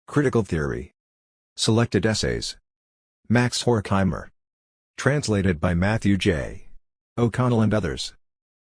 Critical Theory. Selected Essays. Max Horkheimer. Translated by Matthew J. O'Connell and others.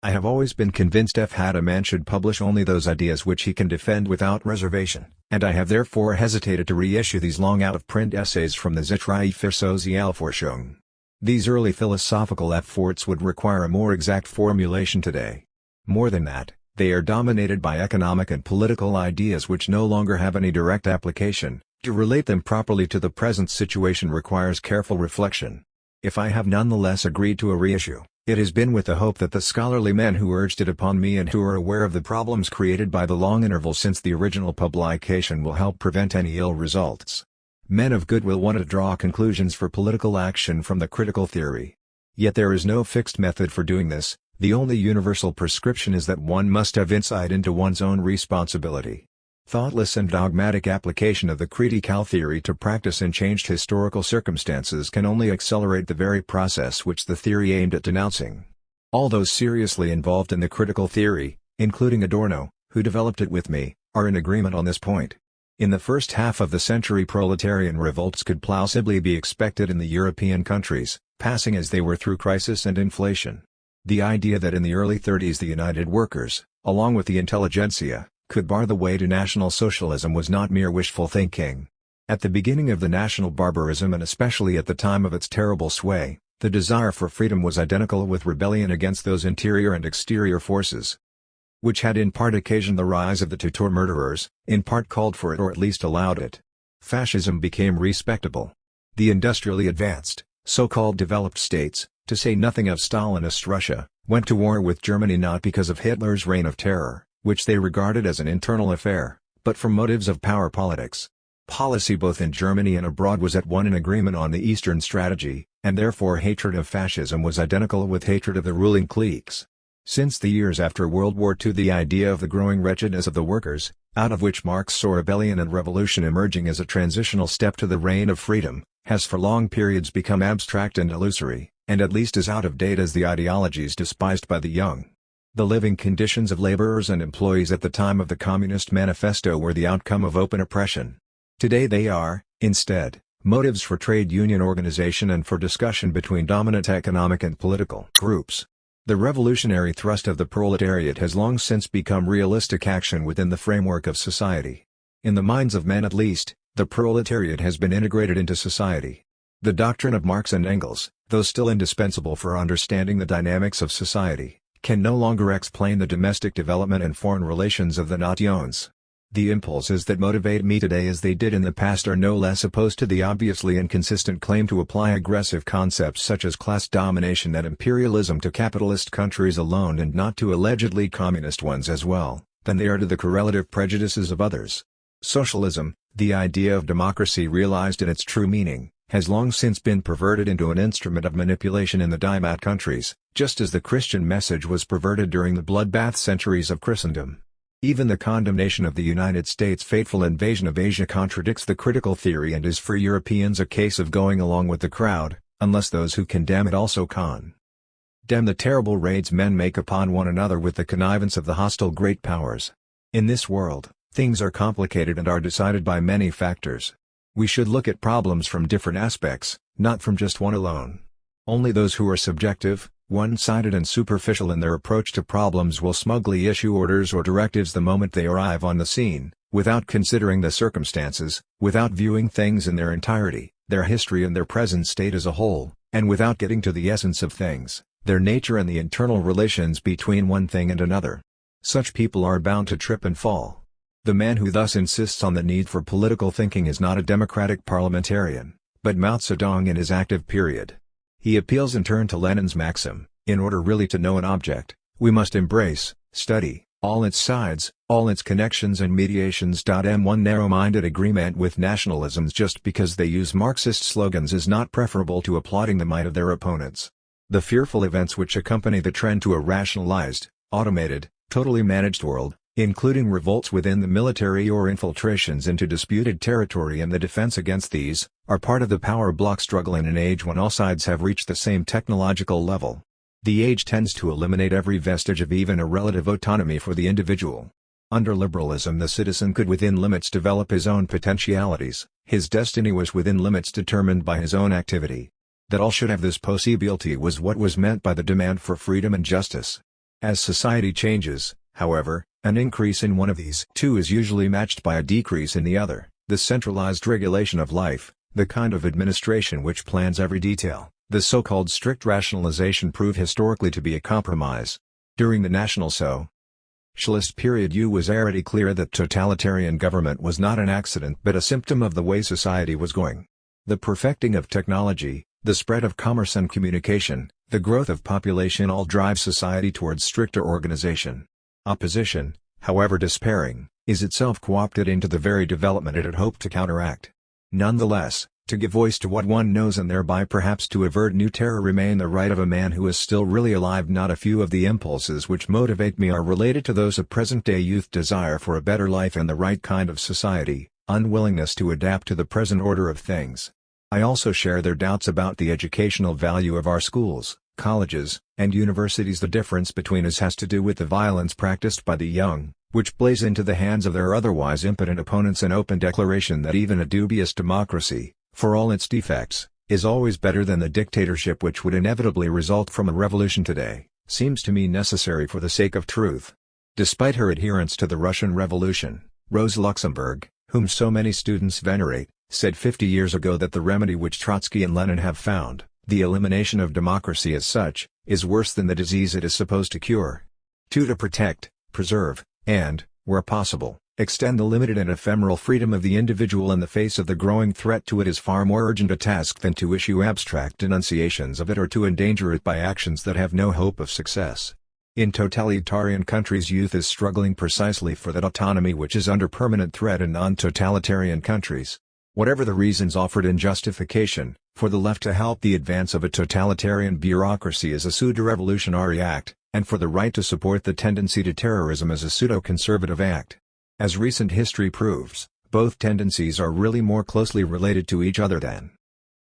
I have always been convinced a man should publish only those ideas which he can defend without reservation, and I have therefore hesitated to reissue these long out-of-print essays from the Zeitschrift für Sozialforschung. These early philosophical efforts would require a more exact formulation today. More than that, they are dominated by economic and political ideas which no longer have any direct application. To relate them properly to the present situation requires careful reflection. If I have nonetheless agreed to a reissue, it has been with the hope that the scholarly men who urged it upon me and who are aware of the problems created by the long interval since the original publication will help prevent any ill results. Men of goodwill want to draw conclusions for political action from the critical theory. Yet there is no fixed method for doing this. The only universal prescription is that one must have insight into one's own responsibility. Thoughtless and dogmatic application of the critical theory to practice in changed historical circumstances can only accelerate the very process which the theory aimed at denouncing. All those seriously involved in the critical theory, including Adorno, who developed it with me, are in agreement on this point. In the first half of the century proletarian revolts could plausibly be expected in the European countries, passing as they were through crisis and inflation. The idea that in the early 30s the United Workers, along with the intelligentsia, could bar the way to National Socialism was not mere wishful thinking. At the beginning of the national barbarism and especially at the time of its terrible sway, the desire for freedom was identical with rebellion against those interior and exterior forces, which had in part occasioned the rise of the tutor murderers, in part called for it or at least allowed it. Fascism became respectable. The industrially advanced, so-called developed states, to say nothing of Stalinist Russia, went to war with Germany not because of Hitler's reign of terror, which they regarded as an internal affair, but from motives of power politics. Policy both in Germany and abroad was at one in agreement on the Eastern strategy, and therefore hatred of fascism was identical with hatred of the ruling cliques. Since the years after World War II the idea of the growing wretchedness of the workers, out of which Marx saw rebellion and revolution emerging as a transitional step to the reign of freedom, has for long periods become abstract and illusory, and at least as out of date as the ideologies despised by the young. The living conditions of laborers and employees at the time of the Communist Manifesto were the outcome of open oppression. Today they are, instead, motives for trade union organization and for discussion between dominant economic and political groups. The revolutionary thrust of the proletariat has long since become realistic action within the framework of society. In the minds of men at least, the proletariat has been integrated into society. The doctrine of Marx and Engels, though still indispensable for understanding the dynamics of society, can no longer explain the domestic development and foreign relations of the nations. The impulses that motivate me today as they did in the past are no less opposed to the obviously inconsistent claim to apply aggressive concepts such as class domination and imperialism to capitalist countries alone and not to allegedly communist ones as well, than they are to the correlative prejudices of others. Socialism, the idea of democracy realized in its true meaning, has long since been perverted into an instrument of manipulation in the Dimat countries, just as the Christian message was perverted during the bloodbath centuries of Christendom. Even the condemnation of the United States' fateful invasion of Asia contradicts the critical theory and is for Europeans a case of going along with the crowd, unless those who condemn it also condemn the terrible raids men make upon one another with the connivance of the hostile great powers. In this world, things are complicated and are decided by many factors. We should look at problems from different aspects, not from just one alone. Only those who are subjective, one-sided and superficial in their approach to problems will smugly issue orders or directives the moment they arrive on the scene, without considering the circumstances, without viewing things in their entirety, their history and their present state as a whole, and without getting to the essence of things, their nature and the internal relations between one thing and another. Such people are bound to trip and fall. The man who thus insists on the need for political thinking is not a democratic parliamentarian, but Mao Zedong in his active period. He appeals in turn to Lenin's maxim, in order really to know an object, we must embrace, study, all its sides, all its connections and mediations. One narrow-minded agreement with nationalisms just because they use Marxist slogans is not preferable to applauding the might of their opponents. The fearful events which accompany the trend to a rationalized, automated, totally managed world, including revolts within the military or infiltrations into disputed territory and the defense against these, are part of the power block struggle in an age when all sides have reached the same technological level. The age tends to eliminate every vestige of even a relative autonomy for the individual. Under liberalism, the citizen could within limits develop his own potentialities, his destiny was within limits determined by his own activity. That all should have this possibility was what was meant by the demand for freedom and justice. As society changes, however, an increase in one of these two is usually matched by a decrease in the other. The centralized regulation of life, the kind of administration which plans every detail, the so-called strict rationalization prove historically to be a compromise. During the National Socialist period it was already clear that totalitarian government was not an accident but a symptom of the way society was going. The perfecting of technology, the spread of commerce and communication, the growth of population all drive society towards stricter organization. Opposition, however despairing, is itself co-opted into the very development it had hoped to counteract. Nonetheless, to give voice to what one knows and thereby perhaps to avert new terror remain the right of a man who is still really alive. Not a few of the impulses which motivate me are related to those of present-day youth: desire for a better life and the right kind of society, unwillingness to adapt to the present order of things. I also share their doubts about the educational value of our schools, colleges, and universities. The difference between us has to do with the violence practiced by the young, which plays into the hands of their otherwise impotent opponents. An open declaration that even a dubious democracy, for all its defects, is always better than the dictatorship which would inevitably result from a revolution today, seems to me necessary for the sake of truth. Despite her adherence to the Russian Revolution, Rosa Luxemburg, whom so many students venerate, said 50 years ago that the remedy which Trotsky and Lenin have found, the elimination of democracy as such, is worse than the disease it is supposed to cure. To protect, preserve, and, where possible, extend the limited and ephemeral freedom of the individual in the face of the growing threat to it is far more urgent a task than to issue abstract denunciations of it or to endanger it by actions that have no hope of success. In totalitarian countries youth is struggling precisely for that autonomy which is under permanent threat in non-totalitarian countries. Whatever the reasons offered in justification, for the left to help the advance of a totalitarian bureaucracy is a pseudo-revolutionary act, and for the right to support the tendency to terrorism as a pseudo-conservative act. As recent history proves, both tendencies are really more closely related to each other than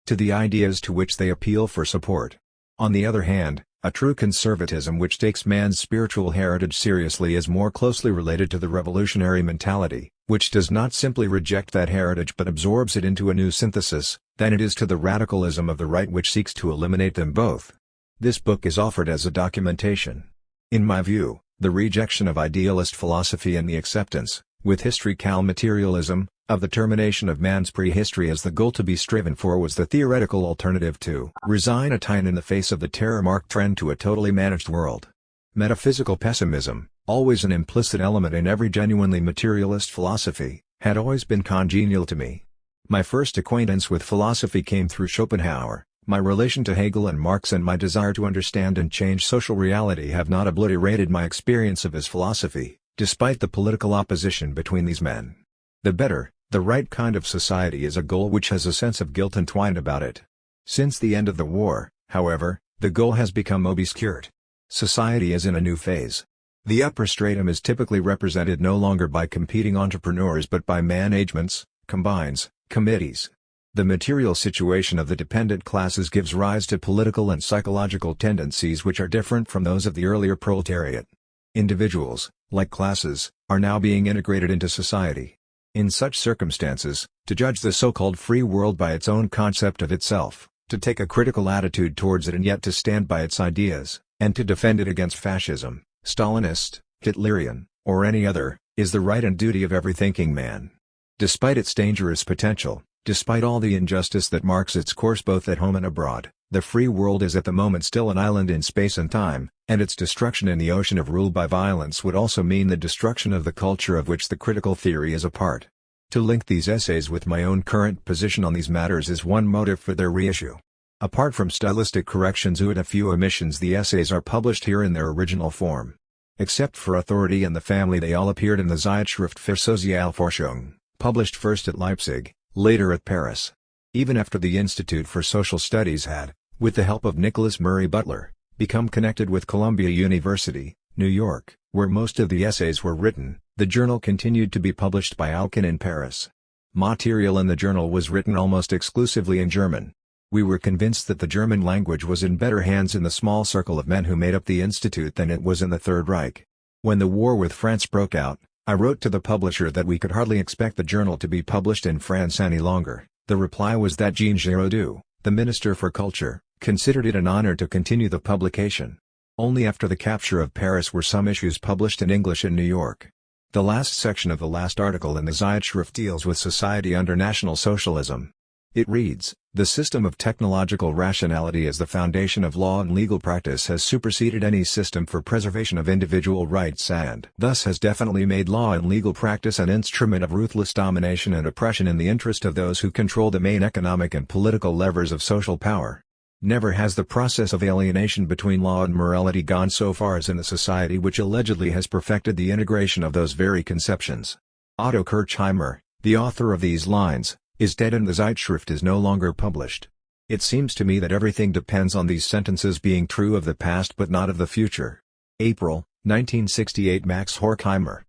to the ideas to which they appeal for support. On the other hand, a true conservatism which takes man's spiritual heritage seriously is more closely related to the revolutionary mentality, which does not simply reject that heritage but absorbs it into a new synthesis, than it is to the radicalism of the right which seeks to eliminate them both. This book is offered as a documentation. In my view, the rejection of idealist philosophy and the acceptance, with historical materialism, of the termination of man's prehistory as the goal to be striven for was the theoretical alternative to resign attain in the face of the terror-marked trend to a totally managed world. Metaphysical pessimism, always an implicit element in every genuinely materialist philosophy, had always been congenial to me. My first acquaintance with philosophy came through Schopenhauer. My relation to Hegel and Marx and my desire to understand and change social reality have not obliterated my experience of his philosophy, despite the political opposition between these men. The better, the right kind of society is a goal which has a sense of guilt entwined about it. Since the end of the war, however, the goal has become obscured. Society is in a new phase. The upper stratum is typically represented no longer by competing entrepreneurs but by managements, combines, committees. The material situation of the dependent classes gives rise to political and psychological tendencies which are different from those of the earlier proletariat. Individuals, like classes, are now being integrated into society. In such circumstances, to judge the so-called free world by its own concept of itself, to take a critical attitude towards it and yet to stand by its ideas, and to defend it against fascism, Stalinist, Hitlerian, or any other, is the right and duty of every thinking man. Despite its dangerous potential, despite all the injustice that marks its course both at home and abroad, the free world is at the moment still an island in space and time, and its destruction in the ocean of rule by violence would also mean the destruction of the culture of which the critical theory is a part. To link these essays with my own current position on these matters is one motive for their reissue. Apart from stylistic corrections and a few omissions, the essays are published here in their original form. Except for Authority and the Family, they all appeared in the Zeitschrift für Sozialforschung, published first at Leipzig, later at Paris. Even after the Institute for Social Studies had, with the help of Nicholas Murray Butler, become connected with Columbia University, New York, where most of the essays were written, the journal continued to be published by Alkin in Paris. Material in the journal was written almost exclusively in German. We were convinced that the German language was in better hands in the small circle of men who made up the Institute than it was in the Third Reich. When the war with France broke out, I wrote to the publisher that we could hardly expect the journal to be published in France any longer. The reply was that Jean Giraudoux, the Minister for Culture, considered it an honor to continue the publication. Only after the capture of Paris were some issues published in English in New York. The last section of the last article in the Zeitschrift deals with society under National Socialism. It reads, "The system of technological rationality as the foundation of law and legal practice has superseded any system for preservation of individual rights and thus has definitely made law and legal practice an instrument of ruthless domination and oppression in the interest of those who control the main economic and political levers of social power. Never has the process of alienation between law and morality gone so far as in a society which allegedly has perfected the integration of those very conceptions. Otto Horkheimer, the author of these lines, is dead and the Zeitschrift is no longer published. It seems to me that everything depends on these sentences being true of the past but not of the future." April, 1968. Max Horkheimer.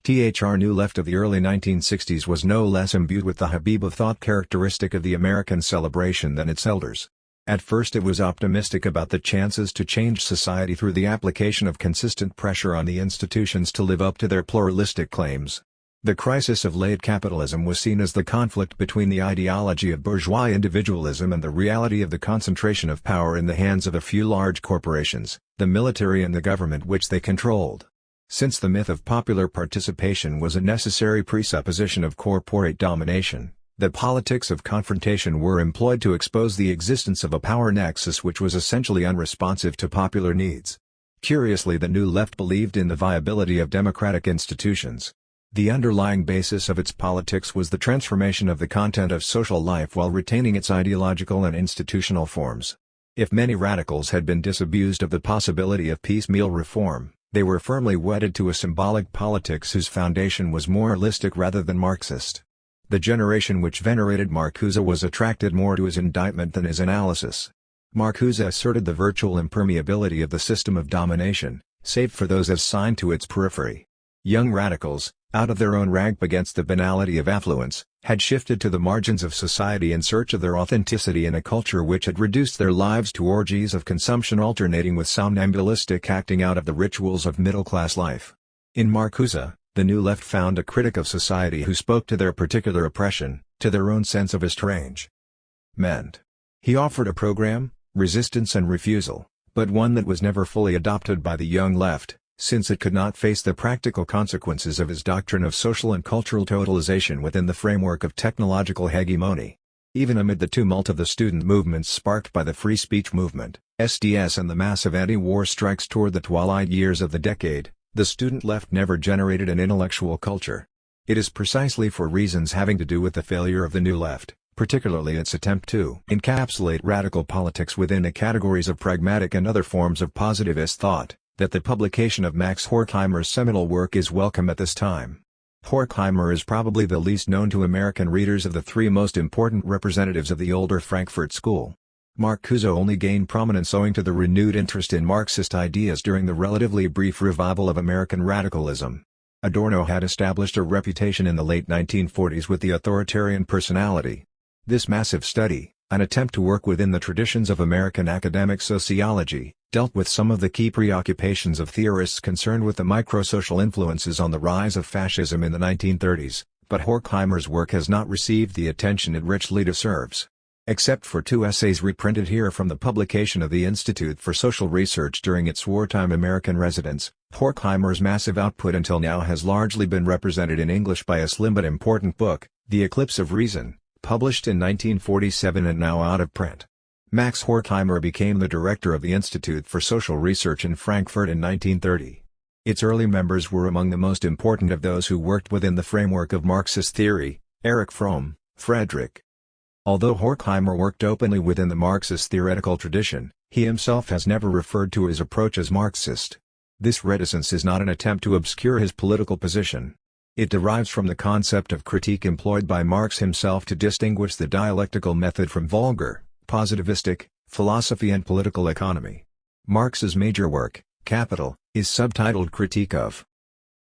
The New Left of the early 1960s was no less imbued with the Habib of thought characteristic of the American celebration than its elders. At first it was optimistic about the chances to change society through the application of consistent pressure on the institutions to live up to their pluralistic claims. The crisis of late capitalism was seen as the conflict between the ideology of bourgeois individualism and the reality of the concentration of power in the hands of a few large corporations, the military and the government which they controlled. Since the myth of popular participation was a necessary presupposition of corporate domination, the politics of confrontation were employed to expose the existence of a power nexus which was essentially unresponsive to popular needs. Curiously, the New Left believed in the viability of democratic institutions. The underlying basis of its politics was the transformation of the content of social life while retaining its ideological and institutional forms. If many radicals had been disabused of the possibility of piecemeal reform, they were firmly wedded to a symbolic politics whose foundation was moralistic rather than Marxist. The generation which venerated Marcuse was attracted more to his indictment than his analysis. Marcuse asserted the virtual impermeability of the system of domination, save for those assigned to its periphery. Young radicals, out of their own rank against the banality of affluence, had shifted to the margins of society in search of their authenticity in a culture which had reduced their lives to orgies of consumption alternating with somnambulistic acting out of the rituals of middle-class life. In Marcuse, the New Left found a critic of society who spoke to their particular oppression, to their own sense of estrangement. He offered a program, resistance and refusal, but one that was never fully adopted by the Young Left, since it could not face the practical consequences of his doctrine of social and cultural totalization within the framework of technological hegemony. Even amid the tumult of the student movements sparked by the free speech movement, SDS and the massive anti-war strikes toward the twilight years of the decade, the student left never generated an intellectual culture. It is precisely for reasons having to do with the failure of the New Left, particularly its attempt to encapsulate radical politics within the categories of pragmatic and other forms of positivist thought, that the publication of Max Horkheimer's seminal work is welcome at this time. Horkheimer is probably the least known to American readers of the three most important representatives of the older Frankfurt School. Marcuse only gained prominence owing to the renewed interest in Marxist ideas during the relatively brief revival of American radicalism. Adorno had established a reputation in the late 1940s with the authoritarian personality. This massive study, an attempt to work within the traditions of American academic sociology, dealt with some of the key preoccupations of theorists concerned with the microsocial influences on the rise of fascism in the 1930s, but Horkheimer's work has not received the attention it richly deserves. Except for two essays reprinted here from the publication of the Institute for Social Research during its wartime American residence, Horkheimer's massive output until now has largely been represented in English by a slim but important book, The Eclipse of Reason, published in 1947 and now out of print. Max Horkheimer became the director of the Institute for Social Research in Frankfurt in 1930. Its early members were among the most important of those who worked within the framework of Marxist theory: Erich Fromm, Friedrich. Although Horkheimer worked openly within the Marxist theoretical tradition, he himself has never referred to his approach as Marxist. This reticence is not an attempt to obscure his political position. It derives from the concept of critique employed by Marx himself to distinguish the dialectical method from vulgar, positivistic, philosophy and political economy. Marx's major work, Capital, is subtitled Critique of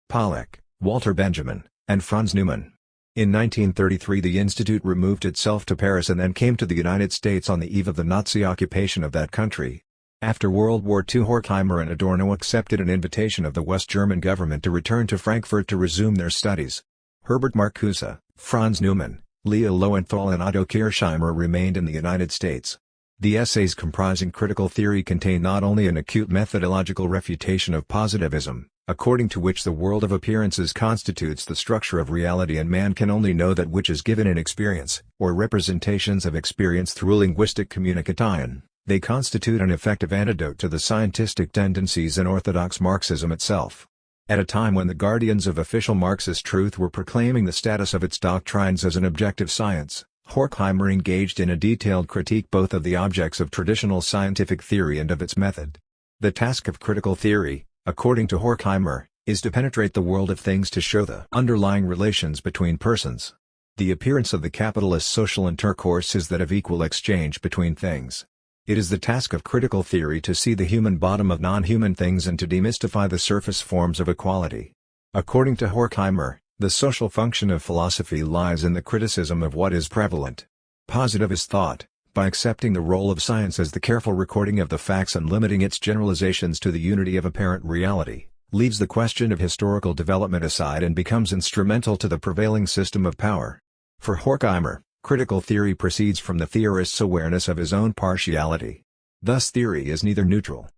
Pollack, Walter Benjamin, and Franz Neumann. In 1933 the institute removed itself to Paris and then came to the United States on the eve of the Nazi occupation of that country. After World War II, Horkheimer and Adorno accepted an invitation of the West German government to return to Frankfurt to resume their studies. Herbert Marcuse, Franz Neumann, Leo Lowenthal and Otto Kirchheimer remained in the United States. The essays comprising critical theory contain not only an acute methodological refutation of positivism, according to which the world of appearances constitutes the structure of reality and man can only know that which is given in experience, or representations of experience through linguistic communication, they constitute an effective antidote to the scientistic tendencies in orthodox Marxism itself. At a time when the guardians of official Marxist truth were proclaiming the status of its doctrines as an objective science, Horkheimer engaged in a detailed critique both of the objects of traditional scientific theory and of its method. The task of critical theory, according to Horkheimer, is to penetrate the world of things to show the underlying relations between persons. The appearance of the capitalist social intercourse is that of equal exchange between things. It is the task of critical theory to see the human bottom of non-human things and to demystify the surface forms of equality. According to Horkheimer, the social function of philosophy lies in the criticism of what is prevalent. Positivist thought, by accepting the role of science as the careful recording of the facts and limiting its generalizations to the unity of apparent reality, leaves the question of historical development aside and becomes instrumental to the prevailing system of power. For Horkheimer, critical theory proceeds from the theorist's awareness of his own partiality. Thus theory is neither neutral.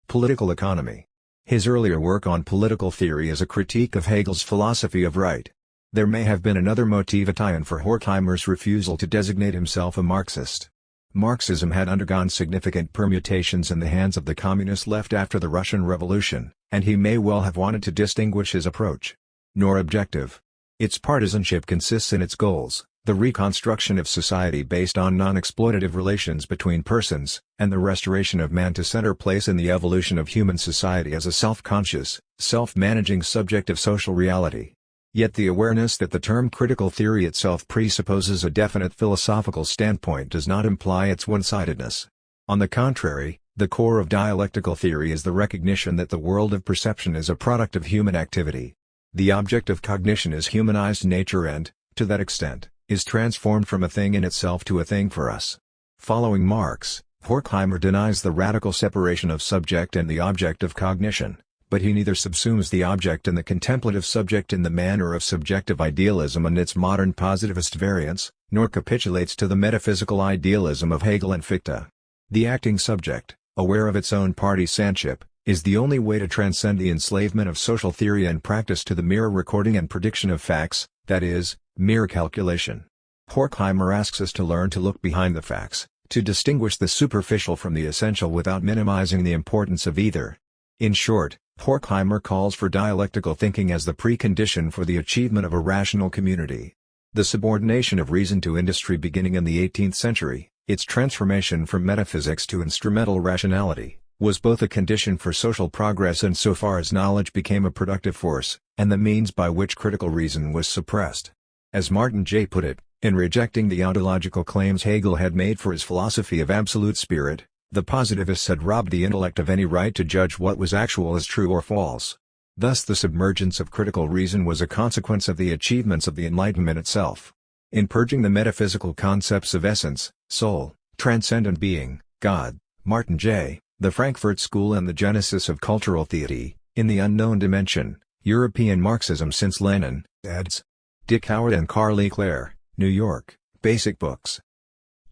Political economy. His earlier work on political theory is a critique of Hegel's philosophy of right. There may have been another motivation for Horkheimer's refusal to designate himself a Marxist. Marxism had undergone significant permutations in the hands of the communist left after the Russian Revolution, and he may well have wanted to distinguish his approach. Nor objective. Its partisanship consists in its goals, the reconstruction of society based on non-exploitative relations between persons, and the restoration of man to center place in the evolution of human society as a self-conscious, self-managing subject of social reality. Yet the awareness that the term critical theory itself presupposes a definite philosophical standpoint does not imply its one-sidedness. On the contrary, the core of dialectical theory is the recognition that the world of perception is a product of human activity. The object of cognition is humanized nature and, to that extent, is transformed from a thing in itself to a thing for us. Following Marx, Horkheimer denies the radical separation of subject and the object of cognition, but he neither subsumes the object and the contemplative subject in the manner of subjective idealism and its modern positivist variants, nor capitulates to the metaphysical idealism of Hegel and Fichte. The acting subject, aware of its own partisanship, is the only way to transcend the enslavement of social theory and practice to the mere recording and prediction of facts, that is, mere calculation. Horkheimer asks us to learn to look behind the facts, to distinguish the superficial from the essential without minimizing the importance of either. In short, Horkheimer calls for dialectical thinking as the precondition for the achievement of a rational community. The subordination of reason to industry beginning in the 18th century, its transformation from metaphysics to instrumental rationality, was both a condition for social progress insofar as knowledge became a productive force, and the means by which critical reason was suppressed. As Martin J. put it, in rejecting the ontological claims Hegel had made for his philosophy of absolute spirit, the positivists had robbed the intellect of any right to judge what was actual as true or false. Thus the submergence of critical reason was a consequence of the achievements of the Enlightenment itself. In purging the metaphysical concepts of essence, soul, transcendent being, God, Martin J., the Frankfurt School and the genesis of cultural theory, in the unknown dimension, European Marxism since Lenin, eds. Dick Howard and Carl E. Clare, New York, Basic Books.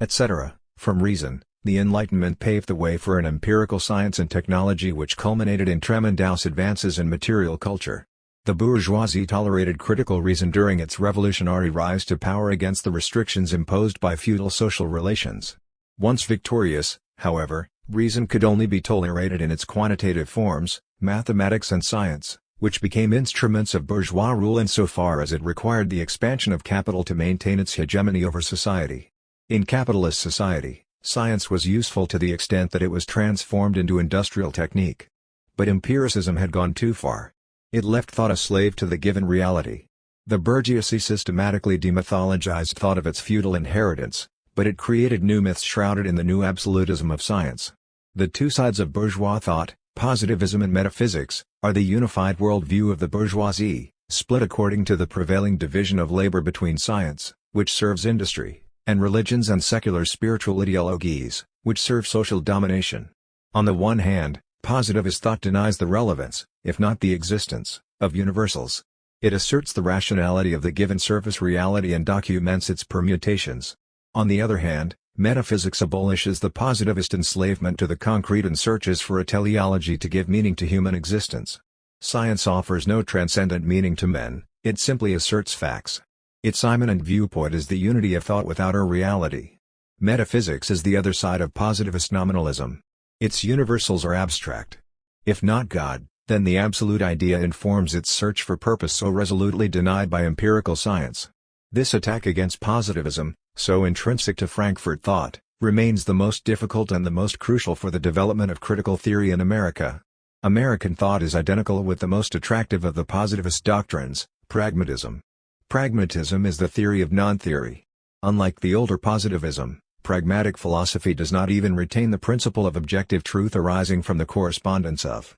Etc. From Reason, the Enlightenment paved the way for an empirical science and technology which culminated in tremendous advances in material culture. The bourgeoisie tolerated critical reason during its revolutionary rise to power against the restrictions imposed by feudal social relations. Once victorious, however, reason could only be tolerated in its quantitative forms, mathematics and science, which became instruments of bourgeois rule insofar as it required the expansion of capital to maintain its hegemony over society. In capitalist society, science was useful to the extent that it was transformed into industrial technique. But empiricism had gone too far. It left thought a slave to the given reality. The bourgeoisie systematically demythologized thought of its feudal inheritance, but it created new myths shrouded in the new absolutism of science. The two sides of bourgeois thought, positivism and metaphysics, are the unified worldview of the bourgeoisie, split according to the prevailing division of labor between science, which serves industry, and religions and secular spiritual ideologies, which serve social domination. On the one hand, positivist thought denies the relevance, if not the existence, of universals. It asserts the rationality of the given surface reality and documents its permutations. On the other hand, metaphysics abolishes the positivist enslavement to the concrete and searches for a teleology to give meaning to human existence. Science offers no transcendent meaning to men, it simply asserts facts. Its immanent viewpoint is the unity of thought with outer reality. Metaphysics is the other side of positivist nominalism. Its universals are abstract. If not God, then the absolute idea informs its search for purpose so resolutely denied by empirical science. This attack against positivism, so intrinsic to Frankfurt thought, remains the most difficult and the most crucial for the development of critical theory in America. American thought is identical with the most attractive of the positivist doctrines, pragmatism. Pragmatism is the theory of non-theory. Unlike the older positivism, pragmatic philosophy does not even retain the principle of objective truth arising from the correspondence of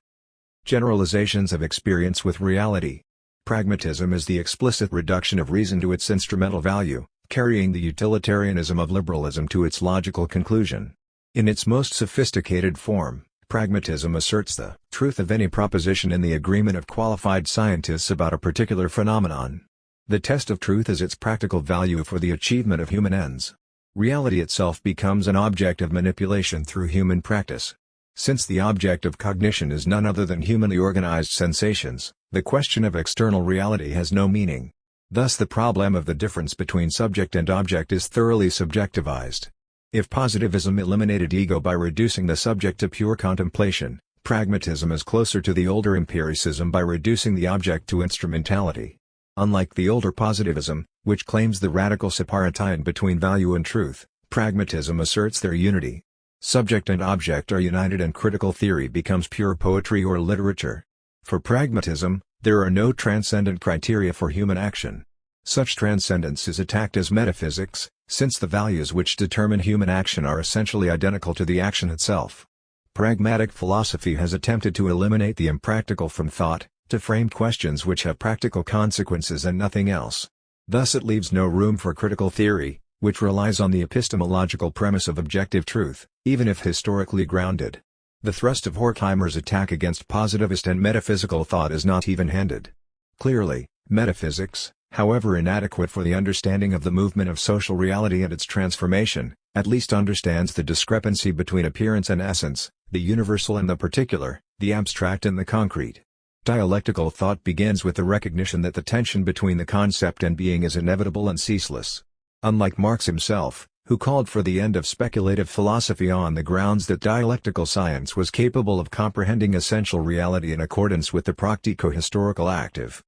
generalizations of experience with reality. Pragmatism is the explicit reduction of reason to its instrumental value, carrying the utilitarianism of liberalism to its logical conclusion. In its most sophisticated form, pragmatism asserts the truth of any proposition in the agreement of qualified scientists about a particular phenomenon. The test of truth is its practical value for the achievement of human ends. Reality itself becomes an object of manipulation through human practice. Since the object of cognition is none other than humanly organized sensations, the question of external reality has no meaning. Thus the problem of the difference between subject and object is thoroughly subjectivized. If positivism eliminated ego by reducing the subject to pure contemplation, pragmatism is closer to the older empiricism by reducing the object to instrumentality. Unlike the older positivism, which claims the radical separation between value and truth, pragmatism asserts their unity. Subject and object are united and critical theory becomes pure poetry or literature. For pragmatism, there are no transcendent criteria for human action. Such transcendence is attacked as metaphysics, since the values which determine human action are essentially identical to the action itself. Pragmatic philosophy has attempted to eliminate the impractical from thought, to frame questions which have practical consequences and nothing else. Thus it leaves no room for critical theory, which relies on the epistemological premise of objective truth, even if historically grounded. The thrust of Horkheimer's attack against positivist and metaphysical thought is not even-handed. Clearly, metaphysics, however inadequate for the understanding of the movement of social reality and its transformation, at least understands the discrepancy between appearance and essence, the universal and the particular, the abstract and the concrete. Dialectical thought begins with the recognition that the tension between the concept and being is inevitable and ceaseless. Unlike Marx himself, who called for the end of speculative philosophy on the grounds that dialectical science was capable of comprehending essential reality in accordance with the practico-historical active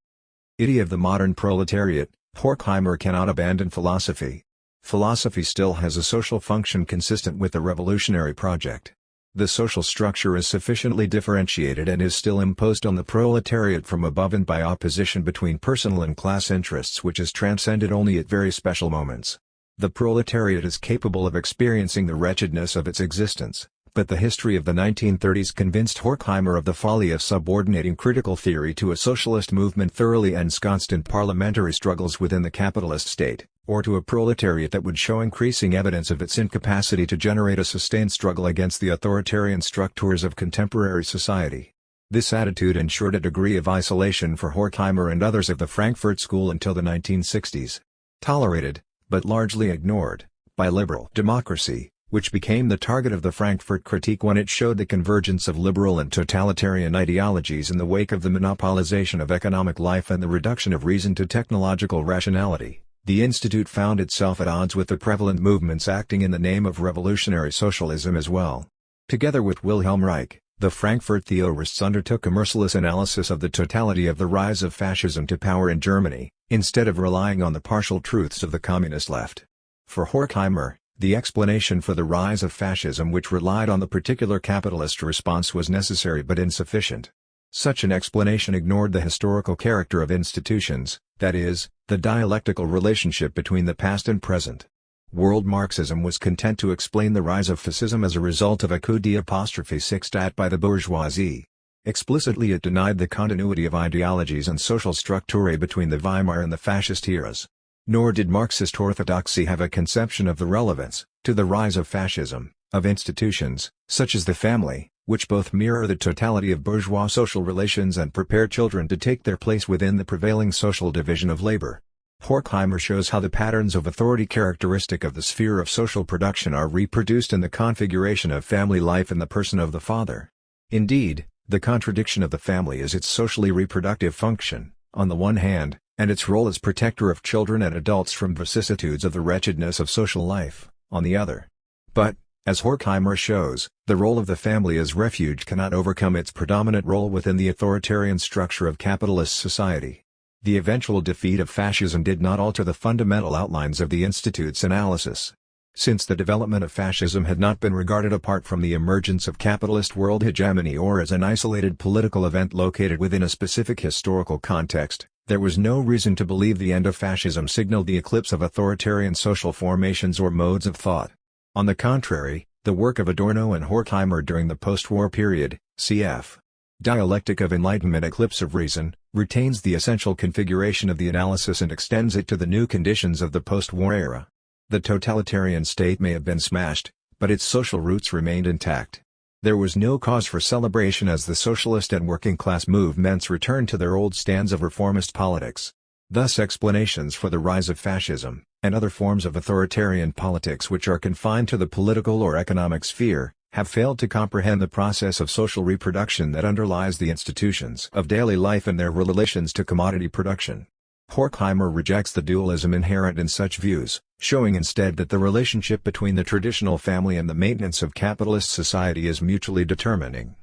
idea of the modern proletariat, Horkheimer cannot abandon philosophy. Philosophy still has a social function consistent with the revolutionary project. The social structure is sufficiently differentiated and is still imposed on the proletariat from above and by opposition between personal and class interests which is transcended only at very special moments. The proletariat is capable of experiencing the wretchedness of its existence, but the history of the 1930s convinced Horkheimer of the folly of subordinating critical theory to a socialist movement thoroughly ensconced in parliamentary struggles within the capitalist state, or to a proletariat that would show increasing evidence of its incapacity to generate a sustained struggle against the authoritarian structures of contemporary society. This attitude ensured a degree of isolation for Horkheimer and others of the Frankfurt School until the 1960s. Tolerated, but largely ignored, by liberal democracy, which became the target of the Frankfurt critique when it showed the convergence of liberal and totalitarian ideologies in the wake of the monopolization of economic life and the reduction of reason to technological rationality. The institute found itself at odds with the prevalent movements acting in the name of revolutionary socialism as well. Together with Wilhelm Reich, the Frankfurt theorists undertook a merciless analysis of the totality of the rise of fascism to power in Germany, instead of relying on the partial truths of the communist left. For Horkheimer, the explanation for the rise of fascism which relied on the particular capitalist response was necessary but insufficient. Such an explanation ignored the historical character of institutions, that is, the dialectical relationship between the past and present. World Marxism was content to explain the rise of fascism as a result of a coup d'etat by the bourgeoisie. Explicitly it denied the continuity of ideologies and social structure between the Weimar and the fascist eras. Nor did Marxist orthodoxy have a conception of the relevance, to the rise of fascism, of institutions, such as the family, which both mirror the totality of bourgeois social relations and prepare children to take their place within the prevailing social division of labor. Horkheimer shows how the patterns of authority characteristic of the sphere of social production are reproduced in the configuration of family life in the person of the father. Indeed, the contradiction of the family is its socially reproductive function, on the one hand, and its role as protector of children and adults from vicissitudes of the wretchedness of social life, on the other. But, as Horkheimer shows, the role of the family as refuge cannot overcome its predominant role within the authoritarian structure of capitalist society. The eventual defeat of fascism did not alter the fundamental outlines of the Institute's analysis. Since the development of fascism had not been regarded apart from the emergence of capitalist world hegemony or as an isolated political event located within a specific historical context, there was no reason to believe the end of fascism signaled the eclipse of authoritarian social formations or modes of thought. On the contrary, the work of Adorno and Horkheimer during the post-war period, cf. Dialectic of Enlightenment Eclipse of Reason, retains the essential configuration of the analysis and extends it to the new conditions of the post-war era. The totalitarian state may have been smashed, but its social roots remained intact. There was no cause for celebration as the socialist and working-class movements returned to their old stands of reformist politics. Thus explanations for the rise of fascism, and other forms of authoritarian politics which are confined to the political or economic sphere, have failed to comprehend the process of social reproduction that underlies the institutions of daily life and their relations to commodity production. Horkheimer rejects the dualism inherent in such views, showing instead that the relationship between the traditional family and the maintenance of capitalist society is mutually determining.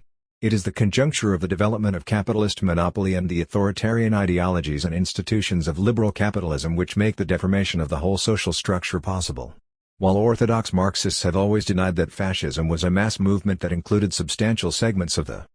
It is the conjuncture of the development of capitalist monopoly and the authoritarian ideologies and institutions of liberal capitalism which make the deformation of the whole social structure possible. While orthodox Marxists have always denied that fascism was a mass movement that included substantial segments of the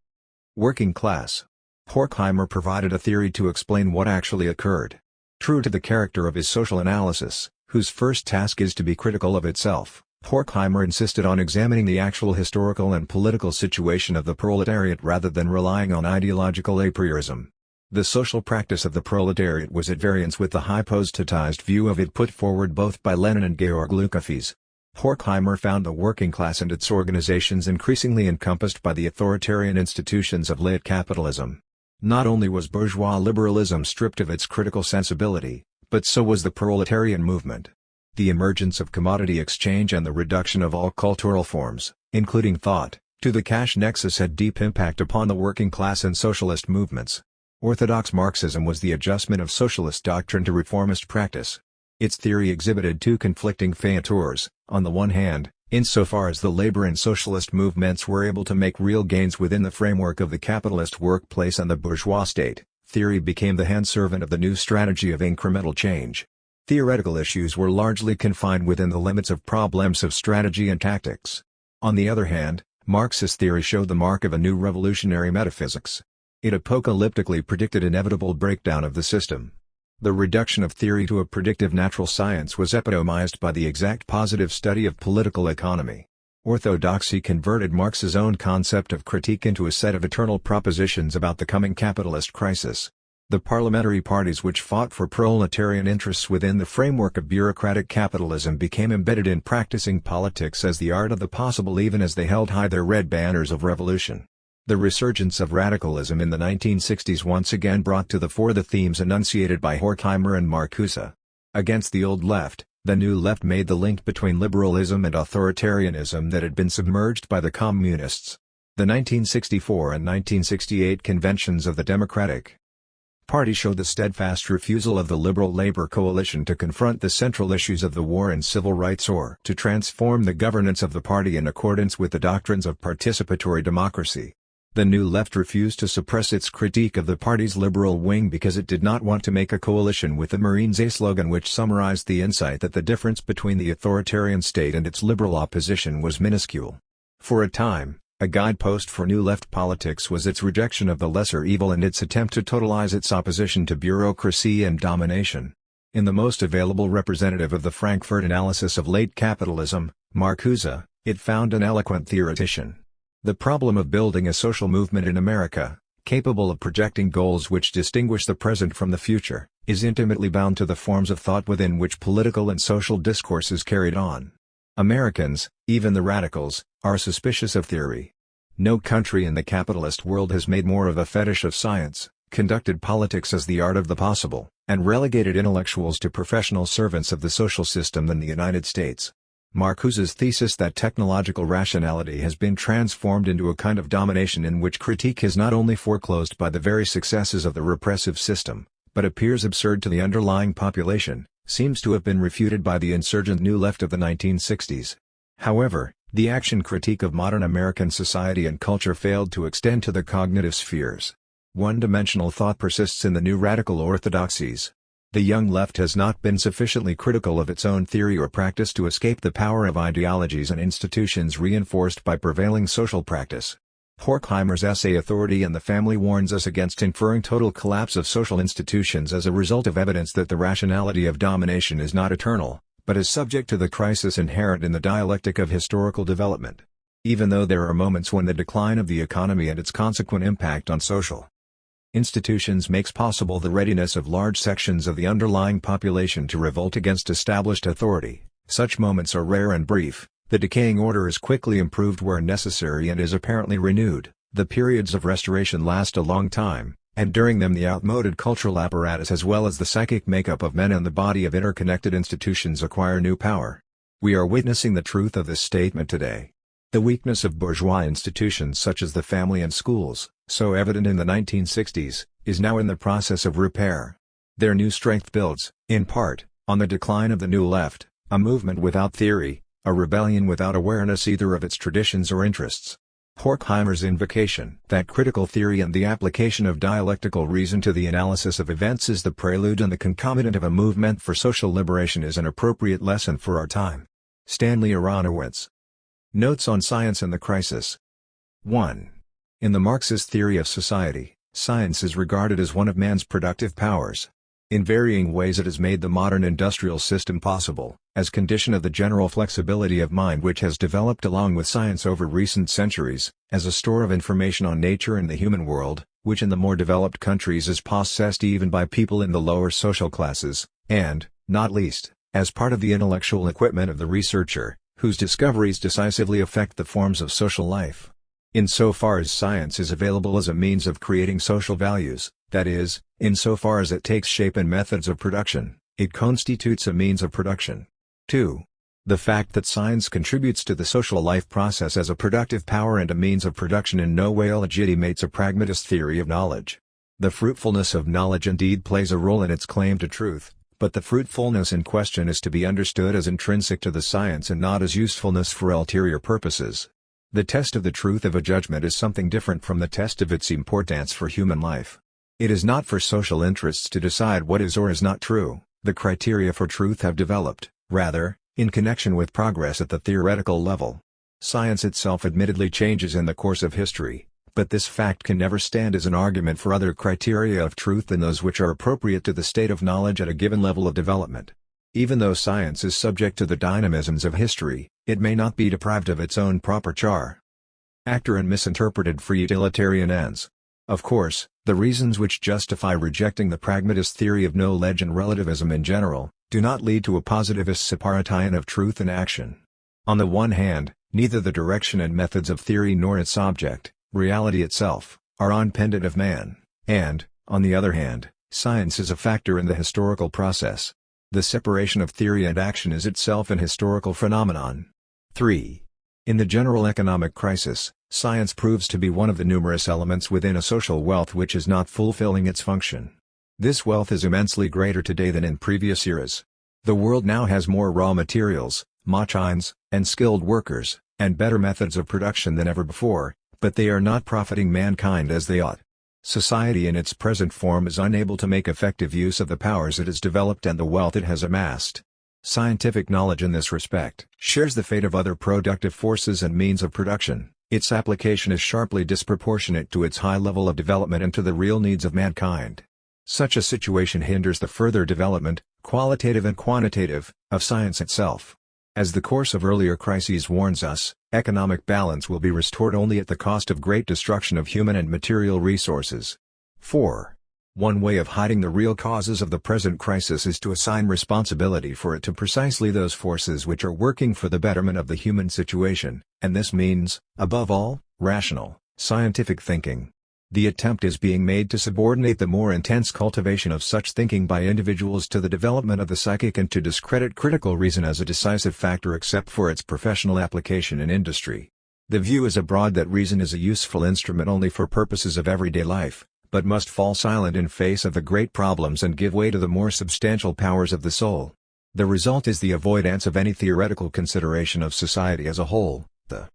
working class, Horkheimer provided a theory to explain what actually occurred. True to the character of his social analysis, whose first task is to be critical of itself, Horkheimer insisted on examining the actual historical and political situation of the proletariat rather than relying on ideological a priorism. The social practice of the proletariat was at variance with the hypostatized view of it put forward both by Lenin and Georg Lukács. Horkheimer found the working class and its organizations increasingly encompassed by the authoritarian institutions of late capitalism. Not only was bourgeois liberalism stripped of its critical sensibility, but so was the proletarian movement. The emergence of commodity exchange and the reduction of all cultural forms, including thought, to the cash nexus had deep impact upon the working class and socialist movements. Orthodox Marxism was the adjustment of socialist doctrine to reformist practice. Its theory exhibited two conflicting features: on the one hand, insofar as the labor and socialist movements were able to make real gains within the framework of the capitalist workplace and the bourgeois state, theory became the handservant of the new strategy of incremental change. Theoretical issues were largely confined within the limits of problems of strategy and tactics. On the other hand, Marxist theory showed the mark of a new revolutionary metaphysics. It apocalyptically predicted inevitable breakdown of the system. The reduction of theory to a predictive natural science was epitomized by the exact positive study of political economy. Orthodoxy converted Marx's own concept of critique into a set of eternal propositions about the coming capitalist crisis. The parliamentary parties which fought for proletarian interests within the framework of bureaucratic capitalism became embedded in practicing politics as the art of the possible even as they held high their red banners of revolution. The resurgence of radicalism in the 1960s once again brought to the fore the themes enunciated by Horkheimer and Marcuse. Against the old left, the new left made the link between liberalism and authoritarianism that had been submerged by the communists. The 1964 and 1968 conventions of the Democratic Party showed the steadfast refusal of the Liberal Labor coalition to confront the central issues of the war and civil rights or to transform the governance of the party in accordance with the doctrines of participatory democracy. The New Left refused to suppress its critique of the party's liberal wing because it did not want to make a coalition with the Marines, a slogan which summarized the insight that the difference between the authoritarian state and its liberal opposition was minuscule. For a time, a guidepost for New Left politics was its rejection of the lesser evil and its attempt to totalize its opposition to bureaucracy and domination. In the most available representative of the Frankfurt analysis of late capitalism, Marcuse, it found an eloquent theoretician. The problem of building a social movement in America, capable of projecting goals which distinguish the present from the future, is intimately bound to the forms of thought within which political and social discourse is carried on. Americans, even the radicals, are suspicious of theory. No country in the capitalist world has made more of a fetish of science, conducted politics as the art of the possible, and relegated intellectuals to professional servants of the social system than the United States. Marcuse's thesis that technological rationality has been transformed into a kind of domination in which critique is not only foreclosed by the very successes of the repressive system, but appears absurd to the underlying population, seems to have been refuted by the insurgent New Left of the 1960s. However, the action critique of modern American society and culture failed to extend to the cognitive spheres. One-dimensional thought persists in the new radical orthodoxies. The young left has not been sufficiently critical of its own theory or practice to escape the power of ideologies and institutions reinforced by prevailing social practice. Horkheimer's essay Authority and the Family warns us against inferring total collapse of social institutions as a result of evidence that the rationality of domination is not eternal, but is subject to the crisis inherent in the dialectic of historical development. Even though there are moments when the decline of the economy and its consequent impact on social institutions makes possible the readiness of large sections of the underlying population to revolt against established authority, such moments are rare and brief. The decaying order is quickly improved where necessary and is apparently renewed. The periods of restoration last a long time, and during them the outmoded cultural apparatus as well as the psychic makeup of men and the body of interconnected institutions acquire new power. We are witnessing the truth of this statement today. The weakness of bourgeois institutions such as the family and schools, so evident in the 1960s, is now in the process of repair. Their new strength builds, in part, on the decline of the New Left, a movement without theory, a rebellion without awareness either of its traditions or interests. Horkheimer's invocation that critical theory and the application of dialectical reason to the analysis of events is the prelude and the concomitant of a movement for social liberation is an appropriate lesson for our time. Stanley Aronowitz. Notes on Science and the Crisis. 1. In the Marxist theory of society, science is regarded as one of man's productive powers. In varying ways it has made the modern industrial system possible, as condition of the general flexibility of mind which has developed along with science over recent centuries, as a store of information on nature and the human world, which in the more developed countries is possessed even by people in the lower social classes, and, not least, as part of the intellectual equipment of the researcher, whose discoveries decisively affect the forms of social life. Insofar as science is available as a means of creating social values, that is, insofar as it takes shape and methods of production, it constitutes a means of production. 2. The fact that science contributes to the social life process as a productive power and a means of production in no way legitimates a pragmatist theory of knowledge. The fruitfulness of knowledge indeed plays a role in its claim to truth, but the fruitfulness in question is to be understood as intrinsic to the science and not as usefulness for ulterior purposes. The test of the truth of a judgment is something different from the test of its importance for human life. It is not for social interests to decide what is or is not true. The criteria for truth have developed, rather, in connection with progress at the theoretical level. Science itself admittedly changes in the course of history, but this fact can never stand as an argument for other criteria of truth than those which are appropriate to the state of knowledge at a given level of development. Even though science is subject to the dynamisms of history, it may not be deprived of its own proper charm. Actor and misinterpreted for utilitarian ends. Of course, the reasons which justify rejecting the pragmatist theory of knowledge and relativism in general, do not lead to a positivist separation of truth and action. On the one hand, neither the direction and methods of theory nor its object, reality itself, are independent of man, and, on the other hand, science is a factor in the historical process. The separation of theory and action is itself an historical phenomenon. 3. In the general economic crisis, science proves to be one of the numerous elements within a social wealth which is not fulfilling its function. This wealth is immensely greater today than in previous eras. The world now has more raw materials, machines, and skilled workers, and better methods of production than ever before, but they are not profiting mankind as they ought. Society in its present form is unable to make effective use of the powers it has developed and the wealth it has amassed. Scientific knowledge in this respect shares the fate of other productive forces and means of production. Its application is sharply disproportionate to its high level of development and to the real needs of mankind. Such a situation hinders the further development, qualitative and quantitative, of science itself. As the course of earlier crises warns us, economic balance will be restored only at the cost of great destruction of human and material resources. 4. One way of hiding the real causes of the present crisis is to assign responsibility for it to precisely those forces which are working for the betterment of the human situation, and this means, above all, rational, scientific thinking. The attempt is being made to subordinate the more intense cultivation of such thinking by individuals to the development of the psychic and to discredit critical reason as a decisive factor except for its professional application in industry. The view is abroad that reason is a useful instrument only for purposes of everyday life, but must fall silent in face of the great problems and give way to the more substantial powers of the soul. The result is the avoidance of any theoretical consideration of society as a whole. The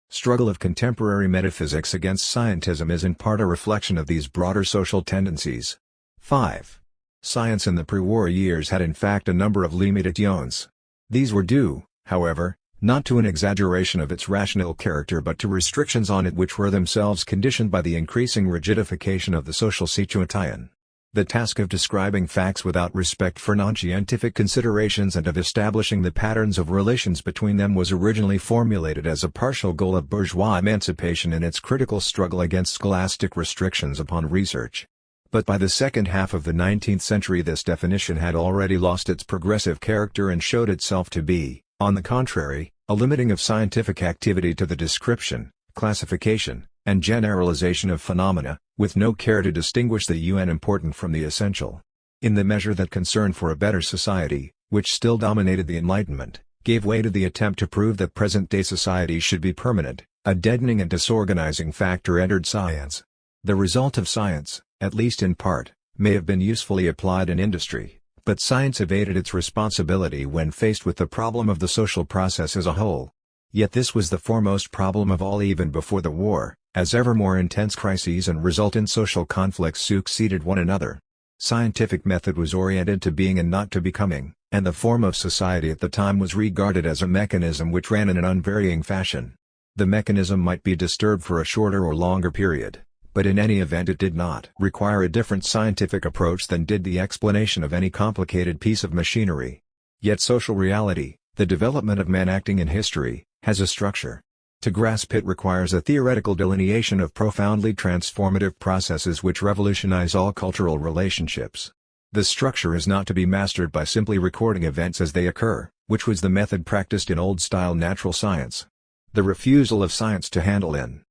struggle of contemporary metaphysics against scientism is in part a reflection of these broader social tendencies. 5. Science in the pre-war years had in fact a number of limitations. These were due, however, not to an exaggeration of its rational character but to restrictions on it which were themselves conditioned by the increasing rigidification of the social situation. The task of describing facts without respect for non-scientific considerations and of establishing the patterns of relations between them was originally formulated as a partial goal of bourgeois emancipation in its critical struggle against scholastic restrictions upon research. But by the second half of the 19th century this definition had already lost its progressive character and showed itself to be, on the contrary, a limiting of scientific activity to the description, classification, and generalization of phenomena, with no care to distinguish the unimportant from the essential. In the measure that concern for a better society, which still dominated the Enlightenment, gave way to the attempt to prove that present-day society should be permanent, a deadening and disorganizing factor entered science. The result of science, at least in part, may have been usefully applied in industry, but science evaded its responsibility when faced with the problem of the social process as a whole. Yet this was the foremost problem of all even before the war, as ever more intense crises and resultant social conflicts succeeded one another. Scientific method was oriented to being and not to becoming, and the form of society at the time was regarded as a mechanism which ran in an unvarying fashion. The mechanism might be disturbed for a shorter or longer period, but in any event it did not require a different scientific approach than did the explanation of any complicated piece of machinery. Yet social reality, the development of man acting in history, has a structure. To grasp it requires a theoretical delineation of profoundly transformative processes which revolutionize all cultural relationships. The structure is not to be mastered by simply recording events as they occur, which was the method practiced in old-style natural science. The refusal of science to handle in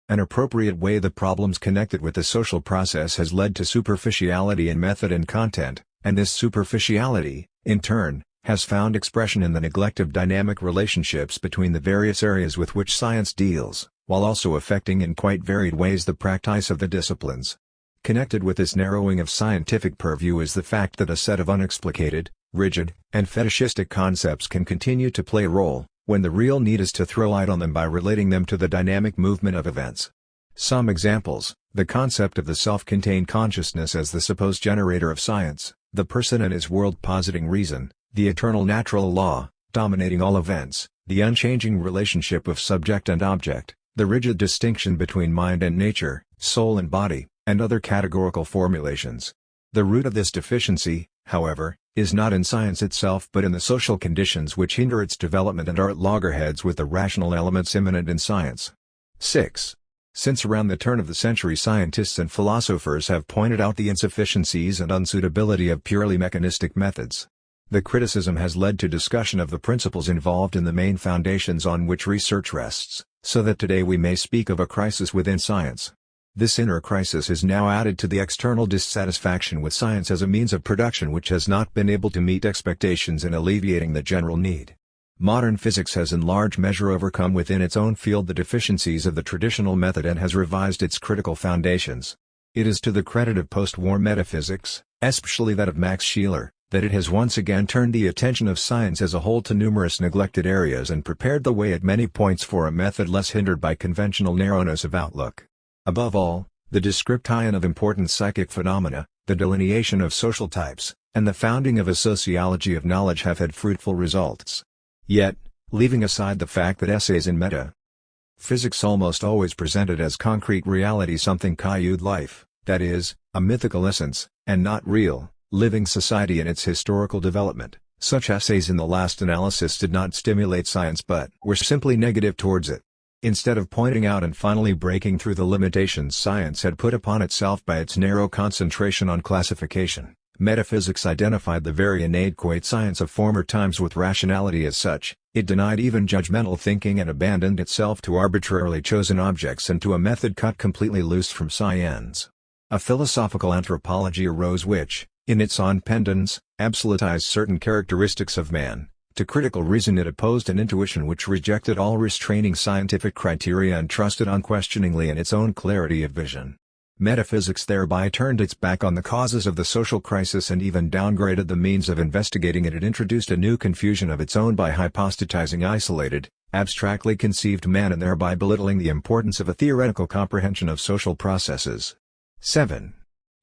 an appropriate way the problems connected with the social process has led to superficiality in method and content, and this superficiality, in turn, has found expression in the neglect of dynamic relationships between the various areas with which science deals, while also affecting in quite varied ways the practice of the disciplines. Connected with this narrowing of scientific purview is the fact that a set of unexplicated, rigid, and fetishistic concepts can continue to play a role, when the real need is to throw light on them by relating them to the dynamic movement of events. Some examples: the concept of the self-contained consciousness as the supposed generator of science, the person and his world positing reason, the eternal natural law, dominating all events, the unchanging relationship of subject and object, the rigid distinction between mind and nature, soul and body, and other categorical formulations. The root of this deficiency, however, is not in science itself but in the social conditions which hinder its development and are at loggerheads with the rational elements immanent in science. 6. Since around the turn of the century scientists and philosophers have pointed out the insufficiencies and unsuitability of purely mechanistic methods. The criticism has led to discussion of the principles involved in the main foundations on which research rests, so that today we may speak of a crisis within science. This inner crisis is now added to the external dissatisfaction with science as a means of production which has not been able to meet expectations in alleviating the general need. Modern physics has in large measure overcome within its own field the deficiencies of the traditional method and has revised its critical foundations. It is to the credit of post-war metaphysics, especially that of Max Scheler, that it has once again turned the attention of science as a whole to numerous neglected areas and prepared the way at many points for a method less hindered by conventional narrowness of outlook. Above all, the description of important psychic phenomena, the delineation of social types, and the founding of a sociology of knowledge have had fruitful results. Yet, leaving aside the fact that essays in meta-physics almost always presented as concrete reality something caused life, that is, a mythical essence, and not real, living society in its historical development, such essays in the last analysis did not stimulate science but were simply negative towards it. Instead of pointing out and finally breaking through the limitations science had put upon itself by its narrow concentration on classification, metaphysics identified the very inadequate science of former times with rationality as such, It denied even judgmental thinking and abandoned itself to arbitrarily chosen objects and to a method cut completely loose from science. A philosophical anthropology arose which, in its independence, absolutized certain characteristics of man. To critical reason it opposed an intuition which rejected all restraining scientific criteria and trusted unquestioningly in its own clarity of vision. Metaphysics thereby turned its back on the causes of the social crisis and even downgraded the means of investigating it. It introduced a new confusion of its own by hypostatizing isolated, abstractly conceived man and thereby belittling the importance of a theoretical comprehension of social processes. 7.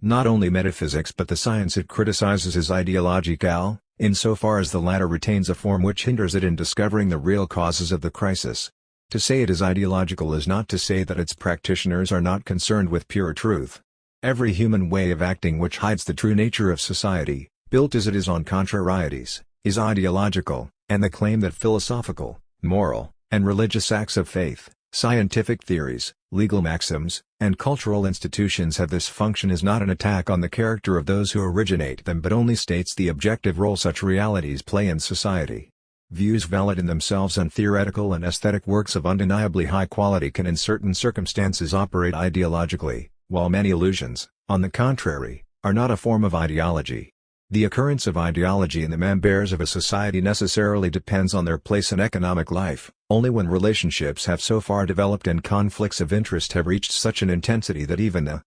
Not only metaphysics but the science it criticizes is ideological, insofar as the latter retains a form which hinders it in discovering the real causes of the crisis. To say it is ideological is not to say that its practitioners are not concerned with pure truth. Every human way of acting which hides the true nature of society, built as it is on contrarieties, is ideological, and the claim that philosophical, moral, and religious acts of faith, scientific theories, legal maxims, and cultural institutions have this function is not an attack on the character of those who originate them but only states the objective role such realities play in society. Views valid in themselves and theoretical and aesthetic works of undeniably high quality can in certain circumstances operate ideologically, while many illusions, on the contrary, are not a form of ideology. The occurrence of ideology in the members of a society necessarily depends on their place in economic life, only when relationships have so far developed and conflicts of interest have reached such an intensity that even the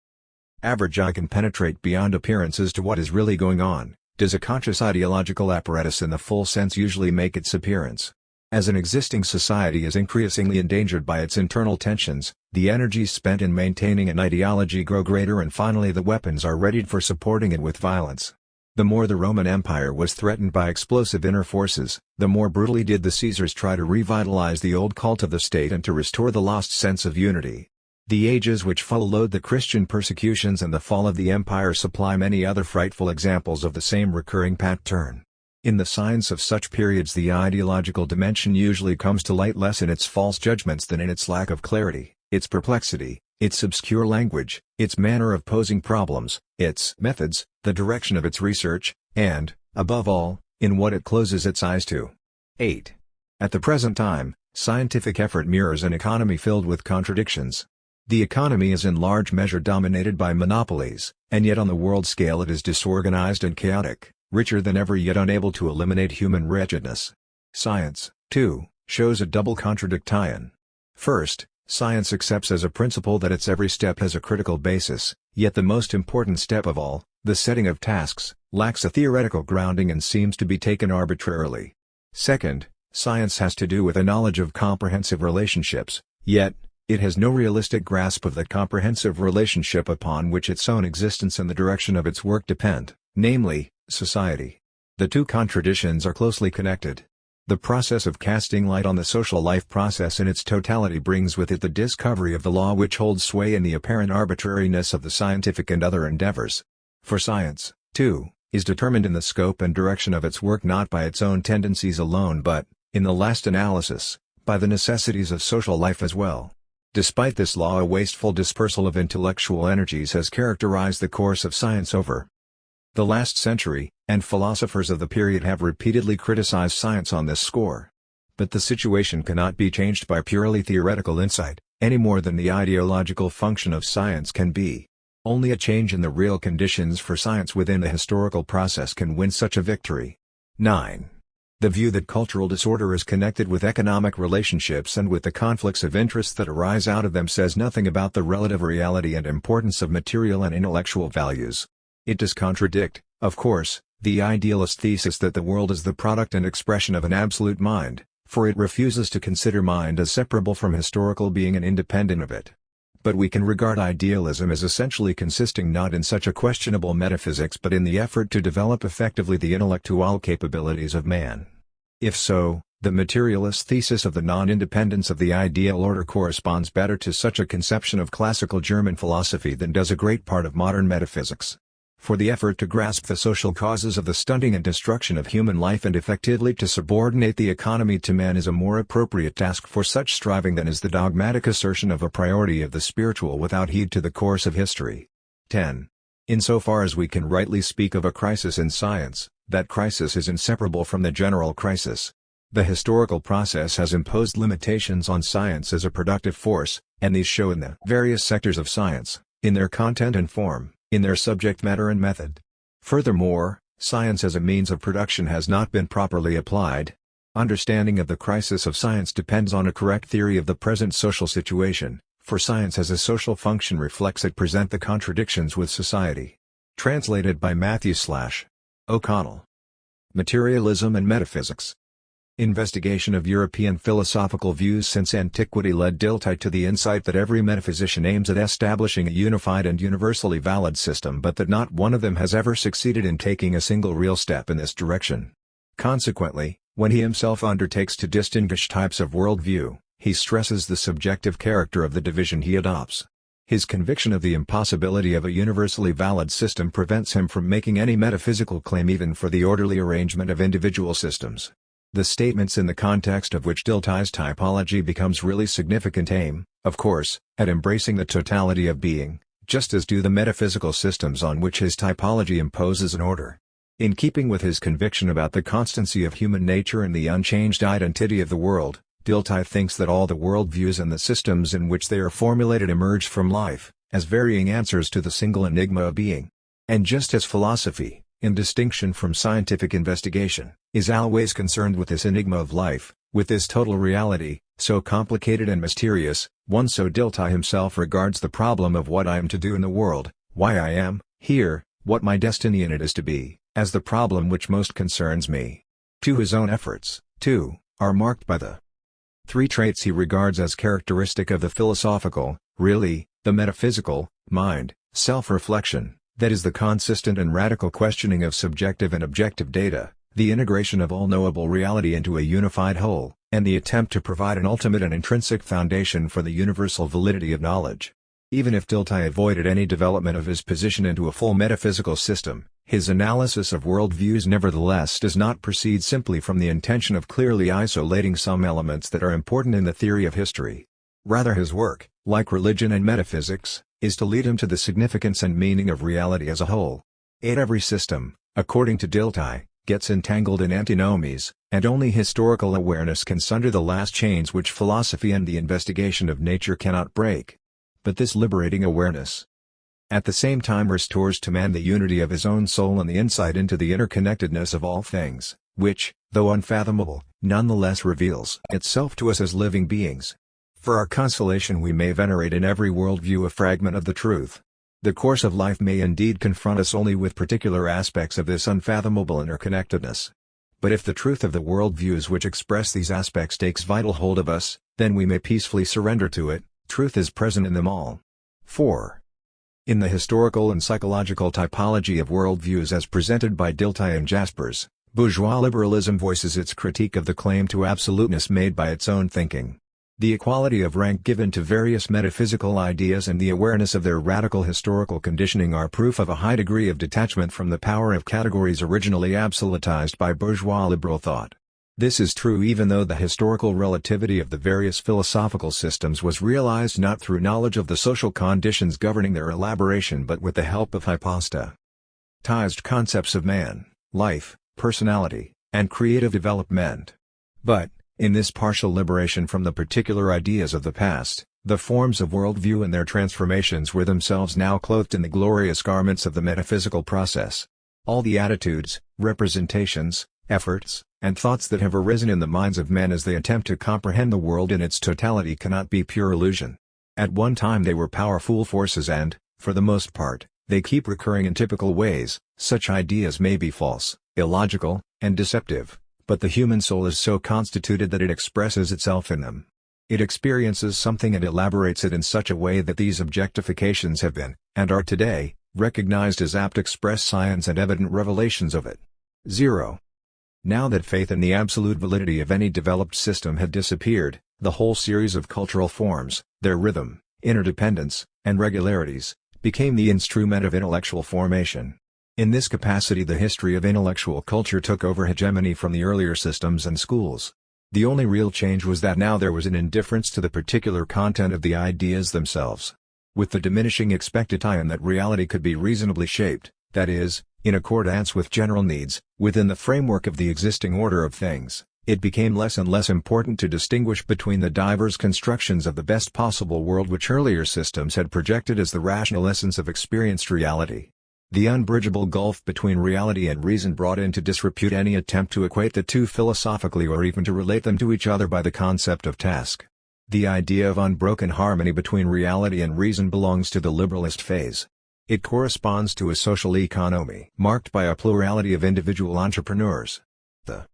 average eye can penetrate beyond appearances to what is really going on, does a conscious ideological apparatus in the full sense usually make its appearance. As an existing society is increasingly endangered by its internal tensions, the energies spent in maintaining an ideology grow greater and finally the weapons are readied for supporting it with violence. The more the Roman Empire was threatened by explosive inner forces, the more brutally did the Caesars try to revitalize the old cult of the state and to restore the lost sense of unity. The ages which followed the Christian persecutions and the fall of the empire supply many other frightful examples of the same recurring pattern. In the science of such periods the ideological dimension usually comes to light less in its false judgments than in its lack of clarity, its perplexity, its obscure language, its manner of posing problems, its methods, the direction of its research, and, above all, in what it closes its eyes to. 8. At the present time, scientific effort mirrors an economy filled with contradictions. The economy is in large measure dominated by monopolies, and yet on the world scale it is disorganized and chaotic, richer than ever yet unable to eliminate human wretchedness. Science, too, shows a double contradiction. First, science accepts as a principle that its every step has a critical basis, yet the most important step of all, the setting of tasks, lacks a theoretical grounding and seems to be taken arbitrarily. Second, science has to do with a knowledge of comprehensive relationships, yet, it has no realistic grasp of that comprehensive relationship upon which its own existence and the direction of its work depend, namely, society. The two contradictions are closely connected. The process of casting light on the social life process in its totality brings with it the discovery of the law which holds sway in the apparent arbitrariness of the scientific and other endeavors. For science, too, is determined in the scope and direction of its work not by its own tendencies alone but, in the last analysis, by the necessities of social life as well. Despite this law a wasteful dispersal of intellectual energies has characterized the course of science over the last century, and philosophers of the period have repeatedly criticized science on this score. But the situation cannot be changed by purely theoretical insight, any more than the ideological function of science can be. Only a change in the real conditions for science within the historical process can win such a victory. 9. The view that cultural disorder is connected with economic relationships and with the conflicts of interest that arise out of them says nothing about the relative reality and importance of material and intellectual values. It does contradict, of course, the idealist thesis that the world is the product and expression of an absolute mind, for it refuses to consider mind as separable from historical being and independent of it. But we can regard idealism as essentially consisting not in such a questionable metaphysics but in the effort to develop effectively the intellectual capabilities of man. If so, the materialist thesis of the non-independence of the ideal order corresponds better to such a conception of classical German philosophy than does a great part of modern metaphysics. For the effort to grasp the social causes of the stunting and destruction of human life and effectively to subordinate the economy to man is a more appropriate task for such striving than is the dogmatic assertion of a priority of the spiritual without heed to the course of history. 10. Insofar as we can rightly speak of a crisis in science, that crisis is inseparable from the general crisis. The historical process has imposed limitations on science as a productive force, and these show in the various sectors of science, in their content and form, in their subject matter and method. Furthermore, science as a means of production has not been properly applied. Understanding of the crisis of science depends on a correct theory of the present social situation, for science as a social function reflects and presents the contradictions with society. Translated by Matthew/O'Connell. Materialism and Metaphysics. Investigation of European philosophical views since antiquity led Dilthey to the insight that every metaphysician aims at establishing a unified and universally valid system, but that not one of them has ever succeeded in taking a single real step in this direction. Consequently, when he himself undertakes to distinguish types of worldview, he stresses the subjective character of the division he adopts. His conviction of the impossibility of a universally valid system prevents him from making any metaphysical claim even for the orderly arrangement of individual systems. The statements in the context of which Dilthey's typology becomes really significant aim, of course, at embracing the totality of being, just as do the metaphysical systems on which his typology imposes an order. In keeping with his conviction about the constancy of human nature and the unchanged identity of the world, Dilthey thinks that all the worldviews and the systems in which they are formulated emerge from life, as varying answers to the single enigma of being. And just as philosophy, in distinction from scientific investigation, is always concerned with this enigma of life, with this total reality, so complicated and mysterious, so Dilthey himself regards the problem of what I am to do in the world, why I am here, what my destiny in it is to be, as the problem which most concerns me. His own efforts, too, are marked by the three traits he regards as characteristic of the philosophical, really, the metaphysical, mind: self-reflection, that is the consistent and radical questioning of subjective and objective data, the integration of all knowable reality into a unified whole, and the attempt to provide an ultimate and intrinsic foundation for the universal validity of knowledge. Even if Dilthey avoided any development of his position into a full metaphysical system, his analysis of worldviews nevertheless does not proceed simply from the intention of clearly isolating some elements that are important in the theory of history. Rather, his work, like religion and metaphysics, is to lead him to the significance and meaning of reality as a whole. Every system, according to Dilthey, gets entangled in antinomies, and only historical awareness can sunder the last chains which philosophy and the investigation of nature cannot break. But this liberating awareness, at the same time, restores to man the unity of his own soul and the insight into the interconnectedness of all things, which, though unfathomable, nonetheless reveals itself to us as living beings. For our consolation we may venerate in every worldview a fragment of the truth. The course of life may indeed confront us only with particular aspects of this unfathomable interconnectedness. But if the truth of the worldviews which express these aspects takes vital hold of us, then we may peacefully surrender to it. Truth is present in them all. 4. In the historical and psychological typology of worldviews as presented by Dilthey and Jaspers, bourgeois liberalism voices its critique of the claim to absoluteness made by its own thinking. The equality of rank given to various metaphysical ideas and the awareness of their radical historical conditioning are proof of a high degree of detachment from the power of categories originally absolutized by bourgeois liberal thought. This is true even though the historical relativity of the various philosophical systems was realized not through knowledge of the social conditions governing their elaboration but with the help of hypostatized concepts of man, life, personality, and creative development. But, in this partial liberation from the particular ideas of the past, the forms of worldview and their transformations were themselves now clothed in the glorious garments of the metaphysical process. All the attitudes, representations, efforts, and thoughts that have arisen in the minds of men as they attempt to comprehend the world in its totality cannot be pure illusion. At one time they were powerful forces and, for the most part, they keep recurring in typical ways. Such ideas may be false, illogical, and deceptive, but the human soul is so constituted that it expresses itself in them. It experiences something and elaborates it in such a way that these objectifications have been, and are today, recognized as apt express signs and evident revelations of it. 0. Now that faith in the absolute validity of any developed system had disappeared, the whole series of cultural forms, their rhythm, interdependence, and regularities, became the instrument of intellectual formation. In this capacity the history of intellectual culture took over hegemony from the earlier systems and schools. The only real change was that now there was an indifference to the particular content of the ideas themselves. With the diminishing expectation that reality could be reasonably shaped, that is, in accordance with general needs, within the framework of the existing order of things, It became less and less important to distinguish between the diverse constructions of the best possible world which earlier systems had projected as the rational essence of experienced reality. The unbridgeable gulf between reality and reason brought into disrepute any attempt to equate the two philosophically or even to relate them to each other by the concept of task. The idea of unbroken harmony between reality and reason belongs to the liberalist phase. It corresponds to a social economy marked by a plurality of individual entrepreneurs. The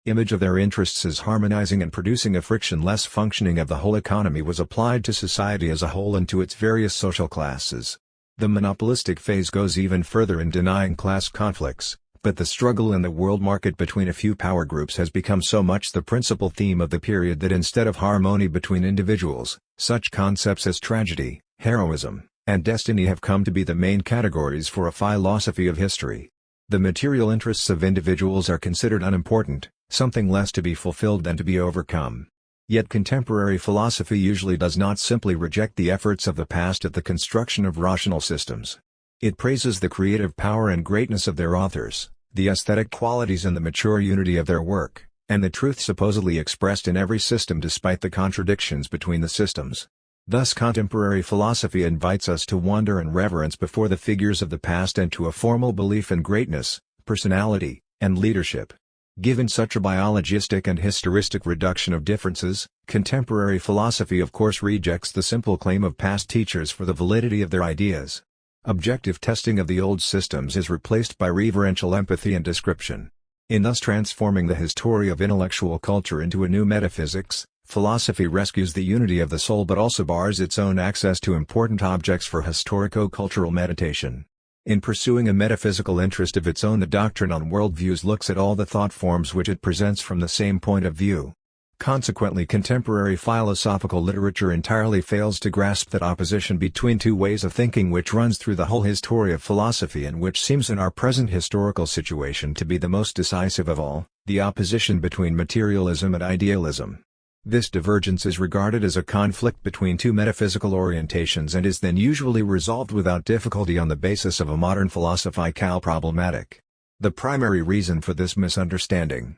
image of their interests as harmonizing and producing a frictionless functioning of the whole economy was applied to society as a whole and to its various social classes. The monopolistic phase goes even further in denying class conflicts, but the struggle in the world market between a few power groups has become so much the principal theme of the period that instead of harmony between individuals, such concepts as tragedy, heroism, and destiny have come to be the main categories for a philosophy of history. The material interests of individuals are considered unimportant, something less to be fulfilled than to be overcome. Yet contemporary philosophy usually does not simply reject the efforts of the past at the construction of rational systems. It praises the creative power and greatness of their authors, the aesthetic qualities and the mature unity of their work, and the truth supposedly expressed in every system despite the contradictions between the systems. Thus contemporary philosophy invites us to wonder and reverence before the figures of the past and to a formal belief in greatness, personality, and leadership. Given such a biologistic and historistic reduction of differences, contemporary philosophy of course rejects the simple claim of past teachers for the validity of their ideas. Objective testing of the old systems is replaced by reverential empathy and description. In thus transforming the history of intellectual culture into a new metaphysics, philosophy rescues the unity of the soul but also bars its own access to important objects for historico-cultural meditation. In pursuing a metaphysical interest of its own, the doctrine on worldviews looks at all the thought forms which it presents from the same point of view. Consequently, contemporary philosophical literature entirely fails to grasp that opposition between two ways of thinking which runs through the whole history of philosophy and which seems in our present historical situation to be the most decisive of all, the opposition between materialism and idealism. This divergence is regarded as a conflict between two metaphysical orientations and is then usually resolved without difficulty on the basis of a modern philosophical problematic. The primary reason for this misunderstanding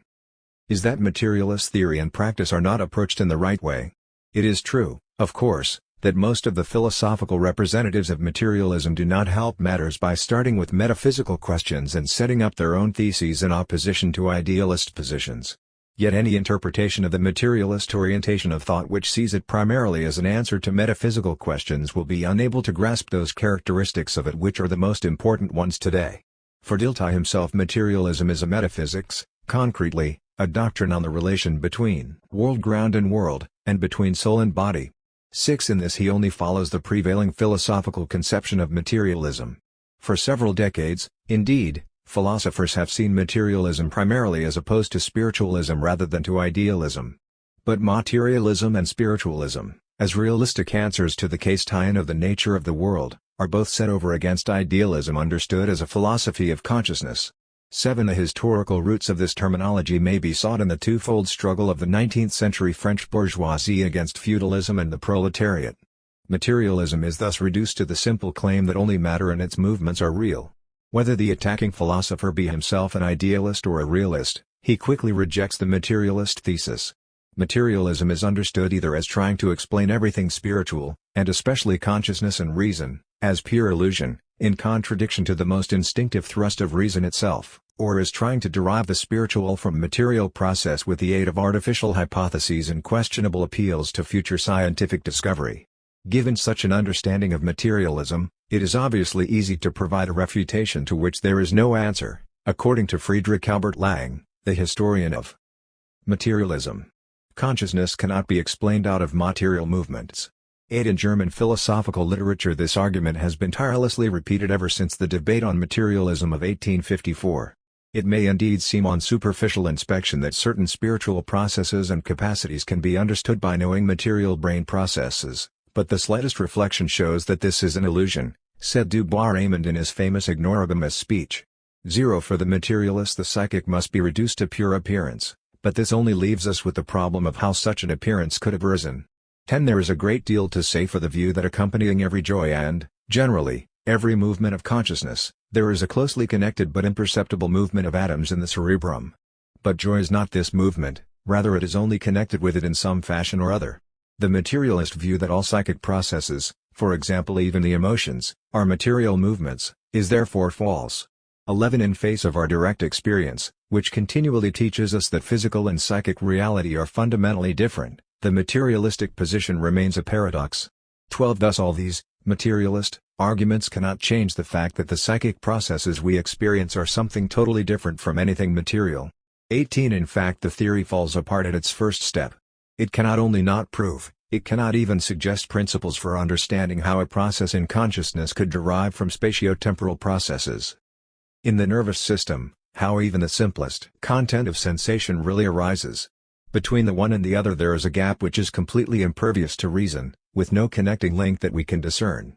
is that materialist theory and practice are not approached in the right way. It is true, of course, that most of the philosophical representatives of materialism do not help matters by starting with metaphysical questions and setting up their own theses in opposition to idealist positions. Yet any interpretation of the materialist orientation of thought which sees it primarily as an answer to metaphysical questions will be unable to grasp those characteristics of it which are the most important ones today. For Dilthey himself, materialism is a metaphysics, concretely, a doctrine on the relation between world ground and world, and between soul and body. 6. In this he only follows the prevailing philosophical conception of materialism. For several decades, indeed, philosophers have seen materialism primarily as opposed to spiritualism rather than to idealism. But materialism and spiritualism, as realistic answers to the question of the nature of the world, are both set over against idealism understood as a philosophy of consciousness. 7. The historical roots of this terminology may be sought in the twofold struggle of the 19th-century French bourgeoisie against feudalism and the proletariat. Materialism is thus reduced to the simple claim that only matter and its movements are real. Whether the attacking philosopher be himself an idealist or a realist, he quickly rejects the materialist thesis. Materialism is understood either as trying to explain everything spiritual, and especially consciousness and reason, as pure illusion, in contradiction to the most instinctive thrust of reason itself, or as trying to derive the spiritual from material process with the aid of artificial hypotheses and questionable appeals to future scientific discovery. Given such an understanding of materialism, it is obviously easy to provide a refutation to which there is no answer, according to Friedrich Albert Lang, the historian of materialism. Consciousness cannot be explained out of material movements. 8. In German philosophical literature this argument has been tirelessly repeated ever since the debate on materialism of 1854. It may indeed seem on superficial inspection that certain spiritual processes and capacities can be understood by knowing material brain processes, but the slightest reflection shows that this is an illusion, said Du Bois-Reymond in his famous Ignorabimus speech. 0. For the materialist the psychic must be reduced to pure appearance, but this only leaves us with the problem of how such an appearance could have arisen. 10. There is a great deal to say for the view that accompanying every joy and, generally, every movement of consciousness, there is a closely connected but imperceptible movement of atoms in the cerebrum. But joy is not this movement, rather it is only connected with it in some fashion or other. The materialist view that all psychic processes, for example even the emotions, are material movements, is therefore false. 11 In face of our direct experience, which continually teaches us that physical and psychic reality are fundamentally different, the materialistic position remains a paradox. 12 Thus all these, materialist, arguments cannot change the fact that the psychic processes we experience are something totally different from anything material. 18 In fact the theory falls apart at its first step. It cannot only not prove, it cannot even suggest principles for understanding how a process in consciousness could derive from spatio-temporal processes. In the nervous system, how even the simplest content of sensation really arises. Between the one and the other there is a gap which is completely impervious to reason, with no connecting link that we can discern.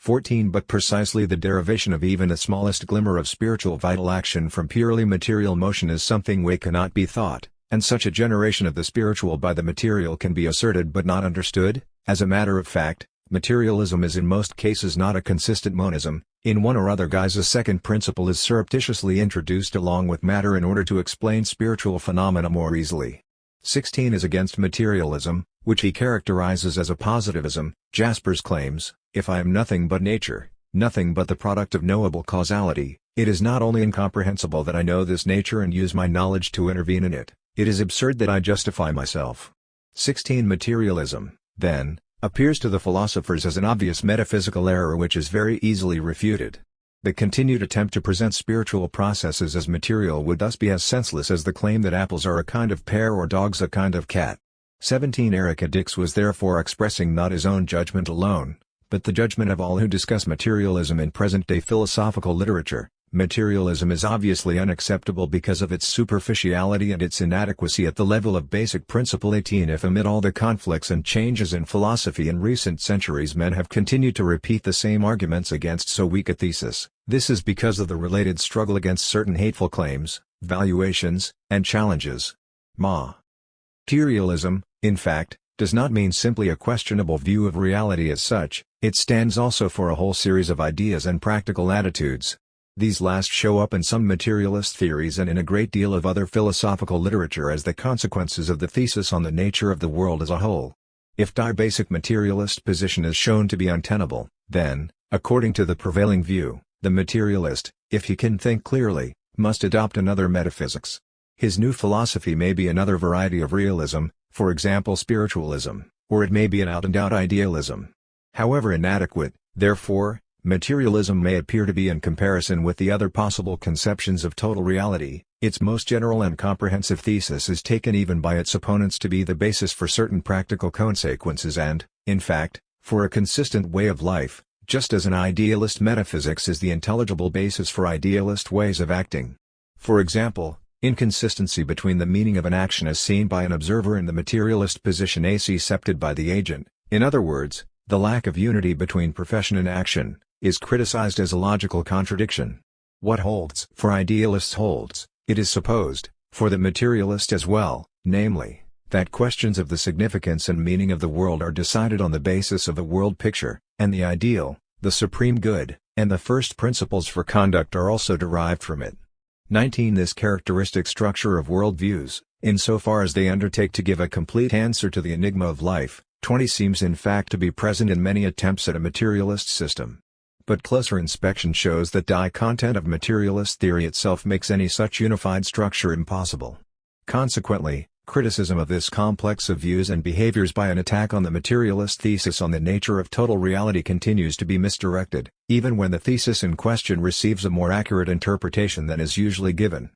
14 But precisely the derivation of even the smallest glimmer of spiritual vital action from purely material motion is something which cannot be thought, and such a generation of the spiritual by the material can be asserted but not understood. As a matter of fact, materialism is in most cases not a consistent monism. In one or other guise a second principle is surreptitiously introduced along with matter in order to explain spiritual phenomena more easily. 16 Is against materialism, which he characterizes as a positivism. Jaspers claims, if I am nothing but nature, nothing but the product of knowable causality, it is not only incomprehensible that I know this nature and use my knowledge to intervene in it, it is absurd that I justify myself. 16 Materialism, then, appears to the philosophers as an obvious metaphysical error which is very easily refuted. The continued attempt to present spiritual processes as material would thus be as senseless as the claim that apples are a kind of pear or dogs a kind of cat. 17 Erica Dix was therefore expressing not his own judgment alone, but the judgment of all who discuss materialism in present-day philosophical literature. Materialism is obviously unacceptable because of its superficiality and its inadequacy at the level of basic principle 18 If amid all the conflicts and changes in philosophy in recent centuries men have continued to repeat the same arguments against so weak a thesis, this is because of the related struggle against certain hateful claims, valuations, and challenges. Materialism, in fact, does not mean simply a questionable view of reality as such, it stands also for a whole series of ideas and practical attitudes. These last show up in some materialist theories and in a great deal of other philosophical literature as the consequences of the thesis on the nature of the world as a whole. If die basic materialist position is shown to be untenable, then, according to the prevailing view, the materialist, if he can think clearly, must adopt another metaphysics. His new philosophy may be another variety of realism, for example spiritualism, or it may be an out-and-out idealism. However inadequate, therefore, materialism may appear to be in comparison with the other possible conceptions of total reality, its most general and comprehensive thesis is taken even by its opponents to be the basis for certain practical consequences and, in fact, for a consistent way of life, just as an idealist metaphysics is the intelligible basis for idealist ways of acting. For example, inconsistency between the meaning of an action as seen by an observer and the materialist position as accepted by the agent, in other words, the lack of unity between profession and action, is criticized as a logical contradiction. What holds for idealists holds, it is supposed, for the materialist as well, namely, that questions of the significance and meaning of the world are decided on the basis of a world picture, and the ideal, the supreme good, and the first principles for conduct are also derived from it. 19 This characteristic structure of worldviews, insofar as they undertake to give a complete answer to the enigma of life, 20 seems in fact to be present in many attempts at a materialist system. But closer inspection shows that the content of materialist theory itself makes any such unified structure impossible. Consequently, criticism of this complex of views and behaviors by an attack on the materialist thesis on the nature of total reality continues to be misdirected, even when the thesis in question receives a more accurate interpretation than is usually given.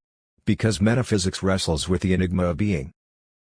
Because metaphysics wrestles with the enigma of being,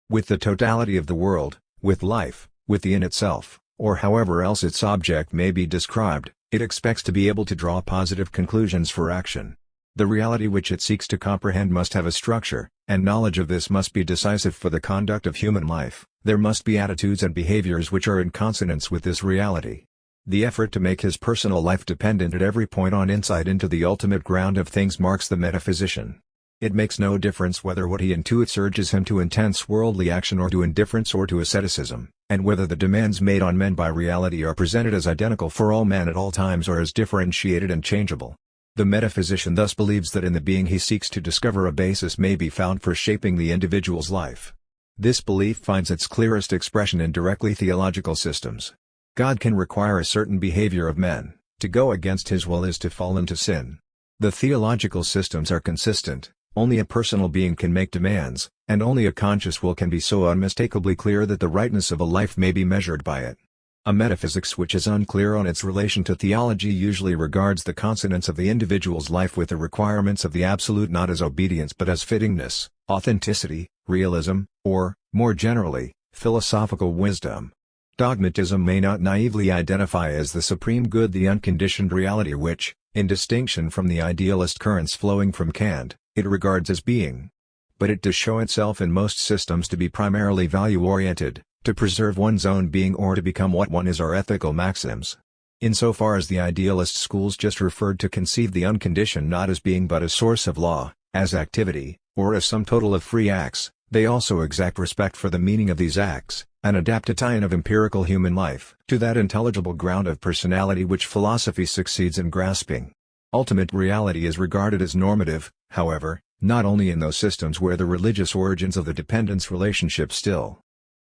with the totality of the world, with life, with the in itself, or however else its object may be described, it expects to be able to draw positive conclusions for action. The reality which it seeks to comprehend must have a structure, and knowledge of this must be decisive for the conduct of human life. There must be attitudes and behaviors which are in consonance with this reality. The effort to make his personal life dependent at every point on insight into the ultimate ground of things marks the metaphysician. It makes no difference whether what he intuits urges him to intense worldly action or to indifference or to asceticism, and whether the demands made on men by reality are presented as identical for all men at all times or as differentiated and changeable. The metaphysician thus believes that in the being he seeks to discover a basis may be found for shaping the individual's life. This belief finds its clearest expression in directly theological systems. God can require a certain behavior of men. To go against his will is to fall into sin. The theological systems are consistent. Only a personal being can make demands, and only a conscious will can be so unmistakably clear that the rightness of a life may be measured by it. A metaphysics which is unclear on its relation to theology usually regards the consonance of the individual's life with the requirements of the absolute not as obedience but as fittingness, authenticity, realism, or, more generally, philosophical wisdom. Dogmatism may not naively identify as the supreme good the unconditioned reality which, in distinction from the idealist currents flowing from Kant, it regards as being. But it does show itself in most systems to be primarily value-oriented, to preserve one's own being or to become what one is are ethical maxims. Insofar as the idealist schools just referred to conceive the unconditioned not as being but a source of law, as activity, or as some total of free acts, they also exact respect for the meaning of these acts, and adapt a tie-in of empirical human life to that intelligible ground of personality which philosophy succeeds in grasping. Ultimate reality is regarded as normative, however, not only in those systems where the religious origins of the dependence relationship still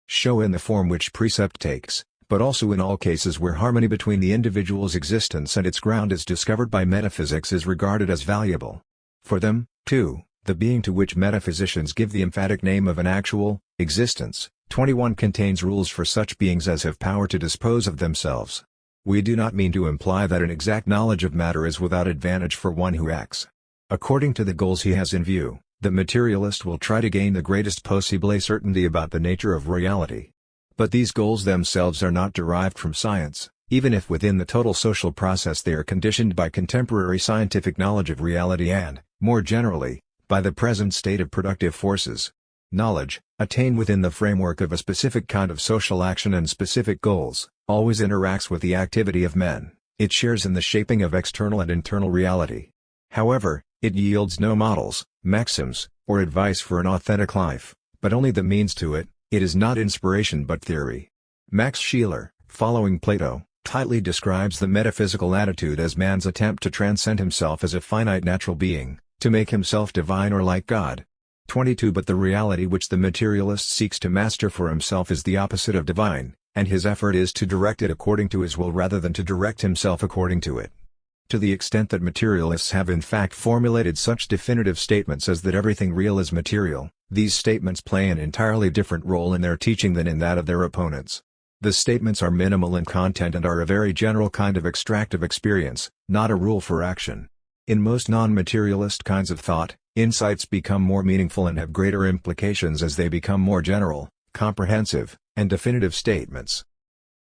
show in the form which precept takes, but also in all cases where harmony between the individual's existence and its ground is discovered by metaphysics is regarded as valuable. For them, too, the being to which metaphysicians give the emphatic name of an actual existence, 21 contains rules for such beings as have power to dispose of themselves. We do not mean to imply that an exact knowledge of matter is without advantage for one who acts according to the goals he has in view. The materialist will try to gain the greatest possible certainty about the nature of reality. But these goals themselves are not derived from science, even if within the total social process they are conditioned by contemporary scientific knowledge of reality and, more generally, by the present state of productive forces. Knowledge, attained within the framework of a specific kind of social action and specific goals, always interacts with the activity of men. It shares in the shaping of external and internal reality. However, it yields no models, maxims, or advice for an authentic life, but only the means to it. It is not inspiration but theory. Max Scheler, following Plato, tightly describes the metaphysical attitude as man's attempt to transcend himself as a finite natural being, to make himself divine or like God. 22 But the reality which the materialist seeks to master for himself is the opposite of divine, and his effort is to direct it according to his will rather than to direct himself according to it. To the extent that materialists have in fact formulated such definitive statements as that everything real is material, these statements play an entirely different role in their teaching than in that of their opponents. The statements are minimal in content and are a very general kind of extractive experience, not a rule for action. In most non-materialist kinds of thought, insights become more meaningful and have greater implications as they become more general, comprehensive, and definitive statements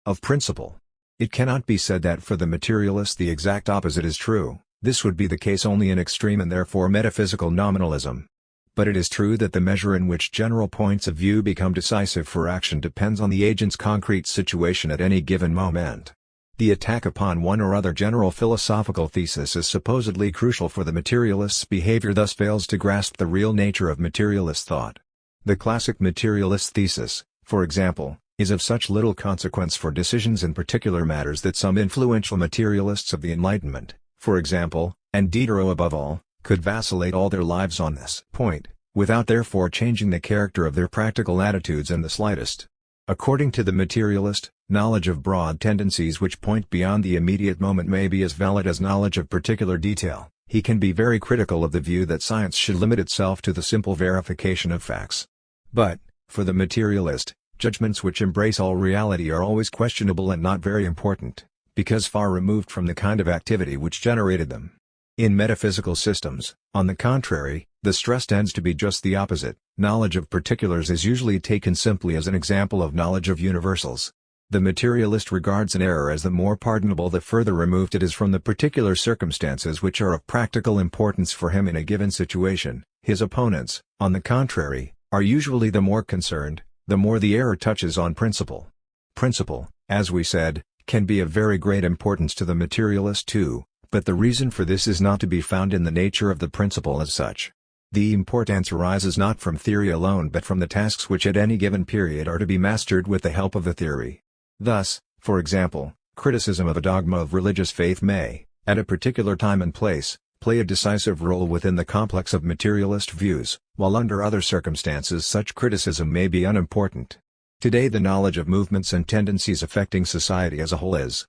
of principle. It cannot be said that for the materialist the exact opposite is true. This would be the case only in extreme and therefore metaphysical nominalism. But it is true that the measure in which general points of view become decisive for action depends on the agent's concrete situation at any given moment. The attack upon one or other general philosophical thesis is supposedly crucial for the materialist's behavior, thus fails to grasp the real nature of materialist thought. The classic materialist thesis, for example, is of such little consequence for decisions in particular matters that some influential materialists of the Enlightenment, for example, and Diderot above all, could vacillate all their lives on this point, without therefore changing the character of their practical attitudes in the slightest. According to the materialist, knowledge of broad tendencies which point beyond the immediate moment may be as valid as knowledge of particular detail. He can be very critical of the view that science should limit itself to the simple verification of facts. But, for the materialist, judgments which embrace all reality are always questionable and not very important, because far removed from the kind of activity which generated them. In metaphysical systems, on the contrary, the stress tends to be just the opposite. Knowledge of particulars is usually taken simply as an example of knowledge of universals. The materialist regards an error as the more pardonable the further removed it is from the particular circumstances which are of practical importance for him in a given situation. His opponents, on the contrary, are usually the more concerned, the more the error touches on principle. Principle, as we said, can be of very great importance to the materialist too, but the reason for this is not to be found in the nature of the principle as such. The importance arises not from theory alone but from the tasks which at any given period are to be mastered with the help of the theory. Thus, for example, criticism of a dogma of religious faith may, at a particular time and place, play a decisive role within the complex of materialist views, while under other circumstances such criticism may be unimportant. Today the knowledge of movements and tendencies affecting society as a whole is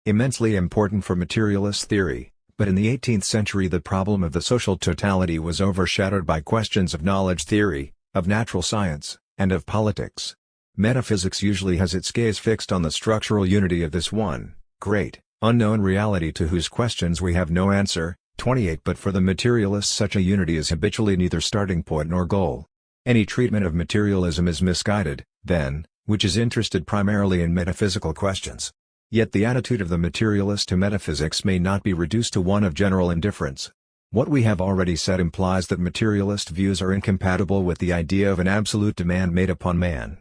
immensely important for materialist theory, but in the 18th century the problem of the social totality was overshadowed by questions of knowledge theory, of natural science, and of politics. Metaphysics usually has its gaze fixed on the structural unity of this one, great, unknown reality to whose questions we have no answer. 28 But for the materialists such a unity is habitually neither starting point nor goal. Any treatment of materialism is misguided, then, which is interested primarily in metaphysical questions. Yet the attitude of the materialist to metaphysics may not be reduced to one of general indifference. What we have already said implies that materialist views are incompatible with the idea of an absolute demand made upon man.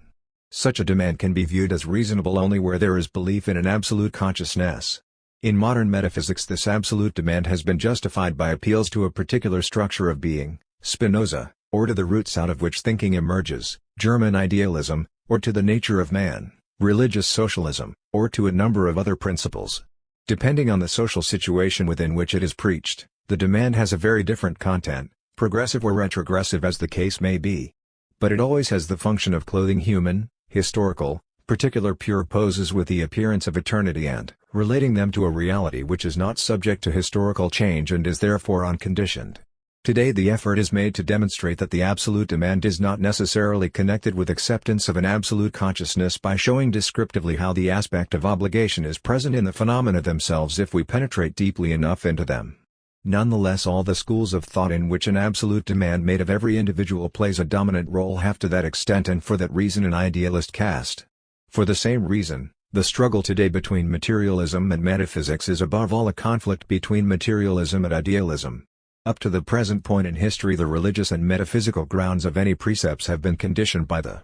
Such a demand can be viewed as reasonable only where there is belief in an absolute consciousness. In modern metaphysics this absolute demand has been justified by appeals to a particular structure of being, Spinoza, or to the roots out of which thinking emerges, German idealism, or to the nature of man, religious socialism, or to a number of other principles. Depending on the social situation within which it is preached, the demand has a very different content, progressive or retrogressive as the case may be. But it always has the function of clothing human, historical, particular pure poses with the appearance of eternity and relating them to a reality which is not subject to historical change and is therefore unconditioned. Today the effort is made to demonstrate that the absolute demand is not necessarily connected with acceptance of an absolute consciousness by showing descriptively how the aspect of obligation is present in the phenomena themselves if we penetrate deeply enough into them. Nonetheless all the schools of thought in which an absolute demand made of every individual plays a dominant role have to that extent and for that reason an idealist cast. For the same reason, the struggle today between materialism and metaphysics is above all a conflict between materialism and idealism. Up to the present point in history the religious and metaphysical grounds of any precepts have been conditioned by the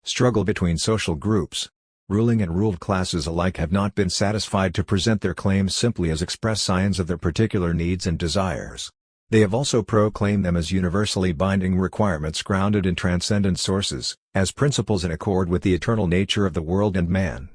struggle between social groups. Ruling and ruled classes alike have not been satisfied to present their claims simply as express signs of their particular needs and desires. They have also proclaimed them as universally binding requirements grounded in transcendent sources, as principles in accord with the eternal nature of the world and man.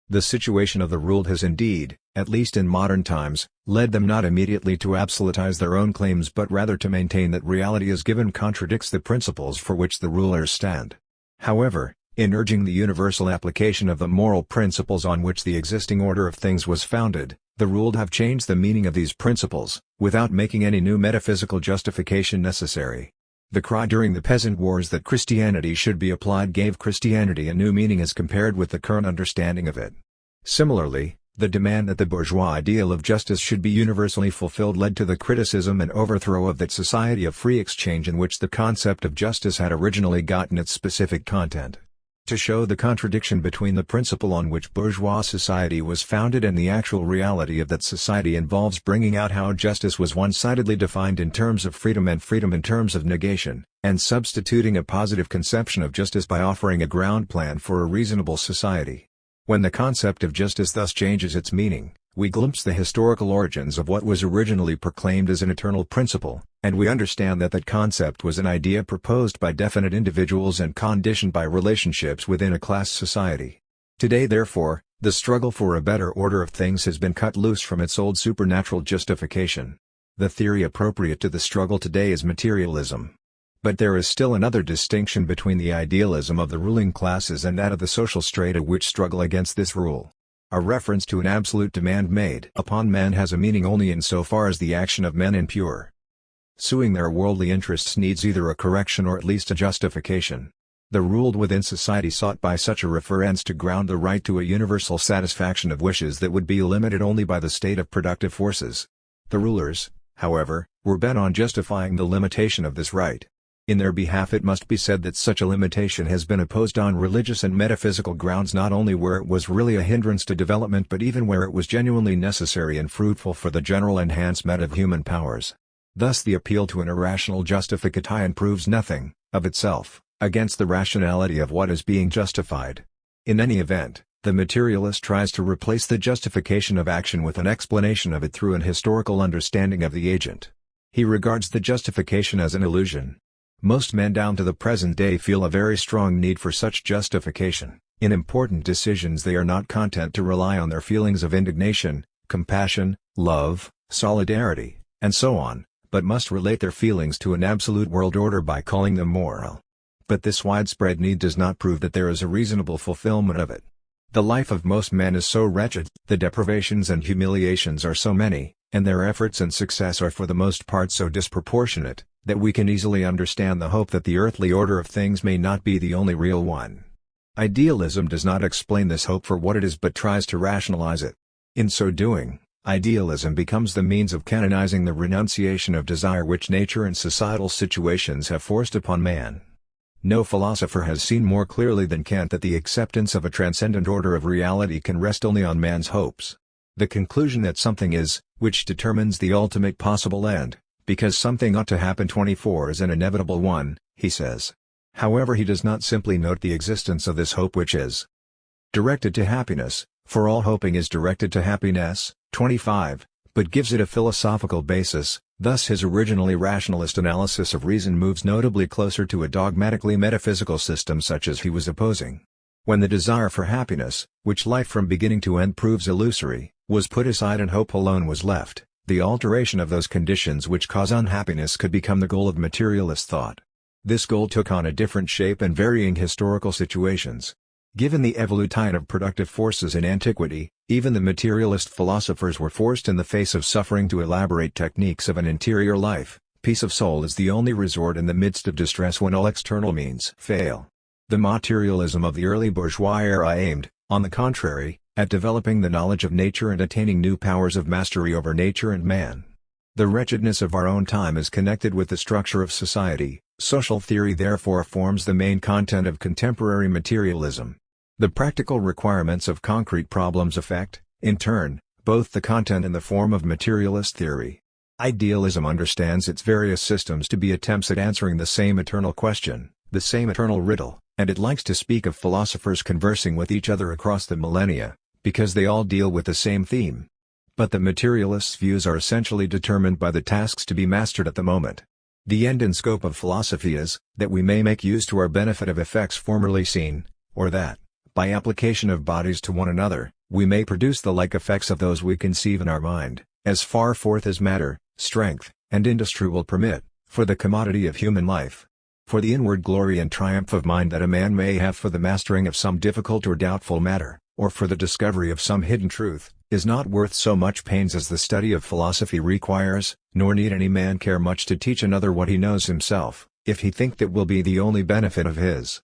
The situation of the ruled has indeed, at least in modern times, led them not immediately to absolutize their own claims but rather to maintain that reality as given contradicts the principles for which the rulers stand. However, in urging the universal application of the moral principles on which the existing order of things was founded, the ruled have changed the meaning of these principles, without making any new metaphysical justification necessary. The cry during the peasant wars that Christianity should be applied gave Christianity a new meaning as compared with the current understanding of it. Similarly, the demand that the bourgeois ideal of justice should be universally fulfilled led to the criticism and overthrow of that society of free exchange in which the concept of justice had originally gotten its specific content. To show the contradiction between the principle on which bourgeois society was founded and the actual reality of that society involves bringing out how justice was one-sidedly defined in terms of freedom and freedom in terms of negation, and substituting a positive conception of justice by offering a ground plan for a reasonable society. When the concept of justice thus changes its meaning, we glimpse the historical origins of what was originally proclaimed as an eternal principle, and we understand that that concept was an idea proposed by definite individuals and conditioned by relationships within a class society. Today therefore, the struggle for a better order of things has been cut loose from its old supernatural justification. The theory appropriate to the struggle today is materialism. But there is still another distinction between the idealism of the ruling classes and that of the social strata which struggle against this rule. A reference to an absolute demand made upon man has a meaning only insofar as the action of men in pursuing their worldly interests needs either a correction or at least a justification. The ruled within society sought by such a reference to ground the right to a universal satisfaction of wishes that would be limited only by the state of productive forces. The rulers, however, were bent on justifying the limitation of this right. In their behalf it must be said that such a limitation has been opposed on religious and metaphysical grounds not only where it was really a hindrance to development but even where it was genuinely necessary and fruitful for the general enhancement of human powers. Thus the appeal to an irrational justification proves nothing, of itself, against the rationality of what is being justified. In any event, the materialist tries to replace the justification of action with an explanation of it through an historical understanding of the agent. He regards the justification as an illusion. Most men down to the present day feel a very strong need for such justification. In important decisions they are not content to rely on their feelings of indignation, compassion, love, solidarity, and so on, but must relate their feelings to an absolute world order by calling them moral. But this widespread need does not prove that there is a reasonable fulfillment of it. The life of most men is so wretched, the deprivations and humiliations are so many, and their efforts and success are for the most part so disproportionate, that we can easily understand the hope that the earthly order of things may not be the only real one. Idealism does not explain this hope for what it is but tries to rationalize it. In so doing, idealism becomes the means of canonizing the renunciation of desire which nature and societal situations have forced upon man. No philosopher has seen more clearly than Kant that the acceptance of a transcendent order of reality can rest only on man's hopes. The conclusion that something is, which determines the ultimate possible end, because something ought to happen 24 is an inevitable one, he says. However, he does not simply note the existence of this hope which is directed to happiness, for all hoping is directed to happiness, 25, but gives it a philosophical basis. Thus his originally rationalist analysis of reason moves notably closer to a dogmatically metaphysical system such as he was opposing. When the desire for happiness, which life from beginning to end proves illusory, was put aside and hope alone was left, the alteration of those conditions which cause unhappiness could become the goal of materialist thought. This goal took on a different shape in varying historical situations. Given the evolutine of productive forces in antiquity, even the materialist philosophers were forced in the face of suffering to elaborate techniques of an interior life. Peace of soul is the only resort in the midst of distress when all external means fail. The materialism of the early bourgeois era aimed, on the contrary, at developing the knowledge of nature and attaining new powers of mastery over nature and man. The wretchedness of our own time is connected with the structure of society. Social theory therefore forms the main content of contemporary materialism. The practical requirements of concrete problems affect, in turn, both the content and the form of materialist theory. Idealism understands its various systems to be attempts at answering the same eternal question, the same eternal riddle, and it likes to speak of philosophers conversing with each other across the millennia, because they all deal with the same theme. But the materialist's views are essentially determined by the tasks to be mastered at the moment. The end and scope of philosophy is, that we may make use to our benefit of effects formerly seen, or that, by application of bodies to one another, we may produce the like effects of those we conceive in our mind, as far forth as matter, strength, and industry will permit, for the commodity of human life. For the inward glory and triumph of mind that a man may have for the mastering of some difficult or doubtful matter, or for the discovery of some hidden truth, is not worth so much pains as the study of philosophy requires, nor need any man care much to teach another what he knows himself, if he think that will be the only benefit of his.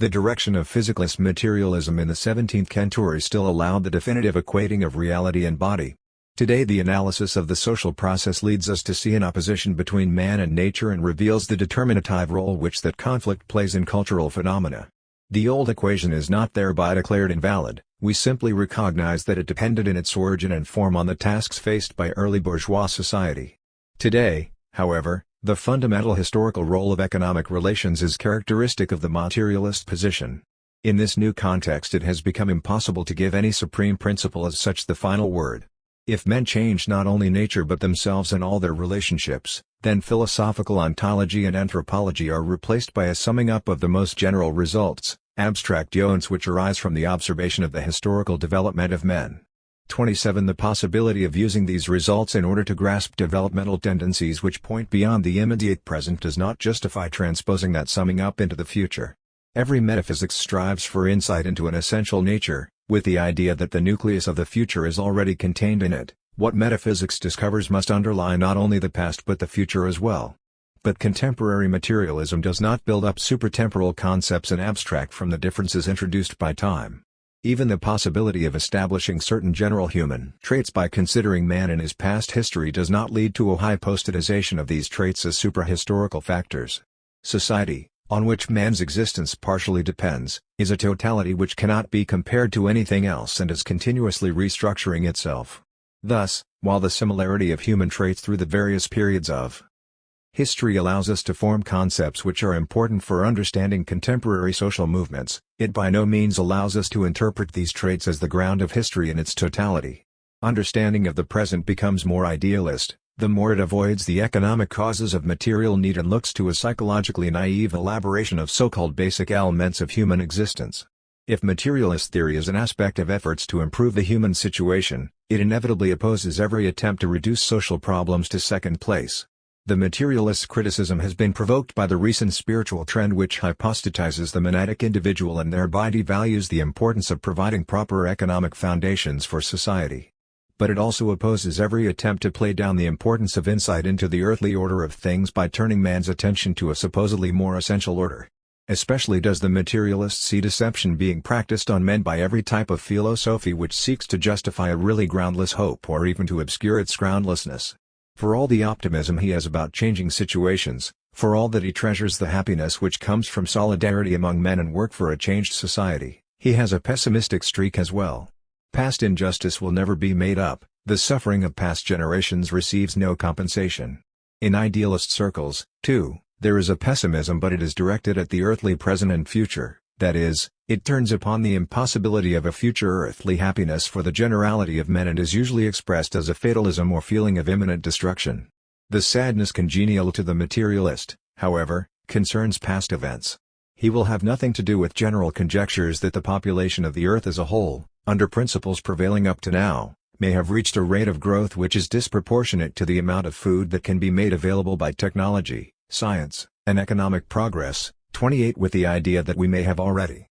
The direction of physicalist materialism in the 17th century still allowed the definitive equating of reality and body. Today the analysis of the social process leads us to see an opposition between man and nature and reveals the determinative role which that conflict plays in cultural phenomena. The old equation is not thereby declared invalid, we simply recognize that it depended in its origin and form on the tasks faced by early bourgeois society. Today, however, the fundamental historical role of economic relations is characteristic of the materialist position. In this new context it has become impossible to give any supreme principle as such the final word. If men change not only nature but themselves and all their relationships, then philosophical ontology and anthropology are replaced by a summing up of the most general results, abstract yawns which arise from the observation of the historical development of men. 27 The possibility of using these results in order to grasp developmental tendencies which point beyond the immediate present does not justify transposing that summing up into the future. Every metaphysics strives for insight into an essential nature, with the idea that the nucleus of the future is already contained in it. What metaphysics discovers must underlie not only the past but the future as well. But contemporary materialism does not build up supertemporal concepts and abstract from the differences introduced by time. Even the possibility of establishing certain general human traits by considering man in his past history does not lead to a hypostatization of these traits as suprahistorical factors. Society, on which man's existence partially depends, is a totality which cannot be compared to anything else and is continuously restructuring itself. Thus, while the similarity of human traits through the various periods of history allows us to form concepts which are important for understanding contemporary social movements, it by no means allows us to interpret these traits as the ground of history in its totality. Understanding of the present becomes more idealist, the more it avoids the economic causes of material need and looks to a psychologically naive elaboration of so-called basic elements of human existence. If materialist theory is an aspect of efforts to improve the human situation, it inevitably opposes every attempt to reduce social problems to second place. The materialist's criticism has been provoked by the recent spiritual trend which hypostatizes the monadic individual and thereby devalues the importance of providing proper economic foundations for society. But it also opposes every attempt to play down the importance of insight into the earthly order of things by turning man's attention to a supposedly more essential order. Especially does the materialist see deception being practiced on men by every type of philosophy which seeks to justify a really groundless hope or even to obscure its groundlessness. For all the optimism he has about changing situations, for all that he treasures the happiness which comes from solidarity among men and work for a changed society, he has a pessimistic streak as well. Past injustice will never be made up, the suffering of past generations receives no compensation. In idealist circles, too, there is a pessimism, but it is directed at the earthly present and future, that is, it turns upon the impossibility of a future earthly happiness for the generality of men and is usually expressed as a fatalism or feeling of imminent destruction. The sadness congenial to the materialist, however, concerns past events. He will have nothing to do with general conjectures that the population of the earth as a whole, under principles prevailing up to now, may have reached a rate of growth which is disproportionate to the amount of food that can be made available by technology, science, and economic progress. 28 With the idea that we may have already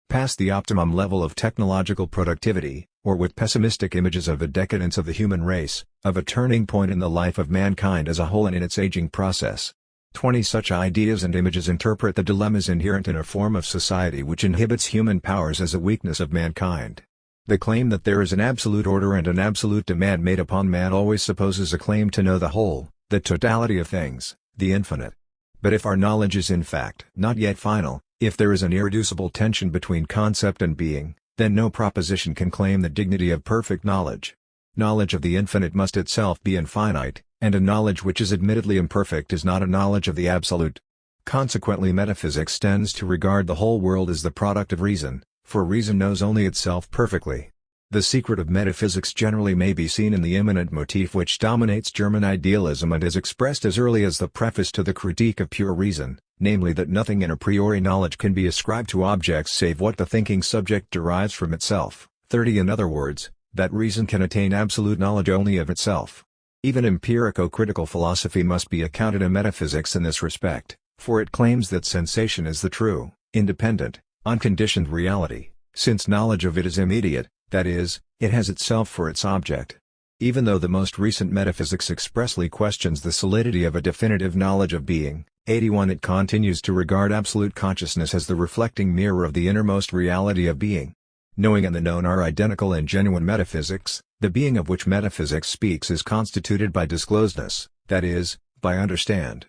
passed the optimum level of technological productivity, or with pessimistic images of a decadence of the human race, of a turning point in the life of mankind as a whole and in its aging process. 20 Such ideas and images interpret the dilemmas inherent in a form of society which inhibits human powers as a weakness of mankind. The claim that there is an absolute order and an absolute demand made upon man always supposes a claim to know the whole, the totality of things, the infinite. But if our knowledge is in fact not yet final, if there is an irreducible tension between concept and being, then no proposition can claim the dignity of perfect knowledge. Knowledge of the infinite must itself be infinite, and a knowledge which is admittedly imperfect is not a knowledge of the absolute. Consequently, metaphysics tends to regard the whole world as the product of reason, for reason knows only itself perfectly. The secret of metaphysics generally may be seen in the immanent motif which dominates German idealism and is expressed as early as the preface to the Critique of Pure Reason, namely that nothing in a priori knowledge can be ascribed to objects save what the thinking subject derives from itself. 30 In other words, that reason can attain absolute knowledge only of itself. Even empirico-critical philosophy must be accounted a metaphysics in this respect, for it claims that sensation is the true, independent, unconditioned reality, since knowledge of it is immediate. That is, it has itself for its object. Even though the most recent metaphysics expressly questions the solidity of a definitive knowledge of being, 81 It continues to regard absolute consciousness as the reflecting mirror of the innermost reality of being. Knowing and the known are identical in genuine metaphysics. The being of which metaphysics speaks is constituted by disclosedness, that is, by understanding.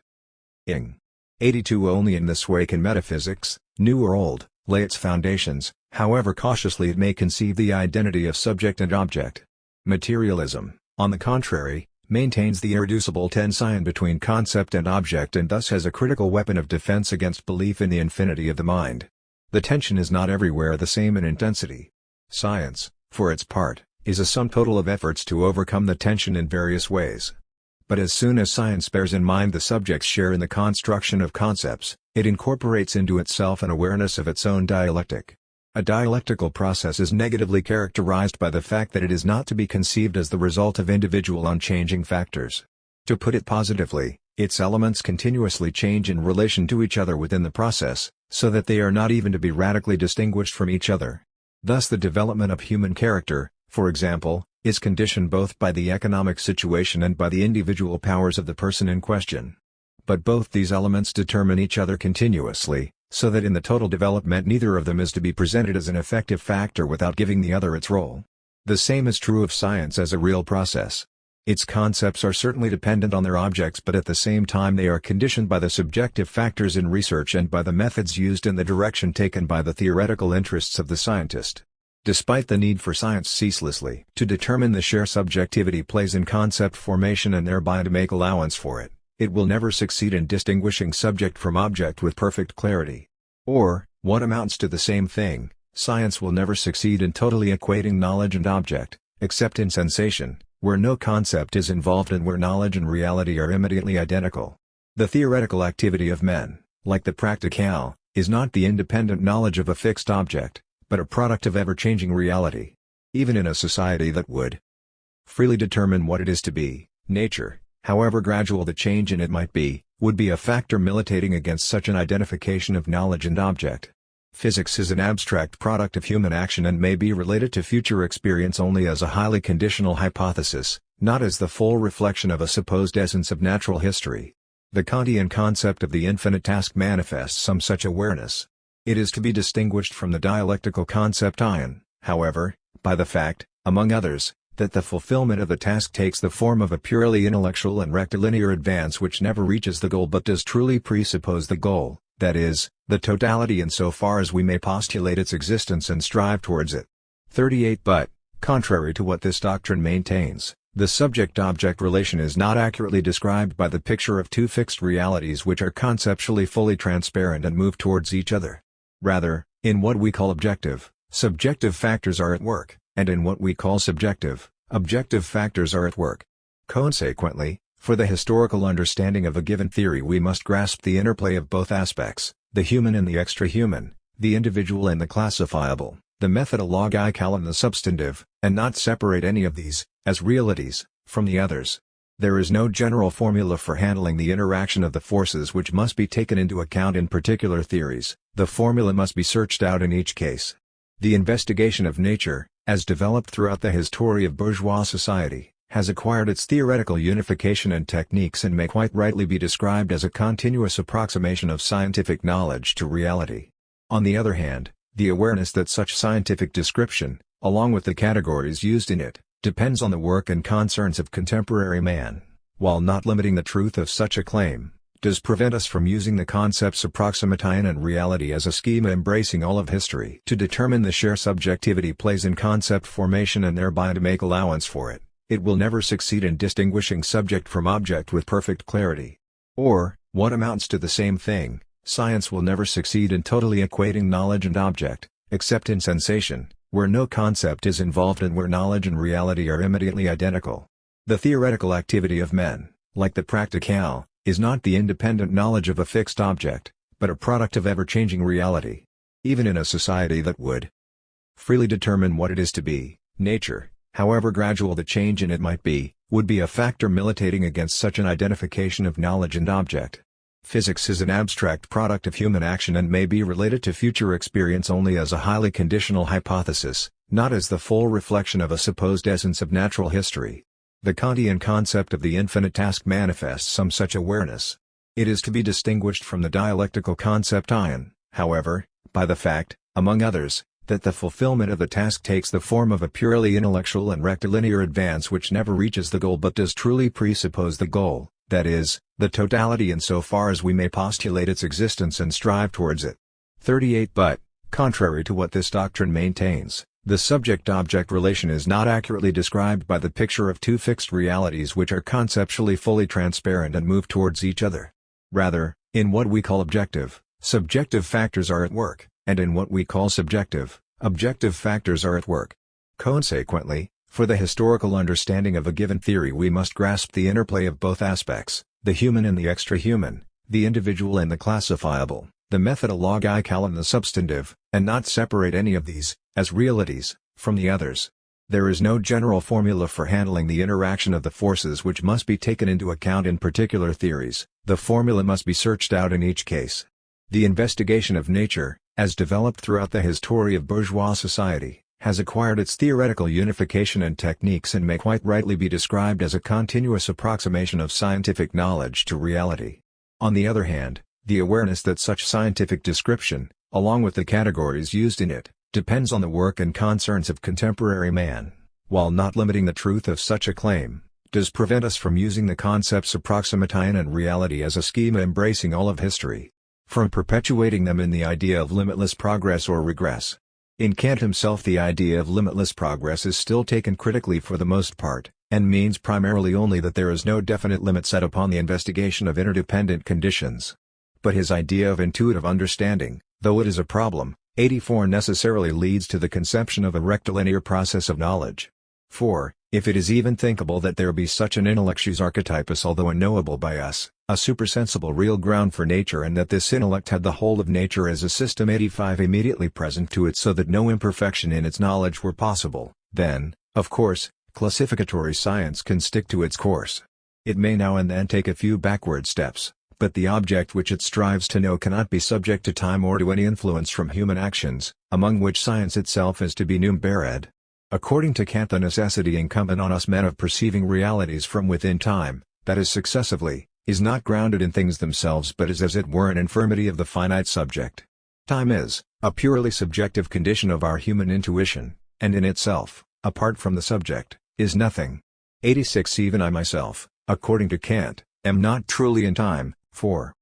82 Only in this way can metaphysics, new or old, lay its foundations, however cautiously it may conceive the identity of subject and object. Materialism, on the contrary, maintains the irreducible tension between concept and object and thus has a critical weapon of defense against belief in the infinity of the mind. The tension is not everywhere the same in intensity. Science, for its part, is a sum total of efforts to overcome the tension in various ways. But as soon as science bears in mind the subject's share in the construction of concepts, it incorporates into itself an awareness of its own dialectic. A dialectical process is negatively characterized by the fact that it is not to be conceived as the result of individual unchanging factors. To put it positively, its elements continuously change in relation to each other within the process, so that they are not even to be radically distinguished from each other. Thus the development of human character, for example, is conditioned both by the economic situation and by the individual powers of the person in question. But both these elements determine each other continuously, so that in the total development neither of them is to be presented as an effective factor without giving the other its role. The same is true of science as a real process. Its concepts are certainly dependent on their objects, but at the same time they are conditioned by the subjective factors in research and by the methods used and the direction taken by the theoretical interests of the scientist. Despite the need for science ceaselessly to determine the share subjectivity plays in concept formation and thereby to make allowance for it, it will never succeed in distinguishing subject from object with perfect clarity. Or, what amounts to the same thing, science will never succeed in totally equating knowledge and object, except in sensation, where no concept is involved and where knowledge and reality are immediately identical. The theoretical activity of men, like the practical, is not the independent knowledge of a fixed object, but a product of ever-changing reality. Even in a society that would freely determine what it is to be, nature, however gradual the change in it might be, would be a factor militating against such an identification of knowledge and object. Physics is an abstract product of human action and may be related to future experience only as a highly conditional hypothesis, not as the full reflection of a supposed essence of natural history. The Kantian concept of the infinite task manifests some such awareness. It is to be distinguished from the dialectical concept ion, however, by the fact, among others, that the fulfillment of the task takes the form of a purely intellectual and rectilinear advance which never reaches the goal but does truly presuppose the goal, that is, the totality insofar as we may postulate its existence and strive towards it. 38 But, contrary to what this doctrine maintains, the subject-object relation is not accurately described by the picture of two fixed realities which are conceptually fully transparent and move towards each other. Rather, in what we call objective, subjective factors are at work, and in what we call subjective, objective factors are at work. Consequently, for the historical understanding of a given theory we must grasp the interplay of both aspects, the human and the extra-human, the individual and the classifiable, the methodological and the substantive, and not separate any of these, as realities, from the others. There is no general formula for handling the interaction of the forces which must be taken into account in particular theories, the formula must be searched out in each case. The investigation of nature, as developed throughout the history of bourgeois society, has acquired its theoretical unification and techniques and may quite rightly be described as a continuous approximation of scientific knowledge to reality. On the other hand, the awareness that such scientific description, along with the categories used in it, depends on the work and concerns of contemporary man, while not limiting the truth of such a claim, does prevent us from using the concepts approximatine and reality as a schema embracing all of history to determine the share subjectivity plays in concept formation and thereby to make allowance for it. It will never succeed in distinguishing subject from object with perfect clarity. Or, what amounts to the same thing, science will never succeed in totally equating knowledge and object, except in sensation, where no concept is involved and where knowledge and reality are immediately identical. The theoretical activity of men, like the practicale, is not the independent knowledge of a fixed object, but a product of ever-changing reality. Even in a society that would freely determine what it is to be, nature, however gradual the change in it might be, would be a factor militating against such an identification of knowledge and object. Physics is an abstract product of human action and may be related to future experience only as a highly conditional hypothesis, not as the full reflection of a supposed essence of natural history. The Kantian concept of the infinite task manifests some such awareness. It is to be distinguished from the dialectical concept ion, however, by the fact, among others, that the fulfillment of the task takes the form of a purely intellectual and rectilinear advance which never reaches the goal but does truly presuppose the goal, that is, the totality insofar as we may postulate its existence and strive towards it. 38 But, contrary to what this doctrine maintains, the subject-object relation is not accurately described by the picture of two fixed realities which are conceptually fully transparent and move towards each other. Rather, in what we call objective, subjective factors are at work, and in what we call subjective, objective factors are at work. Consequently, for the historical understanding of a given theory we must grasp the interplay of both aspects, the human and the extra-human, the individual and the classifiable, the methodological and the substantive, and not separate any of these, as realities, from the others. There is no general formula for handling the interaction of the forces which must be taken into account in particular theories, the formula must be searched out in each case. The investigation of nature, as developed throughout the history of bourgeois society, has acquired its theoretical unification and techniques and may quite rightly be described as a continuous approximation of scientific knowledge to reality. On the other hand, the awareness that such scientific description, along with the categories used in it, depends on the work and concerns of contemporary man, while not limiting the truth of such a claim, does prevent us from using the concepts approximatine and reality as a schema embracing all of history, from perpetuating them in the idea of limitless progress or regress. In Kant himself the idea of limitless progress is still taken critically for the most part, and means primarily only that there is no definite limit set upon the investigation of interdependent conditions. But his idea of intuitive understanding, though it is a problem, 84 necessarily leads to the conception of a rectilinear process of knowledge. For, if it is even thinkable that there be such an intellectus archetypus although unknowable by us, a supersensible real ground for nature, and that this intellect had the whole of nature as a system 85 immediately present to it, so that no imperfection in its knowledge were possible, then, of course, classificatory science can stick to its course. It may now and then take a few backward steps, but the object which it strives to know cannot be subject to time or to any influence from human actions, among which science itself is to be numbered. According to Kant, the necessity incumbent on us men of perceiving realities from within time, that is successively, is not grounded in things themselves, but is as it were an infirmity of the finite subject. Time is a purely subjective condition of our human intuition, and in itself, apart from the subject, is nothing. 86 Even I myself, according to Kant, am not truly in time, for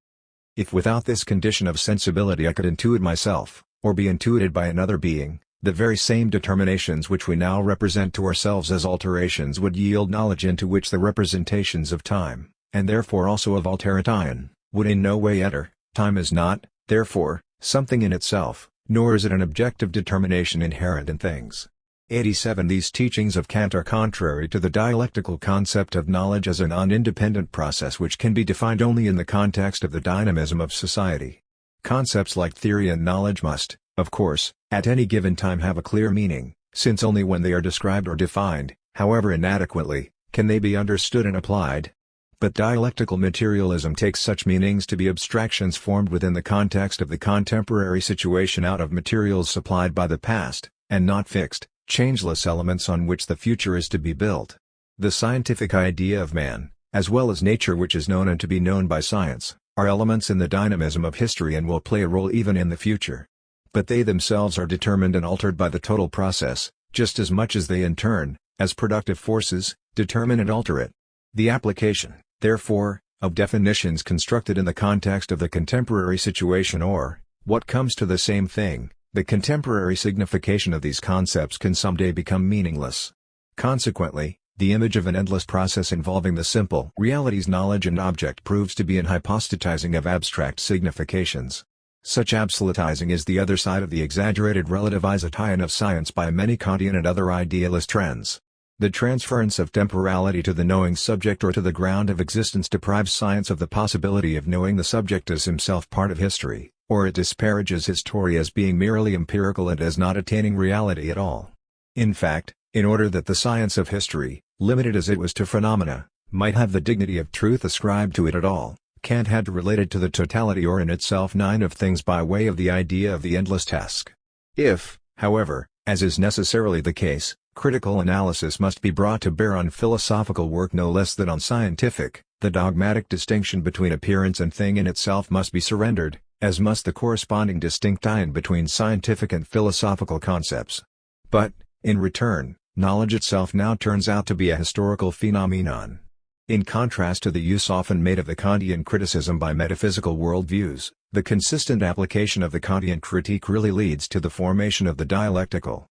if without this condition of sensibility I could intuit myself, or be intuited by another being, the very same determinations which we now represent to ourselves as alterations would yield knowledge, into which the representations of time, and therefore also of alteration, would in no way enter. Time is not, therefore, something in itself, nor is it an objective determination inherent in things. 87 These teachings of Kant are contrary to the dialectical concept of knowledge as a non-independent process which can be defined only in the context of the dynamism of society. Concepts like theory and knowledge must, of course, at any given time have a clear meaning, since only when they are described or defined, however inadequately, can they be understood and applied. But dialectical materialism takes such meanings to be abstractions formed within the context of the contemporary situation out of materials supplied by the past, and not fixed, changeless elements on which the future is to be built. The scientific idea of man, as well as nature which is known and to be known by science, are elements in the dynamism of history and will play a role even in the future. But they themselves are determined and altered by the total process, just as much as they in turn, as productive forces, determine and alter it. The application, therefore, of definitions constructed in the context of the contemporary situation, or, what comes to the same thing, the contemporary signification of these concepts, can someday become meaningless. Consequently, the image of an endless process involving the simple realities knowledge and object proves to be an hypostatizing of abstract significations. Such absolutizing is the other side of the exaggerated relativization of science by many Kantian and other idealist trends. The transference of temporality to the knowing subject or to the ground of existence deprives science of the possibility of knowing the subject as himself part of history, or it disparages history as being merely empirical and as not attaining reality at all. In fact, in order that the science of history, limited as it was to phenomena, might have the dignity of truth ascribed to it at all, Kant had to relate it to the totality or in itself nine of things by way of the idea of the endless task. If, however, as is necessarily the case, critical analysis must be brought to bear on philosophical work no less than on scientific, the dogmatic distinction between appearance and thing in itself must be surrendered, as must the corresponding distinction between scientific and philosophical concepts. But, in return, knowledge itself now turns out to be a historical phenomenon. In contrast to the use often made of the Kantian criticism by metaphysical worldviews, the consistent application of the Kantian critique really leads to the formation of the dialectical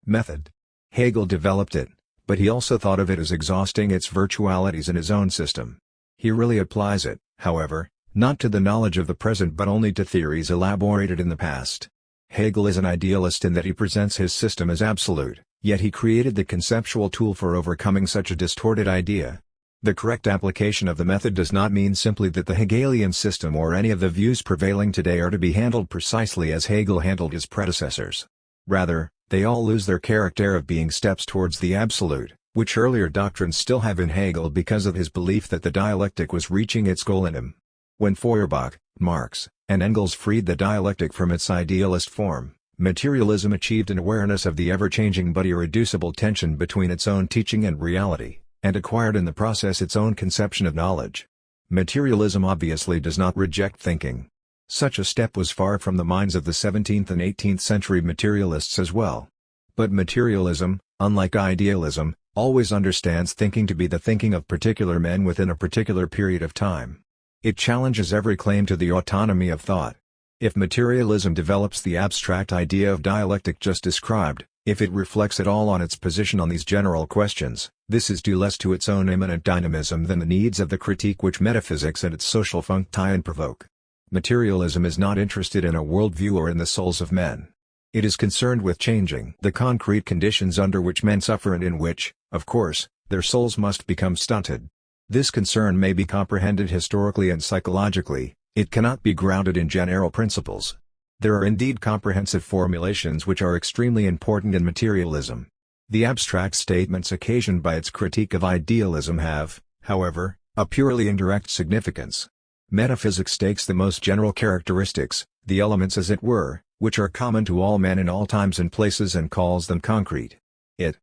method. Hegel developed it, but he also thought of it as exhausting its virtualities in his own system. He really applies it, however, not to the knowledge of the present but only to theories elaborated in the past. Hegel is an idealist in that he presents his system as absolute, yet he created the conceptual tool for overcoming such a distorted idea. The correct application of the method does not mean simply that the Hegelian system or any of the views prevailing today are to be handled precisely as Hegel handled his predecessors. Rather, they all lose their character of being steps towards the absolute, which earlier doctrines still have in Hegel because of his belief that the dialectic was reaching its goal in him. When Feuerbach, Marx, and Engels freed the dialectic from its idealist form, materialism achieved an awareness of the ever-changing but irreducible tension between its own teaching and reality, and acquired in the process its own conception of knowledge. Materialism obviously does not reject thinking. Such a step was far from the minds of the 17th and 18th century materialists as well. But materialism, unlike idealism, always understands thinking to be the thinking of particular men within a particular period of time. It challenges every claim to the autonomy of thought. If materialism develops the abstract idea of dialectic just described, if it reflects at all on its position on these general questions, this is due less to its own immanent dynamism than the needs of the critique which metaphysics and its social function provoke. Materialism is not interested in a worldview or in the souls of men. It is concerned with changing the concrete conditions under which men suffer and in which, of course, their souls must become stunted. This concern may be comprehended historically and psychologically, it cannot be grounded in general principles. There are indeed comprehensive formulations which are extremely important in materialism. The abstract statements occasioned by its critique of idealism have, however, a purely indirect significance. Metaphysics takes the most general characteristics, the elements as it were, which are common to all men in all times and places, and calls them concrete. It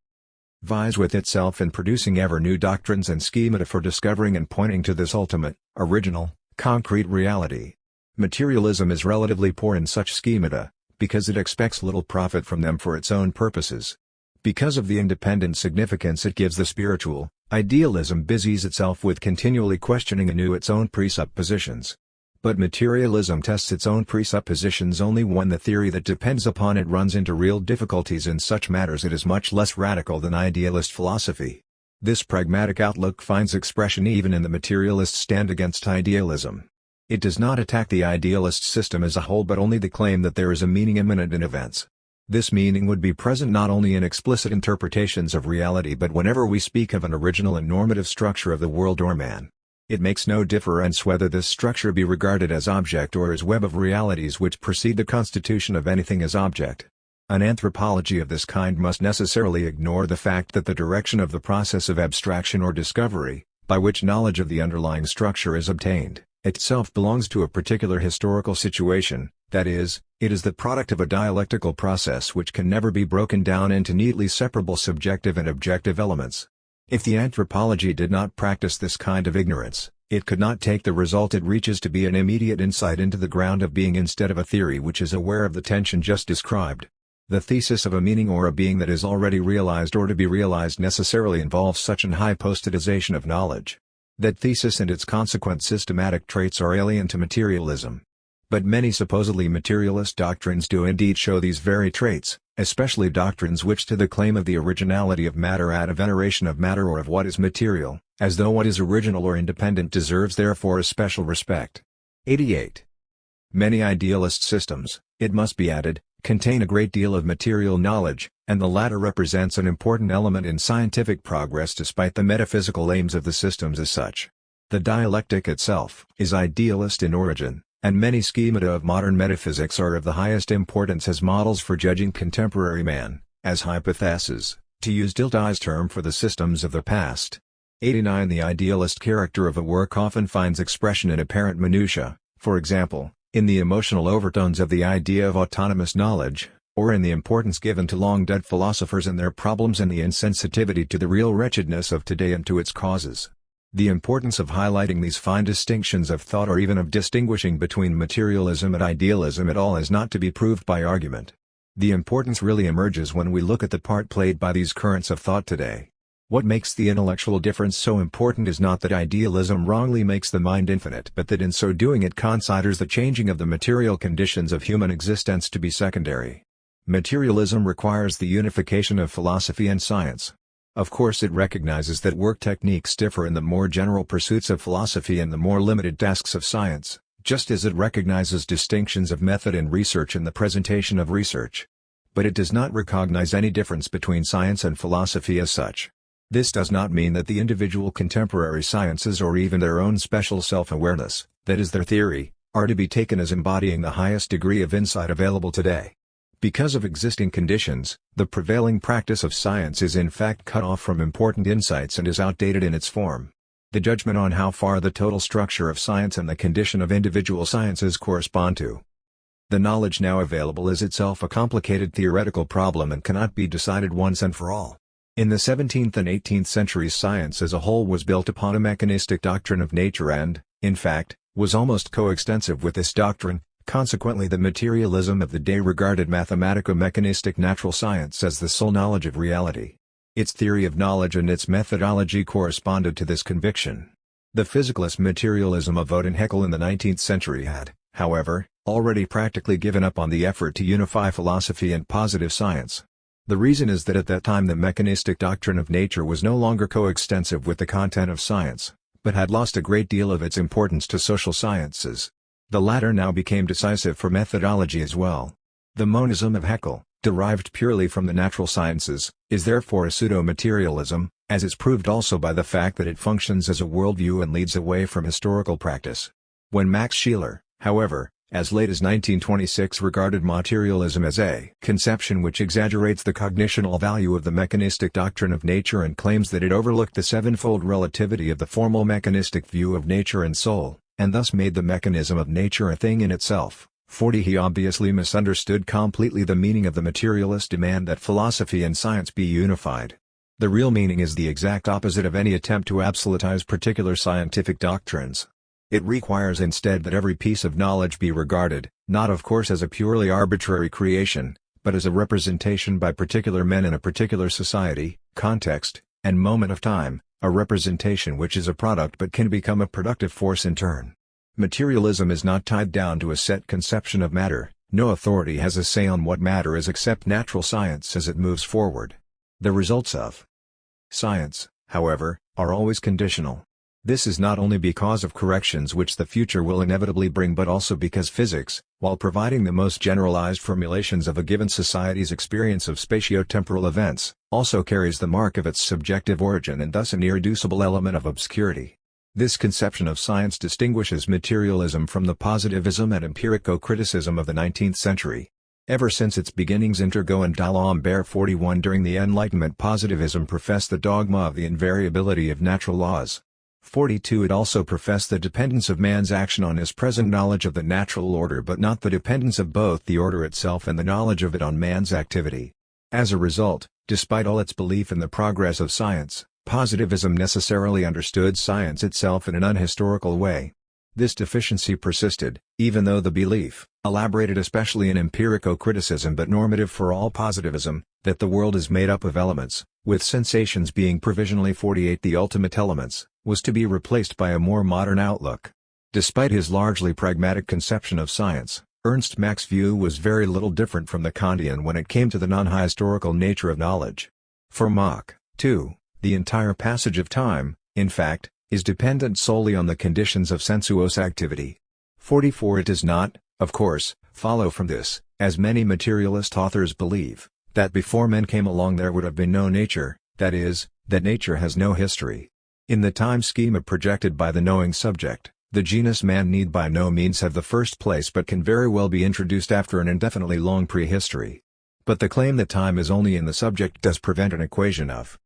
vies with itself in producing ever new doctrines and schemata for discovering and pointing to this ultimate, original, concrete reality. Materialism is relatively poor in such schemata, because it expects little profit from them for its own purposes. Because of the independent significance it gives the spiritual, idealism busies itself with continually questioning anew its own presuppositions. But materialism tests its own presuppositions only when the theory that depends upon it runs into real difficulties. In such matters it is much less radical than idealist philosophy. This pragmatic outlook finds expression even in the materialist stand against idealism. It does not attack the idealist system as a whole but only the claim that there is a meaning immanent in events. This meaning would be present not only in explicit interpretations of reality but whenever we speak of an original and normative structure of the world or man. It makes no difference whether this structure be regarded as object or as web of realities which precede the constitution of anything as object. An anthropology of this kind must necessarily ignore the fact that the direction of the process of abstraction or discovery, by which knowledge of the underlying structure is obtained, itself belongs to a particular historical situation, that is, it is the product of a dialectical process which can never be broken down into neatly separable subjective and objective elements. If the anthropology did not practice this kind of ignorance, it could not take the result it reaches to be an immediate insight into the ground of being instead of a theory which is aware of the tension just described. The thesis of a meaning or a being that is already realized or to be realized necessarily involves such an hypostatization of knowledge. That thesis and its consequent systematic traits are alien to materialism. But many supposedly materialist doctrines do indeed show these very traits, especially doctrines which to the claim of the originality of matter add a veneration of matter or of what is material, as though what is original or independent deserves therefore a special respect. 88. Many idealist systems, it must be added, contain a great deal of material knowledge, and the latter represents an important element in scientific progress despite the metaphysical aims of the systems as such. The dialectic itself is idealist in origin, and many schemata of modern metaphysics are of the highest importance as models for judging contemporary man, as hypotheses, to use Dilthey's term for the systems of the past. 89. The idealist character of a work often finds expression in apparent minutiae, for example, in the emotional overtones of the idea of autonomous knowledge, or in the importance given to long-dead philosophers and their problems and the insensitivity to the real wretchedness of today and to its causes. The importance of highlighting these fine distinctions of thought or even of distinguishing between materialism and idealism at all is not to be proved by argument. The importance really emerges when we look at the part played by these currents of thought today. What makes the intellectual difference so important is not that idealism wrongly makes the mind infinite but that in so doing it considers the changing of the material conditions of human existence to be secondary. Materialism requires the unification of philosophy and science. Of course it recognizes that work techniques differ in the more general pursuits of philosophy and the more limited tasks of science, just as it recognizes distinctions of method in research and the presentation of research. But it does not recognize any difference between science and philosophy as such. This does not mean that the individual contemporary sciences or even their own special self-awareness, that is their theory, are to be taken as embodying the highest degree of insight available today. Because of existing conditions, the prevailing practice of science is in fact cut off from important insights and is outdated in its form. The judgment on how far the total structure of science and the condition of individual sciences correspond to the knowledge now available is itself a complicated theoretical problem and cannot be decided once and for all. In the 17th and 18th centuries science as a whole was built upon a mechanistic doctrine of nature and, in fact, was almost coextensive with this doctrine. Consequently the materialism of the day regarded mathematico-mechanistic natural science as the sole knowledge of reality. Its theory of knowledge and its methodology corresponded to this conviction. The physicalist materialism of Vogt and Haeckel in the 19th century had, however, already practically given up on the effort to unify philosophy and positive science. The reason is that at that time the mechanistic doctrine of nature was no longer coextensive with the content of science, but had lost a great deal of its importance to social sciences. The latter now became decisive for methodology as well. The monism of Haeckel, derived purely from the natural sciences, is therefore a pseudo-materialism, as is proved also by the fact that it functions as a worldview and leads away from historical practice. When Max Scheler, however, as late as 1926 regarded materialism as a conception which exaggerates the cognitional value of the mechanistic doctrine of nature and claims that it overlooked the sevenfold relativity of the formal mechanistic view of nature and soul, and thus made the mechanism of nature a thing in itself. 40 He obviously misunderstood completely the meaning of the materialist demand that philosophy and science be unified. The real meaning is the exact opposite of any attempt to absolutize particular scientific doctrines. It requires instead that every piece of knowledge be regarded, not of course as a purely arbitrary creation, but as a representation by particular men in a particular society, context, and moment of time, a representation which is a product but can become a productive force in turn. Materialism is not tied down to a set conception of matter. No authority has a say on what matter is except natural science as it moves forward. The results of science, however, are always conditional. This is not only because of corrections which the future will inevitably bring but also because physics, while providing the most generalized formulations of a given society's experience of spatio-temporal events, also carries the mark of its subjective origin and thus an irreducible element of obscurity. This conception of science distinguishes materialism from the positivism and empirico-criticism of the 19th century. Ever since its beginnings Intergo and D'Alembert 41 during the Enlightenment positivism professed the dogma of the invariability of natural laws. 42 It also professed the dependence of man's action on his present knowledge of the natural order but not the dependence of both the order itself and the knowledge of it on man's activity. As a result, despite all its belief in the progress of science, positivism necessarily understood science itself in an unhistorical way. This deficiency persisted, even though the belief, elaborated especially in empirico-criticism but normative for all positivism, that the world is made up of elements, with sensations being provisionally 48 the ultimate elements, was to be replaced by a more modern outlook. Despite his largely pragmatic conception of science, Ernst Mach's view was very little different from the Kantian when it came to the non-historical nature of knowledge. For Mach, too, the entire passage of time, in fact, is dependent solely on the conditions of sensuous activity. 44 It does not, of course, follow from this, as many materialist authors believe, that before men came along there would have been no nature, that is, that nature has no history. In the time schema projected by the knowing subject, the genus man need by no means have the first place but can very well be introduced after an indefinitely long prehistory. But the claim that time is only in the subject does prevent an equation of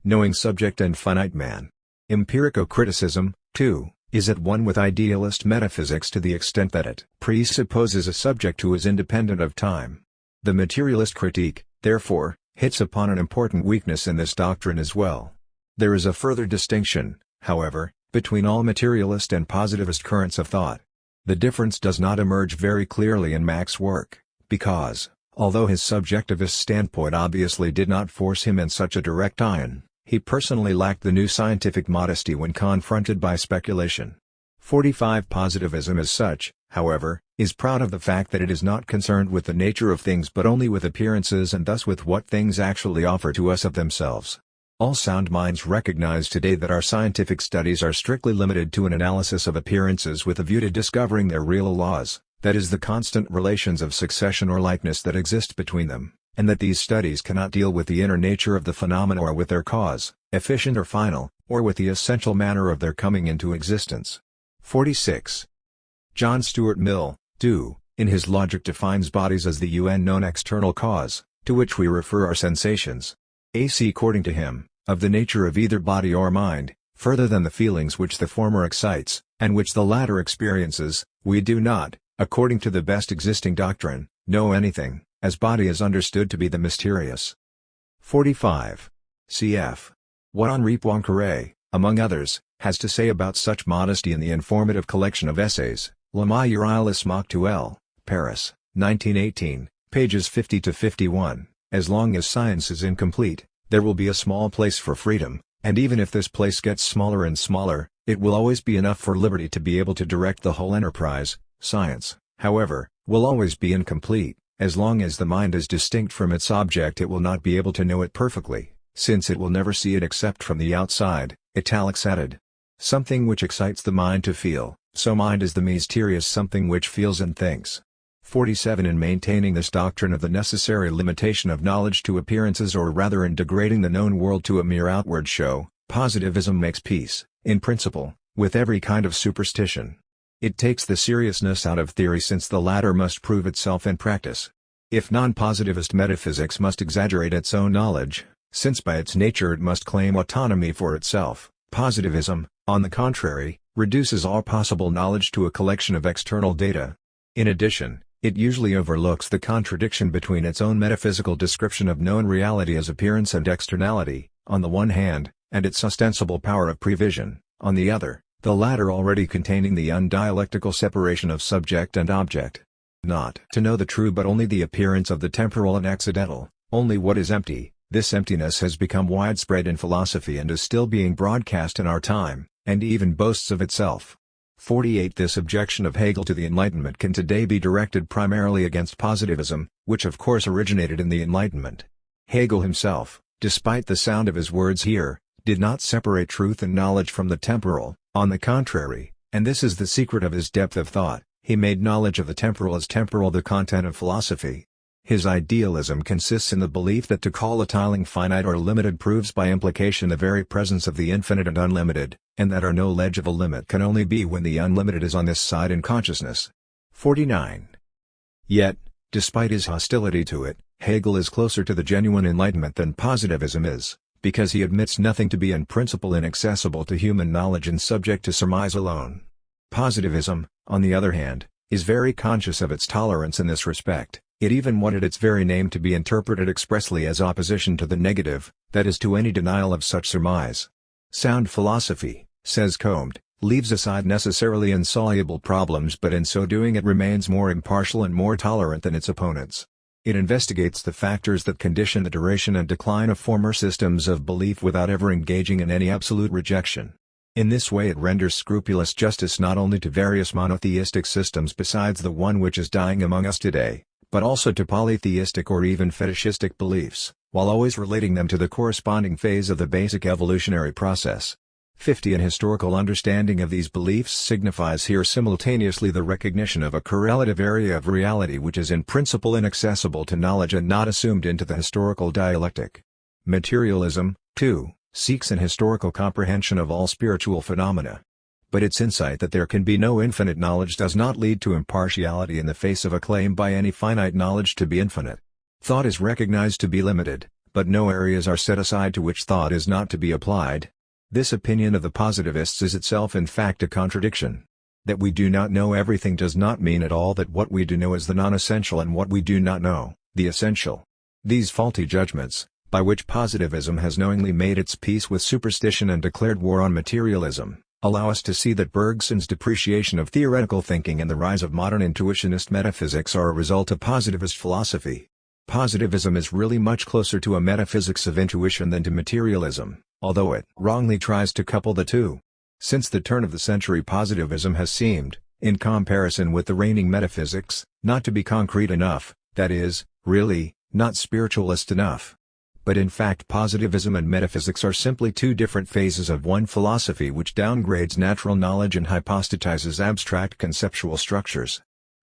knowing subject and finite man. Empirico-criticism, too, is at one with idealist metaphysics to the extent that it presupposes a subject who is independent of time. The materialist critique, therefore, hits upon an important weakness in this doctrine as well. There is a further distinction, however, between all materialist and positivist currents of thought. The difference does not emerge very clearly in Mach's work, because, although his subjectivist standpoint obviously did not force him in such a direct line, he personally lacked the new scientific modesty when confronted by speculation. 45 Positivism as such, however, is proud of the fact that it is not concerned with the nature of things but only with appearances and thus with what things actually offer to us of themselves. All sound minds recognize today that our scientific studies are strictly limited to an analysis of appearances with a view to discovering their real laws, that is the constant relations of succession or likeness that exist between them, and that these studies cannot deal with the inner nature of the phenomena or with their cause, efficient or final, or with the essential manner of their coming into existence. 46. John Stuart Mill, too, in his logic defines bodies as the unknown external cause, to which we refer our sensations. AC according to him, of the nature of either body or mind, further than the feelings which the former excites, and which the latter experiences, we do not, according to the best existing doctrine, know anything, as body is understood to be the mysterious. 45. Cf. What Henri Poincaré, among others, has to say about such modesty in the informative collection of essays, Le Matérialisme Actuel, Paris, 1918, pages 50-51. As long as science is incomplete, there will be a small place for freedom, and even if this place gets smaller and smaller, it will always be enough for liberty to be able to direct the whole enterprise. Science, however, will always be incomplete. As long as the mind is distinct from its object it will not be able to know it perfectly, since it will never see it except from the outside. Italics added. Something which excites the mind to feel, so mind is the mysterious something which feels and thinks. 47 In maintaining this doctrine of the necessary limitation of knowledge to appearances, or rather in degrading the known world to a mere outward show, positivism makes peace, in principle, with every kind of superstition. It takes the seriousness out of theory, since the latter must prove itself in practice. If non-positivist metaphysics must exaggerate its own knowledge, since by its nature it must claim autonomy for itself, positivism, on the contrary, reduces all possible knowledge to a collection of external data. In addition, it usually overlooks the contradiction between its own metaphysical description of known reality as appearance and externality, on the one hand, and its ostensible power of prevision, on the other, the latter already containing the undialectical separation of subject and object. Not to know the true but only the appearance of the temporal and accidental, only what is empty, this emptiness has become widespread in philosophy and is still being broadcast in our time, and even boasts of itself. 48 This objection of Hegel to the Enlightenment can today be directed primarily against positivism, which of course originated in the Enlightenment. Hegel himself, despite the sound of his words here, did not separate truth and knowledge from the temporal. On the contrary, and this is the secret of his depth of thought, he made knowledge of the temporal as temporal the content of philosophy. His idealism consists in the belief that to call a tiling finite or limited proves by implication the very presence of the infinite and unlimited, and that our knowledge of a limit can only be when the unlimited is on this side in consciousness. 49. Yet, despite his hostility to it, Hegel is closer to the genuine Enlightenment than positivism is, because he admits nothing to be in principle inaccessible to human knowledge and subject to surmise alone. Positivism, on the other hand, is very conscious of its tolerance in this respect. It even wanted its very name to be interpreted expressly as opposition to the negative, that is, to any denial of such surmise. Sound philosophy, says Comte, leaves aside necessarily insoluble problems, but in so doing it remains more impartial and more tolerant than its opponents. It investigates the factors that condition the duration and decline of former systems of belief without ever engaging in any absolute rejection. In this way it renders scrupulous justice not only to various monotheistic systems besides the one which is dying among us today, but also to polytheistic or even fetishistic beliefs, while always relating them to the corresponding phase of the basic evolutionary process. 50 An historical understanding of these beliefs signifies here simultaneously the recognition of a correlative area of reality which is in principle inaccessible to knowledge and not assumed into the historical dialectic. Materialism, too, seeks an historical comprehension of all spiritual phenomena. But its insight that there can be no infinite knowledge does not lead to impartiality in the face of a claim by any finite knowledge to be infinite. Thought is recognized to be limited, but no areas are set aside to which thought is not to be applied. This opinion of the positivists is itself in fact a contradiction. That we do not know everything does not mean at all that what we do know is the non-essential and what we do not know, the essential. These faulty judgments, by which positivism has knowingly made its peace with superstition and declared war on materialism, allow us to see that Bergson's depreciation of theoretical thinking and the rise of modern intuitionist metaphysics are a result of positivist philosophy. Positivism is really much closer to a metaphysics of intuition than to materialism, although it wrongly tries to couple the two. Since the turn of the century, positivism has seemed, in comparison with the reigning metaphysics, not to be concrete enough, that is, really, not spiritualist enough. But in fact positivism and metaphysics are simply two different phases of one philosophy which downgrades natural knowledge and hypostatizes abstract conceptual structures.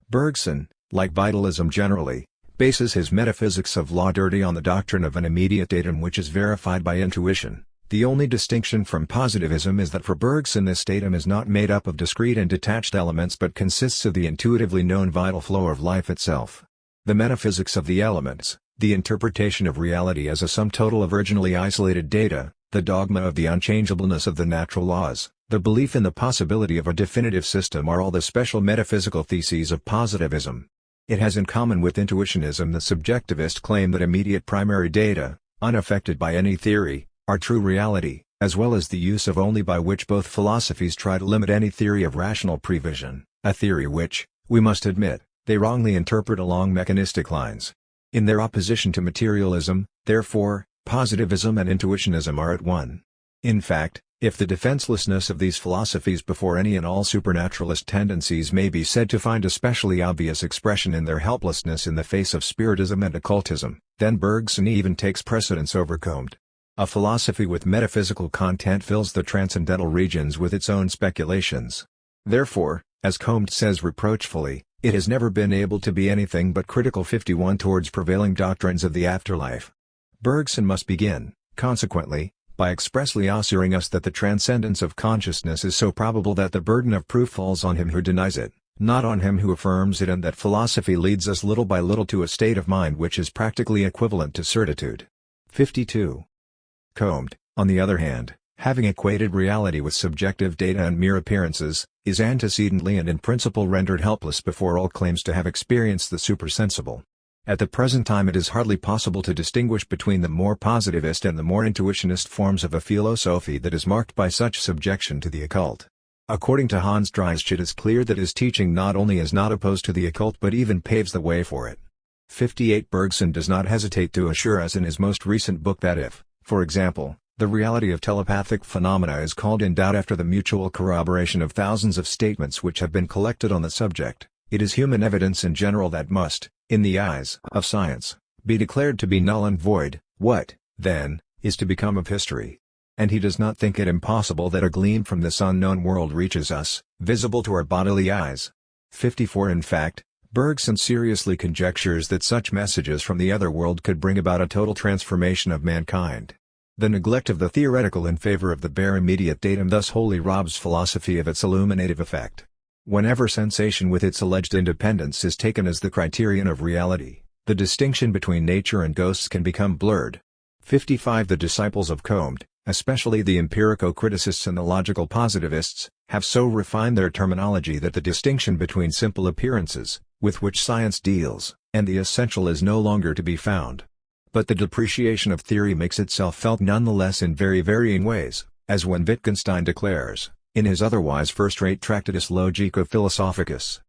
Bergson, like vitalism generally, bases his metaphysics of law dirty on the doctrine of an immediate datum which is verified by intuition. The only distinction from positivism is that for Bergson this datum is not made up of discrete and detached elements but consists of the intuitively known vital flow of life itself. The metaphysics of the elements, the interpretation of reality as a sum total of originally isolated data, the dogma of the unchangeableness of the natural laws, the belief in the possibility of a definitive system are all the special metaphysical theses of positivism. It has in common with intuitionism the subjectivist claim that immediate primary data, unaffected by any theory, are true reality, as well as the use of only by which both philosophies try to limit any theory of rational prevision, a theory which, we must admit, they wrongly interpret along mechanistic lines. In their opposition to materialism, therefore, positivism and intuitionism are at one. In fact, if the defenselessness of these philosophies before any and all supernaturalist tendencies may be said to find especially obvious expression in their helplessness in the face of spiritism and occultism, then Bergson even takes precedence over Comte. A philosophy with metaphysical content fills the transcendental regions with its own speculations. Therefore, as Comte says reproachfully, It has never been able to be anything but critical. 51 Towards prevailing doctrines of the afterlife. Bergson must begin, consequently, by expressly assuring us that the transcendence of consciousness is so probable that the burden of proof falls on him who denies it, not on him who affirms it, and that philosophy leads us little by little to a state of mind which is practically equivalent to certitude. 52. Comte, on the other hand, having equated reality with subjective data and mere appearances, is antecedently and in principle rendered helpless before all claims to have experienced the supersensible. At the present time it is hardly possible to distinguish between the more positivist and the more intuitionist forms of a philosophy that is marked by such subjection to the occult. According to Hans Driesch, it is clear that his teaching not only is not opposed to the occult but even paves the way for it. 58 Bergson does not hesitate to assure us in his most recent book that if, for example, the reality of telepathic phenomena is called in doubt after the mutual corroboration of thousands of statements which have been collected on the subject, it is human evidence in general that must, in the eyes of science, be declared to be null and void. What, then, is to become of history? And he does not think it impossible that a gleam from this unknown world reaches us, visible to our bodily eyes. 54 In fact, Bergson seriously conjectures that such messages from the other world could bring about a total transformation of mankind. The neglect of the theoretical in favor of the bare immediate datum thus wholly robs philosophy of its illuminative effect. Whenever sensation with its alleged independence is taken as the criterion of reality, the distinction between nature and ghosts can become blurred. 55 The disciples of Comte, especially the empirico-criticists and the logical positivists, have so refined their terminology that the distinction between simple appearances, with which science deals, and the essential is no longer to be found. But the depreciation of theory makes itself felt nonetheless in very varying ways, as when Wittgenstein declares, in his otherwise first-rate Tractatus Logico-Philosophicus.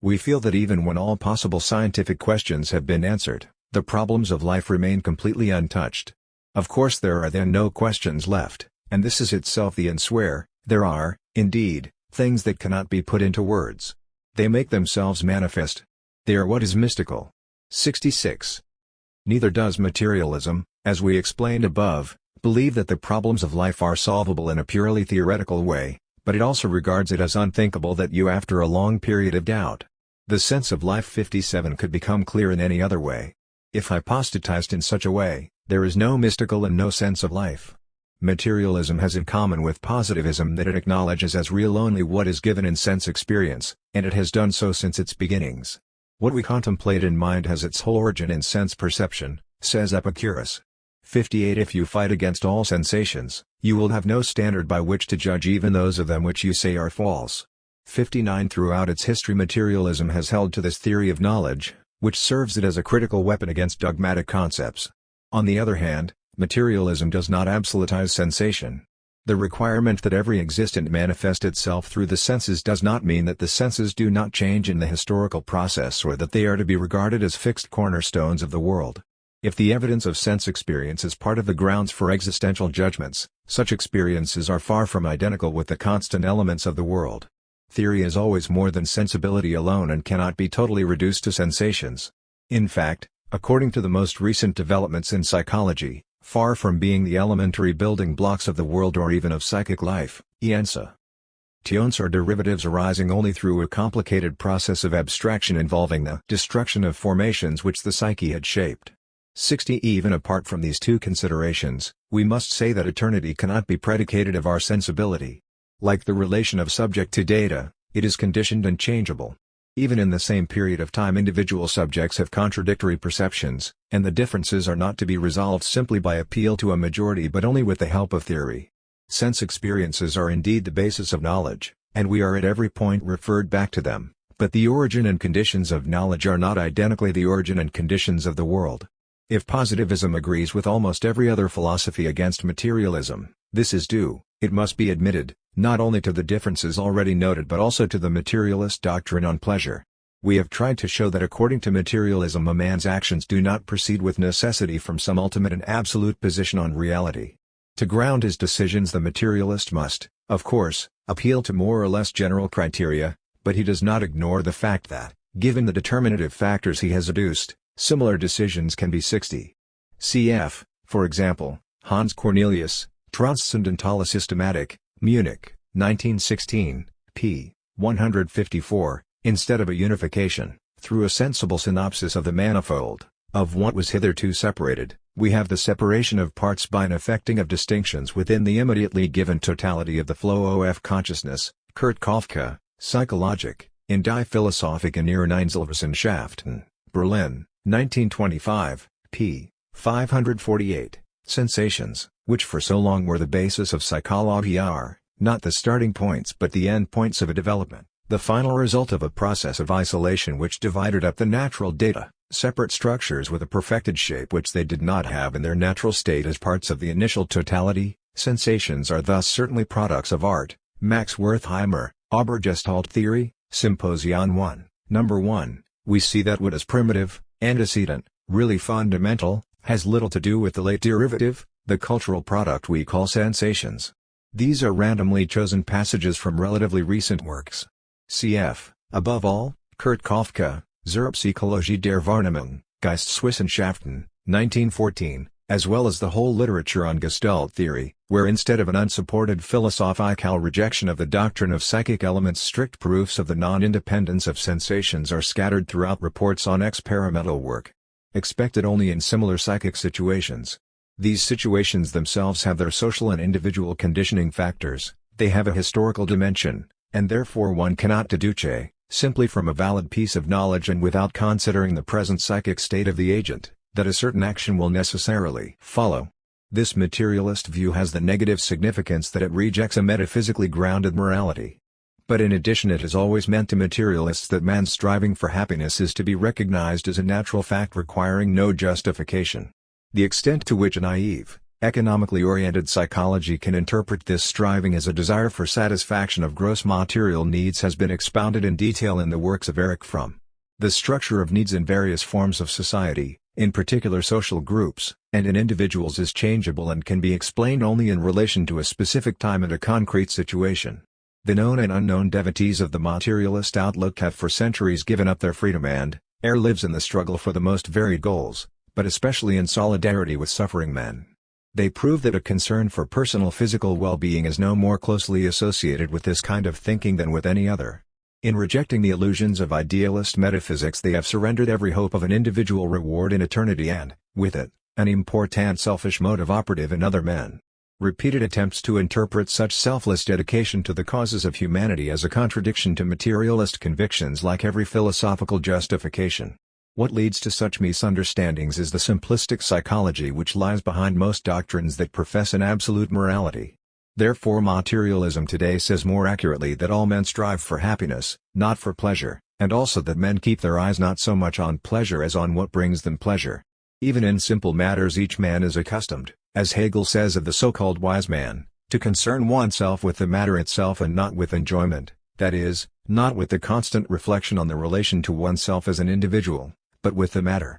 We feel that even when all possible scientific questions have been answered, the problems of life remain completely untouched. Of course there are then no questions left, and this is itself the unswear. There are, indeed, things that cannot be put into words. They make themselves manifest. They are what is mystical. 66. Neither does materialism, as we explained above, believe that the problems of life are solvable in a purely theoretical way, but it also regards it as unthinkable that you after a long period of doubt. The sense of life 57 could become clear in any other way. If hypostatized in such a way, there is no mystical and no sense of life. Materialism has in common with positivism that it acknowledges as real only what is given in sense experience, and it has done so since its beginnings. What we contemplate in mind has its whole origin in sense perception, says Epicurus. 58 If you fight against all sensations, you will have no standard by which to judge even those of them which you say are false. 59 Throughout its history materialism has held to this theory of knowledge, which serves it as a critical weapon against dogmatic concepts. On the other hand, materialism does not absolutize sensation. The requirement that every existent manifest itself through the senses does not mean that the senses do not change in the historical process or that they are to be regarded as fixed cornerstones of the world. If the evidence of sense experience is part of the grounds for existential judgments, such experiences are far from identical with the constant elements of the world. Theory is always more than sensibility alone and cannot be totally reduced to sensations. In fact, according to the most recent developments in psychology, far from being the elementary building blocks of the world or even of psychic life, tions are derivatives arising only through a complicated process of abstraction involving the destruction of formations which the psyche had shaped. 60 Even apart from these two considerations, we must say that eternity cannot be predicated of our sensibility. Like the relation of subject to data, it is conditioned and changeable. Even in the same period of time individual subjects have contradictory perceptions, and the differences are not to be resolved simply by appeal to a majority but only with the help of theory. Sense experiences are indeed the basis of knowledge, and we are at every point referred back to them, but the origin and conditions of knowledge are not identically the origin and conditions of the world. If positivism agrees with almost every other philosophy against materialism, this is due, it must be admitted, not only to the differences already noted but also to the materialist doctrine on pleasure. We have tried to show that according to materialism a man's actions do not proceed with necessity from some ultimate and absolute position on reality. To ground his decisions the materialist must, of course, appeal to more or less general criteria, but he does not ignore the fact that, given the determinative factors he has adduced, similar decisions can be 60. Cf., for example, Hans Cornelius, Transzendentale Systematik, Munich, 1916, p. 154, instead of a unification, through a sensible synopsis of the manifold, of what was hitherto separated, we have the separation of parts by an effecting of distinctions within the immediately given totality of the flow of consciousness. Kurt Koffka, Psychologic, in Die Philosophiken ihrer Einzelwissenschaften, Berlin, 1925, p. 548. Sensations, which for so long were the basis of psychology are, not the starting points but the end points of a development, the final result of a process of isolation which divided up the natural data, separate structures with a perfected shape which they did not have in their natural state as parts of the initial totality. Sensations are thus certainly products of art. Max Horkheimer, Obergestalt Theory, Symposion 1, Number 1. We see that what is primitive, antecedent, really fundamental, has little to do with the late derivative, the cultural product we call sensations. These are randomly chosen passages from relatively recent works. Cf. above all, Kurt Koffka, Zur Psychologie der Wahrnehmung, Geisteswissenschaften, 1914, as well as the whole literature on Gestalt theory, where instead of an unsupported philosophical rejection of the doctrine of psychic elements, strict proofs of the non-independence of sensations are scattered throughout reports on experimental work. Expected only in similar psychic situations. These situations themselves have their social and individual conditioning factors, they have a historical dimension, and therefore one cannot deduce, simply from a valid piece of knowledge and without considering the present psychic state of the agent, that a certain action will necessarily follow. This materialist view has the negative significance that it rejects a metaphysically grounded morality. But in addition, it has always meant to materialists that man's striving for happiness is to be recognized as a natural fact requiring no justification. The extent to which a naive, economically oriented psychology can interpret this striving as a desire for satisfaction of gross material needs has been expounded in detail in the works of Erich Fromm. The structure of needs in various forms of society, in particular social groups, and in individuals is changeable and can be explained only in relation to a specific time and a concrete situation. The known and unknown devotees of the materialist outlook have for centuries given up their freedom and, lives in the struggle for the most varied goals, but especially in solidarity with suffering men. They prove that a concern for personal physical well-being is no more closely associated with this kind of thinking than with any other. In rejecting the illusions of idealist metaphysics, they have surrendered every hope of an individual reward in eternity and, with it, an important selfish motive operative in other men. Repeated attempts to interpret such selfless dedication to the causes of humanity as a contradiction to materialist convictions lack every philosophical justification. What leads to such misunderstandings is the simplistic psychology which lies behind most doctrines that profess an absolute morality. Therefore, materialism today says more accurately that all men strive for happiness, not for pleasure, and also that men keep their eyes not so much on pleasure as on what brings them pleasure. Even in simple matters each man is accustomed, as Hegel says of the so-called wise man, to concern oneself with the matter itself and not with enjoyment, that is, not with the constant reflection on the relation to oneself as an individual, but with the matter.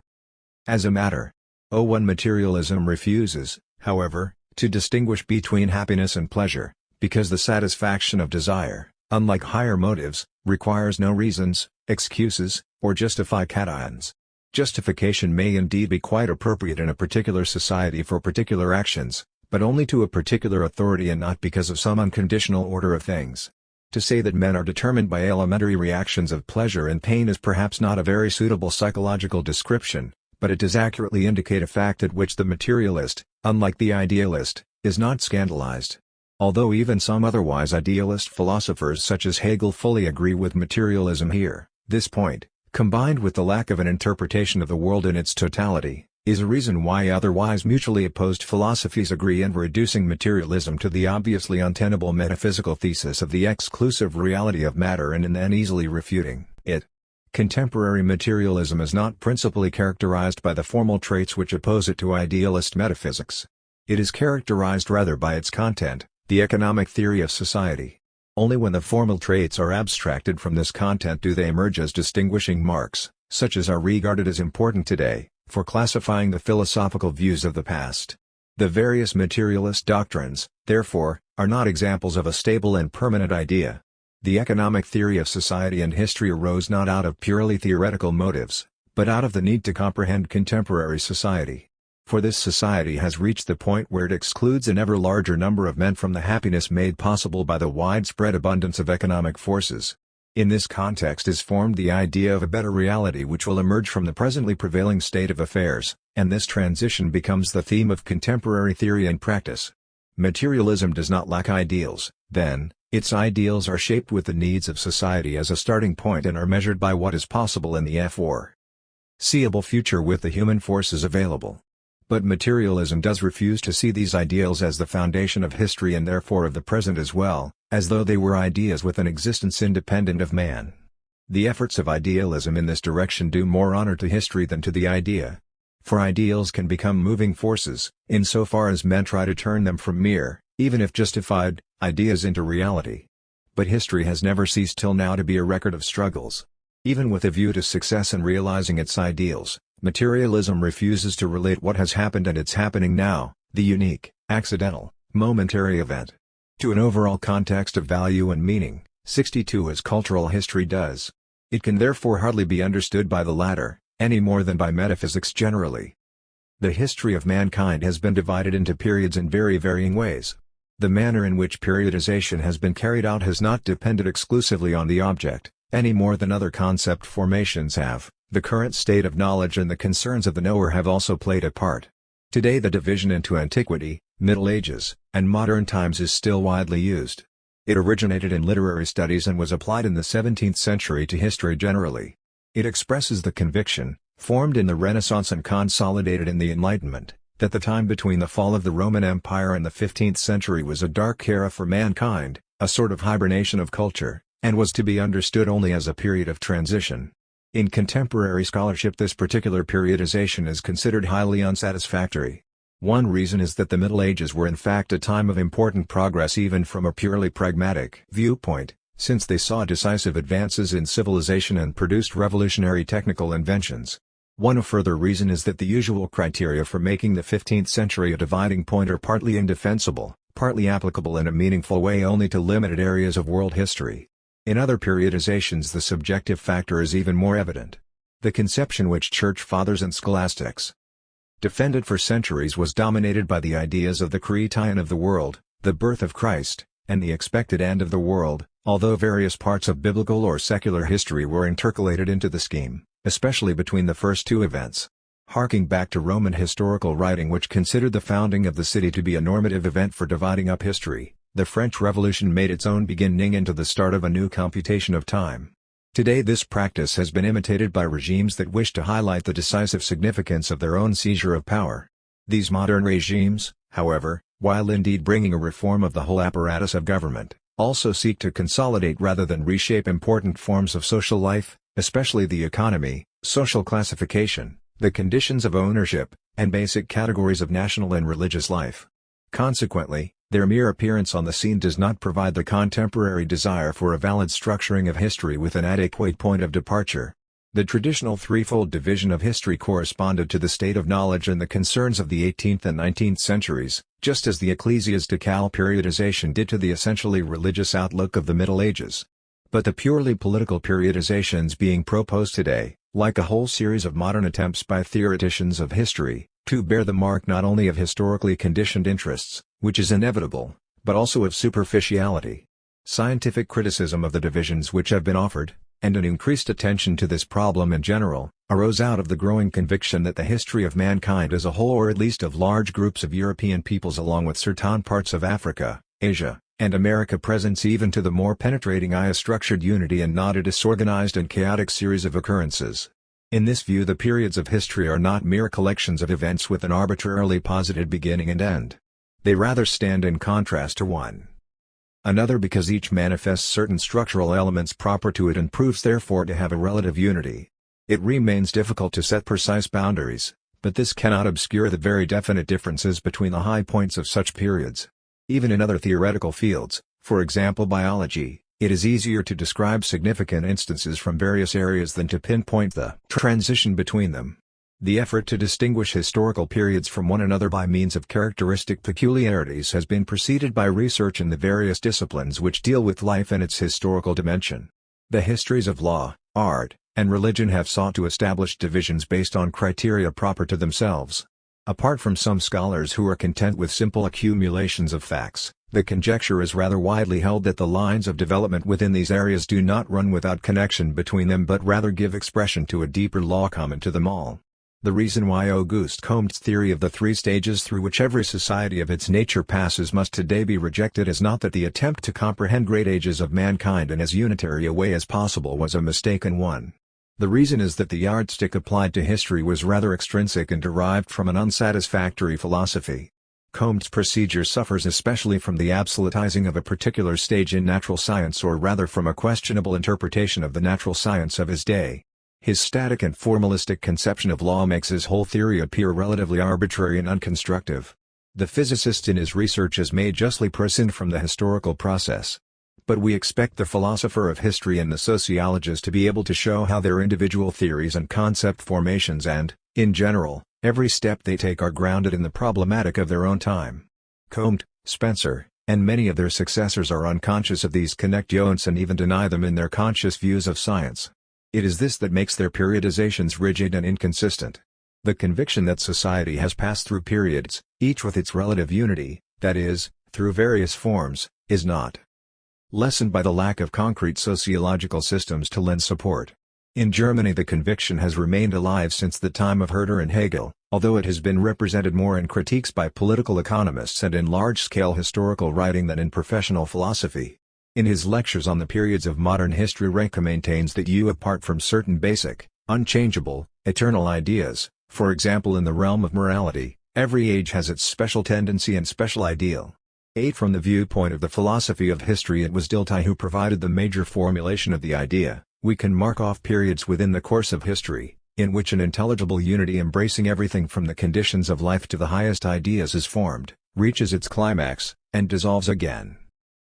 As a matter. One materialism refuses, however, to distinguish between happiness and pleasure, because the satisfaction of desire, unlike higher motives, requires no reasons, excuses, or justifications. Justification may indeed be quite appropriate in a particular society for particular actions, but only to a particular authority and not because of some unconditional order of things. To say that men are determined by elementary reactions of pleasure and pain is perhaps not a very suitable psychological description, but it does accurately indicate a fact at which the materialist, unlike the idealist, is not scandalized. Although even some otherwise idealist philosophers such as Hegel fully agree with materialism here, this point, combined with the lack of an interpretation of the world in its totality, is a reason why otherwise mutually opposed philosophies agree in reducing materialism to the obviously untenable metaphysical thesis of the exclusive reality of matter and in then easily refuting it. Contemporary materialism is not principally characterized by the formal traits which oppose it to idealist metaphysics. It is characterized rather by its content, the economic theory of society. Only when the formal traits are abstracted from this content do they emerge as distinguishing marks, such as are regarded as important today, for classifying the philosophical views of the past. The various materialist doctrines, therefore, are not examples of a stable and permanent idea. The economic theory of society and history arose not out of purely theoretical motives, but out of the need to comprehend contemporary society. For this society has reached the point where it excludes an ever larger number of men from the happiness made possible by the widespread abundance of economic forces. In this context is formed the idea of a better reality which will emerge from the presently prevailing state of affairs, and this transition becomes the theme of contemporary theory and practice. Materialism does not lack ideals, then. Its ideals are shaped with the needs of society as a starting point and are measured by what is possible in the foreseeable future with the human forces available. But materialism does refuse to see these ideals as the foundation of history and therefore of the present as well, as though they were ideas with an existence independent of man. The efforts of idealism in this direction do more honor to history than to the idea. For ideals can become moving forces, insofar as men try to turn them from mere, even if justified, ideas into reality. But history has never ceased till now to be a record of struggles. Even with a view to success in realizing its ideals, materialism refuses to relate what has happened and it's happening now, the unique, accidental, momentary event, to an overall context of value and meaning, 62 as cultural history does. It can therefore hardly be understood by the latter, any more than by metaphysics generally. The history of mankind has been divided into periods in very varying ways. The manner in which periodization has been carried out has not depended exclusively on the object, any more than other concept formations have. The current state of knowledge and the concerns of the knower have also played a part. Today the division into antiquity, Middle Ages, and modern times is still widely used. It originated in literary studies and was applied in the 17th century to history generally. It expresses the conviction, formed in the Renaissance and consolidated in the Enlightenment, that the time between the fall of the Roman Empire and the 15th century was a dark era for mankind, a sort of hibernation of culture, and was to be understood only as a period of transition. In contemporary scholarship this particular periodization is considered highly unsatisfactory. One reason is that the Middle Ages were in fact a time of important progress even from a purely pragmatic viewpoint, since they saw decisive advances in civilization and produced revolutionary technical inventions. One further reason is that the usual criteria for making the 15th century a dividing point are partly indefensible, partly applicable in a meaningful way only to limited areas of world history. In other periodizations the subjective factor is even more evident. The conception which church fathers and scholastics defended for centuries was dominated by the ideas of the creation of the world, the birth of Christ, and the expected end of the world, although various parts of biblical or secular history were intercalated into the scheme, especially between the first two events. Harking back to Roman historical writing which considered the founding of the city to be a normative event for dividing up history, the French Revolution made its own beginning into the start of a new computation of time. Today this practice has been imitated by regimes that wish to highlight the decisive significance of their own seizure of power. These modern regimes, however, while indeed bringing a reform of the whole apparatus of government, also seek to consolidate rather than reshape important forms of social life, especially the economy, social classification, the conditions of ownership, and basic categories of national and religious life. Consequently, their mere appearance on the scene does not provide the contemporary desire for a valid structuring of history with an adequate point of departure. The traditional threefold division of history corresponded to the state of knowledge and the concerns of the 18th and 19th centuries, just as the ecclesiastical periodization did to the essentially religious outlook of the Middle Ages. But the purely political periodizations being proposed today, like a whole series of modern attempts by theoreticians of history, to bear the mark not only of historically conditioned interests, which is inevitable, but also of superficiality. Scientific criticism of the divisions which have been offered, and an increased attention to this problem in general, arose out of the growing conviction that the history of mankind as a whole or at least of large groups of European peoples along with certain parts of Africa, Asia, and America presents even to the more penetrating eye a structured unity and not a disorganized and chaotic series of occurrences. In this view the periods of history are not mere collections of events with an arbitrarily posited beginning and end. They rather stand in contrast to one another because each manifests certain structural elements proper to it and proves therefore to have a relative unity. It remains difficult to set precise boundaries, but this cannot obscure the very definite differences between the high points of such periods. Even in other theoretical fields, for example biology, it is easier to describe significant instances from various areas than to pinpoint the transition between them. The effort to distinguish historical periods from one another by means of characteristic peculiarities has been preceded by research in the various disciplines which deal with life and its historical dimension. The histories of law, art, and religion have sought to establish divisions based on criteria proper to themselves. Apart from some scholars who are content with simple accumulations of facts, The conjecture is rather widely held that the lines of development within these areas do not run without connection between them but rather give expression to a deeper law common to them all. The reason why Auguste Comte's theory of the three stages through which every society of its nature passes must today be rejected is not that the attempt to comprehend great ages of mankind in as unitary a way as possible was a mistaken one. The reason is that the yardstick applied to history was rather extrinsic and derived from an unsatisfactory philosophy. Comte's procedure suffers especially from the absolutizing of a particular stage in natural science, or rather from a questionable interpretation of the natural science of his day. His static and formalistic conception of law makes his whole theory appear relatively arbitrary and unconstructive. The physicist in his researches may justly prescinde from the historical process. But we expect the philosopher of history and the sociologist to be able to show how their individual theories and concept formations and, in general, every step they take are grounded in the problematic of their own time. Comte, Spencer, and many of their successors are unconscious of these connections and even deny them in their conscious views of science. It is this that makes their periodizations rigid and inconsistent. The conviction that society has passed through periods, each with its relative unity, that is, through various forms, is not lessened by the lack of concrete sociological systems to lend support. In Germany the conviction has remained alive since the time of Herder and Hegel, although it has been represented more in critiques by political economists and in large-scale historical writing than in professional philosophy. In his lectures on the periods of modern history, Renke maintains that apart from certain basic, unchangeable, eternal ideas, for example in the realm of morality, every age has its special tendency and special ideal. 8. From the viewpoint of the philosophy of history, it was Dilthey who provided the major formulation of the idea. We can mark off periods within the course of history, in which an intelligible unity embracing everything from the conditions of life to the highest ideas is formed, reaches its climax, and dissolves again.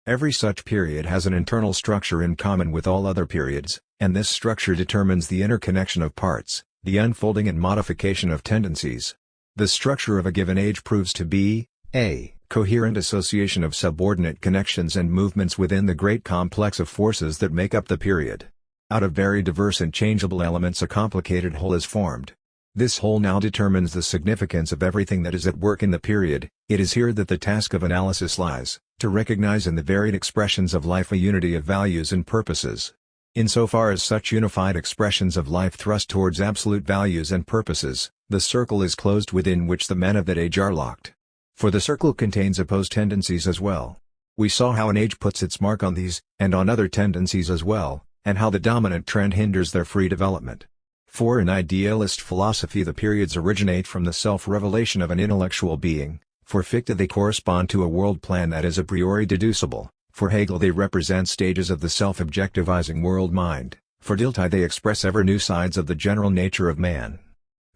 Every such period has an internal structure in common with all other periods, and this structure determines the interconnection of parts, the unfolding and modification of tendencies. The structure of a given age proves to be a coherent association of subordinate connections and movements within the great complex of forces that make up the period. Out of very diverse and changeable elements a complicated whole is formed. This whole now determines the significance of everything that is at work in the period. It is here that the task of analysis lies, to recognize in the varied expressions of life a unity of values and purposes. Insofar as such unified expressions of life thrust towards absolute values and purposes, the circle is closed within which the men of that age are locked. For the circle contains opposed tendencies as well. We saw how an age puts its mark on these, and on other tendencies as well, and how the dominant trend hinders their free development. For in idealist philosophy the periods originate from the self-revelation of an intellectual being, for Fichte they correspond to a world plan that is a priori deducible, for Hegel they represent stages of the self-objectivizing world mind, for Dilthey they express ever new sides of the general nature of man.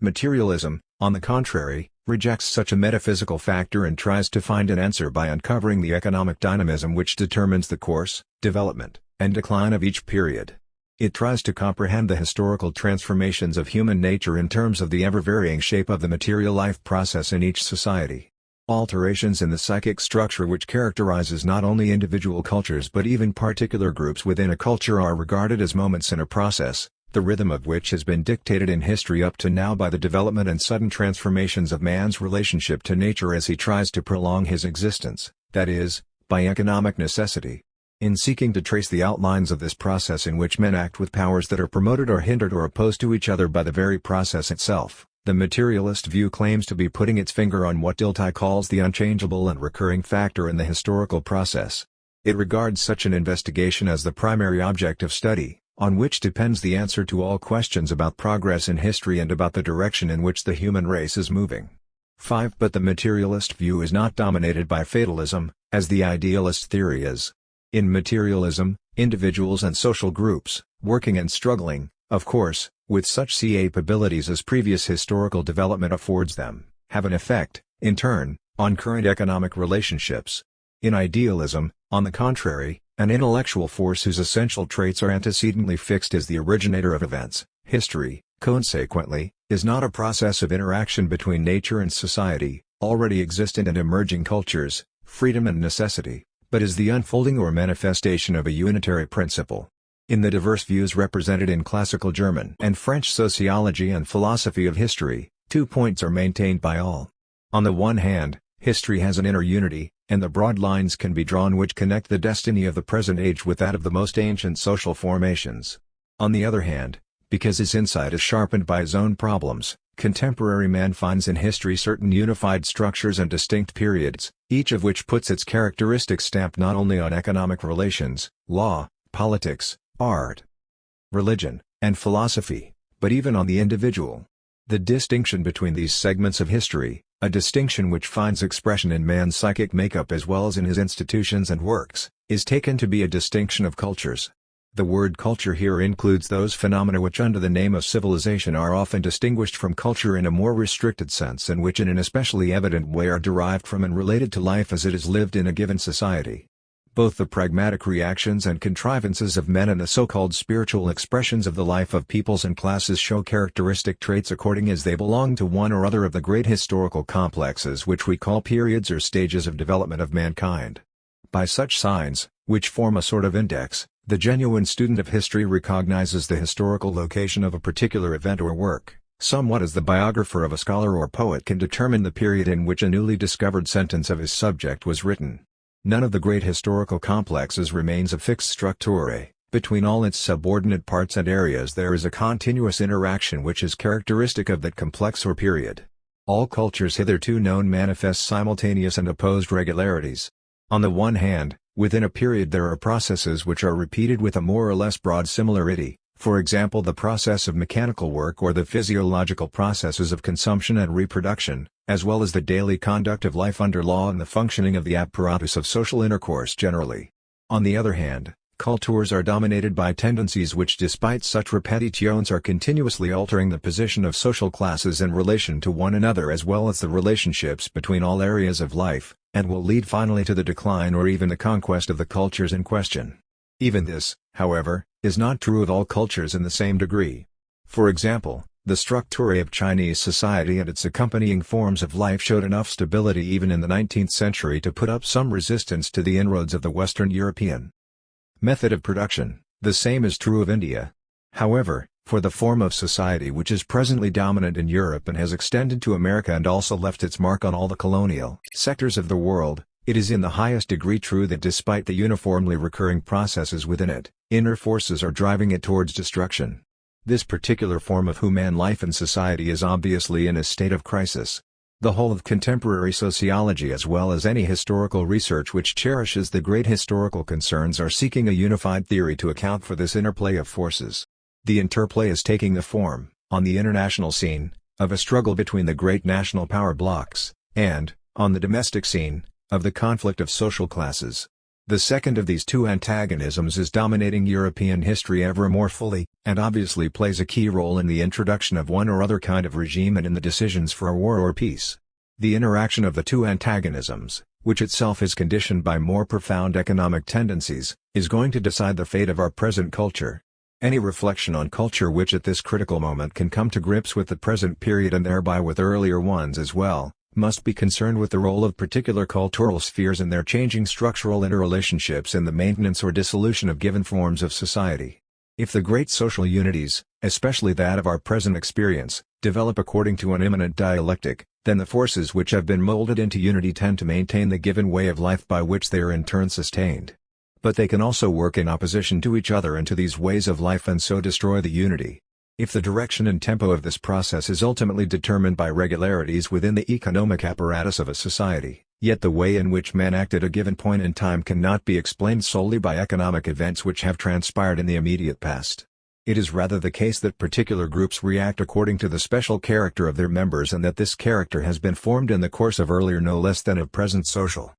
Materialism, on the contrary, rejects such a metaphysical factor and tries to find an answer by uncovering the economic dynamism which determines the course, development, and decline of each period. It tries to comprehend the historical transformations of human nature in terms of the ever-varying shape of the material life process in each society. Alterations in the psychic structure which characterizes not only individual cultures but even particular groups within a culture are regarded as moments in a process, the rhythm of which has been dictated in history up to now by the development and sudden transformations of man's relationship to nature as he tries to prolong his existence, that is, by economic necessity. In seeking to trace the outlines of this process in which men act with powers that are promoted or hindered or opposed to each other by the very process itself, the materialist view claims to be putting its finger on what Dilthey calls the unchangeable and recurring factor in the historical process. It regards such an investigation as the primary object of study, on which depends the answer to all questions about progress in history and about the direction in which the human race is moving. 5. But the materialist view is not dominated by fatalism, as the idealist theory is. In materialism, individuals and social groups, working and struggling, of course, with such capabilities as previous historical development affords them, have an effect, in turn, on current economic relationships. In idealism, on the contrary, an intellectual force whose essential traits are antecedently fixed is the originator of events. History, consequently, is not a process of interaction between nature and society, already existent and emerging cultures, freedom and necessity, but is the unfolding or manifestation of a unitary principle. In the diverse views represented in classical German and French sociology and philosophy of history, 2 points are maintained by all. On the one hand, history has an inner unity, and the broad lines can be drawn which connect the destiny of the present age with that of the most ancient social formations. On the other hand, because his insight is sharpened by his own problems, contemporary man finds in history certain unified structures and distinct periods, each of which puts its characteristic stamp not only on economic relations, law, politics, art, religion, and philosophy, but even on the individual. The distinction between these segments of history, a distinction which finds expression in man's psychic makeup as well as in his institutions and works, is taken to be a distinction of cultures. The word culture here includes those phenomena which under the name of civilization are often distinguished from culture in a more restricted sense and which in an especially evident way are derived from and related to life as it is lived in a given society. Both the pragmatic reactions and contrivances of men and the so-called spiritual expressions of the life of peoples and classes show characteristic traits according as they belong to one or other of the great historical complexes which we call periods or stages of development of mankind. By such signs, which form a sort of index, the genuine student of history recognizes the historical location of a particular event or work, somewhat as the biographer of a scholar or poet can determine the period in which a newly discovered sentence of his subject was written. None of the great historical complexes remains a fixed structure. Between all its subordinate parts and areas there is a continuous interaction which is characteristic of that complex or period. All cultures hitherto known manifest simultaneous and opposed regularities. On the one hand, within a period there are processes which are repeated with a more or less broad similarity, for example the process of mechanical work or the physiological processes of consumption and reproduction, as well as the daily conduct of life under law and the functioning of the apparatus of social intercourse generally. On the other hand, cultures are dominated by tendencies which despite such repetitions are continuously altering the position of social classes in relation to one another as well as the relationships between all areas of life, and will lead finally to the decline or even the conquest of the cultures in question. Even this, however, is not true of all cultures in the same degree. For example, the structure of Chinese society and its accompanying forms of life showed enough stability even in the 19th century to put up some resistance to the inroads of the Western European method of production. The same is true of India. However, for the form of society which is presently dominant in Europe and has extended to America and also left its mark on all the colonial sectors of the world, it is in the highest degree true that despite the uniformly recurring processes within it, inner forces are driving it towards destruction. This particular form of human life and society is obviously in a state of crisis. The whole of contemporary sociology as well as any historical research which cherishes the great historical concerns are seeking a unified theory to account for this interplay of forces. The interplay is taking the form, on the international scene, of a struggle between the great national power blocks, and, on the domestic scene, of the conflict of social classes. The second of these two antagonisms is dominating European history ever more fully, and obviously plays a key role in the introduction of one or other kind of regime and in the decisions for a war or peace. The interaction of the two antagonisms, which itself is conditioned by more profound economic tendencies, is going to decide the fate of our present culture. Any reflection on culture which at this critical moment can come to grips with the present period and thereby with earlier ones as well, must be concerned with the role of particular cultural spheres and their changing structural interrelationships in the maintenance or dissolution of given forms of society. If the great social unities, especially that of our present experience, develop according to an immanent dialectic, then the forces which have been molded into unity tend to maintain the given way of life by which they are in turn sustained. But they can also work in opposition to each other and to these ways of life and so destroy the unity. If the direction and tempo of this process is ultimately determined by regularities within the economic apparatus of a society, yet the way in which men act at a given point in time cannot be explained solely by economic events which have transpired in the immediate past. It is rather the case that particular groups react according to the special character of their members and that this character has been formed in the course of earlier no less than of present social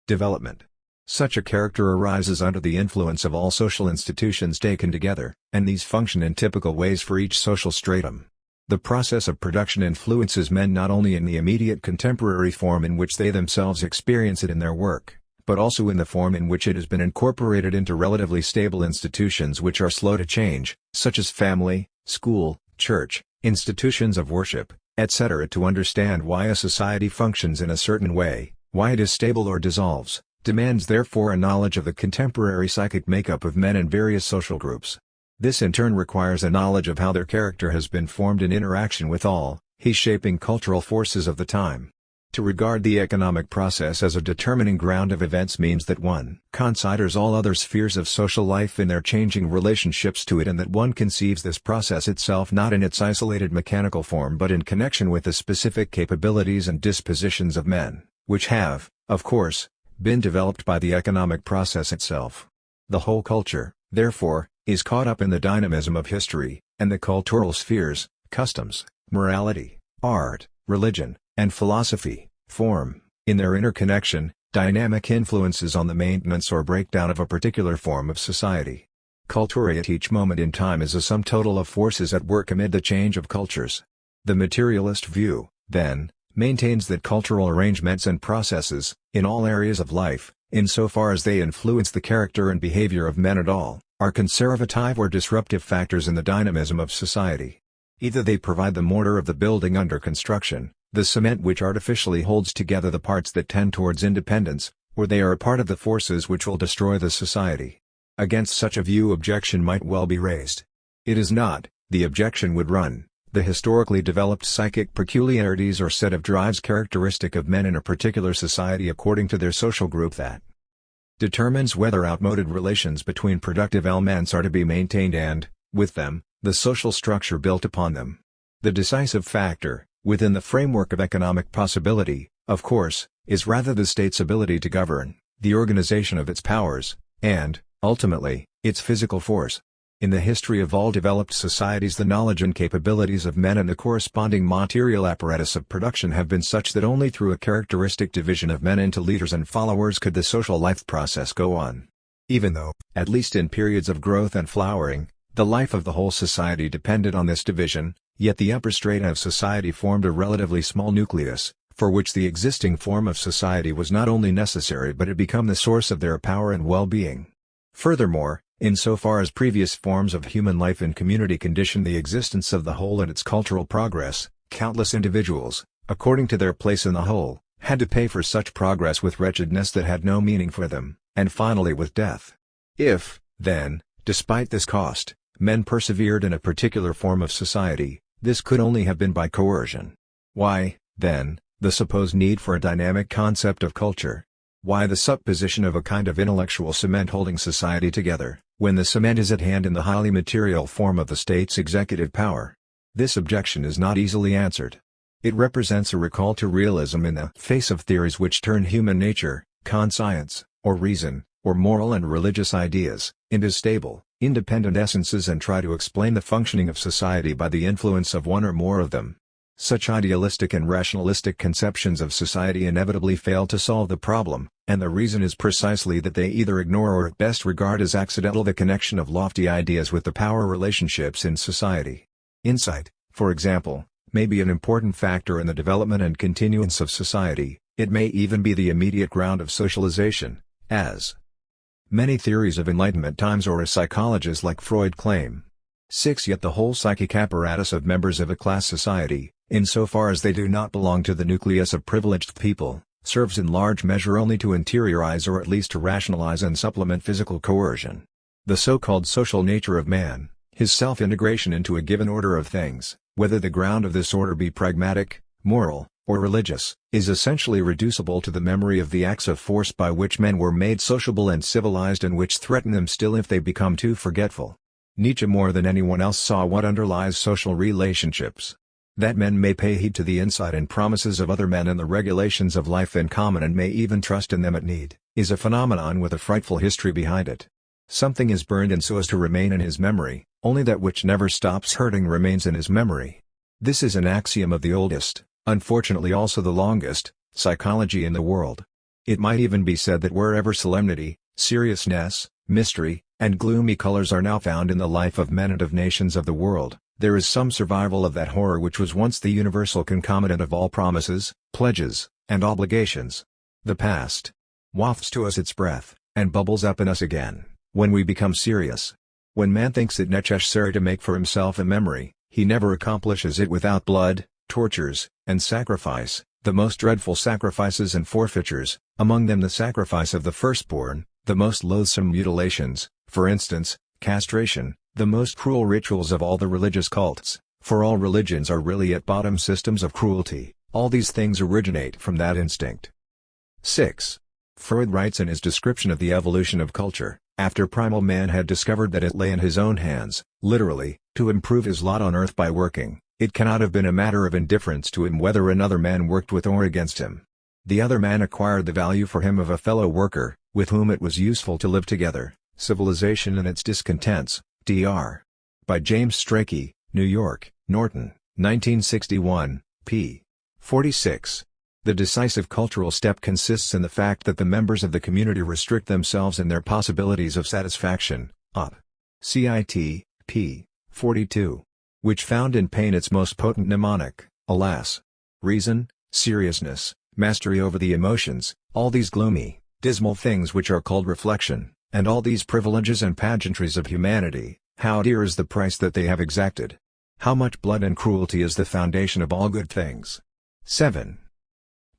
development. Such a character arises under the influence of all social institutions taken together, and these function in typical ways for each social stratum. The process of production influences men not only in the immediate contemporary form in which they themselves experience it in their work, but also in the form in which it has been incorporated into relatively stable institutions which are slow to change, such as family, school, church, institutions of worship, etc. To understand why a society functions in a certain way, why it is stable or dissolves, demands therefore a knowledge of the contemporary psychic makeup of men in various social groups. This in turn requires a knowledge of how their character has been formed in interaction with all, shaping cultural forces of the time. To regard the economic process as a determining ground of events means that one considers all other spheres of social life in their changing relationships to it, and that one conceives this process itself not in its isolated mechanical form but in connection with the specific capabilities and dispositions of men, which have, of course, been developed by the economic process itself. The whole culture, therefore, is caught up in the dynamism of history, and the cultural spheres, customs, morality, art, religion, and philosophy, form, in their interconnection, dynamic influences on the maintenance or breakdown of a particular form of society. Culture at each moment in time is a sum total of forces at work amid the change of cultures. The materialist view, then, maintains that cultural arrangements and processes, in all areas of life, insofar as they influence the character and behavior of men at all, are conservative or disruptive factors in the dynamism of society. Either they provide the mortar of the building under construction, the cement which artificially holds together the parts that tend towards independence, or they are a part of the forces which will destroy the society. Against such a view objection might well be raised. It is not, the objection would run, the historically developed psychic peculiarities or set of drives characteristic of men in a particular society according to their social group that determines whether outmoded relations between productive elements are to be maintained and, with them, the social structure built upon them. The decisive factor, within the framework of economic possibility, of course, is rather the state's ability to govern, the organization of its powers, and, ultimately, its physical force. In the history of all developed societies, the knowledge and capabilities of men and the corresponding material apparatus of production have been such that only through a characteristic division of men into leaders and followers could the social life process go on. Even though, at least in periods of growth and flowering, the life of the whole society depended on this division, yet the upper strata of society formed a relatively small nucleus, for which the existing form of society was not only necessary but had become the source of their power and well-being. Furthermore, insofar as previous forms of human life in community conditioned the existence of the whole and its cultural progress, countless individuals, according to their place in the whole, had to pay for such progress with wretchedness that had no meaning for them, and finally with death. If, then, despite this cost, men persevered in a particular form of society, this could only have been by coercion. Why, then, the supposed need for a dynamic concept of culture? Why the supposition of a kind of intellectual cement holding society together, when the cement is at hand in the highly material form of the state's executive power? This objection is not easily answered. It represents a recall to realism in the face of theories which turn human nature, conscience, or reason, or moral and religious ideas, into stable, independent essences and try to explain the functioning of society by the influence of one or more of them. Such idealistic and rationalistic conceptions of society inevitably fail to solve the problem, and the reason is precisely that they either ignore or at best regard as accidental the connection of lofty ideas with the power relationships in society. Insight, for example, may be an important factor in the development and continuance of society. It may even be the immediate ground of socialization, as many theories of Enlightenment times or as psychologists like Freud claim. 6. Yet the whole psychic apparatus of members of a class society, insofar as they do not belong to the nucleus of privileged people, serves in large measure only to interiorize or at least to rationalize and supplement physical coercion. The so-called social nature of man, his self-integration into a given order of things, whether the ground of this order be pragmatic, moral, or religious, is essentially reducible to the memory of the acts of force by which men were made sociable and civilized and which threaten them still if they become too forgetful. Nietzsche more than anyone else saw what underlies social relationships. That men may pay heed to the insight and promises of other men and the regulations of life in common and may even trust in them at need, is a phenomenon with a frightful history behind it. Something is burned in so as to remain in his memory, only that which never stops hurting remains in his memory. This is an axiom of the oldest, unfortunately also the longest, psychology in the world. It might even be said that wherever solemnity, seriousness, mystery, and gloomy colors are now found in the life of men and of nations of the world, there is some survival of that horror which was once the universal concomitant of all promises, pledges, and obligations. The past wafts to us its breath, and bubbles up in us again, when we become serious. When man thinks it necessary to make for himself a memory, he never accomplishes it without blood, tortures, and sacrifice, the most dreadful sacrifices and forfeitures, among them the sacrifice of the firstborn, the most loathsome mutilations, for instance, castration, the most cruel rituals of all the religious cults, for all religions are really at bottom systems of cruelty, All these things originate from that instinct. 6. Freud writes in his description of the evolution of culture, after primal man had discovered that it lay in his own hands, literally, to improve his lot on earth by working, it cannot have been a matter of indifference to him whether another man worked with or against him. The other man acquired the value for him of a fellow worker, with whom it was useful to live together. Civilization and its Discontents, Dr. By James Strachey, New York, Norton, 1961, p. 46. The decisive cultural step consists in the fact that the members of the community restrict themselves in their possibilities of satisfaction, up. Cit. p. 42. Which found in pain its most potent mnemonic, alas. Reason, seriousness, mastery over the emotions, all these gloomy, dismal things which are called reflection, and all these privileges and pageantries of humanity, how dear is the price that they have exacted! How much blood and cruelty is the foundation of all good things! 7.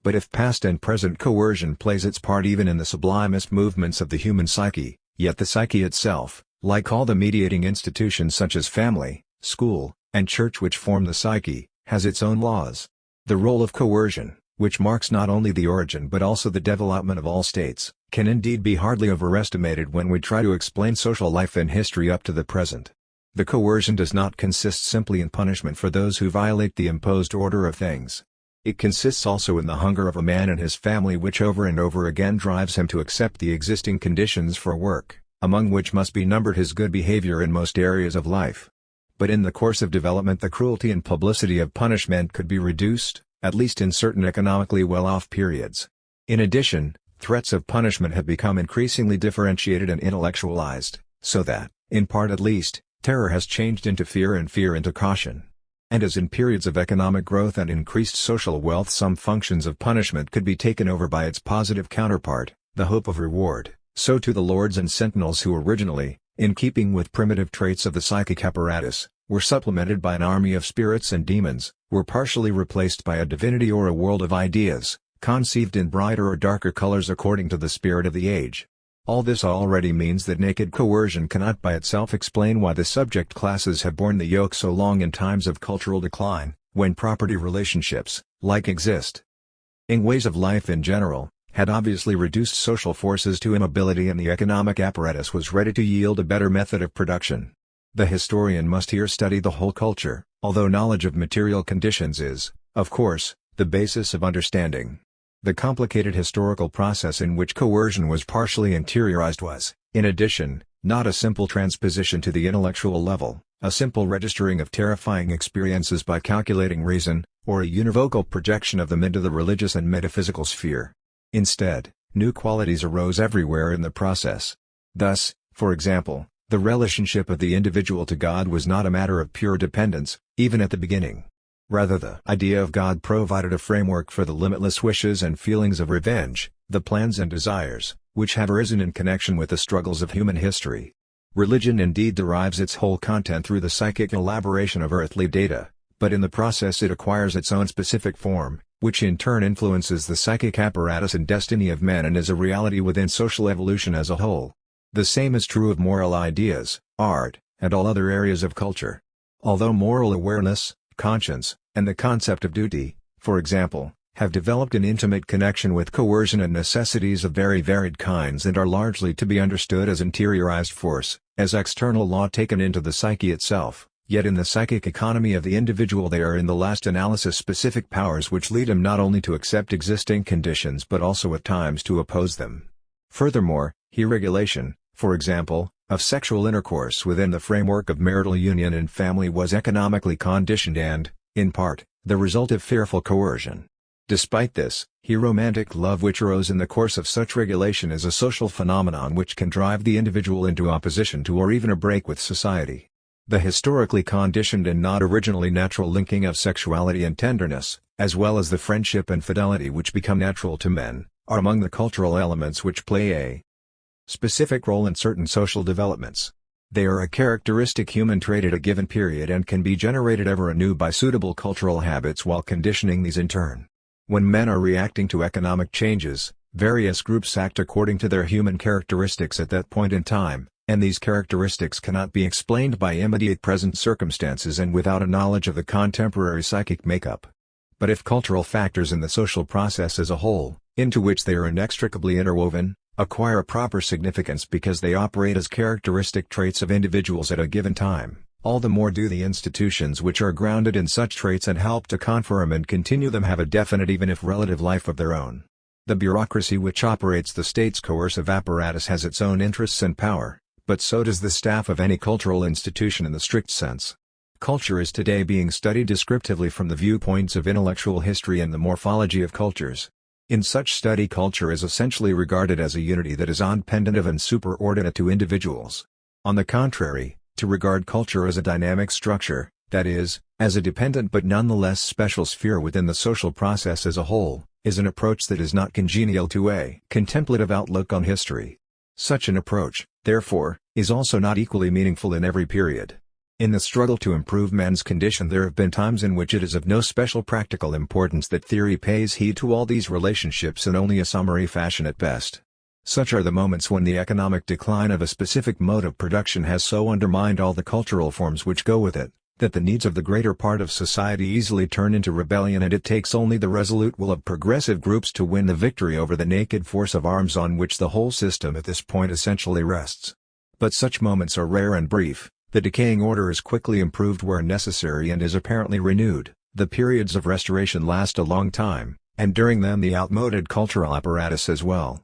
But if past and present coercion plays its part even in the sublimest movements of the human psyche, yet the psyche itself, like all the mediating institutions such as family, school, and church which form the psyche, has its own laws. The role of coercion, which marks not only the origin but also the development of all states, can indeed be hardly overestimated when we try to explain social life and history up to the present. The coercion does not consist simply in punishment for those who violate the imposed order of things. It consists also in the hunger of a man and his family which over and over again drives him to accept the existing conditions for work, among which must be numbered his good behavior in most areas of life. But in the course of development the cruelty and publicity of punishment could be reduced, at least in certain economically well-off periods. In addition, threats of punishment have become increasingly differentiated and intellectualized, so that, in part at least, terror has changed into fear and fear into caution. And as in periods of economic growth and increased social wealth some functions of punishment could be taken over by its positive counterpart, the hope of reward, so too the lords and sentinels who originally, in keeping with primitive traits of the psychic apparatus, were supplemented by an army of spirits and demons, were partially replaced by a divinity or a world of ideas, conceived in brighter or darker colors according to the spirit of the age. All this already means that naked coercion cannot by itself explain why the subject classes have borne the yoke so long in times of cultural decline, when property relationships, like existing ways of life in general, had obviously reduced social forces to immobility and the economic apparatus was ready to yield a better method of production. The historian must here study the whole culture, although knowledge of material conditions is, of course, the basis of understanding. The complicated historical process in which coercion was partially interiorized was, in addition, not a simple transposition to the intellectual level, a simple registering of terrifying experiences by calculating reason, or a univocal projection of them into the religious and metaphysical sphere. Instead, new qualities arose everywhere in the process. Thus, for example, the relationship of the individual to God was not a matter of pure dependence, even at the beginning. Rather the idea of God provided a framework for the limitless wishes and feelings of revenge, the plans and desires, which have arisen in connection with the struggles of human history. Religion indeed derives its whole content through the psychic elaboration of earthly data, but in the process it acquires its own specific form, which in turn influences the psychic apparatus and destiny of men and is a reality within social evolution as a whole. The same is true of moral ideas, art, and all other areas of culture. Although moral awareness, conscience, and the concept of duty, for example, have developed an intimate connection with coercion and necessities of very varied kinds and are largely to be understood as interiorized force, as external law taken into the psyche itself, yet in the psychic economy of the individual they are in the last analysis specific powers which lead him not only to accept existing conditions but also at times to oppose them. Furthermore, regulation, for example, of sexual intercourse within the framework of marital union and family was economically conditioned and, in part, the result of fearful coercion. Despite this, romantic love which arose in the course of such regulation is a social phenomenon which can drive the individual into opposition to or even a break with society. The historically conditioned and not originally natural linking of sexuality and tenderness, as well as the friendship and fidelity which become natural to men, are among the cultural elements which play a specific role in certain social developments. They are a characteristic human trait at a given period and can be generated ever anew by suitable cultural habits while conditioning these in turn. When men are reacting to economic changes, various groups act according to their human characteristics at that point in time, and these characteristics cannot be explained by immediate present circumstances and without a knowledge of the contemporary psychic makeup. But if cultural factors in the social process as a whole, into which they are inextricably interwoven, acquire a proper significance because they operate as characteristic traits of individuals at a given time, all the more do the institutions which are grounded in such traits and help to confirm and continue them have a definite even if relative life of their own. The bureaucracy which operates the state's coercive apparatus has its own interests and power, but so does the staff of any cultural institution in the strict sense. Culture is today being studied descriptively from the viewpoints of intellectual history and the morphology of cultures. In such study, culture is essentially regarded as a unity that is independent of and superordinate to individuals. On the contrary, to regard culture as a dynamic structure, that is, as a dependent but nonetheless special sphere within the social process as a whole, is an approach that is not congenial to a contemplative outlook on history. Such an approach, therefore, is also not equally meaningful in every period. In the struggle to improve man's condition, there have been times in which it is of no special practical importance that theory pays heed to all these relationships in only a summary fashion at best. Such are the moments when the economic decline of a specific mode of production has so undermined all the cultural forms which go with it, that the needs of the greater part of society easily turn into rebellion, and it takes only the resolute will of progressive groups to win the victory over the naked force of arms on which the whole system at this point essentially rests. But such moments are rare and brief. The decaying order is quickly improved where necessary and is apparently renewed. The periods of restoration last a long time, and during them the outmoded cultural apparatus as well.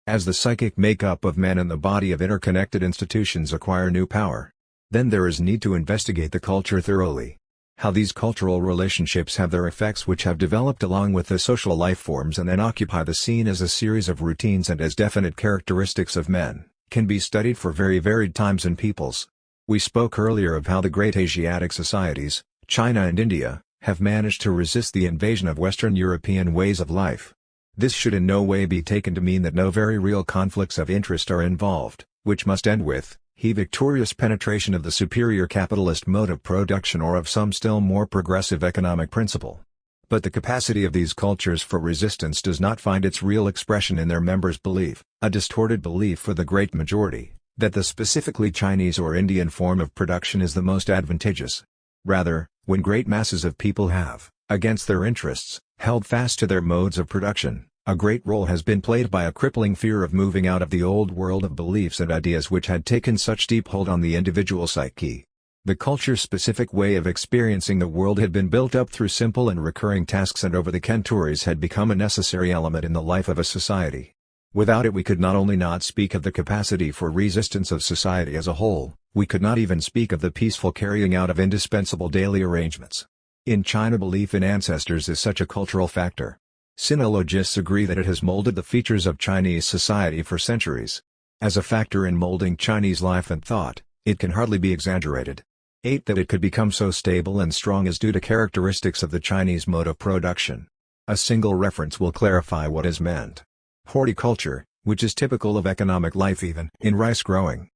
As the psychic makeup of men and the body of interconnected institutions acquire new power, then there is need to investigate the culture thoroughly. How these cultural relationships have their effects which have developed along with the social life forms and then occupy the scene as a series of routines and as definite characteristics of men, can be studied for very varied times and peoples. We spoke earlier of how the great Asiatic societies, China and India, have managed to resist the invasion of Western European ways of life. This should in no way be taken to mean that no very real conflicts of interest are involved, which must end with victorious penetration of the superior capitalist mode of production or of some still more progressive economic principle. But the capacity of these cultures for resistance does not find its real expression in their members' belief, a distorted belief for the great majority, that the specifically Chinese or Indian form of production is the most advantageous. Rather, when great masses of people have, against their interests, held fast to their modes of production, a great role has been played by a crippling fear of moving out of the old world of beliefs and ideas which had taken such deep hold on the individual psyche. The culture-specific way of experiencing the world had been built up through simple and recurring tasks, and over the centuries had become a necessary element in the life of a society. Without it we could not only not speak of the capacity for resistance of society as a whole, we could not even speak of the peaceful carrying out of indispensable daily arrangements. In China, belief in ancestors is such a cultural factor. Sinologists agree that it has molded the features of Chinese society for centuries. As a factor in molding Chinese life and thought, it can hardly be exaggerated. 8. That it could become so stable and strong is due to characteristics of the Chinese mode of production. A single reference will clarify what is meant. Horticulture, which is typical of economic life even in rice-growing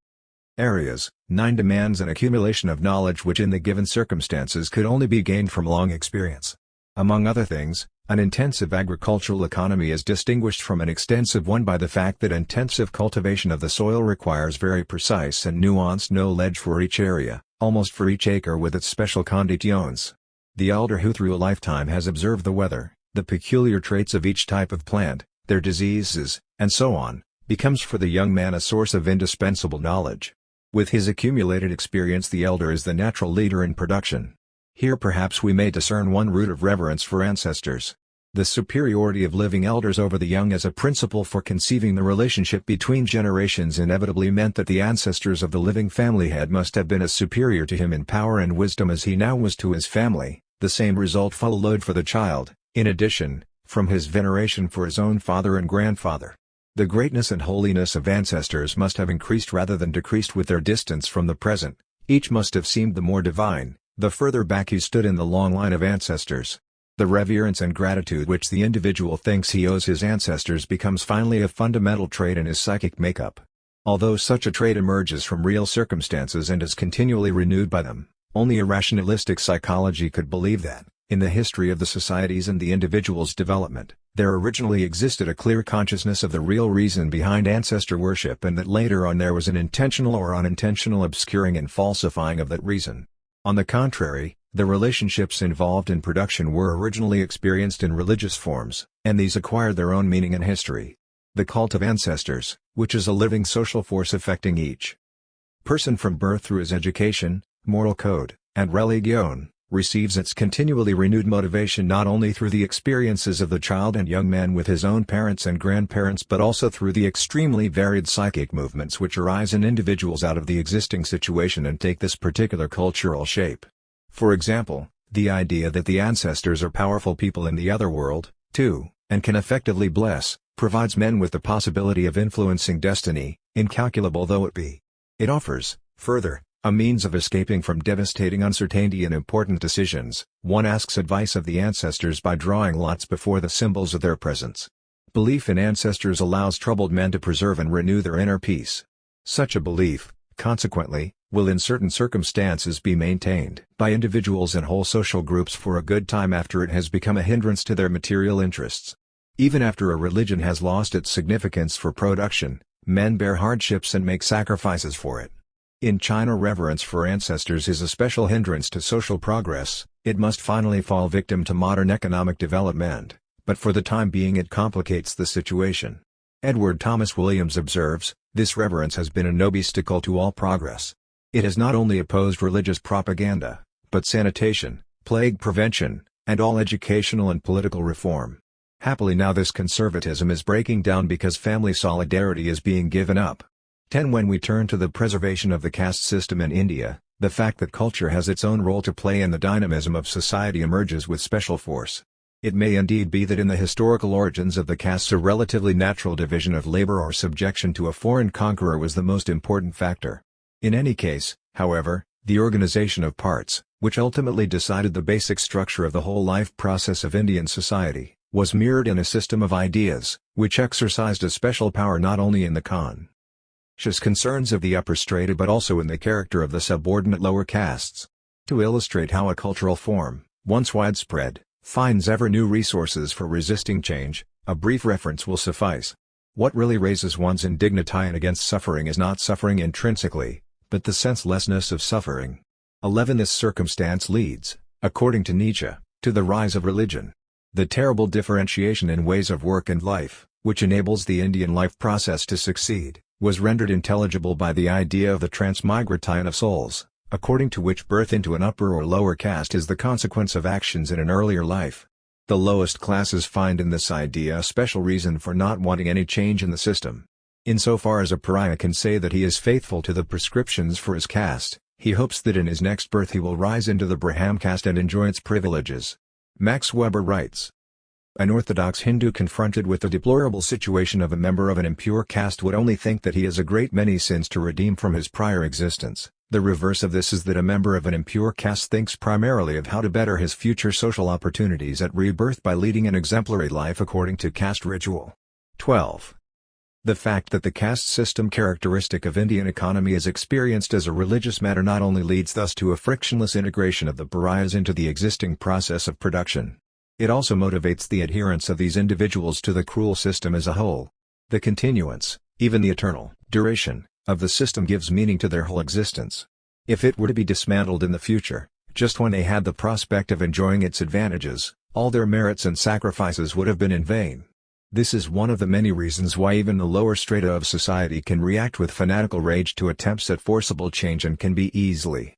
areas. 9. Demands an accumulation of knowledge which in the given circumstances could only be gained from long experience. Among other things, an intensive agricultural economy is distinguished from an extensive one by the fact that intensive cultivation of the soil requires very precise and nuanced knowledge for each area, almost for each acre with its special conditions. The elder who through a lifetime has observed the weather, the peculiar traits of each type of plant, their diseases, and so on, becomes for the young man a source of indispensable knowledge. With his accumulated experience, the elder is the natural leader in production. Here perhaps we may discern one root of reverence for ancestors. The superiority of living elders over the young as a principle for conceiving the relationship between generations inevitably meant that the ancestors of the living family head must have been as superior to him in power and wisdom as he now was to his family. The same result followed for the child, in addition, from his veneration for his own father and grandfather. The greatness and holiness of ancestors must have increased rather than decreased with their distance from the present. Each must have seemed the more divine, the further back he stood in the long line of ancestors. The reverence and gratitude which the individual thinks he owes his ancestors becomes finally a fundamental trait in his psychic makeup. Although such a trait emerges from real circumstances and is continually renewed by them, only a rationalistic psychology could believe that, in the history of the societies and the individual's development, there originally existed a clear consciousness of the real reason behind ancestor worship, and that later on there was an intentional or unintentional obscuring and falsifying of that reason. On the contrary, The relationships involved in production were originally experienced in religious forms, and these acquired their own meaning and history. The cult of ancestors, which is a living social force affecting each person from birth through his education, moral code, and religion, receives its continually renewed motivation not only through the experiences of the child and young man with his own parents and grandparents but also through the extremely varied psychic movements which arise in individuals out of the existing situation and take this particular cultural shape. For example, the idea that the ancestors are powerful people in the other world, too, and can effectively bless, provides men with the possibility of influencing destiny, incalculable though it be. It offers, further, a means of escaping from devastating uncertainty in important decisions. One asks advice of the ancestors by drawing lots before the symbols of their presence. Belief in ancestors allows troubled men to preserve and renew their inner peace. Such a belief, consequently, will in certain circumstances be maintained by individuals and whole social groups for a good time after it has become a hindrance to their material interests. Even after a religion has lost its significance for production, men bear hardships and make sacrifices for it. In China, reverence for ancestors is a special hindrance to social progress. It must finally fall victim to modern economic development, but for the time being it complicates the situation. Edward Thomas Williams observes, this reverence has been an obstacle to all progress. It has not only opposed religious propaganda, but sanitation, plague prevention, and all educational and political reform. Happily now this conservatism is breaking down because family solidarity is being given up. 10. When we turn to the preservation of the caste system in India, the fact that culture has its own role to play in the dynamism of society emerges with special force. It may indeed be that in the historical origins of the castes a relatively natural division of labor or subjection to a foreign conqueror was the most important factor. In any case, however, the organization of parts, which ultimately decided the basic structure of the whole life process of Indian society, was mirrored in a system of ideas, which exercised a special power not only in the concerns of the upper strata but also in the character of the subordinate lower castes. To illustrate how a cultural form, once widespread, finds ever new resources for resisting change, a brief reference will suffice. What really raises one's indignation against suffering is not suffering intrinsically, but the senselessness of suffering. 11. This circumstance leads, according to Nietzsche, to the rise of religion. The terrible differentiation in ways of work and life, which enables the Indian life process to succeed, was rendered intelligible by the idea of the transmigration of souls, according to which birth into an upper or lower caste is the consequence of actions in an earlier life. The lowest classes find in this idea a special reason for not wanting any change in the system. Insofar as a pariah can say that he is faithful to the prescriptions for his caste, he hopes that in his next birth he will rise into the Brahman caste and enjoy its privileges. Max Weber writes, an Orthodox Hindu confronted with the deplorable situation of a member of an impure caste would only think that he has a great many sins to redeem from his prior existence. The reverse of this is that a member of an impure caste thinks primarily of how to better his future social opportunities at rebirth by leading an exemplary life according to caste ritual. 12. The fact that the caste system characteristic of Indian economy is experienced as a religious matter not only leads thus to a frictionless integration of the pariahs into the existing process of production. It also motivates the adherence of these individuals to the cruel system as a whole. The continuance, even the eternal duration, of the system gives meaning to their whole existence. If it were to be dismantled in the future, just when they had the prospect of enjoying its advantages, all their merits and sacrifices would have been in vain. This is one of the many reasons why even the lower strata of society can react with fanatical rage to attempts at forcible change and can be easily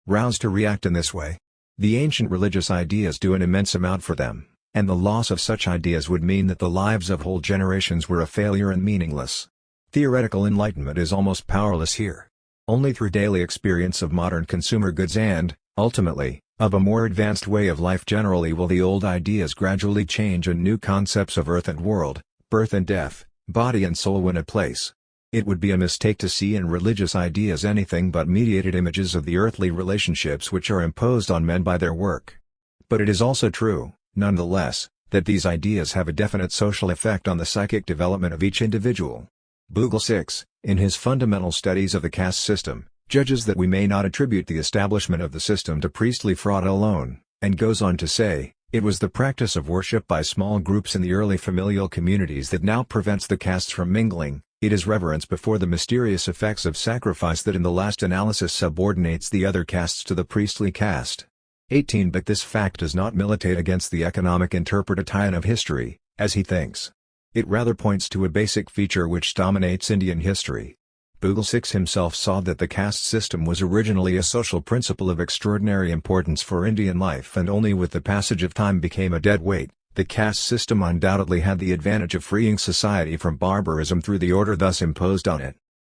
roused to react in this way. The ancient religious ideas do an immense amount for them, and the loss of such ideas would mean that the lives of whole generations were a failure and meaningless. Theoretical enlightenment is almost powerless here. Only through daily experience of modern consumer goods and, ultimately, of a more advanced way of life generally will the old ideas gradually change and new concepts of earth and world, birth and death, body and soul win a place. It would be a mistake to see in religious ideas anything but mediated images of the earthly relationships which are imposed on men by their work. But it is also true, nonetheless, that these ideas have a definite social effect on the psychic development of each individual. Bogle 6, in his fundamental studies of the caste system, judges that we may not attribute the establishment of the system to priestly fraud alone, and goes on to say, it was the practice of worship by small groups in the early familial communities that now prevents the castes from mingling. It is reverence before the mysterious effects of sacrifice that in the last analysis subordinates the other castes to the priestly caste. 18. But this fact does not militate against the economic interpretation of history, as he thinks. It rather points to a basic feature which dominates Indian history. Boogle Six himself saw that the caste system was originally a social principle of extraordinary importance for Indian life and only with the passage of time became a dead weight. The caste system undoubtedly had the advantage of freeing society from barbarism through the order thus imposed on it.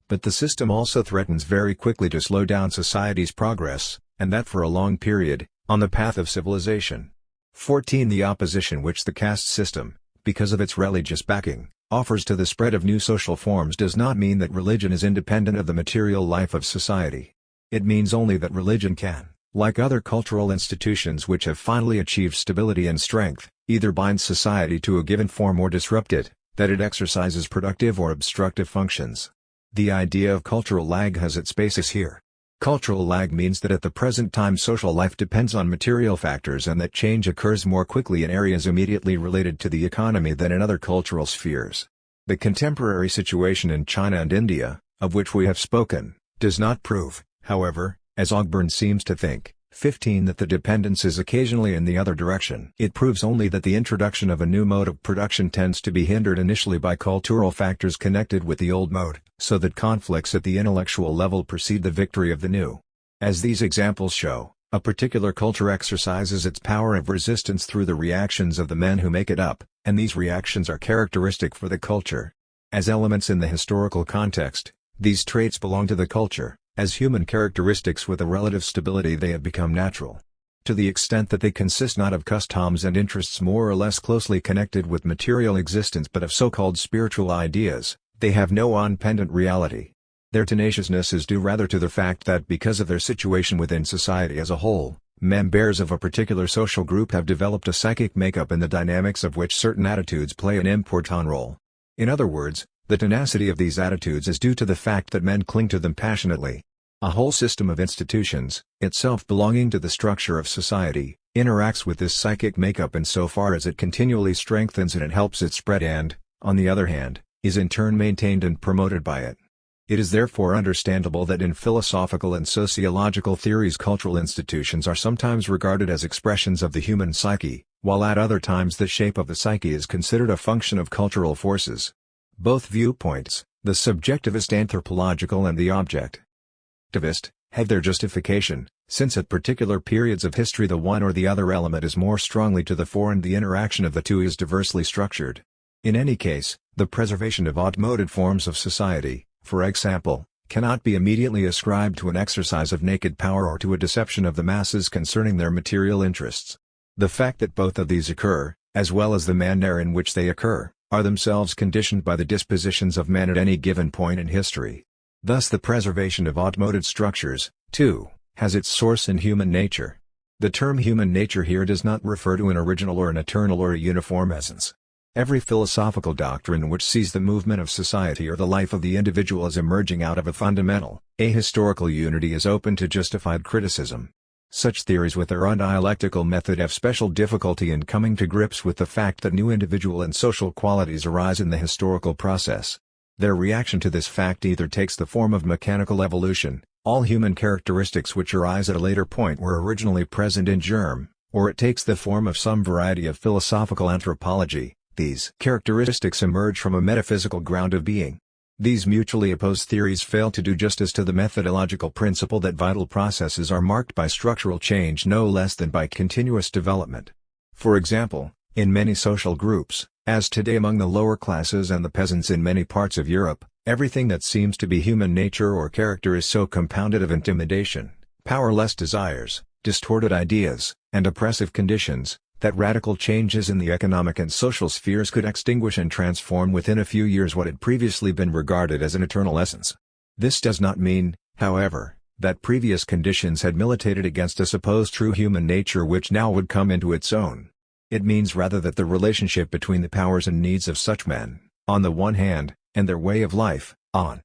But the system also threatens very quickly to slow down society's progress, and that for a long period, on the path of civilization. 14. The opposition which the caste system, because of its religious backing, offers to the spread of new social forms does not mean that religion is independent of the material life of society. It means only that religion can, like other cultural institutions which have finally achieved stability and strength, either bind society to a given form or disrupt it, that it exercises productive or obstructive functions. The idea of cultural lag has its basis here. Cultural lag means that at the present time social life depends on material factors and that change occurs more quickly in areas immediately related to the economy than in other cultural spheres. The contemporary situation in China and India, of which we have spoken, does not prove, however, as Ogburn seems to think, 15. That the dependence is occasionally in the other direction. It proves only that the introduction of a new mode of production tends to be hindered initially by cultural factors connected with the old mode, so that conflicts at the intellectual level precede the victory of the new. As these examples show, a particular culture exercises its power of resistance through the reactions of the men who make it up, and these reactions are characteristic for the culture. As elements in the historical context, these traits belong to the culture. As human characteristics with a relative stability they have become natural. To the extent that they consist not of customs and interests more or less closely connected with material existence but of so-called spiritual ideas, they have no independent reality. Their tenaciousness is due rather to the fact that because of their situation within society as a whole, members of a particular social group have developed a psychic makeup in the dynamics of which certain attitudes play an important role. In other words, the tenacity of these attitudes is due to the fact that men cling to them passionately. A whole system of institutions, itself belonging to the structure of society, interacts with this psychic makeup insofar as it continually strengthens it and helps it spread and, on the other hand, is in turn maintained and promoted by it. It is therefore understandable that in philosophical and sociological theories cultural institutions are sometimes regarded as expressions of the human psyche, while at other times the shape of the psyche is considered a function of cultural forces. Both viewpoints, the subjectivist anthropological and the objectivist, have their justification, since at particular periods of history the one or the other element is more strongly to the fore and the interaction of the two is diversely structured. In any case, the preservation of outmoded forms of society, for example, cannot be immediately ascribed to an exercise of naked power or to a deception of the masses concerning their material interests. The fact that both of these occur, as well as the manner in which they occur, are themselves conditioned by the dispositions of men at any given point in history. Thus the preservation of outmoded structures, too, has its source in human nature. The term human nature here does not refer to an original or an eternal or a uniform essence. Every philosophical doctrine which sees the movement of society or the life of the individual as emerging out of a fundamental, ahistorical unity is open to justified criticism. Such theories with their undialectical method have special difficulty in coming to grips with the fact that new individual and social qualities arise in the historical process. Their reaction to this fact either takes the form of mechanical evolution, all human characteristics which arise at a later point were originally present in germ, or it takes the form of some variety of philosophical anthropology, these characteristics emerge from a metaphysical ground of being. These mutually opposed theories fail to do justice to the methodological principle that vital processes are marked by structural change no less than by continuous development. For example, in many social groups, as today among the lower classes and the peasants in many parts of Europe, everything that seems to be human nature or character is so compounded of intimidation, powerless desires, distorted ideas, and oppressive conditions, that radical changes in the economic and social spheres could extinguish and transform within a few years what had previously been regarded as an eternal essence. This does not mean, however, that previous conditions had militated against a supposed true human nature which now would come into its own. It means rather that the relationship between the powers and needs of such men, on the one hand, and their way of life, on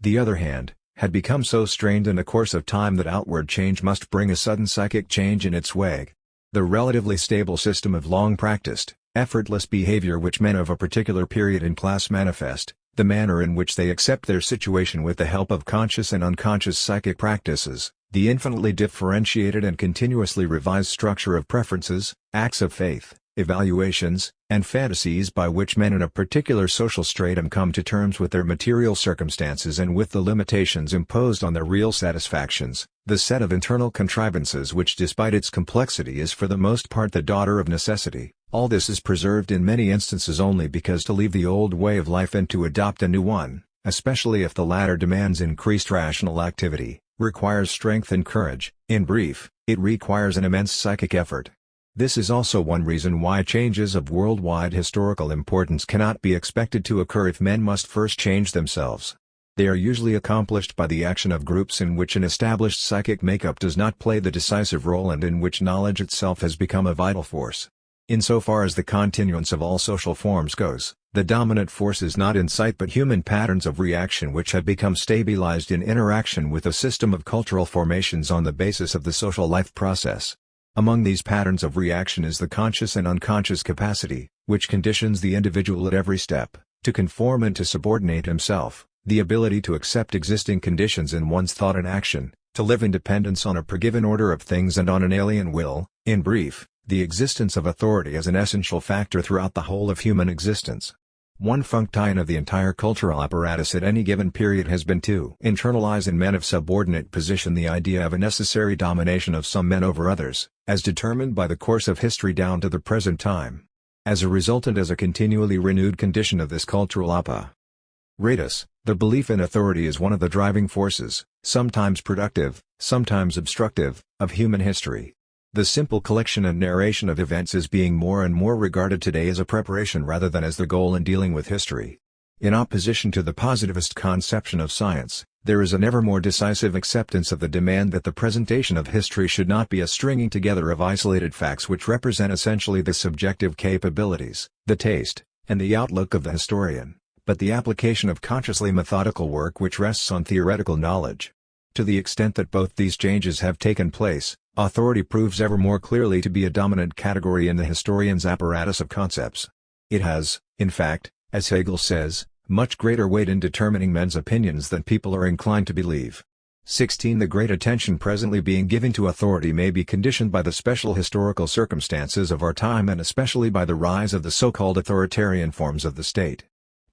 the other hand, had become so strained in the course of time that outward change must bring a sudden psychic change in its wake. The relatively stable system of long-practiced, effortless behavior which men of a particular period and class manifest, the manner in which they accept their situation with the help of conscious and unconscious psychic practices, The infinitely differentiated and continuously revised structure of preferences, acts of faith, evaluations, and fantasies by which men in a particular social stratum come to terms with their material circumstances and with the limitations imposed on their real satisfactions, the set of internal contrivances which despite its complexity is for the most part the daughter of necessity, all this is preserved in many instances only because to leave the old way of life and to adopt a new one, especially if the latter demands increased rational activity, requires strength and courage. In brief, it requires an immense psychic effort. This is also one reason why changes of worldwide historical importance cannot be expected to occur if men must first change themselves. They are usually accomplished by the action of groups in which an established psychic makeup does not play the decisive role and in which knowledge itself has become a vital force. Insofar as the continuance of all social forms goes, the dominant force is not insight but human patterns of reaction which have become stabilized in interaction with a system of cultural formations on the basis of the social life process. Among these patterns of reaction is the conscious and unconscious capacity, which conditions the individual at every step, to conform and to subordinate himself, the ability to accept existing conditions in one's thought and action, to live in dependence on a pregiven order of things and on an alien will, in brief, the existence of authority as an essential factor throughout the whole of human existence. One function of the entire cultural apparatus at any given period has been to internalize in men of subordinate position the idea of a necessary domination of some men over others, as determined by the course of history down to the present time. As a result and as a continually renewed condition of this cultural apparatus, the belief in authority is one of the driving forces, sometimes productive, sometimes obstructive, of human history. The simple collection and narration of events is being more and more regarded today as a preparation rather than as the goal in dealing with history. In opposition to the positivist conception of science, there is an ever more decisive acceptance of the demand that the presentation of history should not be a stringing together of isolated facts which represent essentially the subjective capabilities, the taste, and the outlook of the historian, but the application of consciously methodical work which rests on theoretical knowledge. To the extent that both these changes have taken place, authority proves ever more clearly to be a dominant category in the historian's apparatus of concepts. It has, in fact, as Hegel says, much greater weight in determining men's opinions than people are inclined to believe. 16. The great attention presently being given to authority may be conditioned by the special historical circumstances of our time and especially by the rise of the so-called authoritarian forms of the state.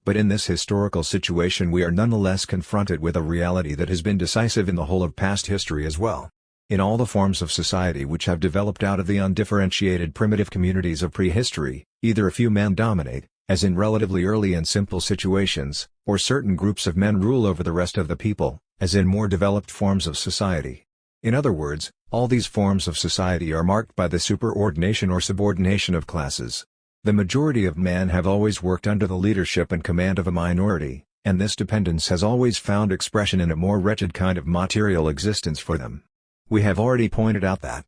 But in this historical situation we are nonetheless confronted with a reality that has been decisive in the whole of past history as well. In all the forms of society which have developed out of the undifferentiated primitive communities of prehistory, either a few men dominate, as in relatively early and simple situations, or certain groups of men rule over the rest of the people, as in more developed forms of society. In other words, all these forms of society are marked by the superordination or subordination of classes. The majority of men have always worked under the leadership and command of a minority, and this dependence has always found expression in a more wretched kind of material existence for them. We have already pointed out that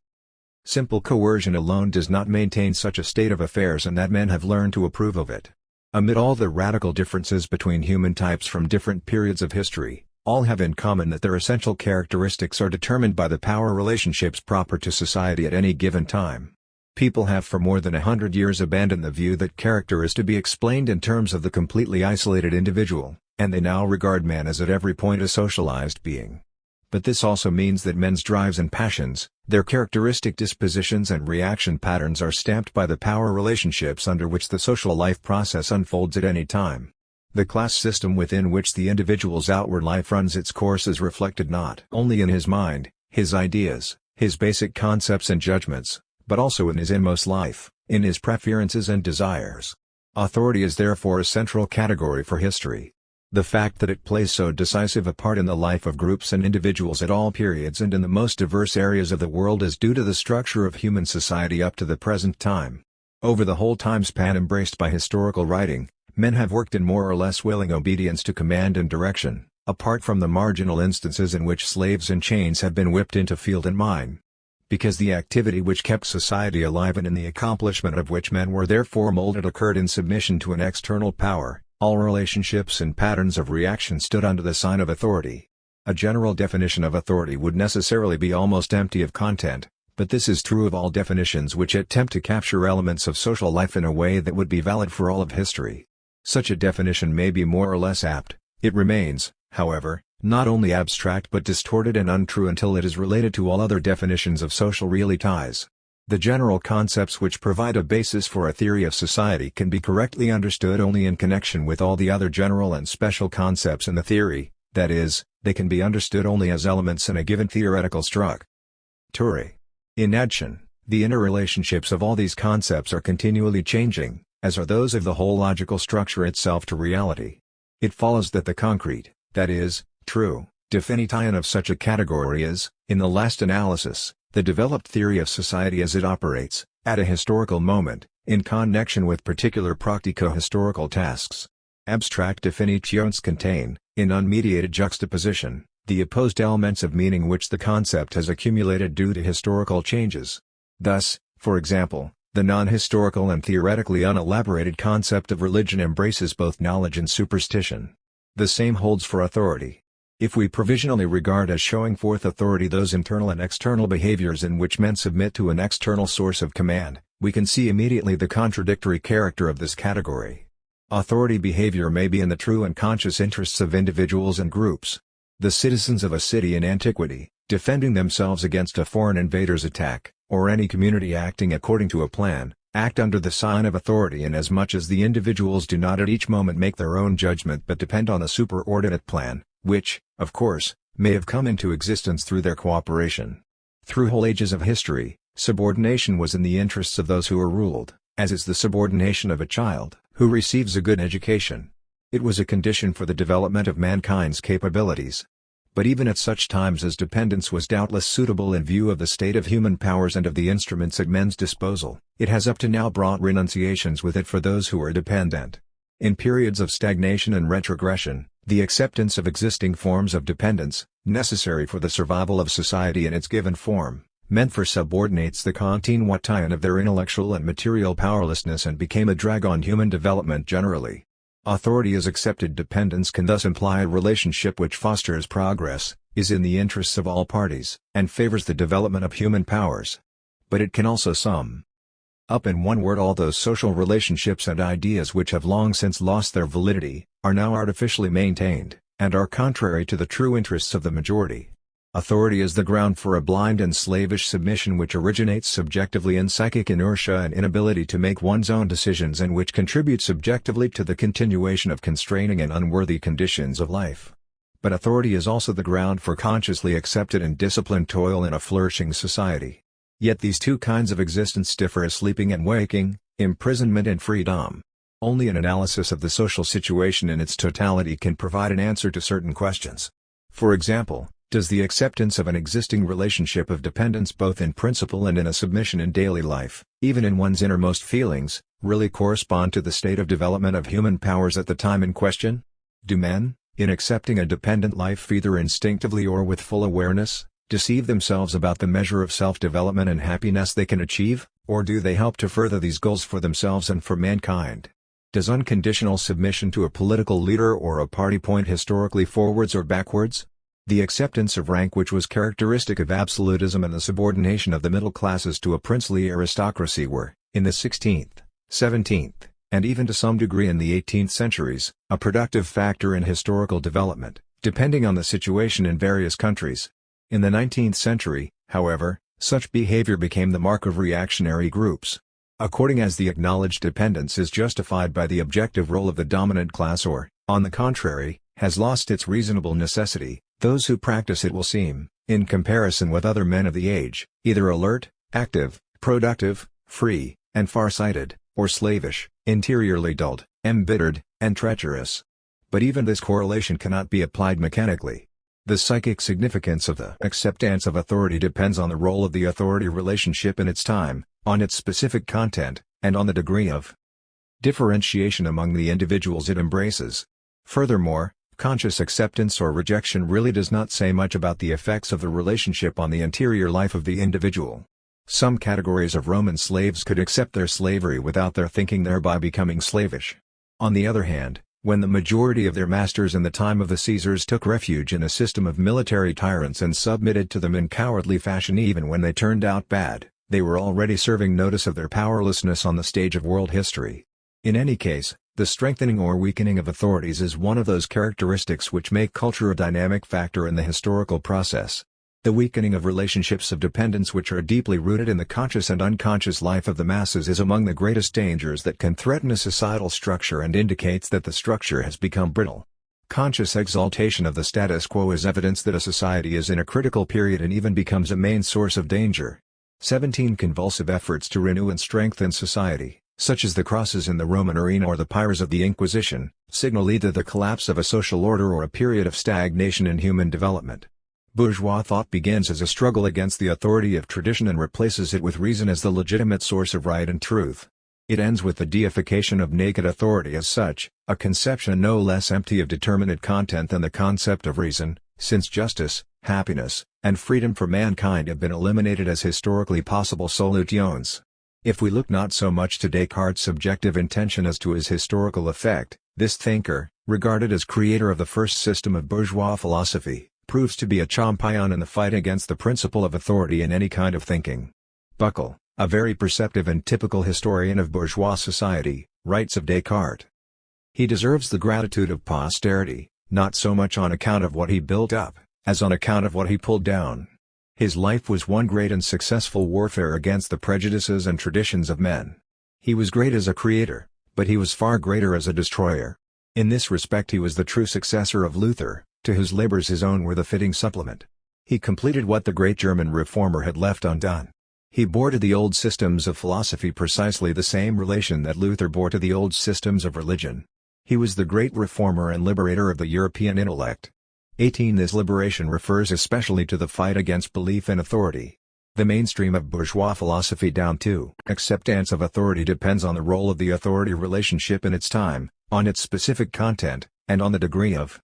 simple coercion alone does not maintain such a state of affairs and that men have learned to approve of it. Amid all the radical differences between human types from different periods of history, all have in common that their essential characteristics are determined by the power relationships proper to society at any given time. People have for more than 100 years abandoned the view that character is to be explained in terms of the completely isolated individual, and they now regard man as at every point a socialized being. But this also means that men's drives and passions, their characteristic dispositions and reaction patterns are stamped by the power relationships under which the social life process unfolds at any time. The class system within which the individual's outward life runs its course is reflected not only in his mind, his ideas, his basic concepts and judgments, but also in his inmost life, in his preferences and desires. Authority is therefore a central category for history. The fact that it plays so decisive a part in the life of groups and individuals at all periods and in the most diverse areas of the world is due to the structure of human society up to the present time. Over the whole time span embraced by historical writing, men have worked in more or less willing obedience to command and direction, apart from the marginal instances in which slaves in chains have been whipped into field and mine. Because the activity which kept society alive and in the accomplishment of which men were therefore molded occurred in submission to an external power, all relationships and patterns of reaction stood under the sign of authority. A general definition of authority would necessarily be almost empty of content, but this is true of all definitions which attempt to capture elements of social life in a way that would be valid for all of history. Such a definition may be more or less apt, it remains, however, not only abstract but distorted and untrue until it is related to all other definitions of social realities. The general concepts which provide a basis for a theory of society can be correctly understood only in connection with all the other general and special concepts in the theory, that is, they can be understood only as elements in a given theoretical structure. In addition, the interrelationships of all these concepts are continually changing, as are those of the whole logical structure itself to reality. It follows that the concrete, that is, true, definition of such a category is, in the last analysis, the developed theory of society as it operates, at a historical moment, in connection with particular practico-historical tasks. Abstract definitions contain, in unmediated juxtaposition, the opposed elements of meaning which the concept has accumulated due to historical changes. Thus, for example, the non-historical and theoretically unelaborated concept of religion embraces both knowledge and superstition. The same holds for authority. If we provisionally regard as showing forth authority those internal and external behaviors in which men submit to an external source of command, we can see immediately the contradictory character of this category. Authority behavior may be in the true and conscious interests of individuals and groups. The citizens of a city in antiquity, defending themselves against a foreign invader's attack, or any community acting according to a plan, act under the sign of authority inasmuch as the individuals do not at each moment make their own judgment but depend on a superordinate plan, which, of course, may have come into existence through their cooperation. Through whole ages of history, subordination was in the interests of those who were ruled, as is the subordination of a child who receives a good education. It was a condition for the development of mankind's capabilities. But even at such times as dependence was doubtless suitable in view of the state of human powers and of the instruments at men's disposal, it has up to now brought renunciations with it for those who are dependent. In periods of stagnation and retrogression, the acceptance of existing forms of dependence, necessary for the survival of society in its given form, meant for subordinates the continuation of their intellectual and material powerlessness and became a drag on human development generally. Authority as accepted dependence can thus imply a relationship which fosters progress, is in the interests of all parties, and favors the development of human powers. But it can also sum up in one word all those social relationships and ideas which have long since lost their validity, are now artificially maintained, and are contrary to the true interests of the majority. Authority is the ground for a blind and slavish submission which originates subjectively in psychic inertia and inability to make one's own decisions and which contributes subjectively to the continuation of constraining and unworthy conditions of life. But authority is also the ground for consciously accepted and disciplined toil in a flourishing society. Yet these two kinds of existence differ as sleeping and waking, imprisonment and freedom. Only an analysis of the social situation in its totality can provide an answer to certain questions. For example, does the acceptance of an existing relationship of dependence both in principle and in a submission in daily life, even in one's innermost feelings, really correspond to the state of development of human powers at the time in question? Do men, in accepting a dependent life either instinctively or with full awareness, deceive themselves about the measure of self-development and happiness they can achieve, or do they help to further these goals for themselves and for mankind? Does unconditional submission to a political leader or a party point historically forwards or backwards? The acceptance of rank which was characteristic of absolutism and the subordination of the middle classes to a princely aristocracy were, in the 16th, 17th, and even to some degree in the 18th centuries, a productive factor in historical development, depending on the situation in various countries. In the 19th century, however, such behavior became the mark of reactionary groups. According as the acknowledged dependence is justified by the objective role of the dominant class or, on the contrary, has lost its reasonable necessity, those who practice it will seem, in comparison with other men of the age, either alert, active, productive, free, and far-sighted, or slavish, interiorly dulled, embittered, and treacherous. But even this correlation cannot be applied mechanically. The psychic significance of the acceptance of authority depends on the role of the authority relationship in its time, on its specific content, and on the degree of differentiation among the individuals it embraces. Furthermore, conscious acceptance or rejection really does not say much about the effects of the relationship on the interior life of the individual. Some categories of Roman slaves could accept their slavery without their thinking, thereby becoming slavish. On the other hand, when the majority of their masters in the time of the Caesars took refuge in a system of military tyrants and submitted to them in cowardly fashion even when they turned out bad, they were already serving notice of their powerlessness on the stage of world history. In any case, The strengthening or weakening of authorities is one of those characteristics which make culture a dynamic factor in the historical process. The weakening of relationships of dependence which are deeply rooted in the conscious and unconscious life of the masses is among the greatest dangers that can threaten a societal structure and indicates that the structure has become brittle. Conscious exaltation of the status quo is evidence that a society is in a critical period and even becomes a main source of danger. 17 Convulsive efforts to renew and strengthen society, such as the crosses in the Roman arena or the pyres of the Inquisition, signal either the collapse of a social order or a period of stagnation in human development. Bourgeois thought begins as a struggle against the authority of tradition and replaces it with reason as the legitimate source of right and truth. It ends with the deification of naked authority as such, a conception no less empty of determinate content than the concept of reason, since justice, happiness, and freedom for mankind have been eliminated as historically possible solutions. If we look not so much to Descartes' subjective intention as to his historical effect, this thinker, regarded as creator of the first system of bourgeois philosophy, proves to be a champion in the fight against the principle of authority in any kind of thinking. Buckle, a very perceptive and typical historian of bourgeois society, writes of Descartes. He deserves the gratitude of posterity, not so much on account of what he built up, as on account of what he pulled down. His life was one great and successful warfare against the prejudices and traditions of men. He was great as a creator, but he was far greater as a destroyer. In this respect he was the true successor of Luther, to whose labors his own were the fitting supplement. He completed what the great German reformer had left undone. He bore to the old systems of philosophy precisely the same relation that Luther bore to the old systems of religion. He was the great reformer and liberator of the European intellect. 18 This liberation refers especially to the fight against belief in authority. The mainstream of bourgeois philosophy down to acceptance of authority depends on the role of the authority relationship in its time, on its specific content, and on the degree of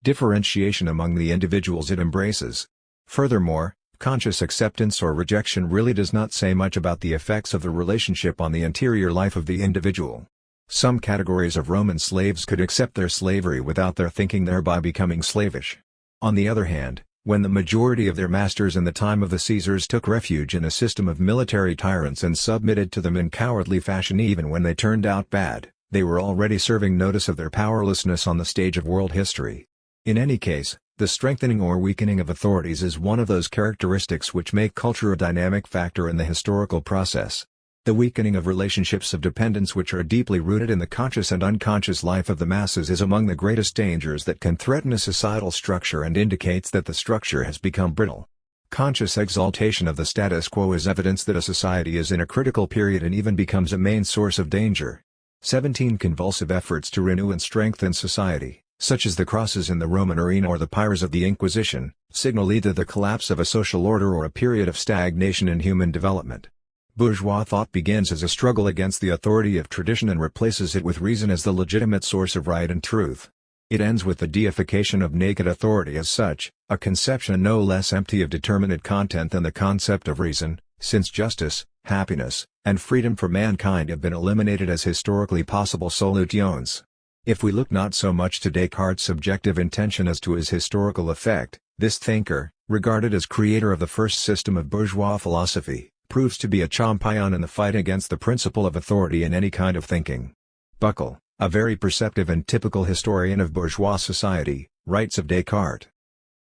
differentiation among the individuals it embraces. Furthermore, conscious acceptance or rejection really does not say much about the effects of the relationship on the interior life of the individual. Some categories of Roman slaves could accept their slavery without their thinking, thereby becoming slavish. On the other hand, when the majority of their masters in the time of the Caesars took refuge in a system of military tyrants and submitted to them in cowardly fashion even when they turned out bad, they were already serving notice of their powerlessness on the stage of world history. In any case, the strengthening or weakening of authorities is one of those characteristics which make culture a dynamic factor in the historical process. The weakening of relationships of dependence which are deeply rooted in the conscious and unconscious life of the masses is among the greatest dangers that can threaten a societal structure and indicates that the structure has become brittle. Conscious exaltation of the status quo is evidence that a society is in a critical period and even becomes a main source of danger. 17 Convulsive efforts to renew and strengthen society, such as the crosses in the Roman arena or the pyres of the Inquisition, signal either the collapse of a social order or a period of stagnation in human development. Bourgeois thought begins as a struggle against the authority of tradition and replaces it with reason as the legitimate source of right and truth. It ends with the deification of naked authority as such, a conception no less empty of determinate content than the concept of reason, since justice, happiness, and freedom for mankind have been eliminated as historically possible solutions. If we look not so much to Descartes' subjective intention as to his historical effect, this thinker, regarded as creator of the first system of bourgeois philosophy, proves to be a champion in the fight against the principle of authority in any kind of thinking. Buckle, a very perceptive and typical historian of bourgeois society, writes of Descartes.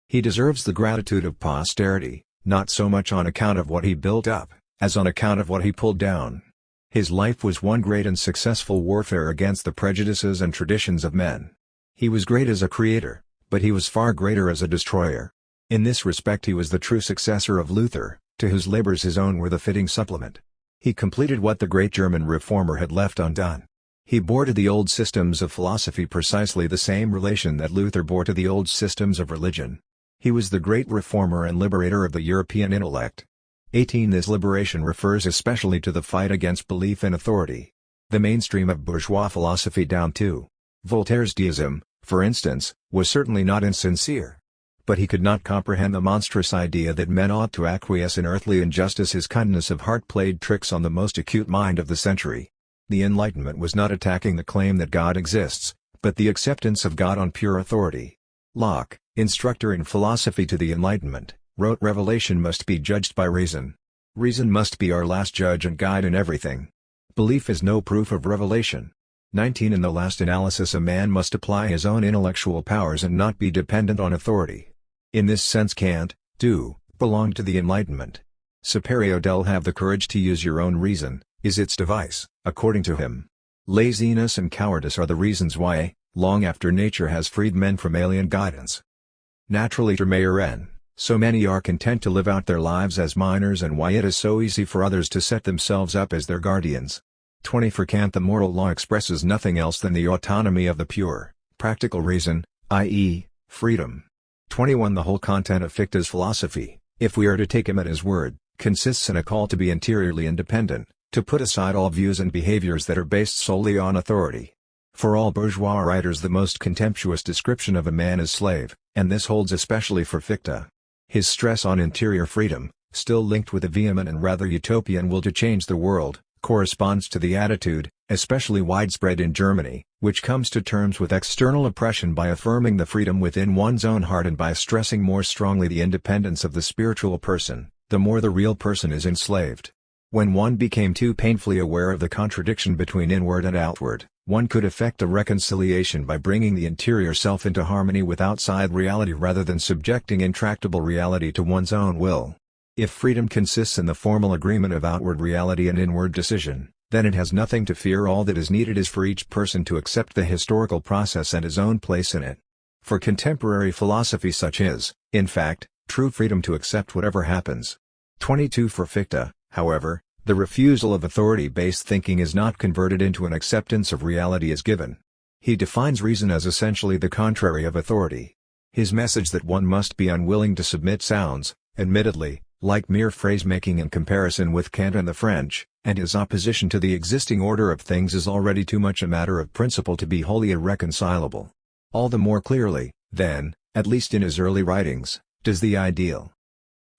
He deserves the gratitude of posterity, not so much on account of what he built up, as on account of what he pulled down. His life was one great and successful warfare against the prejudices and traditions of men. He was great as a creator, but he was far greater as a destroyer. In this respect he was the true successor of Luther, to whose labors his own were the fitting supplement. He completed what the great German reformer had left undone. He bore to the old systems of philosophy precisely the same relation that Luther bore to the old systems of religion. He was the great reformer and liberator of the European intellect. 18 This liberation refers especially to the fight against belief in authority. The mainstream of bourgeois philosophy down to Voltaire's deism, for instance, was certainly not insincere. But he could not comprehend the monstrous idea that men ought to acquiesce in earthly injustice. His kindness of heart played tricks on the most acute mind of the century. The Enlightenment was not attacking the claim that God exists, but the acceptance of God on pure authority. Locke, instructor in philosophy to the Enlightenment, wrote revelation must be judged by reason. Reason must be our last judge and guide in everything. Belief is no proof of revelation. 19. In the last analysis, a man must apply his own intellectual powers and not be dependent on authority. In this sense can't, do, belong to the Enlightenment. Superior del have the courage to use your own reason, is its device, according to him. Laziness and cowardice are the reasons why, long after nature has freed men from alien guidance. Naturally so many are content to live out their lives as minors, and why it is so easy for others to set themselves up as their guardians. 20. For Kant, the moral law expresses nothing else than the autonomy of the pure, practical reason, i.e., freedom. 21. The whole content of Fichte's philosophy, if we are to take him at his word, consists in a call to be interiorly independent, to put aside all views and behaviors that are based solely on authority. For all bourgeois writers, the most contemptuous description of a man is slave, and this holds especially for Fichte. His stress on interior freedom, still linked with a vehement and rather utopian will to change the world, corresponds to the attitude, especially widespread in Germany, which comes to terms with external oppression by affirming the freedom within one's own heart and by stressing more strongly the independence of the spiritual person, the more the real person is enslaved. When one became too painfully aware of the contradiction between inward and outward, one could effect a reconciliation by bringing the interior self into harmony with outside reality rather than subjecting intractable reality to one's own will. If freedom consists in the formal agreement of outward reality and inward decision, then it has nothing to fear. All that is needed is for each person to accept the historical process and his own place in it. For contemporary philosophy such is, in fact, true freedom to accept whatever happens. 22. For Fichte, however, the refusal of authority-based thinking is not converted into an acceptance of reality as given. He defines reason as essentially the contrary of authority. His message that one must be unwilling to submit sounds, admittedly, like mere phrase-making in comparison with Kant and the French, and his opposition to the existing order of things is already too much a matter of principle to be wholly irreconcilable. All the more clearly, then, at least in his early writings, does the ideal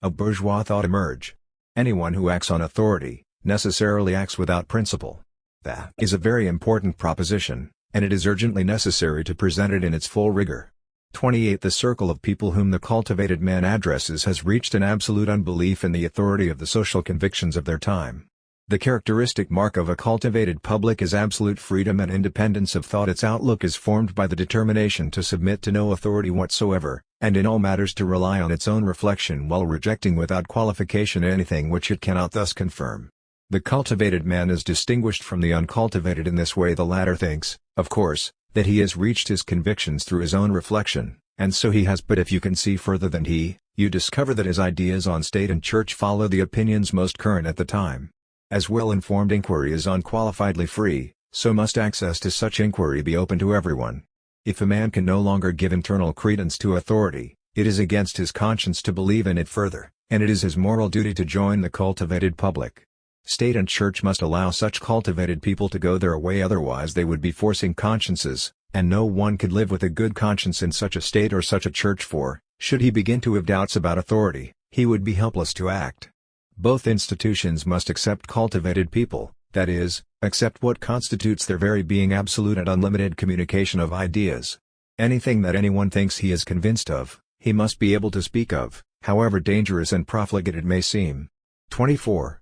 of bourgeois thought emerge. Anyone who acts on authority, necessarily acts without principle. That is a very important proposition, and it is urgently necessary to present it in its full rigor. 28. The circle of people whom the cultivated man addresses has reached an absolute unbelief in the authority of the social convictions of their time. The characteristic mark of a cultivated public is absolute freedom and independence of thought. Its outlook is formed by the determination to submit to no authority whatsoever, and in all matters to rely on its own reflection while rejecting without qualification anything which it cannot thus confirm. The cultivated man is distinguished from the uncultivated in this way. The latter thinks, of course, that he has reached his convictions through his own reflection, and so he has. But if you can see further than he, you discover that his ideas on state and church follow the opinions most current at the time. As well-informed inquiry is unqualifiedly free, so must access to such inquiry be open to everyone. If a man can no longer give internal credence to authority, it is against his conscience to believe in it further, and it is his moral duty to join the cultivated public. State and church must allow such cultivated people to go their way, otherwise they would be forcing consciences, and no one could live with a good conscience in such a state or such a church, for, should he begin to have doubts about authority, he would be helpless to act. Both institutions must accept cultivated people, that is, accept what constitutes their very being, absolute and unlimited communication of ideas. Anything that anyone thinks he is convinced of, he must be able to speak of, however dangerous and profligate it may seem. 24.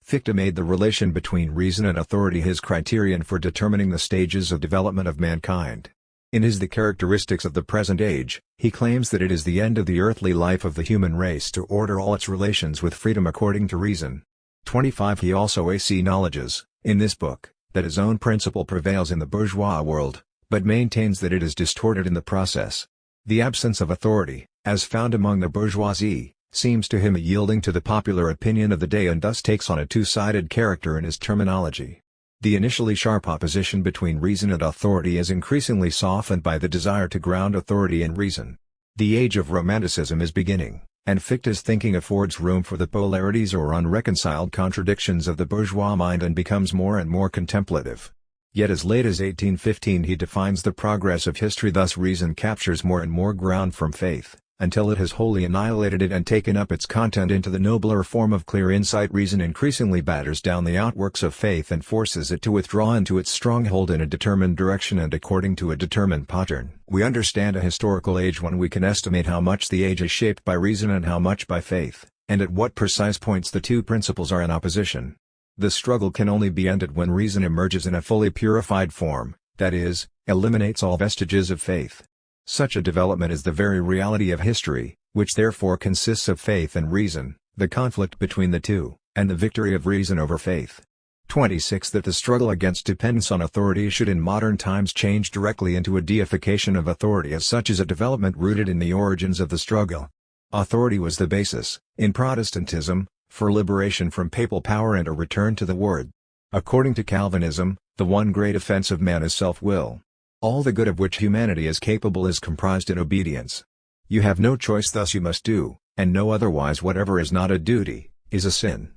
Fichte made the relation between reason and authority his criterion for determining the stages of development of mankind. In his The Characteristics of the Present Age, he claims that it is the end of the earthly life of the human race to order all its relations with freedom according to reason. 25. He also acknowledges, in this book, that his own principle prevails in the bourgeois world, but maintains that it is distorted in the process. The absence of authority, as found among the bourgeoisie, seems to him a yielding to the popular opinion of the day, and thus takes on a two-sided character in his terminology. The initially sharp opposition between reason and authority is increasingly softened by the desire to ground authority in reason. The age of Romanticism is beginning, and Fichte's thinking affords room for the polarities or unreconciled contradictions of the bourgeois mind and becomes more and more contemplative. Yet as late as 1815 he defines the progress of history. Thus reason captures more and more ground from faith, until it has wholly annihilated it and taken up its content into the nobler form of clear insight. Reason increasingly batters down the outworks of faith and forces it to withdraw into its stronghold in a determined direction and according to a determined pattern. We understand a historical age when we can estimate how much the age is shaped by reason and how much by faith, and at what precise points the two principles are in opposition. The struggle can only be ended when reason emerges in a fully purified form, that is, eliminates all vestiges of faith. Such a development is the very reality of history, which therefore consists of faith and reason, the conflict between the two, and the victory of reason over faith. 26. That the struggle against dependence on authority should in modern times change directly into a deification of authority as such is a development rooted in the origins of the struggle. Authority was the basis, in Protestantism, for liberation from papal power and a return to the Word. According to Calvinism, the one great offense of man is self-will. All the good of which humanity is capable is comprised in obedience. You have no choice, thus you must do, and no otherwise. Whatever is not a duty, is a sin.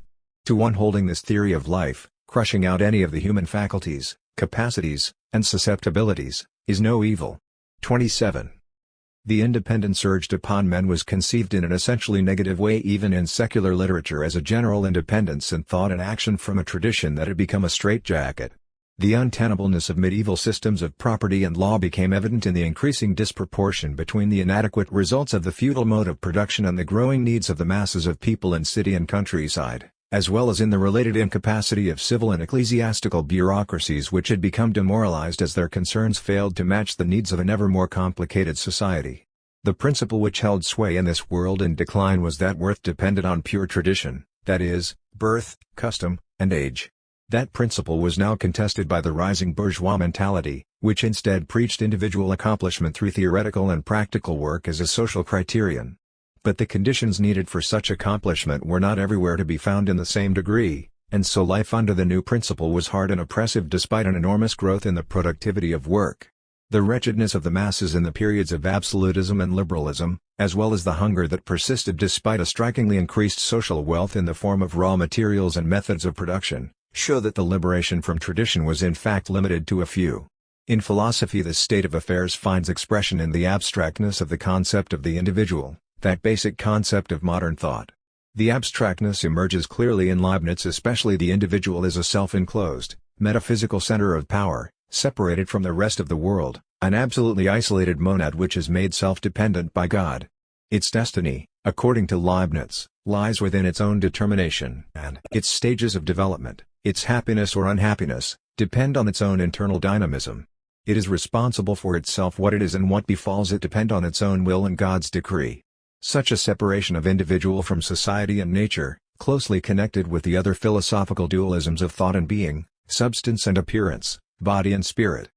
To one holding this theory of life, crushing out any of the human faculties, capacities, and susceptibilities, is no evil. 27. The independence urged upon men was conceived in an essentially negative way even in secular literature as a general independence in thought and action from a tradition that had become a straitjacket. The untenableness of medieval systems of property and law became evident in the increasing disproportion between the inadequate results of the feudal mode of production and the growing needs of the masses of people in city and countryside, as well as in the related incapacity of civil and ecclesiastical bureaucracies which had become demoralized as their concerns failed to match the needs of an ever more complicated society. The principle which held sway in this world in decline was that worth depended on pure tradition, that is, birth, custom, and age. That principle was now contested by the rising bourgeois mentality, which instead preached individual accomplishment through theoretical and practical work as a social criterion. But the conditions needed for such accomplishment were not everywhere to be found in the same degree, and so life under the new principle was hard and oppressive despite an enormous growth in the productivity of work. The wretchedness of the masses in the periods of absolutism and liberalism, as well as the hunger that persisted despite a strikingly increased social wealth in the form of raw materials and methods of production, show that the liberation from tradition was in fact limited to a few. In philosophy, this state of affairs finds expression in the abstractness of the concept of the individual, that basic concept of modern thought. The abstractness emerges clearly in Leibniz, especially the individual is a self-enclosed, metaphysical center of power, separated from the rest of the world, an absolutely isolated monad which is made self-dependent by God. Its destiny, according to Leibniz, lies within its own determination, and its stages of development, its happiness or unhappiness, depend on its own internal dynamism. It is responsible for itself. What it is and what befalls it depend on its own will and God's decree. Such a separation of individual from society and nature, closely connected with the other philosophical dualisms of thought and being, substance and appearance, body and spirit,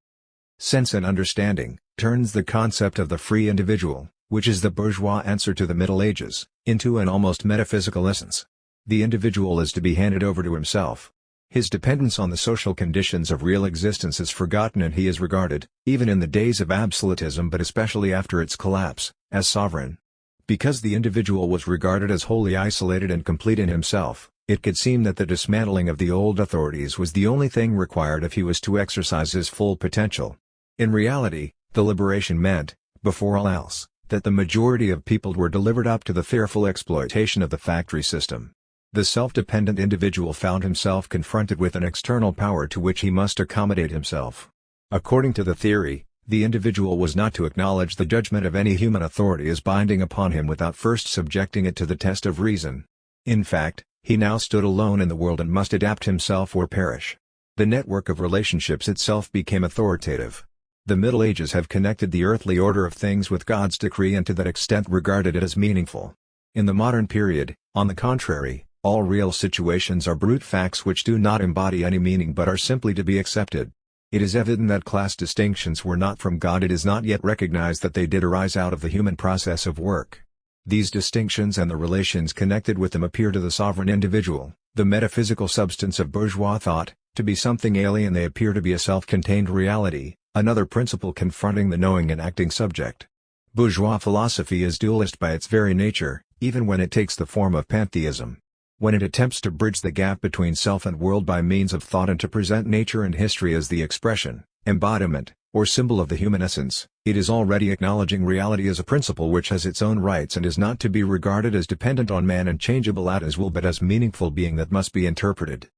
sense and understanding, turns the concept of the free individual, which is the bourgeois answer to the Middle Ages, into an almost metaphysical essence. The individual is to be handed over to himself. His dependence on the social conditions of real existence is forgotten and he is regarded, even in the days of absolutism but especially after its collapse, as sovereign. Because the individual was regarded as wholly isolated and complete in himself, it could seem that the dismantling of the old authorities was the only thing required if he was to exercise his full potential. In reality, the liberation meant, before all else, that the majority of people were delivered up to the fearful exploitation of the factory system. The self-dependent individual found himself confronted with an external power to which he must accommodate himself. According to the theory, the individual was not to acknowledge the judgment of any human authority as binding upon him without first subjecting it to the test of reason. In fact, he now stood alone in the world and must adapt himself or perish. The network of relationships itself became authoritative. The Middle Ages have connected the earthly order of things with God's decree and to that extent regarded it as meaningful. In the modern period, on the contrary, all real situations are brute facts which do not embody any meaning but are simply to be accepted. It is evident that class distinctions were not from God. It is not yet recognized that they did arise out of the human process of work. These distinctions and the relations connected with them appear to the sovereign individual, the metaphysical substance of bourgeois thought, to be something alien. They appear to be a self-contained reality, another principle confronting the knowing and acting subject. Bourgeois philosophy is dualist by its very nature, even when it takes the form of pantheism. When it attempts to bridge the gap between self and world by means of thought and to present nature and history as the expression, embodiment, or symbol of the human essence, it is already acknowledging reality as a principle which has its own rights and is not to be regarded as dependent on man and changeable at his will but as meaningful being that must be interpreted.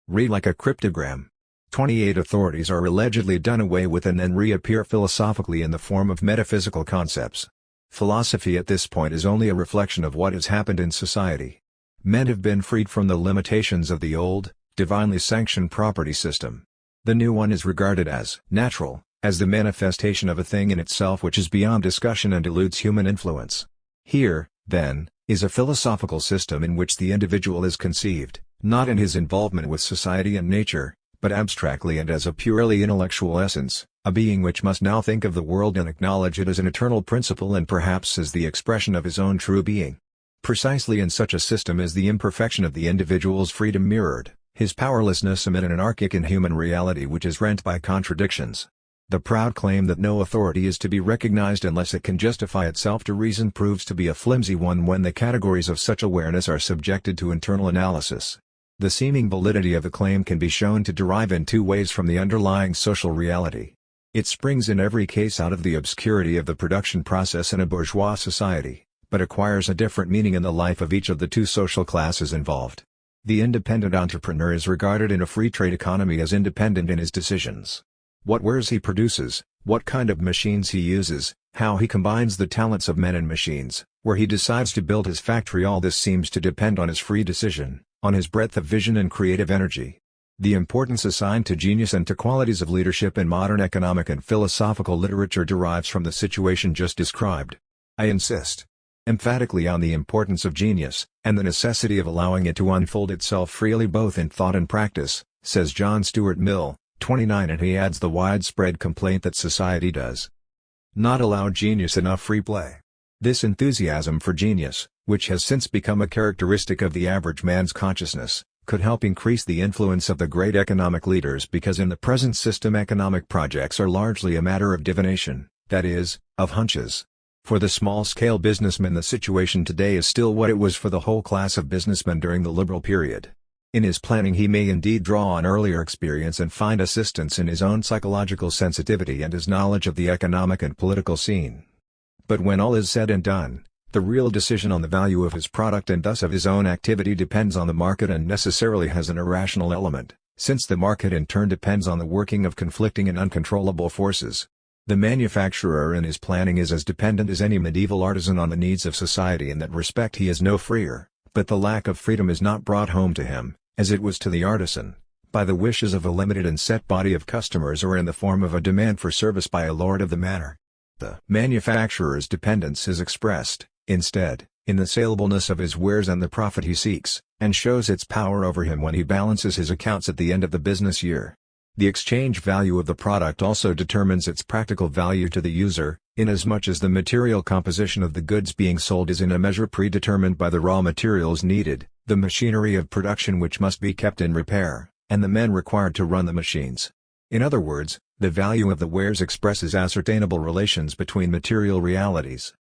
Read like a cryptogram. 28 authorities are allegedly done away with and then reappear philosophically in the form of metaphysical concepts. Philosophy at this point is only a reflection of what has happened in society. Men have been freed from the limitations of the old, divinely sanctioned property system. The new one is regarded as natural, as the manifestation of a thing in itself which is beyond discussion and eludes human influence. Here, then, is a philosophical system in which the individual is conceived, not in his involvement with society and nature, but abstractly and as a purely intellectual essence, a being which must now think of the world and acknowledge it as an eternal principle and perhaps as the expression of his own true being. Precisely in such a system is the imperfection of the individual's freedom mirrored, his powerlessness amid an anarchic inhuman reality which is rent by contradictions. The proud claim that no authority is to be recognized unless it can justify itself to reason proves to be a flimsy one when the categories of such awareness are subjected to internal analysis. The seeming validity of the claim can be shown to derive in two ways from the underlying social reality. It springs in every case out of the obscurity of the production process in a bourgeois society, but acquires a different meaning in the life of each of the two social classes involved. The independent entrepreneur is regarded in a free trade economy as independent in his decisions. What wares he produces, what kind of machines he uses, how he combines the talents of men and machines, where he decides to build his factory, all this seems to depend on his free decision, on his breadth of vision and creative energy. The importance assigned to genius and to qualities of leadership in modern economic and philosophical literature derives from the situation just described. I insist emphatically on the importance of genius, and the necessity of allowing it to unfold itself freely both in thought and practice, says John Stuart Mill, 29, and he adds the widespread complaint that society does not allow genius enough free play. This enthusiasm for genius, which has since become a characteristic of the average man's consciousness, could help increase the influence of the great economic leaders because in the present system economic projects are largely a matter of divination, that is, of hunches. For the small-scale businessman the situation today is still what it was for the whole class of businessmen during the liberal period. In his planning he may indeed draw on earlier experience and find assistance in his own psychological sensitivity and his knowledge of the economic and political scene. But when all is said and done, the real decision on the value of his product and thus of his own activity depends on the market and necessarily has an irrational element, since the market in turn depends on the working of conflicting and uncontrollable forces. The manufacturer in his planning is as dependent as any medieval artisan on the needs of society in that respect he is no freer, but the lack of freedom is not brought home to him, as it was to the artisan, by the wishes of a limited and set body of customers or in the form of a demand for service by a lord of the manor. The manufacturer's dependence is expressed, instead, in the salableness of his wares and the profit he seeks, and shows its power over him when he balances his accounts at the end of the business year. The exchange value of the product also determines its practical value to the user, inasmuch as the material composition of the goods being sold is in a measure predetermined by the raw materials needed, the machinery of production which must be kept in repair, and the men required to run the machines. In other words, the value of the wares expresses ascertainable relations between material realities.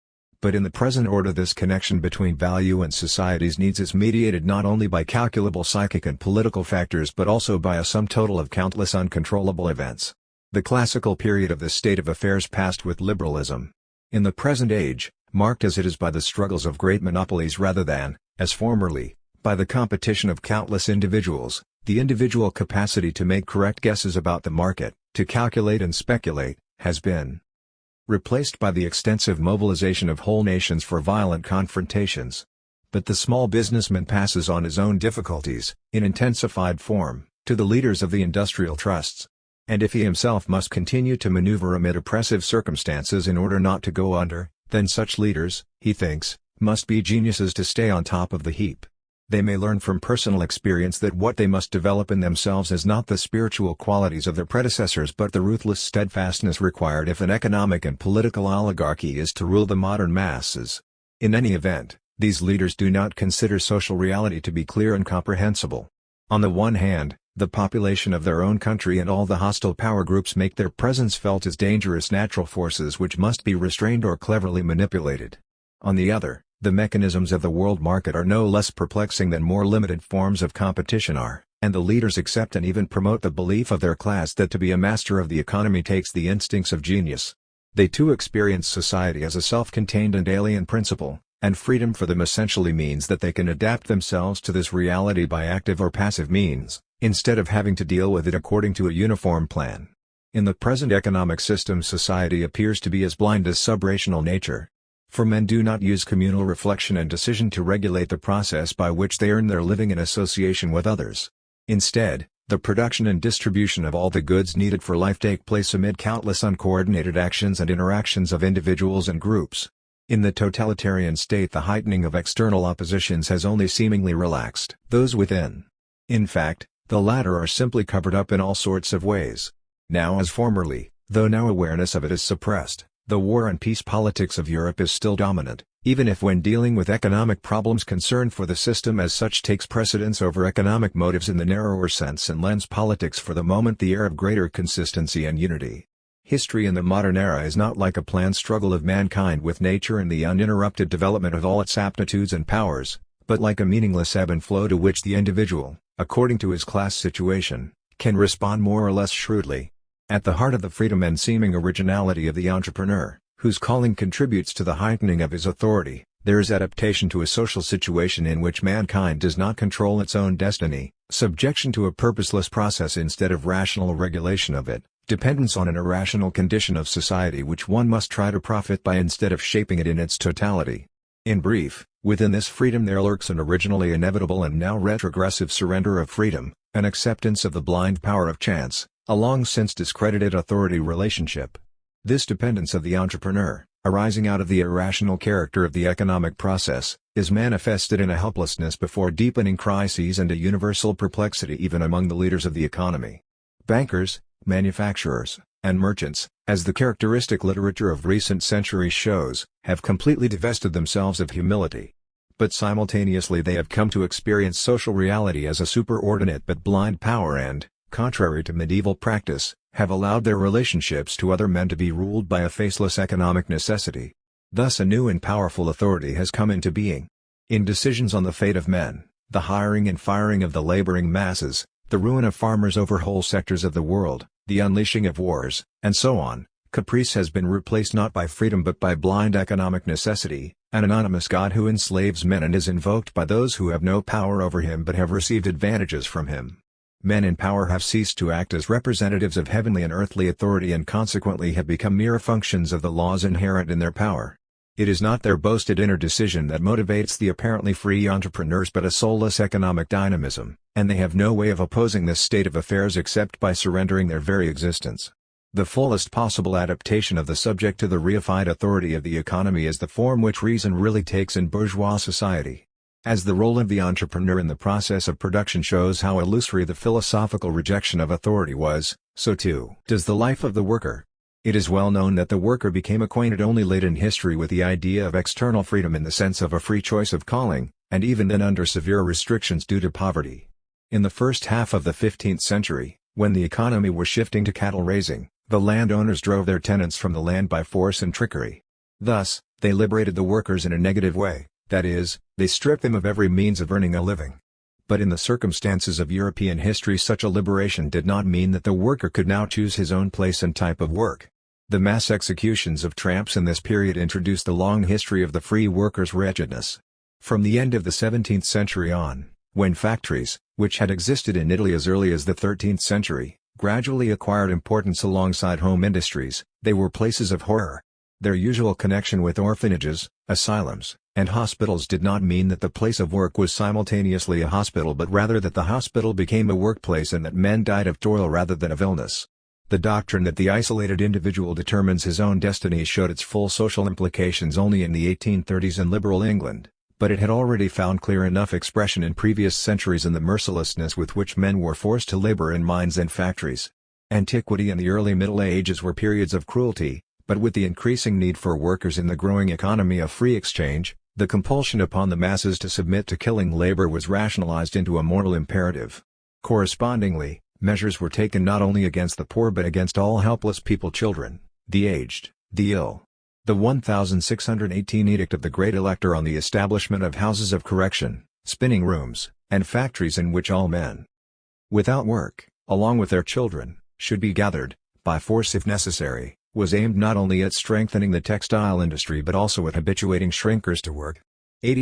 But in the present order this connection between value and society's needs is mediated not only by calculable psychic and political factors but also by a sum total of countless uncontrollable events. The classical period of this state of affairs passed with liberalism. In the present age, marked as it is by the struggles of great monopolies rather than, as formerly, by the competition of countless individuals, the individual capacity to make correct guesses about the market, to calculate and speculate, has been replaced by the extensive mobilization of whole nations for violent confrontations. But the small businessman passes on his own difficulties, in intensified form, to the leaders of the industrial trusts. And if he himself must continue to maneuver amid oppressive circumstances in order not to go under, then such leaders, he thinks, must be geniuses to stay on top of the heap. They may learn from personal experience that what they must develop in themselves is not the spiritual qualities of their predecessors but the ruthless steadfastness required if an economic and political oligarchy is to rule the modern masses. In any event, these leaders do not consider social reality to be clear and comprehensible. On the one hand, the population of their own country and all the hostile power groups make their presence felt as dangerous natural forces which must be restrained or cleverly manipulated. On the other, the mechanisms of the world market are no less perplexing than more limited forms of competition are, and the leaders accept and even promote the belief of their class that to be a master of the economy takes the instincts of genius. They too experience society as a self-contained and alien principle, and freedom for them essentially means that they can adapt themselves to this reality by active or passive means, instead of having to deal with it according to a uniform plan. In the present economic system society appears to be as blind as subrational nature. For men do not use communal reflection and decision to regulate the process by which they earn their living in association with others. Instead, the production and distribution of all the goods needed for life take place amid countless uncoordinated actions and interactions of individuals and groups. In the totalitarian state, the heightening of external oppositions has only seemingly relaxed those within. In fact, the latter are simply covered up in all sorts of ways. Now as formerly, though now awareness of it is suppressed, the war and peace politics of Europe is still dominant, even if when dealing with economic problems concern for the system as such takes precedence over economic motives in the narrower sense and lends politics for the moment the air of greater consistency and unity. History in the modern era is not like a planned struggle of mankind with nature and the uninterrupted development of all its aptitudes and powers, but like a meaningless ebb and flow to which the individual, according to his class situation, can respond more or less shrewdly. At the heart of the freedom and seeming originality of the entrepreneur, whose calling contributes to the heightening of his authority, there is adaptation to a social situation in which mankind does not control its own destiny, subjection to a purposeless process instead of rational regulation of it, dependence on an irrational condition of society which one must try to profit by instead of shaping it in its totality. In brief, within this freedom there lurks an originally inevitable and now retrogressive surrender of freedom, an acceptance of the blind power of chance, a long since discredited authority relationship. This dependence of the entrepreneur, arising out of the irrational character of the economic process, is manifested in a helplessness before deepening crises and a universal perplexity even among the leaders of the economy. Bankers, manufacturers, and merchants, as the characteristic literature of recent centuries shows, have completely divested themselves of humility. But simultaneously they have come to experience social reality as a superordinate but blind power and, contrary to medieval practice, have allowed their relationships to other men to be ruled by a faceless economic necessity. Thus a new and powerful authority has come into being. In decisions on the fate of men, the hiring and firing of the laboring masses, the ruin of farmers over whole sectors of the world, the unleashing of wars, and so on, caprice has been replaced not by freedom but by blind economic necessity, an anonymous god who enslaves men and is invoked by those who have no power over him but have received advantages from him. Men in power have ceased to act as representatives of heavenly and earthly authority and consequently have become mere functions of the laws inherent in their power. It is not their boasted inner decision that motivates the apparently free entrepreneurs but a soulless economic dynamism, and they have no way of opposing this state of affairs except by surrendering their very existence. The fullest possible adaptation of the subject to the reified authority of the economy is the form which reason really takes in bourgeois society. As the role of the entrepreneur in the process of production shows how illusory the philosophical rejection of authority was, so too does the life of the worker. It is well known that the worker became acquainted only late in history with the idea of external freedom in the sense of a free choice of calling, and even then under severe restrictions due to poverty. In the first half of the 15th century, when the economy was shifting to cattle raising, the landowners drove their tenants from the land by force and trickery. Thus, they liberated the workers in a negative way, that is, they stripped them of every means of earning a living. But in the circumstances of European history such a liberation did not mean that the worker could now choose his own place and type of work. The mass executions of tramps in this period introduced the long history of the free workers' wretchedness. From the end of the 17th century on, when factories, which had existed in Italy as early as the 13th century, gradually acquired importance alongside home industries, they were places of horror. Their usual connection with orphanages, asylums, and hospitals did not mean that the place of work was simultaneously a hospital but rather that the hospital became a workplace and that men died of toil rather than of illness. The doctrine that the isolated individual determines his own destiny showed its full social implications only in the 1830s in liberal England, but it had already found clear enough expression in previous centuries in the mercilessness with which men were forced to labor in mines and factories. Antiquity and the early Middle Ages were periods of cruelty, but with the increasing need for workers in the growing economy of free exchange, the compulsion upon the masses to submit to killing labor was rationalized into a moral imperative. Correspondingly, measures were taken not only against the poor but against all helpless people, children, the aged, the ill. The 1618 Edict of the Great Elector on the establishment of houses of correction, spinning rooms, and factories in which all men without work, along with their children, should be gathered, by force if necessary, was aimed not only at strengthening the textile industry but also at habituating shrinkers to work.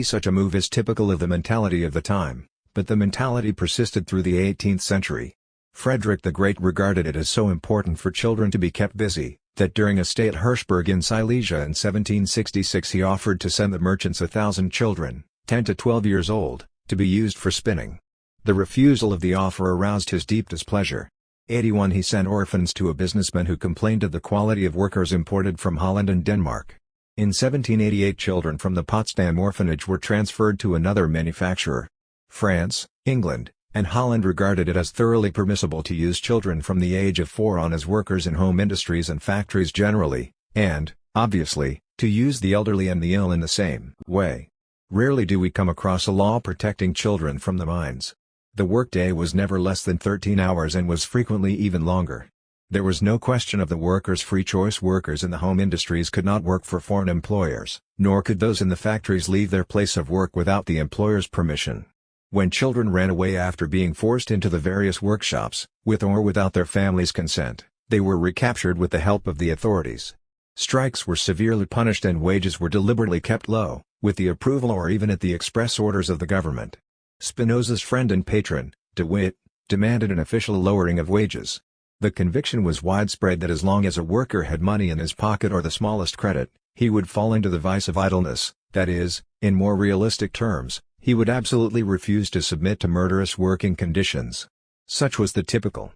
Such a move is typical of the mentality of the time, but the mentality persisted through the 18th century. Frederick the Great regarded it as so important for children to be kept busy, that during a stay at Hirschberg in Silesia in 1766 he offered to send the merchants 1,000 children, 10 to 12 years old, to be used for spinning. The refusal of the offer aroused his deep displeasure. 81 He sent orphans to a businessman who complained of the quality of workers imported from Holland and Denmark. In 1788 children from the Potsdam orphanage were transferred to another manufacturer. France, England, and Holland regarded it as thoroughly permissible to use children from the age of 4 on as workers in home industries and factories generally, and, obviously, to use the elderly and the ill in the same way. Rarely do we come across a law protecting children from the mines. The workday was never less than 13 hours and was frequently even longer. There was no question of the workers' free choice. Workers in the home industries could not work for foreign employers, nor could those in the factories leave their place of work without the employer's permission. When children ran away after being forced into the various workshops, with or without their families' consent, they were recaptured with the help of the authorities. Strikes were severely punished and wages were deliberately kept low, with the approval or even at the express orders of the government. Spinoza's friend and patron, De Witt, demanded an official lowering of wages. The conviction was widespread that as long as a worker had money in his pocket or the smallest credit, he would fall into the vice of idleness, that is, in more realistic terms, he would absolutely refuse to submit to murderous working conditions. Such was the typical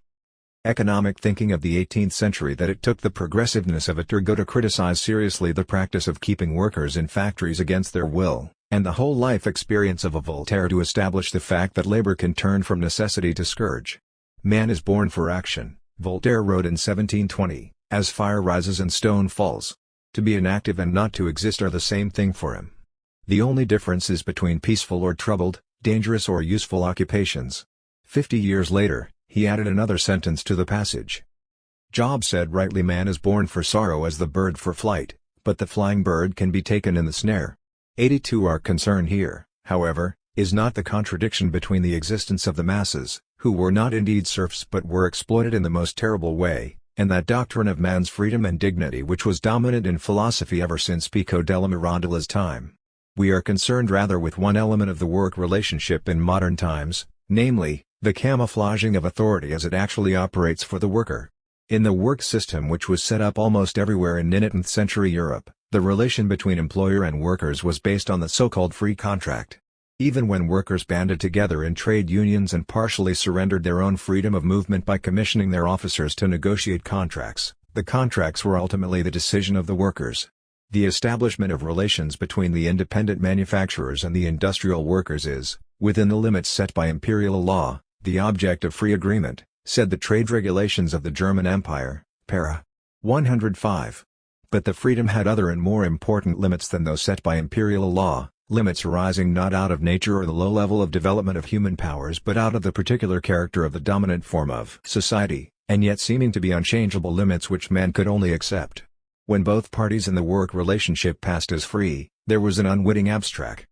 economic thinking of the 18th century that it took the progressiveness of a Turgot to criticize seriously the practice of keeping workers in factories against their will, and the whole life experience of a Voltaire to establish the fact that labor can turn from necessity to scourge. Man is born for action, Voltaire wrote in 1720, as fire rises and stone falls. To be inactive and not to exist are the same thing for him. The only difference is between peaceful or troubled, dangerous or useful occupations. 50 years later, he added another sentence to the passage. Job said rightly, man is born for sorrow as the bird for flight, but the flying bird can be taken in the snare. 82 Our concern here, however, is not the contradiction between the existence of the masses, who were not indeed serfs but were exploited in the most terrible way, and that doctrine of man's freedom and dignity which was dominant in philosophy ever since Pico della Mirandola's time. We are concerned rather with one element of the work relationship in modern times, namely, the camouflaging of authority as it actually operates for the worker. In the work system which was set up almost everywhere in 19th century Europe, the relation between employer and workers was based on the so-called free contract. Even when workers banded together in trade unions and partially surrendered their own freedom of movement by commissioning their officers to negotiate contracts, the contracts were ultimately the decision of the workers. The establishment of relations between the independent manufacturers and the industrial workers is, within the limits set by imperial law, the object of free agreement, said the trade regulations of the German Empire, para. 105. But the freedom had other and more important limits than those set by imperial law, limits arising not out of nature or the low level of development of human powers but out of the particular character of the dominant form of society, and yet seeming to be unchangeable limits which man could only accept. When both parties in the work relationship passed as free, there was an unwitting abstract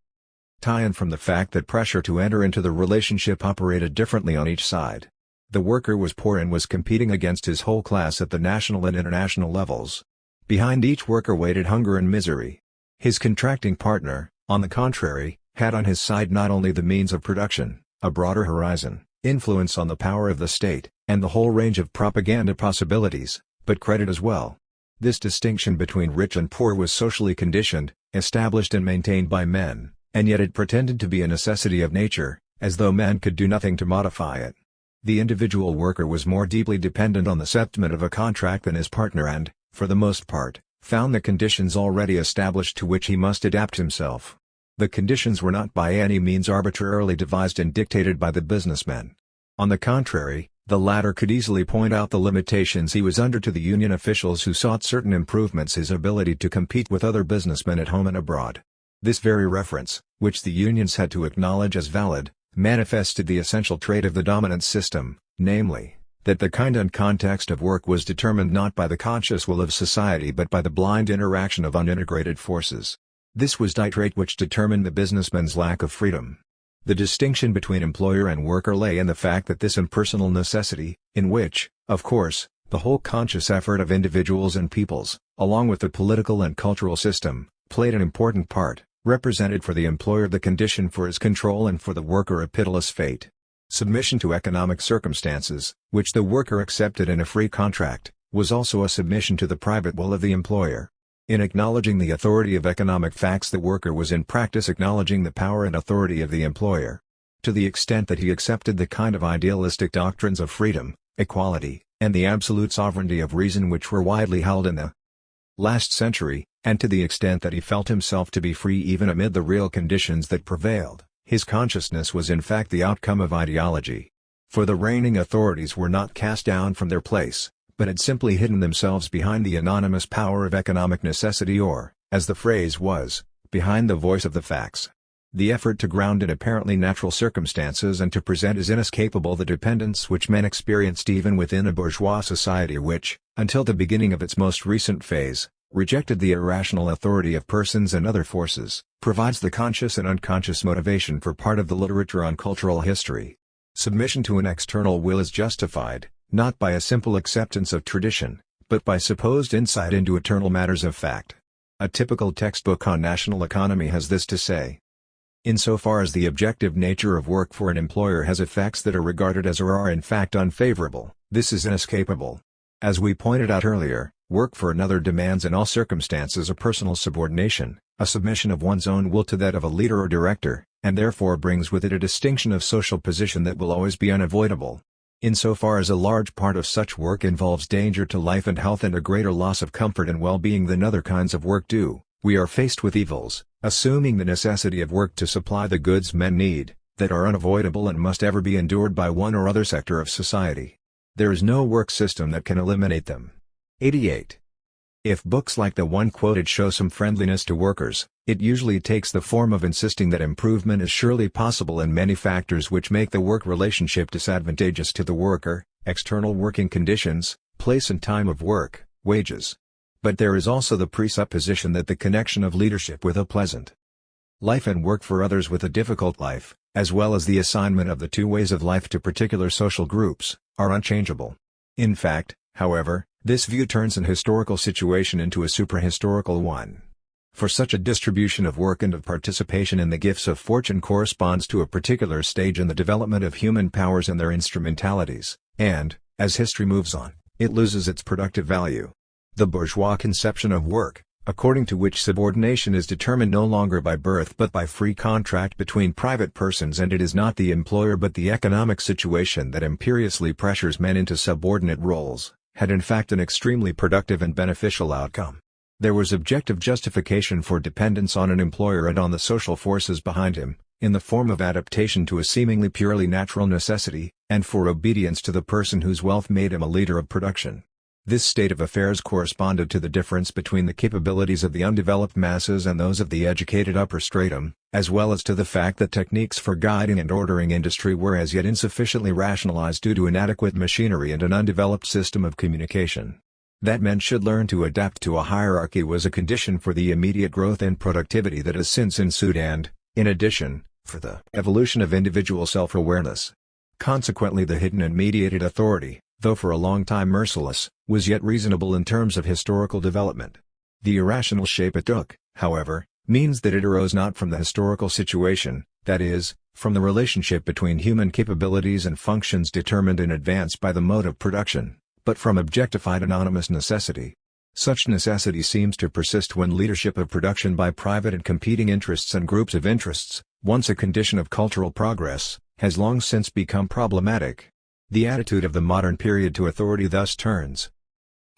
tie-in from the fact that pressure to enter into the relationship operated differently on each side. The worker was poor and was competing against his whole class at the national and international levels. Behind each worker waited hunger and misery. His contracting partner, on the contrary, had on his side not only the means of production, a broader horizon, influence on the power of the state, and the whole range of propaganda possibilities, but credit as well. This distinction between rich and poor was socially conditioned, established and maintained by men, and yet it pretended to be a necessity of nature, as though man could do nothing to modify it. The individual worker was more deeply dependent on the sentiment of a contract than his partner and, for the most part, found the conditions already established to which he must adapt himself. The conditions were not by any means arbitrarily devised and dictated by the businessmen. On the contrary, the latter could easily point out the limitations he was under to the union officials who sought certain improvements, his ability to compete with other businessmen at home and abroad. This very reference, which the unions had to acknowledge as valid, manifested the essential trait of the dominant system, namely, that the kind and context of work was determined not by the conscious will of society but by the blind interaction of unintegrated forces. This was the trait which determined the businessman's lack of freedom. The distinction between employer and worker lay in the fact that this impersonal necessity, in which, of course, the whole conscious effort of individuals and peoples, along with the political and cultural system, played an important part, represented for the employer the condition for his control and for the worker a pitiless fate. Submission to economic circumstances, which the worker accepted in a free contract, was also a submission to the private will of the employer. In acknowledging the authority of economic facts, the worker was in practice acknowledging the power and authority of the employer. To the extent that he accepted the kind of idealistic doctrines of freedom, equality, and the absolute sovereignty of reason which were widely held in the last century, and to the extent that he felt himself to be free even amid the real conditions that prevailed, his consciousness was in fact the outcome of ideology. For the reigning authorities were not cast down from their place, but had simply hidden themselves behind the anonymous power of economic necessity or, as the phrase was, behind the voice of the facts. The effort to ground in apparently natural circumstances and to present as inescapable the dependence which men experienced even within a bourgeois society which, until the beginning of its most recent phase, rejected the irrational authority of persons and other forces, provides the conscious and unconscious motivation for part of the literature on cultural history. Submission to an external will is justified, not by a simple acceptance of tradition, but by supposed insight into eternal matters of fact. A typical textbook on national economy has this to say. Insofar as the objective nature of work for an employer has effects that are regarded as or are in fact unfavorable, this is inescapable. As we pointed out earlier, work for another demands in all circumstances a personal subordination, a submission of one's own will to that of a leader or director, and therefore brings with it a distinction of social position that will always be unavoidable. Insofar as a large part of such work involves danger to life and health and a greater loss of comfort and well-being than other kinds of work do, we are faced with evils, assuming the necessity of work to supply the goods men need, that are unavoidable and must ever be endured by one or other sector of society. There is no work system that can eliminate them. 88. If books like the one quoted show some friendliness to workers, it usually takes the form of insisting that improvement is surely possible in many factors which make the work relationship disadvantageous to the worker: external working conditions, place and time of work, wages. But there is also the presupposition that the connection of leadership with a pleasant life and work for others with a difficult life, as well as the assignment of the two ways of life to particular social groups, are unchangeable. In fact, however, this view turns an historical situation into a suprahistorical one. For such a distribution of work and of participation in the gifts of fortune corresponds to a particular stage in the development of human powers and their instrumentalities, and, as history moves on, it loses its productive value. The bourgeois conception of work, according to which subordination is determined no longer by birth but by free contract between private persons, and it is not the employer but the economic situation that imperiously pressures men into subordinate roles, had in fact an extremely productive and beneficial outcome. There was objective justification for dependence on an employer and on the social forces behind him, in the form of adaptation to a seemingly purely natural necessity, and for obedience to the person whose wealth made him a leader of production. This state of affairs corresponded to the difference between the capabilities of the undeveloped masses and those of the educated upper stratum, as well as to the fact that techniques for guiding and ordering industry were as yet insufficiently rationalized due to inadequate machinery and an undeveloped system of communication. That men should learn to adapt to a hierarchy was a condition for the immediate growth and productivity that has since ensued and, in addition, for the evolution of individual self-awareness. Consequently, the hidden and mediated authority, though for a long time merciless, was yet reasonable in terms of historical development. The irrational shape it took, however, means that it arose not from the historical situation, that is, from the relationship between human capabilities and functions determined in advance by the mode of production, but from objectified anonymous necessity. Such necessity seems to persist when leadership of production by private and competing interests and groups of interests, once a condition of cultural progress, has long since become problematic. The attitude of the modern period to authority thus turns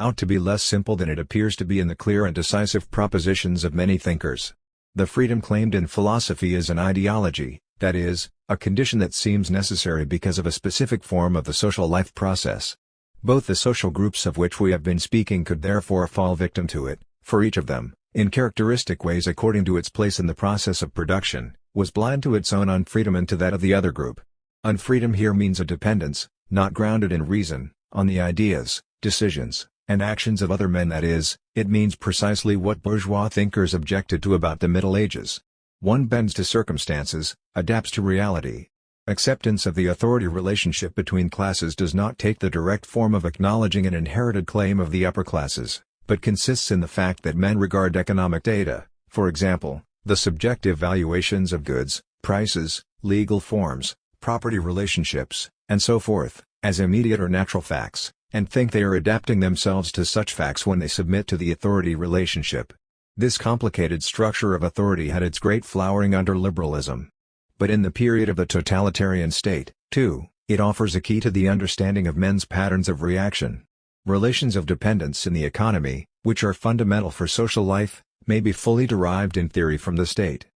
out to be less simple than it appears to be in the clear and decisive propositions of many thinkers. The freedom claimed in philosophy is an ideology, that is, a condition that seems necessary because of a specific form of the social life process. Both the social groups of which we have been speaking could therefore fall victim to it, for each of them, in characteristic ways according to its place in the process of production, was blind to its own unfreedom and to that of the other group. Unfreedom here means a dependence, not grounded in reason, on the ideas, decisions, and actions of other men, that is, it means precisely what bourgeois thinkers objected to about the Middle Ages. One bends to circumstances, adapts to reality. Acceptance of the authority relationship between classes does not take the direct form of acknowledging an inherited claim of the upper classes, but consists in the fact that men regard economic data, for example, the subjective valuations of goods, prices, legal forms, property relationships, and so forth, as immediate or natural facts, and think they are adapting themselves to such facts when they submit to the authority relationship. This complicated structure of authority had its great flowering under liberalism. But in the period of the totalitarian state, too, it offers a key to the understanding of men's patterns of reaction. Relations of dependence in the economy, which are fundamental for social life, may be fully derived in theory from the state.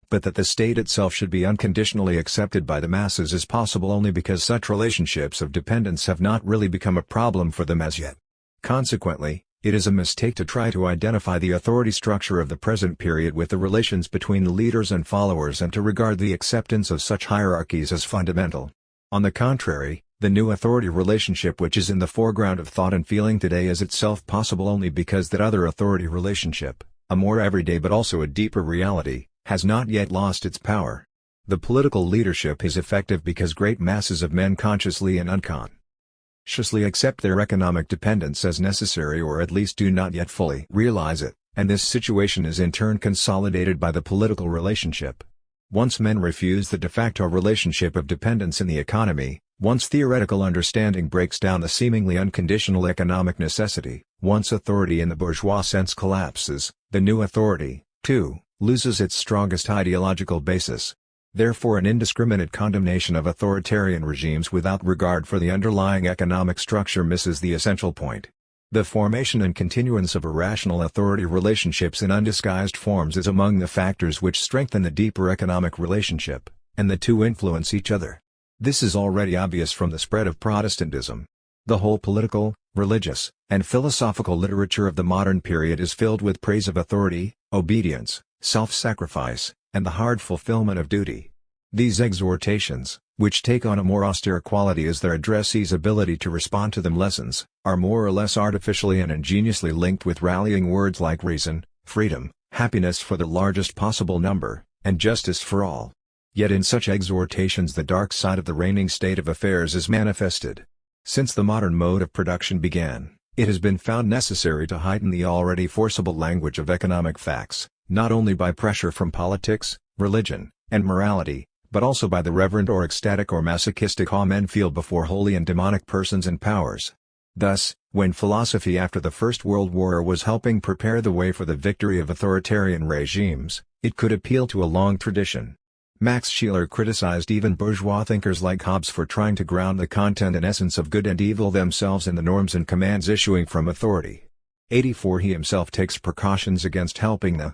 But that the state itself should be unconditionally accepted by the masses is possible only because such relationships of dependence have not really become a problem for them as yet. Consequently, it is a mistake to try to identify the authority structure of the present period with the relations between the leaders and followers and to regard the acceptance of such hierarchies as fundamental. On the contrary, the new authority relationship which is in the foreground of thought and feeling today is itself possible only because that other authority relationship, a more everyday but also a deeper reality, has not yet lost its power. The political leadership is effective because great masses of men consciously and unconsciously accept their economic dependence as necessary or at least do not yet fully realize it, and this situation is in turn consolidated by the political relationship. Once men refuse the de facto relationship of dependence in the economy, once theoretical understanding breaks down the seemingly unconditional economic necessity, once authority in the bourgeois sense collapses, the new authority, too, loses its strongest ideological basis. Therefore an indiscriminate condemnation of authoritarian regimes without regard for the underlying economic structure misses the essential point. The formation and continuance of irrational authority relationships in undisguised forms is among the factors which strengthen the deeper economic relationship, and the two influence each other. This is already obvious from the spread of Protestantism. The whole political, religious, and philosophical literature of the modern period is filled with praise of authority, obedience, self-sacrifice, and the hard fulfillment of duty. These exhortations, which take on a more austere quality as their addressee's ability to respond to them lessens, are more or less artificially and ingeniously linked with rallying words like reason, freedom, happiness for the largest possible number, and justice for all. Yet in such exhortations the dark side of the reigning state of affairs is manifested. Since the modern mode of production began, it has been found necessary to heighten the already forcible language of economic facts, not only by pressure from politics, religion, and morality, but also by the reverent or ecstatic or masochistic awe men feel before holy and demonic persons and powers. Thus, when philosophy after the First World War was helping prepare the way for the victory of authoritarian regimes, it could appeal to a long tradition. Max Scheler criticized even bourgeois thinkers like Hobbes for trying to ground the content and essence of good and evil themselves in the norms and commands issuing from authority. 84 He himself takes precautions against helping the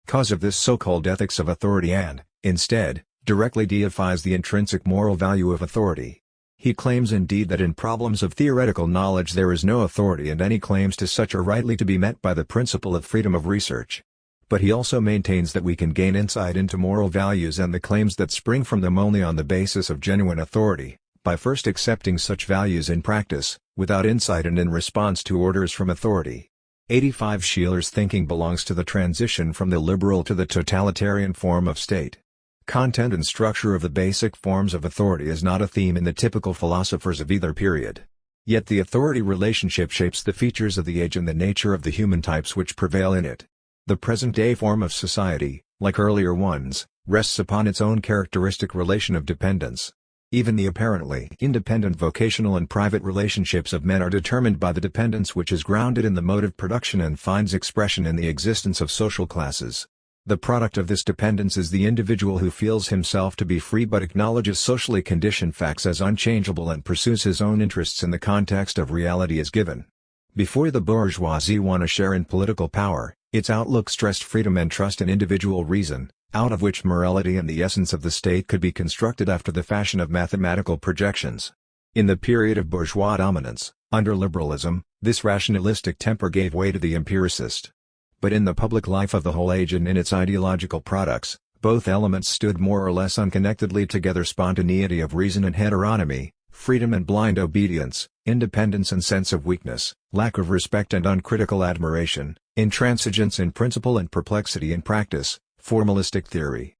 cause of this so-called ethics of authority and, instead, directly deifies the intrinsic moral value of authority. He claims indeed that in problems of theoretical knowledge there is no authority and any claims to such are rightly to be met by the principle of freedom of research. But he also maintains that we can gain insight into moral values and the claims that spring from them only on the basis of genuine authority, by first accepting such values in practice, without insight and in response to orders from authority. 85 Scheler's thinking belongs to the transition from the liberal to the totalitarian form of state. Content and structure of the basic forms of authority is not a theme in the typical philosophers of either period. Yet the authority relationship shapes the features of the age and the nature of the human types which prevail in it. The present-day form of society, like earlier ones, rests upon its own characteristic relation of dependence. Even the apparently independent vocational and private relationships of men are determined by the dependence which is grounded in the mode of production and finds expression in the existence of social classes. The product of this dependence is the individual who feels himself to be free but acknowledges socially conditioned facts as unchangeable and pursues his own interests in the context of reality as given. Before the bourgeoisie won a share in political power, its outlook stressed freedom and trust in individual reason, out of which morality and the essence of the state could be constructed after the fashion of mathematical projections. In the period of bourgeois dominance, under liberalism, this rationalistic temper gave way to the empiricist. But in the public life of the whole age and in its ideological products, both elements stood more or less unconnectedly together: spontaneity of reason and heteronomy, freedom and blind obedience, independence and sense of weakness, lack of respect and uncritical admiration, intransigence in principle and perplexity in practice, formalistic theory,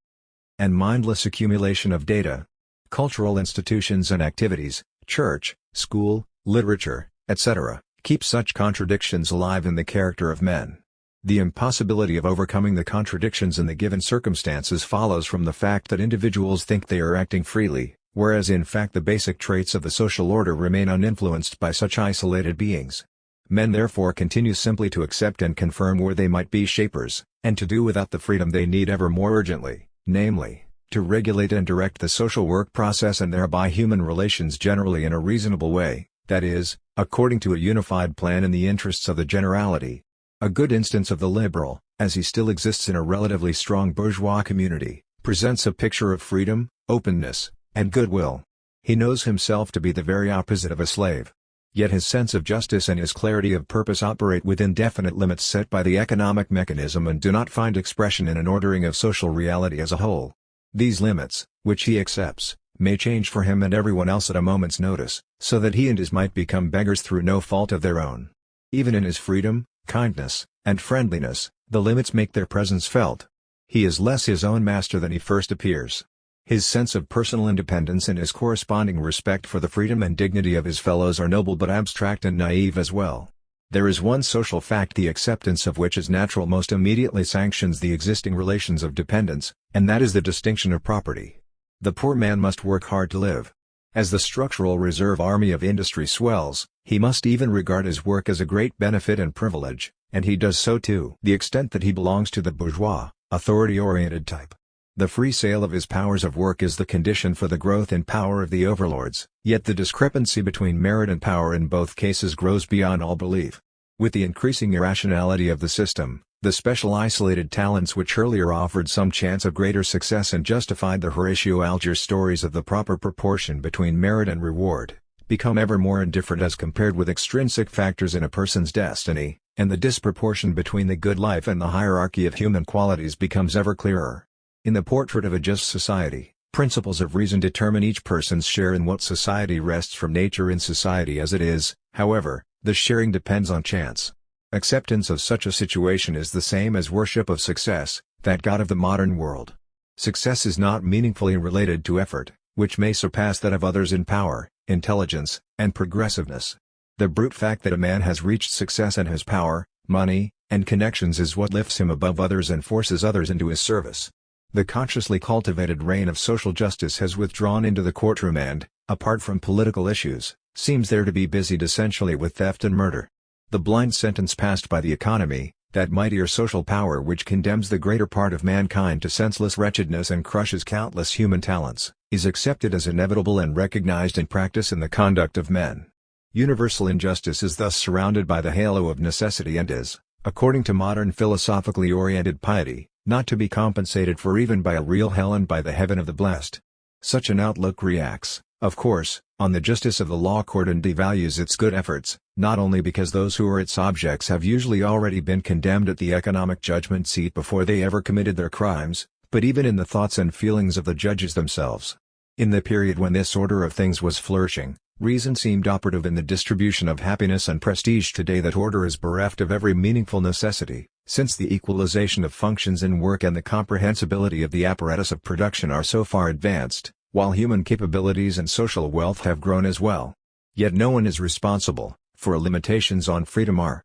and mindless accumulation of data. Cultural institutions and activities, church, school, literature, etc., keep such contradictions alive in the character of men. The impossibility of overcoming the contradictions in the given circumstances follows from the fact that individuals think they are acting freely, whereas in fact the basic traits of the social order remain uninfluenced by such isolated beings. Men therefore continue simply to accept and confirm where they might be shapers, and to do without the freedom they need ever more urgently, namely, to regulate and direct the social work process and thereby human relations generally in a reasonable way, that is, according to a unified plan in the interests of the generality. A good instance of the liberal, as he still exists in a relatively strong bourgeois community, presents a picture of freedom, openness, and goodwill. He knows himself to be the very opposite of a slave. Yet his sense of justice and his clarity of purpose operate within definite limits set by the economic mechanism and do not find expression in an ordering of social reality as a whole. These limits, which he accepts, may change for him and everyone else at a moment's notice, so that he and his might become beggars through no fault of their own. Even in his freedom, kindness, and friendliness, the limits make their presence felt. He is less his own master than he first appears. His sense of personal independence and his corresponding respect for the freedom and dignity of his fellows are noble but abstract and naive as well. There is one social fact the acceptance of which is natural most immediately sanctions the existing relations of dependence, and that is the distinction of property. The poor man must work hard to live. As the structural reserve army of industry swells, he must even regard his work as a great benefit and privilege, and he does so to the extent that he belongs to the bourgeois, authority-oriented type. The free sale of his powers of work is the condition for the growth in power of the overlords, yet the discrepancy between merit and power in both cases grows beyond all belief. With the increasing irrationality of the system, the special isolated talents which earlier offered some chance of greater success and justified the Horatio Alger stories of the proper proportion between merit and reward, become ever more indifferent as compared with extrinsic factors in a person's destiny, and the disproportion between the good life and the hierarchy of human qualities becomes ever clearer. In the portrait of a just society, principles of reason determine each person's share in what society rests from nature in society as it is, however, the sharing depends on chance. Acceptance of such a situation is the same as worship of success, that god of the modern world. Success is not meaningfully related to effort, which may surpass that of others in power, intelligence, and progressiveness. The brute fact that a man has reached success and has power, money, and connections is what lifts him above others and forces others into his service. The consciously cultivated reign of social justice has withdrawn into the courtroom and, apart from political issues, seems there to be busied essentially with theft and murder. The blind sentence passed by the economy, that mightier social power which condemns the greater part of mankind to senseless wretchedness and crushes countless human talents, is accepted as inevitable and recognized in practice in the conduct of men. Universal injustice is thus surrounded by the halo of necessity and is, according to modern philosophically oriented piety, not to be compensated for even by a real hell and by the heaven of the blessed. Such an outlook reacts, of course, on the justice of the law court and devalues its good efforts, not only because those who are its objects have usually already been condemned at the economic judgment seat before they ever committed their crimes, but even in the thoughts and feelings of the judges themselves. In the period when this order of things was flourishing, reason seemed operative in the distribution of happiness and prestige. Today that order is bereft of every meaningful necessity, since the equalization of functions in work and the comprehensibility of the apparatus of production are so far advanced, while human capabilities and social wealth have grown as well. Yet no one is responsible, for limitations on freedom are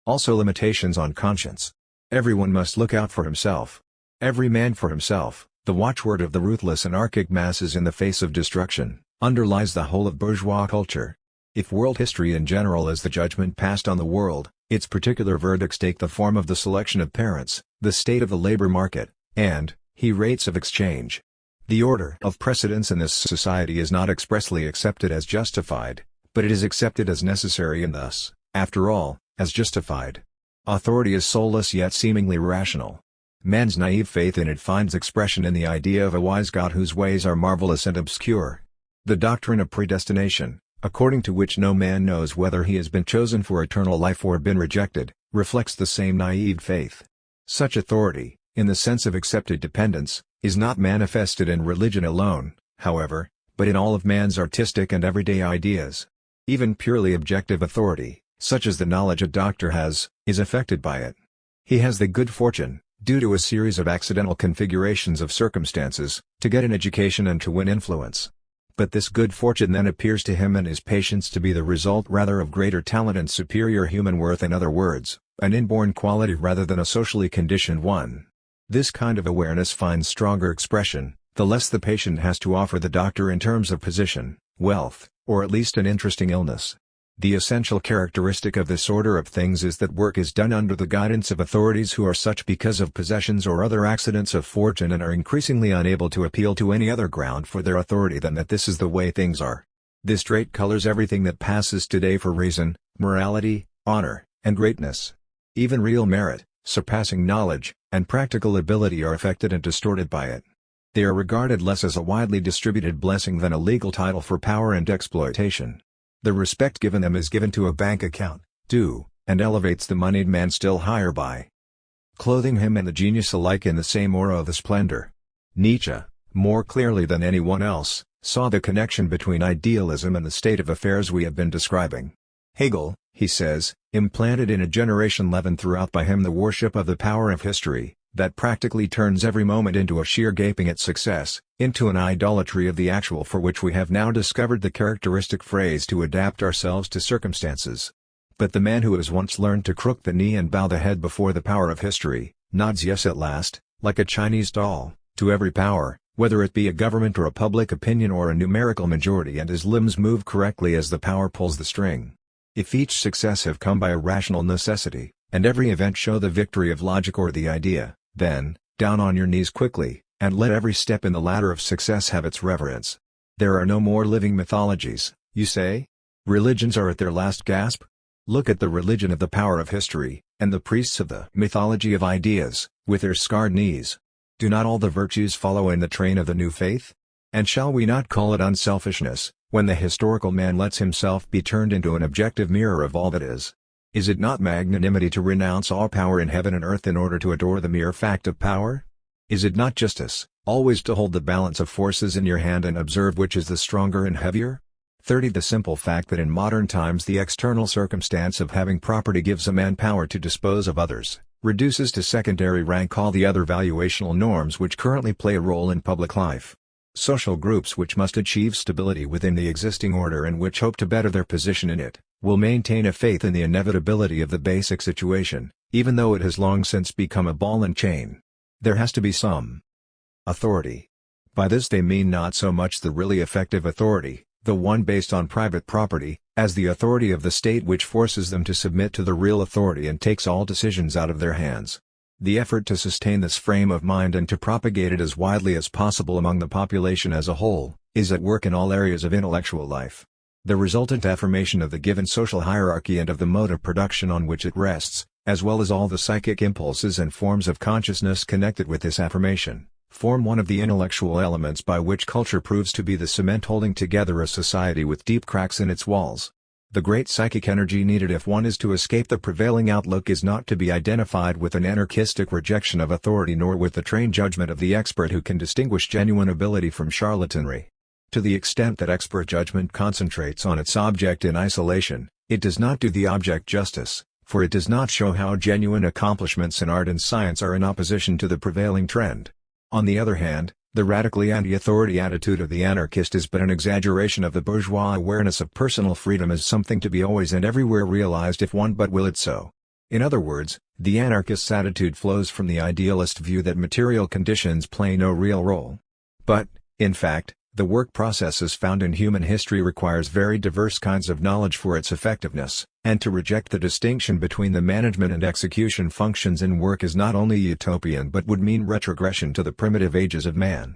also limitations on conscience. Everyone must look out for himself. Every man for himself, the watchword of the ruthless anarchic masses in the face of destruction, underlies the whole of bourgeois culture. If world history in general is the judgment passed on the world, its particular verdicts take the form of the selection of parents, the state of the labor market, and rates of exchange. The order of precedence in this society is not expressly accepted as justified, but it is accepted as necessary and thus, after all, as justified. Authority is soulless yet seemingly rational. Man's naive faith in it finds expression in the idea of a wise God whose ways are marvelous and obscure. The doctrine of predestination, according to which no man knows whether he has been chosen for eternal life or been rejected, reflects the same naive faith. Such authority, in the sense of accepted dependence, is not manifested in religion alone, however, but in all of man's artistic and everyday ideas. Even purely objective authority, such as the knowledge a doctor has, is affected by it. He has the good fortune, due to a series of accidental configurations of circumstances, to get an education and to win influence. But this good fortune then appears to him and his patients to be the result rather of greater talent and superior human worth, in other words, an inborn quality rather than a socially conditioned one. This kind of awareness finds stronger expression, the less the patient has to offer the doctor in terms of position, wealth, or at least an interesting illness. The essential characteristic of this order of things is that work is done under the guidance of authorities who are such because of possessions or other accidents of fortune and are increasingly unable to appeal to any other ground for their authority than that this is the way things are. This trait colors everything that passes today for reason, morality, honor, and greatness. Even real merit, surpassing knowledge, and practical ability are affected and distorted by it. They are regarded less as a widely distributed blessing than a legal title for power and exploitation. The respect given them is given to a bank account, too, and elevates the moneyed man still higher by clothing him and the genius alike in the same aura of splendor. Nietzsche, more clearly than anyone else, saw the connection between idealism and the state of affairs we have been describing. Hegel, he says, implanted in a generation leavened throughout by him the worship of the power of history, that practically turns every moment into a sheer gaping at success, into an idolatry of the actual for which we have now discovered the characteristic phrase to adapt ourselves to circumstances. But the man who has once learned to crook the knee and bow the head before the power of history, nods yes at last, like a Chinese doll, to every power, whether it be a government or a public opinion or a numerical majority, and his limbs move correctly as the power pulls the string. If each success have come by a rational necessity, and every event show the victory of logic or the idea, then, down on your knees quickly, and let every step in the ladder of success have its reverence. There are no more living mythologies, you say? Religions are at their last gasp? Look at the religion of the power of history, and the priests of the mythology of ideas, with their scarred knees. Do not all the virtues follow in the train of the new faith? And shall we not call it unselfishness, when the historical man lets himself be turned into an objective mirror of all that is? Is it not magnanimity to renounce all power in heaven and earth in order to adore the mere fact of power? Is it not justice, always to hold the balance of forces in your hand and observe which is the stronger and heavier? 30. The simple fact that in modern times the external circumstance of having property gives a man power to dispose of others, reduces to secondary rank all the other valuational norms which currently play a role in public life. Social groups which must achieve stability within the existing order and which hope to better their position in it, will maintain a faith in the inevitability of the basic situation, even though it has long since become a ball and chain. There has to be some authority. By this they mean not so much the really effective authority, the one based on private property, as the authority of the state which forces them to submit to the real authority and takes all decisions out of their hands. The effort to sustain this frame of mind and to propagate it as widely as possible among the population as a whole, is at work in all areas of intellectual life. The resultant affirmation of the given social hierarchy and of the mode of production on which it rests, as well as all the psychic impulses and forms of consciousness connected with this affirmation, form one of the intellectual elements by which culture proves to be the cement holding together a society with deep cracks in its walls. The great psychic energy needed if one is to escape the prevailing outlook is not to be identified with an anarchistic rejection of authority nor with the trained judgment of the expert who can distinguish genuine ability from charlatanry. To the extent that expert judgment concentrates on its object in isolation, it does not do the object justice, for it does not show how genuine accomplishments in art and science are in opposition to the prevailing trend. On the other hand, the radically anti-authority attitude of the anarchist is but an exaggeration of the bourgeois awareness of personal freedom as something to be always and everywhere realized if one but will it so. In other words, the anarchist's attitude flows from the idealist view that material conditions play no real role. But, in fact, the work processes found in human history requires very diverse kinds of knowledge for its effectiveness, and to reject the distinction between the management and execution functions in work is not only utopian but would mean retrogression to the primitive ages of man.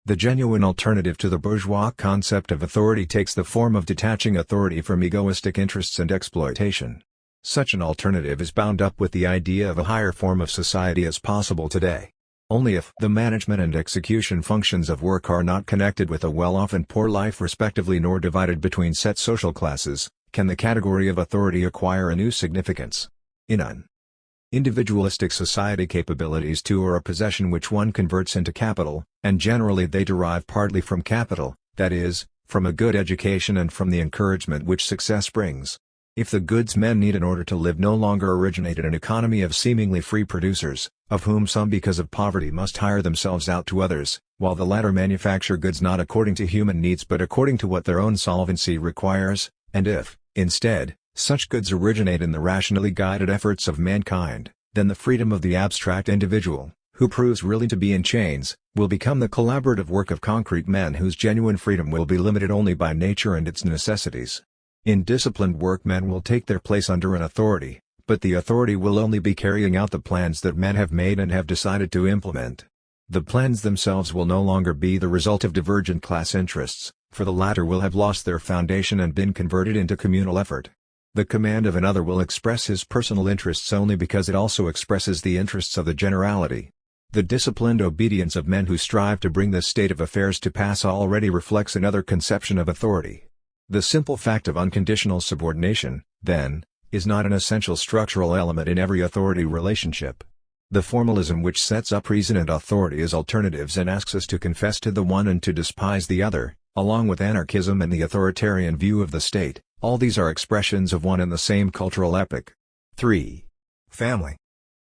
The genuine alternative to the bourgeois concept of authority takes the form of detaching authority from egoistic interests and exploitation. Such an alternative is bound up with the idea of a higher form of society as possible today. Only if the management and execution functions of work are not connected with a well-off and poor life respectively nor divided between set social classes, can the category of authority acquire a new significance. In an individualistic society capabilities too are a possession which one converts into capital, and generally they derive partly from capital, that is, from a good education and from the encouragement which success brings. If the goods men need in order to live no longer originate in an economy of seemingly free producers, of whom some because of poverty must hire themselves out to others, while the latter manufacture goods not according to human needs but according to what their own solvency requires, and if, instead, such goods originate in the rationally guided efforts of mankind, then the freedom of the abstract individual, who proves really to be in chains, will become the collaborative work of concrete men whose genuine freedom will be limited only by nature and its necessities. In disciplined work, men will take their place under an authority, but the authority will only be carrying out the plans that men have made and have decided to implement. The plans themselves will no longer be the result of divergent class interests, for the latter will have lost their foundation and been converted into communal effort. The command of another will express his personal interests only because it also expresses the interests of the generality. The disciplined obedience of men who strive to bring this state of affairs to pass already reflects another conception of authority. The simple fact of unconditional subordination, then, is not an essential structural element in every authority relationship. The formalism which sets up reason and authority as alternatives and asks us to confess to the one and to despise the other, along with anarchism and the authoritarian view of the state, all these are expressions of one and the same cultural epoch. 3. Family.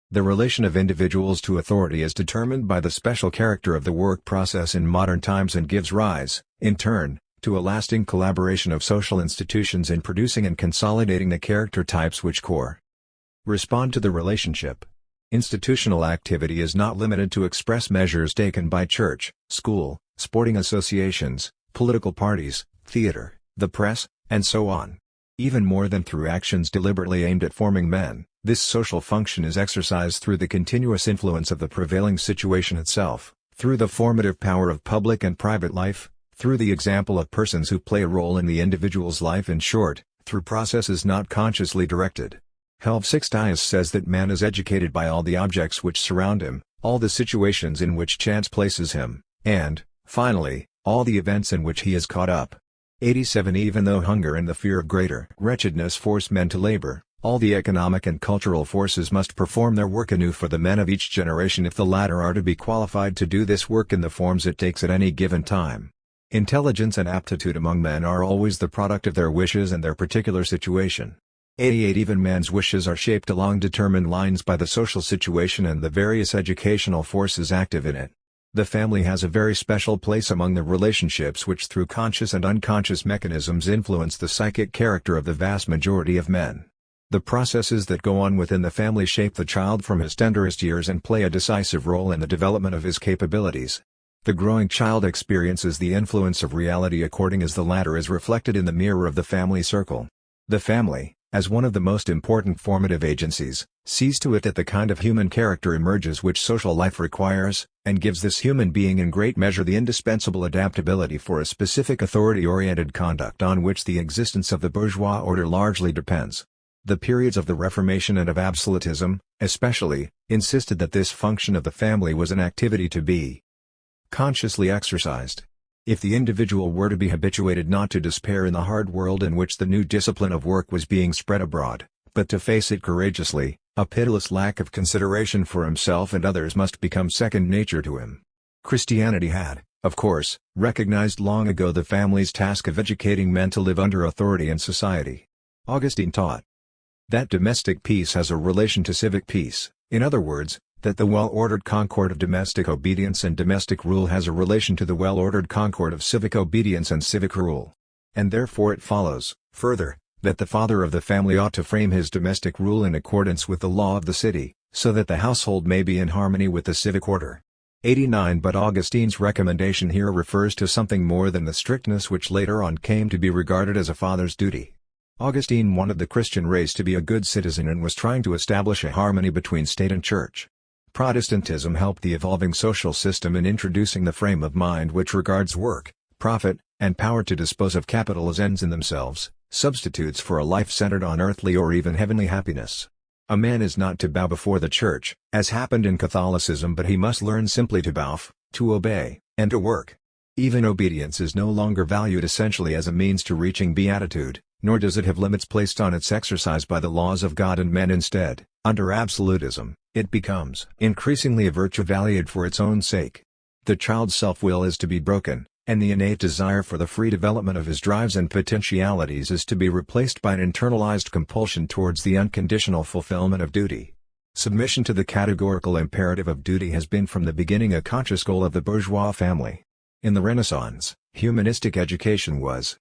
The relation of individuals to authority is determined by the special character of the work process in modern times and gives rise, in turn, to a lasting collaboration of social institutions in producing and consolidating the character types which correspond to the relationship. Institutional activity is not limited to express measures taken by church, school, sporting associations, political parties, theater, the press, and so on. Even more than through actions deliberately aimed at forming men, this social function is exercised through the continuous influence of the prevailing situation itself, through the formative power of public and private life, through the example of persons who play a role in the individual's life, in short, through processes not consciously directed. Helvetius says that man is educated by all the objects which surround him, all the situations in which chance places him, and, finally, all the events in which he is caught up. 87 Even though hunger and the fear of greater wretchedness force men to labor, all the economic and cultural forces must perform their work anew for the men of each generation if the latter are to be qualified to do this work in the forms it takes at any given time. Intelligence and aptitude among men are always the product of their wishes and their particular situation. 88 Even man's wishes are shaped along determined lines by the social situation and the various educational forces active in it. The family has a very special place among the relationships which through conscious and unconscious mechanisms influence the psychic character of the vast majority of men. The processes that go on within the family shape the child from his tenderest years and play a decisive role in the development of his capabilities. The growing child experiences the influence of reality according as the latter is reflected in the mirror of the family circle. The family, as one of the most important formative agencies, sees to it that the kind of human character emerges which social life requires, and gives this human being in great measure the indispensable adaptability for a specific authority-oriented conduct on which the existence of the bourgeois order largely depends. The periods of the Reformation and of absolutism, especially, insisted that this function of the family was an activity to be consciously exercised. If the individual were to be habituated not to despair in the hard world in which the new discipline of work was being spread abroad, but to face it courageously, a pitiless lack of consideration for himself and others must become second nature to him. Christianity had, of course, recognized long ago the family's task of educating men to live under authority in society. Augustine taught that domestic peace has a relation to civic peace, in other words, that the well-ordered concord of domestic obedience and domestic rule has a relation to the well-ordered concord of civic obedience and civic rule. And therefore it follows, further, that the father of the family ought to frame his domestic rule in accordance with the law of the city, so that the household may be in harmony with the civic order. 89 But Augustine's recommendation here refers to something more than the strictness which later on came to be regarded as a father's duty. Augustine wanted the Christian race to be a good citizen and was trying to establish a harmony between state and church. Protestantism helped the evolving social system in introducing the frame of mind which regards work, profit, and power to dispose of capital as ends in themselves, substitutes for a life centered on earthly or even heavenly happiness. A man is not to bow before the church, as happened in Catholicism, but he must learn simply to bow, to obey, and to work. Even obedience is no longer valued essentially as a means to reaching beatitude, nor does it have limits placed on its exercise by the laws of God and men. Instead, under absolutism, it becomes increasingly a virtue valued for its own sake. The child's self-will is to be broken, and the innate desire for the free development of his drives and potentialities is to be replaced by an internalized compulsion towards the unconditional fulfillment of duty. Submission to the categorical imperative of duty has been from the beginning a conscious goal of the bourgeois family. In the Renaissance, humanistic education was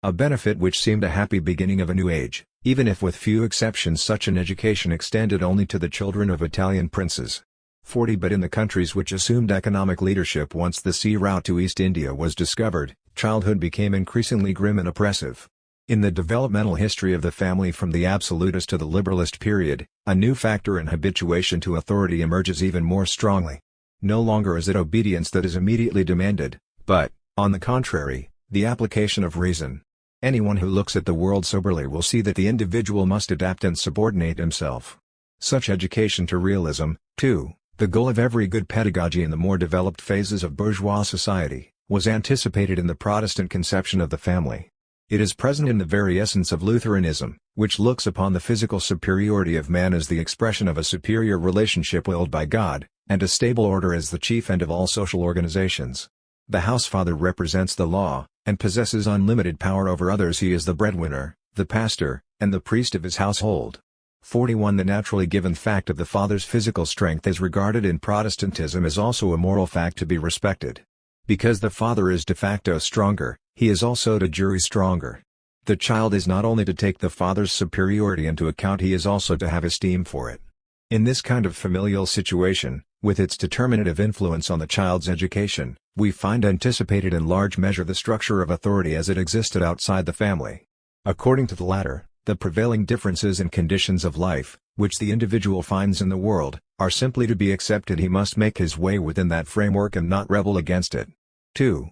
a benefit which seemed a happy beginning of a new age, even if with few exceptions such an education extended only to the children of Italian princes. 40 But in the countries which assumed economic leadership once the sea route to East India was discovered, childhood became increasingly grim and oppressive. In the developmental history of the family from the absolutist to the liberalist period, a new factor in habituation to authority emerges even more strongly. No longer is it obedience that is immediately demanded, but, on the contrary, the application of reason. Anyone who looks at the world soberly will see that the individual must adapt and subordinate himself. Such education to realism, too, the goal of every good pedagogy in the more developed phases of bourgeois society, was anticipated in the Protestant conception of the family. It is present in the very essence of Lutheranism, which looks upon the physical superiority of man as the expression of a superior relationship willed by God, and a stable order as the chief end of all social organizations. The housefather represents the law, and possesses unlimited power over others. He is the breadwinner, the pastor, and the priest of his household. 41. The naturally given fact of the father's physical strength is regarded in Protestantism as also a moral fact to be respected. Because the father is de facto stronger, he is also de jure stronger. The child is not only to take the father's superiority into account, he is also to have esteem for it. In this kind of familial situation, with its determinative influence on the child's education, we find anticipated in large measure the structure of authority as it existed outside the family. According to the latter, the prevailing differences in conditions of life, which the individual finds in the world, are simply to be accepted. He must make his way within that framework and not rebel against it. 2.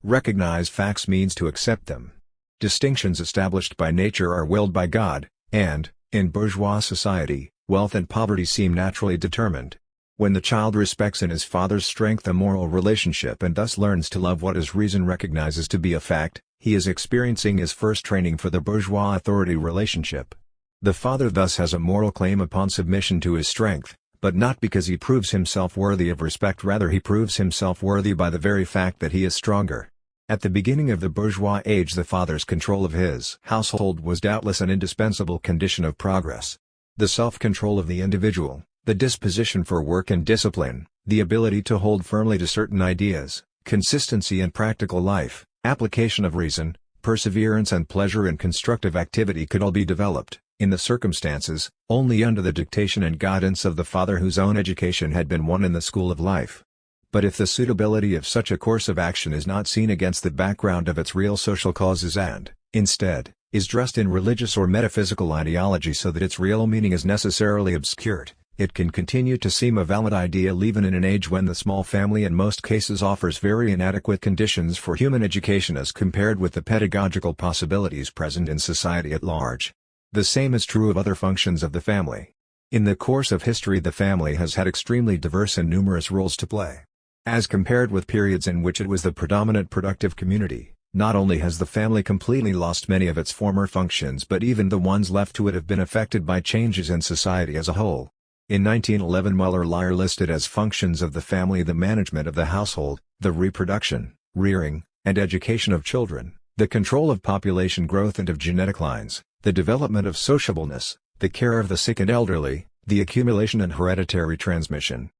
Recognize facts means to accept them. Distinctions established by nature are willed by God, and, in bourgeois society, wealth and poverty seem naturally determined. When the child respects in his father's strength a moral relationship and thus learns to love what his reason recognizes to be a fact, he is experiencing his first training for the bourgeois authority relationship. The father thus has a moral claim upon submission to his strength, but not because he proves himself worthy of respect, rather he proves himself worthy by the very fact that he is stronger. At the beginning of the bourgeois age, the father's control of his household was doubtless an indispensable condition of progress. The self-control of the individual, the disposition for work and discipline, the ability to hold firmly to certain ideas, consistency in practical life, application of reason, perseverance and pleasure in constructive activity could all be developed, in the circumstances, only under the dictation and guidance of the father whose own education had been won in the school of life. But if the suitability of such a course of action is not seen against the background of its real social causes and, instead, is dressed in religious or metaphysical ideology so that its real meaning is necessarily obscured, it can continue to seem a valid ideal even in an age when the small family in most cases offers very inadequate conditions for human education as compared with the pedagogical possibilities present in society at large. The same is true of other functions of the family. In the course of history, the family has had extremely diverse and numerous roles to play. As compared with periods in which it was the predominant productive community, not only has the family completely lost many of its former functions, but even the ones left to it have been affected by changes in society as a whole. In 1911, Muller-Lyer listed as functions of the family the management of the household, the reproduction, rearing, and education of children, the control of population growth and of genetic lines, the development of sociableness, the care of the sick and elderly, the accumulation and hereditary transmission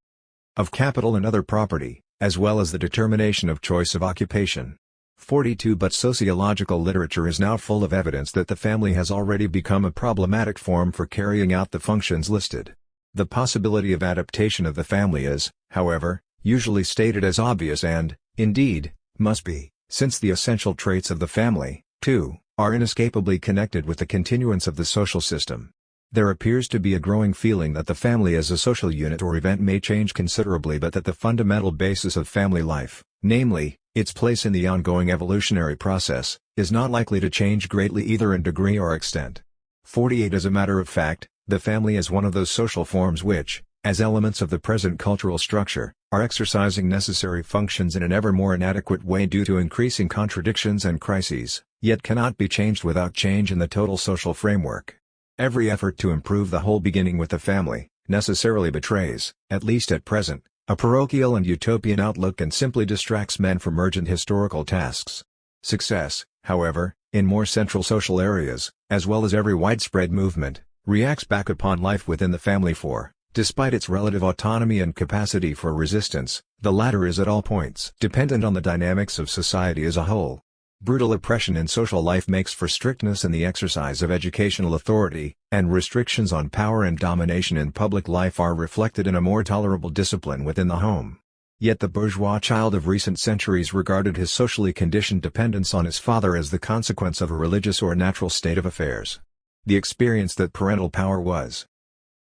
of capital and other property, as well as the determination of choice of occupation. 42. But sociological literature is now full of evidence that the family has already become a problematic form for carrying out the functions listed. The possibility of adaptation of the family is, however, usually stated as obvious and, indeed, must be, since the essential traits of the family, too, are inescapably connected with the continuance of the social system. There appears to be a growing feeling that the family as a social unit or event may change considerably, but that the fundamental basis of family life, namely, its place in the ongoing evolutionary process, is not likely to change greatly either in degree or extent. 48. As a matter of fact, the family is one of those social forms which, as elements of the present cultural structure, are exercising necessary functions in an ever more inadequate way due to increasing contradictions and crises, yet cannot be changed without change in the total social framework. Every effort to improve the whole beginning with the family, necessarily betrays, at least at present, a parochial and utopian outlook and simply distracts men from urgent historical tasks. Success, however, in more central social areas, as well as every widespread movement, reacts back upon life within the family for, despite its relative autonomy and capacity for resistance, the latter is at all points dependent on the dynamics of society as a whole. Brutal oppression in social life makes for strictness in the exercise of educational authority, and restrictions on power and domination in public life are reflected in a more tolerable discipline within the home. Yet the bourgeois child of recent centuries regarded his socially conditioned dependence on his father as the consequence of a religious or natural state of affairs. The experience that parental power was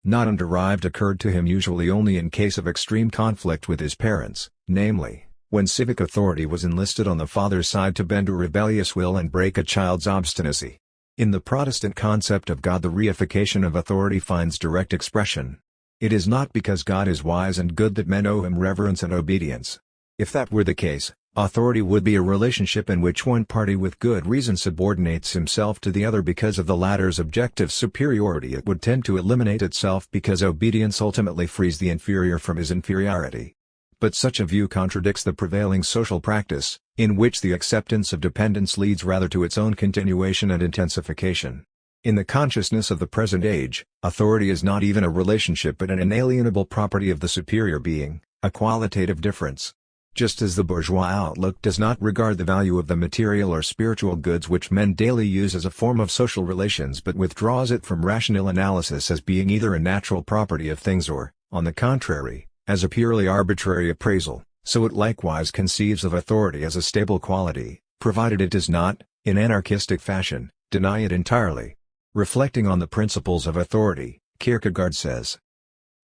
not underived occurred to him usually only in case of extreme conflict with his parents, namely, when civic authority was enlisted on the father's side to bend a rebellious will and break a child's obstinacy. In the Protestant concept of God, the reification of authority finds direct expression. It is not because God is wise and good that men owe him reverence and obedience. If that were the case, authority would be a relationship in which one party with good reason subordinates himself to the other because of the latter's objective superiority. It would tend to eliminate itself because obedience ultimately frees the inferior from his inferiority. But such a view contradicts the prevailing social practice, in which the acceptance of dependence leads rather to its own continuation and intensification. In the consciousness of the present age, authority is not even a relationship but an inalienable property of the superior being, a qualitative difference. Just as the bourgeois outlook does not regard the value of the material or spiritual goods which men daily use as a form of social relations but withdraws it from rational analysis as being either a natural property of things or, on the contrary, as a purely arbitrary appraisal, so it likewise conceives of authority as a stable quality, provided it does not, in anarchistic fashion, deny it entirely. Reflecting on the principles of authority, Kierkegaard says,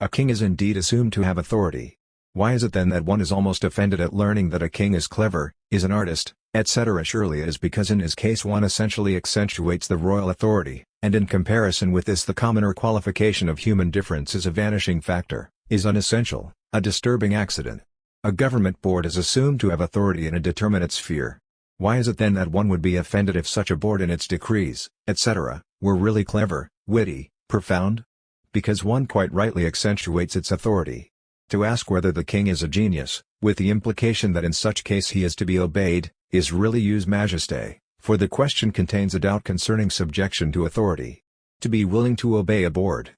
"A king is indeed assumed to have authority. Why is it then that one is almost offended at learning that a king is clever, is an artist, etc.? Surely it is because in his case one essentially accentuates the royal authority, and in comparison with this the commoner qualification of human difference is a vanishing factor, is unessential, a disturbing accident. A government board is assumed to have authority in a determinate sphere. Why is it then that one would be offended if such a board in its decrees, etc., were really clever, witty, profound? Because one quite rightly accentuates its authority. To ask whether the king is a genius, with the implication that in such case he is to be obeyed, is really use majesté, for the question contains a doubt concerning subjection to authority. To be willing to obey a board,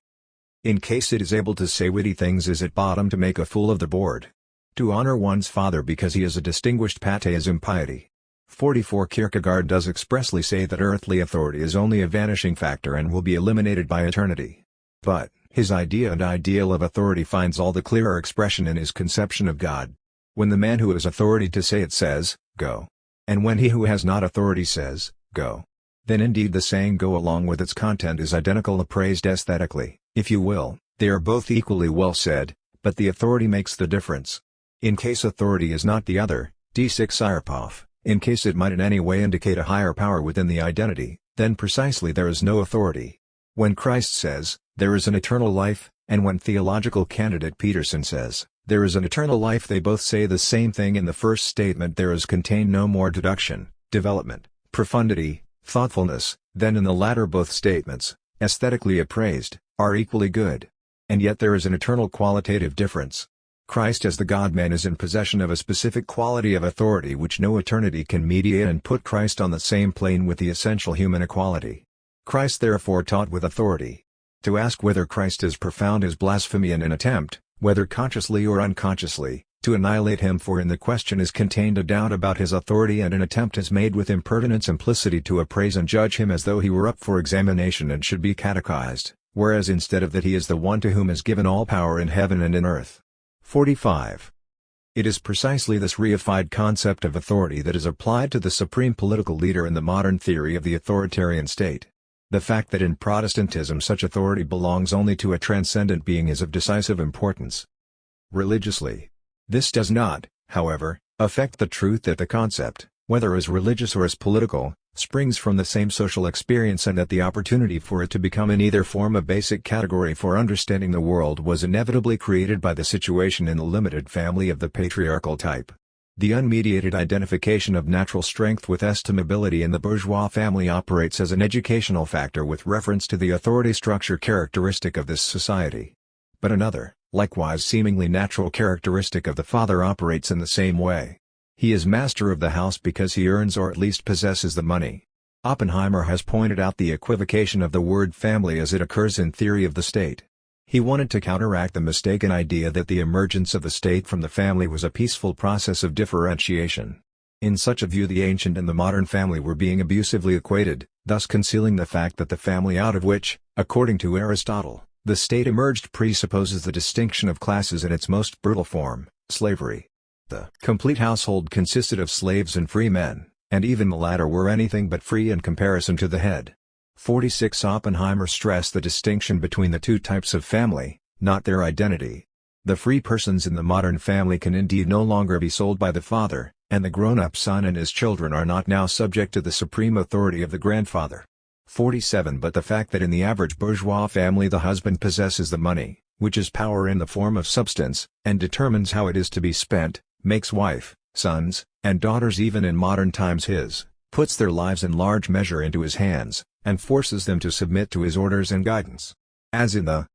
in case it is able to say witty things, is at bottom to make a fool of the board. To honor one's father because he is a distinguished pate is impiety. 44 Kierkegaard does expressly say that earthly authority is only a vanishing factor and will be eliminated by eternity. But, his idea and ideal of authority finds all the clearer expression in his conception of God. When the man who has authority to say it says, "Go," and when he who has not authority says, "Go," then indeed the saying "go" along with its content is identical. Appraised aesthetically, if you will, they are both equally well said, but the authority makes the difference. In case authority is not the other, D6 Irpov, in case it might in any way indicate a higher power within the identity, then precisely there is no authority. When Christ says, "There is an eternal life," and when theological candidate Peterson says, "There is an eternal life," they both say the same thing. In the first statement there is contained no more deduction, development, profundity, thoughtfulness, than in the latter. Both statements, aesthetically appraised, are equally good. And yet there is an eternal qualitative difference. Christ as the God-man is in possession of a specific quality of authority which no eternity can mediate and put Christ on the same plane with the essential human equality. Christ therefore taught with authority. To ask whether Christ is profound is blasphemy and an attempt, whether consciously or unconsciously, to annihilate him, for in the question is contained a doubt about his authority and an attempt is made with impertinent simplicity to appraise and judge him as though he were up for examination and should be catechized, whereas instead of that he is the one to whom is given all power in heaven and in earth. 45. It is precisely this reified concept of authority that is applied to the supreme political leader in the modern theory of the authoritarian state. The fact that in Protestantism such authority belongs only to a transcendent being is of decisive importance. Religiously, this does not, however, affect the truth that the concept, whether as religious or as political, springs from the same social experience and that the opportunity for it to become in either form a basic category for understanding the world was inevitably created by the situation in the limited family of the patriarchal type. The unmediated identification of natural strength with estimability in the bourgeois family operates as an educational factor with reference to the authority structure characteristic of this society. But another, likewise seemingly natural characteristic of the father operates in the same way. He is master of the house because he earns or at least possesses the money. Oppenheimer has pointed out the equivocation of the word family as it occurs in Theory of the State. He wanted to counteract the mistaken idea that the emergence of the state from the family was a peaceful process of differentiation. In such a view the ancient and the modern family were being abusively equated, thus concealing the fact that the family out of which, according to Aristotle, the state emerged presupposes the distinction of classes in its most brutal form, slavery. The complete household consisted of slaves and free men, and even the latter were anything but free in comparison to the head. 46 Oppenheimer stressed the distinction between the two types of family, not their identity. The free persons in the modern family can indeed no longer be sold by the father, and the grown-up son and his children are not now subject to the supreme authority of the grandfather. 47 But the fact that in the average bourgeois family the husband possesses the money, which is power in the form of substance, and determines how it is to be spent, makes wife, sons, and daughters even in modern times his, puts their lives in large measure into his hands, and forces them to submit to his orders and guidance. As in the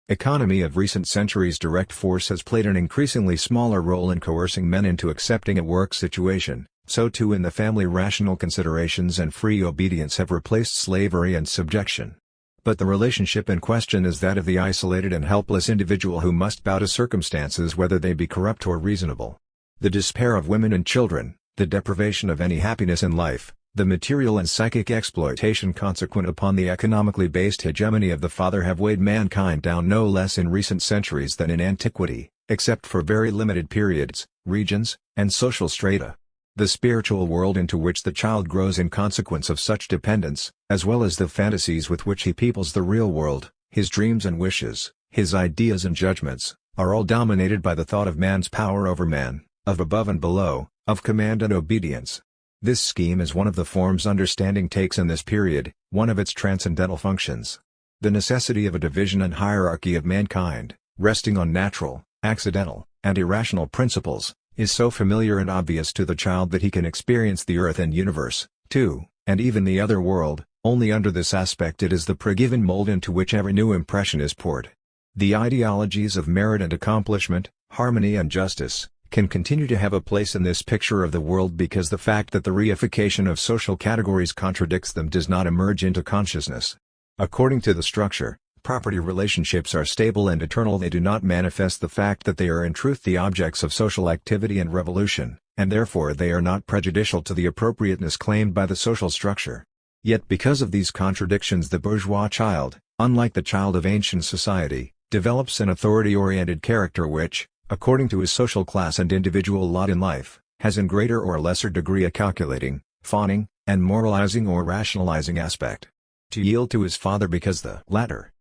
economy of recent centuries, direct force has played an increasingly smaller role in coercing men into accepting a work situation, so too in the family rational considerations and free obedience have replaced slavery and subjection. But the relationship in question is that of the isolated and helpless individual who must bow to circumstances whether they be corrupt or reasonable. The despair of women and children, the deprivation of any happiness in life, the material and psychic exploitation consequent upon the economically based hegemony of the father have weighed mankind down no less in recent centuries than in antiquity, except for very limited periods, regions, and social strata. The spiritual world into which the child grows in consequence of such dependence, as well as the fantasies with which he peoples the real world, his dreams and wishes, his ideas and judgments, are all dominated by the thought of man's power over man, of above and below, of command and obedience. This scheme is one of the forms understanding takes in this period, one of its transcendental functions. The necessity of a division and hierarchy of mankind, resting on natural, accidental, and irrational principles, is so familiar and obvious to the child that he can experience the earth and universe, too, and even the other world, only under this aspect it is the pre-given mold into which every new impression is poured. The ideologies of merit and accomplishment, harmony and justice, can continue to have a place in this picture of the world because the fact that the reification of social categories contradicts them does not emerge into consciousness. According to the structure, property relationships are stable and eternal. They do not manifest the fact that they are in truth the objects of social activity and revolution, and therefore they are not prejudicial to the appropriateness claimed by the social structure. Yet because of these contradictions the bourgeois child, unlike the child of ancient society, develops an authority-oriented character which, according to his social class and individual lot in life, has in greater or lesser degree a calculating, fawning, and moralizing or rationalizing aspect. To yield to his father because the latter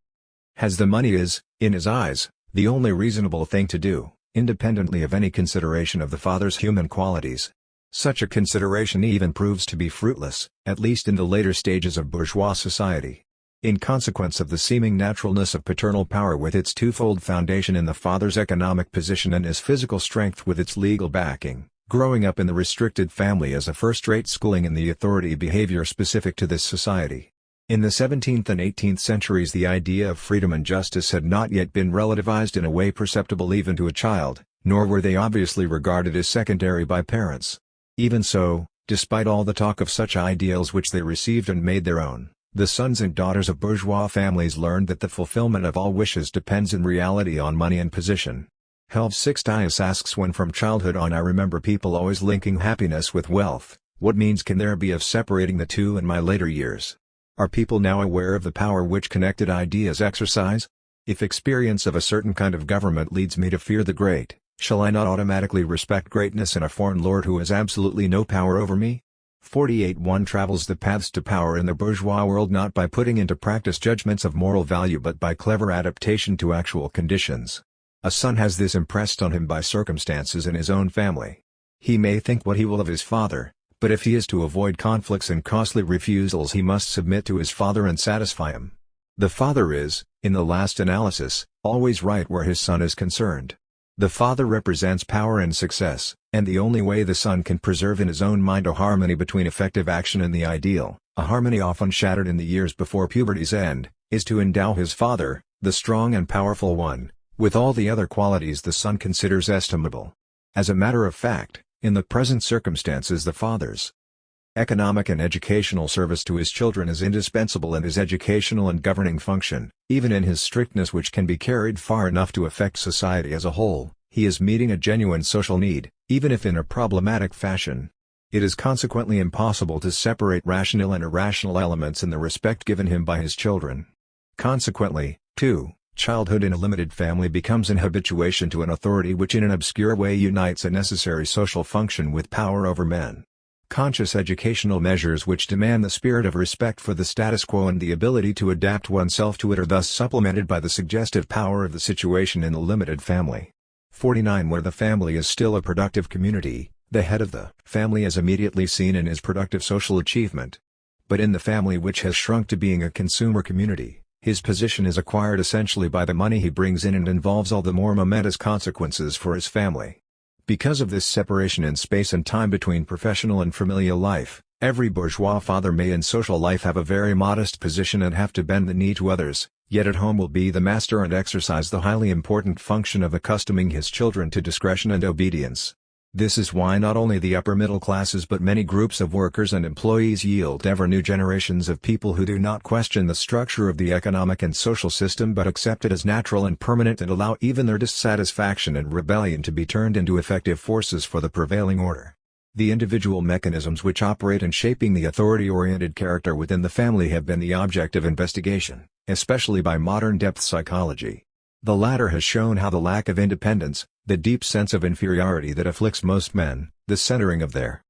has the money is, in his eyes, the only reasonable thing to do, independently of any consideration of the father's human qualities. Such a consideration even proves to be fruitless, at least in the later stages of bourgeois society. In consequence of the seeming naturalness of paternal power with its twofold foundation in the father's economic position and his physical strength with its legal backing, growing up in the restricted family is a first-rate schooling in the authority behavior specific to this society. In the 17th and 18th centuries the idea of freedom and justice had not yet been relativized in a way perceptible even to a child, nor were they obviously regarded as secondary by parents. Even so, despite all the talk of such ideals which they received and made their own, the sons and daughters of bourgeois families learned that the fulfillment of all wishes depends in reality on money and position. Helv Sixtius asks, when from childhood on I remember people always linking happiness with wealth, what means can there be of separating the two in my later years? Are people now aware of the power which connected ideas exercise? If experience of a certain kind of government leads me to fear the great, shall I not automatically respect greatness in a foreign lord who has absolutely no power over me? 48 One travels the paths to power in the bourgeois world not by putting into practice judgments of moral value but by clever adaptation to actual conditions. A son has this impressed on him by circumstances in his own family. He may think what he will of his father, but if he is to avoid conflicts and costly refusals he must submit to his father and satisfy him. The father is, in the last analysis, always right where his son is concerned. The father represents power and success, and the only way the son can preserve in his own mind a harmony between effective action and the ideal, a harmony often shattered in the years before puberty's end, is to endow his father, the strong and powerful one, with all the other qualities the son considers estimable. As a matter of fact, in the present circumstances the father's economic and educational service to his children is indispensable in his educational and governing function, even in his strictness which can be carried far enough to affect society as a whole. He is meeting a genuine social need, even if in a problematic fashion. It is consequently impossible to separate rational and irrational elements in the respect given him by his children. Consequently, too, Childhood in a limited family becomes an habituation to an authority which in an obscure way unites a necessary social function with power over men. Conscious educational measures which demand the spirit of respect for the status quo and the ability to adapt oneself to it are thus supplemented by the suggestive power of the situation in the limited family. 49. Where the family is still a productive community, the head of the family is immediately seen in his productive social achievement. But in the family which has shrunk to being a consumer community, his position is acquired essentially by the money he brings in and involves all the more momentous consequences for his family. Because of this separation in space and time between professional and familial life, every bourgeois father may in social life have a very modest position and have to bend the knee to others, yet at home will be the master and exercise the highly important function of accustoming his children to discretion and obedience. This is why not only the upper middle classes but many groups of workers and employees yield ever new generations of people who do not question the structure of the economic and social system but accept it as natural and permanent and allow even their dissatisfaction and rebellion to be turned into effective forces for the prevailing order. The individual mechanisms which operate in shaping the authority-oriented character within the family have been the object of investigation, especially by modern depth psychology. The latter has shown how the lack of independence, the deep sense of inferiority that afflicts most men, the centering of their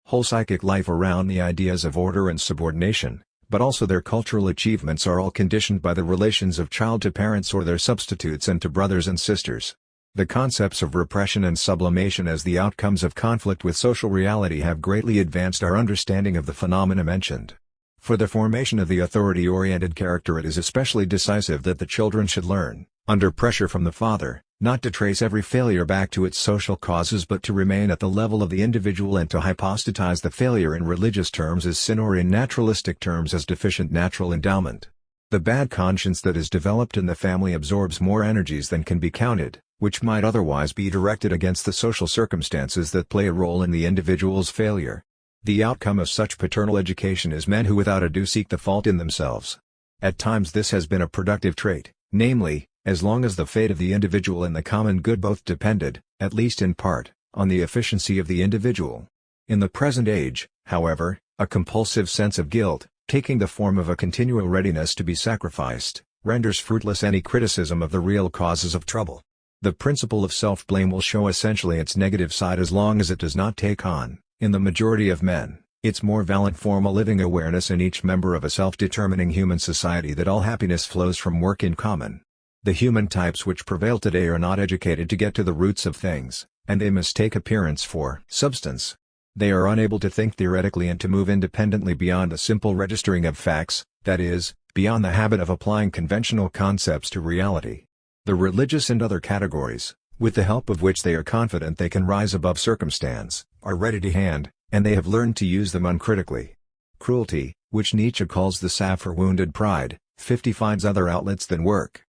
whole psychic life around the ideas of order and subordination, but also their cultural achievements are all conditioned by the relations of child to parents or their substitutes and to brothers and sisters. The concepts of repression and sublimation as the outcomes of conflict with social reality have greatly advanced our understanding of the phenomena mentioned. For the formation of the authority-oriented character it is especially decisive that the children should learn, under pressure from the father, not to trace every failure back to its social causes but to remain at the level of the individual and to hypostatize the failure in religious terms as sin or in naturalistic terms as deficient natural endowment. The bad conscience that is developed in the family absorbs more energies than can be counted, which might otherwise be directed against the social circumstances that play a role in the individual's failure. The outcome of such paternal education is men who without ado seek the fault in themselves. At times this has been a productive trait, namely, as long as the fate of the individual and the common good both depended, at least in part, on the efficiency of the individual. In the present age, however, a compulsive sense of guilt, taking the form of a continual readiness to be sacrificed, renders fruitless any criticism of the real causes of trouble. The principle of self-blame will show essentially its negative side as long as it does not take on, in the majority of men, its more valent form a living awareness in each member of a self-determining human society that all happiness flows from work in common. The human types which prevail today are not educated to get to the roots of things, and they mistake appearance for substance. They are unable to think theoretically and to move independently beyond the simple registering of facts, that is, beyond the habit of applying conventional concepts to reality. The religious and other categories, with the help of which they are confident they can rise above circumstance, are ready to hand, and they have learned to use them uncritically. Cruelty, which Nietzsche calls the salve for wounded pride, finds other outlets than work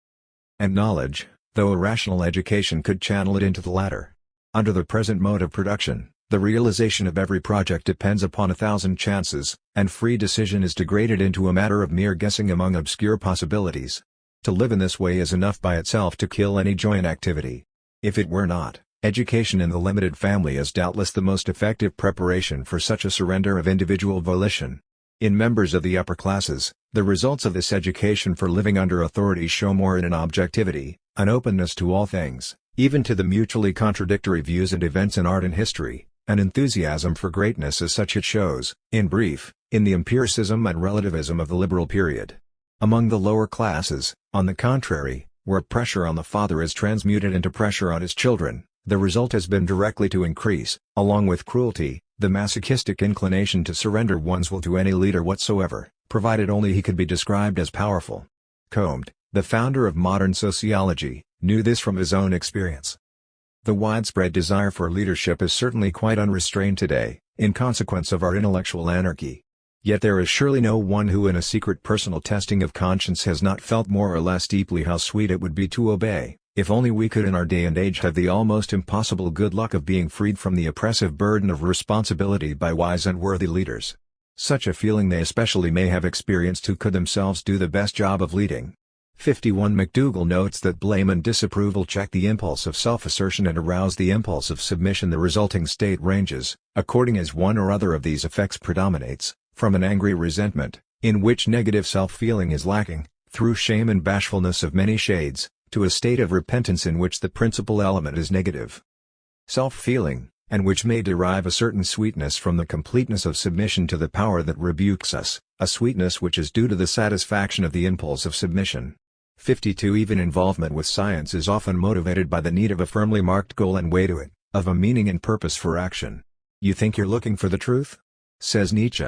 and knowledge, though a rational education could channel it into the latter. Under the present mode of production, the realization of every project depends upon 1,000 chances, and free decision is degraded into a matter of mere guessing among obscure possibilities. To live in this way is enough by itself to kill any joy in activity. If it were not, education in the limited family is doubtless the most effective preparation for such a surrender of individual volition. In members of the upper classes, the results of this education for living under authority show more in an objectivity, an openness to all things, even to the mutually contradictory views and events in art and history, an enthusiasm for greatness as such it shows, in brief, in the empiricism and relativism of the liberal period. Among the lower classes, on the contrary, where pressure on the father is transmuted into pressure on his children, the result has been directly to increase, along with cruelty, the masochistic inclination to surrender one's will to any leader whatsoever, provided only he could be described as powerful. Comte, the founder of modern sociology, knew this from his own experience. The widespread desire for leadership is certainly quite unrestrained today, in consequence of our intellectual anarchy. Yet there is surely no one who in a secret personal testing of conscience has not felt more or less deeply how sweet it would be to obey, if only we could in our day and age have the almost impossible good luck of being freed from the oppressive burden of responsibility by wise and worthy leaders. Such a feeling they especially may have experienced who could themselves do the best job of leading. 51 McDougall notes that blame and disapproval check the impulse of self-assertion and arouse the impulse of submission. The resulting state ranges, according as one or other of these effects predominates, from an angry resentment, in which negative self-feeling is lacking, through shame and bashfulness of many shades, to a state of repentance in which the principal element is negative self-feeling, and which may derive a certain sweetness from the completeness of submission to the power that rebukes us, a sweetness which is due to the satisfaction of the impulse of submission. 52 Even involvement with science is often motivated by the need of a firmly marked goal and way to it, of a meaning and purpose for action. You think you're looking for the truth? Says Nietzsche.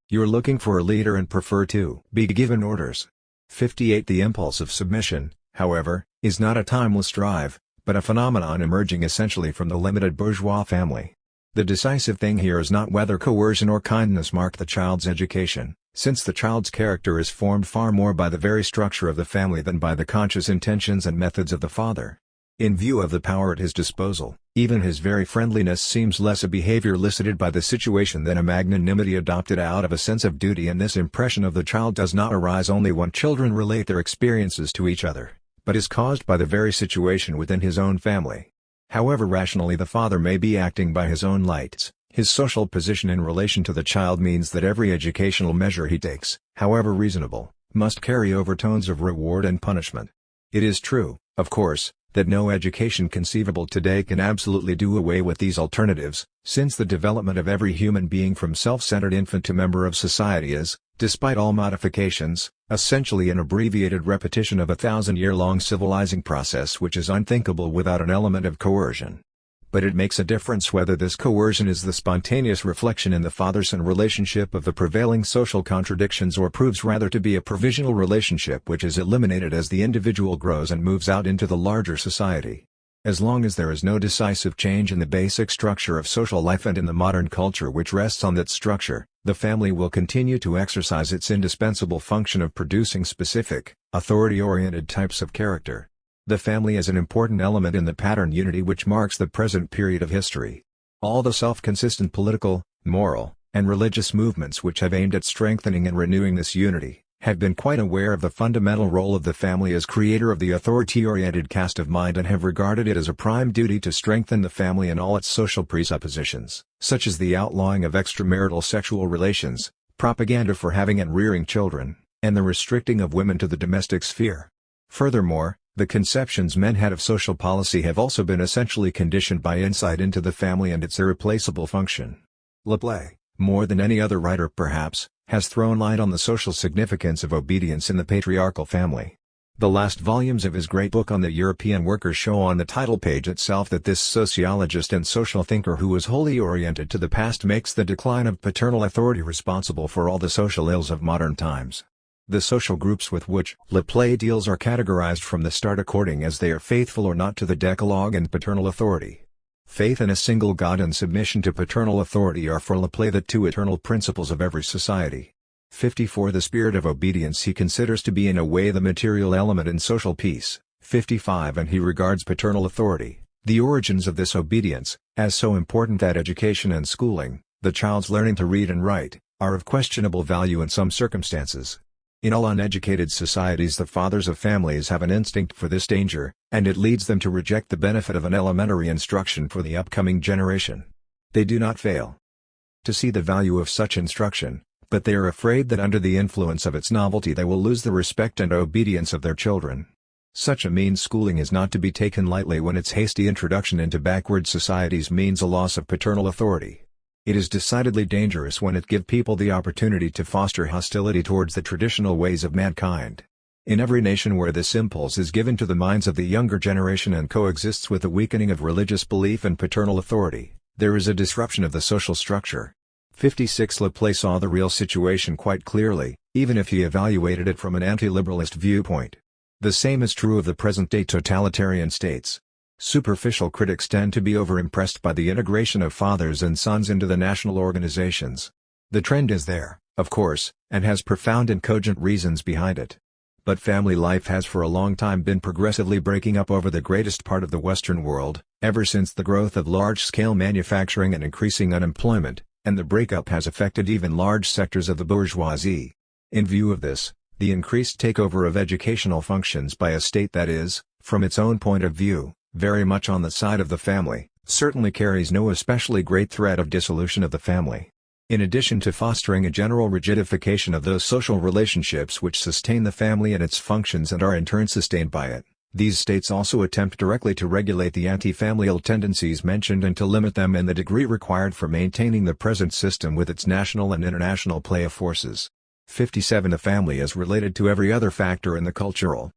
You're looking for a leader and prefer to be given orders. 58 The impulse of submission, however, is not a timeless drive, but a phenomenon emerging essentially from the limited bourgeois family. The decisive thing here is not whether coercion or kindness mark the child's education, since the child's character is formed far more by the very structure of the family than by the conscious intentions and methods of the father. In view of the power at his disposal, even his very friendliness seems less a behavior elicited by the situation than a magnanimity adopted out of a sense of duty, and this impression of the child does not arise only when children relate their experiences to each other, but is caused by the very situation within his own family. However rationally the father may be acting by his own lights, his social position in relation to the child means that every educational measure he takes, however reasonable, must carry overtones of reward and punishment. It is true, of course, that no education conceivable today can absolutely do away with these alternatives, since the development of every human being from self-centered infant to member of society is, despite all modifications, essentially an abbreviated repetition of a 1,000-year-long civilizing process which is unthinkable without an element of coercion. But it makes a difference whether this coercion is the spontaneous reflection in the father-son relationship of the prevailing social contradictions, or proves rather to be a provisional relationship which is eliminated as the individual grows and moves out into the larger society. As long as there is no decisive change in the basic structure of social life and in the modern culture which rests on that structure, the family will continue to exercise its indispensable function of producing specific, authority-oriented types of character. The family is an important element in the pattern unity which marks the present period of history. All the self-consistent political, moral, and religious movements which have aimed at strengthening and renewing this unity, have been quite aware of the fundamental role of the family as creator of the authority-oriented cast of mind, and have regarded it as a prime duty to strengthen the family in all its social presuppositions, such as the outlawing of extramarital sexual relations, propaganda for having and rearing children, and the restricting of women to the domestic sphere. Furthermore, the conceptions men had of social policy have also been essentially conditioned by insight into the family and its irreplaceable function. Laplace, more than any other writer perhaps, has thrown light on the social significance of obedience in the patriarchal family. The last volumes of his great book on the European worker show on the title page itself that this sociologist and social thinker, who was wholly oriented to the past, makes the decline of paternal authority responsible for all the social ills of modern times. The social groups with which Laplace deals are categorized from the start according as they are faithful or not to the Decalogue and paternal authority. Faith in a single God and submission to paternal authority are for Laplace the two eternal principles of every society. 54 The spirit of obedience he considers to be in a way the material element in social peace. 55 And he regards paternal authority, the origins of this obedience, as so important that education and schooling, the child's learning to read and write, are of questionable value in some circumstances. In all uneducated societies the fathers of families have an instinct for this danger, and it leads them to reject the benefit of an elementary instruction for the upcoming generation. They do not fail to see the value of such instruction, but they are afraid that under the influence of its novelty they will lose the respect and obedience of their children. Such a mean schooling is not to be taken lightly when its hasty introduction into backward societies means a loss of paternal authority. It is decidedly dangerous when it gives people the opportunity to foster hostility towards the traditional ways of mankind. In every nation where this impulse is given to the minds of the younger generation and coexists with the weakening of religious belief and paternal authority, there is a disruption of the social structure. 56 Laplace saw the real situation quite clearly, even if he evaluated it from an anti-liberalist viewpoint. The same is true of the present-day totalitarian states. Superficial critics tend to be overimpressed by the integration of fathers and sons into the national organizations. The trend is there, of course, and has profound and cogent reasons behind it. But family life has for a long time been progressively breaking up over the greatest part of the Western world, ever since the growth of large-scale manufacturing and increasing unemployment, and the breakup has affected even large sectors of the bourgeoisie. In view of this, the increased takeover of educational functions by a state that is, from its own point of view, very much on the side of the family, certainly carries no especially great threat of dissolution of the family. In addition to fostering a general rigidification of those social relationships which sustain the family and its functions and are in turn sustained by it, these states also attempt directly to regulate the anti-familial tendencies mentioned and to limit them in the degree required for maintaining the present system with its national and international play of forces. 57. The family is related to every other factor in the cultural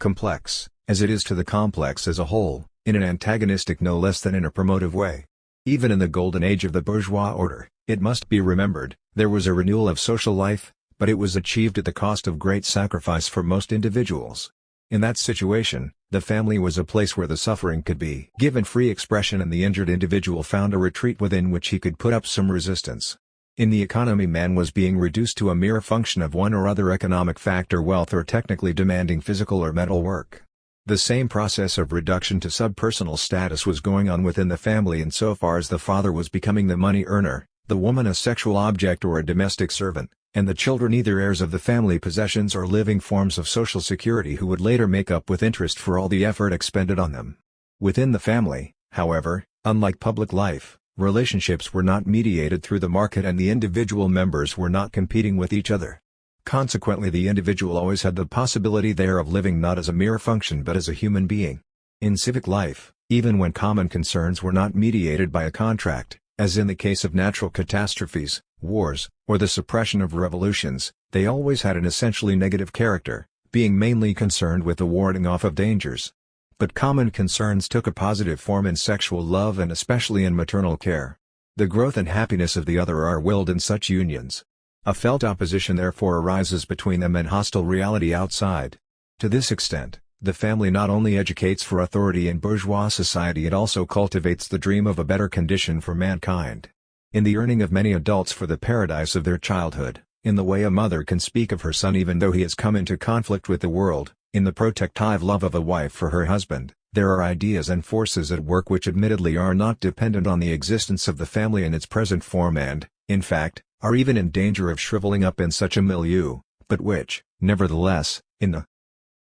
complex, as it is to the complex as a whole, in an antagonistic no less than in a promotive way. Even in the golden age of the bourgeois order, it must be remembered, there was a renewal of social life, but it was achieved at the cost of great sacrifice for most individuals. In that situation, the family was a place where the suffering could be given free expression and the injured individual found a retreat within which he could put up some resistance. In the economy, man was being reduced to a mere function of one or other economic factor, wealth, or technically demanding physical or mental work. The same process of reduction to subpersonal status was going on within the family insofar as the father was becoming the money earner, the woman a sexual object or a domestic servant, and the children either heirs of the family possessions or living forms of social security who would later make up with interest for all the effort expended on them. Within the family, however, unlike public life, relationships were not mediated through the market and the individual members were not competing with each other. Consequently, the individual always had the possibility there of living not as a mere function but as a human being. In civic life, even when common concerns were not mediated by a contract, as in the case of natural catastrophes, wars, or the suppression of revolutions, they always had an essentially negative character, being mainly concerned with the warding off of dangers. But common concerns took a positive form in sexual love and especially in maternal care. The growth and happiness of the other are willed in such unions. A felt opposition therefore arises between them and hostile reality outside. To this extent, the family not only educates for authority in bourgeois society, it also cultivates the dream of a better condition for mankind. In the yearning of many adults for the paradise of their childhood, in the way a mother can speak of her son even though he has come into conflict with the world, in the protective love of a wife for her husband, there are ideas and forces at work which admittedly are not dependent on the existence of the family in its present form and, in fact, are even in danger of shriveling up in such a milieu, but which, nevertheless, in the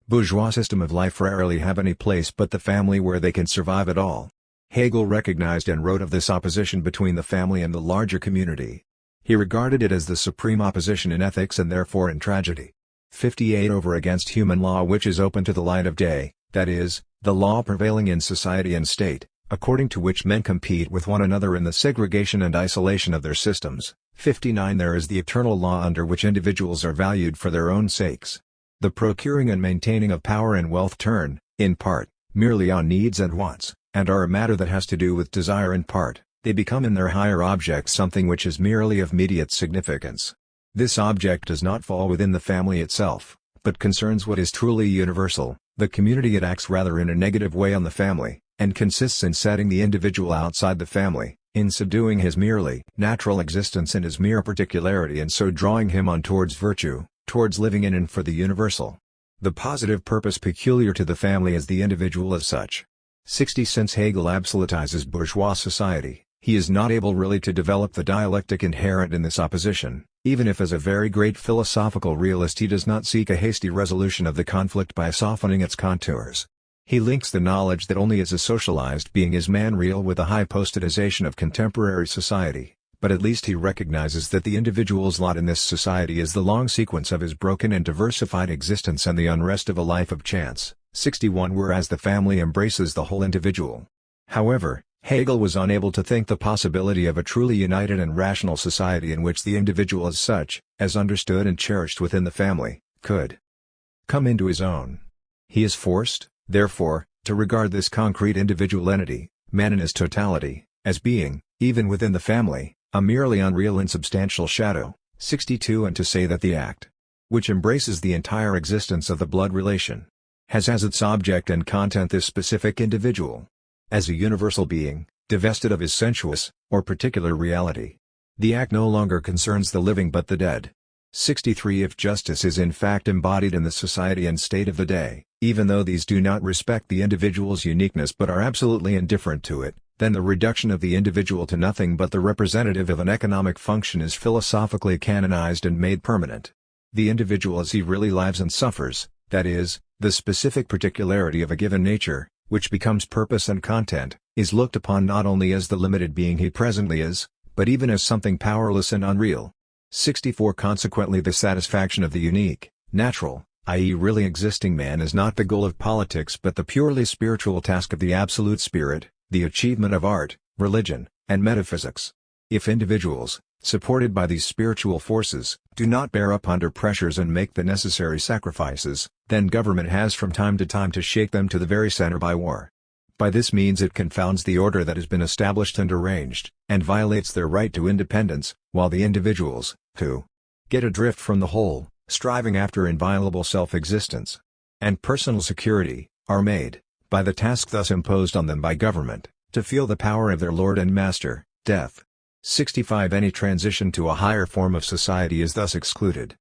bourgeois system of life rarely have any place but the family where they can survive at all. Hegel recognized and wrote of this opposition between the family and the larger community. He regarded it as the supreme opposition in ethics and therefore in tragedy. 58 Over against human law which is open to the light of day, that is, the law prevailing in society and state, according to which men compete with one another in the segregation and isolation of their systems. 59 There is the eternal law under which individuals are valued for their own sakes. The procuring and maintaining of power and wealth turn, in part, merely on needs and wants, and are a matter that has to do with desire in part. They become in their higher object something which is merely of immediate significance. This object does not fall within the family itself, but concerns what is truly universal, the community. It acts rather in a negative way on the family, and consists in setting the individual outside the family, in subduing his merely natural existence and his mere particularity, and so drawing him on towards virtue, towards living in and for the universal. The positive purpose peculiar to the family is the individual as such. 60 Since Hegel absolutizes bourgeois society, he is not able really to develop the dialectic inherent in this opposition, even if as a very great philosophical realist he does not seek a hasty resolution of the conflict by softening its contours. He links the knowledge that only as a socialized being is man real with the hypostatization of contemporary society, but at least he recognizes that the individual's lot in this society is the long sequence of his broken and diversified existence and the unrest of a life of chance. 61 Whereas the family embraces the whole individual. However, Hegel was unable to think the possibility of a truly united and rational society in which the individual as such, as understood and cherished within the family, could come into his own. He is forced, therefore, to regard this concrete individual entity, man in his totality, as being, even within the family, a merely unreal insubstantial shadow. 62 And to say that the act, which embraces the entire existence of the blood relation, has as its object and content this specific individual, as a universal being, divested of his sensuous, or particular reality. The act no longer concerns the living but the dead. 63 If justice is in fact embodied in the society and state of the day, even though these do not respect the individual's uniqueness but are absolutely indifferent to it, then the reduction of the individual to nothing but the representative of an economic function is philosophically canonized and made permanent. The individual as he really lives and suffers, that is, the specific particularity of a given nature, which becomes purpose and content, is looked upon not only as the limited being he presently is, but even as something powerless and unreal. 64 Consequently, the satisfaction of the unique, natural, i.e. really existing man is not the goal of politics but the purely spiritual task of the absolute spirit, the achievement of art, religion, and metaphysics. If individuals, supported by these spiritual forces, do not bear up under pressures and make the necessary sacrifices, then government has from time to shake them to the very center by war. By this means it confounds the order that has been established and arranged, and violates their right to independence, while the individuals, who get adrift from the whole, striving after inviolable self-existence and personal security, are made, by the task thus imposed on them by government, to feel the power of their lord and master, death. 65 Any transition to a higher form of society is thus excluded.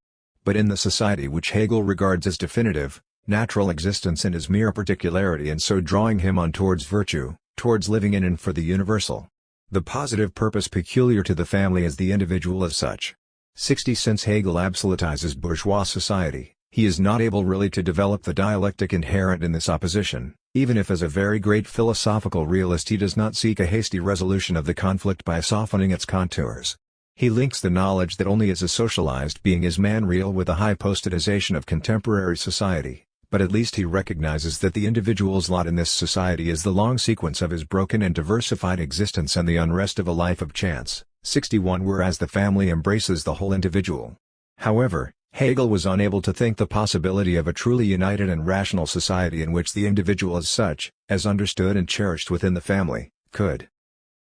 But in the society which Hegel regards as definitive, natural existence and as mere particularity, and so drawing him on towards virtue, towards living in and for the universal, the positive purpose peculiar to the family as the individual as such. 60 Since Hegel absolutizes bourgeois society, he is not able really to develop the dialectic inherent in this opposition, even if as a very great philosophical realist he does not seek a hasty resolution of the conflict by softening its contours. He links the knowledge that only as a socialized being is man real with the hypostatization of contemporary society, but at least he recognizes that the individual's lot in this society is the long sequence of his broken and diversified existence and the unrest of a life of chance. 61 Whereas the family embraces the whole individual. However, Hegel was unable to think the possibility of a truly united and rational society in which the individual as such, as understood and cherished within the family, could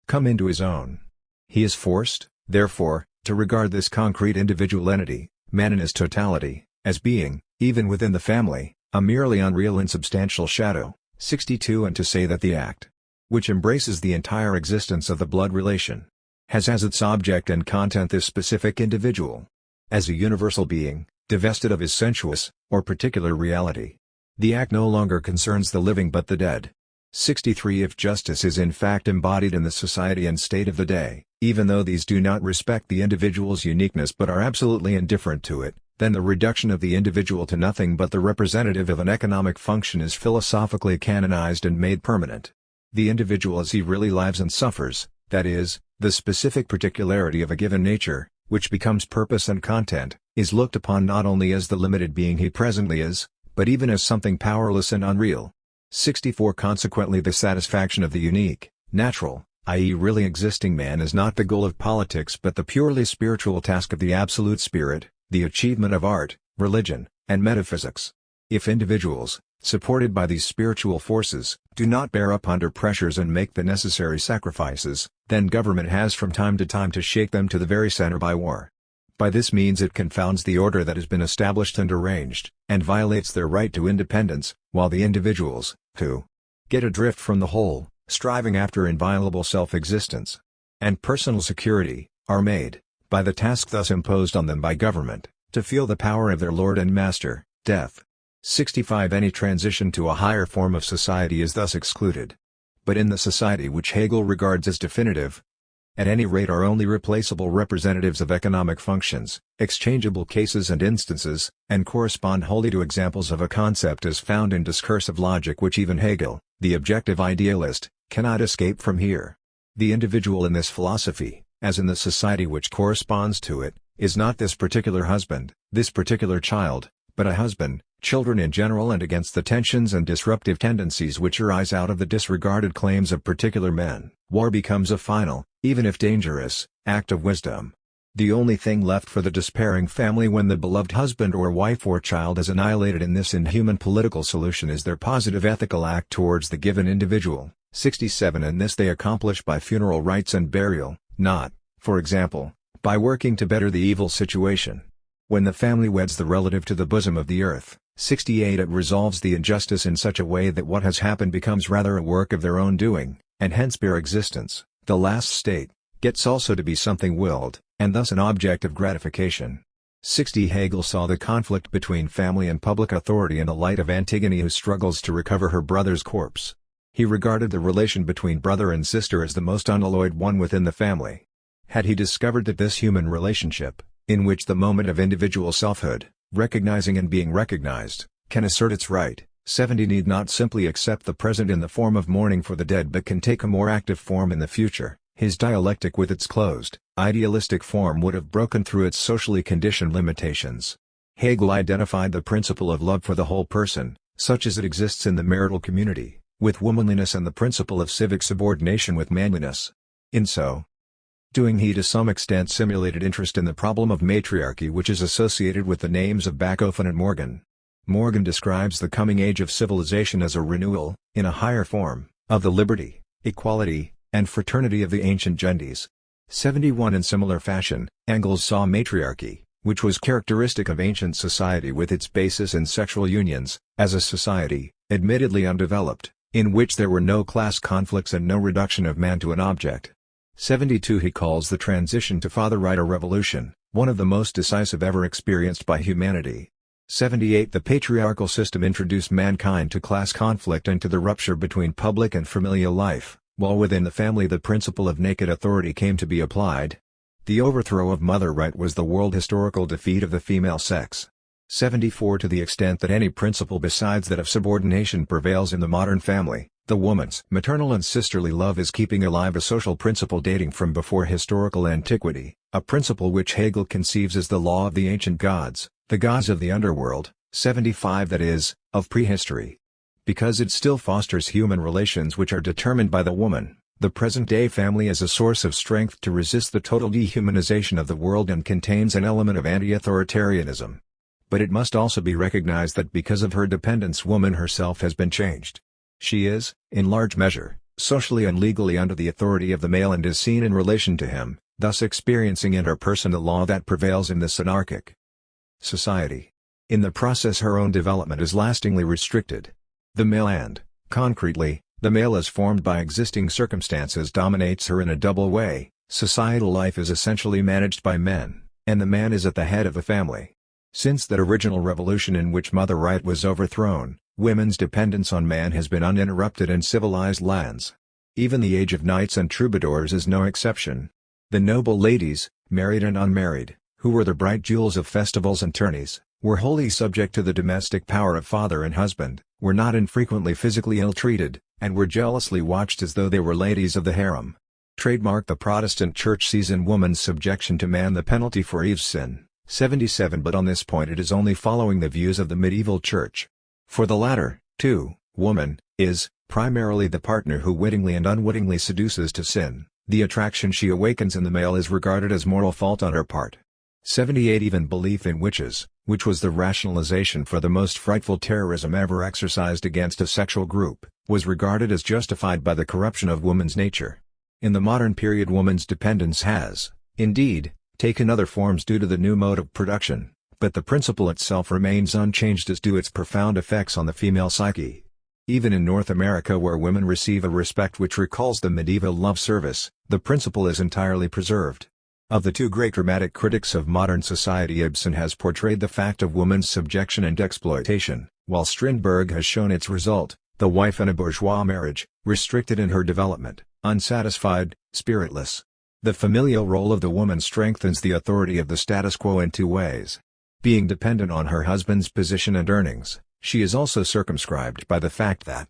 come into his own. He is forced, therefore, to regard this concrete individual entity, man in his totality, as being, even within the family, a merely unreal insubstantial shadow. 62 And to say that the act, which embraces the entire existence of the blood relation, has as its object and content this specific individual, as a universal being, divested of his sensuous, or particular reality. The act no longer concerns the living but the dead. 63 If justice is in fact embodied in the society and state of the day, even though these do not respect the individual's uniqueness but are absolutely indifferent to it, then the reduction of the individual to nothing but the representative of an economic function is philosophically canonized and made permanent. The individual as he really lives and suffers, that is, the specific particularity of a given nature, which becomes purpose and content, is looked upon not only as the limited being he presently is, but even as something powerless and unreal. 64 Consequently, the satisfaction of the unique, natural, i.e. really existing man is not the goal of politics but the purely spiritual task of the absolute spirit, the achievement of art, religion, and metaphysics. If individuals, supported by these spiritual forces, do not bear up under pressures and make the necessary sacrifices, then government has from time to shake them to the very center by war. By this means it confounds the order that has been established and arranged, and violates their right to independence, while the individuals, who get adrift from the whole, striving after inviolable self-existence and personal security, are made, by the task thus imposed on them by government, to feel the power of their lord and master, death. 65 Any transition to a higher form of society is thus excluded. But in the society which Hegel regards as definitive, at any rate are only replaceable representatives of economic functions, exchangeable cases and instances, and correspond wholly to examples of a concept as found in discursive logic which even Hegel, the objective idealist, cannot escape from here. The individual in this philosophy, as in the society which corresponds to it, is not this particular husband, this particular child, but a husband, children in general, and against the tensions and disruptive tendencies which arise out of the disregarded claims of particular men, war becomes a final, even if dangerous, act of wisdom. The only thing left for the despairing family when the beloved husband or wife or child is annihilated in this inhuman political solution is their positive ethical act towards the given individual. 67 And this they accomplish by funeral rites and burial, not, for example, by working to better the evil situation. When the family weds the relative to the bosom of the earth, 68 It resolves the injustice in such a way that what has happened becomes rather a work of their own doing, and hence bare existence, the last state, gets also to be something willed, and thus an object of gratification. 60 Hegel saw the conflict between family and public authority in the light of Antigone who struggles to recover her brother's corpse. He regarded the relation between brother and sister as the most unalloyed one within the family. Had he discovered that this human relationship, in which the moment of individual selfhood, recognizing and being recognized, can assert its right, 70 need not simply accept the present in the form of mourning for the dead but can take a more active form in the future, His dialectic with its closed, idealistic form would have broken through its socially conditioned limitations. Hegel identified the principle of love for the whole person, such as it exists in the marital community, with womanliness, and the principle of civic subordination with manliness. In so doing, he to some extent simulated interest in the problem of matriarchy, which is associated with the names of Bachofen and Morgan. Morgan describes the coming age of civilization as a renewal, in a higher form, of the liberty, equality, and fraternity of the ancient gentes. 71. In similar fashion, Engels saw matriarchy, which was characteristic of ancient society with its basis in sexual unions, as a society, admittedly undeveloped, in which there were no class conflicts and no reduction of man to an object. 72. He calls the transition to father-right a revolution, one of the most decisive ever experienced by humanity. 78. The patriarchal system introduced mankind to class conflict and to the rupture between public and familial life, while within the family the principle of naked authority came to be applied. The overthrow of mother right was the world historical defeat of the female sex. 74. To the extent that any principle besides that of subordination prevails in the modern family, the woman's maternal and sisterly love is keeping alive a social principle dating from before historical antiquity, a principle which Hegel conceives as the law of the ancient gods, the gods of the underworld. 75. That is, of prehistory. Because it still fosters human relations which are determined by the woman, the present-day family is a source of strength to resist the total dehumanization of the world and contains an element of anti-authoritarianism. But it must also be recognized that because of her dependence, woman herself has been changed. She is, in large measure, socially and legally under the authority of the male and is seen in relation to him, thus experiencing in her person the law that prevails in this anarchic society. In the process her own development is lastingly restricted. The male and, concretely, the male as formed by existing circumstances dominates her in a double way. Societal life is essentially managed by men, and the man is at the head of the family. Since that original revolution in which mother right was overthrown, women's dependence on man has been uninterrupted in civilized lands. Even the age of knights and troubadours is no exception. The noble ladies, married and unmarried, who were the bright jewels of festivals and tourneys, were wholly subject to the domestic power of father and husband, were not infrequently physically ill-treated, and were jealously watched as though they were ladies of the harem. Trademark the Protestant Church sees in woman's subjection to man the penalty for Eve's sin. 77. But on this point it is only following the views of the medieval Church. For the latter, too, woman is primarily the partner who wittingly and unwittingly seduces to sin. The attraction she awakens in the male is regarded as moral fault on her part. 78. Even belief in witches, which was the rationalization for the most frightful terrorism ever exercised against a sexual group, was regarded as justified by the corruption of woman's nature. In the modern period woman's dependence has, indeed, taken other forms due to the new mode of production, but the principle itself remains unchanged as do its profound effects on the female psyche. Even in North America, where women receive a respect which recalls the medieval love service, the principle is entirely preserved. Of the two great dramatic critics of modern society, Ibsen has portrayed the fact of woman's subjection and exploitation, while Strindberg has shown its result, the wife in a bourgeois marriage, restricted in her development, unsatisfied, spiritless. The familial role of the woman strengthens the authority of the status quo in two ways. Being dependent on her husband's position and earnings, she is also circumscribed by the fact that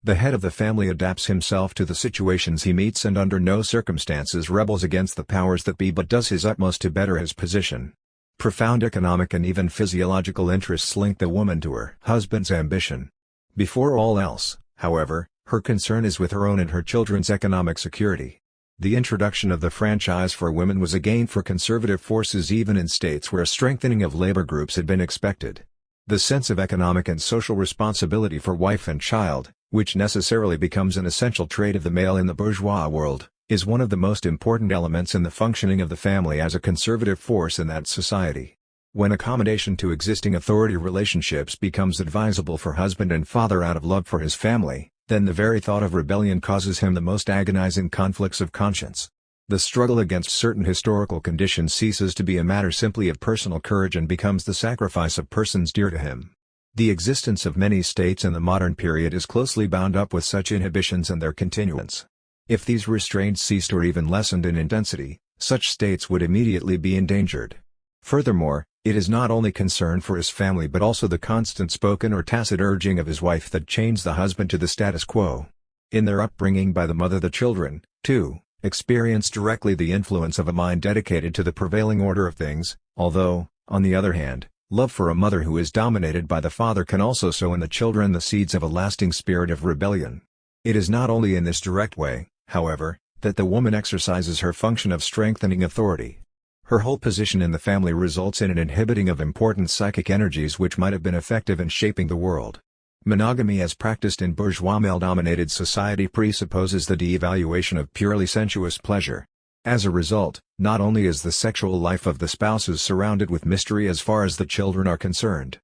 the head of the family adapts himself to the situations he meets and under no circumstances rebels against the powers that be, but does his utmost to better his position. Profound economic and even physiological interests link the woman to her husband's ambition. Before all else, however, her concern is with her own and her children's economic security. The introduction of the franchise for women was a gain for conservative forces even in states where a strengthening of labor groups had been expected. The sense of economic and social responsibility for wife and child, which necessarily becomes an essential trait of the male in the bourgeois world, is one of the most important elements in the functioning of the family as a conservative force in that society. When accommodation to existing authority relationships becomes advisable for husband and father out of love for his family, then the very thought of rebellion causes him the most agonizing conflicts of conscience. The struggle against certain historical conditions ceases to be a matter simply of personal courage and becomes the sacrifice of persons dear to him. The existence of many states in the modern period is closely bound up with such inhibitions and their continuance. If these restraints ceased or even lessened in intensity, such states would immediately be endangered. Furthermore, it is not only concern for his family but also the constant spoken or tacit urging of his wife that chains the husband to the status quo. In their upbringing by the mother the children, too, experience directly the influence of a mind dedicated to the prevailing order of things, although, on the other hand, love for a mother who is dominated by the father can also sow in the children the seeds of a lasting spirit of rebellion. It is not only in this direct way, however, that the woman exercises her function of strengthening authority. Her whole position in the family results in an inhibiting of important psychic energies which might have been effective in shaping the world. Monogamy as practiced in bourgeois male-dominated society presupposes the devaluation of purely sensuous pleasure. As a result, not only is the sexual life of the spouses surrounded with mystery as far as the children are concerned,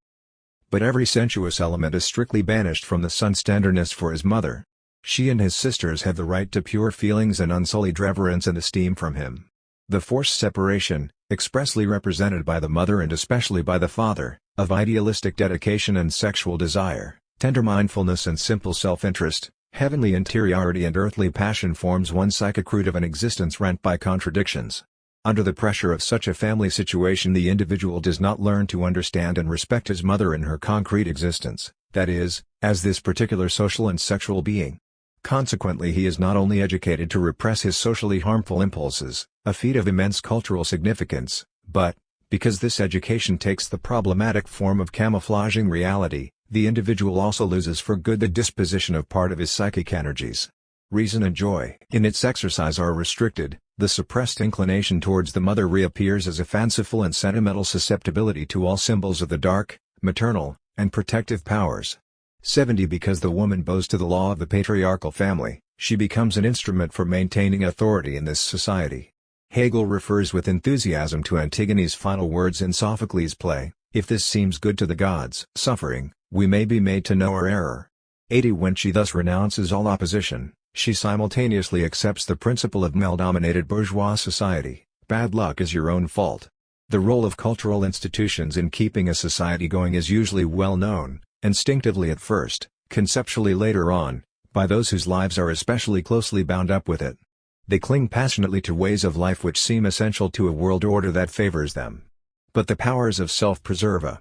but every sensuous element is strictly banished from the son's tenderness for his mother. She and his sisters have the right to pure feelings and unsullied reverence and esteem from him. The forced separation, expressly represented by the mother and especially by the father, of idealistic dedication and sexual desire, tender mindfulness and simple self-interest, heavenly interiority and earthly passion forms one psychic root of an existence rent by contradictions. Under the pressure of such a family situation, the individual does not learn to understand and respect his mother in her concrete existence, that is, as this particular social and sexual being. Consequently, he is not only educated to repress his socially harmful impulses, a feat of immense cultural significance, but, because this education takes the problematic form of camouflaging reality, the individual also loses for good the disposition of part of his psychic energies. Reason and joy in its exercise are restricted, the suppressed inclination towards the mother reappears as a fanciful and sentimental susceptibility to all symbols of the dark, maternal, and protective powers. 70 Because the woman bows to the law of the patriarchal family, she becomes an instrument for maintaining authority in this society. Hegel refers with enthusiasm to Antigone's final words in Sophocles' play, "If this seems good to the gods, suffering, we may be made to know our error." 80 When she thus renounces all opposition, she simultaneously accepts the principle of male-dominated bourgeois society, bad luck is your own fault. The role of cultural institutions in keeping a society going is usually well known, instinctively at first, conceptually later on, by those whose lives are especially closely bound up with it. They cling passionately to ways of life which seem essential to a world order that favors them. But the powers of self-preserva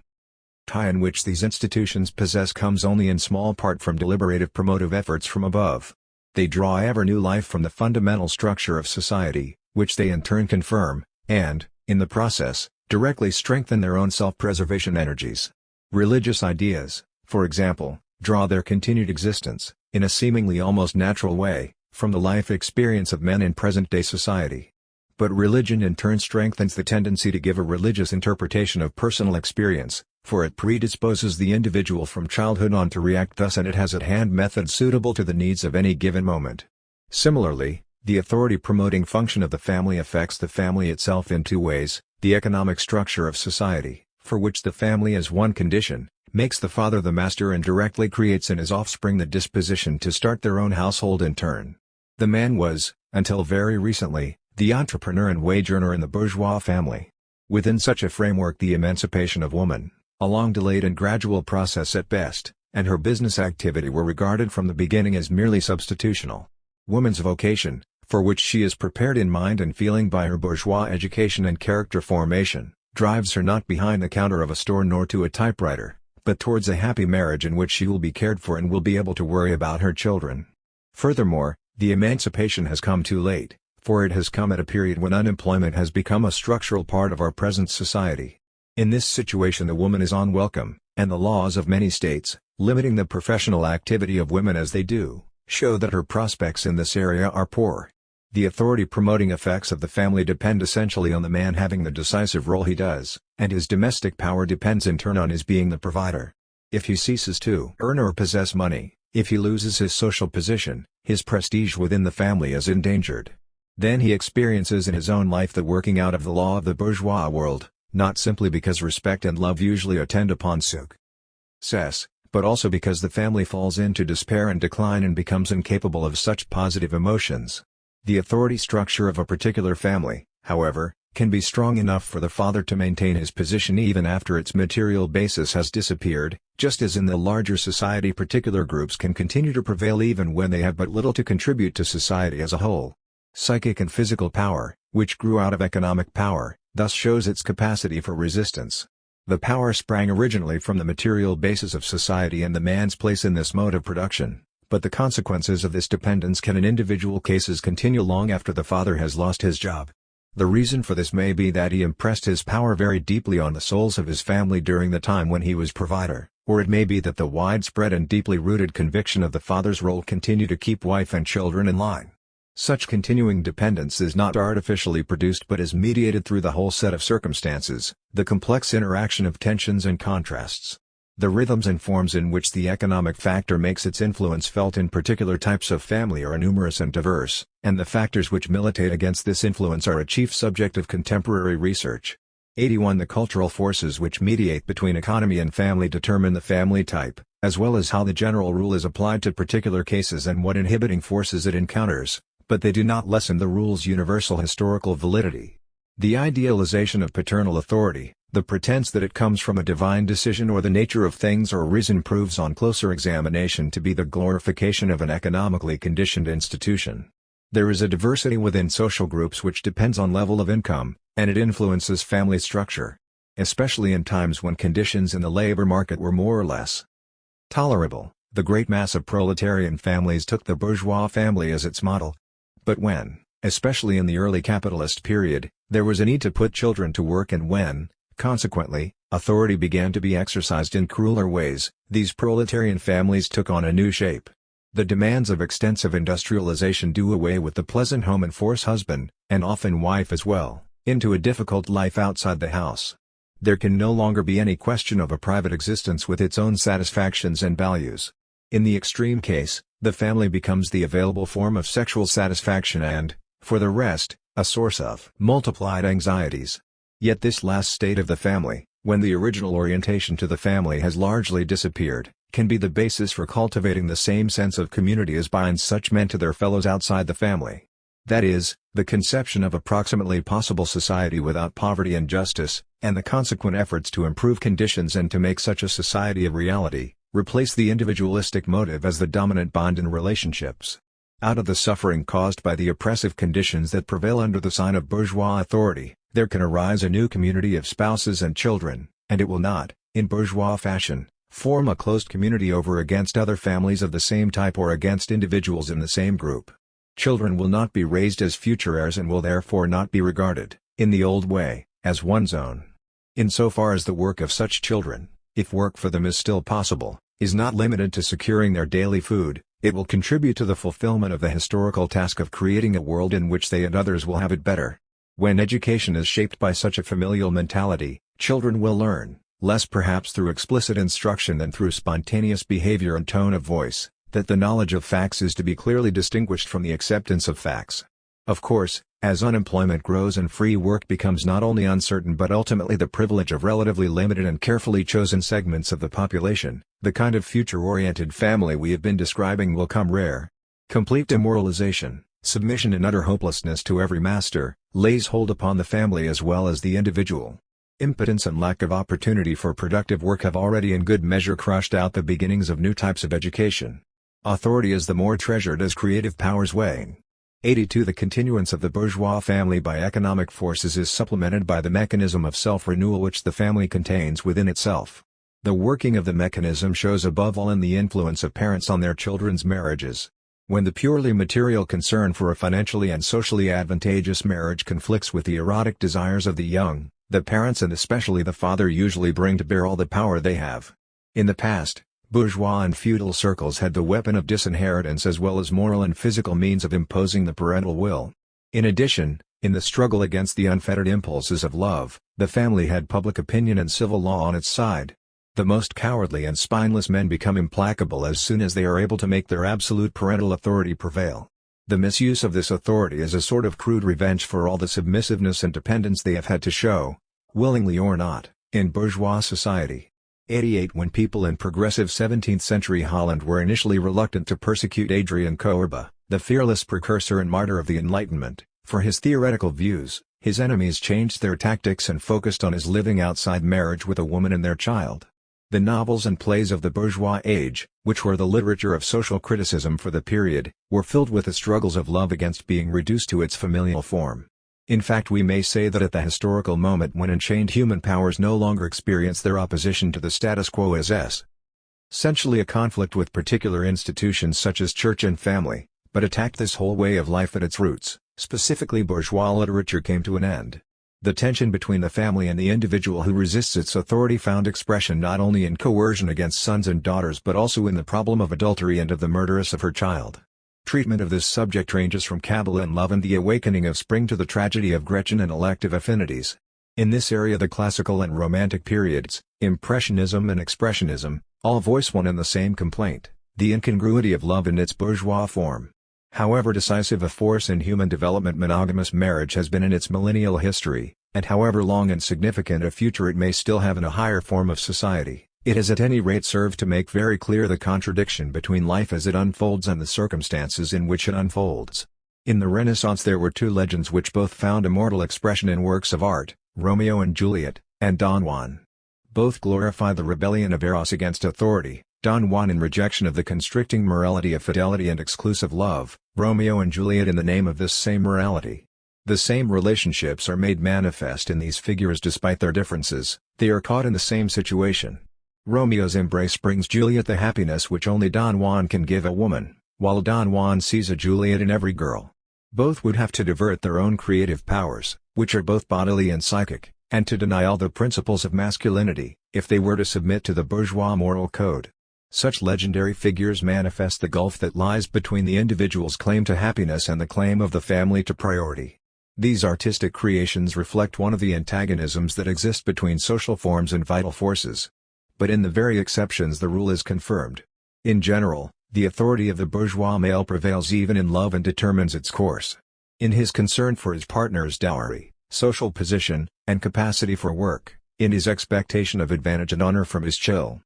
tie in which these institutions possess comes only in small part from deliberative promotive efforts from above. They draw ever new life from the fundamental structure of society, which they in turn confirm, and, in the process, directly strengthen their own self-preservation energies. Religious ideas, for example, draw their continued existence, in a seemingly almost natural way, from the life experience of men in present-day society. But religion in turn strengthens the tendency to give a religious interpretation of personal experience, for it predisposes the individual from childhood on to react thus, and it has at hand methods suitable to the needs of any given moment. Similarly, the authority-promoting function of the family affects the family itself in two ways: the economic structure of society, for which the family is one condition, makes the father the master and directly creates in his offspring the disposition to start their own household in turn. The man was, until very recently, the entrepreneur and wage earner in the bourgeois family. Within such a framework, the emancipation of woman, a long-delayed and gradual process at best, and her business activity were regarded from the beginning as merely substitutional. Woman's vocation, for which she is prepared in mind and feeling by her bourgeois education and character formation, drives her not behind the counter of a store nor to a typewriter, but towards a happy marriage in which she will be cared for and will be able to worry about her children. Furthermore, the emancipation has come too late, for it has come at a period when unemployment has become a structural part of our present society. In this situation the woman is unwelcome, and the laws of many states, limiting the professional activity of women as they do, show that her prospects in this area are poor. The authority-promoting effects of the family depend essentially on the man having the decisive role he does, and his domestic power depends in turn on his being the provider. If he ceases to earn or possess money, if he loses his social position, his prestige within the family is endangered. Then he experiences in his own life the working out of the law of the bourgeois world, not simply because respect and love usually attend upon success, but also because the family falls into despair and decline and becomes incapable of such positive emotions. The authority structure of a particular family, however, can be strong enough for the father to maintain his position even after its material basis has disappeared, just as in the larger society particular groups can continue to prevail even when they have but little to contribute to society as a whole. Psychic and physical power, which grew out of economic power, thus shows its capacity for resistance. The power sprang originally from the material basis of society and the man's place in this mode of production, But the consequences of this dependence can in individual cases continue long after the father has lost his job. The reason for this may be that he impressed his power very deeply on the souls of his family during the time when he was provider, or it may be that the widespread and deeply rooted conviction of the father's role continued to keep wife and children in line. Such continuing dependence is not artificially produced but is mediated through the whole set of circumstances, the complex interaction of tensions and contrasts. The rhythms and forms in which the economic factor makes its influence felt in particular types of family are numerous and diverse, and the factors which militate against this influence are a chief subject of contemporary research. 81 The cultural forces which mediate between economy and family determine the family type, as well as how the general rule is applied to particular cases and what inhibiting forces it encounters, but they do not lessen the rule's universal historical validity. The idealization of paternal authority, the pretense that it comes from a divine decision or the nature of things or reason proves on closer examination to be the glorification of an economically conditioned institution. There is a diversity within social groups which depends on level of income, and it influences family structure. Especially in times when conditions in the labor market were more or less tolerable, the great mass of proletarian families took the bourgeois family as its model. But when, especially in the early capitalist period, there was a need to put children to work and when, consequently, authority began to be exercised in crueler ways, these proletarian families took on a new shape. The demands of extensive industrialization do away with the pleasant home and force husband, and often wife as well, into a difficult life outside the house. There can no longer be any question of a private existence with its own satisfactions and values. In the extreme case, the family becomes the available form of sexual satisfaction and, for the rest, a source of multiplied anxieties. Yet this last state of the family, when the original orientation to the family has largely disappeared, can be the basis for cultivating the same sense of community as binds such men to their fellows outside the family. That is, the conception of approximately possible society without poverty and justice, and the consequent efforts to improve conditions and to make such a society a reality, replace the individualistic motive as the dominant bond in relationships. Out of the suffering caused by the oppressive conditions that prevail under the sign of bourgeois authority, there can arise a new community of spouses and children, and it will not, in bourgeois fashion, form a closed community over against other families of the same type or against individuals in the same group. Children will not be raised as future heirs and will therefore not be regarded, in the old way, as one's own. Insofar as the work of such children, if work for them is still possible, is not limited to securing their daily food, it will contribute to the fulfillment of the historical task of creating a world in which they and others will have it better. When education is shaped by such a familial mentality, children will learn, less perhaps through explicit instruction than through spontaneous behavior and tone of voice, that the knowledge of facts is to be clearly distinguished from the acceptance of facts. Of course, as unemployment grows and free work becomes not only uncertain but ultimately the privilege of relatively limited and carefully chosen segments of the population, the kind of future-oriented family we have been describing will come rare. Complete demoralization, submission and utter hopelessness to every master, lays hold upon the family as well as the individual. Impotence and lack of opportunity for productive work have already in good measure crushed out the beginnings of new types of education. Authority is the more treasured as creative powers wane. 82 The continuance of the bourgeois family by economic forces is supplemented by the mechanism of self-renewal which the family contains within itself. The working of the mechanism shows above all in the influence of parents on their children's marriages. When the purely material concern for a financially and socially advantageous marriage conflicts with the erotic desires of the young, the parents and especially the father usually bring to bear all the power they have. In the past, bourgeois and feudal circles had the weapon of disinheritance as well as moral and physical means of imposing the parental will. In addition, in the struggle against the unfettered impulses of love, the family had public opinion and civil law on its side. The most cowardly and spineless men become implacable as soon as they are able to make their absolute parental authority prevail. The misuse of this authority is a sort of crude revenge for all the submissiveness and dependence they have had to show, willingly or not, in bourgeois society. 88 When people in progressive 17th-century Holland were initially reluctant to persecute Adrian Koerbe, the fearless precursor and martyr of the Enlightenment, for his theoretical views, his enemies changed their tactics and focused on his living outside marriage with a woman and their child. The novels and plays of the bourgeois age, which were the literature of social criticism for the period, were filled with the struggles of love against being reduced to its familial form. In fact, we may say that at the historical moment when enchained human powers no longer experience their opposition to the status quo as essentially a conflict with particular institutions such as church and family, but attacked this whole way of life at its roots. Specifically, bourgeois literature came to an end. The tension between the family and the individual who resists its authority found expression not only in coercion against sons and daughters but also in the problem of adultery and of the murderess of her child. Treatment of this subject ranges from Kabbalah and love and the awakening of spring to the tragedy of Gretchen and elective affinities. In this area the classical and romantic periods, Impressionism and Expressionism, all voice one and the same complaint, the incongruity of love in its bourgeois form. However decisive a force in human development monogamous marriage has been in its millennial history, and however long and significant a future it may still have in a higher form of society, it has at any rate served to make very clear the contradiction between life as it unfolds and the circumstances in which it unfolds. In the Renaissance there were two legends which both found immortal expression in works of art, Romeo and Juliet, and Don Juan. Both glorify the rebellion of Eros against authority, Don Juan in rejection of the constricting morality of fidelity and exclusive love, Romeo and Juliet in the name of this same morality. The same relationships are made manifest in these figures despite their differences, they are caught in the same situation. Romeo's embrace brings Juliet the happiness which only Don Juan can give a woman, while Don Juan sees a Juliet in every girl. Both would have to divert their own creative powers, which are both bodily and psychic, and to deny all the principles of masculinity, if they were to submit to the bourgeois moral code. Such legendary figures manifest the gulf that lies between the individual's claim to happiness and the claim of the family to priority. These artistic creations reflect one of the antagonisms that exist between social forms and vital forces. But in the very exceptions the rule is confirmed. In general, the authority of the bourgeois male prevails even in love and determines its course. In his concern for his partner's dowry, social position, and capacity for work, in his expectation of advantage and honor from his children,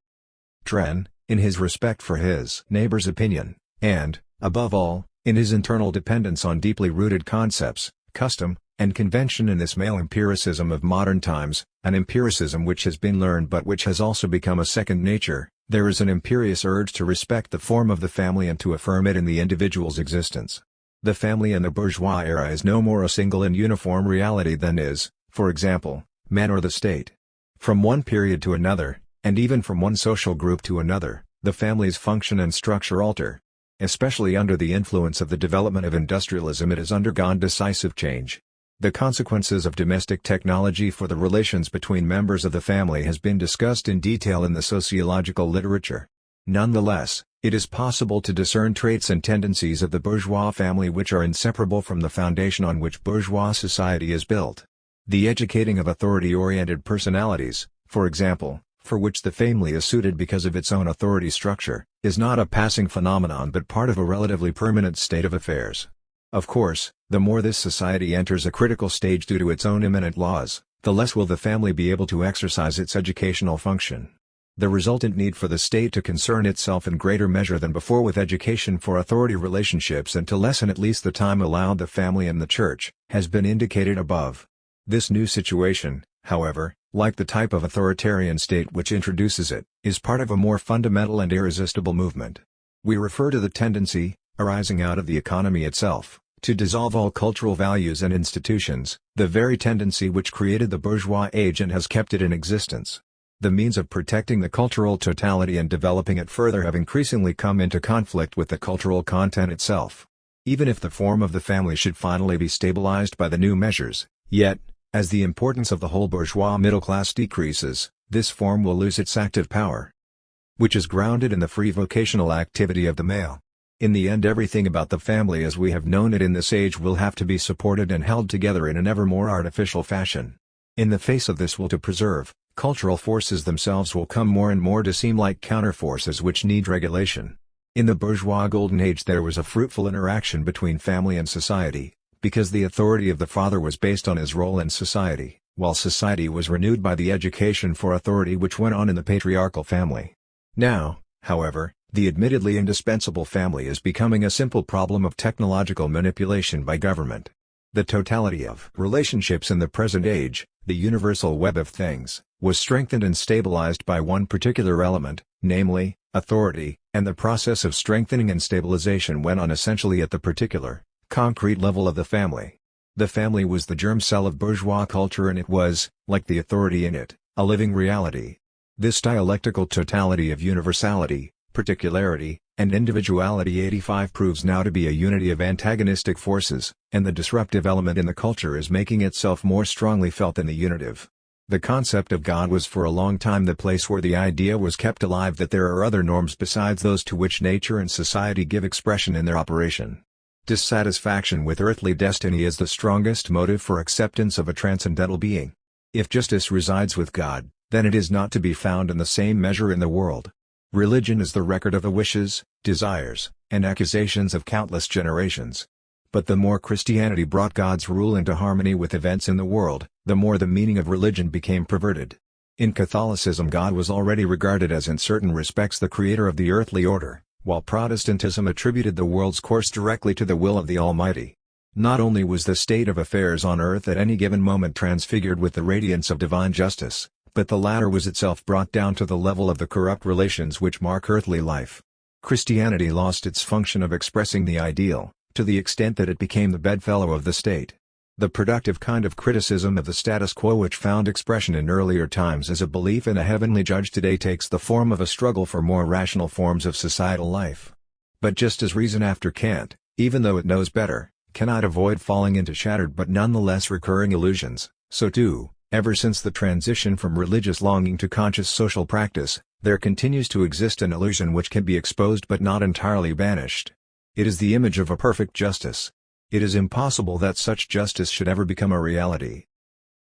in his respect for his neighbor's opinion, and, above all, in his internal dependence on deeply rooted concepts, custom, and convention in this male empiricism of modern times, an empiricism which has been learned but which has also become a second nature, there is an imperious urge to respect the form of the family and to affirm it in the individual's existence. The family in the bourgeois era is no more a single and uniform reality than is, for example, man or the state. From one period to another, and even from one social group to another, the family's function and structure alter. Especially under the influence of the development of industrialism it has undergone decisive change. The consequences of domestic technology for the relations between members of the family has been discussed in detail in the sociological literature. Nonetheless, it is possible to discern traits and tendencies of the bourgeois family which are inseparable from the foundation on which bourgeois society is built. The educating of authority-oriented personalities, for example, for which the family is suited because of its own authority structure, is not a passing phenomenon but part of a relatively permanent state of affairs. Of course, the more this society enters a critical stage due to its own immanent laws, the less will the family be able to exercise its educational function. The resultant need for the state to concern itself in greater measure than before with education for authority relationships and to lessen at least the time allowed the family and the church, has been indicated above. This new situation, however, like the type of authoritarian state which introduces it, is part of a more fundamental and irresistible movement. We refer to the tendency, arising out of the economy itself, to dissolve all cultural values and institutions, the very tendency which created the bourgeois age and has kept it in existence. The means of protecting the cultural totality and developing it further have increasingly come into conflict with the cultural content itself. Even if the form of the family should finally be stabilized by the new measures, yet, as the importance of the whole bourgeois middle class decreases, this form will lose its active power, which is grounded in the free vocational activity of the male. In the end everything about the family as we have known it in this age will have to be supported and held together in an ever more artificial fashion. In the face of this will to preserve, cultural forces themselves will come more and more to seem like counterforces which need regulation. In the bourgeois golden age there was a fruitful interaction between family and society, because the authority of the father was based on his role in society, while society was renewed by the education for authority which went on in the patriarchal family. Now, however, the admittedly indispensable family is becoming a simple problem of technological manipulation by government. The totality of relationships in the present age, the universal web of things, was strengthened and stabilized by one particular element, namely, authority, and the process of strengthening and stabilization went on essentially at the particular, concrete level of the family. The family was the germ cell of bourgeois culture and it was, like the authority in it, a living reality. This dialectical totality of universality, particularity, and individuality 85 proves now to be a unity of antagonistic forces, and the disruptive element in the culture is making itself more strongly felt than the unitive. The concept of God was for a long time the place where the idea was kept alive that there are other norms besides those to which nature and society give expression in their operation. Dissatisfaction with earthly destiny is the strongest motive for acceptance of a transcendental being. If justice resides with God, then it is not to be found in the same measure in the world. Religion is the record of the wishes, desires, and accusations of countless generations. But the more Christianity brought God's rule into harmony with events in the world, the more the meaning of religion became perverted. In Catholicism, God was already regarded as in certain respects the creator of the earthly order, while Protestantism attributed the world's course directly to the will of the Almighty. Not only was the state of affairs on earth at any given moment transfigured with the radiance of divine justice, but the latter was itself brought down to the level of the corrupt relations which mark earthly life. Christianity lost its function of expressing the ideal, to the extent that it became the bedfellow of the state. The productive kind of criticism of the status quo which found expression in earlier times as a belief in a heavenly judge today takes the form of a struggle for more rational forms of societal life. But just as reason after Kant, even though it knows better, cannot avoid falling into shattered but nonetheless recurring illusions, so too, ever since the transition from religious longing to conscious social practice, there continues to exist an illusion which can be exposed but not entirely banished. It is the image of a perfect justice. It is impossible that such justice should ever become a reality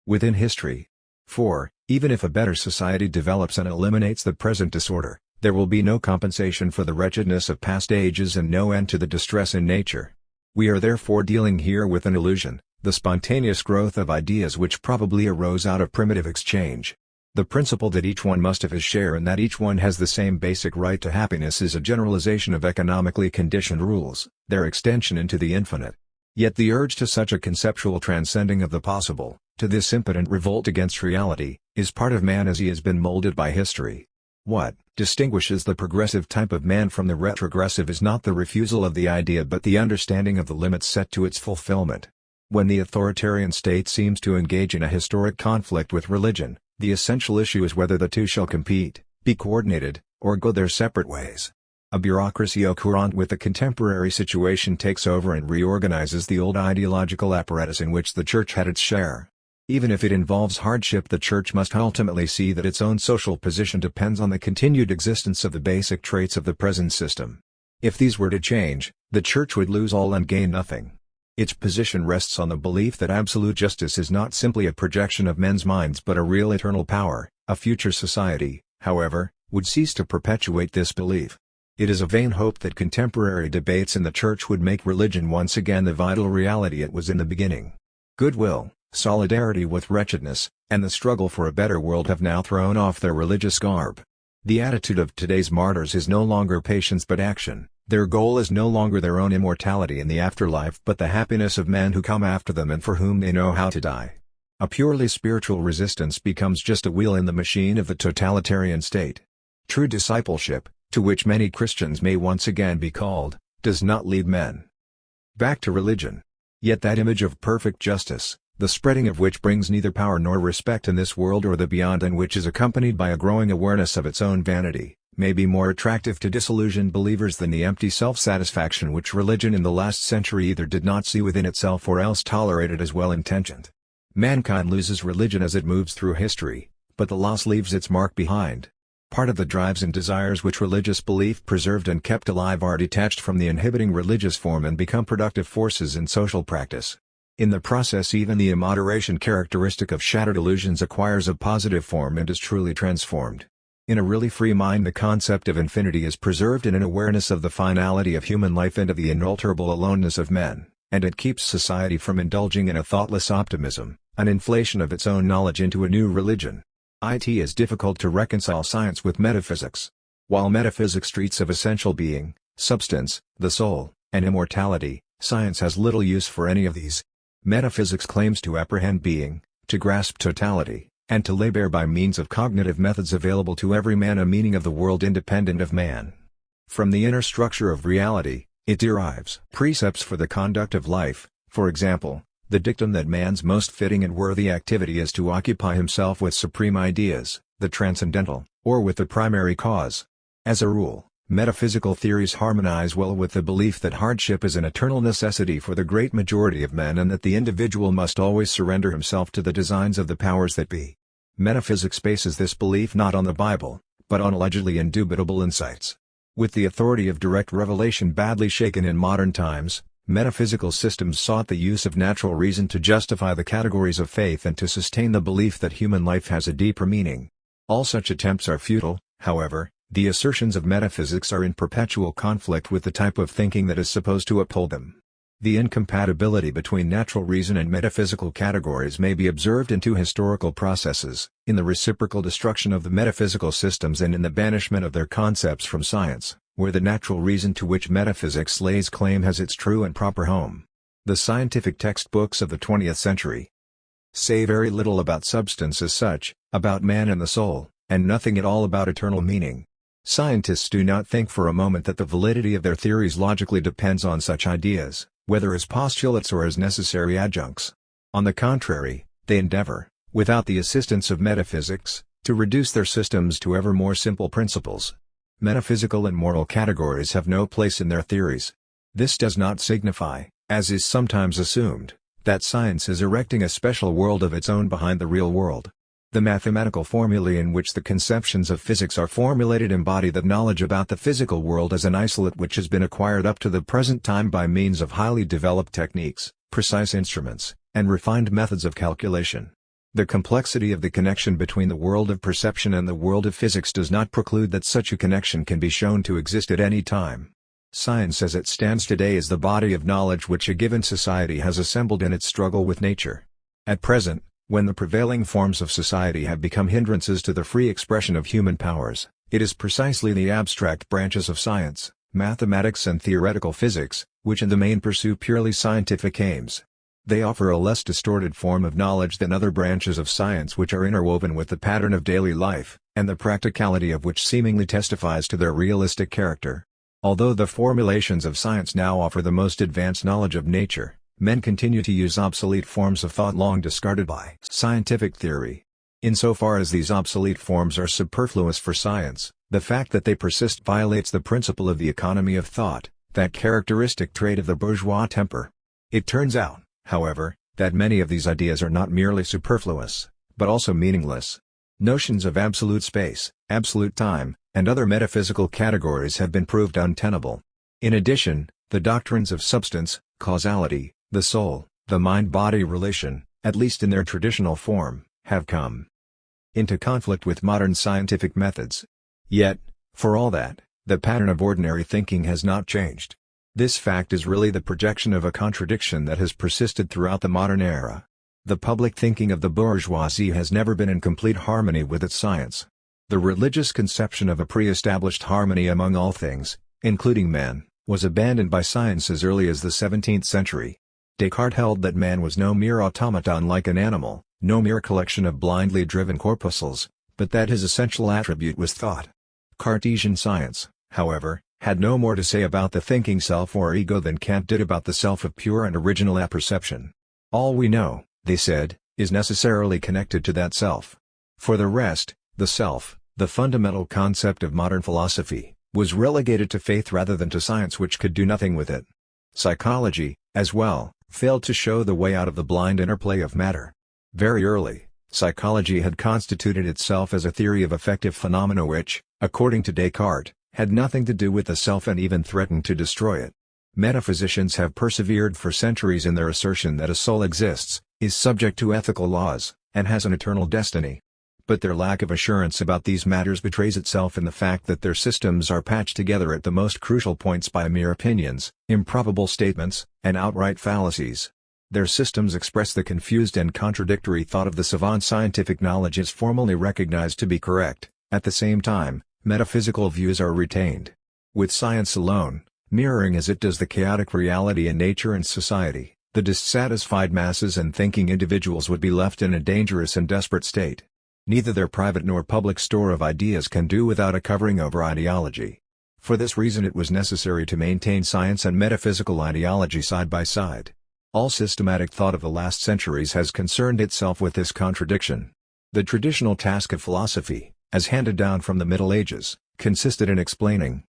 within history. For, even if a better society develops and eliminates the present disorder, there will be no compensation for the wretchedness of past ages and no end to the distress in nature. We are therefore dealing here with an illusion, the spontaneous growth of ideas which probably arose out of primitive exchange. The principle that each one must have his share and that each one has the same basic right to happiness is a generalization of economically conditioned rules, their extension into the infinite. Yet the urge to such a conceptual transcending of the possible, to this impotent revolt against reality, is part of man as he has been molded by history. What distinguishes the progressive type of man from the retrogressive is not the refusal of the idea but the understanding of the limits set to its fulfillment. When the authoritarian state seems to engage in a historic conflict with religion, the essential issue is whether the two shall compete, be coordinated, or go their separate ways. A bureaucracy au courant with the contemporary situation takes over and reorganizes the old ideological apparatus in which the Church had its share. Even if it involves hardship, the Church must ultimately see that its own social position depends on the continued existence of the basic traits of the present system. If these were to change, the Church would lose all and gain nothing. Its position rests on the belief that absolute justice is not simply a projection of men's minds but a real eternal power. A future society, however, would cease to perpetuate this belief. It is a vain hope that contemporary debates in the Church would make religion once again the vital reality it was in the beginning. Goodwill, solidarity with wretchedness, and the struggle for a better world have now thrown off their religious garb. The attitude of today's martyrs is no longer patience but action. Their goal is no longer their own immortality in the afterlife but the happiness of men who come after them and for whom they know how to die. A purely spiritual resistance becomes just a wheel in the machine of the totalitarian state. True discipleship, to which many Christians may once again be called, does not lead men back to religion. Yet that image of perfect justice, the spreading of which brings neither power nor respect in this world or the beyond and which is accompanied by a growing awareness of its own vanity, may be more attractive to disillusioned believers than the empty self-satisfaction which religion in the last century either did not see within itself or else tolerated as well-intentioned. Mankind loses religion as it moves through history, but the loss leaves its mark behind. Part of the drives and desires which religious belief preserved and kept alive are detached from the inhibiting religious form and become productive forces in social practice. In the process, even the immoderation characteristic of shattered illusions acquires a positive form and is truly transformed. In a really free mind, the concept of infinity is preserved in an awareness of the finality of human life and of the inalterable aloneness of men, and it keeps society from indulging in a thoughtless optimism, an inflation of its own knowledge into a new religion. It is difficult to reconcile science with metaphysics. While metaphysics treats of essential being, substance, the soul, and immortality, science has little use for any of these. Metaphysics claims to apprehend being, to grasp totality, and to lay bare by means of cognitive methods available to every man a meaning of the world independent of man. From the inner structure of reality, it derives precepts for the conduct of life, for example, the dictum that man's most fitting and worthy activity is to occupy himself with supreme ideas, the transcendental, or with the primary cause. As a rule, metaphysical theories harmonize well with the belief that hardship is an eternal necessity for the great majority of men and that the individual must always surrender himself to the designs of the powers that be. Metaphysics bases this belief not on the Bible, but on allegedly indubitable insights. With the authority of direct revelation badly shaken in modern times, metaphysical systems sought the use of natural reason to justify the categories of faith and to sustain the belief that human life has a deeper meaning. All such attempts are futile, however. The assertions of metaphysics are in perpetual conflict with the type of thinking that is supposed to uphold them. The incompatibility between natural reason and metaphysical categories may be observed in two historical processes, in the reciprocal destruction of the metaphysical systems and in the banishment of their concepts from science, where the natural reason to which metaphysics lays claim has its true and proper home. The scientific textbooks of the 20th century say very little about substance as such, about man and the soul, and nothing at all about eternal meaning. Scientists do not think for a moment that the validity of their theories logically depends on such ideas, whether as postulates or as necessary adjuncts. On the contrary, they endeavor, without the assistance of metaphysics, to reduce their systems to ever more simple principles. Metaphysical and moral categories have no place in their theories. This does not signify, as is sometimes assumed, that science is erecting a special world of its own behind the real world. The mathematical formulae in which the conceptions of physics are formulated embody the knowledge about the physical world as an isolate which has been acquired up to the present time by means of highly developed techniques, precise instruments, and refined methods of calculation. The complexity of the connection between the world of perception and the world of physics does not preclude that such a connection can be shown to exist at any time. Science as it stands today is the body of knowledge which a given society has assembled in its struggle with nature. At present, when the prevailing forms of society have become hindrances to the free expression of human powers, it is precisely the abstract branches of science, mathematics and theoretical physics, which in the main pursue purely scientific aims. They offer a less distorted form of knowledge than other branches of science which are interwoven with the pattern of daily life, and the practicality of which seemingly testifies to their realistic character. Although the formulations of science now offer the most advanced knowledge of nature, men continue to use obsolete forms of thought long discarded by scientific theory. Insofar as these obsolete forms are superfluous for science, the fact that they persist violates the principle of the economy of thought, that characteristic trait of the bourgeois temper. It turns out, however, that many of these ideas are not merely superfluous, but also meaningless. Notions of absolute space, absolute time, and other metaphysical categories have been proved untenable. In addition, the doctrines of substance, causality, the soul, the mind-body relation, at least in their traditional form, have come into conflict with modern scientific methods. Yet, for all that, the pattern of ordinary thinking has not changed. This fact is really the projection of a contradiction that has persisted throughout the modern era. The public thinking of the bourgeoisie has never been in complete harmony with its science. The religious conception of a pre-established harmony among all things, including man, was abandoned by science as early as the 17th century. Descartes held that man was no mere automaton like an animal, no mere collection of blindly driven corpuscles, but that his essential attribute was thought. Cartesian science, however, had no more to say about the thinking self or ego than Kant did about the self of pure and original apperception. All we know, they said, is necessarily connected to that self. For the rest, the self, the fundamental concept of modern philosophy, was relegated to faith rather than to science which could do nothing with it. Psychology, as well, failed to show the way out of the blind interplay of matter. Very early, psychology had constituted itself as a theory of affective phenomena which, according to Descartes, had nothing to do with the self and even threatened to destroy it. Metaphysicians have persevered for centuries in their assertion that a soul exists, is subject to ethical laws, and has an eternal destiny. But their lack of assurance about these matters betrays itself in the fact that their systems are patched together at the most crucial points by mere opinions, improbable statements, and outright fallacies. Their systems express the confused and contradictory thought of the savant. Scientific knowledge is formally recognized to be correct, at the same time, metaphysical views are retained. With science alone, mirroring as it does the chaotic reality in nature and society, the dissatisfied masses and thinking individuals would be left in a dangerous and desperate state. Neither their private nor public store of ideas can do without a covering over ideology. For this reason it was necessary to maintain science and metaphysical ideology side by side. All systematic thought of the last centuries has concerned itself with this contradiction. The traditional task of philosophy, as handed down from the Middle Ages, consisted in explaining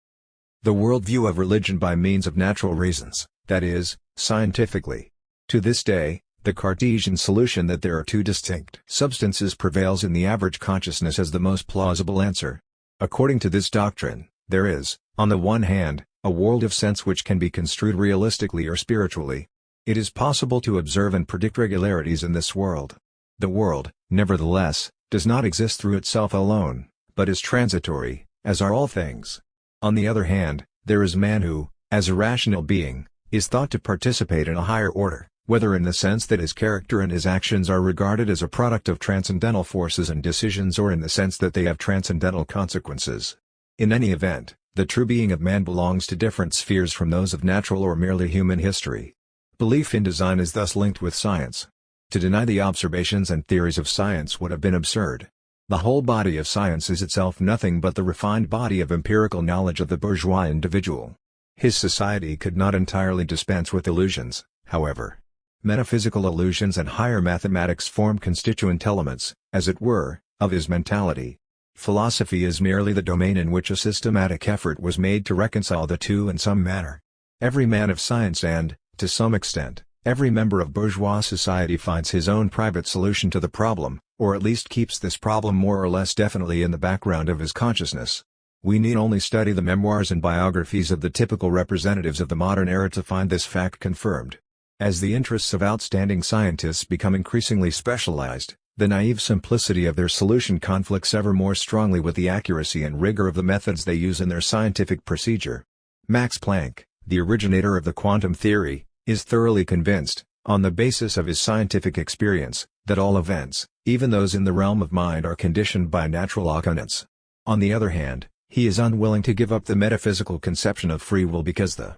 the worldview of religion by means of natural reasons, that is, scientifically. To this day, the Cartesian solution that there are two distinct substances prevails in the average consciousness as the most plausible answer. According to this doctrine, there is, on the one hand, a world of sense which can be construed realistically or spiritually. It is possible to observe and predict regularities in this world. The world, nevertheless, does not exist through itself alone, but is transitory, as are all things. On the other hand, there is man who, as a rational being, is thought to participate in a higher order, whether in the sense that his character and his actions are regarded as a product of transcendental forces and decisions or in the sense that they have transcendental consequences. In any event, the true being of man belongs to different spheres from those of natural or merely human history. Belief in design is thus linked with science. To deny the observations and theories of science would have been absurd. The whole body of science is itself nothing but the refined body of empirical knowledge of the bourgeois individual. His society could not entirely dispense with illusions, however. Metaphysical illusions and higher mathematics form constituent elements, as it were, of his mentality. Philosophy is merely the domain in which a systematic effort was made to reconcile the two in some manner. Every man of science and, to some extent, every member of bourgeois society finds his own private solution to the problem, or at least keeps this problem more or less definitely in the background of his consciousness. We need only study the memoirs and biographies of the typical representatives of the modern era to find this fact confirmed. As the interests of outstanding scientists become increasingly specialized, the naive simplicity of their solution conflicts ever more strongly with the accuracy and rigor of the methods they use in their scientific procedure. Max Planck, the originator of the quantum theory, is thoroughly convinced, on the basis of his scientific experience, that all events, even those in the realm of mind, are conditioned by natural occurrence. On the other hand, he is unwilling to give up the metaphysical conception of free will because the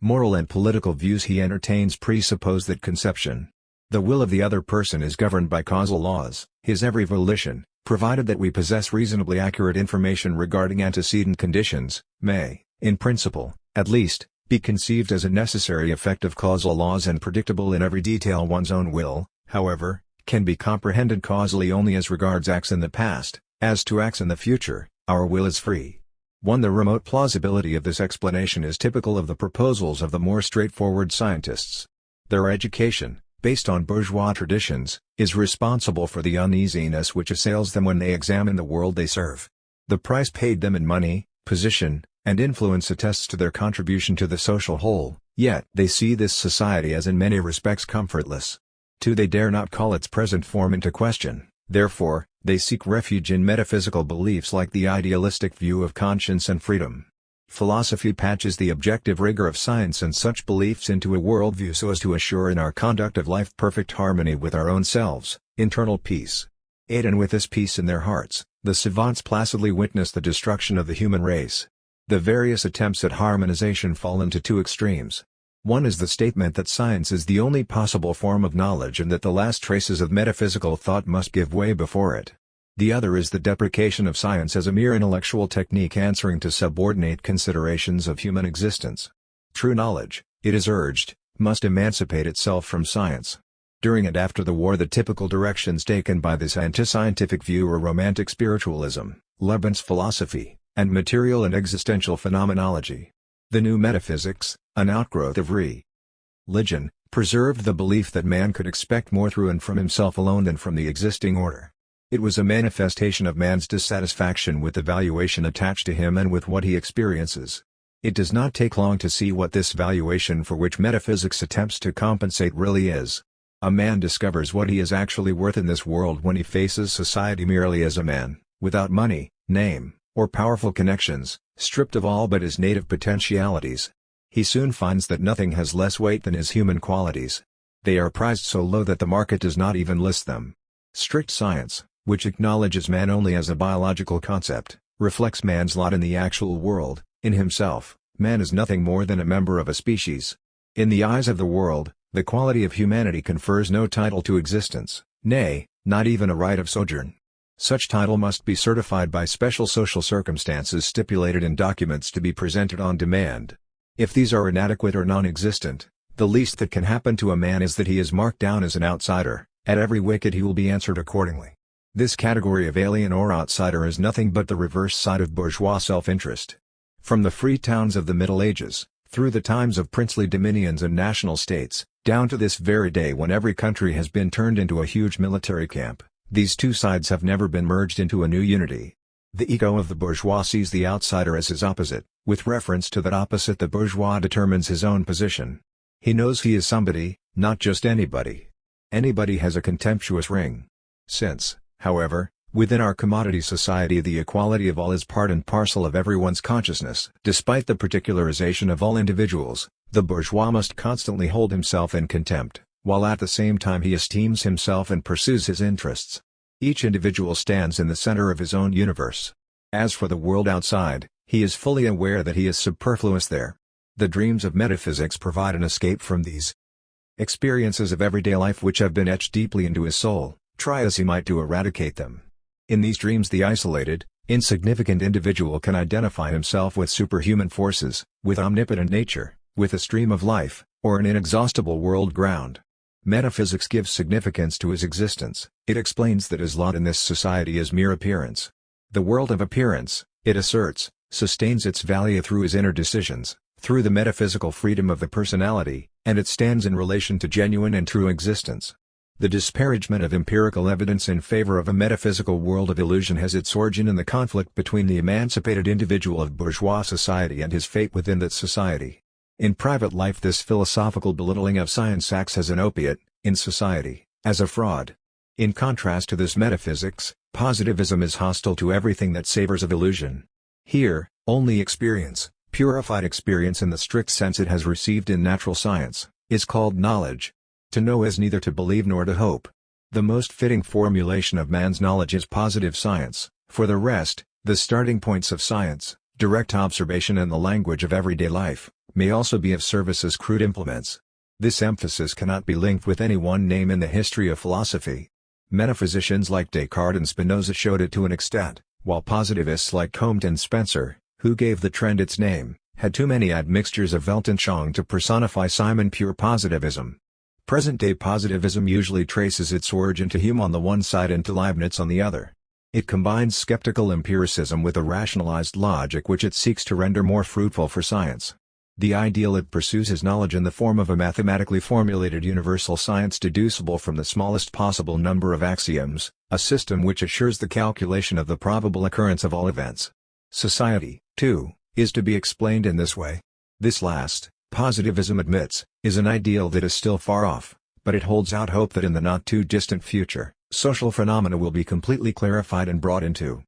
moral and political views he entertains presuppose that conception. The will of the other person is governed by causal laws. His every volition, provided that we possess reasonably accurate information regarding antecedent conditions, may, in principle, at least, be conceived as a necessary effect of causal laws and predictable in every detail. One's own will, however, can be comprehended causally only as regards acts in the past. As to acts in the future, our will is free. The remote plausibility of this explanation is typical of the proposals of the more straightforward scientists. Their education, based on bourgeois traditions, is responsible for the uneasiness which assails them when they examine the world they serve. The price paid them in money, position, and influence attests to their contribution to the social whole, yet they see this society as in many respects comfortless. They dare not call its present form into question, therefore, they seek refuge in metaphysical beliefs like the idealistic view of conscience and freedom. Philosophy patches the objective rigor of science and such beliefs into a worldview so as to assure in our conduct of life perfect harmony with our own selves, internal peace. And with this peace in their hearts, the savants placidly witness the destruction of the human race. The various attempts at harmonization fall into two extremes. One is the statement that science is the only possible form of knowledge and that the last traces of metaphysical thought must give way before it. The other is the deprecation of science as a mere intellectual technique answering to subordinate considerations of human existence. True knowledge, it is urged, must emancipate itself from science. During and after the war, the typical directions taken by this anti-scientific view were romantic spiritualism, Lebensphilosophy, and material and existential phenomenology. The new metaphysics, an outgrowth of religion, preserved the belief that man could expect more through and from himself alone than from the existing order. It was a manifestation of man's dissatisfaction with the valuation attached to him and with what he experiences. It does not take long to see what this valuation for which metaphysics attempts to compensate really is. A man discovers what he is actually worth in this world when he faces society merely as a man, without money, name, or powerful connections, stripped of all but his native potentialities. He soon finds that nothing has less weight than his human qualities. They are prized so low that the market does not even list them. Strict science, which acknowledges man only as a biological concept, reflects man's lot in the actual world. In himself, man is nothing more than a member of a species. In the eyes of the world, the quality of humanity confers no title to existence, nay, not even a right of sojourn. Such title must be certified by special social circumstances stipulated in documents to be presented on demand. If these are inadequate or non-existent, the least that can happen to a man is that he is marked down as an outsider. At every wicket he will be answered accordingly. This category of alien or outsider is nothing but the reverse side of bourgeois self-interest. From the free towns of the Middle Ages, through the times of princely dominions and national states, down to this very day when every country has been turned into a huge military camp, these two sides have never been merged into a new unity. The ego of the bourgeois sees the outsider as his opposite. With reference to that opposite, the bourgeois determines his own position. He knows he is somebody, not just anybody. Anybody has a contemptuous ring. Since, however, within our commodity society the equality of all is part and parcel of everyone's consciousness. Despite the particularization of all individuals, the bourgeois must constantly hold himself in contempt, while at the same time he esteems himself and pursues his interests. Each individual stands in the center of his own universe. As for the world outside, he is fully aware that he is superfluous there. The dreams of metaphysics provide an escape from these experiences of everyday life which have been etched deeply into his soul, try as he might to eradicate them. In these dreams the isolated, insignificant individual can identify himself with superhuman forces, with omnipotent nature, with a stream of life, or an inexhaustible world ground. Metaphysics gives significance to his existence. It explains that his lot in this society is mere appearance. The world of appearance, it asserts, sustains its value through his inner decisions, through the metaphysical freedom of the personality, and it stands in relation to genuine and true existence. The disparagement of empirical evidence in favor of a metaphysical world of illusion has its origin in the conflict between the emancipated individual of bourgeois society and his fate within that society. In private life this philosophical belittling of science acts as an opiate, in society, as a fraud. In contrast to this metaphysics, positivism is hostile to everything that savors of illusion. Here, only experience, purified experience in the strict sense it has received in natural science, is called knowledge. To know is neither to believe nor to hope. The most fitting formulation of man's knowledge is positive science. For the rest, the starting points of science, direct observation and the language of everyday life, may also be of service as crude implements. This emphasis cannot be linked with any one name in the history of philosophy. Metaphysicians like Descartes and Spinoza showed it to an extent, while positivists like Comte and Spencer, who gave the trend its name, had too many admixtures of Weltanschauung to personify Simon pure positivism. Present-day positivism usually traces its origin to Hume on the one side and to Leibniz on the other. It combines skeptical empiricism with a rationalized logic which it seeks to render more fruitful for science. The ideal it pursues is knowledge in the form of a mathematically formulated universal science deducible from the smallest possible number of axioms, a system which assures the calculation of the probable occurrence of all events. Society, too, is to be explained in this way. This last, positivism admits, is an ideal that is still far off, but it holds out hope that in the not-too-distant future, social phenomena will be completely clarified and brought into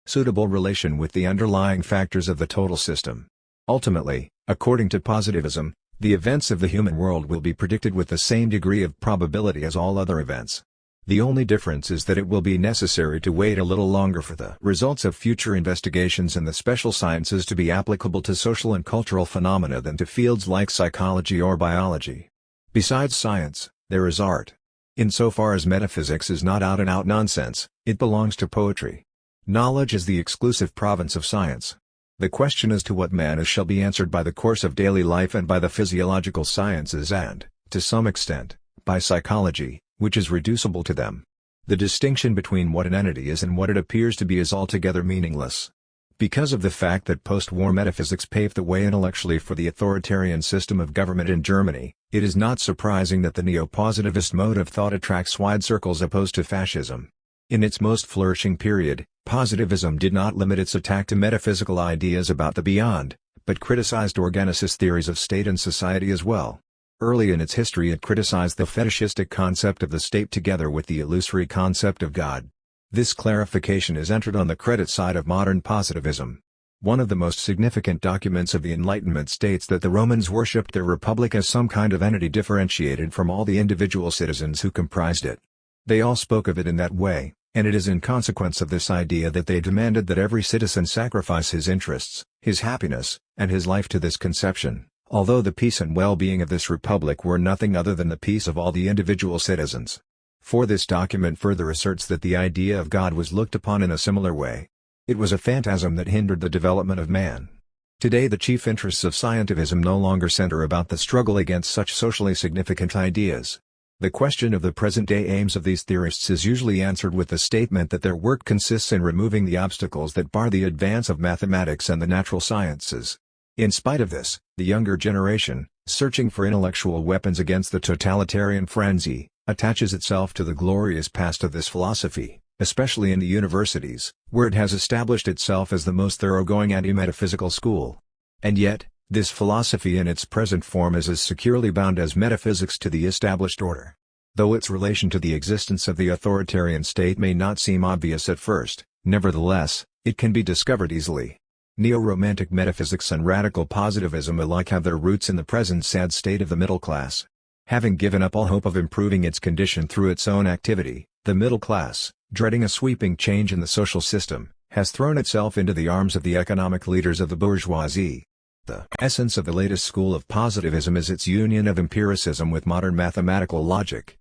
suitable relation with the underlying factors of the total system. Ultimately, according to positivism, the events of the human world will be predicted with the same degree of probability as all other events. The only difference is that it will be necessary to wait a little longer for the results of future investigations in the special sciences to be applicable to social and cultural phenomena than to fields like psychology or biology. Besides science, there is art. Insofar as metaphysics is not out-and-out nonsense, it belongs to poetry. Knowledge is the exclusive province of science. The question as to what man is shall be answered by the course of daily life and by the physiological sciences and, to some extent, by psychology, which is reducible to them. The distinction between what an entity is and what it appears to be is altogether meaningless. Because of the fact that post-war metaphysics paved the way intellectually for the authoritarian system of government in Germany, it is not surprising that the neo-positivist mode of thought attracts wide circles opposed to fascism. In its most flourishing period, positivism did not limit its attack to metaphysical ideas about the beyond, but criticized organicist theories of state and society as well. Early in its history it criticized the fetishistic concept of the state together with the illusory concept of God. This clarification is entered on the credit side of modern positivism. One of the most significant documents of the Enlightenment states that the Romans worshipped their republic as some kind of entity differentiated from all the individual citizens who comprised it. They all spoke of it in that way, and it is in consequence of this idea that they demanded that every citizen sacrifice his interests, his happiness, and his life to this conception, although the peace and well-being of this republic were nothing other than the peace of all the individual citizens. For this document further asserts that the idea of God was looked upon in a similar way. It was a phantasm that hindered the development of man. Today the chief interests of scientificism no longer center about the struggle against such socially significant ideas. The question of the present-day aims of these theorists is usually answered with the statement that their work consists in removing the obstacles that bar the advance of mathematics and the natural sciences. In spite of this, the younger generation, searching for intellectual weapons against the totalitarian frenzy, attaches itself to the glorious past of this philosophy, especially in the universities, where it has established itself as the most thoroughgoing anti-metaphysical school. And yet, this philosophy in its present form is as securely bound as metaphysics to the established order. Though its relation to the existence of the authoritarian state may not seem obvious at first, nevertheless, it can be discovered easily. Neo-romantic metaphysics and radical positivism alike have their roots in the present sad state of the middle class. Having given up all hope of improving its condition through its own activity, the middle class, dreading a sweeping change in the social system, has thrown itself into the arms of the economic leaders of the bourgeoisie. The essence of the latest school of positivism is its union of empiricism with modern mathematical logic.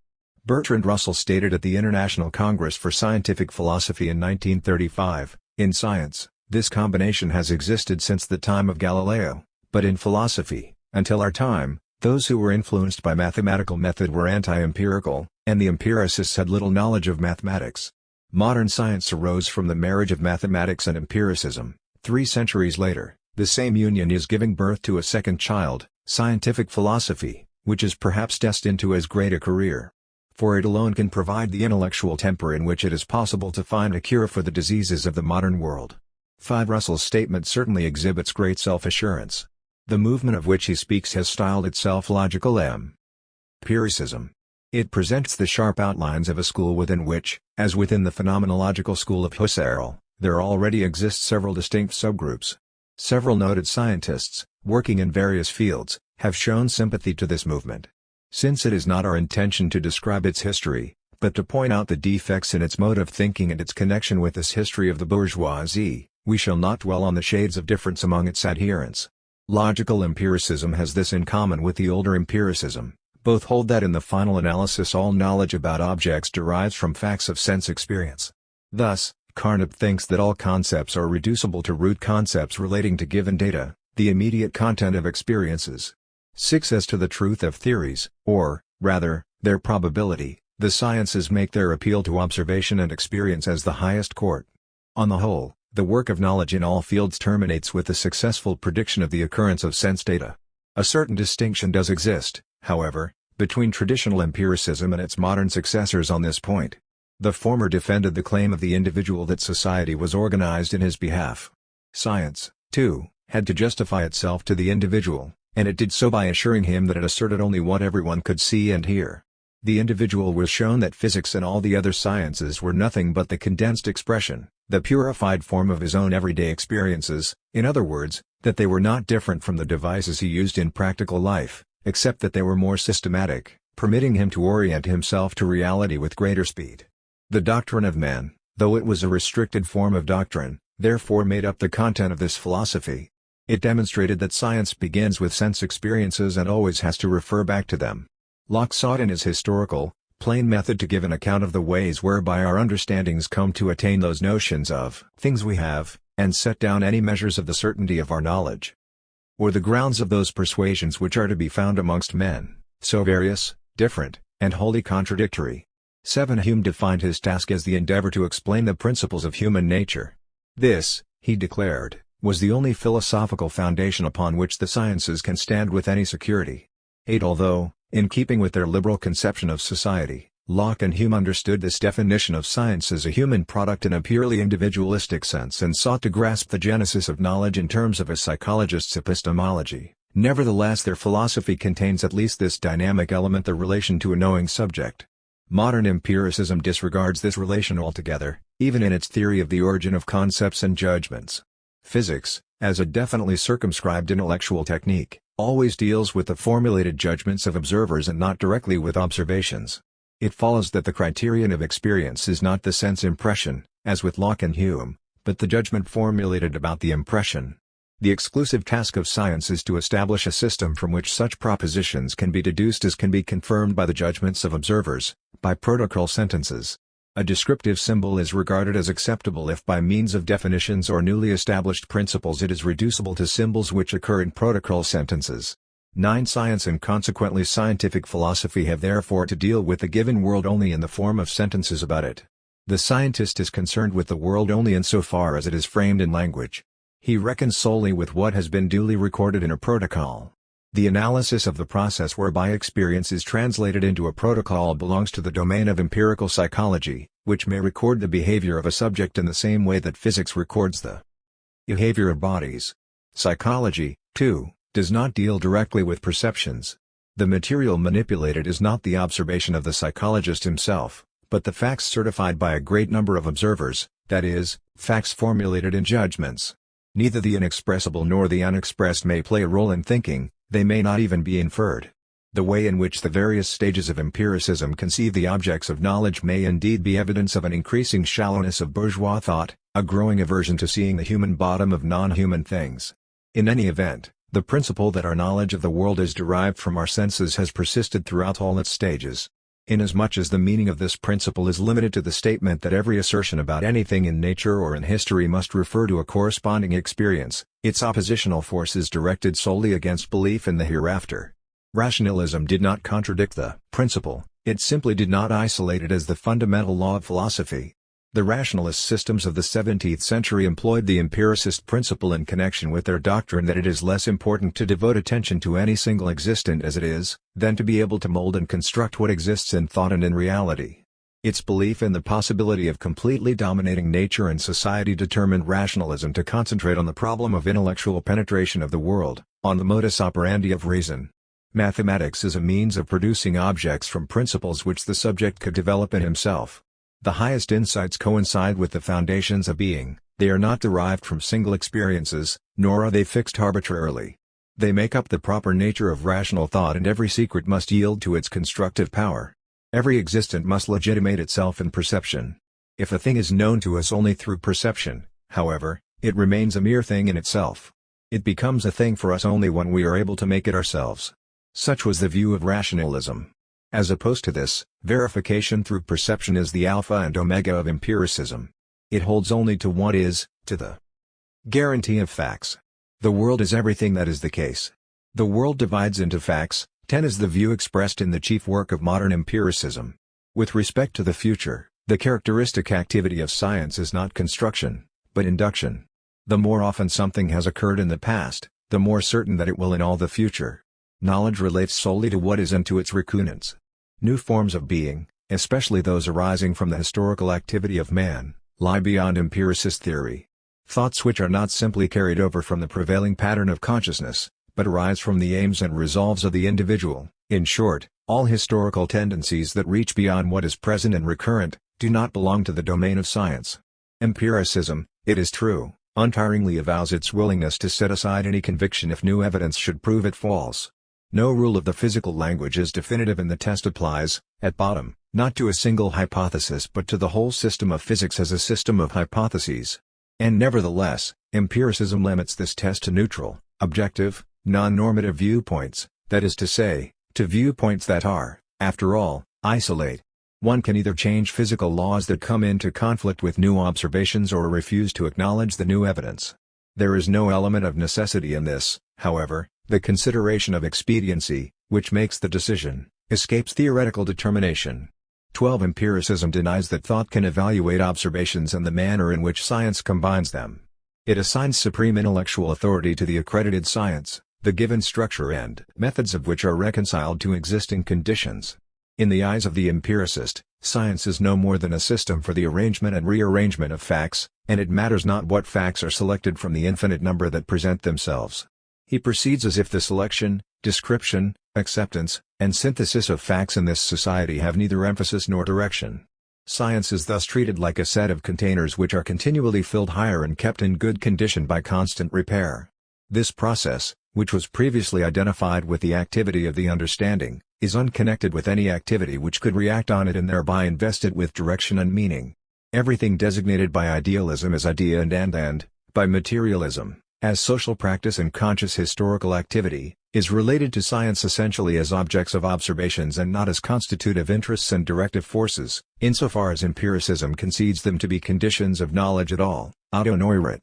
Bertrand Russell stated at the International Congress for Scientific Philosophy in 1935, "In science, this combination has existed since the time of Galileo, but in philosophy, until our time, those who were influenced by mathematical method were anti-empirical, and the empiricists had little knowledge of mathematics." Modern science arose from the marriage of mathematics and empiricism. 3 centuries later, the same union is giving birth to a second child, scientific philosophy, which is perhaps destined to as great a career. For it alone can provide the intellectual temper in which it is possible to find a cure for the diseases of the modern world. 5. Russell's statement certainly exhibits great self-assurance. The movement of which he speaks has styled itself logical empiricism. It presents the sharp outlines of a school within which, as within the phenomenological school of Husserl, there already exist several distinct subgroups. Several noted scientists, working in various fields, have shown sympathy to this movement. Since it is not our intention to describe its history, but to point out the defects in its mode of thinking and its connection with this history of the bourgeoisie, we shall not dwell on the shades of difference among its adherents. Logical empiricism has this in common with the older empiricism: both hold that in the final analysis all knowledge about objects derives from facts of sense experience. Thus, Carnap thinks that all concepts are reducible to root concepts relating to given data, the immediate content of experiences. 6. As to the truth of theories, or, rather, their probability, the sciences make their appeal to observation and experience as the highest court. On the whole, the work of knowledge in all fields terminates with the successful prediction of the occurrence of sense data. A certain distinction does exist, however, between traditional empiricism and its modern successors on this point. The former defended the claim of the individual that society was organized in his behalf. Science, too, had to justify itself to the individual, and it did so by assuring him that it asserted only what everyone could see and hear. The individual was shown that physics and all the other sciences were nothing but the condensed expression, the purified form of his own everyday experiences, in other words, that they were not different from the devices he used in practical life, except that they were more systematic, permitting him to orient himself to reality with greater speed. The doctrine of man, though it was a restricted form of doctrine, therefore made up the content of this philosophy. It demonstrated that science begins with sense experiences and always has to refer back to them. Locke sought in his historical, plain method to give an account of the ways whereby our understandings come to attain those notions of things we have, and set down any measures of the certainty of our knowledge, or the grounds of those persuasions which are to be found amongst men, so various, different, and wholly contradictory. 7. Hume defined his task as the endeavor to explain the principles of human nature. This, he declared, was the only philosophical foundation upon which the sciences can stand with any security. 8. Although, in keeping with their liberal conception of society, Locke and Hume understood this definition of science as a human product in a purely individualistic sense and sought to grasp the genesis of knowledge in terms of a psychologist's epistemology, nevertheless their philosophy contains at least this dynamic element: the relation to a knowing subject. Modern empiricism disregards this relation altogether, even in its theory of the origin of concepts and judgments. Physics, as a definitely circumscribed intellectual technique, always deals with the formulated judgments of observers and not directly with observations. It follows that the criterion of experience is not the sense impression, as with Locke and Hume, but the judgment formulated about the impression. The exclusive task of science is to establish a system from which such propositions can be deduced as can be confirmed by the judgments of observers, by protocol sentences. A descriptive symbol is regarded as acceptable if by means of definitions or newly established principles it is reducible to symbols which occur in protocol sentences. 9. Science and consequently scientific philosophy have therefore to deal with the given world only in the form of sentences about it. The scientist is concerned with the world only insofar as it is framed in language. He reckons solely with what has been duly recorded in a protocol. The analysis of the process whereby experience is translated into a protocol belongs to the domain of empirical psychology, which may record the behavior of a subject in the same way that physics records the behavior of bodies. Psychology, too, does not deal directly with perceptions. The material manipulated is not the observation of the psychologist himself, but the facts certified by a great number of observers, that is, facts formulated in judgments. Neither the inexpressible nor the unexpressed may play a role in thinking, they may not even be inferred. The way in which the various stages of empiricism conceive the objects of knowledge may indeed be evidence of an increasing shallowness of bourgeois thought, a growing aversion to seeing the human bottom of non-human things. In any event, the principle that our knowledge of the world is derived from our senses has persisted throughout all its stages. Inasmuch as the meaning of this principle is limited to the statement that every assertion about anything in nature or in history must refer to a corresponding experience, its oppositional force is directed solely against belief in the hereafter. Rationalism did not contradict the principle, it simply did not isolate it as the fundamental law of philosophy. The rationalist systems of the 17th century employed the empiricist principle in connection with their doctrine that it is less important to devote attention to any single existent as it is, than to be able to mold and construct what exists in thought and in reality. Its belief in the possibility of completely dominating nature and society determined rationalism to concentrate on the problem of intellectual penetration of the world, on the modus operandi of reason. Mathematics is a means of producing objects from principles which the subject could develop in himself. The highest insights coincide with the foundations of being, they are not derived from single experiences, nor are they fixed arbitrarily. They make up the proper nature of rational thought, and every secret must yield to its constructive power. Every existent must legitimate itself in perception. If a thing is known to us only through perception, however, it remains a mere thing in itself. It becomes a thing for us only when we are able to make it ourselves. Such was the view of rationalism. As opposed to this, verification through perception is the alpha and omega of empiricism. It holds only to what is, to the guarantee of facts. The world is everything that is the case. The world divides into facts. 10 is the view expressed in the chief work of modern empiricism. With respect to the future, the characteristic activity of science is not construction, but induction. The more often something has occurred in the past, the more certain that it will in all the future. Knowledge relates solely to what is and to its recunants. New forms of being, especially those arising from the historical activity of man, lie beyond empiricist theory. Thoughts which are not simply carried over from the prevailing pattern of consciousness, but arise from the aims and resolves of the individual. In short, all historical tendencies that reach beyond what is present and recurrent, do not belong to the domain of science. Empiricism, it is true, untiringly avows its willingness to set aside any conviction if new evidence should prove it false. No rule of the physical language is definitive, and the test applies, at bottom, not to a single hypothesis but to the whole system of physics as a system of hypotheses. And nevertheless, empiricism limits this test to neutral, objective, non-normative viewpoints, that is to say, to viewpoints that are, after all, isolate. One can either change physical laws that come into conflict with new observations or refuse to acknowledge the new evidence. There is no element of necessity in this, however. The consideration of expediency, which makes the decision, escapes theoretical determination. 12. Empiricism denies that thought can evaluate observations and the manner in which science combines them. It assigns supreme intellectual authority to the accredited science, the given structure and methods of which are reconciled to existing conditions. In the eyes of the empiricist, science is no more than a system for the arrangement and rearrangement of facts, and it matters not what facts are selected from the infinite number that present themselves. He proceeds as if the selection, description, acceptance, and synthesis of facts in this society have neither emphasis nor direction. Science is thus treated like a set of containers which are continually filled higher and kept in good condition by constant repair. This process, which was previously identified with the activity of the understanding, is unconnected with any activity which could react on it and thereby invest it with direction and meaning. Everything designated by idealism as idea and by materialism, as social practice and conscious historical activity, is related to science essentially as objects of observations and not as constitutive interests and directive forces, insofar as empiricism concedes them to be conditions of knowledge at all, auto noiret.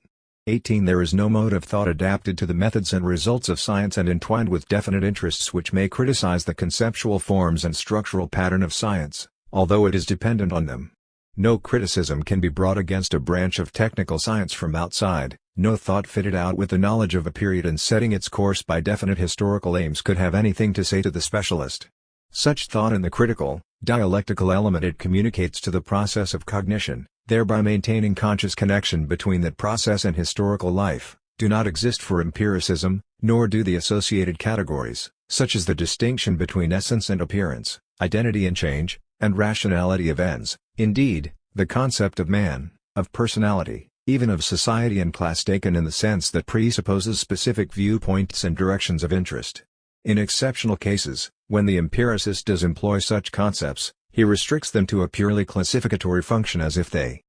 18. There is no mode of thought adapted to the methods and results of science and entwined with definite interests which may criticize the conceptual forms and structural pattern of science, although it is dependent on them. No criticism can be brought against a branch of technical science from outside. No thought fitted out with the knowledge of a period and setting its course by definite historical aims could have anything to say to the specialist. Such thought and the critical, dialectical element it communicates to the process of cognition, thereby maintaining conscious connection between that process and historical life, do not exist for empiricism, nor do the associated categories, such as the distinction between essence and appearance, identity and change, and rationality of ends. Indeed, the concept of man, of personality, even of society and class taken in the sense that presupposes specific viewpoints and directions of interest. In exceptional cases, when the empiricist does employ such concepts, he restricts them to a purely classificatory function as if they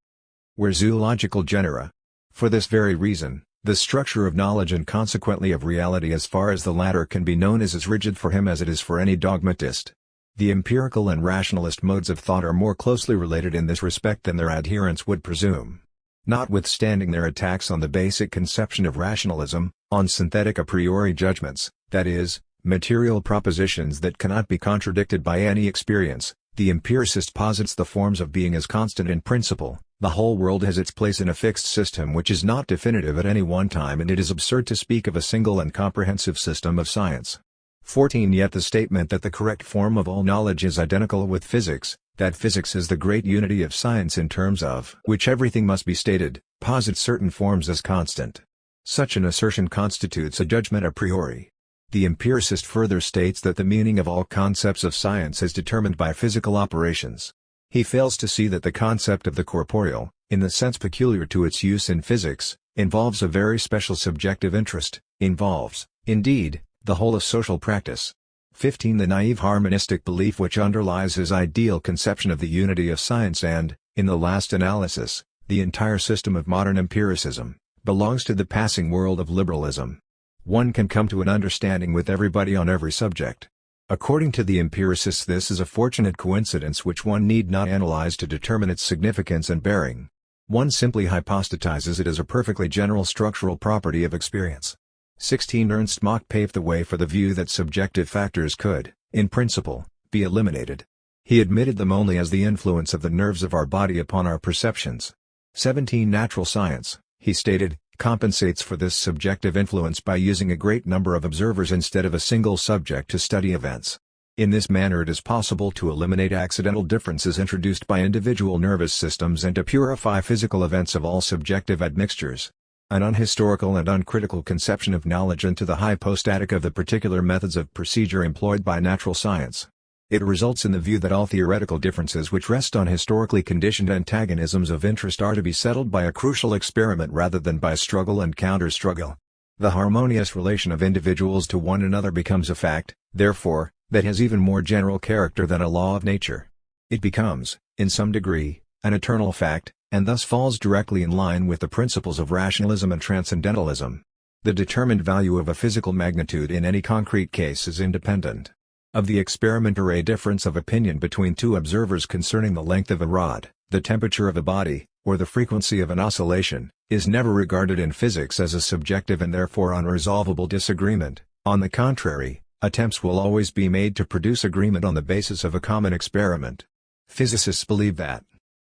were zoological genera. For this very reason, the structure of knowledge and consequently of reality as far as the latter can be known is as rigid for him as it is for any dogmatist. The empirical and rationalist modes of thought are more closely related in this respect than their adherents would presume. Notwithstanding their attacks on the basic conception of rationalism, on synthetic a priori judgments, that is, material propositions that cannot be contradicted by any experience, the empiricist posits the forms of being as constant in principle. The whole world has its place in a fixed system which is not definitive at any one time, and it is absurd to speak of a single and comprehensive system of science. 14. Yet the statement that the correct form of all knowledge is identical with physics, that physics is the great unity of science in terms of which everything must be stated, posits certain forms as constant. Such an assertion constitutes a judgment a priori. The empiricist further states that the meaning of all concepts of science is determined by physical operations. He fails to see that the concept of the corporeal, in the sense peculiar to its use in physics, involves a very special subjective interest, involves, indeed, the whole of social practice. 15. The naive harmonistic belief which underlies his ideal conception of the unity of science and, in the last analysis, the entire system of modern empiricism, belongs to the passing world of liberalism. One can come to an understanding with everybody on every subject. According to the empiricists, this is a fortunate coincidence which one need not analyze to determine its significance and bearing. One simply hypostatizes it as a perfectly general structural property of experience. 16. Ernst Mach paved the way for the view that subjective factors could, in principle, be eliminated. He admitted them only as the influence of the nerves of our body upon our perceptions. 17. Natural science, he stated, compensates for this subjective influence by using a great number of observers instead of a single subject to study events. In this manner it is possible to eliminate accidental differences introduced by individual nervous systems and to purify physical events of all subjective admixtures. An unhistorical and uncritical conception of knowledge and to the hypostatic of the particular methods of procedure employed by natural science. It results in the view that all theoretical differences which rest on historically conditioned antagonisms of interest are to be settled by a crucial experiment rather than by struggle and counter-struggle. The harmonious relation of individuals to one another becomes a fact, therefore, that has even more general character than a law of nature. It becomes, in some degree, an eternal fact, and thus falls directly in line with the principles of rationalism and transcendentalism. The determined value of a physical magnitude in any concrete case is independent of the experiment or a difference of opinion between two observers concerning the length of a rod, the temperature of a body, or the frequency of an oscillation, is never regarded in physics as a subjective and therefore unresolvable disagreement. On the contrary, attempts will always be made to produce agreement on the basis of a common experiment. Physicists believe that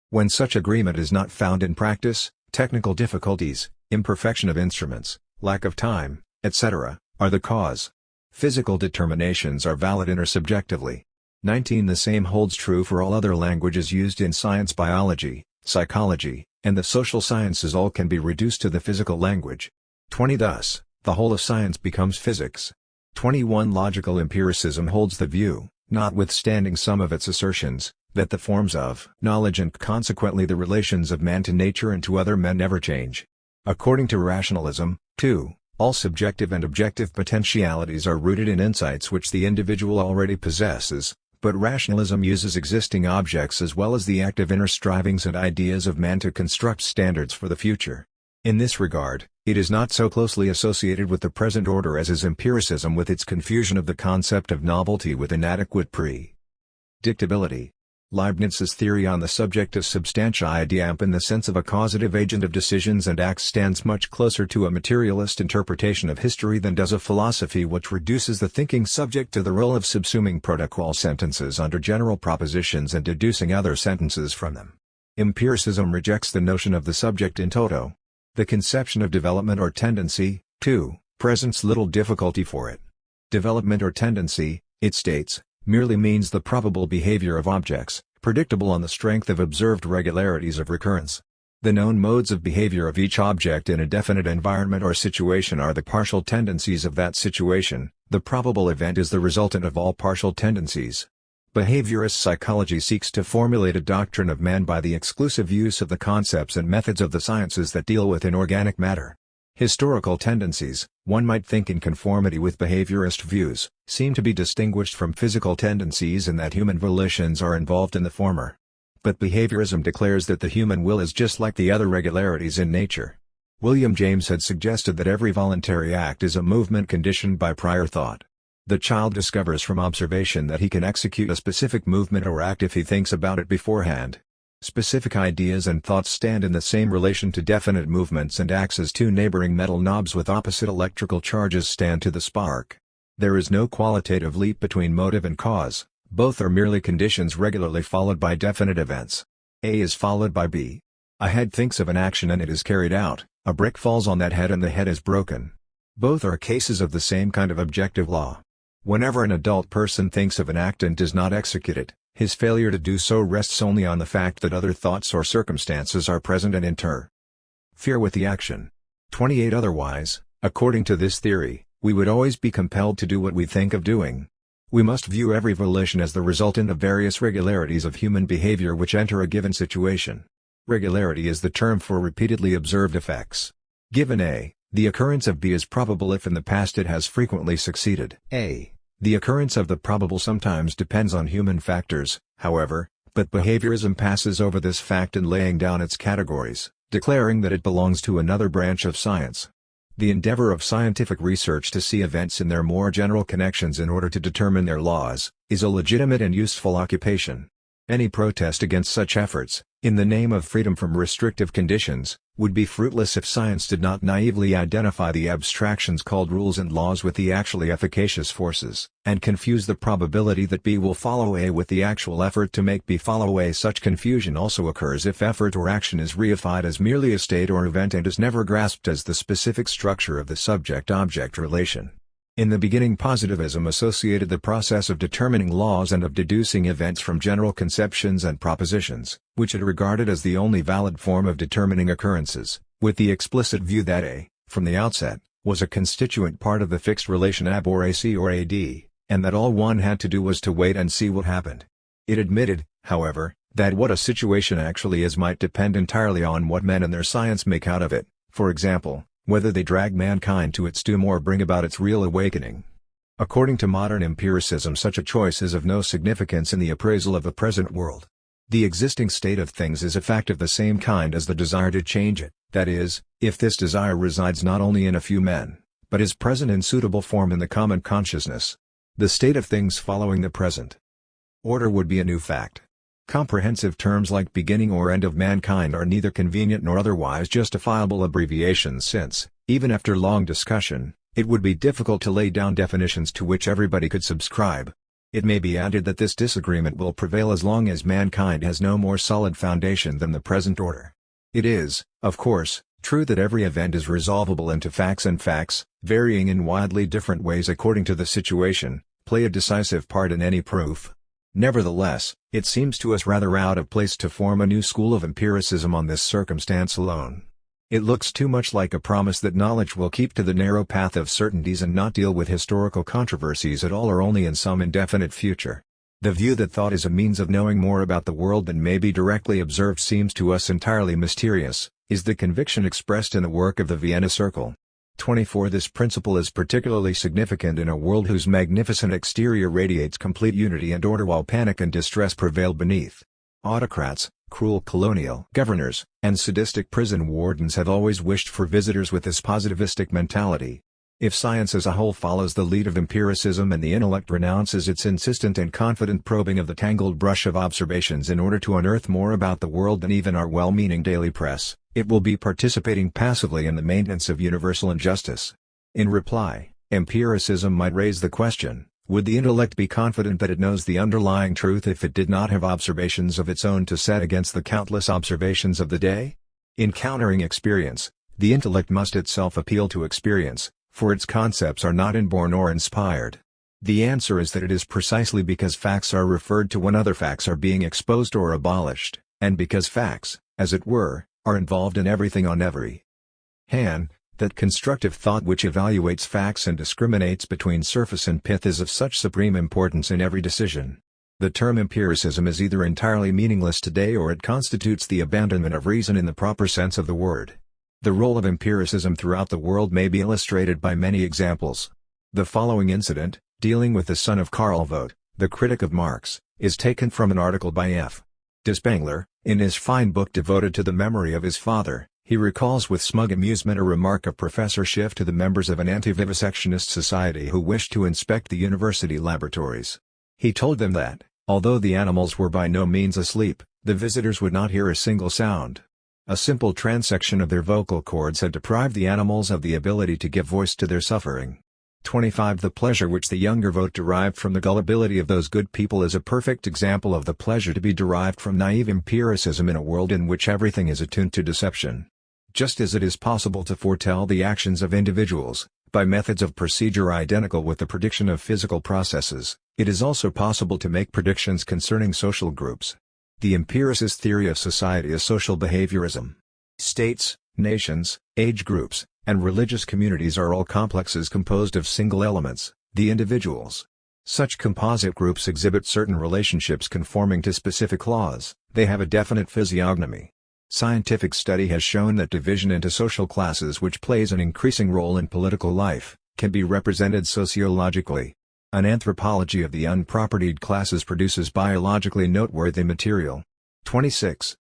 when such agreement is not found in practice, technical difficulties, imperfection of instruments, lack of time, etc., are the cause. Physical determinations are valid intersubjectively. 19. The same holds true for all other languages used in science, biology, psychology, and the social sciences. All can be reduced to the physical language. 20. Thus, the whole of science becomes physics. 21. Logical empiricism holds the view, notwithstanding some of its assertions, that the forms of knowledge and consequently the relations of man to nature and to other men never change. According to rationalism, too, all subjective and objective potentialities are rooted in insights which the individual already possesses, but rationalism uses existing objects as well as the active inner strivings and ideas of man to construct standards for the future. In this regard, it is not so closely associated with the present order as is empiricism with its confusion of the concept of novelty with inadequate predictability. Leibniz's theory on the subject of substantia ideam in the sense of a causative agent of decisions and acts stands much closer to a materialist interpretation of history than does a philosophy which reduces the thinking subject to the role of subsuming protocol sentences under general propositions and deducing other sentences from them. Empiricism rejects the notion of the subject in toto. The conception of development or tendency, too, presents little difficulty for it. Development or tendency, it states, merely means the probable behavior of objects, predictable on the strength of observed regularities of recurrence. The known modes of behavior of each object in a definite environment or situation are the partial tendencies of that situation. The probable event is the resultant of all partial tendencies. Behaviorist psychology seeks to formulate a doctrine of man by the exclusive use of the concepts and methods of the sciences that deal with inorganic matter. Historical tendencies, one might think in conformity with behaviorist views, seem to be distinguished from physical tendencies in that human volitions are involved in the former. But behaviorism declares that the human will is just like the other regularities in nature. William James had suggested that every voluntary act is a movement conditioned by prior thought. The child discovers from observation that he can execute a specific movement or act if he thinks about it beforehand. Specific ideas and thoughts stand in the same relation to definite movements and acts as two neighboring metal knobs with opposite electrical charges stand to the spark. There is no qualitative leap between motive and cause, both are merely conditions regularly followed by definite events. A is followed by B. A head thinks of an action and it is carried out, a brick falls on that head and the head is broken. Both are cases of the same kind of objective law. Whenever an adult person thinks of an act and does not execute it, his failure to do so rests only on the fact that other thoughts or circumstances are present and interfere with the action. 28 Otherwise, according to this theory, we would always be compelled to do what we think of doing. We must view every volition as the resultant of various regularities of human behavior which enter a given situation. Regularity is the term for repeatedly observed effects. Given A, the occurrence of B is probable if in the past it has frequently succeeded A. The occurrence of the probable sometimes depends on human factors, however, but behaviorism passes over this fact in laying down its categories, declaring that it belongs to another branch of science. The endeavor of scientific research to see events in their more general connections in order to determine their laws, is a legitimate and useful occupation. Any protest against such efforts, in the name of freedom from restrictive conditions, would be fruitless if science did not naively identify the abstractions called rules and laws with the actually efficacious forces, and confuse the probability that B will follow A with the actual effort to make B follow A. Such confusion also occurs if effort or action is reified as merely a state or event and is never grasped as the specific structure of the subject-object relation. In the beginning, positivism associated the process of determining laws and of deducing events from general conceptions and propositions, which it regarded as the only valid form of determining occurrences, with the explicit view that A, from the outset, was a constituent part of the fixed relation ab or AC or AD, and that all one had to do was to wait and see what happened. It admitted, however, that what a situation actually is might depend entirely on what men and their science make out of it, for example, whether they drag mankind to its doom or bring about its real awakening. According to modern empiricism, such a choice is of no significance in the appraisal of the present world. The existing state of things is a fact of the same kind as the desire to change it, that is, if this desire resides not only in a few men, but is present in suitable form in the common consciousness. The state of things following the present order would be a new fact. Comprehensive terms like beginning or end of mankind are neither convenient nor otherwise justifiable abbreviations since, even after long discussion, it would be difficult to lay down definitions to which everybody could subscribe. It may be added that this disagreement will prevail as long as mankind has no more solid foundation than the present order. It is, of course, true that every event is resolvable into facts, and facts, varying in widely different ways according to the situation, play a decisive part in any proof. Nevertheless, it seems to us rather out of place to form a new school of empiricism on this circumstance alone. It looks too much like a promise that knowledge will keep to the narrow path of certainties and not deal with historical controversies at all or only in some indefinite future. The view that thought is a means of knowing more about the world than may be directly observed seems to us entirely mysterious, is the conviction expressed in the work of the Vienna Circle. 24 This principle is particularly significant in a world whose magnificent exterior radiates complete unity and order while panic and distress prevail beneath. Autocrats, cruel colonial governors, and sadistic prison wardens have always wished for visitors with this positivistic mentality. If science as a whole follows the lead of empiricism and the intellect renounces its insistent and confident probing of the tangled brush of observations in order to unearth more about the world than even our well-meaning daily press, it will be participating passively in the maintenance of universal injustice. In reply, empiricism might raise the question, would the intellect be confident that it knows the underlying truth if it did not have observations of its own to set against the countless observations of the day? In countering experience, the intellect must itself appeal to experience, for its concepts are not inborn or inspired. The answer is that it is precisely because facts are referred to when other facts are being exposed or abolished, and because facts, as it were, are involved in everything on every hand, that constructive thought which evaluates facts and discriminates between surface and pith is of such supreme importance in every decision. The term empiricism is either entirely meaningless today or it constitutes the abandonment of reason in the proper sense of the word. The role of empiricism throughout the world may be illustrated by many examples. The following incident, dealing with the son of Karl Vogt, the critic of Marx, is taken from an article by F. de Spengler. In his fine book devoted to the memory of his father, he recalls with smug amusement a remark of Professor Schiff to the members of an anti-vivisectionist society who wished to inspect the university laboratories. He told them that, although the animals were by no means asleep, the visitors would not hear a single sound. A simple transection of their vocal cords had deprived the animals of the ability to give voice to their suffering. 25 The pleasure which the younger Vogt derived from the gullibility of those good people is a perfect example of the pleasure to be derived from naive empiricism in a world in which everything is attuned to deception. Just as it is possible to foretell the actions of individuals, by methods of procedure identical with the prediction of physical processes, it is also possible to make predictions concerning social groups. The empiricist theory of society is social behaviorism. States, nations, age groups, and religious communities are all complexes composed of single elements, the individuals. Such composite groups exhibit certain relationships conforming to specific laws, they have a definite physiognomy. Scientific study has shown that division into social classes, which plays an increasing role in political life, can be represented sociologically. An anthropology of the unpropertied classes produces biologically noteworthy material. 26.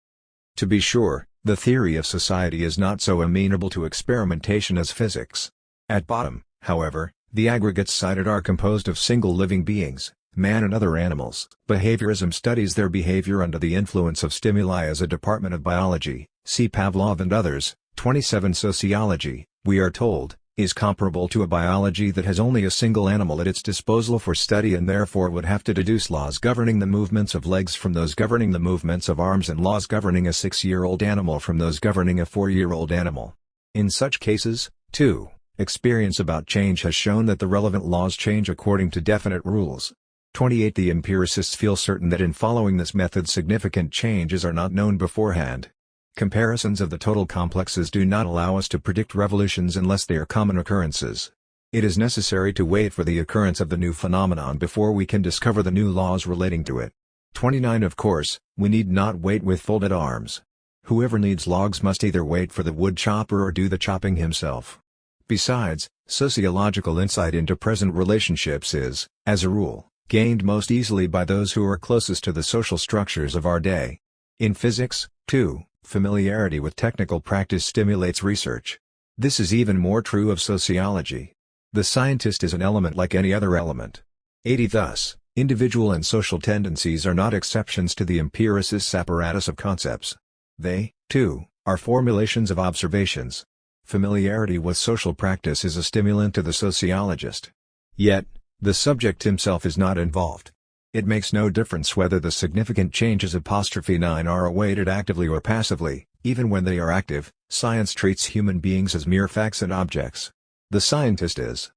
To be sure, the theory of society is not so amenable to experimentation as physics. At bottom, however, the aggregates cited are composed of single living beings, man and other animals. Behaviorism studies their behavior under the influence of stimuli as a department of biology, see Pavlov and others. 27 Sociology, we are told, is comparable to a biology that has only a single animal at its disposal for study and therefore would have to deduce laws governing the movements of legs from those governing the movements of arms and laws governing a 6-year-old animal from those governing a 4-year-old animal. In such cases, too, experience about change has shown that the relevant laws change according to definite rules. 28 The empiricists feel certain that in following this method significant changes are not known beforehand. Comparisons of the total complexes do not allow us to predict revolutions unless they are common occurrences. It is necessary to wait for the occurrence of the new phenomenon before we can discover the new laws relating to it. 29 Of course, we need not wait with folded arms. Whoever needs logs must either wait for the wood chopper or do the chopping himself. Besides, sociological insight into present relationships is, as a rule, gained most easily by those who are closest to the social structures of our day. In physics, too, familiarity with technical practice stimulates research. This is even more true of sociology. The scientist is an element like any other element. 80 Thus, individual and social tendencies are not exceptions to the empiricist's apparatus of concepts. They, too, are formulations of observations. Familiarity with social practice is a stimulant to the sociologist. Yet, the subject himself is not involved. It makes no difference whether the significant changes '9 are awaited actively or passively, even when they are active, science treats human beings as mere facts and objects. The scientist is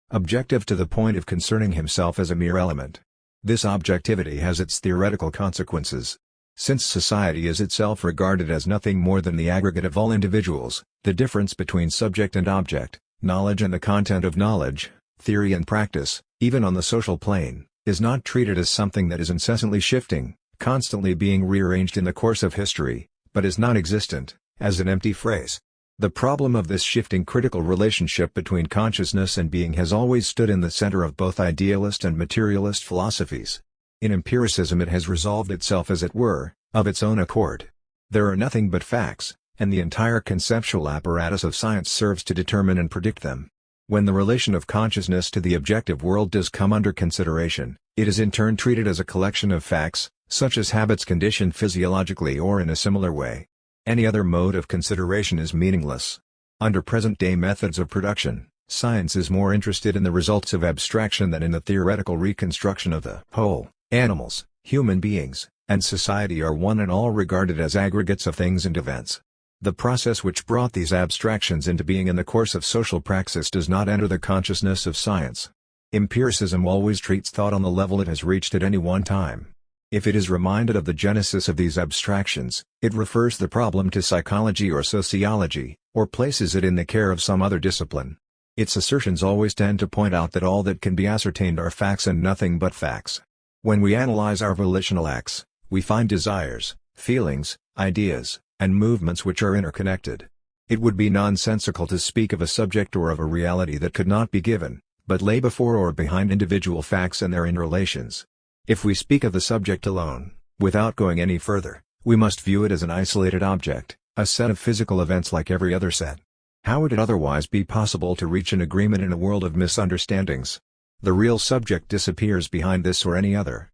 objective to the point of concerning himself as a mere element. This objectivity has its theoretical consequences. Since society is itself regarded as nothing more than the aggregate of all individuals, the difference between subject and object, knowledge and the content of knowledge, theory and practice, even on the social plane, is not treated as something that is incessantly shifting, constantly being rearranged in the course of history, but is non-existent, as an empty phrase. The problem of this shifting critical relationship between consciousness and being has always stood in the center of both idealist and materialist philosophies. In empiricism it has resolved itself as it were, of its own accord. There are nothing but facts, and the entire conceptual apparatus of science serves to determine and predict them. When the relation of consciousness to the objective world does come under consideration, it is in turn treated as a collection of facts, such as habits conditioned physiologically or in a similar way. Any other mode of consideration is meaningless. Under present-day methods of production, science is more interested in the results of abstraction than in the theoretical reconstruction of the whole. Animals, human beings, and society are one and all regarded as aggregates of things and events. The process which brought these abstractions into being in the course of social praxis does not enter the consciousness of science. Empiricism always treats thought on the level it has reached at any one time. If it is reminded of the genesis of these abstractions, it refers the problem to psychology or sociology, or places it in the care of some other discipline. Its assertions always tend to point out that all that can be ascertained are facts and nothing but facts. When we analyze our volitional acts, we find desires, feelings, ideas, and movements which are interconnected. It would be nonsensical to speak of a subject or of a reality that could not be given, but lay before or behind individual facts and their interrelations. If we speak of the subject alone, without going any further, we must view it as an isolated object, a set of physical events like every other set. How would it otherwise be possible to reach an agreement in a world of misunderstandings? The real subject disappears behind this or any other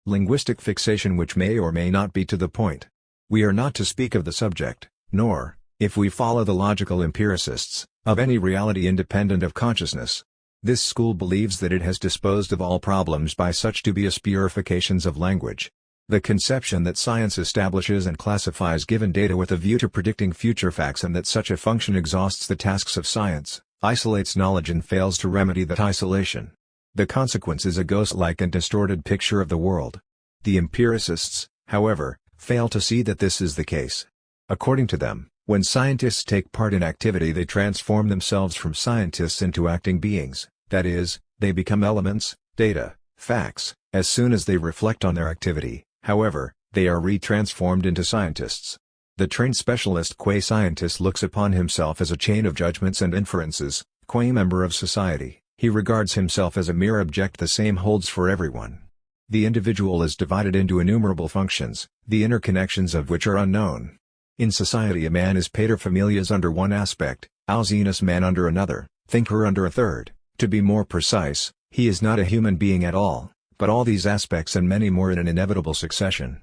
linguistic fixation which may or may not be to the point. We are not to speak of the subject, nor, if we follow the logical empiricists, of any reality independent of consciousness. This school believes that it has disposed of all problems by such dubious purifications of language. The conception that science establishes and classifies given data with a view to predicting future facts and that such a function exhausts the tasks of science, isolates knowledge and fails to remedy that isolation. The consequence is a ghost-like and distorted picture of the world. The empiricists, however, fail to see that this is the case. According to them, when scientists take part in activity they transform themselves from scientists into acting beings, that is, they become elements, data, facts, as soon as they reflect on their activity. However, they are retransformed into scientists. The trained specialist qua scientist looks upon himself as a chain of judgments and inferences, qua member of society, he regards himself as a mere object. The same holds for everyone. The individual is divided into innumerable functions, the interconnections of which are unknown. In society a man is paterfamilias under one aspect, Alzinus man under another, thinker under a third. To be more precise, he is not a human being at all, but all these aspects and many more in an inevitable succession.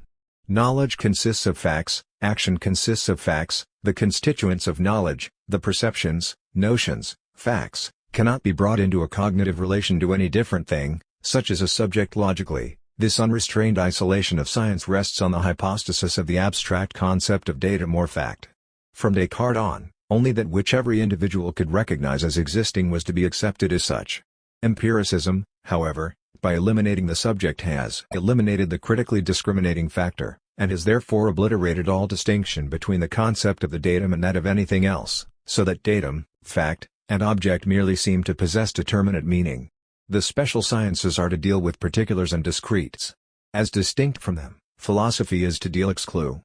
Knowledge consists of facts, action consists of facts, the constituents of knowledge, the perceptions, notions, facts, cannot be brought into a cognitive relation to any different thing, such as a subject logically. This unrestrained isolation of science rests on the hypostasis of the abstract concept of datum or fact. From Descartes on, only that which every individual could recognize as existing was to be accepted as such. Empiricism, however, by eliminating the subject has eliminated the critically discriminating factor, and has therefore obliterated all distinction between the concept of the datum and that of anything else, so that datum, fact, and object merely seem to possess determinate meaning. The special sciences are to deal with particulars and discretes. As distinct from them, philosophy is to deal exclusively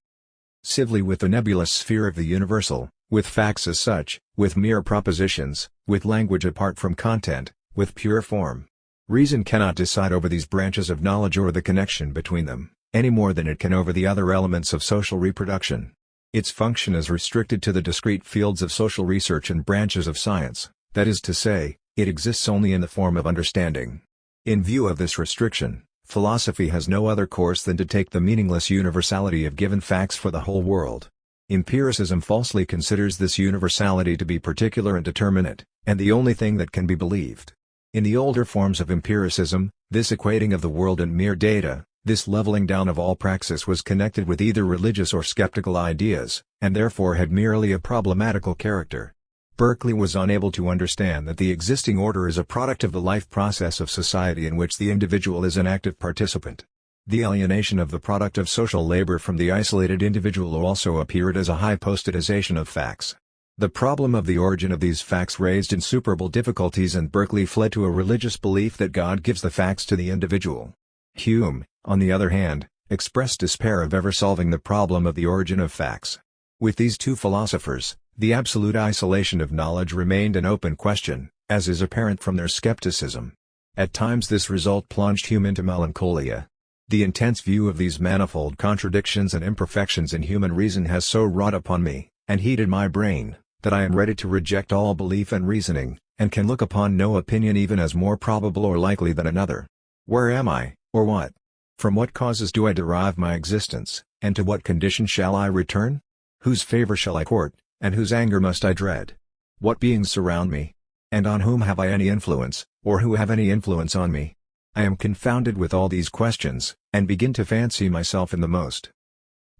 with the nebulous sphere of the universal, with facts as such, with mere propositions, with language apart from content, with pure form. Reason cannot decide over these branches of knowledge or the connection between them, any more than it can over the other elements of social reproduction. Its function is restricted to the discrete fields of social research and branches of science, that is to say, it exists only in the form of understanding. In view of this restriction, philosophy has no other course than to take the meaningless universality of given facts for the whole world. Empiricism falsely considers this universality to be particular and determinate, and the only thing that can be believed. In the older forms of empiricism, this equating of the world in mere data, this leveling down of all praxis was connected with either religious or skeptical ideas, and therefore had merely a problematical character. Berkeley was unable to understand that the existing order is a product of the life process of society in which the individual is an active participant. The alienation of the product of social labor from the isolated individual also appeared as a hypostatization of facts. The problem of the origin of these facts raised insuperable difficulties, and Berkeley fled to a religious belief that God gives the facts to the individual. Hume, on the other hand, expressed despair of ever solving the problem of the origin of facts. With these two philosophers, the absolute isolation of knowledge remained an open question, as is apparent from their skepticism. At times this result plunged Hume into melancholia. The intense view of these manifold contradictions and imperfections in human reason has so wrought upon me, and heated my brain, that I am ready to reject all belief and reasoning, and can look upon no opinion even as more probable or likely than another. Where am I, or what? From what causes do I derive my existence, and to what condition shall I return? Whose favor shall I court, and whose anger must I dread? What beings surround me? And on whom have I any influence, or who have any influence on me? I am confounded with all these questions, and begin to fancy myself in the most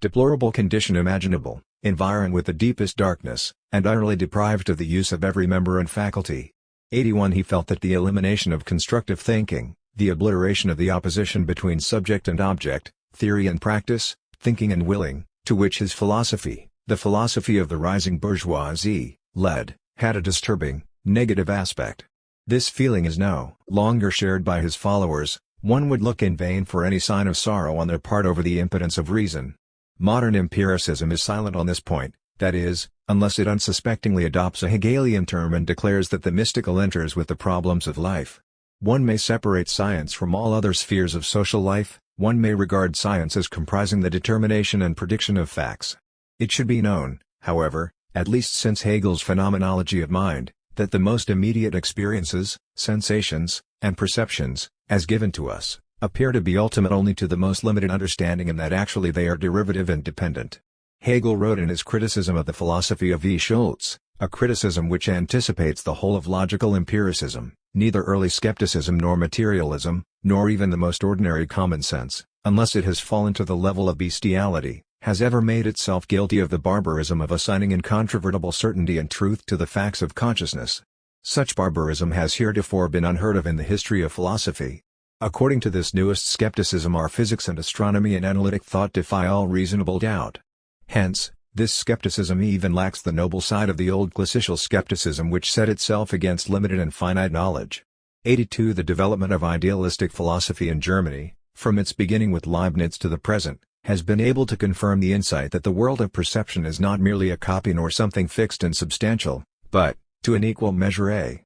deplorable condition imaginable, environed with the deepest darkness, and utterly deprived of the use of every member and faculty. 81 He felt that the elimination of constructive thinking, the obliteration of the opposition between subject and object, theory and practice, thinking and willing, to which his philosophy, the philosophy of the rising bourgeoisie, led, had a disturbing, negative aspect. This feeling is no longer shared by his followers. One would look in vain for any sign of sorrow on their part over the impotence of reason. Modern empiricism is silent on this point, that is, unless it unsuspectingly adopts a Hegelian term and declares that the mystical enters with the problems of life. One may separate science from all other spheres of social life, one may regard science as comprising the determination and prediction of facts. It should be known, however, at least since Hegel's phenomenology of mind, that the most immediate experiences, sensations, and perceptions, as given to us, appear to be ultimate only to the most limited understanding and that actually they are derivative and dependent. Hegel wrote in his criticism of the philosophy of E. Schultz, a criticism which anticipates the whole of logical empiricism, neither early skepticism nor materialism, nor even the most ordinary common sense, unless it has fallen to the level of bestiality, has ever made itself guilty of the barbarism of assigning incontrovertible certainty and truth to the facts of consciousness. Such barbarism has heretofore been unheard of in the history of philosophy. According to this newest skepticism, our physics and astronomy and analytic thought defy all reasonable doubt. Hence, this skepticism even lacks the noble side of the old glacial skepticism which set itself against limited and finite knowledge. 82 The development of idealistic philosophy in Germany, from its beginning with Leibniz to the present, has been able to confirm the insight that the world of perception is not merely a copy nor something fixed and substantial, but, to an equal measure, a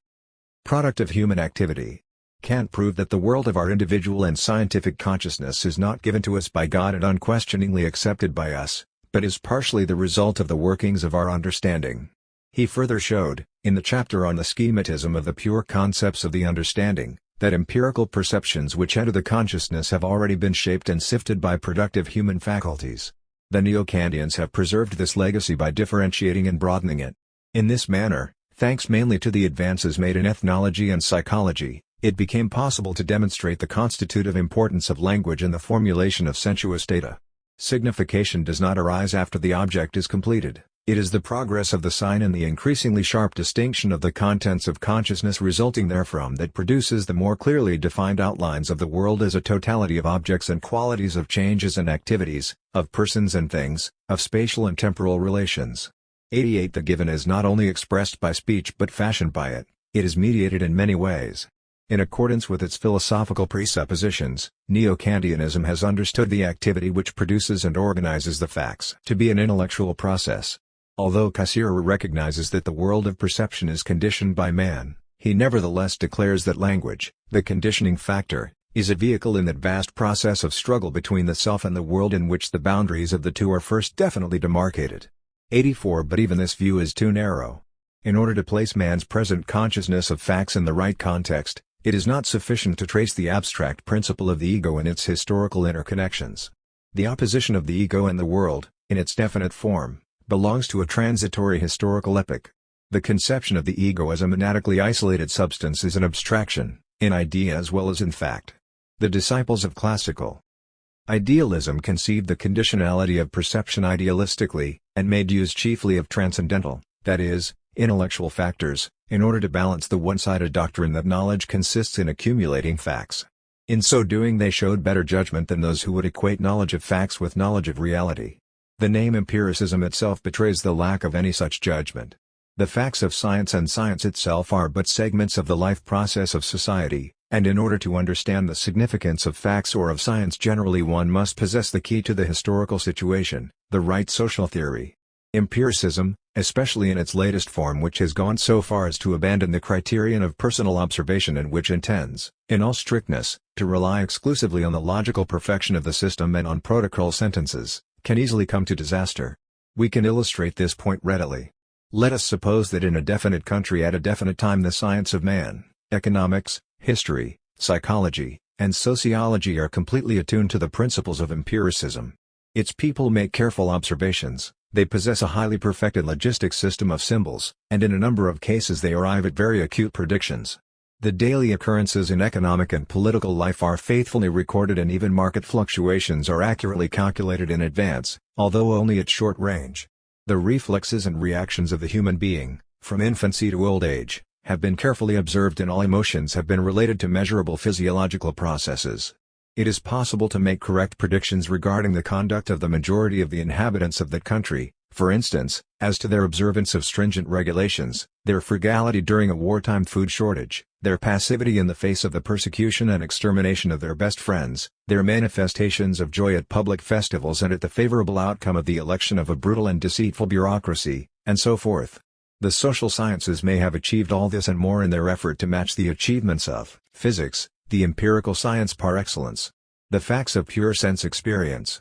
product of human activity. Kant proved that the world of our individual and scientific consciousness is not given to us by God and unquestioningly accepted by us, but is partially the result of the workings of our understanding. He further showed, in the chapter on the schematism of the pure concepts of the understanding, that empirical perceptions which enter the consciousness have already been shaped and sifted by productive human faculties. The Neo-Kantians have preserved this legacy by differentiating and broadening it. In this manner, thanks mainly to the advances made in ethnology and psychology, it became possible to demonstrate the constitutive importance of language in the formulation of sensuous data. Signification does not arise after the object is completed, it is the progress of the sign and the increasingly sharp distinction of the contents of consciousness resulting therefrom that produces the more clearly defined outlines of the world as a totality of objects and qualities, of changes and activities, of persons and things, of spatial and temporal relations. 88 The given is not only expressed by speech but fashioned by it, it is mediated in many ways. In accordance with its philosophical presuppositions, Neo-Kantianism has understood the activity which produces and organizes the facts to be an intellectual process. Although Cassirer recognizes that the world of perception is conditioned by man, he nevertheless declares that language, the conditioning factor, is a vehicle in that vast process of struggle between the self and the world in which the boundaries of the two are first definitely demarcated. 84 But even this view is too narrow. In order to place man's present consciousness of facts in the right context, it is not sufficient to trace the abstract principle of the ego and its historical interconnections. The opposition of the ego and the world, in its definite form, belongs to a transitory historical epoch. The conception of the ego as a monadically isolated substance is an abstraction, in idea as well as in fact. The disciples of classical idealism conceived the conditionality of perception idealistically, and made use chiefly of transcendental, that is, intellectual factors, in order to balance the one-sided doctrine that knowledge consists in accumulating facts. In so doing they showed better judgment than those who would equate knowledge of facts with knowledge of reality. The name empiricism itself betrays the lack of any such judgment. The facts of science and science itself are but segments of the life process of society, and in order to understand the significance of facts or of science generally one must possess the key to the historical situation, the right social theory. Empiricism, especially in its latest form, which has gone so far as to abandon the criterion of personal observation and which intends, in all strictness, to rely exclusively on the logical perfection of the system and on protocol sentences, can easily come to disaster. We can illustrate this point readily. Let us suppose that in a definite country at a definite time the science of man, economics, history, psychology, and sociology are completely attuned to the principles of empiricism. Its people make careful observations, they possess a highly perfected logistic system of symbols, and in a number of cases they arrive at very acute predictions. The daily occurrences in economic and political life are faithfully recorded and even market fluctuations are accurately calculated in advance, although only at short range. The reflexes and reactions of the human being, from infancy to old age, have been carefully observed and all emotions have been related to measurable physiological processes. It is possible to make correct predictions regarding the conduct of the majority of the inhabitants of that country, for instance, as to their observance of stringent regulations, their frugality during a wartime food shortage, their passivity in the face of the persecution and extermination of their best friends, their manifestations of joy at public festivals and at the favorable outcome of the election of a brutal and deceitful bureaucracy, and so forth. The social sciences may have achieved all this and more in their effort to match the achievements of physics, the empirical science par excellence. The facts of pure sense experience.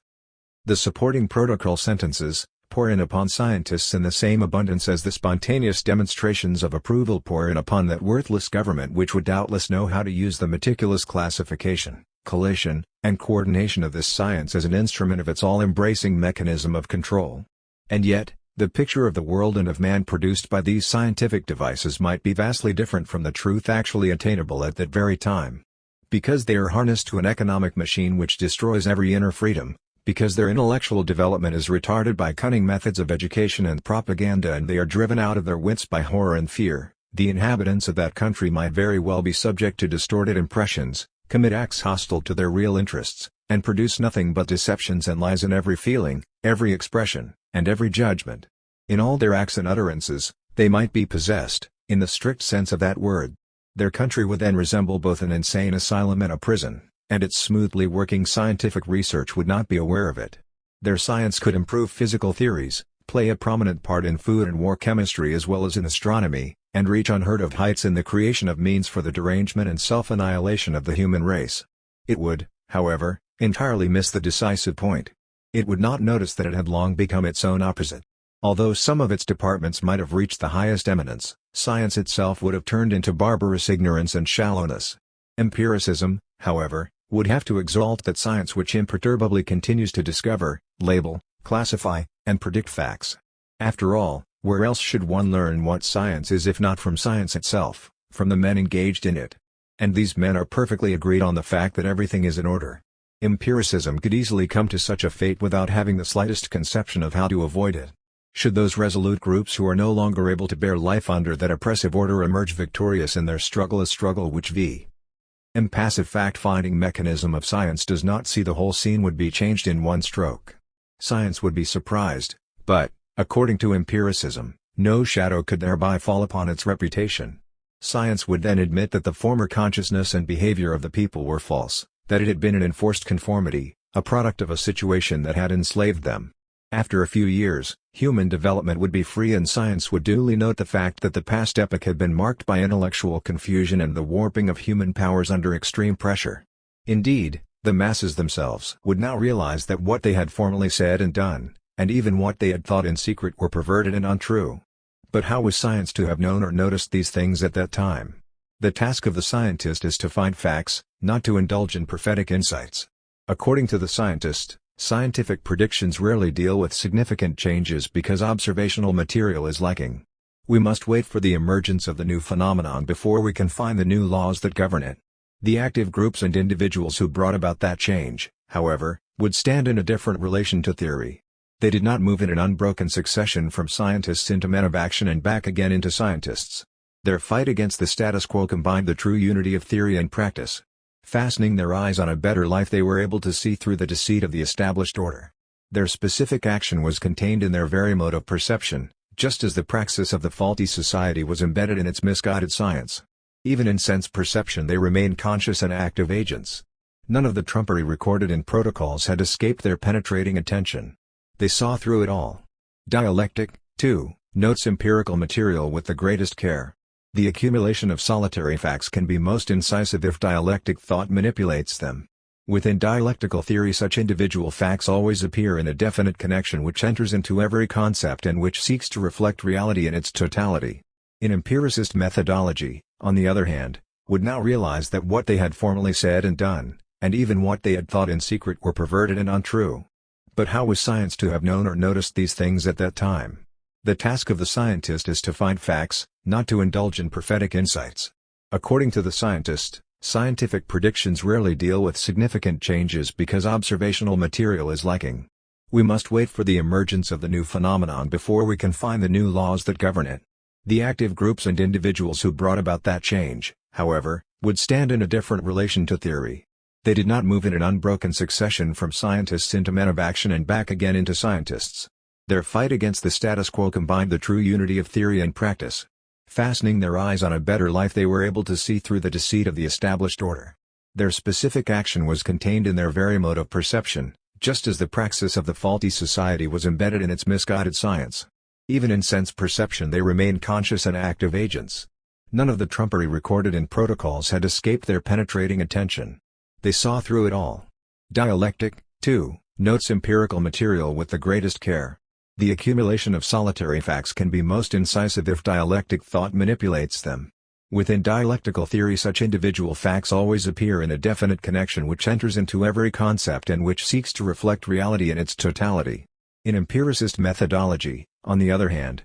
The supporting protocol sentences pour in upon scientists in the same abundance as the spontaneous demonstrations of approval pour in upon that worthless government which would doubtless know how to use the meticulous classification, collation, and coordination of this science as an instrument of its all-embracing mechanism of control. And yet, the picture of the world and of man produced by these scientific devices might be vastly different from the truth actually attainable at that very time. Because they are harnessed to an economic machine which destroys every inner freedom, because their intellectual development is retarded by cunning methods of education and propaganda and they are driven out of their wits by horror and fear, the inhabitants of that country might very well be subject to distorted impressions, commit acts hostile to their real interests, and produce nothing but deceptions and lies in every feeling, every expression, and every judgment. In all their acts and utterances, they might be possessed, in the strict sense of that word. Their country would then resemble both an insane asylum and a prison, and its smoothly working scientific research would not be aware of it. Their science could improve physical theories, play a prominent part in food and war chemistry as well as in astronomy, and reach unheard of heights in the creation of means for the derangement and self-annihilation of the human race. It would, however, entirely miss the decisive point. It would not notice that it had long become its own opposite. Although some of its departments might have reached the highest eminence, science itself would have turned into barbarous ignorance and shallowness. Empiricism, however, would have to exalt that science which imperturbably continues to discover, label, classify, and predict facts. After all, where else should one learn what science is if not from science itself, from the men engaged in it? And these men are perfectly agreed on the fact that everything is in order. Empiricism could easily come to such a fate without having the slightest conception of how to avoid it. Should those resolute groups who are no longer able to bear life under that oppressive order emerge victorious in their struggle, a struggle which the impassive fact-finding mechanism of science does not see, the whole scene would be changed in one stroke. Science would be surprised, but, according to empiricism, no shadow could thereby fall upon its reputation. Science would then admit that the former consciousness and behavior of the people were false, that it had been an enforced conformity, a product of a situation that had enslaved them. After a few years, human development would be free and science would duly note the fact that the past epoch had been marked by intellectual confusion and the warping of human powers under extreme pressure. Indeed, the masses themselves would now realize that what they had formerly said and done, and even what they had thought in secret, were perverted and untrue. But how was science to have known or noticed these things at that time? The task of the scientist is to find facts, not to indulge in prophetic insights. According to the scientist, scientific predictions rarely deal with significant changes because observational material is lacking. We must wait for the emergence of the new phenomenon before we can find the new laws that govern it. The active groups and individuals who brought about that change, however, would stand in a different relation to theory. They did not move in an unbroken succession from scientists into men of action and back again into scientists. Their fight against the status quo combined the true unity of theory and practice. Fastening their eyes on a better life, they were able to see through the deceit of the established order. Their specific action was contained in their very mode of perception, just as the praxis of the faulty society was embedded in its misguided science. Even in sense perception they remained conscious and active agents. None of the trumpery recorded in protocols had escaped their penetrating attention. They saw through it all. Dialectic, too, notes empirical material with the greatest care. The accumulation of solitary facts can be most incisive if dialectic thought manipulates them. Within dialectical theory, such individual facts always appear in a definite connection which enters into every concept and which seeks to reflect reality in its totality. An empiricist methodology, on the other hand, would now realize that what they had formerly said and done, and even what they had thought in secret, were perverted and untrue. But how was science to have known or noticed these things at that time? The task of the scientist is to find facts, not to indulge in prophetic insights. According to the scientist, scientific predictions rarely deal with significant changes because observational material is lacking. We must wait for the emergence of the new phenomenon before we can find the new laws that govern it. The active groups and individuals who brought about that change, however, would stand in a different relation to theory. They did not move in an unbroken succession from scientists into men of action and back again into scientists. Their fight against the status quo combined the true unity of theory and practice. Fastening their eyes on a better life, they were able to see through the deceit of the established order. Their specific action was contained in their very mode of perception, just as the praxis of the faulty society was embedded in its misguided science. Even in sense perception they remained conscious and active agents. None of the trumpery recorded in protocols had escaped their penetrating attention. They saw through it all. Dialectic, too, notes empirical material with the greatest care. The accumulation of solitary facts can be most incisive if dialectic thought manipulates them. Within dialectical theory, such individual facts always appear in a definite connection which enters into every concept and which seeks to reflect reality in its totality. In empiricist methodology, on the other hand,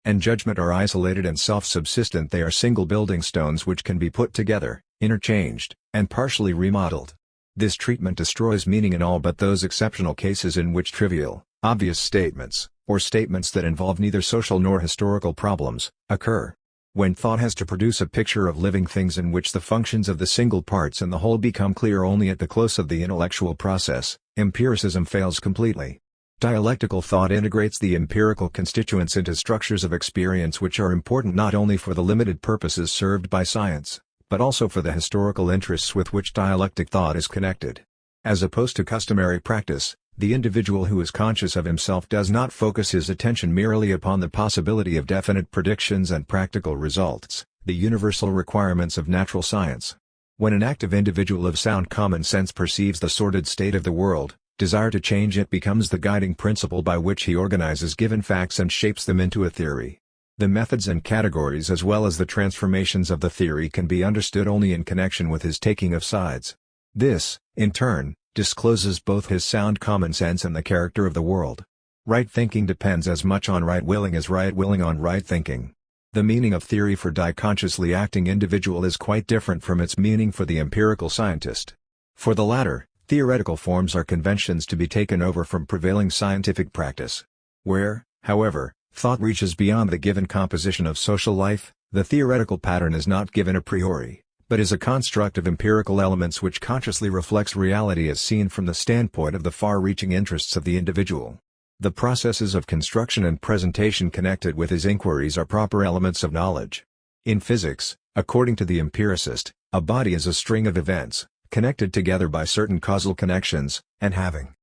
and judgment are isolated and self-subsistent. They are single building stones which can be put together, interchanged, and partially remodeled. This treatment destroys meaning in all but those exceptional cases in which trivial, obvious statements, or statements that involve neither social nor historical problems, occur. When thought has to produce a picture of living things in which the functions of the single parts and the whole become clear only at the close of the intellectual process, empiricism fails completely. Dialectical thought integrates the empirical constituents into structures of experience which are important not only for the limited purposes served by science, but also for the historical interests with which dialectic thought is connected. As opposed to customary practice, the individual who is conscious of himself does not focus his attention merely upon the possibility of definite predictions and practical results, the universal requirements of natural science. When an active individual of sound common sense perceives the sordid state of the world, desire to change it becomes the guiding principle by which he organizes given facts and shapes them into a theory. The methods and categories as well as the transformations of the theory can be understood only in connection with his taking of sides. This, in turn, discloses both his sound common sense and the character of the world. Right thinking depends as much on right willing as right willing on right thinking. The meaning of theory for the consciously acting individual is quite different from its meaning for the empirical scientist. For the latter, theoretical forms are conventions to be taken over from prevailing scientific practice. Where, however, thought reaches beyond the given composition of social life, the theoretical pattern is not given a priori, but is a construct of empirical elements which consciously reflects reality as seen from the standpoint of the far-reaching interests of the individual. The processes of construction and presentation connected with his inquiries are proper elements of knowledge. In physics, according to the empiricist, a body is a string of events, connected together by certain causal connections, and having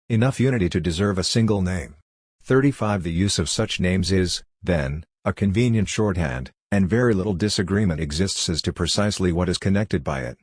enough unity to deserve a single name. 35 The use of such names is, then, a convenient shorthand, and very little disagreement exists as to precisely what is connected by it.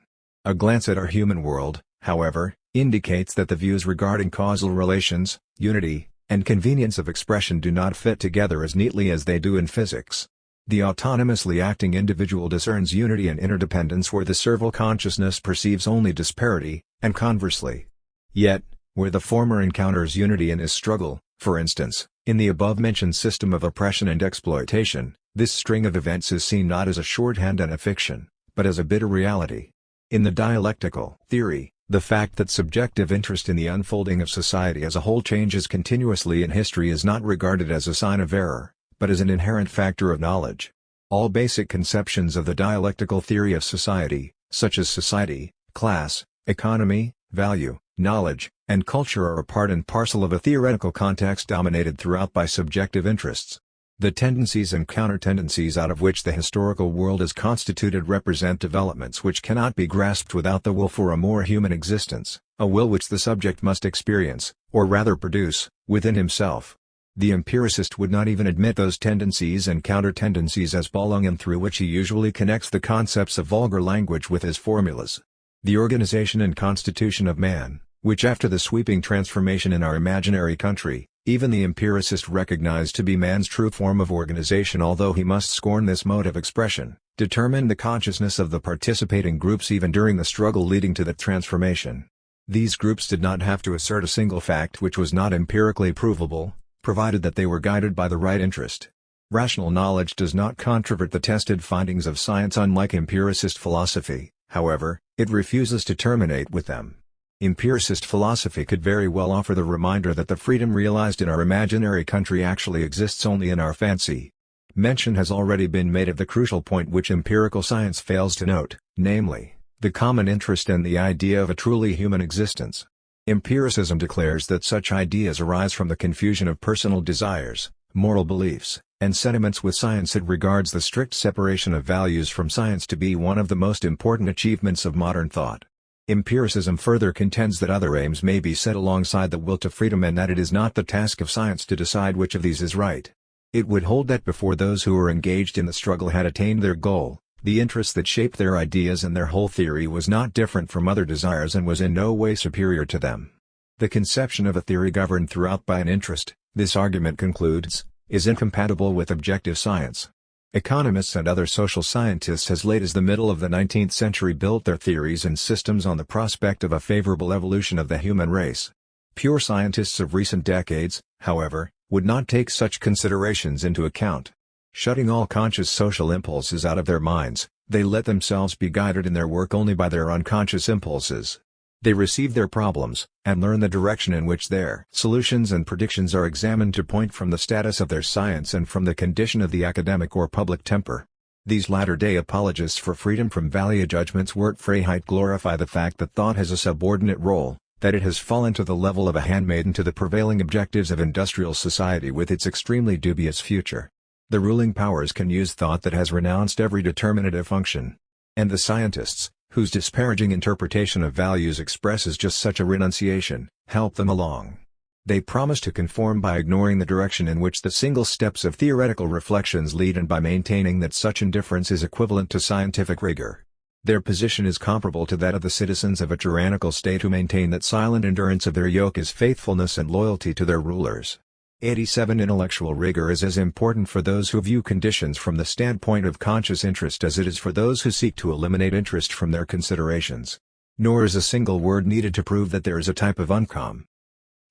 A glance at our human world, however, indicates that the views regarding causal relations, unity, and convenience of expression do not fit together as neatly as they do in physics. The autonomously acting individual discerns unity and interdependence where the servile consciousness perceives only disparity, and conversely. Yet, where the former encounters unity in his struggle, for instance, in the above-mentioned system of oppression and exploitation, this string of events is seen not as a shorthand and a fiction, but as a bitter reality. In the dialectical theory, the fact that subjective interest in the unfolding of society as a whole changes continuously in history is not regarded as a sign of error, but as an inherent factor of knowledge. All basic conceptions of the dialectical theory of society, such as society, class, economy, value, knowledge, and culture are a part and parcel of a theoretical context dominated throughout by subjective interests. The tendencies and counter-tendencies out of which the historical world is constituted represent developments which cannot be grasped without the will for a more human existence, a will which the subject must experience, or rather produce, within himself. The empiricist would not even admit those tendencies and counter-tendencies as balloon through which he usually connects the concepts of vulgar language with his formulas. The organization and constitution of man, which after the sweeping transformation in our imaginary country, even the empiricist recognized to be man's true form of organization although he must scorn this mode of expression, determined the consciousness of the participating groups even during the struggle leading to that transformation. These groups did not have to assert a single fact which was not empirically provable, provided that they were guided by the right interest. Rational knowledge does not controvert the tested findings of science. Unlike empiricist philosophy, however, it refuses to terminate with them. Empiricist philosophy could very well offer the reminder that the freedom realized in our imaginary country actually exists only in our fancy. Mention has already been made of the crucial point which empirical science fails to note, namely, the common interest and the idea of a truly human existence. Empiricism declares that such ideas arise from the confusion of personal desires, moral beliefs, and sentiments with science. It regards the strict separation of values from science to be one of the most important achievements of modern thought. Empiricism further contends that other aims may be set alongside the will to freedom and that it is not the task of science to decide which of these is right. It would hold that before those who were engaged in the struggle had attained their goal, the interest that shaped their ideas and their whole theory was not different from other desires and was in no way superior to them. The conception of a theory governed throughout by an interest, this argument concludes, is incompatible with objective science. Economists and other social scientists as late as the middle of the 19th century built their theories and systems on the prospect of a favorable evolution of the human race. Pure scientists of recent decades, however, would not take such considerations into account. Shutting all conscious social impulses out of their minds, they let themselves be guided in their work only by their unconscious impulses. They receive their problems, and learn the direction in which their solutions and predictions are examined to point from the status of their science and from the condition of the academic or public temper. These latter-day apologists for freedom from value judgments Wertfreiheit glorify the fact that thought has a subordinate role, that it has fallen to the level of a handmaiden to the prevailing objectives of industrial society with its extremely dubious future. The ruling powers can use thought that has renounced every determinative function. And the scientists, whose disparaging interpretation of values expresses just such a renunciation, help them along. They promise to conform by ignoring the direction in which the single steps of theoretical reflections lead and by maintaining that such indifference is equivalent to scientific rigor. Their position is comparable to that of the citizens of a tyrannical state who maintain that silent endurance of their yoke is faithfulness and loyalty to their rulers. 87 Intellectual rigor is as important for those who view conditions from the standpoint of conscious interest as it is for those who seek to eliminate interest from their considerations. Nor is a single word needed to prove that there is a type of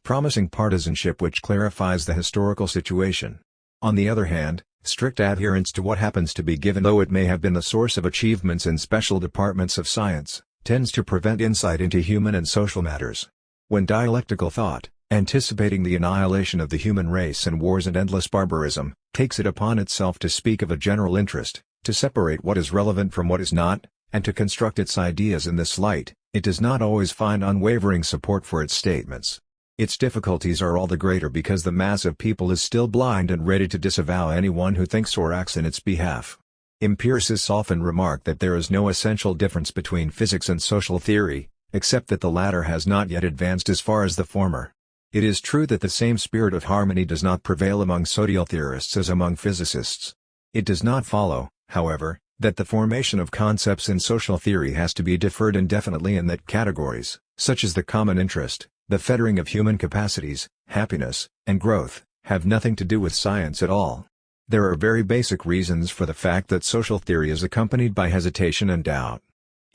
promising partisanship which clarifies the historical situation. On the other hand, strict adherence to what happens to be given though it may have been the source of achievements in special departments of science, tends to prevent insight into human and social matters. When dialectical thought, anticipating the annihilation of the human race and wars and endless barbarism, takes it upon itself to speak of a general interest, to separate what is relevant from what is not, and to construct its ideas in this light, it does not always find unwavering support for its statements. Its difficulties are all the greater because the mass of people is still blind and ready to disavow anyone who thinks or acts in its behalf. Empiricists often remark that there is no essential difference between physics and social theory, except that the latter has not yet advanced as far as the former. It is true that the same spirit of harmony does not prevail among social theorists as among physicists. It does not follow, however, that the formation of concepts in social theory has to be deferred indefinitely and that categories, such as the common interest, the fettering of human capacities, happiness, and growth, have nothing to do with science at all. There are very basic reasons for the fact that social theory is accompanied by hesitation and doubt.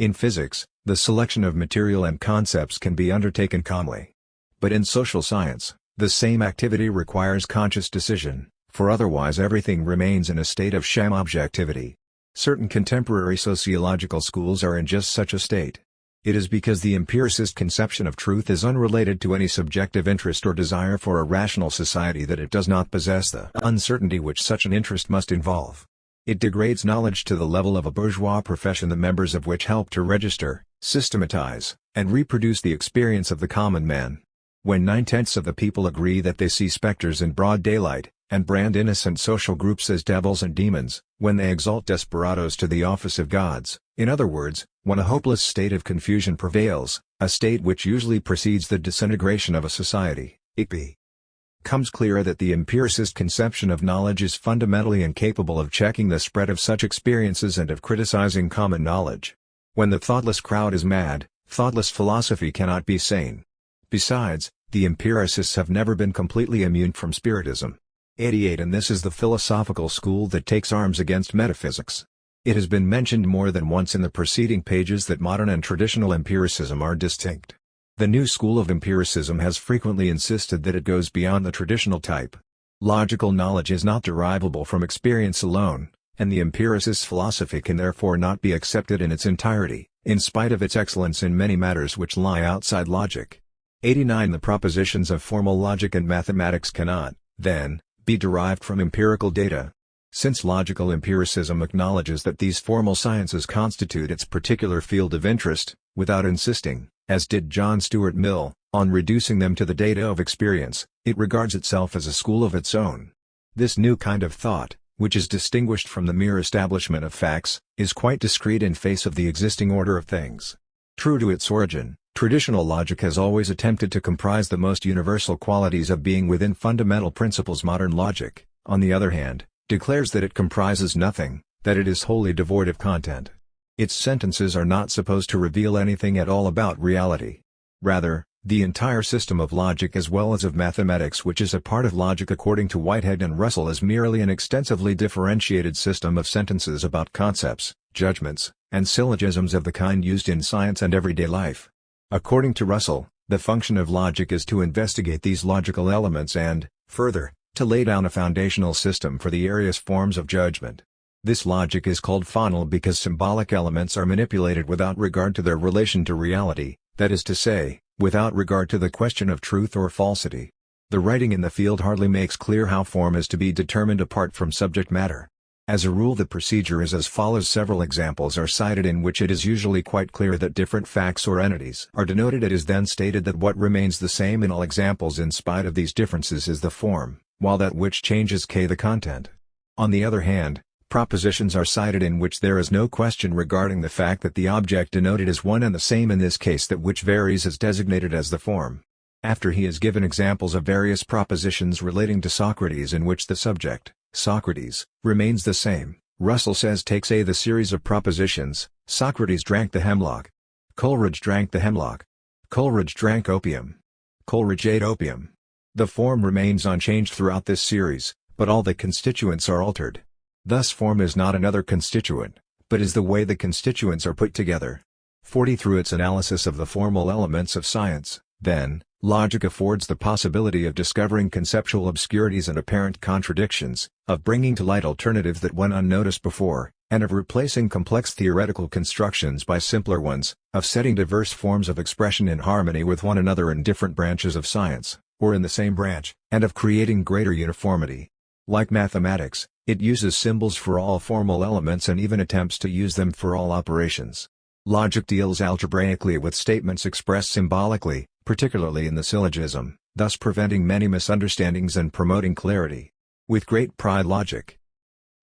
In physics, the selection of material and concepts can be undertaken calmly. But in social science, the same activity requires conscious decision, for otherwise everything remains in a state of sham objectivity. Certain contemporary sociological schools are in just such a state. It is because the empiricist conception of truth is unrelated to any subjective interest or desire for a rational society that it does not possess the uncertainty which such an interest must involve. It degrades knowledge to the level of a bourgeois profession the members of which help to register, systematize, and reproduce the experience of the common man. When 9/10 of the people agree that they see specters in broad daylight, and brand innocent social groups as devils and demons, when they exalt desperadoes to the office of gods, in other words, when a hopeless state of confusion prevails, a state which usually precedes the disintegration of a society, it becomes clear that the empiricist conception of knowledge is fundamentally incapable of checking the spread of such experiences and of criticizing common knowledge. When the thoughtless crowd is mad, thoughtless philosophy cannot be sane. Besides, the empiricists have never been completely immune from Spiritism. 88 And this is the philosophical school that takes arms against metaphysics. It has been mentioned more than once in the preceding pages that modern and traditional empiricism are distinct. The new school of empiricism has frequently insisted that it goes beyond the traditional type. Logical knowledge is not derivable from experience alone, and the empiricist's philosophy can therefore not be accepted in its entirety, in spite of its excellence in many matters which lie outside logic. 89 The propositions of formal logic and mathematics cannot, then, be derived from empirical data. Since logical empiricism acknowledges that these formal sciences constitute its particular field of interest, without insisting, as did John Stuart Mill, on reducing them to the data of experience, it regards itself as a school of its own. This new kind of thought, which is distinguished from the mere establishment of facts, is quite discreet in face of the existing order of things. True to its origin, traditional logic has always attempted to comprise the most universal qualities of being within fundamental principles. Modern logic, on the other hand, declares that it comprises nothing, that it is wholly devoid of content. Its sentences are not supposed to reveal anything at all about reality. Rather, the entire system of logic as well as of mathematics which is a part of logic according to Whitehead and Russell is merely an extensively differentiated system of sentences about concepts, judgments, and syllogisms of the kind used in science and everyday life. According to Russell, the function of logic is to investigate these logical elements and, further, to lay down a foundational system for the various forms of judgment. This logic is called fonal because symbolic elements are manipulated without regard to their relation to reality, that is to say, without regard to the question of truth or falsity. The writing in the field hardly makes clear how form is to be determined apart from subject matter. As a rule the procedure is as follows. Several examples are cited in which it is usually quite clear that different facts or entities are denoted. It is then stated that what remains the same in all examples in spite of these differences is the form, while that which changes the content. On the other hand, propositions are cited in which there is no question regarding the fact that the object denoted is one and the same. In this case that which varies is designated as the form. After he has given examples of various propositions relating to Socrates in which the subject, Socrates, remains the same, Russell says takes the series of propositions, Socrates drank the hemlock. Coleridge drank the hemlock. Coleridge drank opium. Coleridge ate opium. The form remains unchanged throughout this series, but all the constituents are altered. Thus form is not another constituent, but is the way the constituents are put together. 40 Through its analysis of the formal elements of science, then, logic affords the possibility of discovering conceptual obscurities and apparent contradictions, of bringing to light alternatives that went unnoticed before, and of replacing complex theoretical constructions by simpler ones, of setting diverse forms of expression in harmony with one another in different branches of science, or in the same branch, and of creating greater uniformity. Like mathematics, it uses symbols for all formal elements and even attempts to use them for all operations. Logic deals algebraically with statements expressed symbolically, particularly in the syllogism, thus preventing many misunderstandings and promoting clarity. With great pride logic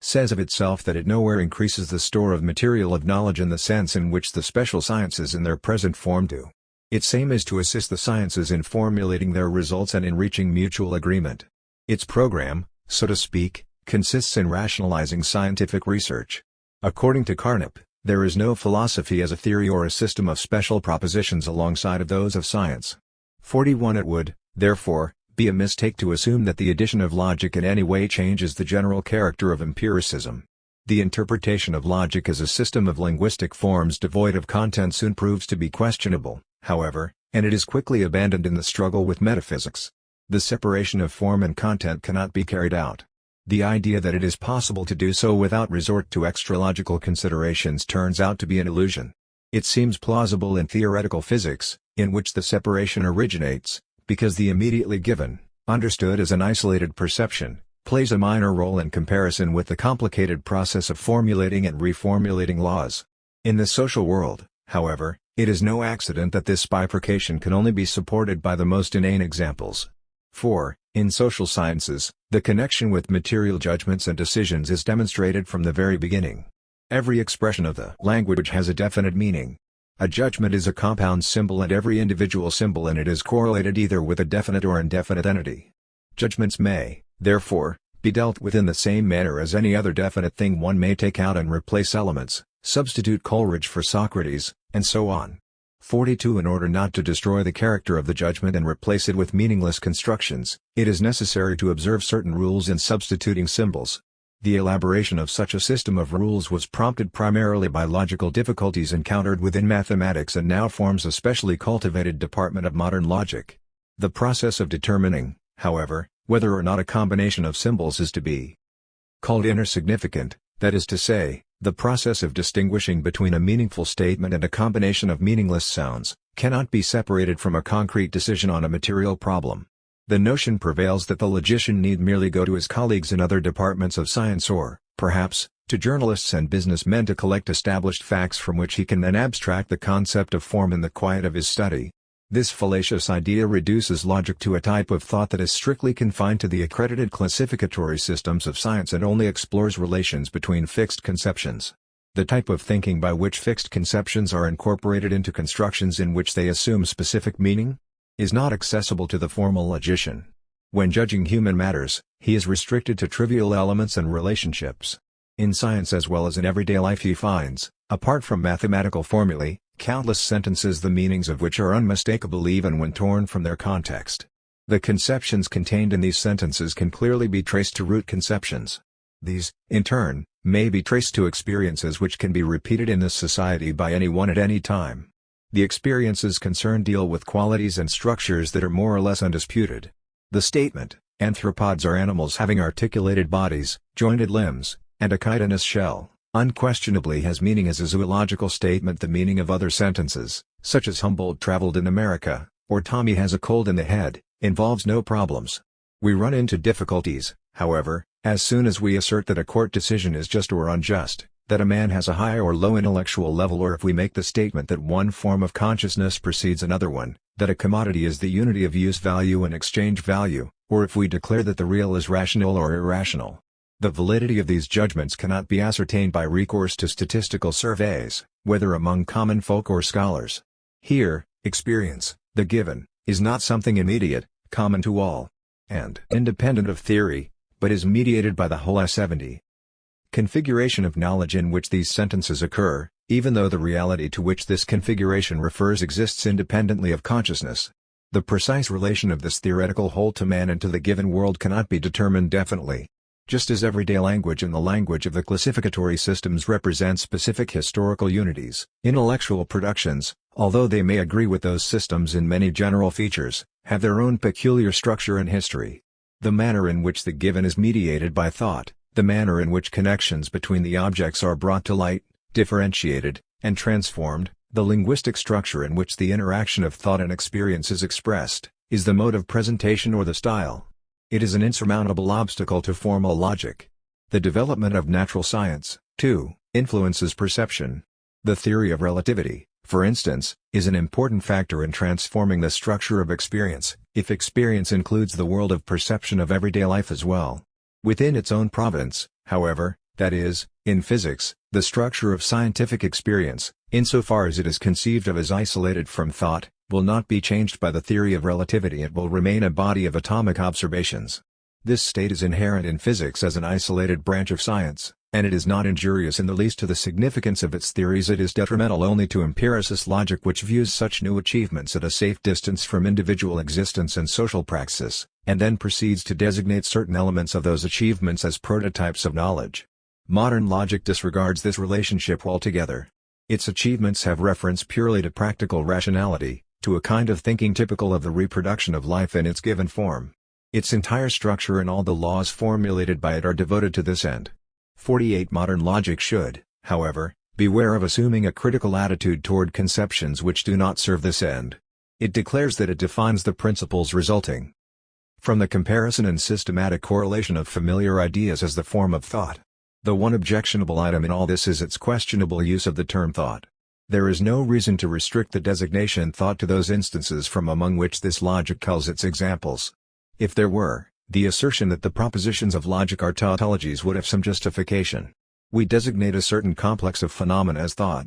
says of itself that it nowhere increases the store of material of knowledge in the sense in which the special sciences in their present form do. Its aim is to assist the sciences in formulating their results and in reaching mutual agreement. Its program, so to speak, consists in rationalizing scientific research. According to Carnap, there is no philosophy as a theory or a system of special propositions alongside of those of science. 41 It would, therefore, be a mistake to assume that the addition of logic in any way changes the general character of empiricism. The interpretation of logic as a system of linguistic forms devoid of content soon proves to be questionable, however, and it is quickly abandoned in the struggle with metaphysics. The separation of form and content cannot be carried out. The idea that it is possible to do so without resort to extra-logical considerations turns out to be an illusion. It seems plausible in theoretical physics, in which the separation originates, because the immediately given, understood as an isolated perception, plays a minor role in comparison with the complicated process of formulating and reformulating laws. In the social world, however, it is no accident that this bifurcation can only be supported by the most inane examples. For, in social sciences, the connection with material judgments and decisions is demonstrated from the very beginning. Every expression of the language has a definite meaning. A judgment is a compound symbol and every individual symbol in it is correlated either with a definite or indefinite entity. Judgments may, therefore, be dealt with in the same manner as any other definite thing. One may take out and replace elements, Substitute Coleridge for Socrates, and so on. 42. In order not to destroy the character of the judgment and replace it with meaningless constructions, it is necessary to observe certain rules in substituting symbols. The elaboration of such a system of rules was prompted primarily by logical difficulties encountered within mathematics and now forms a specially cultivated department of modern logic. The process of determining, however, whether or not a combination of symbols is to be called intersignificant, that is to say, the process of distinguishing between a meaningful statement and a combination of meaningless sounds, cannot be separated from a concrete decision on a material problem. The notion prevails that the logician need merely go to his colleagues in other departments of science or, perhaps, to journalists and businessmen to collect established facts from which he can then abstract the concept of form in the quiet of his study. This fallacious idea reduces logic to a type of thought that is strictly confined to the accredited classificatory systems of science and only explores relations between fixed conceptions. The type of thinking by which fixed conceptions are incorporated into constructions in which they assume specific meaning is not accessible to the formal logician. When judging human matters, he is restricted to trivial elements and relationships. In science as well as in everyday life he finds, apart from mathematical formulae, countless sentences the meanings of which are unmistakable even when torn from their context. The conceptions contained in these sentences can clearly be traced to root conceptions. These, in turn, may be traced to experiences which can be repeated in this society by anyone at any time. The experiences concerned deal with qualities and structures that are more or less undisputed. The statement, "Anthropods are animals having articulated bodies, jointed limbs, and a chitinous shell," unquestionably has meaning as a zoological statement. The meaning of other sentences, such as "Humboldt traveled in America," or "Tommy has a cold in the head," involves no problems. We run into difficulties, however, as soon as we assert that a court decision is just or unjust, that a man has a high or low intellectual level, or if we make the statement that one form of consciousness precedes another one, that a commodity is the unity of use value and exchange value, or if we declare that the real is rational or irrational. The validity of these judgments cannot be ascertained by recourse to statistical surveys, whether among common folk or scholars. Here, experience, the given, is not something immediate, common to all, and independent of theory, but is mediated by the whole 70 configuration of knowledge in which these sentences occur, even though the reality to which this configuration refers exists independently of consciousness. The precise relation of this theoretical whole to man and to the given world cannot be determined definitely. Just as everyday language and the language of the classificatory systems represent specific historical unities, intellectual productions, although they may agree with those systems in many general features, have their own peculiar structure and history. The manner in which the given is mediated by thought, the manner in which connections between the objects are brought to light, differentiated, and transformed, the linguistic structure in which the interaction of thought and experience is expressed, is the mode of presentation or the style. It is an insurmountable obstacle to formal logic. The development of natural science, too, influences perception. The theory of relativity, for instance, is an important factor in transforming the structure of experience, if experience includes the world of perception of everyday life as well. Within its own province, however, that is, in physics, the structure of scientific experience, insofar as it is conceived of as isolated from thought, will not be changed by the theory of relativity. It will remain a body of atomic observations. This state is inherent in physics as an isolated branch of science, and it is not injurious in the least to the significance of its theories. It is detrimental only to empiricist logic, which views such new achievements at a safe distance from individual existence and social praxis, and then proceeds to designate certain elements of those achievements as prototypes of knowledge. Modern logic disregards this relationship altogether. Its achievements have reference purely to practical rationality, to a kind of thinking typical of the reproduction of life in its given form. Its entire structure and all the laws formulated by it are devoted to this end. 48. Modern logic should, however, beware of assuming a critical attitude toward conceptions which do not serve this end. It declares that it defines the principles resulting from the comparison and systematic correlation of familiar ideas as the form of thought. The one objectionable item in all this is its questionable use of the term thought. There is no reason to restrict the designation thought to those instances from among which this logic culls its examples. If there were, the assertion that the propositions of logic are tautologies would have some justification. We designate a certain complex of phenomena as thought.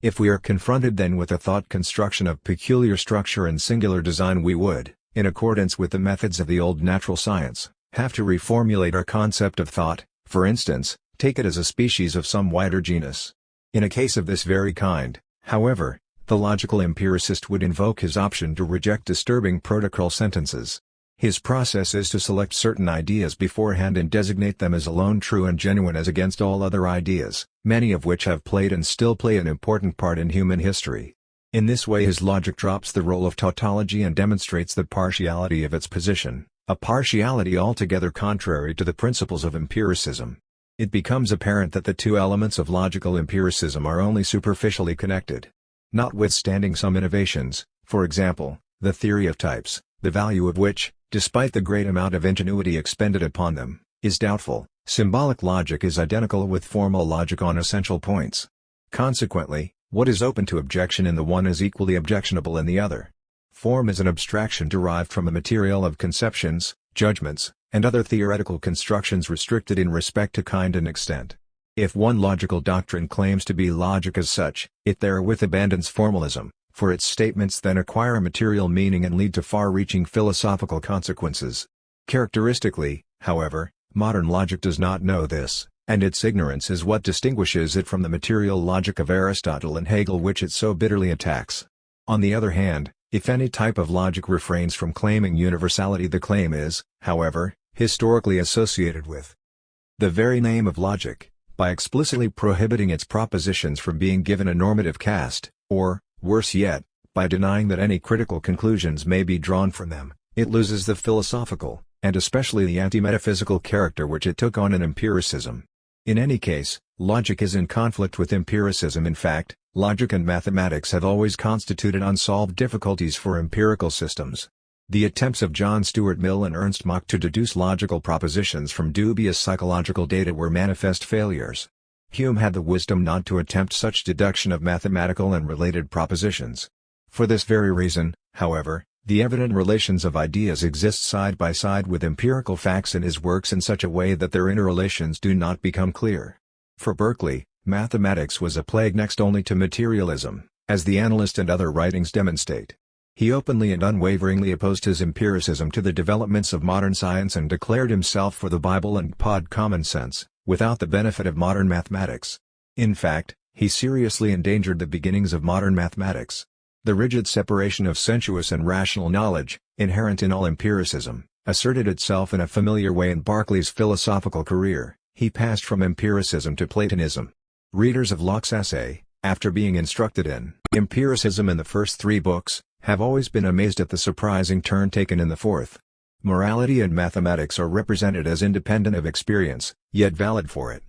If we are confronted then with a thought construction of peculiar structure and singular design, we would, in accordance with the methods of the old natural science, have to reformulate our concept of thought, for instance, take it as a species of some wider genus. In a case of this very kind, however, the logical empiricist would invoke his option to reject disturbing protocol sentences. His process is to select certain ideas beforehand and designate them as alone true and genuine as against all other ideas, many of which have played and still play an important part in human history. In this way his logic drops the role of tautology and demonstrates the partiality of its position, a partiality altogether contrary to the principles of empiricism. It becomes apparent that the two elements of logical empiricism are only superficially connected. Notwithstanding some innovations, for example, the theory of types, the value of which, despite the great amount of ingenuity expended upon them, is doubtful, symbolic logic is identical with formal logic on essential points. Consequently, what is open to objection in the one is equally objectionable in the other. Form is an abstraction derived from a material of conceptions, judgments, and other theoretical constructions restricted in respect to kind and extent. If one logical doctrine claims to be logic as such, it therewith abandons formalism, for its statements then acquire a material meaning and lead to far-reaching philosophical consequences. Characteristically, however, modern logic does not know this, and its ignorance is what distinguishes it from the material logic of Aristotle and Hegel which it so bitterly attacks. On the other hand, if any type of logic refrains from claiming universality, the claim is, however, historically associated with the very name of logic, by explicitly prohibiting its propositions from being given a normative cast, or, worse yet, by denying that any critical conclusions may be drawn from them. It loses the philosophical, and especially the anti-metaphysical character which it took on in empiricism. In any case, logic is in conflict with empiricism. In fact, logic and mathematics have always constituted unsolved difficulties for empirical systems. The attempts of John Stuart Mill and Ernst Mach to deduce logical propositions from dubious psychological data were manifest failures. Hume had the wisdom not to attempt such deduction of mathematical and related propositions. For this very reason, however, the evident relations of ideas exist side by side with empirical facts in his works in such a way that their interrelations do not become clear. For Berkeley, mathematics was a plague next only to materialism, as the Analyst and other writings demonstrate. He openly and unwaveringly opposed his empiricism to the developments of modern science and declared himself for the Bible and pod common sense, without the benefit of modern mathematics. In fact, he seriously endangered the beginnings of modern mathematics. The rigid separation of sensuous and rational knowledge, inherent in all empiricism, asserted itself in a familiar way in Berkeley's philosophical career. He passed from empiricism to Platonism. Readers of Locke's essay, after being instructed in empiricism in the first three books, have always been amazed at the surprising turn taken in the fourth. Morality and mathematics are represented as independent of experience, yet valid for it.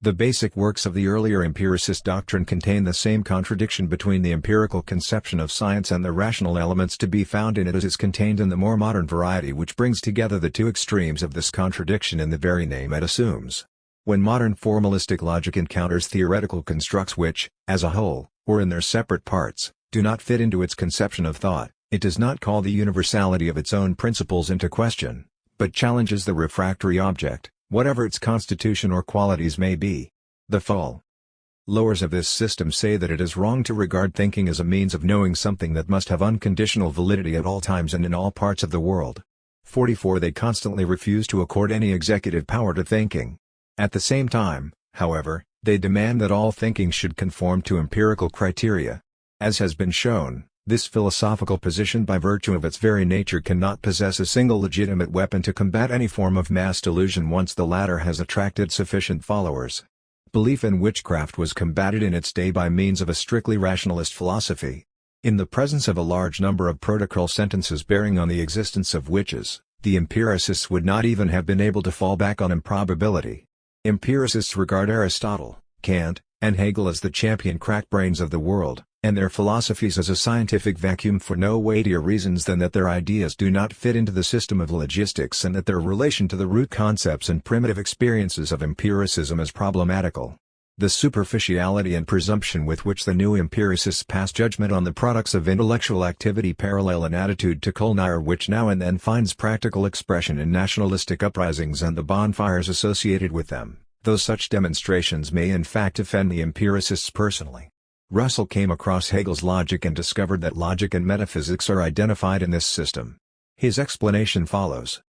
The basic works of the earlier empiricist doctrine contain the same contradiction between the empirical conception of science and the rational elements to be found in it as is contained in the more modern variety which brings together the two extremes of this contradiction in the very name it assumes. When modern formalistic logic encounters theoretical constructs which, as a whole, or in their separate parts, do not fit into its conception of thought, it does not call the universality of its own principles into question, but challenges the refractory object, whatever its constitution or qualities may be. The followers of this system say that it is wrong to regard thinking as a means of knowing something that must have unconditional validity at all times and in all parts of the world. 44. They constantly refuse to accord any executive power to thinking. At the same time, however, they demand that all thinking should conform to empirical criteria. As has been shown, this philosophical position by virtue of its very nature cannot possess a single legitimate weapon to combat any form of mass delusion once the latter has attracted sufficient followers. Belief in witchcraft was combated in its day by means of a strictly rationalist philosophy. In the presence of a large number of protocol sentences bearing on the existence of witches, the empiricists would not even have been able to fall back on improbability. Empiricists regard Aristotle, Kant, and Hegel as the champion crackbrains of the world, and their philosophies as a scientific vacuum for no weightier reasons than that their ideas do not fit into the system of logistics and that their relation to the root concepts and primitive experiences of empiricism is problematical. The superficiality and presumption with which the new empiricists pass judgment on the products of intellectual activity parallel an attitude to culinary which now and then finds practical expression in nationalistic uprisings and the bonfires associated with them, though such demonstrations may in fact offend the empiricists personally. Russell came across Hegel's logic and discovered that logic and metaphysics are identified in this system. His explanation follows.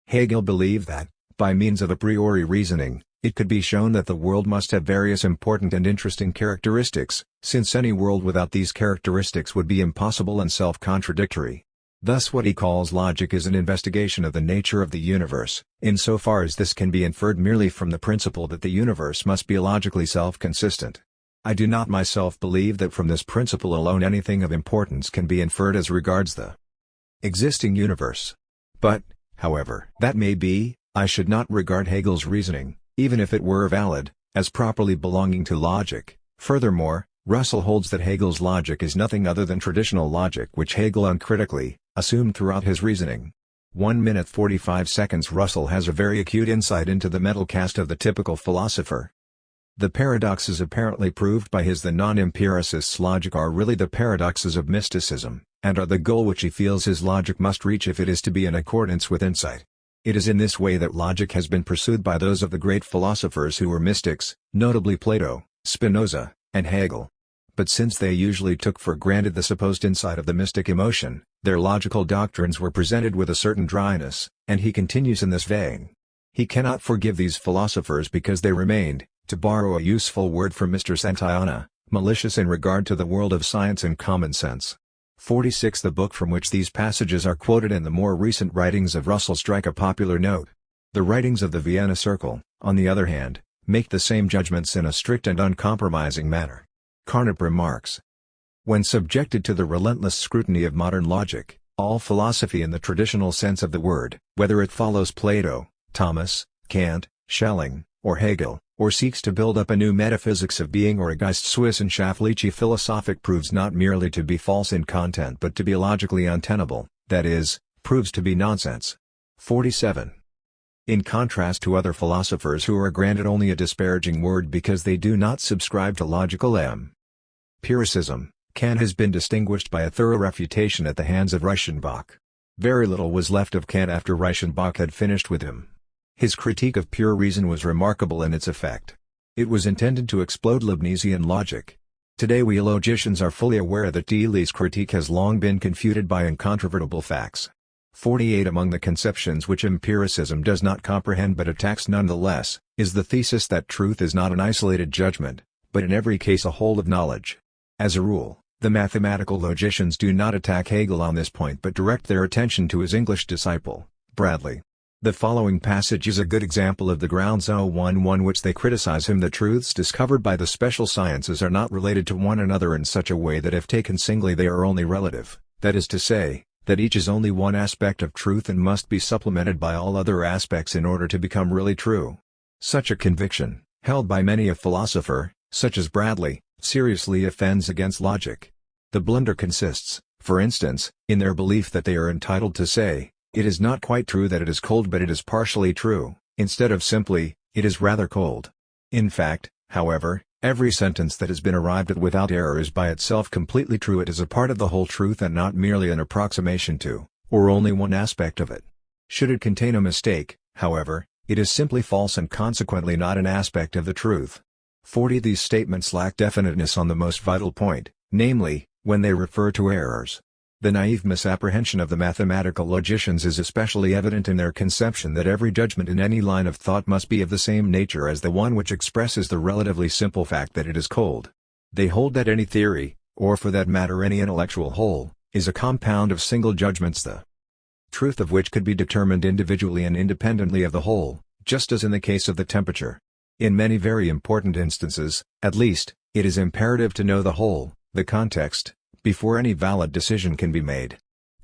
Hegel believed that, by means of a priori reasoning, It could be shown that the world must have various important and interesting characteristics, since any world without these characteristics would be impossible and self-contradictory. Thus what he calls logic is an investigation of the nature of the universe, insofar as this can be inferred merely from the principle that the universe must be logically self-consistent. I do not myself believe that from this principle alone anything of importance can be inferred as regards the existing universe. But, however that may be, I should not regard Hegel's reasoning, even if it were valid, as properly belonging to logic. Furthermore, Russell holds that Hegel's logic is nothing other than traditional logic which Hegel uncritically assumed throughout his reasoning. 1 minute 45 seconds. Russell has a very acute insight into the mental cast of the typical philosopher. The paradoxes apparently proved by his the non-empiricist's logic are really the paradoxes of mysticism, and are the goal which he feels his logic must reach if it is to be in accordance with insight. It is in this way that logic has been pursued by those of the great philosophers who were mystics, notably Plato, Spinoza, and Hegel. But since they usually took for granted the supposed insight of the mystic emotion, their logical doctrines were presented with a certain dryness, and he continues in this vein. He cannot forgive these philosophers because they remained, to borrow a useful word from Mr. Santayana, malicious in regard to the world of science and common sense. 46. The book from which these passages are quoted and the more recent writings of Russell strike a popular note. The writings of the Vienna Circle, on the other hand, make the same judgments in a strict and uncompromising manner. Carnap remarks, when subjected to the relentless scrutiny of modern logic, all philosophy in the traditional sense of the word, whether it follows Plato, Thomas, Kant, Schelling, or Hegel, or seeks to build up a new metaphysics of being or a Geisteswissenschaftliche philosophic, proves not merely to be false in content but to be logically untenable, that is, proves to be nonsense. 47. In contrast to other philosophers who are granted only a disparaging word because they do not subscribe to logical empiricism, Kant has been distinguished by a thorough refutation at the hands of Reichenbach. Very little was left of Kant after Reichenbach had finished with him. His critique of pure reason was remarkable in its effect. It was intended to explode Leibnizian logic. Today we logicians are fully aware that Deleuze's critique has long been confuted by incontrovertible facts. 48. Among the conceptions which empiricism does not comprehend but attacks nonetheless, is the thesis that truth is not an isolated judgment, but in every case a whole of knowledge. As a rule, the mathematical logicians do not attack Hegel on this point but direct their attention to his English disciple, Bradley. The following passage is a good example of the grounds on which they criticize him. The truths discovered by the special sciences are not related to one another in such a way that if taken singly they are only relative, that is to say, that each is only one aspect of truth and must be supplemented by all other aspects in order to become really true. Such a conviction, held by many a philosopher, such as Bradley, seriously offends against logic. The blunder consists, for instance, in their belief that they are entitled to say, it is not quite true that it is cold but it is partially true, instead of simply, it is rather cold. In fact, however, every sentence that has been arrived at without error is by itself completely true. It is a part of the whole truth and not merely an approximation to, or only one aspect of it. Should it contain a mistake, however, it is simply false and consequently not an aspect of the truth. 40. These statements lack definiteness on the most vital point, namely, when they refer to errors. The naive misapprehension of the mathematical logicians is especially evident in their conception that every judgment in any line of thought must be of the same nature as the one which expresses the relatively simple fact that it is cold. They hold that any theory, or for that matter any intellectual whole, is a compound of single judgments the truth of which could be determined individually and independently of the whole, just as in the case of the temperature. In many very important instances, at least, it is imperative to know the whole, the context, before any valid decision can be made.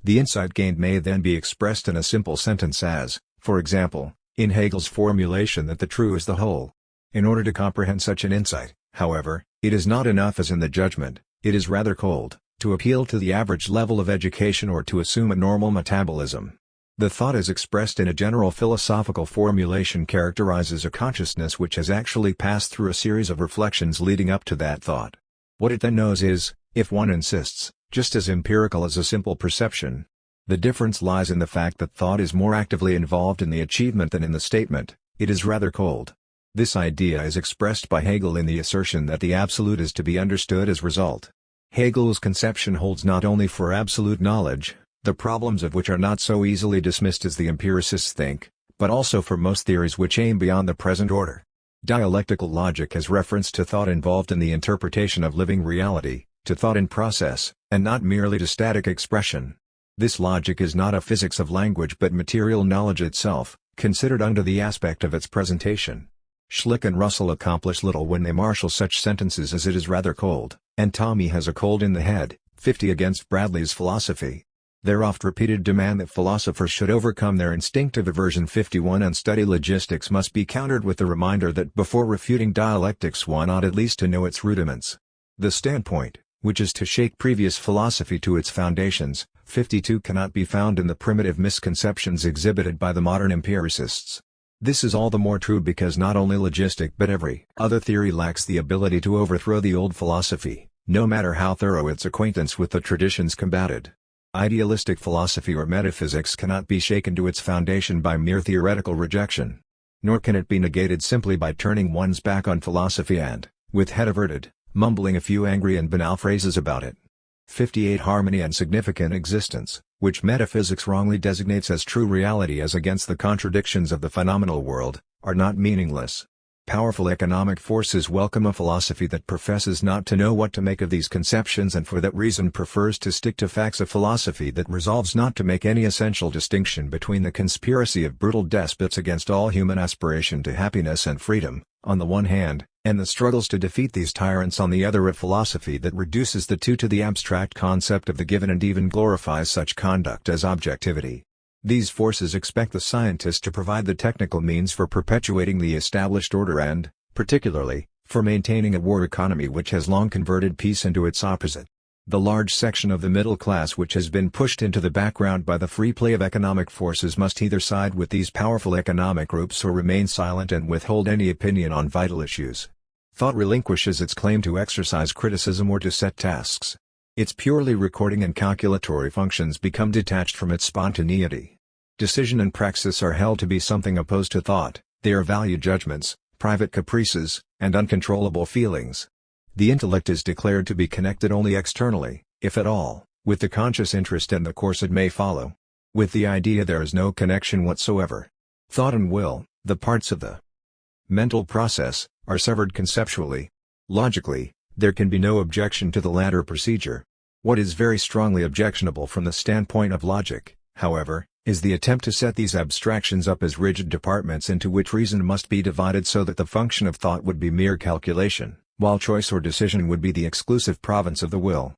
The insight gained may then be expressed in a simple sentence as, for example, in Hegel's formulation that the true is the whole. In order to comprehend such an insight, however, it is not enough as in the judgment, it is rather cold, to appeal to the average level of education or to assume a normal metabolism. The thought as expressed in a general philosophical formulation characterizes a consciousness which has actually passed through a series of reflections leading up to that thought. What it then knows is, if one insists, just as empirical as a simple perception. The difference lies in the fact that thought is more actively involved in the achievement than in the statement, it is rather cold. This idea is expressed by Hegel in the assertion that the absolute is to be understood as result. Hegel's conception holds not only for absolute knowledge, the problems of which are not so easily dismissed as the empiricists think, but also for most theories which aim beyond the present order. Dialectical logic has reference to thought involved in the interpretation of living reality, to thought in process, and not merely to static expression. This logic is not a physics of language but material knowledge itself, considered under the aspect of its presentation. Schlick and Russell accomplish little when they marshal such sentences as "it is rather cold," and "Tommy has a cold in the head," 50 against Bradley's philosophy. Their oft-repeated demand that philosophers should overcome their instinctive aversion 51 and study logistics must be countered with the reminder that before refuting dialectics one ought at least to know its rudiments. The standpoint, which is to shake previous philosophy to its foundations, 52 cannot be found in the primitive misconceptions exhibited by the modern empiricists. This is all the more true because not only logistic but every other theory lacks the ability to overthrow the old philosophy, no matter how thorough its acquaintance with the traditions combated. Idealistic philosophy or metaphysics cannot be shaken to its foundation by mere theoretical rejection. Nor can it be negated simply by turning one's back on philosophy and, with head averted, mumbling a few angry and banal phrases about it. 58 Harmony and significant existence, which metaphysics wrongly designates as true reality as against the contradictions of the phenomenal world, are not meaningless. Powerful economic forces welcome a philosophy that professes not to know what to make of these conceptions and for that reason prefers to stick to facts, a philosophy that resolves not to make any essential distinction between the conspiracy of brutal despots against all human aspiration to happiness and freedom, on the one hand, and the struggles to defeat these tyrants on the other, a philosophy that reduces the two to the abstract concept of the given and even glorifies such conduct as objectivity. These forces expect the scientist to provide the technical means for perpetuating the established order and, particularly, for maintaining a war economy which has long converted peace into its opposite. The large section of the middle class which has been pushed into the background by the free play of economic forces must either side with these powerful economic groups or remain silent and withhold any opinion on vital issues. Thought relinquishes its claim to exercise criticism or to set tasks. Its purely recording and calculatory functions become detached from its spontaneity. Decision and praxis are held to be something opposed to thought, they are value judgments, private caprices, and uncontrollable feelings. The intellect is declared to be connected only externally, if at all, with the conscious interest and the course it may follow. With the idea there is no connection whatsoever. Thought and will, the parts of the mental process, are severed conceptually. Logically, there can be no objection to the latter procedure. What is very strongly objectionable from the standpoint of logic, however, is the attempt to set these abstractions up as rigid departments into which reason must be divided so that the function of thought would be mere calculation, while choice or decision would be the exclusive province of the will.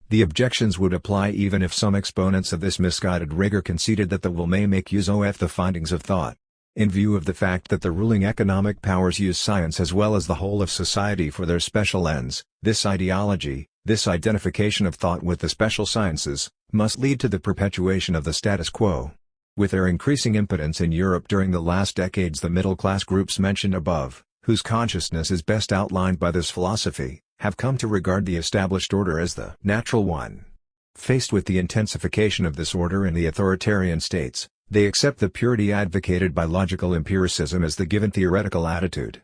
The objections would apply even if some exponents of this misguided rigor conceded that the will may make use of the findings of thought. In view of the fact that the ruling economic powers use science as well as the whole of society for their special ends, this ideology, this identification of thought with the special sciences, must lead to the perpetuation of the status quo. With their increasing impotence in Europe during the last decades, the middle-class groups mentioned above, whose consciousness is best outlined by this philosophy, have come to regard the established order as the natural one. Faced with the intensification of this order in the authoritarian states, they accept the purity advocated by logical empiricism as the given theoretical attitude.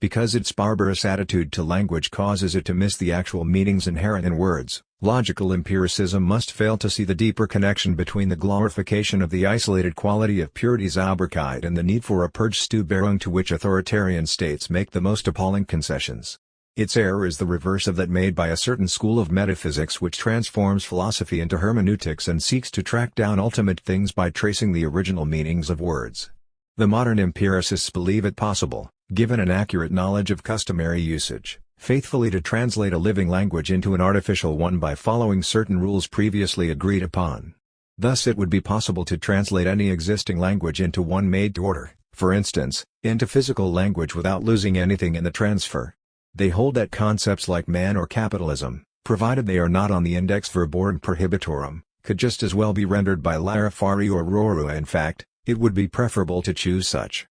Because its barbarous attitude to language causes it to miss the actual meanings inherent in words, logical empiricism must fail to see the deeper connection between the glorification of the isolated quality of purity Zauberkeit and the need for a Purge-Steuerung to which authoritarian states make the most appalling concessions. Its error is the reverse of that made by a certain school of metaphysics which transforms philosophy into hermeneutics and seeks to track down ultimate things by tracing the original meanings of words. The modern empiricists believe it possible, given an accurate knowledge of customary usage, faithfully to translate a living language into an artificial one by following certain rules previously agreed upon. Thus it would be possible to translate any existing language into one made to order, for instance, into physical language without losing anything in the transfer. They hold that concepts like man or capitalism, provided they are not on the index verborum prohibitorum, could just as well be rendered by Larifari or Rorua. In fact, it would be preferable to choose such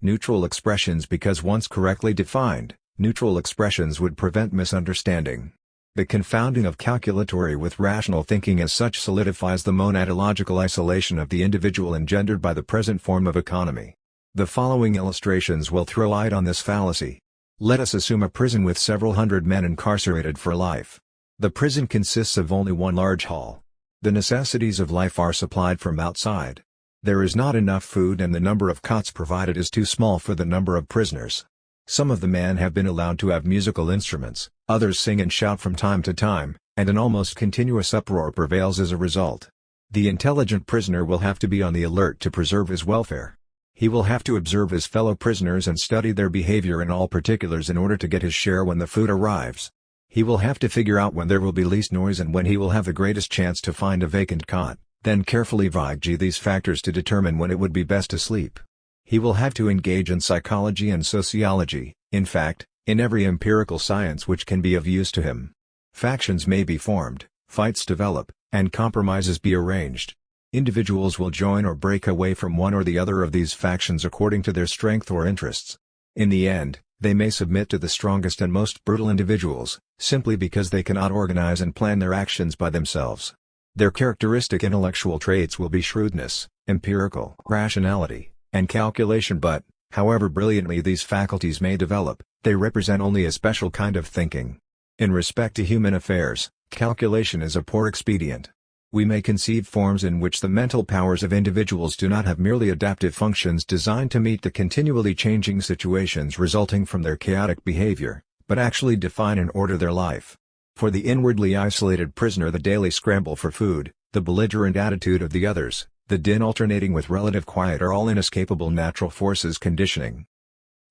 neutral expressions because once correctly defined, neutral expressions would prevent misunderstanding. The confounding of calculatory with rational thinking as such solidifies the monadological isolation of the individual engendered by the present form of economy. The following illustrations will throw light on this fallacy. Let us assume a prison with several hundred men incarcerated for life. The prison consists of only one large hall. The necessities of life are supplied from outside. There is not enough food and the number of cots provided is too small for the number of prisoners. Some of the men have been allowed to have musical instruments, others sing and shout from time to time, and an almost continuous uproar prevails as a result. The intelligent prisoner will have to be on the alert to preserve his welfare. He will have to observe his fellow prisoners and study their behavior in all particulars in order to get his share when the food arrives. He will have to figure out when there will be least noise and when he will have the greatest chance to find a vacant cot, then carefully weigh these factors to determine when it would be best to sleep. He will have to engage in psychology and sociology, in fact, in every empirical science which can be of use to him. Factions may be formed, fights develop, and compromises be arranged. Individuals will join or break away from one or the other of these factions according to their strength or interests. In the end, they may submit to the strongest and most brutal individuals, simply because they cannot organize and plan their actions by themselves. Their characteristic intellectual traits will be shrewdness, empirical rationality, and calculation, but, however brilliantly these faculties may develop, they represent only a special kind of thinking. In respect to human affairs, calculation is a poor expedient. We may conceive forms in which the mental powers of individuals do not have merely adaptive functions designed to meet the continually changing situations resulting from their chaotic behavior, but actually define and order their life. For the inwardly isolated prisoner, the daily scramble for food, the belligerent attitude of the others, the din alternating with relative quiet are all inescapable natural forces conditioning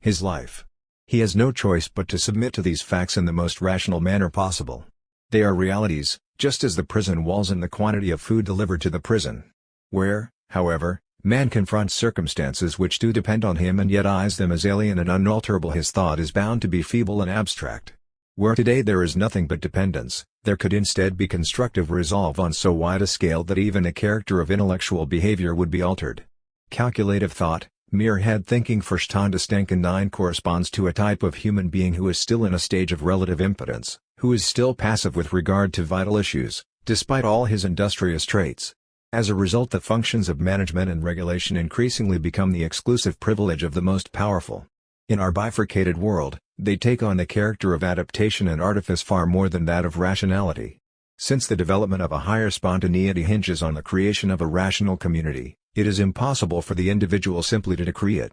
his life. He has no choice but to submit to these facts in the most rational manner possible. They are realities, just as the prison walls and the quantity of food delivered to the prison. Where, however, man confronts circumstances which do depend on him and yet eyes them as alien and unalterable, his thought is bound to be feeble and abstract. Where today there is nothing but dependence, there could instead be constructive resolve on so wide a scale that even the character of intellectual behavior would be altered. Calculative thought, mere head thinking Verstandsdenken 9 corresponds to a type of human being who is still in a stage of relative impotence, who is still passive with regard to vital issues, despite all his industrious traits. As a result, the functions of management and regulation increasingly become the exclusive privilege of the most powerful. In our bifurcated world, they take on the character of adaptation and artifice far more than that of rationality. Since the development of a higher spontaneity hinges on the creation of a rational community, it is impossible for the individual simply to decree it.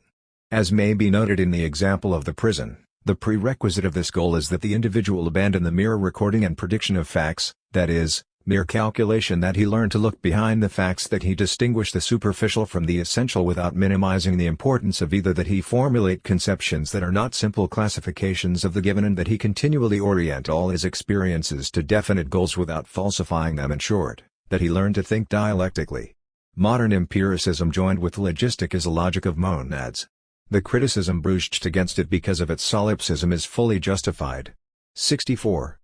As may be noted in the example of the prison, the prerequisite of this goal is that the individual abandon the mere recording and prediction of facts, that is, mere calculation, that he learn to look behind the facts, that he distinguish the superficial from the essential without minimizing the importance of either, that he formulate conceptions that are not simple classifications of the given, and that he continually orient all his experiences to definite goals without falsifying them. In short, that he learn to think dialectically. Modern empiricism joined with logistic is a logic of monads. The criticism brushed against it because of its solipsism is fully justified. 64.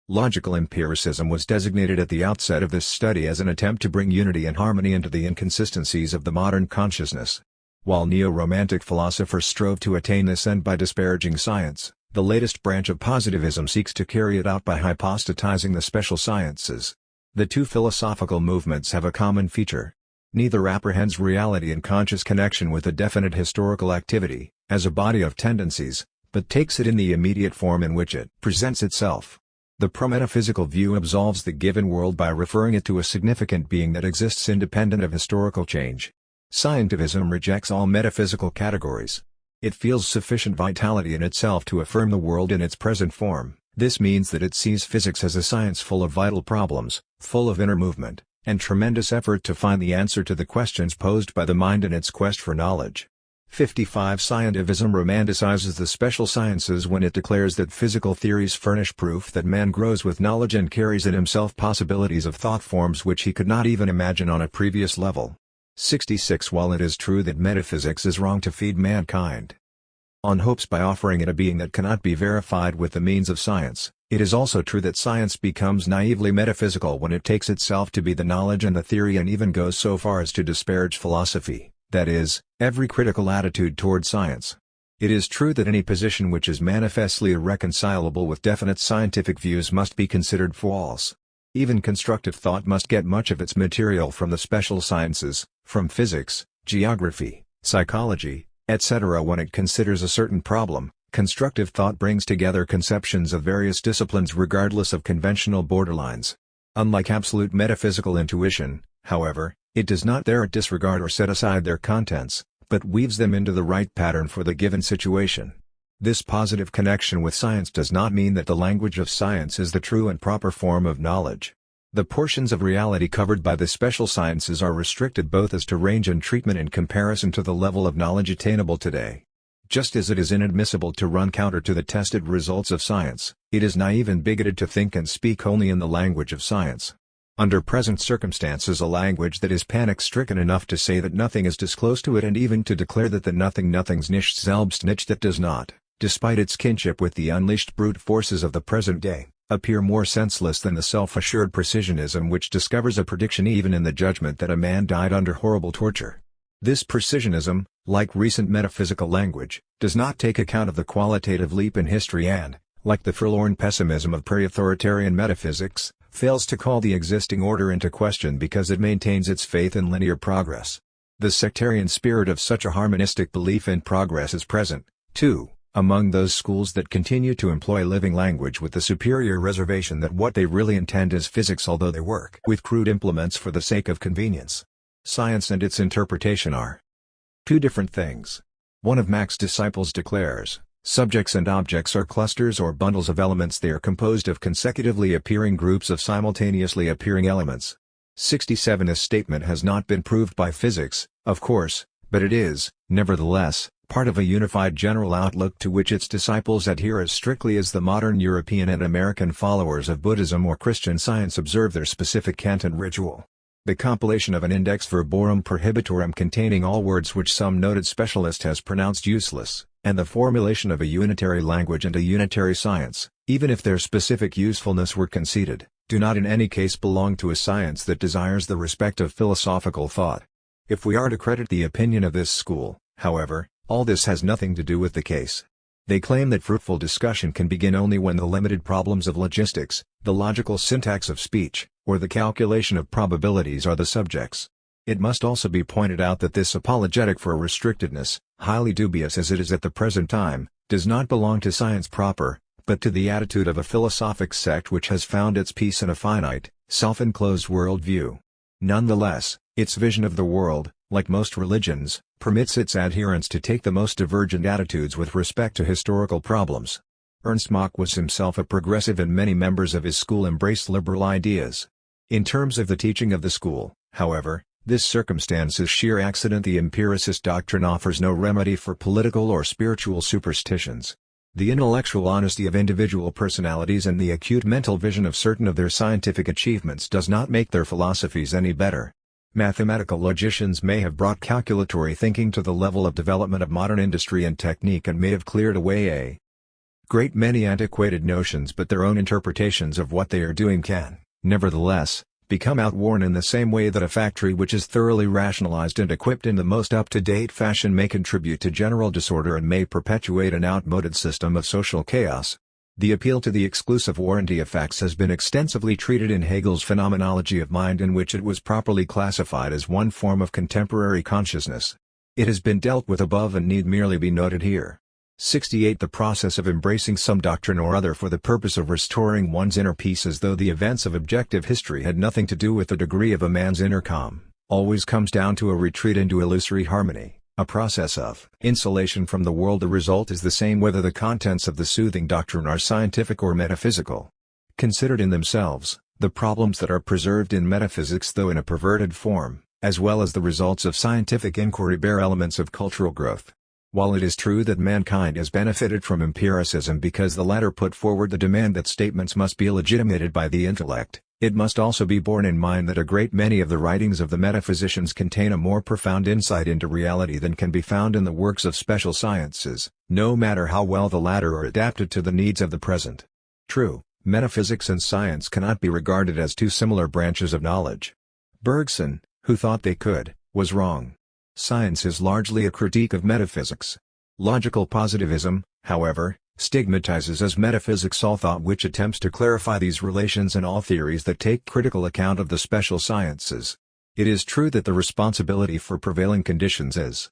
Logical empiricism was designated at the outset of this study as an attempt to bring unity and harmony into the inconsistencies of the modern consciousness. While neo-romantic philosophers strove to attain this end by disparaging science, the latest branch of positivism seeks to carry it out by hypostatizing the special sciences. The two philosophical movements have a common feature. Neither apprehends reality in conscious connection with a definite historical activity, as a body of tendencies, but takes it in the immediate form in which it presents itself. The pro-metaphysical view absolves the given world by referring it to a significant being that exists independent of historical change. Scientificism rejects all metaphysical categories. It feels sufficient vitality in itself to affirm the world in its present form. This means that it sees physics as a science full of vital problems, full of inner movement, and tremendous effort to find the answer to the questions posed by the mind in its quest for knowledge. 55. Scientificism romanticizes the special sciences when it declares that physical theories furnish proof that man grows with knowledge and carries in himself possibilities of thought forms which he could not even imagine on a previous level. 66. While it is true that metaphysics is wrong to feed mankind on hopes by offering it a being that cannot be verified with the means of science, it is also true that science becomes naively metaphysical when it takes itself to be the knowledge and the theory, and even goes so far as to disparage philosophy, that is, every critical attitude toward science. It is true that any position which is manifestly irreconcilable with definite scientific views must be considered false. Even constructive thought must get much of its material from the special sciences, from physics, geography, psychology, etc. When it considers a certain problem, constructive thought brings together conceptions of various disciplines regardless of conventional borderlines. Unlike absolute metaphysical intuition, however, it does not there disregard or set aside their contents, but weaves them into the right pattern for the given situation. This positive connection with science does not mean that the language of science is the true and proper form of knowledge. The portions of reality covered by the special sciences are restricted both as to range and treatment in comparison to the level of knowledge attainable today. Just as it is inadmissible to run counter to the tested results of science, it is naive and bigoted to think and speak only in the language of science. Under present circumstances, a language that is panic-stricken enough to say that nothing is disclosed to it and even to declare that the nothing's nicht selbst nicht that does not, despite its kinship with the unleashed brute forces of the present day, appear more senseless than the self-assured precisionism which discovers a prediction even in the judgment that a man died under horrible torture. This precisionism, like recent metaphysical language, does not take account of the qualitative leap in history and, like the forlorn pessimism of pre-authoritarian metaphysics, fails to call the existing order into question because it maintains its faith in linear progress. The sectarian spirit of such a harmonistic belief in progress is present, too, among those schools that continue to employ living language with the superior reservation that what they really intend is physics, although they work with crude implements for the sake of convenience. Science and its interpretation are two different things. One of Mach's disciples declares, subjects and objects are clusters or bundles of elements. They are composed of consecutively appearing groups of simultaneously appearing elements. 67. This statement has not been proved by physics, of course, but it is, nevertheless, part of a unified general outlook to which its disciples adhere as strictly as the modern European and American followers of Buddhism or Christian Science observe their specific Canton ritual. The compilation of an index verborum prohibitorum containing all words which some noted specialist has pronounced useless, and the formulation of a unitary language and a unitary science, even if their specific usefulness were conceded, do not in any case belong to a science that desires the respect of philosophical thought. If we are to credit the opinion of this school, however, all this has nothing to do with the case. They claim that fruitful discussion can begin only when the limited problems of logistics, the logical syntax of speech, or the calculation of probabilities are the subjects. It must also be pointed out that this apologetic for restrictedness, highly dubious as it is at the present time, does not belong to science proper, but to the attitude of a philosophic sect which has found its peace in a finite, self-enclosed worldview. Nonetheless, its vision of the world, like most religions, permits its adherents to take the most divergent attitudes with respect to historical problems. Ernst Mach was himself a progressive and many members of his school embraced liberal ideas. In terms of the teaching of the school, however, this circumstance is sheer accident. The empiricist doctrine offers no remedy for political or spiritual superstitions. The intellectual honesty of individual personalities and the acute mental vision of certain of their scientific achievements does not make their philosophies any better. Mathematical logicians may have brought calculatory thinking to the level of development of modern industry and technique and may have cleared away a great many antiquated notions, but their own interpretations of what they are doing can, nevertheless, become outworn in the same way that a factory which is thoroughly rationalized and equipped in the most up-to-date fashion may contribute to general disorder and may perpetuate an outmoded system of social chaos. The appeal to the exclusive warranty of facts has been extensively treated in Hegel's Phenomenology of Mind, in which it was properly classified as one form of contemporary consciousness. It has been dealt with above and need merely be noted here. 68. The process of embracing some doctrine or other for the purpose of restoring one's inner peace as though the events of objective history had nothing to do with the degree of a man's inner calm, always comes down to a retreat into illusory harmony, a process of insulation from the world. The result is the same whether the contents of the soothing doctrine are scientific or metaphysical. Considered in themselves, the problems that are preserved in metaphysics though in a perverted form, as well as the results of scientific inquiry, bear elements of cultural growth. While it is true that mankind has benefited from empiricism because the latter put forward the demand that statements must be legitimated by the intellect, it must also be borne in mind that a great many of the writings of the metaphysicians contain a more profound insight into reality than can be found in the works of special sciences, no matter how well the latter are adapted to the needs of the present. True, metaphysics and science cannot be regarded as two similar branches of knowledge. Bergson, who thought they could, was wrong. Science is largely a critique of metaphysics. Logical positivism, however, stigmatizes as metaphysics all thought which attempts to clarify these relations and all theories that take critical account of the special sciences. It is true that the responsibility for prevailing conditions is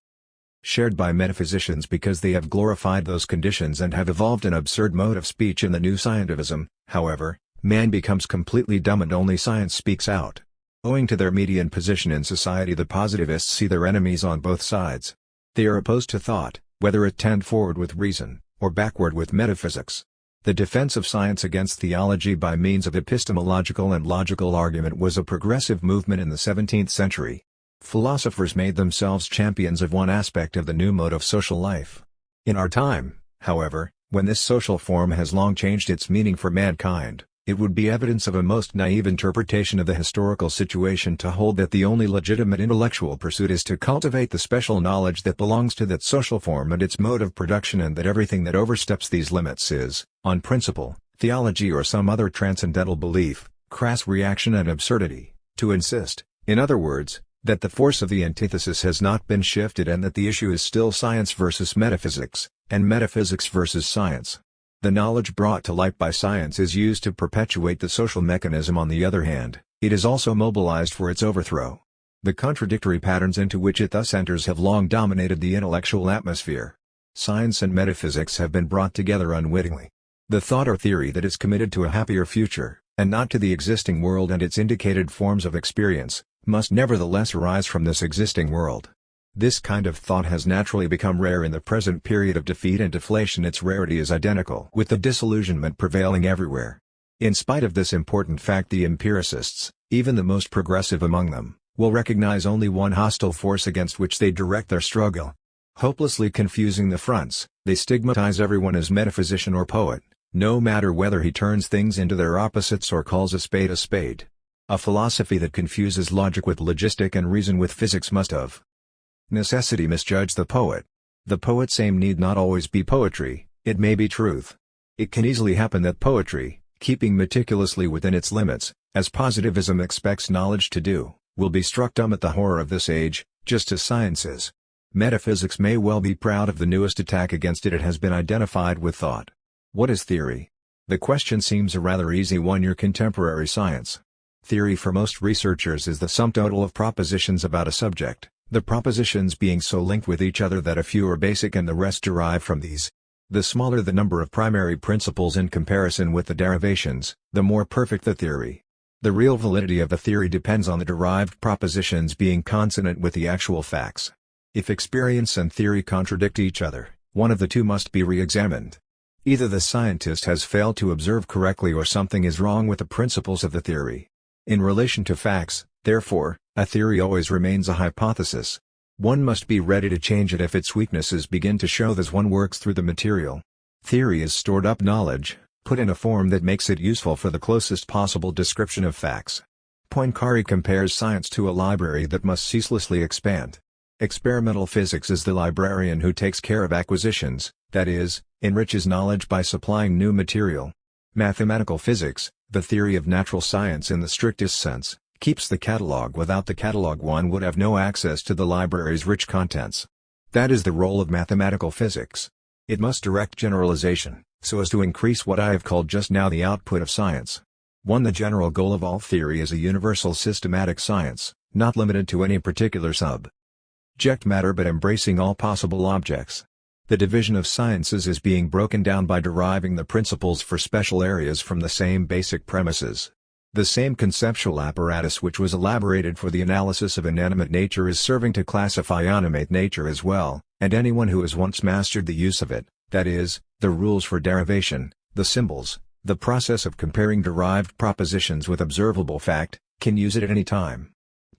shared by metaphysicians because they have glorified those conditions and have evolved an absurd mode of speech in the new scientificism. However, man becomes completely dumb and only science speaks out. Owing to their median position in society, the positivists see their enemies on both sides. They are opposed to thought, whether it tend forward with reason, or backward with metaphysics. The defense of science against theology by means of epistemological and logical argument was a progressive movement in the 17th century. Philosophers made themselves champions of one aspect of the new mode of social life. In our time, however, when this social form has long changed its meaning for mankind, it would be evidence of a most naive interpretation of the historical situation to hold that the only legitimate intellectual pursuit is to cultivate the special knowledge that belongs to that social form and its mode of production, and that everything that oversteps these limits is, on principle, theology or some other transcendental belief, crass reaction and absurdity. To insist, in other words, that the force of the antithesis has not been shifted and that the issue is still science versus metaphysics, and metaphysics versus science. The knowledge brought to light by science is used to perpetuate the social mechanism. On the other hand, it is also mobilized for its overthrow. The contradictory patterns into which it thus enters have long dominated the intellectual atmosphere. Science and metaphysics have been brought together unwittingly. The thought or theory that is committed to a happier future, and not to the existing world and its indicated forms of experience, must nevertheless arise from this existing world. This kind of thought has naturally become rare in the present period of defeat and deflation. Its rarity is identical with the disillusionment prevailing everywhere. In spite of this important fact, the empiricists, even the most progressive among them, will recognize only one hostile force against which they direct their struggle. Hopelessly confusing the fronts, they stigmatize everyone as metaphysician or poet, no matter whether he turns things into their opposites or calls a spade a spade. A philosophy that confuses logic with logistic and reason with physics must of necessity misjudge the poet. The poet's aim need not always be poetry, it may be truth. It can easily happen that poetry, keeping meticulously within its limits, as positivism expects knowledge to do, will be struck dumb at the horror of this age, just as science is. Metaphysics may well be proud of the newest attack against it. It has been identified with thought. What is theory? The question seems a rather easy one. Your contemporary science. Theory for most researchers is the sum total of propositions about a subject, the propositions being so linked with each other that a few are basic and the rest derive from these. The smaller the number of primary principles in comparison with the derivations, the more perfect the theory. The real validity of the theory depends on the derived propositions being consonant with the actual facts. If experience and theory contradict each other, one of the two must be re-examined. Either the scientist has failed to observe correctly or something is wrong with the principles of the theory. In relation to facts, therefore, a theory always remains a hypothesis. One must be ready to change it if its weaknesses begin to show as one works through the material. Theory is stored up knowledge, put in a form that makes it useful for the closest possible description of facts. Poincaré compares science to a library that must ceaselessly expand. Experimental physics is the librarian who takes care of acquisitions, that is, enriches knowledge by supplying new material. Mathematical physics, the theory of natural science in the strictest sense, keeps the catalog. Without the catalog one would have no access to the library's rich contents. That is the role of mathematical physics. It must direct generalization, so as to increase what I have called just now the output of science. The general goal of all theory is a universal systematic science, not limited to any particular subject matter but embracing all possible objects. The division of sciences is being broken down by deriving the principles for special areas from the same basic premises. The same conceptual apparatus which was elaborated for the analysis of inanimate nature is serving to classify animate nature as well, and anyone who has once mastered the use of it, that is, the rules for derivation, the symbols, the process of comparing derived propositions with observable fact, can use it at any time.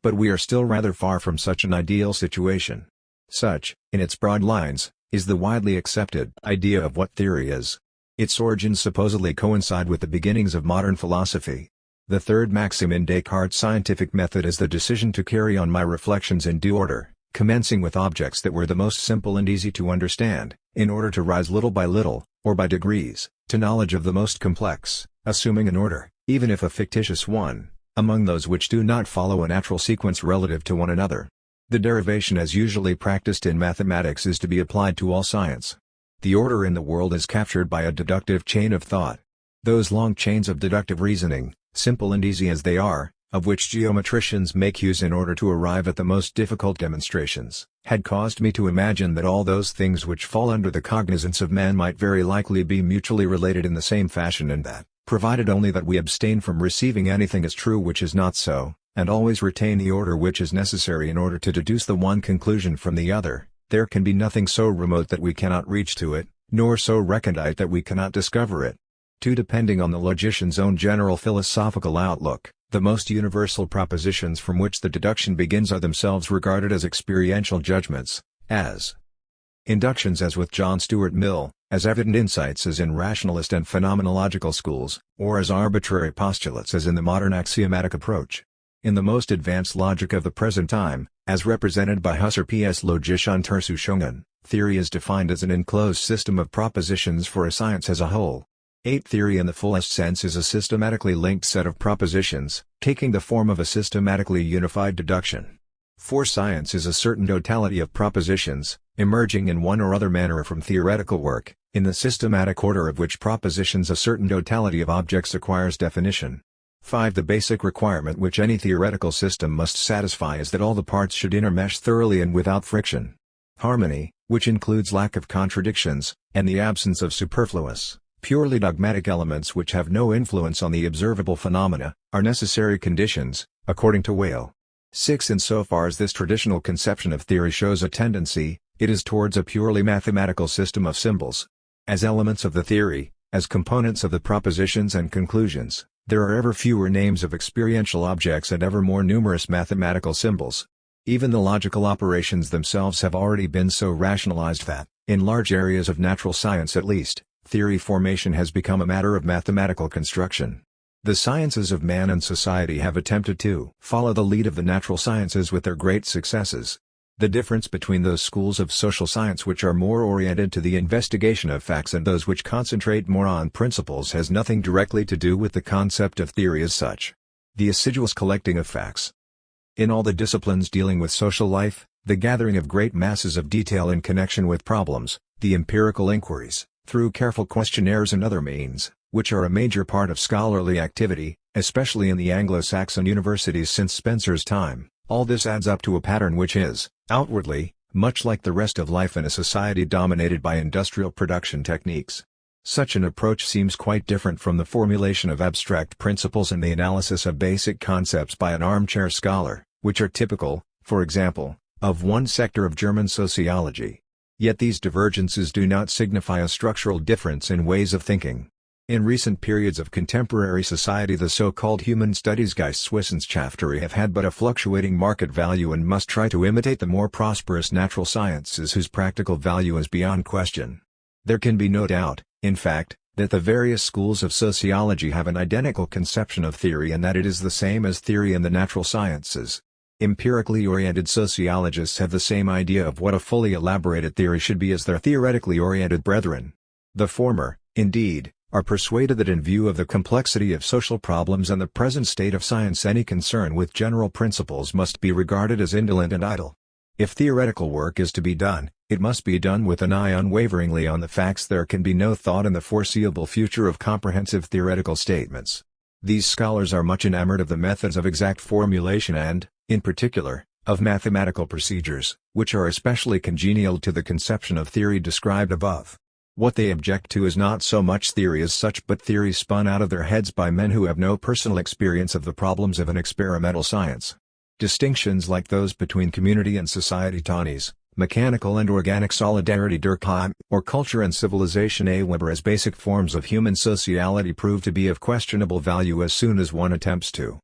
But we are still rather far from such an ideal situation. Such, in its broad lines, is the widely accepted idea of what theory is. Its origins supposedly coincide with the beginnings of modern philosophy. The third maxim in Descartes' scientific method is the decision to carry on my reflections in due order, commencing with objects that were the most simple and easy to understand, in order to rise little by little, or by degrees, to knowledge of the most complex, assuming an order, even if a fictitious one, among those which do not follow a natural sequence relative to one another. The derivation as usually practiced in mathematics is to be applied to all science. The order in the world is captured by a deductive chain of thought. Those long chains of deductive reasoning, simple and easy as they are, of which geometricians make use in order to arrive at the most difficult demonstrations, had caused me to imagine that all those things which fall under the cognizance of man might very likely be mutually related in the same fashion, and that, provided only that we abstain from receiving anything as true which is not so, and always retain the order which is necessary in order to deduce the one conclusion from the other, There can be nothing so remote that we cannot reach to it, nor so recondite that we cannot discover it. 2. Depending on the logician's own general philosophical outlook, the most universal propositions from which the deduction begins are themselves regarded as experiential judgments, as inductions as with John Stuart Mill, as evident insights as in rationalist and phenomenological schools, or as arbitrary postulates as in the modern axiomatic approach. In the most advanced logic of the present time, as represented by Husserl P.S. logischen Untersuchungen, theory is defined as an enclosed system of propositions for a science as a whole. 8. Theory in the fullest sense is a systematically linked set of propositions, taking the form of a systematically unified deduction. For science is a certain totality of propositions, emerging in one or other manner from theoretical work, in the systematic order of which propositions a certain totality of objects acquires definition. 5. The basic requirement which any theoretical system must satisfy is that all the parts should intermesh thoroughly and without friction. Harmony, which includes lack of contradictions, and the absence of superfluous, purely dogmatic elements which have no influence on the observable phenomena, are necessary conditions, according to Weil. 6. Insofar as this traditional conception of theory shows a tendency, it is towards a purely mathematical system of symbols. As elements of the theory, as components of the propositions and conclusions, there are ever fewer names of experiential objects and ever more numerous mathematical symbols. Even the logical operations themselves have already been so rationalized that, in large areas of natural science at least, theory formation has become a matter of mathematical construction. The sciences of man and society have attempted to follow the lead of the natural sciences with their great successes. The difference between those schools of social science which are more oriented to the investigation of facts and those which concentrate more on principles has nothing directly to do with the concept of theory as such. The assiduous collecting of facts. In all the disciplines dealing with social life, the gathering of great masses of detail in connection with problems, the empirical inquiries, through careful questionnaires and other means, which are a major part of scholarly activity, especially in the Anglo-Saxon universities since Spencer's time, all this adds up to a pattern which is, outwardly, much like the rest of life in a society dominated by industrial production techniques. Such an approach seems quite different from the formulation of abstract principles and the analysis of basic concepts by an armchair scholar, which are typical, for example, of one sector of German sociology. Yet these divergences do not signify a structural difference in ways of thinking. In recent periods of contemporary society the so-called human studies Geisteswissenschaften have had but a fluctuating market value and must try to imitate the more prosperous natural sciences whose practical value is beyond question. There can be no doubt, in fact, that the various schools of sociology have an identical conception of theory and that it is the same as theory in the natural sciences. Empirically oriented sociologists have the same idea of what a fully elaborated theory should be as their theoretically oriented brethren. The former, indeed, are persuaded that in view of the complexity of social problems and the present state of science any concern with general principles must be regarded as indolent and idle. If theoretical work is to be done, it must be done with an eye unwaveringly on the facts. There can be no thought in the foreseeable future of comprehensive theoretical statements. These scholars are much enamored of the methods of exact formulation and, in particular, of mathematical procedures, which are especially congenial to the conception of theory described above. What they object to is not so much theory as such but theory spun out of their heads by men who have no personal experience of the problems of an experimental science. Distinctions like those between community and society Tönnies, mechanical and organic solidarity Durkheim, or culture and civilization A. Weber as basic forms of human sociality prove to be of questionable value as soon as one attempts to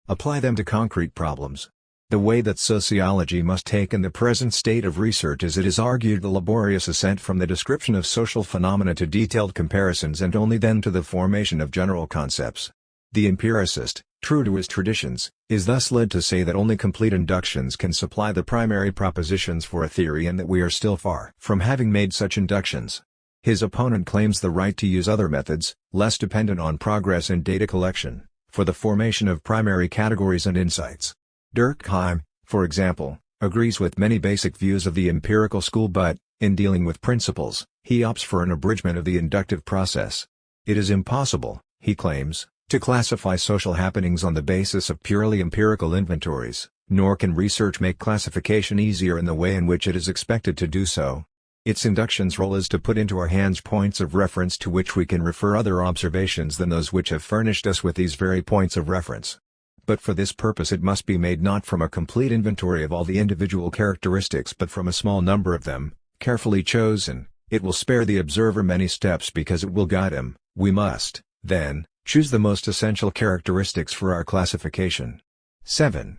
apply them to concrete problems. The way that sociology must take in the present state of research is, it is argued, the laborious ascent from the description of social phenomena to detailed comparisons and only then to the formation of general concepts. The empiricist, true to his traditions, is thus led to say that only complete inductions can supply the primary propositions for a theory and that we are still far from having made such inductions. His opponent claims the right to use other methods, less dependent on progress in data collection, for the formation of primary categories and insights. Durkheim, for example, agrees with many basic views of the empirical school but, in dealing with principles, he opts for an abridgment of the inductive process. It is impossible, he claims, to classify social happenings on the basis of purely empirical inventories, nor can research make classification easier in the way in which it is expected to do so. Its induction's role is to put into our hands points of reference to which we can refer other observations than those which have furnished us with these very points of reference. But for this purpose it must be made not from a complete inventory of all the individual characteristics but from a small number of them, carefully chosen. It will spare the observer many steps because it will guide him. We must, then, choose the most essential characteristics for our classification. 7.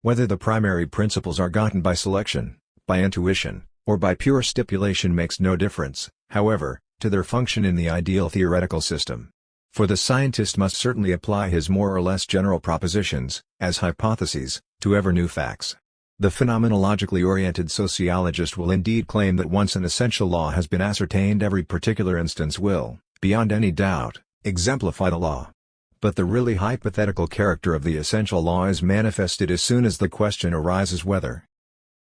Whether the primary principles are gotten by selection, by intuition, or by pure stipulation makes no difference, however, to their function in the ideal theoretical system. For the scientist must certainly apply his more or less general propositions, as hypotheses, to ever new facts. The phenomenologically oriented sociologist will indeed claim that once an essential law has been ascertained every particular instance will, beyond any doubt, exemplify the law. But the really hypothetical character of the essential law is manifested as soon as the question arises whether,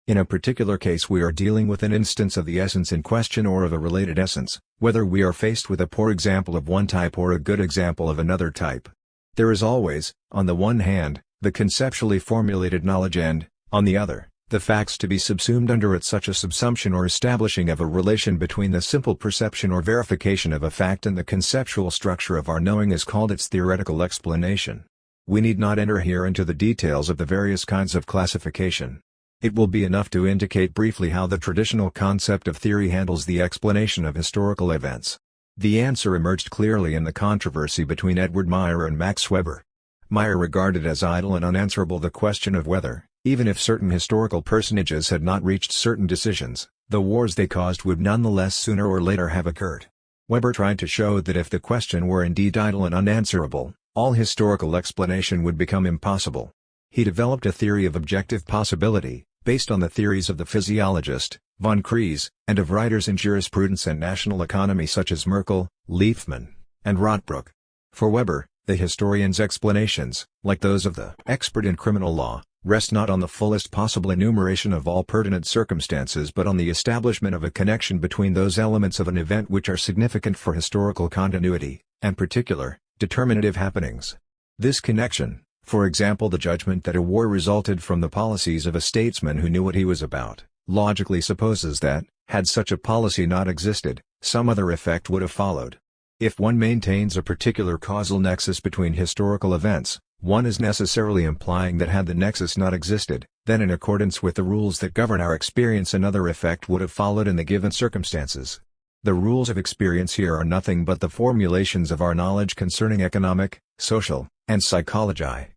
in a particular case we are dealing with an instance of the essence in question or of a related essence, whether we are faced with a poor example of one type or a good example of another type. There is always, on the one hand, the conceptually formulated knowledge and, on the other, the facts to be subsumed under it. Such a subsumption or establishing of a relation between the simple perception or verification of a fact and the conceptual structure of our knowing is called its theoretical explanation. We need not enter here into the details of the various kinds of classification. It will be enough to indicate briefly how the traditional concept of theory handles the explanation of historical events. The answer emerged clearly in the controversy between Edward Meyer and Max Weber. Meyer regarded as idle and unanswerable the question of whether, even if certain historical personages had not reached certain decisions, the wars they caused would nonetheless sooner or later have occurred. Weber tried to show that if the question were indeed idle and unanswerable, all historical explanation would become impossible. He developed a theory of objective possibility, based on the theories of the physiologist, von Kries, and of writers in jurisprudence and national economy such as Merkel, Liefman, and Rothbruck. For Weber, the historian's explanations, like those of the expert in criminal law, rest not on the fullest possible enumeration of all pertinent circumstances but on the establishment of a connection between those elements of an event which are significant for historical continuity, and particular, determinative happenings. This connection, for example the judgment that a war resulted from the policies of a statesman who knew what he was about, logically supposes that, had such a policy not existed, some other effect would have followed. If one maintains a particular causal nexus between historical events, one is necessarily implying that had the nexus not existed, then in accordance with the rules that govern our experience another effect would have followed in the given circumstances. The rules of experience here are nothing but the formulations of our knowledge concerning economic, social, and psychology.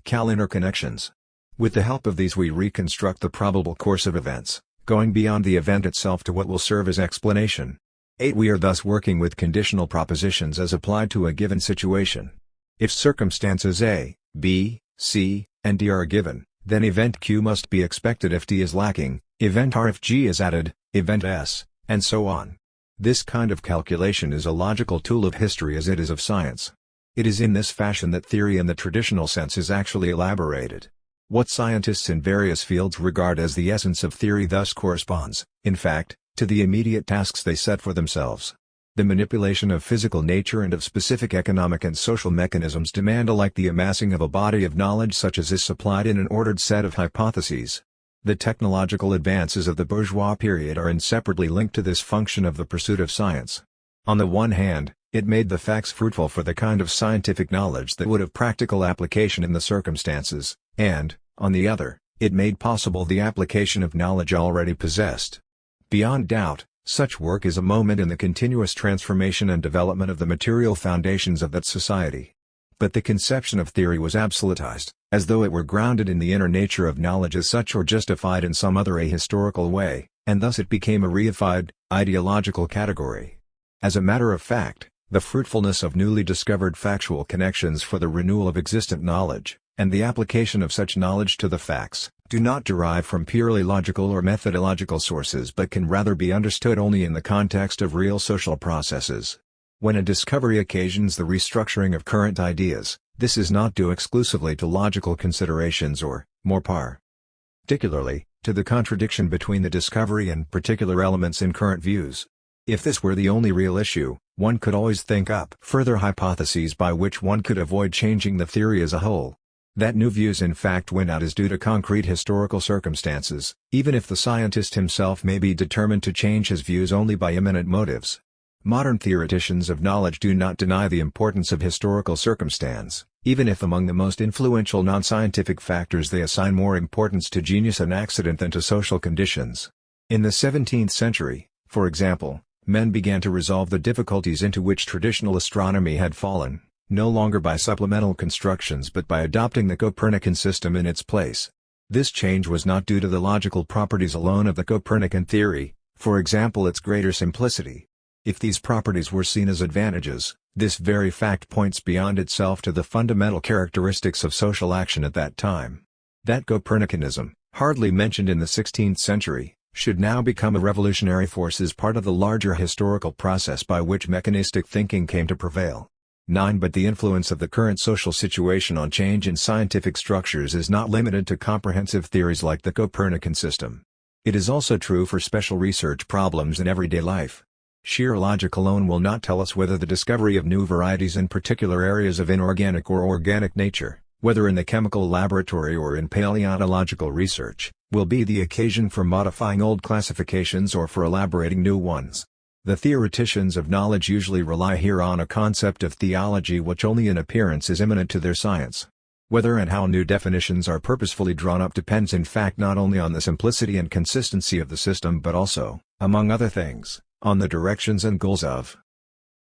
Interconnections. With the help of these we reconstruct the probable course of events, going beyond the event itself to what will serve as explanation. 8. We are thus working with conditional propositions as applied to a given situation. If circumstances A, B, C, and D are given, then event Q must be expected if D is lacking, event R if G is added, event S, and so on. This kind of calculation is a logical tool of history as it is of science. It is in this fashion that theory in the traditional sense is actually elaborated. What scientists in various fields regard as the essence of theory thus corresponds, in fact, to the immediate tasks they set for themselves. The manipulation of physical nature and of specific economic and social mechanisms demand alike the amassing of a body of knowledge such as is supplied in an ordered set of hypotheses. The technological advances of the bourgeois period are inseparably linked to this function of the pursuit of science. On the one hand, it made the facts fruitful for the kind of scientific knowledge that would have practical application in the circumstances, and, on the other, it made possible the application of knowledge already possessed. Beyond doubt, such work is a moment in the continuous transformation and development of the material foundations of that society. But the conception of theory was absolutized, as though it were grounded in the inner nature of knowledge as such or justified in some other ahistorical way, and thus it became a reified, ideological category. As a matter of fact, the fruitfulness of newly discovered factual connections for the renewal of existent knowledge, and the application of such knowledge to the facts, do not derive from purely logical or methodological sources but can rather be understood only in the context of real social processes. When a discovery occasions the restructuring of current ideas, this is not due exclusively to logical considerations or, more particularly, to the contradiction between the discovery and particular elements in current views. If this were the only real issue, one could always think up further hypotheses by which one could avoid changing the theory as a whole. That new views in fact win out is due to concrete historical circumstances, even if the scientist himself may be determined to change his views only by imminent motives. Modern theoreticians of knowledge do not deny the importance of historical circumstance, even if among the most influential non-scientific factors they assign more importance to genius and accident than to social conditions. In the 17th century, for example, men began to resolve the difficulties into which traditional astronomy had fallen, no longer by supplemental constructions but by adopting the Copernican system in its place. This change was not due to the logical properties alone of the Copernican theory, for example its greater simplicity. If these properties were seen as advantages, this very fact points beyond itself to the fundamental characteristics of social action at that time. That Copernicanism, hardly mentioned in the 16th century, should now become a revolutionary force is part of the larger historical process by which mechanistic thinking came to prevail. 9. But the influence of the current social situation on change in scientific structures is not limited to comprehensive theories like the Copernican system. It is also true for special research problems in everyday life. Sheer logic alone will not tell us whether the discovery of new varieties in particular areas of inorganic or organic nature, whether in the chemical laboratory or in paleontological research, will be the occasion for modifying old classifications or for elaborating new ones. The theoreticians of knowledge usually rely here on a concept of theology which only in appearance is immanent to their science. Whether and how new definitions are purposefully drawn up depends in fact not only on the simplicity and consistency of the system but also, among other things, on the directions and goals of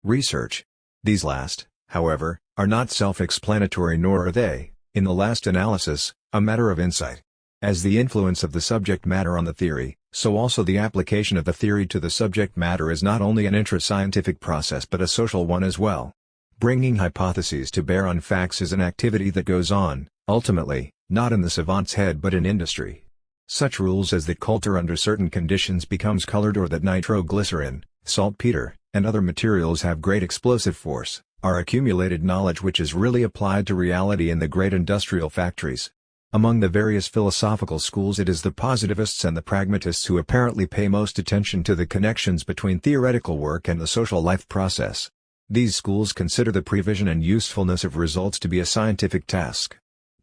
research. These last, however, are not self-explanatory nor are they, in the last analysis, a matter of insight. As the influence of the subject matter on the theory, so also the application of the theory to the subject matter is not only an intra-scientific process but a social one as well. Bringing hypotheses to bear on facts is an activity that goes on, ultimately, not in the savant's head but in industry. Such rules as that coulter under certain conditions becomes colored or that nitroglycerin, saltpeter, and other materials have great explosive force, are accumulated knowledge which is really applied to reality in the great industrial factories. Among the various philosophical schools it is the positivists and the pragmatists who apparently pay most attention to the connections between theoretical work and the social life process. These schools consider the prevision and usefulness of results to be a scientific task.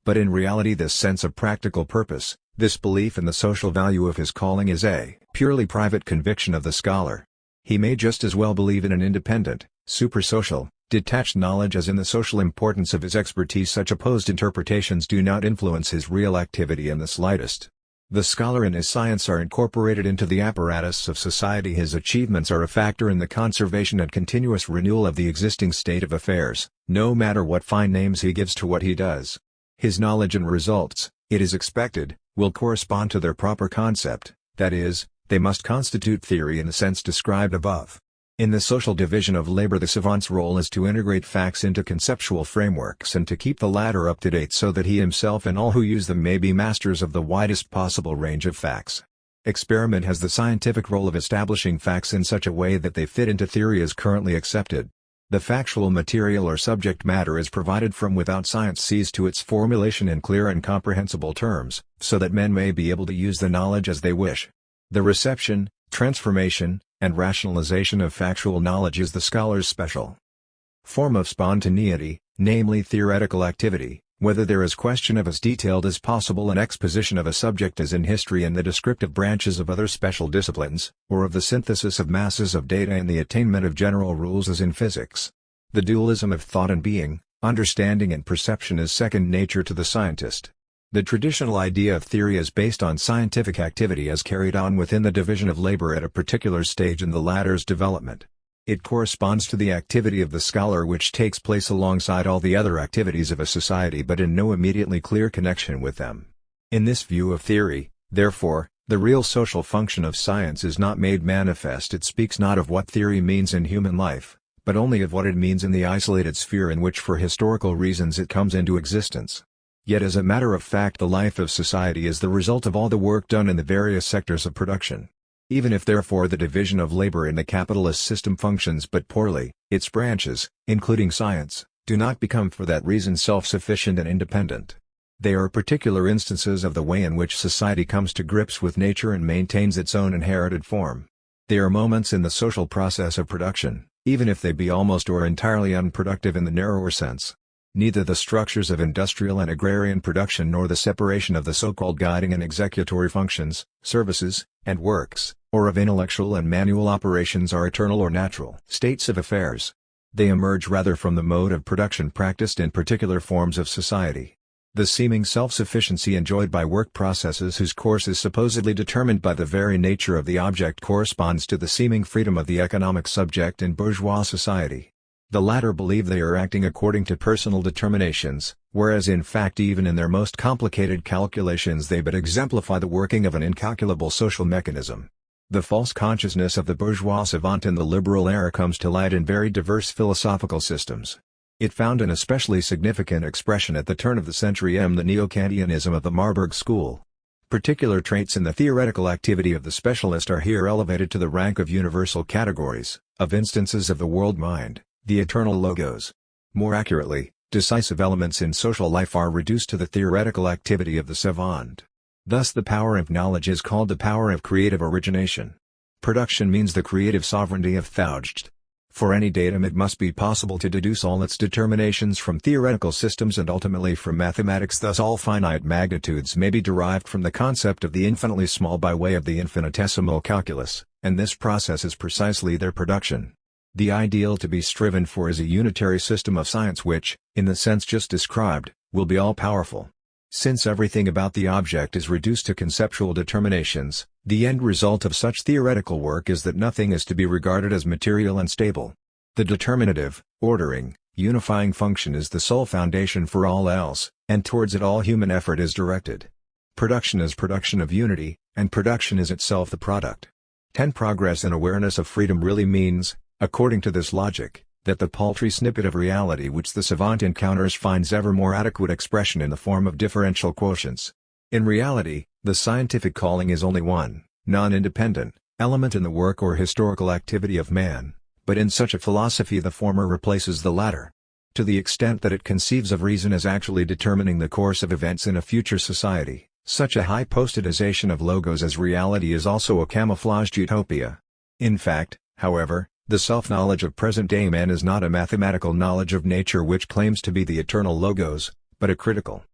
But in reality this sense of practical purpose, this belief in the social value of his calling is a purely private conviction of the scholar. He may just as well believe in an independent, supersocial, detached knowledge as in the social importance of his expertise. Such opposed interpretations do not influence his real activity in the slightest. The scholar and his science are incorporated into the apparatus of society. His achievements are a factor in the conservation and continuous renewal of the existing state of affairs, no matter what fine names he gives to what he does. His knowledge and results, it is expected, will correspond to their proper concept, that is, they must constitute theory in the sense described above. In the social division of labor the savant's role is to integrate facts into conceptual frameworks and to keep the latter up to date so that he himself and all who use them may be masters of the widest possible range of facts. Experiment has the scientific role of establishing facts in such a way that they fit into theory as currently accepted. The factual material or subject matter is provided from without. Science sees to its formulation in clear and comprehensible terms, so that men may be able to use the knowledge as they wish. The reception, transformation, and rationalization of factual knowledge is the scholar's special form of spontaneity, namely theoretical activity, whether there is question of as detailed as possible an exposition of a subject as in history and the descriptive branches of other special disciplines, or of the synthesis of masses of data and the attainment of general rules as in physics. The dualism of thought and being, understanding and perception is second nature to the scientist. The traditional idea of theory is based on scientific activity as carried on within the division of labor at a particular stage in the latter's development. It corresponds to the activity of the scholar which takes place alongside all the other activities of a society but in no immediately clear connection with them. In this view of theory, therefore, the real social function of science is not made manifest. It speaks not of what theory means in human life, but only of what it means in the isolated sphere in which for historical reasons it comes into existence. Yet as a matter of fact the life of society is the result of all the work done in the various sectors of production. Even if therefore the division of labor in the capitalist system functions but poorly, its branches, including science, do not become for that reason self-sufficient and independent. They are particular instances of the way in which society comes to grips with nature and maintains its own inherited form. They are moments in the social process of production, even if they be almost or entirely unproductive in the narrower sense. Neither the structures of industrial and agrarian production nor the separation of the so-called guiding and executory functions, services, and works, or of intellectual and manual operations are eternal or natural states of affairs. They emerge rather from the mode of production practiced in particular forms of society. The seeming self-sufficiency enjoyed by work processes whose course is supposedly determined by the very nature of the object corresponds to the seeming freedom of the economic subject in bourgeois society. The latter believe they are acting according to personal determinations, whereas in fact even in their most complicated calculations they but exemplify the working of an incalculable social mechanism. The false consciousness of the bourgeois savant in the liberal era comes to light in very diverse philosophical systems. It found an especially significant expression at the turn of the century in the neo-Kantianism of the Marburg school. Particular traits in the theoretical activity of the specialist are here elevated to the rank of universal categories, of instances of the world mind, the eternal logos. More accurately, decisive elements in social life are reduced to the theoretical activity of the savant. Thus the power of knowledge is called the power of creative origination. Production means the creative sovereignty of Thought. For any datum it must be possible to deduce all its determinations from theoretical systems and ultimately from mathematics. Thus all finite magnitudes may be derived from the concept of the infinitely small by way of the infinitesimal calculus, and this process is precisely their production. The ideal to be striven for is a unitary system of science which, in the sense just described, will be all-powerful. Since everything about the object is reduced to conceptual determinations, the end result of such theoretical work is that nothing is to be regarded as material and stable. The determinative, ordering, unifying function is the sole foundation for all else, and towards it all human effort is directed. Production is production of unity, and production is itself the product. Progress and awareness of freedom really means, according to this logic, that the paltry snippet of reality which the savant encounters finds ever more adequate expression in the form of differential quotients. In reality, the scientific calling is only one, non-independent, element in the work or historical activity of man, but in such a philosophy the former replaces the latter. To the extent that it conceives of reason as actually determining the course of events in a future society, such a hypostatization of logos as reality is also a camouflaged utopia. In fact, however, the self-knowledge of present-day man is not a mathematical knowledge of nature which claims to be the eternal logos, but a critical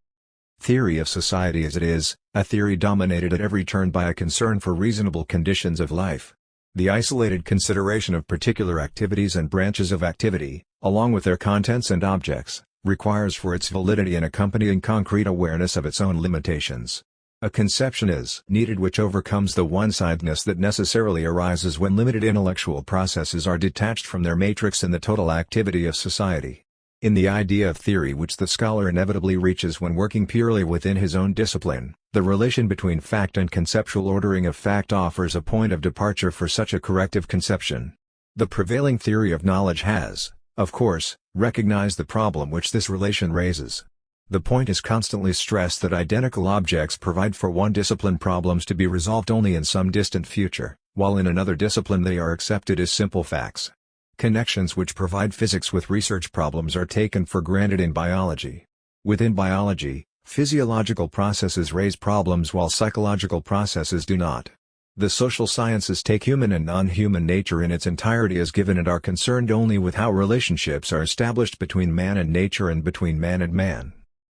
theory of society as it is, a theory dominated at every turn by a concern for reasonable conditions of life. The isolated consideration of particular activities and branches of activity, along with their contents and objects, requires for its validity an accompanying concrete awareness of its own limitations. A conception is needed which overcomes the one-sidedness that necessarily arises when limited intellectual processes are detached from their matrix in the total activity of society. In the idea of theory which the scholar inevitably reaches when working purely within his own discipline, the relation between fact and conceptual ordering of fact offers a point of departure for such a corrective conception. The prevailing theory of knowledge has, of course, recognized the problem which this relation raises. The point is constantly stressed that identical objects provide for one discipline problems to be resolved only in some distant future, while in another discipline they are accepted as simple facts. Connections which provide physics with research problems are taken for granted in biology. Within biology, physiological processes raise problems while psychological processes do not. The social sciences take human and non-human nature in its entirety as given and are concerned only with how relationships are established between man and nature and between man and man.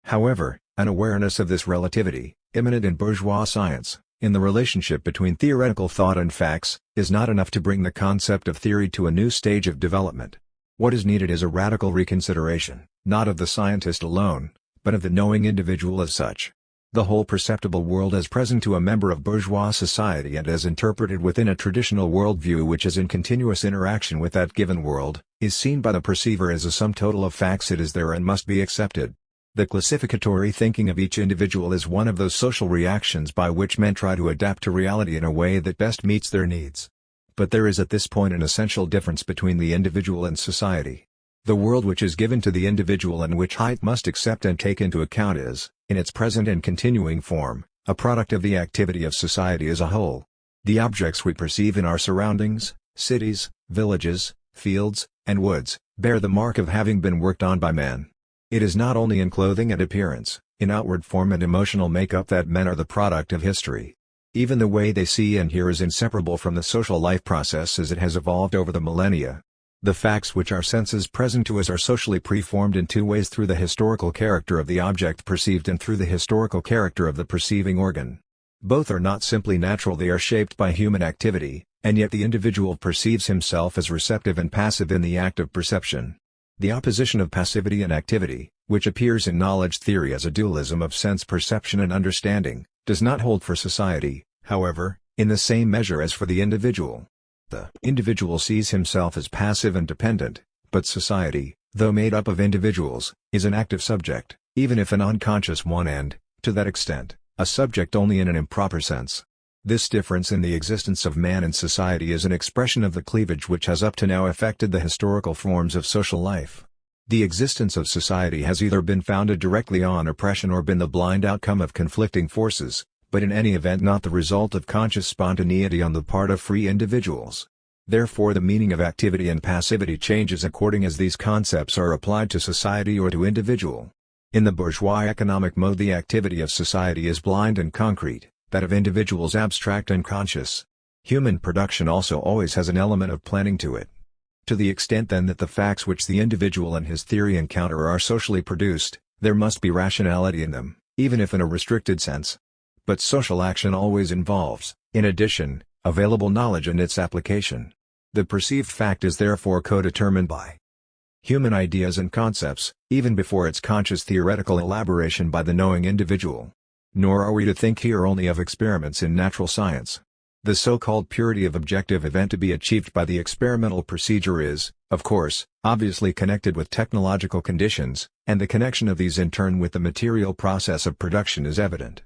However, an awareness of this relativity, immanent in bourgeois science, in the relationship between theoretical thought and facts, is not enough to bring the concept of theory to a new stage of development. What is needed is a radical reconsideration, not of the scientist alone, but of the knowing individual as such. The whole perceptible world as present to a member of bourgeois society and as interpreted within a traditional worldview which is in continuous interaction with that given world, is seen by the perceiver as a sum total of facts. It is there and must be accepted. The classificatory thinking of each individual is one of those social reactions by which men try to adapt to reality in a way that best meets their needs. But there is at this point an essential difference between the individual and society. The world which is given to the individual and which height must accept and take into account is, in its present and continuing form, a product of the activity of society as a whole. The objects we perceive in our surroundings, cities, villages, fields, and woods, bear the mark of having been worked on by man. It is not only in clothing and appearance, in outward form and emotional makeup that men are the product of history. Even the way they see and hear is inseparable from the social life process as it has evolved over the millennia. The facts which our senses present to us are socially preformed in two ways: through the historical character of the object perceived and through the historical character of the perceiving organ. Both are not simply natural, they are shaped by human activity, and yet the individual perceives himself as receptive and passive in the act of perception. The opposition of passivity and activity, which appears in knowledge theory as a dualism of sense perception and understanding, does not hold for society, however, in the same measure as for the individual. The individual sees himself as passive and dependent, but society, though made up of individuals, is an active subject, even if an unconscious one and, to that extent, a subject only in an improper sense. This difference in the existence of man and society is an expression of the cleavage which has up to now affected the historical forms of social life. The existence of society has either been founded directly on oppression or been the blind outcome of conflicting forces, but in any event not the result of conscious spontaneity on the part of free individuals. Therefore the meaning of activity and passivity changes according as these concepts are applied to society or to individual. In the bourgeois economic mode the activity of society is blind and concrete, that of individuals abstract and conscious. Human production also always has an element of planning to it. To the extent then that the facts which the individual and his theory encounter are socially produced, there must be rationality in them, even if in a restricted sense. But social action always involves, in addition, available knowledge and its application. The perceived fact is therefore co-determined by human ideas and concepts, even before its conscious theoretical elaboration by the knowing individual. Nor are we to think here only of experiments in natural science. The so-called purity of objective event to be achieved by the experimental procedure is, of course, obviously connected with technological conditions, and the connection of these in turn with the material process of production is evident.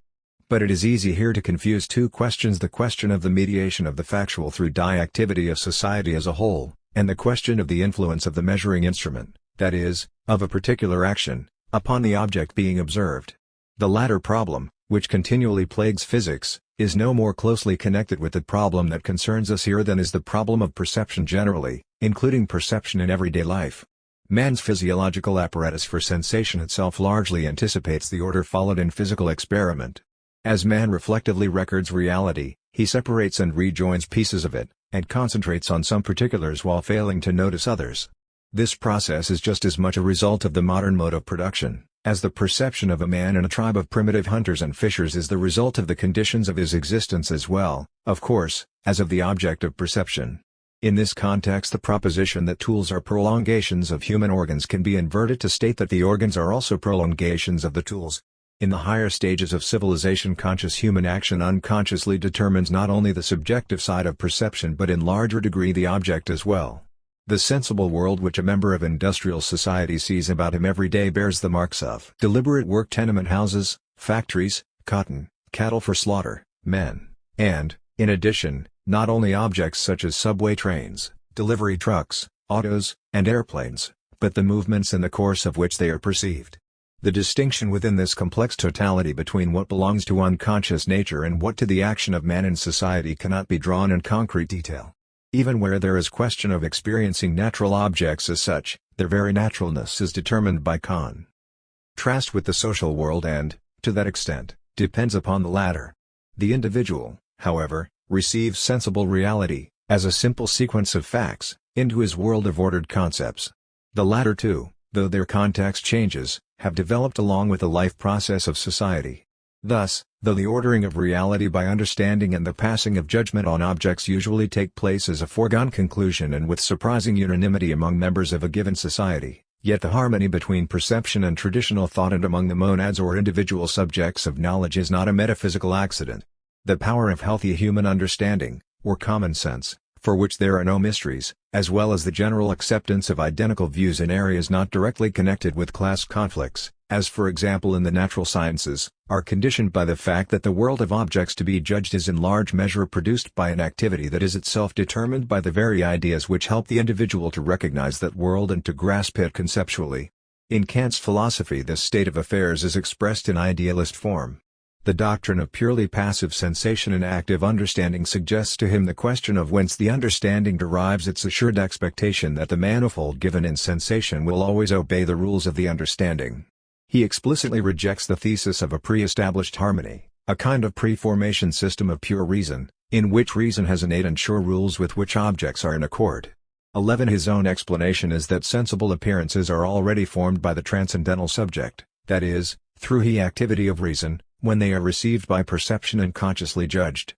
But it is easy here to confuse two questions: the question of the mediation of the factual through activity of society as a whole, and the question of the influence of the measuring instrument, that is, of a particular action, upon the object being observed. The latter problem, which continually plagues physics, is no more closely connected with the problem that concerns us here than is the problem of perception generally, including perception in everyday life. Man's physiological apparatus for sensation itself largely anticipates the order followed in physical experiment. As man reflectively records reality, he separates and rejoins pieces of it, and concentrates on some particulars while failing to notice others. This process is just as much a result of the modern mode of production, as the perception of a man in a tribe of primitive hunters and fishers is the result of the conditions of his existence as well, of course, as of the object of perception. In this context the proposition that tools are prolongations of human organs can be inverted to state that the organs are also prolongations of the tools. In the higher stages of civilization conscious human action unconsciously determines not only the subjective side of perception but in larger degree the object as well. The sensible world which a member of industrial society sees about him every day bears the marks of deliberate work: tenement houses, factories, cotton, cattle for slaughter, men, and, in addition, not only objects such as subway trains, delivery trucks, autos, and airplanes, but the movements in the course of which they are perceived. The distinction within this complex totality between what belongs to unconscious nature and what to the action of man in society cannot be drawn in concrete detail. Even where there is question of experiencing natural objects as such, their very naturalness is determined by contrast with the social world and, to that extent, depends upon the latter. The individual, however, receives sensible reality, as a simple sequence of facts, into his world of ordered concepts. The latter too, though their context changes, have developed along with the life process of society. Thus, though the ordering of reality by understanding and the passing of judgment on objects usually take place as a foregone conclusion and with surprising unanimity among members of a given society, yet the harmony between perception and traditional thought and among the monads or individual subjects of knowledge is not a metaphysical accident. The power of healthy human understanding, or common sense, for which there are no mysteries, as well as the general acceptance of identical views in areas not directly connected with class conflicts, as for example in the natural sciences, are conditioned by the fact that the world of objects to be judged is in large measure produced by an activity that is itself determined by the very ideas which help the individual to recognize that world and to grasp it conceptually. In Kant's philosophy this state of affairs is expressed in idealist form. The doctrine of purely passive sensation and active understanding suggests to him the question of whence the understanding derives its assured expectation that the manifold given in sensation will always obey the rules of the understanding. He explicitly rejects the thesis of a pre-established harmony, a kind of pre-formation system of pure reason, in which reason has innate and sure rules with which objects are in accord. 11. His own explanation is that sensible appearances are already formed by the transcendental subject, that is, through the activity of reason, when they are received by perception and consciously judged.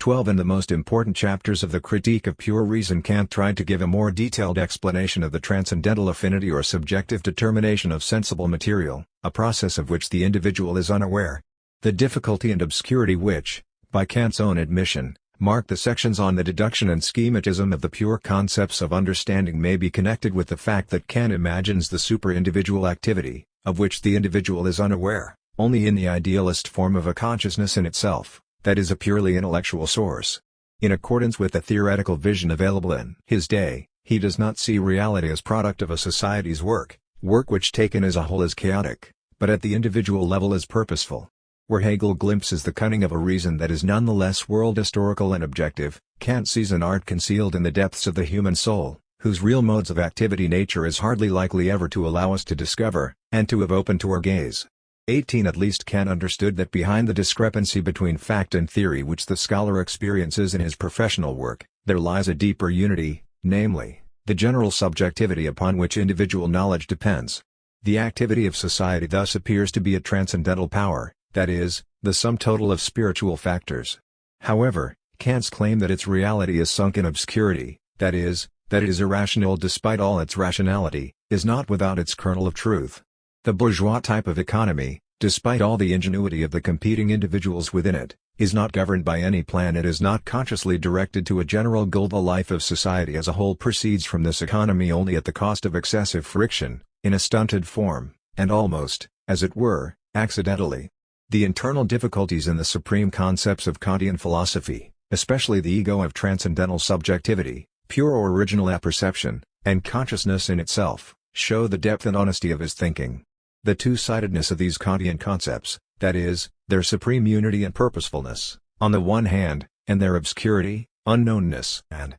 12 In the most important chapters of the Critique of Pure Reason, Kant tried to give a more detailed explanation of the transcendental affinity or subjective determination of sensible material, a process of which the individual is unaware. The difficulty and obscurity which, by Kant's own admission, mark the sections on the deduction and schematism of the pure concepts of understanding may be connected with the fact that Kant imagines the super-individual activity, of which the individual is unaware, only in the idealist form of a consciousness in itself, that is a purely intellectual source. In accordance with the theoretical vision available in his day, he does not see reality as product of a society's work which taken as a whole is chaotic, but at the individual level is purposeful. Where Hegel glimpses the cunning of a reason that is nonetheless world-historical and objective, Kant sees an art concealed in the depths of the human soul, whose real modes of activity nature is hardly likely ever to allow us to discover, and to have opened to our gaze. 18 At least Kant understood that behind the discrepancy between fact and theory which the scholar experiences in his professional work, there lies a deeper unity, namely, the general subjectivity upon which individual knowledge depends. The activity of society thus appears to be a transcendental power, that is, the sum total of spiritual factors. However, Kant's claim that its reality is sunk in obscurity, that is, that it is irrational despite all its rationality, is not without its kernel of truth. The bourgeois type of economy, despite all the ingenuity of the competing individuals within it, is not governed by any plan. It is not consciously directed to a general goal. The life of society as a whole proceeds from this economy only at the cost of excessive friction, in a stunted form, and almost, as it were, accidentally. The internal difficulties in the supreme concepts of Kantian philosophy, especially the ego of transcendental subjectivity, pure or original apperception, and consciousness in itself, show the depth and honesty of his thinking. The two-sidedness of these Kantian concepts, that is, their supreme unity and purposefulness, on the one hand, and their obscurity, unknownness, and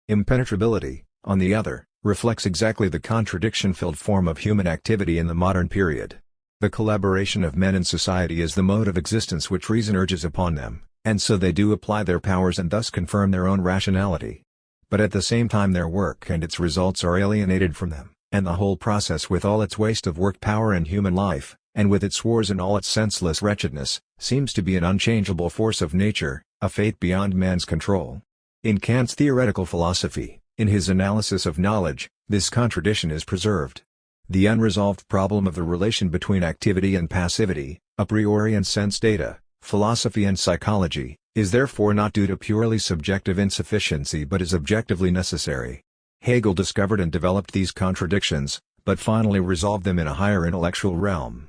impenetrability, on the other, reflects exactly the contradiction-filled form of human activity in the modern period. The collaboration of men in society is the mode of existence which reason urges upon them, and so they do apply their powers and thus confirm their own rationality. But at the same time their work and its results are alienated from them, and the whole process with all its waste of work power and human life, and with its wars and all its senseless wretchedness, seems to be an unchangeable force of nature, a fate beyond man's control. In Kant's theoretical philosophy, in his analysis of knowledge, this contradiction is preserved. The unresolved problem of the relation between activity and passivity, a priori and sense data, philosophy and psychology, is therefore not due to purely subjective insufficiency but is objectively necessary. Hegel discovered and developed these contradictions, but finally resolved them in a higher intellectual realm.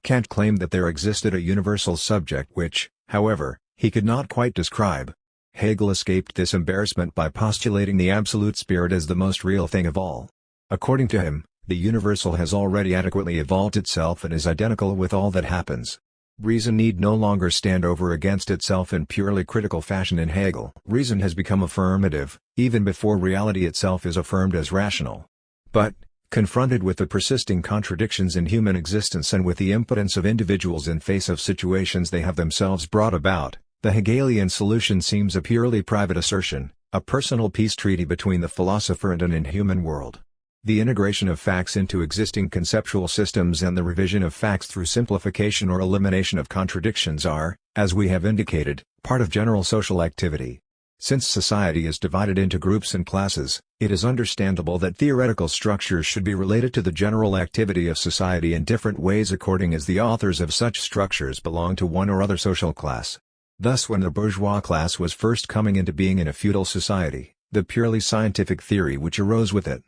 Kant claimed that there existed a universal subject which, however, he could not quite describe. Hegel escaped this embarrassment by postulating the absolute spirit as the most real thing of all. According to him, the universal has already adequately evolved itself and is identical with all that happens. Reason need no longer stand over against itself in purely critical fashion. In Hegel, reason has become affirmative, even before reality itself is affirmed as rational. But, confronted with the persisting contradictions in human existence and with the impotence of individuals in face of situations they have themselves brought about, the Hegelian solution seems a purely private assertion, a personal peace treaty between the philosopher and an inhuman world. The integration of facts into existing conceptual systems and the revision of facts through simplification or elimination of contradictions are, as we have indicated, part of general social activity. Since society is divided into groups and classes, it is understandable that theoretical structures should be related to the general activity of society in different ways according as the authors of such structures belong to one or other social class. Thus, when the bourgeois class was first coming into being in a feudal society, the purely scientific theory which arose with it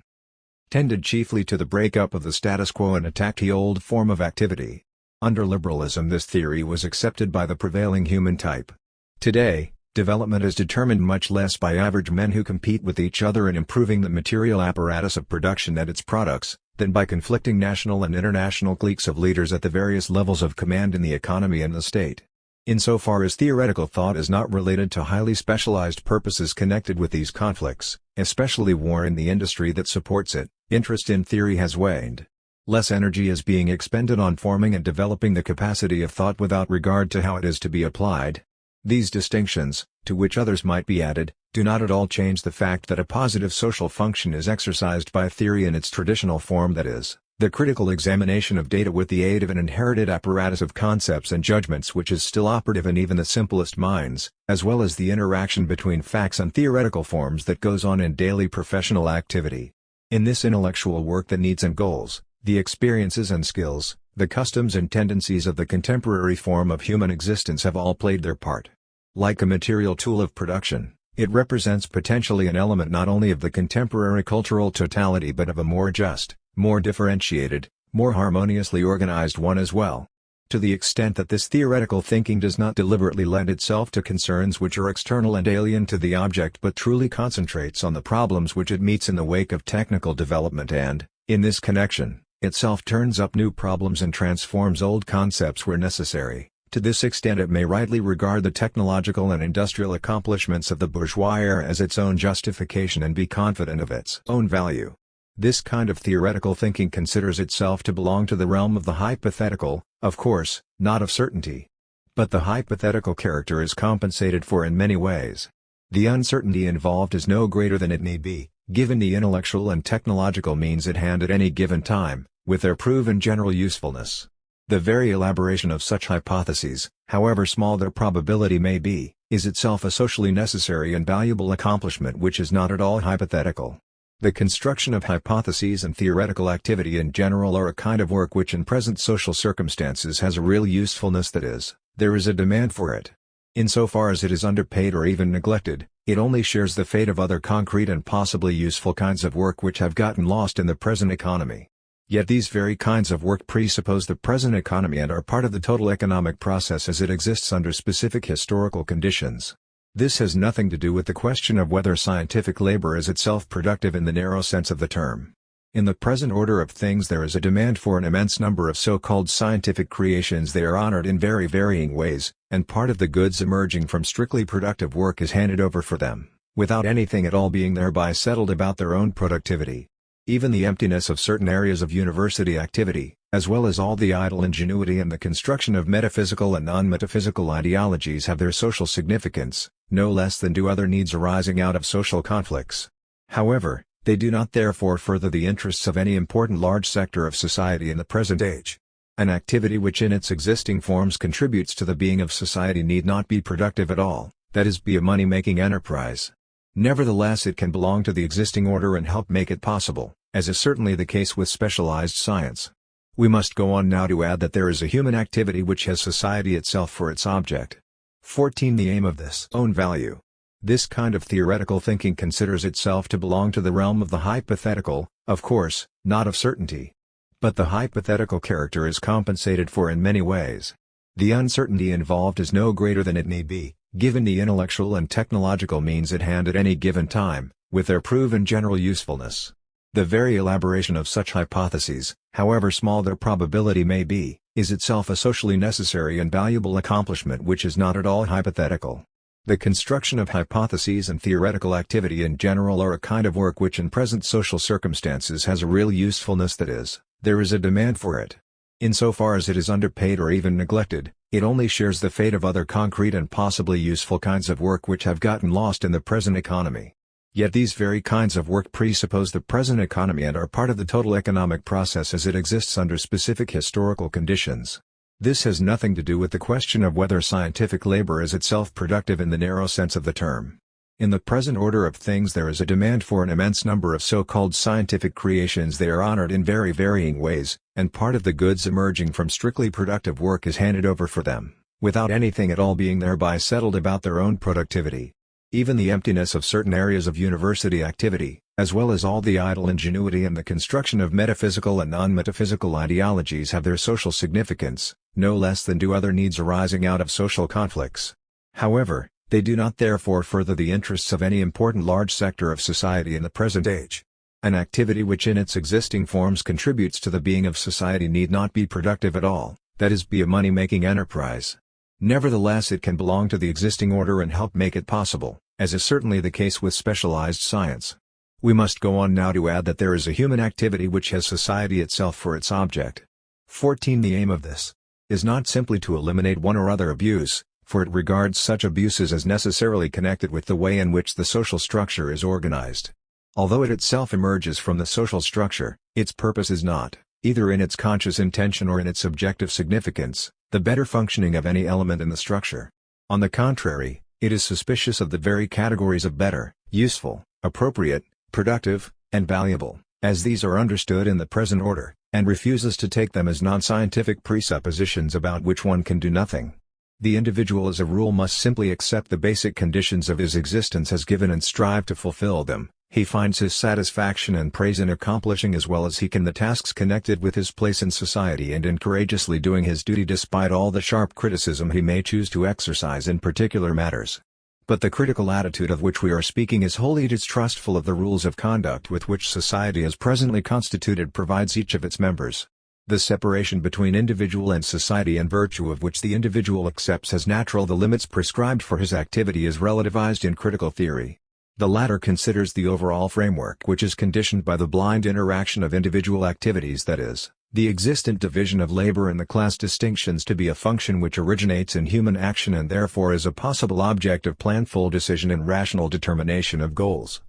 tended chiefly to the break-up of the status quo and attacked the old form of activity. Under liberalism this theory was accepted by the prevailing human type. Today, development is determined much less by average men who compete with each other in improving the material apparatus of production and its products, than by conflicting national and international cliques of leaders at the various levels of command in the economy and the state. Insofar as theoretical thought is not related to highly specialized purposes connected with these conflicts, especially war in the industry that supports it, interest in theory has waned. Less energy is being expended on forming and developing the capacity of thought without regard to how it is to be applied. These distinctions, to which others might be added, do not at all change the fact that a positive social function is exercised by theory in its traditional form, that is, The critical examination of data with the aid of an inherited apparatus of concepts and judgments which is still operative in even the simplest minds, as well as the interaction between facts and theoretical forms that goes on in daily professional activity. In this intellectual work, the needs and goals, the experiences and skills, the customs and tendencies of the contemporary form of human existence have all played their part. Like a material tool of production, it represents potentially an element not only of the contemporary cultural totality but of a more just, more differentiated, more harmoniously organized one as well. To the extent that this theoretical thinking does not deliberately lend itself to concerns which are external and alien to the object but truly concentrates on the problems which it meets in the wake of technical development and, in this connection, itself turns up new problems and transforms old concepts where necessary, to this extent it may rightly regard the technological and industrial accomplishments of the bourgeois era as its own justification and be confident of its own value. This kind of theoretical thinking considers itself to belong to the realm of the hypothetical, of course, not of certainty. But the hypothetical character is compensated for in many ways. The uncertainty involved is no greater than it need be, given the intellectual and technological means at hand at any given time, with their proven general usefulness. The very elaboration of such hypotheses, however small their probability may be, is itself a socially necessary and valuable accomplishment which is not at all hypothetical. The construction of hypotheses and theoretical activity in general are a kind of work which in present social circumstances has a real usefulness, that is, there is a demand for it. Insofar as it is underpaid or even neglected, it only shares the fate of other concrete and possibly useful kinds of work which have gotten lost in the present economy. Yet these very kinds of work presuppose the present economy and are part of the total economic process as it exists under specific historical conditions. This has nothing to do with the question of whether scientific labor is itself productive in the narrow sense of the term. In the present order of things there is a demand for an immense number of so-called scientific creations. They are honored in very varying ways, and part of the goods emerging from strictly productive work is handed over for them, without anything at all being thereby settled about their own productivity. Even the emptiness of certain areas of university activity, as well as all the idle ingenuity and the construction of metaphysical and non-metaphysical ideologies have their social significance, no less than do other needs arising out of social conflicts. However, they do not therefore further the interests of any important large sector of society in the present age. An activity which in its existing forms contributes to the being of society need not be productive at all, that is, be a money-making enterprise. Nevertheless, it can belong to the existing order and help make it possible, as is certainly the case with specialized science. We must go on now to add that there is a human activity which has society itself for its object. 14. The aim of this own value. This kind of theoretical thinking considers itself to belong to the realm of the hypothetical, of course, not of certainty. But the hypothetical character is compensated for in many ways. The uncertainty involved is no greater than it need be, given the intellectual and technological means at hand at any given time, with their proven general usefulness. The very elaboration of such hypotheses, however small their probability may be, is itself a socially necessary and valuable accomplishment which is not at all hypothetical. The construction of hypotheses and theoretical activity in general are a kind of work which in present social circumstances has a real usefulness, that is, there is a demand for it. Insofar as it is underpaid or even neglected, it only shares the fate of other concrete and possibly useful kinds of work which have gotten lost in the present economy. Yet these very kinds of work presuppose the present economy and are part of the total economic process as it exists under specific historical conditions. This has nothing to do with the question of whether scientific labor is itself productive in the narrow sense of the term. In the present order of things there is a demand for an immense number of so-called scientific creations. They are honored in very varying ways, and part of the goods emerging from strictly productive work is handed over for them, without anything at all being thereby settled about their own productivity. Even the emptiness of certain areas of university activity, as well as all the idle ingenuity and the construction of metaphysical and non-metaphysical ideologies have their social significance, no less than do other needs arising out of social conflicts. However, they do not therefore further the interests of any important large sector of society in the present age. An activity which in its existing forms contributes to the being of society need not be productive at all, that is, be a money-making enterprise. Nevertheless, it can belong to the existing order and help make it possible, as is certainly the case with specialized science. We must go on now to add that there is a human activity which has society itself for its object. 14. The aim of this is not simply to eliminate one or other abuse, for it regards such abuses as necessarily connected with the way in which the social structure is organized. Although it itself emerges from the social structure, its purpose is not, either in its conscious intention or in its subjective significance, the better functioning of any element in the structure. On the contrary, it is suspicious of the very categories of better, useful, appropriate, productive, and valuable, as these are understood in the present order, and refuses to take them as non-scientific presuppositions about which one can do nothing. The individual as a rule must simply accept the basic conditions of his existence as given and strive to fulfill them. He finds his satisfaction and praise in accomplishing as well as he can the tasks connected with his place in society and in courageously doing his duty despite all the sharp criticism he may choose to exercise in particular matters. But the critical attitude of which we are speaking is wholly distrustful of the rules of conduct with which society as presently constituted provides each of its members. The separation between individual and society in virtue of which the individual accepts as natural the limits prescribed for his activity is relativized in critical theory. The latter considers the overall framework which is conditioned by the blind interaction of individual activities, that is, the existent division of labor and the class distinctions, to be a function which originates in human action and therefore is a possible object of planful decision and rational determination of goals.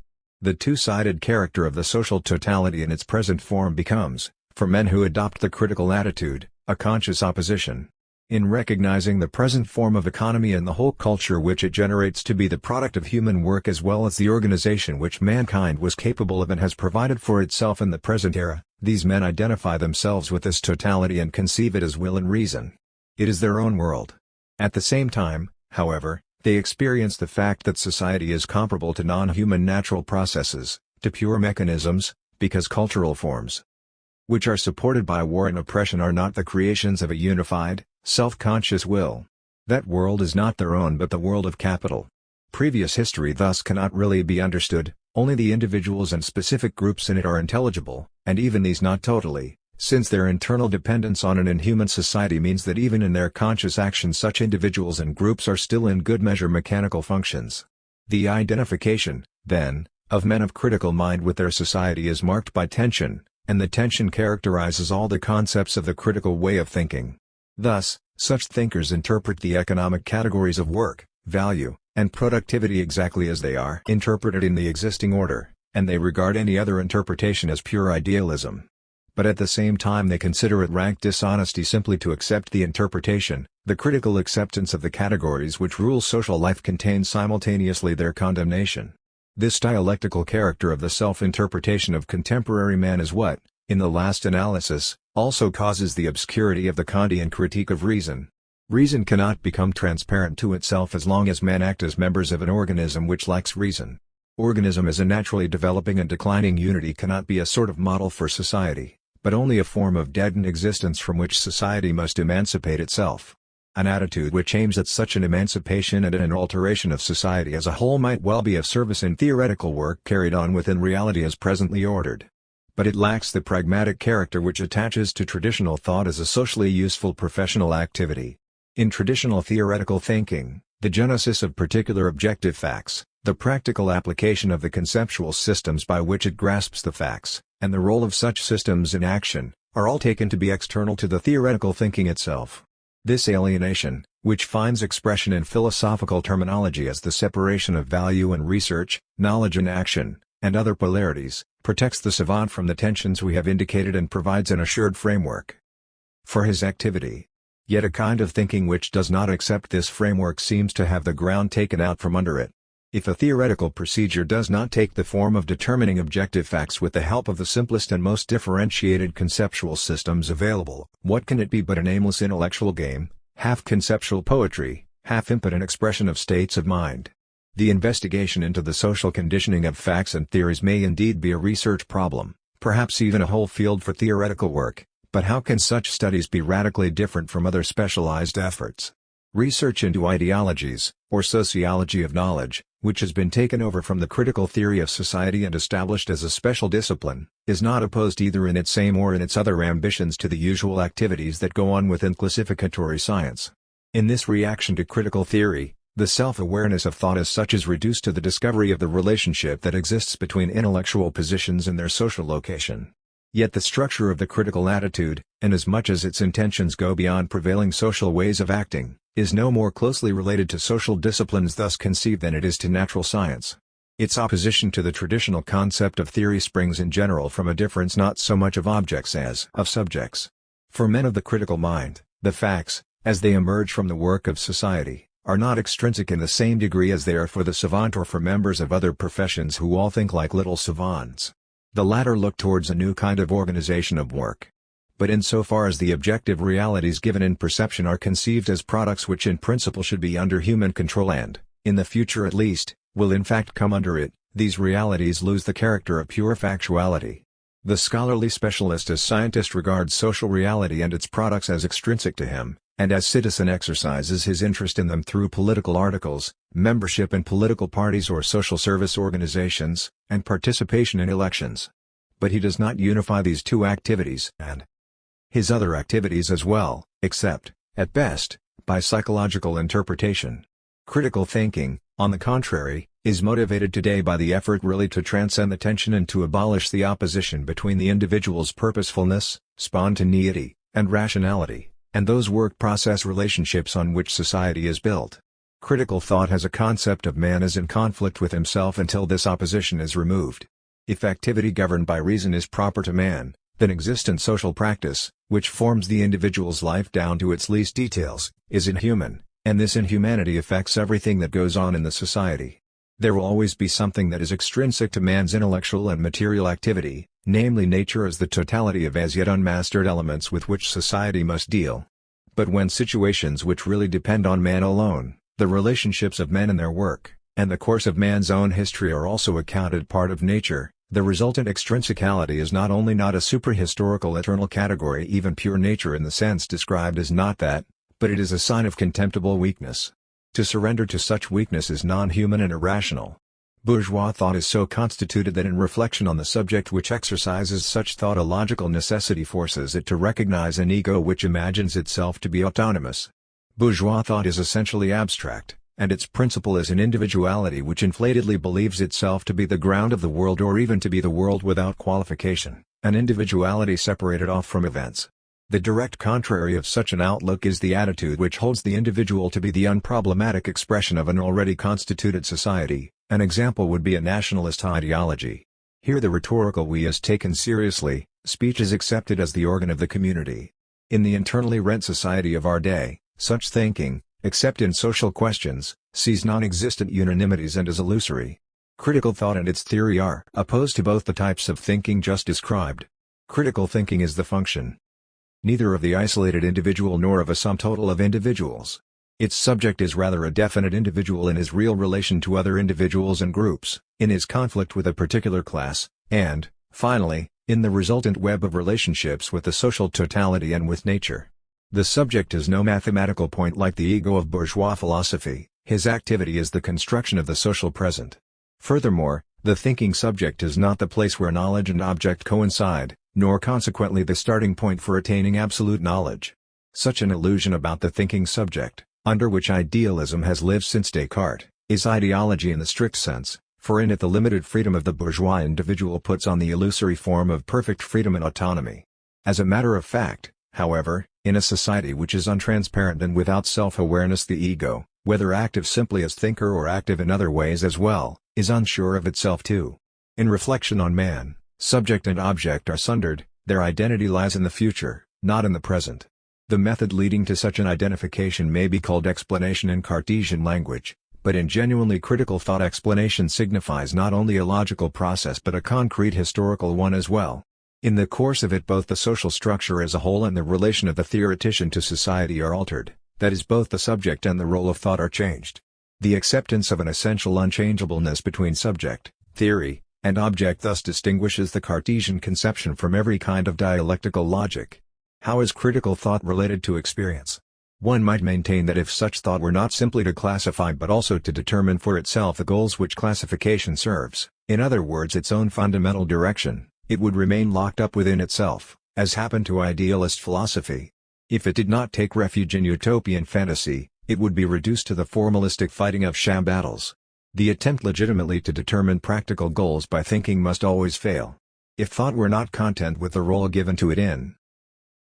The two-sided character of the social totality in its present form becomes, for men who adopt the critical attitude, a conscious opposition. In recognizing the present form of economy and the whole culture which it generates to be the product of human work as well as the organization which mankind was capable of and has provided for itself in the present era, these men identify themselves with this totality and conceive it as will and reason. It is their own world. At the same time, however, they experience the fact that society is comparable to non-human natural processes, to pure mechanisms, because cultural forms which are supported by war and oppression are not the creations of a unified, self-conscious will. That world is not their own but the world of capital. Previous history thus cannot really be understood, only the individuals and specific groups in it are intelligible, and even these not totally, since their internal dependence on an inhuman society means that even in their conscious action such individuals and groups are still in good measure mechanical functions. The identification, then, of men of critical mind with their society is marked by tension, and the tension characterizes all the concepts of the critical way of thinking. Thus, such thinkers interpret the economic categories of work, value, and productivity exactly as they are interpreted in the existing order, and they regard any other interpretation as pure idealism. But at the same time they consider it rank dishonesty simply to accept the interpretation. The critical acceptance of the categories which rule social life contains simultaneously their condemnation. This dialectical character of the self-interpretation of contemporary man is what, in the last analysis, also causes the obscurity of the Kantian critique of reason. Reason cannot become transparent to itself as long as men act as members of an organism which lacks reason. Organism as a naturally developing and declining unity cannot be a sort of model for society, but only a form of deadened existence from which society must emancipate itself. An attitude which aims at such an emancipation and an alteration of society as a whole might well be of service in theoretical work carried on within reality as presently ordered. But it lacks the pragmatic character which attaches to traditional thought as a socially useful professional activity. In traditional theoretical thinking, the genesis of particular objective facts, the practical application of the conceptual systems by which it grasps the facts, and the role of such systems in action, are all taken to be external to the theoretical thinking itself. This alienation, which finds expression in philosophical terminology as the separation of value and research, knowledge and action, and other polarities, protects the savant from the tensions we have indicated and provides an assured framework for his activity. Yet a kind of thinking which does not accept this framework seems to have the ground taken out from under it. If a theoretical procedure does not take the form of determining objective facts with the help of the simplest and most differentiated conceptual systems available, what can it be but an aimless intellectual game, half conceptual poetry, half impotent expression of states of mind? The investigation into the social conditioning of facts and theories may indeed be a research problem, perhaps even a whole field for theoretical work, but how can such studies be radically different from other specialized efforts? Research into ideologies, or sociology of knowledge, which has been taken over from the critical theory of society and established as a special discipline, is not opposed either in its aim or in its other ambitions to the usual activities that go on within classificatory science. In this reaction to critical theory, the self-awareness of thought as such is reduced to the discovery of the relationship that exists between intellectual positions and their social location. Yet the structure of the critical attitude, inasmuch as its intentions go beyond prevailing social ways of acting, is no more closely related to social disciplines thus conceived than it is to natural science. Its opposition to the traditional concept of theory springs in general from a difference not so much of objects as of subjects. For men of the critical mind, the facts, as they emerge from the work of society, are not extrinsic in the same degree as they are for the savant or for members of other professions who all think like little savants. The latter look towards a new kind of organization of work. But insofar as the objective realities given in perception are conceived as products which in principle should be under human control and, in the future at least, will in fact come under it, these realities lose the character of pure factuality. The scholarly specialist as scientist regards social reality and its products as extrinsic to him, and as citizen exercises his interest in them through political articles, membership in political parties or social service organizations, and participation in elections. But he does not unify these two activities and his other activities as well, except, at best, by psychological interpretation. Critical thinking, on the contrary, is motivated today by the effort really to transcend the tension and to abolish the opposition between the individual's purposefulness, spontaneity, and rationality, and those work-process relationships on which society is built. Critical thought has a concept of man as in conflict with himself until this opposition is removed. If activity governed by reason is proper to man, then existent social practice, which forms the individual's life down to its least details, is inhuman, and this inhumanity affects everything that goes on in the society. There will always be something that is extrinsic to man's intellectual and material activity, namely nature as the totality of as yet unmastered elements with which society must deal. But when situations which really depend on man alone, the relationships of men and their work, and the course of man's own history are also accounted part of nature, the resultant extrinsicality is not only not a suprahistorical eternal category, even pure nature in the sense described is not that, but it is a sign of contemptible weakness. To surrender to such weakness is non-human and irrational. Bourgeois thought is so constituted that in reflection on the subject which exercises such thought a logical necessity forces it to recognize an ego which imagines itself to be autonomous. Bourgeois thought is essentially abstract, and its principle is an individuality which inflatedly believes itself to be the ground of the world or even to be the world without qualification, an individuality separated off from events. The direct contrary of such an outlook is the attitude which holds the individual to be the unproblematic expression of an already constituted society. An example would be a nationalist ideology. Here the rhetorical we is taken seriously, speech is accepted as the organ of the community. In the internally rent society of our day, such thinking, except in social questions, sees non-existent unanimities and is illusory. Critical thought and its theory are opposed to both the types of thinking just described. Critical thinking is the function neither of the isolated individual nor of a sum total of individuals. Its subject is rather a definite individual in his real relation to other individuals and groups, in his conflict with a particular class, and, finally, in the resultant web of relationships with the social totality and with nature. The subject is no mathematical point like the ego of bourgeois philosophy, his activity is the construction of the social present. Furthermore, the thinking subject is not the place where knowledge and object coincide, nor consequently the starting point for attaining absolute knowledge. Such an illusion about the thinking subject, under which idealism has lived since Descartes, is ideology in the strict sense, for in it the limited freedom of the bourgeois individual puts on the illusory form of perfect freedom and autonomy. As a matter of fact, however, in a society which is untransparent and without self-awareness, the ego, whether active simply as thinker or active in other ways as well, is unsure of itself too. In reflection on man, subject and object are sundered, their identity lies in the future, not in the present. The method leading to such an identification may be called explanation in Cartesian language, but in genuinely critical thought explanation signifies not only a logical process but a concrete historical one as well. In the course of it both the social structure as a whole and the relation of the theoretician to society are altered, that is both the subject and the role of thought are changed. The acceptance of an essential unchangeableness between subject, theory, and object thus distinguishes the Cartesian conception from every kind of dialectical logic. How is critical thought related to experience? One might maintain that if such thought were not simply to classify but also to determine for itself the goals which classification serves, in other words its own fundamental direction, it would remain locked up within itself, as happened to idealist philosophy. If it did not take refuge in utopian fantasy, it would be reduced to the formalistic fighting of sham battles. The attempt legitimately to determine practical goals by thinking must always fail. If thought were not content with the role given to it in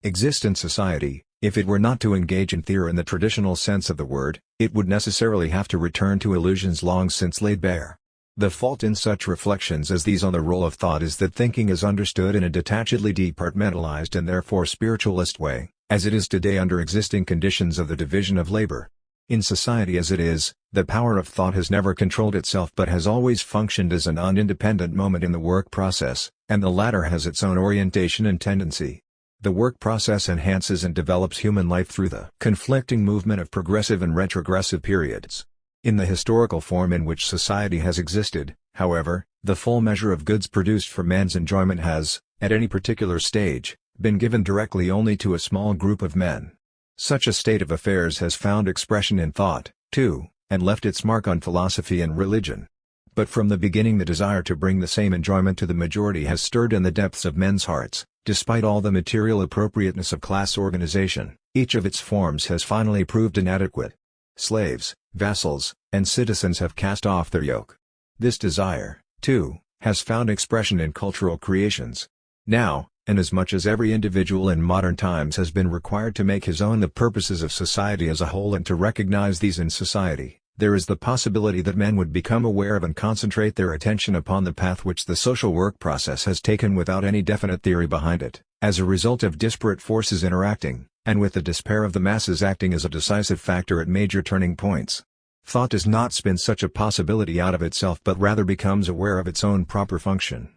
existent society, if it were not to engage in theory in the traditional sense of the word, it would necessarily have to return to illusions long since laid bare. The fault in such reflections as these on the role of thought is that thinking is understood in a detachedly departmentalized and therefore spiritualist way, as it is today under existing conditions of the division of labor. In society as it is, the power of thought has never controlled itself but has always functioned as a non-independent moment in the work process, and the latter has its own orientation and tendency. The work process enhances and develops human life through the conflicting movement of progressive and retrogressive periods. In the historical form in which society has existed, however, the full measure of goods produced for man's enjoyment has, at any particular stage, been given directly only to a small group of men. Such a state of affairs has found expression in thought, too, and left its mark on philosophy and religion. But from the beginning the desire to bring the same enjoyment to the majority has stirred in the depths of men's hearts. Despite all the material appropriateness of class organization, each of its forms has finally proved inadequate. Slaves, vassals, and citizens have cast off their yoke. This desire, too, has found expression in cultural creations. Now, inasmuch as every individual in modern times has been required to make his own the purposes of society as a whole and to recognize these in society, there is the possibility that men would become aware of and concentrate their attention upon the path which the social work process has taken without any definite theory behind it, as a result of disparate forces interacting, and with the despair of the masses acting as a decisive factor at major turning points. Thought does not spin such a possibility out of itself but rather becomes aware of its own proper function.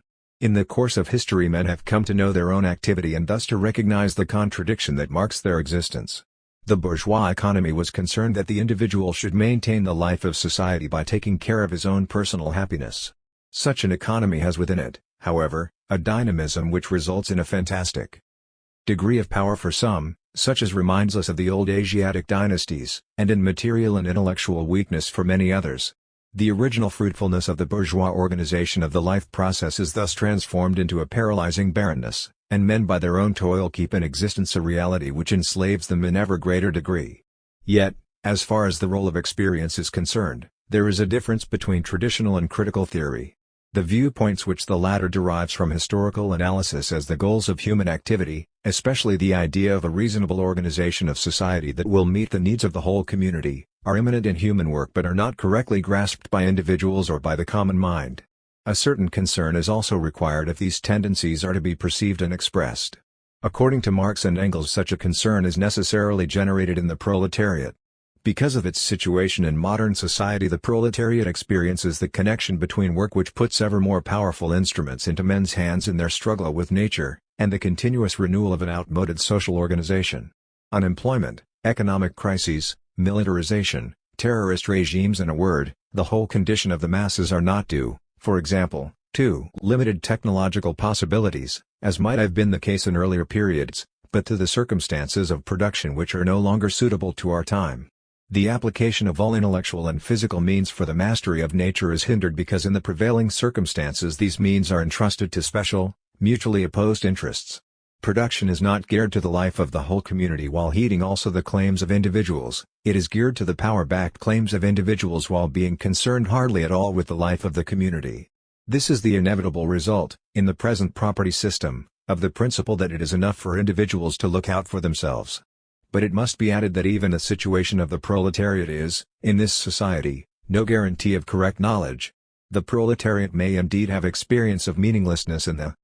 In the course of history men have come to know their own activity and thus to recognize the contradiction that marks their existence. The bourgeois economy was concerned that the individual should maintain the life of society by taking care of his own personal happiness. Such an economy has within it, however, a dynamism which results in a fantastic degree of power for some, such as reminds us of the old Asiatic dynasties, and in material and intellectual weakness for many others. The original fruitfulness of the bourgeois organization of the life process is thus transformed into a paralyzing barrenness, and men by their own toil keep in existence a reality which enslaves them in ever greater degree. Yet, as far as the role of experience is concerned, there is a difference between traditional and critical theory. The viewpoints which the latter derives from historical analysis as the goals of human activity, especially the idea of a reasonable organization of society that will meet the needs of the whole community, are immanent in human work but are not correctly grasped by individuals or by the common mind. A certain concern is also required if these tendencies are to be perceived and expressed. According to Marx and Engels, such a concern is necessarily generated in the proletariat. Because of its situation in modern society, the proletariat experiences the connection between work which puts ever more powerful instruments into men's hands in their struggle with nature, and the continuous renewal of an outmoded social organization. Unemployment, economic crises, militarization, terrorist regimes, in a word, the whole condition of the masses are not due, for example, to limited technological possibilities, as might have been the case in earlier periods, but to the circumstances of production which are no longer suitable to our time. The application of all intellectual and physical means for the mastery of nature is hindered because in the prevailing circumstances these means are entrusted to special, mutually opposed interests. Production is not geared to the life of the whole community while heeding also the claims of individuals, it is geared to the power-backed claims of individuals while being concerned hardly at all with the life of the community. This is the inevitable result, in the present property system, of the principle that it is enough for individuals to look out for themselves. But it must be added that even the situation of the proletariat is, in this society, no guarantee of correct knowledge. The proletariat may indeed have experience of meaninglessness in the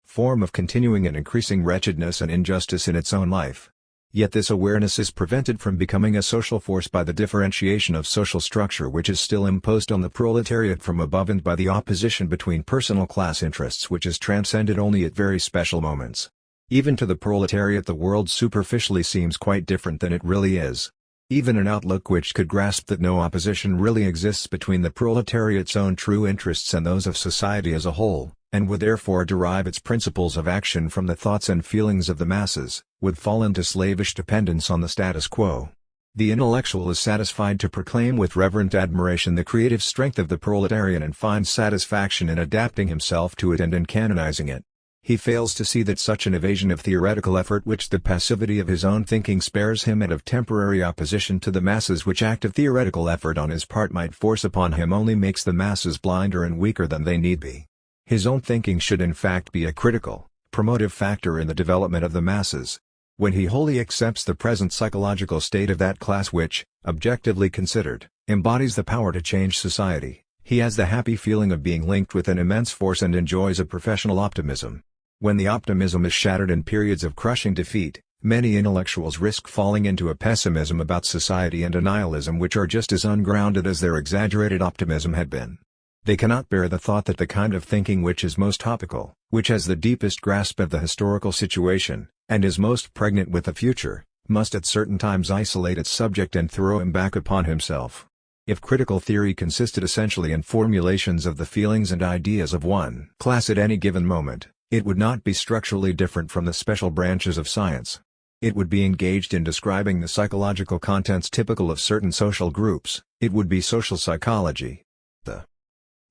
form of continuing and increasing wretchedness and injustice in its own life. Yet this awareness is prevented from becoming a social force by the differentiation of social structure which is still imposed on the proletariat from above and by the opposition between personal class interests which is transcended only at very special moments. Even to the proletariat the world superficially seems quite different than it really is. Even an outlook which could grasp that no opposition really exists between the proletariat's own true interests and those of society as a whole, and would therefore derive its principles of action from the thoughts and feelings of the masses, would fall into slavish dependence on the status quo. The intellectual is satisfied to proclaim with reverent admiration the creative strength of the proletariat and finds satisfaction in adapting himself to it and in canonizing it. He fails to see that such an evasion of theoretical effort which the passivity of his own thinking spares him and of temporary opposition to the masses which active theoretical effort on his part might force upon him only makes the masses blinder and weaker than they need be. His own thinking should in fact be a critical, promotive factor in the development of the masses. When he wholly accepts the present psychological state of that class which, objectively considered, embodies the power to change society, He has the happy feeling of being linked with an immense force and enjoys a professional optimism. When the optimism is shattered in periods of crushing defeat, many intellectuals risk falling into a pessimism about society and a nihilism which are just as ungrounded as their exaggerated optimism had been. They cannot bear the thought that the kind of thinking which is most topical, which has the deepest grasp of the historical situation, and is most pregnant with the future, must at certain times isolate its subject and throw him back upon himself. If critical theory consisted essentially in formulations of the feelings and ideas of one class at any given moment, it would not be structurally different from the special branches of science. It would be engaged in describing the psychological contents typical of certain social groups. It would be social psychology. The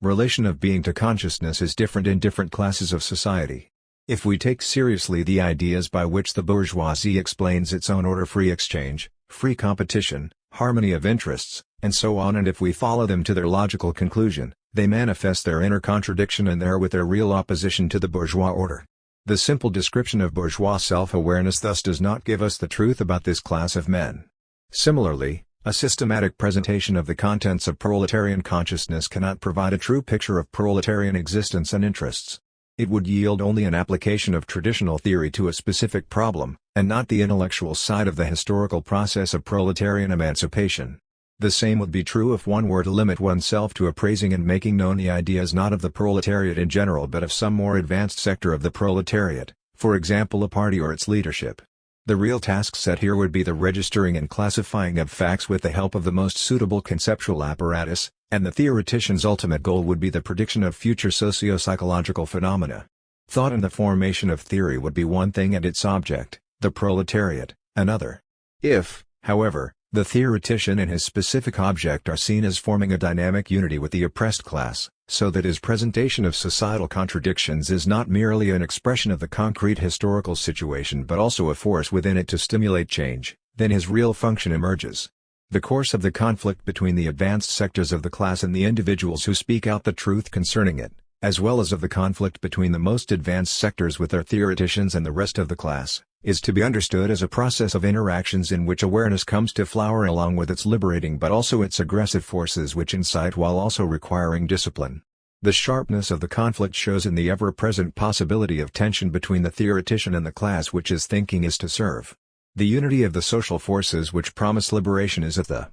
relation of being to consciousness is different in different classes of society. If we take seriously the ideas by which the bourgeoisie explains its own order, free exchange, free competition, harmony of interests, and so on, and if we follow them to their logical conclusion, they manifest their inner contradiction and therewith their real opposition to the bourgeois order. The simple description of bourgeois self-awareness thus does not give us the truth about this class of men. Similarly, a systematic presentation of the contents of proletarian consciousness cannot provide a true picture of proletarian existence and interests. It would yield only an application of traditional theory to a specific problem, and not the intellectual side of the historical process of proletarian emancipation. The same would be true if one were to limit oneself to appraising and making known the ideas not of the proletariat in general but of some more advanced sector of the proletariat, for example a party or its leadership. The real task set here would be the registering and classifying of facts with the help of the most suitable conceptual apparatus, and the theoretician's ultimate goal would be the prediction of future socio-psychological phenomena. Thought and the formation of theory would be one thing and its object, the proletariat, another. If, however, the theoretician and his specific object are seen as forming a dynamic unity with the oppressed class, so that his presentation of societal contradictions is not merely an expression of the concrete historical situation but also a force within it to stimulate change, then his real function emerges. The course of the conflict between the advanced sectors of the class and the individuals who speak out the truth concerning it, as well as of the conflict between the most advanced sectors with their theoreticians and the rest of the class, is to be understood as a process of interactions in which awareness comes to flower along with its liberating but also its aggressive forces which incite while also requiring discipline. The sharpness of the conflict shows in the ever-present possibility of tension between the theoretician and the class which his thinking is to serve. The unity of the social forces which promise liberation is at the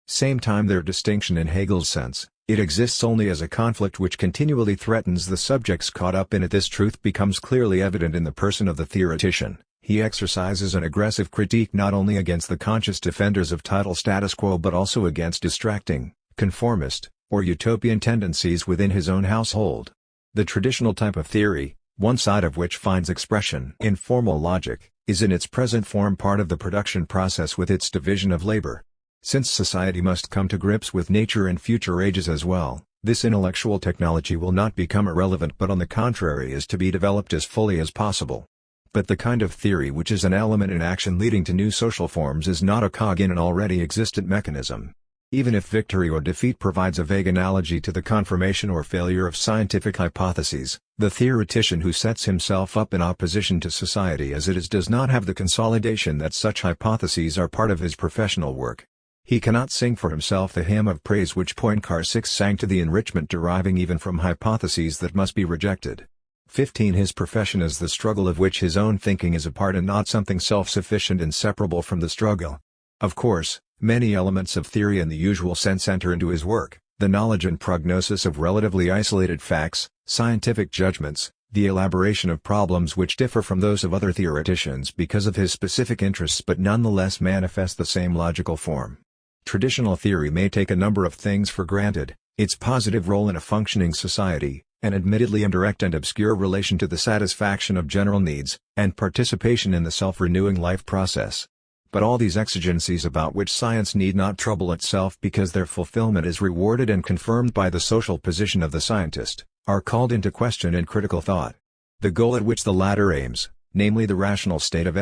same time their distinction in Hegel's sense. It exists only as a conflict which continually threatens the subjects caught up in it. This truth becomes clearly evident in the person of the theoretician. He exercises an aggressive critique not only against the conscious defenders of title status quo but also against distracting, conformist, or utopian tendencies within his own household. The traditional type of theory, one side of which finds expression in formal logic, is in its present form part of the production process with its division of labor. Since society must come to grips with nature in future ages as well, this intellectual technology will not become irrelevant but on the contrary is to be developed as fully as possible. But the kind of theory which is an element in action leading to new social forms is not a cog in an already existent mechanism. Even if victory or defeat provides a vague analogy to the confirmation or failure of scientific hypotheses, the theoretician who sets himself up in opposition to society as it is does not have the consolidation that such hypotheses are part of his professional work. He cannot sing for himself the hymn of praise which Poincaré sang to the enrichment deriving even from hypotheses that must be rejected. 15. His profession is the struggle of which his own thinking is a part and not something self-sufficient inseparable from the struggle. Of course, many elements of theory in the usual sense enter into his work, the knowledge and prognosis of relatively isolated facts, scientific judgments, the elaboration of problems which differ from those of other theoreticians because of his specific interests but nonetheless manifest the same logical form. Traditional theory may take a number of things for granted, its positive role in a functioning society, an admittedly indirect and obscure relation to the satisfaction of general needs, and participation in the self-renewing life process. But all these exigencies about which science need not trouble itself because their fulfillment is rewarded and confirmed by the social position of the scientist, are called into question in critical thought. The goal at which the latter aims, namely the rational state of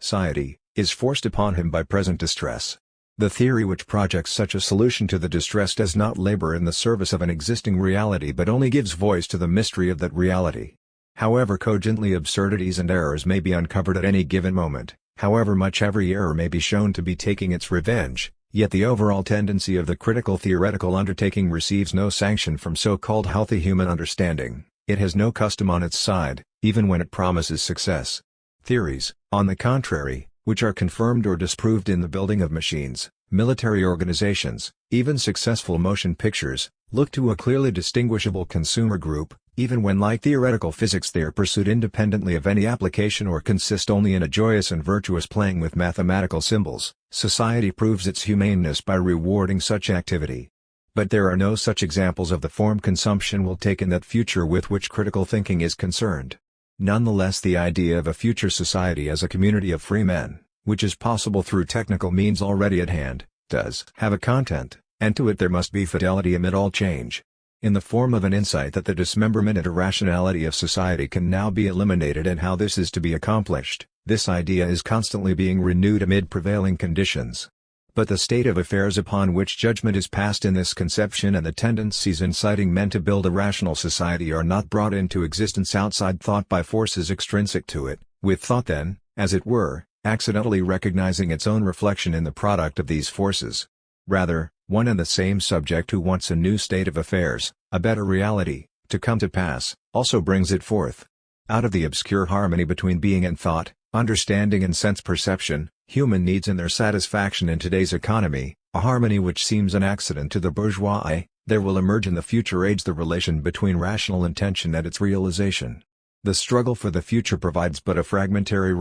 society, is forced upon him by present distress. The theory which projects such a solution to the distress does not labor in the service of an existing reality but only gives voice to the mystery of that reality. However cogently absurdities and errors may be uncovered at any given moment, however much every error may be shown to be taking its revenge, Yet the overall tendency of the critical theoretical undertaking receives no sanction from so-called healthy human understanding. It has no custom on its side, even when it promises success. Theories, on the contrary, which are confirmed or disproved in the building of machines, military organizations, even successful motion pictures, look to a clearly distinguishable consumer group, even when like theoretical physics they are pursued independently of any application or consist only in a joyous and virtuous playing with mathematical symbols. Society proves its humaneness by rewarding such activity. But there are no such examples of the form consumption will take in that future with which critical thinking is concerned. Nonetheless, the idea of a future society as a community of free men, which is possible through technical means already at hand, does have a content, and to it there must be fidelity amid all change. In the form of an insight that the dismemberment and irrationality of society can now be eliminated and how this is to be accomplished, this idea is constantly being renewed amid prevailing conditions. But the state of affairs upon which judgment is passed in this conception and the tendencies inciting men to build a rational society are not brought into existence outside thought by forces extrinsic to it, with thought then, as it were, accidentally recognizing its own reflection in the product of these forces. Rather, one and the same subject who wants a new state of affairs, a better reality, to come to pass, also brings it forth. Out of the obscure harmony between being and thought, understanding and sense perception, human needs and their satisfaction in today's economy, a harmony which seems an accident to the bourgeois, there will emerge in the future age the relation between rational intention and its realization. The struggle for the future provides but a fragmentary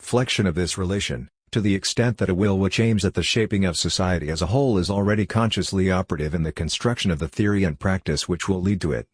reflection of this relation, to the extent that a will which aims at the shaping of society as a whole is already consciously operative in the construction of the theory and practice which will lead to it.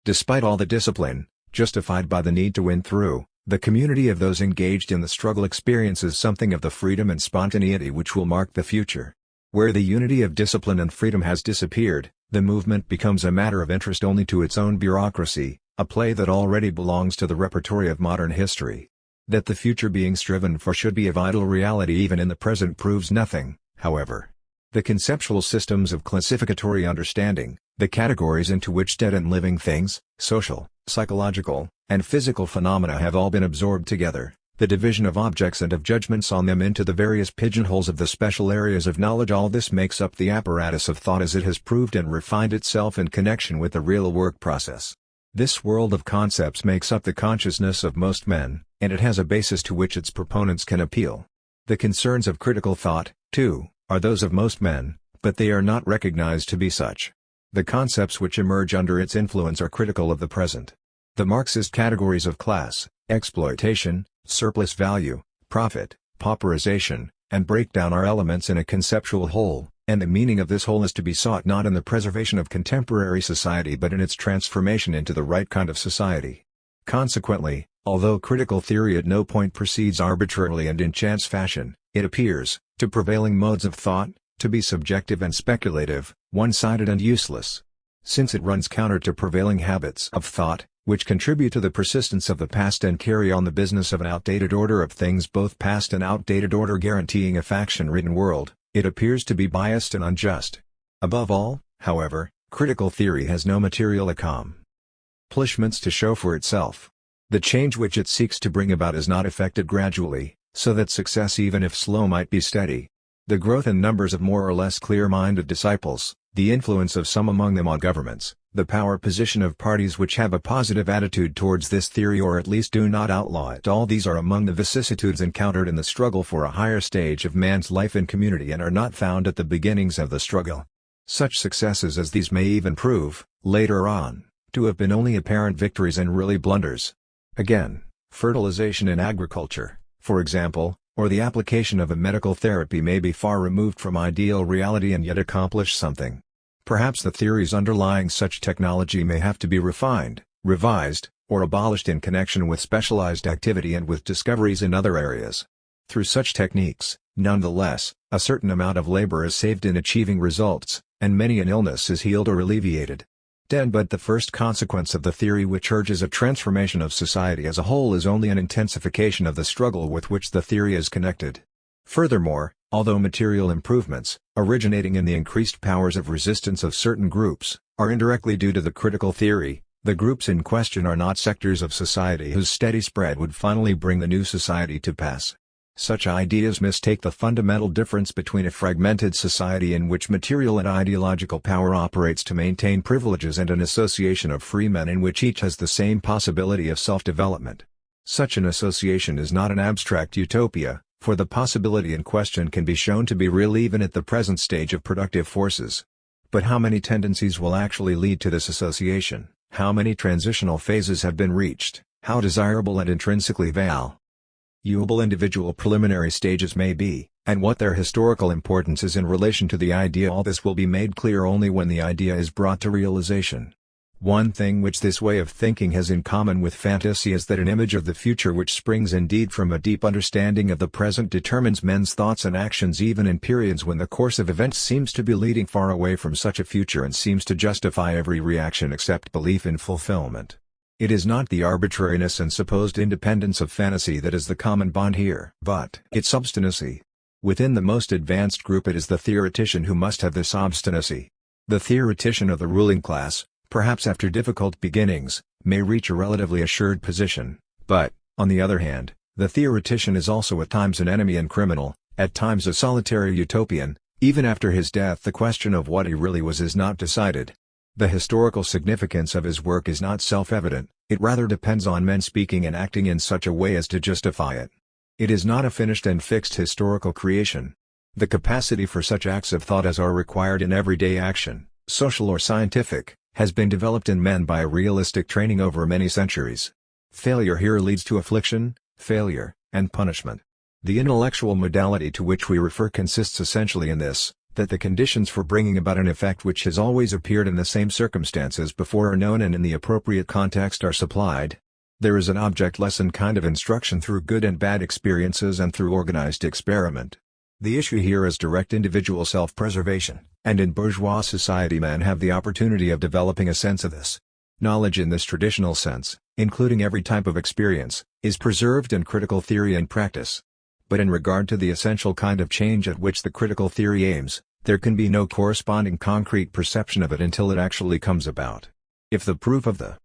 Despite all the discipline, justified by the need to win through, the community of those engaged in the struggle experiences something of the freedom and spontaneity which will mark the future. Where the unity of discipline and freedom has disappeared, the movement becomes a matter of interest only to its own bureaucracy, a play that already belongs to the repertory of modern history. That the future being striven for should be a vital reality even in the present proves nothing, however. The conceptual systems of classificatory understanding, the categories into which dead and living things, social, psychological, and physical phenomena have all been absorbed together, the division of objects and of judgments on them into the various pigeonholes of the special areas of knowledge, all this makes up the apparatus of thought as it has proved and refined itself in connection with the real work process. This world of concepts makes up the consciousness of most men, and it has a basis to which its proponents can appeal. The concerns of critical thought, too, are those of most men, but they are not recognized to be such. The concepts which emerge under its influence are critical of the present. The Marxist categories of class, exploitation, surplus value, profit, pauperization, and breakdown are elements in a conceptual whole, and the meaning of this whole is to be sought not in the preservation of contemporary society but in its transformation into the right kind of society. Consequently, although critical theory at no point proceeds arbitrarily and in chance fashion, it appears, to prevailing modes of thought, to be subjective and speculative, one-sided and useless. Since it runs counter to prevailing habits of thought, which contribute to the persistence of the past and carry on the business of an outdated order of things, both past and outdated order guaranteeing a faction-ridden world, it appears to be biased and unjust. Above all, however, critical theory has no material accomplishments to show for itself. The change which it seeks to bring about is not effected gradually, so that success even if slow might be steady. The growth in numbers of more or less clear-minded disciples, the influence of some among them on governments, the power position of parties which have a positive attitude towards this theory or at least do not outlaw it, all these are among the vicissitudes encountered in the struggle for a higher stage of man's life in community and are not found at the beginnings of the struggle. Such successes as these may even prove, later on, to have been only apparent victories and really blunders. Again, fertilization in agriculture, for example, or the application of a medical therapy may be far removed from ideal reality and yet accomplish something. Perhaps the theories underlying such technology may have to be refined, revised, or abolished in connection with specialized activity and with discoveries in other areas. Through such techniques, nonetheless, a certain amount of labor is saved in achieving results, and many an illness is healed or alleviated. But the first consequence of the theory which urges a transformation of society as a whole is only an intensification of the struggle with which the theory is connected. Furthermore, although material improvements, originating in the increased powers of resistance of certain groups, are indirectly due to the critical theory, the groups in question are not sectors of society whose steady spread would finally bring the new society to pass. Such ideas mistake the fundamental difference between a fragmented society in which material and ideological power operates to maintain privileges and an association of free men in which each has the same possibility of self-development. Such an association is not an abstract utopia, for the possibility in question can be shown to be real even at the present stage of productive forces. But how many tendencies will actually lead to this association? How many transitional phases have been reached? How desirable and intrinsically valuable individual preliminary stages may be, and what their historical importance is in relation to the idea? All this will be made clear only when the idea is brought to realization. One thing which this way of thinking has in common with fantasy is that an image of the future which springs indeed from a deep understanding of the present determines men's thoughts and actions even in periods when the course of events seems to be leading far away from such a future and seems to justify every reaction except belief in fulfillment. It is not the arbitrariness and supposed independence of fantasy that is the common bond here, but its obstinacy. Within the most advanced group it is the theoretician who must have this obstinacy. The theoretician of the ruling class, perhaps after difficult beginnings, may reach a relatively assured position, but, on the other hand, the theoretician is also at times an enemy and criminal, at times a solitary utopian. Even after his death the question of what he really was is not decided. The historical significance of his work is not self-evident, it rather depends on men speaking and acting in such a way as to justify it. It is not a finished and fixed historical creation. The capacity for such acts of thought as are required in everyday action, social or scientific, has been developed in men by a realistic training over many centuries. Failure here leads to affliction, failure, and punishment. The intellectual modality to which we refer consists essentially in this, that the conditions for bringing about an effect which has always appeared in the same circumstances before are known and in the appropriate context are supplied. There is an object lesson kind of instruction through good and bad experiences and through organized experiment. The issue here is direct individual self-preservation, and in bourgeois society men have the opportunity of developing a sense of this. Knowledge in this traditional sense, including every type of experience, is preserved in critical theory and practice. But in regard to the essential kind of change at which the critical theory aims, there can be no corresponding concrete perception of it until it actually comes about. If the proof of the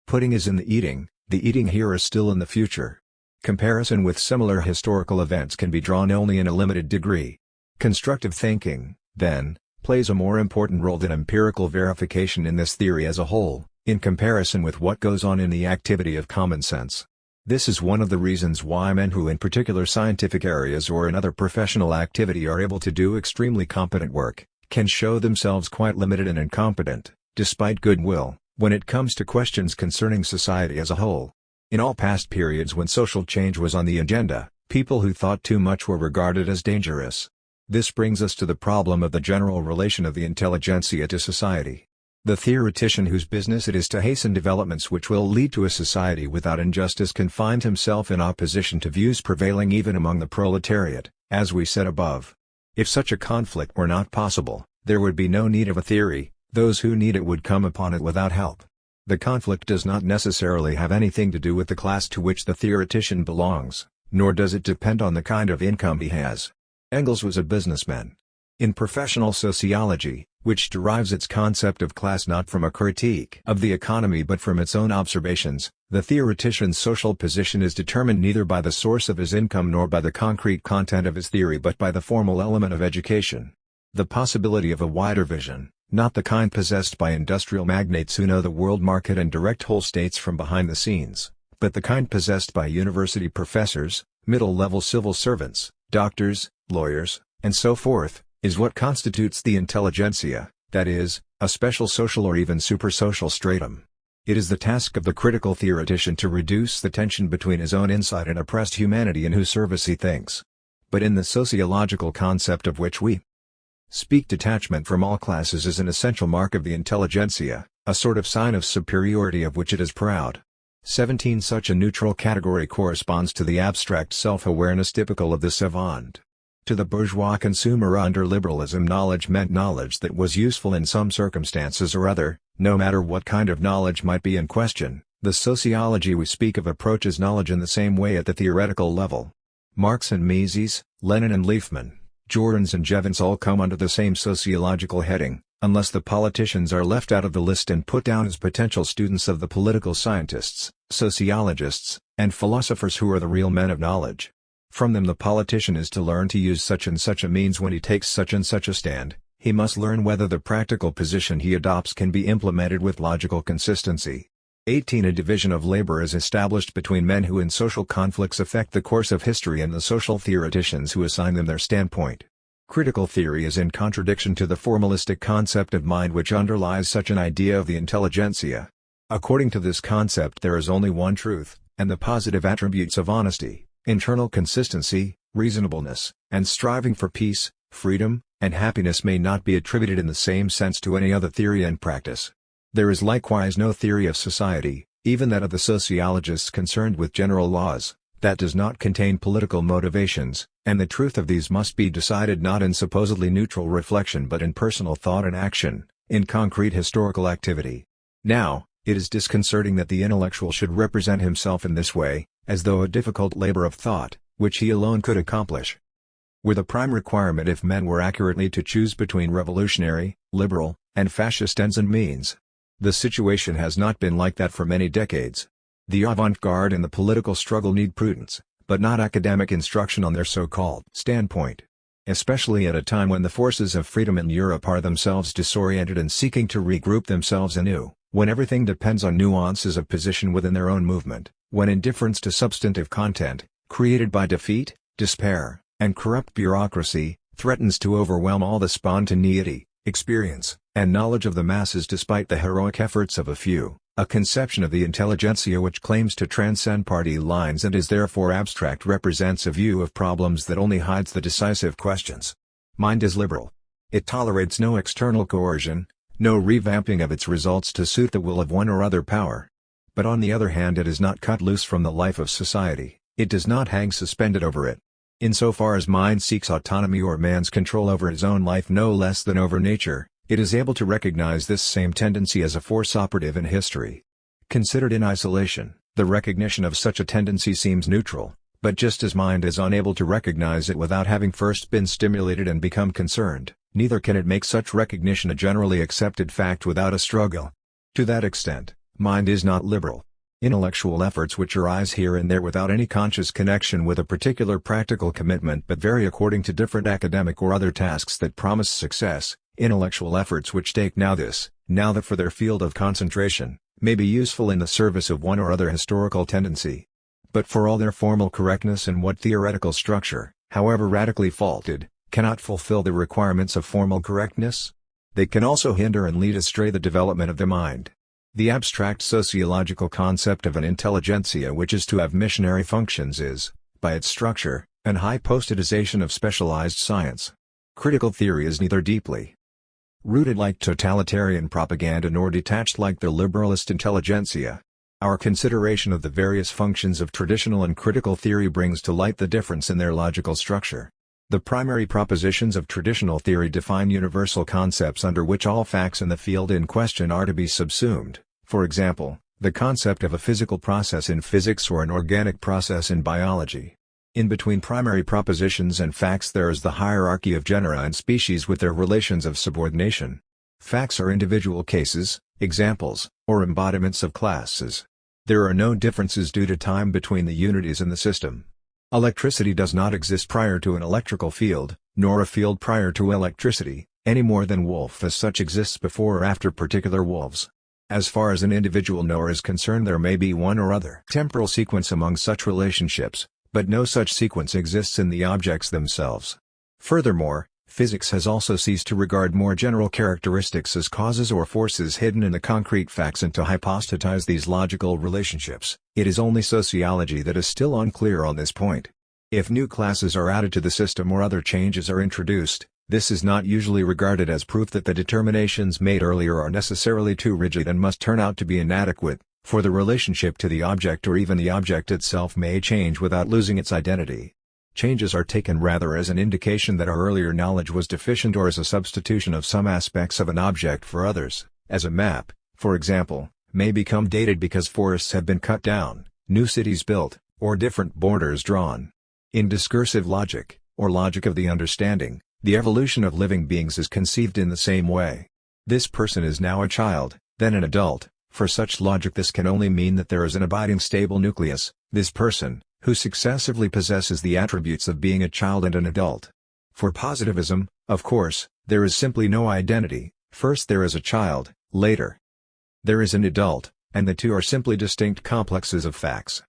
pudding is in the eating here is still in the future. Comparison with similar historical events can be drawn only in a limited degree. Constructive thinking, then, plays a more important role than empirical verification in this theory as a whole, in comparison with what goes on in the activity of common sense. This is one of the reasons why men who in particular scientific areas or in other professional activity are able to do extremely competent work, can show themselves quite limited and incompetent, despite goodwill, when it comes to questions concerning society as a whole. In all past periods when social change was on the agenda, people who thought too much were regarded as dangerous. This brings us to the problem of the general relation of the intelligentsia to society. The theoretician whose business it is to hasten developments which will lead to a society without injustice can find himself in opposition to views prevailing even among the proletariat, as we said above. If such a conflict were not possible, there would be no need of a theory, those who need it would come upon it without help. The conflict does not necessarily have anything to do with the class to which the theoretician belongs, nor does it depend on the kind of income he has. Engels was a businessman. In professional sociology, which derives its concept of class not from a critique of the economy but from its own observations, the theoretician's social position is determined neither by the source of his income nor by the concrete content of his theory but by the formal element of education. The possibility of a wider vision, not the kind possessed by industrial magnates who know the world market and direct whole states from behind the scenes, but the kind possessed by university professors, middle-level civil servants, doctors, lawyers, and so forth, is what constitutes the intelligentsia, that is, a special social or even supersocial stratum. It is the task of the critical theoretician to reduce the tension between his own insight and oppressed humanity in whose service he thinks. But in the sociological concept of which we speak, detachment from all classes is an essential mark of the intelligentsia, a sort of sign of superiority of which it is proud. 17 Such a neutral category corresponds to the abstract self-awareness typical of the savant. To the bourgeois consumer under liberalism, knowledge meant knowledge that was useful in some circumstances or other, no matter what kind of knowledge might be in question. The sociology we speak of approaches knowledge in the same way at the theoretical level. Marx and Mises, Lenin and Leifman, Jordaens and Jevons all come under the same sociological heading, unless the politicians are left out of the list and put down as potential students of the political scientists, sociologists, and philosophers who are the real men of knowledge. From them the politician is to learn to use such and such a means when he takes such and such a stand. He must learn whether the practical position he adopts can be implemented with logical consistency. 18. A division of labor is established between men who in social conflicts affect the course of history and the social theoreticians who assign them their standpoint. Critical theory is in contradiction to the formalistic concept of mind which underlies such an idea of the intelligentsia. According to this concept there is only one truth, and the positive attributes of honesty, internal consistency, reasonableness, and striving for peace, freedom, and happiness may not be attributed in the same sense to any other theory and practice. There is likewise no theory of society, even that of the sociologists concerned with general laws, that does not contain political motivations, and the truth of these must be decided not in supposedly neutral reflection but in personal thought and action, in concrete historical activity. Now, it is disconcerting that the intellectual should represent himself in this way, as though a difficult labor of thought, which he alone could accomplish, were the prime requirement if men were accurately to choose between revolutionary, liberal, and fascist ends and means. The situation has not been like that for many decades. The avant-garde in the political struggle need prudence, but not academic instruction on their so-called standpoint. Especially at a time when the forces of freedom in Europe are themselves disoriented and seeking to regroup themselves anew, when everything depends on nuances of position within their own movement, when indifference to substantive content, created by defeat, despair, and corrupt bureaucracy, threatens to overwhelm all the spontaneity, experience, and knowledge of the masses despite the heroic efforts of a few. A conception of the intelligentsia which claims to transcend party lines and is therefore abstract represents a view of problems that only hides the decisive questions. Mind is liberal. It tolerates no external coercion, no revamping of its results to suit the will of one or other power. But on the other hand it is not cut loose from the life of society, it does not hang suspended over it. Insofar as mind seeks autonomy or man's control over his own life no less than over nature, it is able to recognize this same tendency as a force operative in history. Considered in isolation, the recognition of such a tendency seems neutral, but just as mind is unable to recognize it without having first been stimulated and become concerned, neither can it make such recognition a generally accepted fact without a struggle. To that extent, mind is not liberal. Intellectual efforts which arise here and there without any conscious connection with a particular practical commitment but vary according to different academic or other tasks that promise success, intellectual efforts which take now this, now that for their field of concentration, may be useful in the service of one or other historical tendency. But for all their formal correctness and what theoretical structure, however radically faulted, cannot fulfill the requirements of formal correctness. They can also hinder and lead astray the development of the mind. The abstract sociological concept of an intelligentsia which is to have missionary functions is, by its structure, an hypostатization of specialized science. Critical theory is neither deeply rooted like totalitarian propaganda nor detached like the liberalist intelligentsia. Our consideration of the various functions of traditional and critical theory brings to light the difference in their logical structure. The primary propositions of traditional theory define universal concepts under which all facts in the field in question are to be subsumed, for example, the concept of a physical process in physics or an organic process in biology. In between primary propositions and facts there is the hierarchy of genera and species with their relations of subordination. Facts are individual cases, examples, or embodiments of classes. There are no differences due to time between the unities in the system. Electricity does not exist prior to an electrical field, nor a field prior to electricity, any more than wolf as such exists before or after particular wolves. As far as an individual knower is concerned there may be one or other temporal sequence among such relationships, but no such sequence exists in the objects themselves. Furthermore, physics has also ceased to regard more general characteristics as causes or forces hidden in the concrete facts and to hypostatize these logical relationships. It is only sociology that is still unclear on this point. If new classes are added to the system or other changes are introduced, this is not usually regarded as proof that the determinations made earlier are necessarily too rigid and must turn out to be inadequate, for the relationship to the object or even the object itself may change without losing its identity. Changes are taken rather as an indication that our earlier knowledge was deficient or as a substitution of some aspects of an object for others, as a map, for example, may become dated because forests have been cut down, new cities built, or different borders drawn. In discursive logic, or logic of the understanding, the evolution of living beings is conceived in the same way. This person is now a child, then an adult. For such logic this can only mean that there is an abiding stable nucleus, this person, who successively possesses the attributes of being a child and an adult. For positivism, of course, there is simply no identity. First there is a child, later there is an adult, and the two are simply distinct complexes of facts.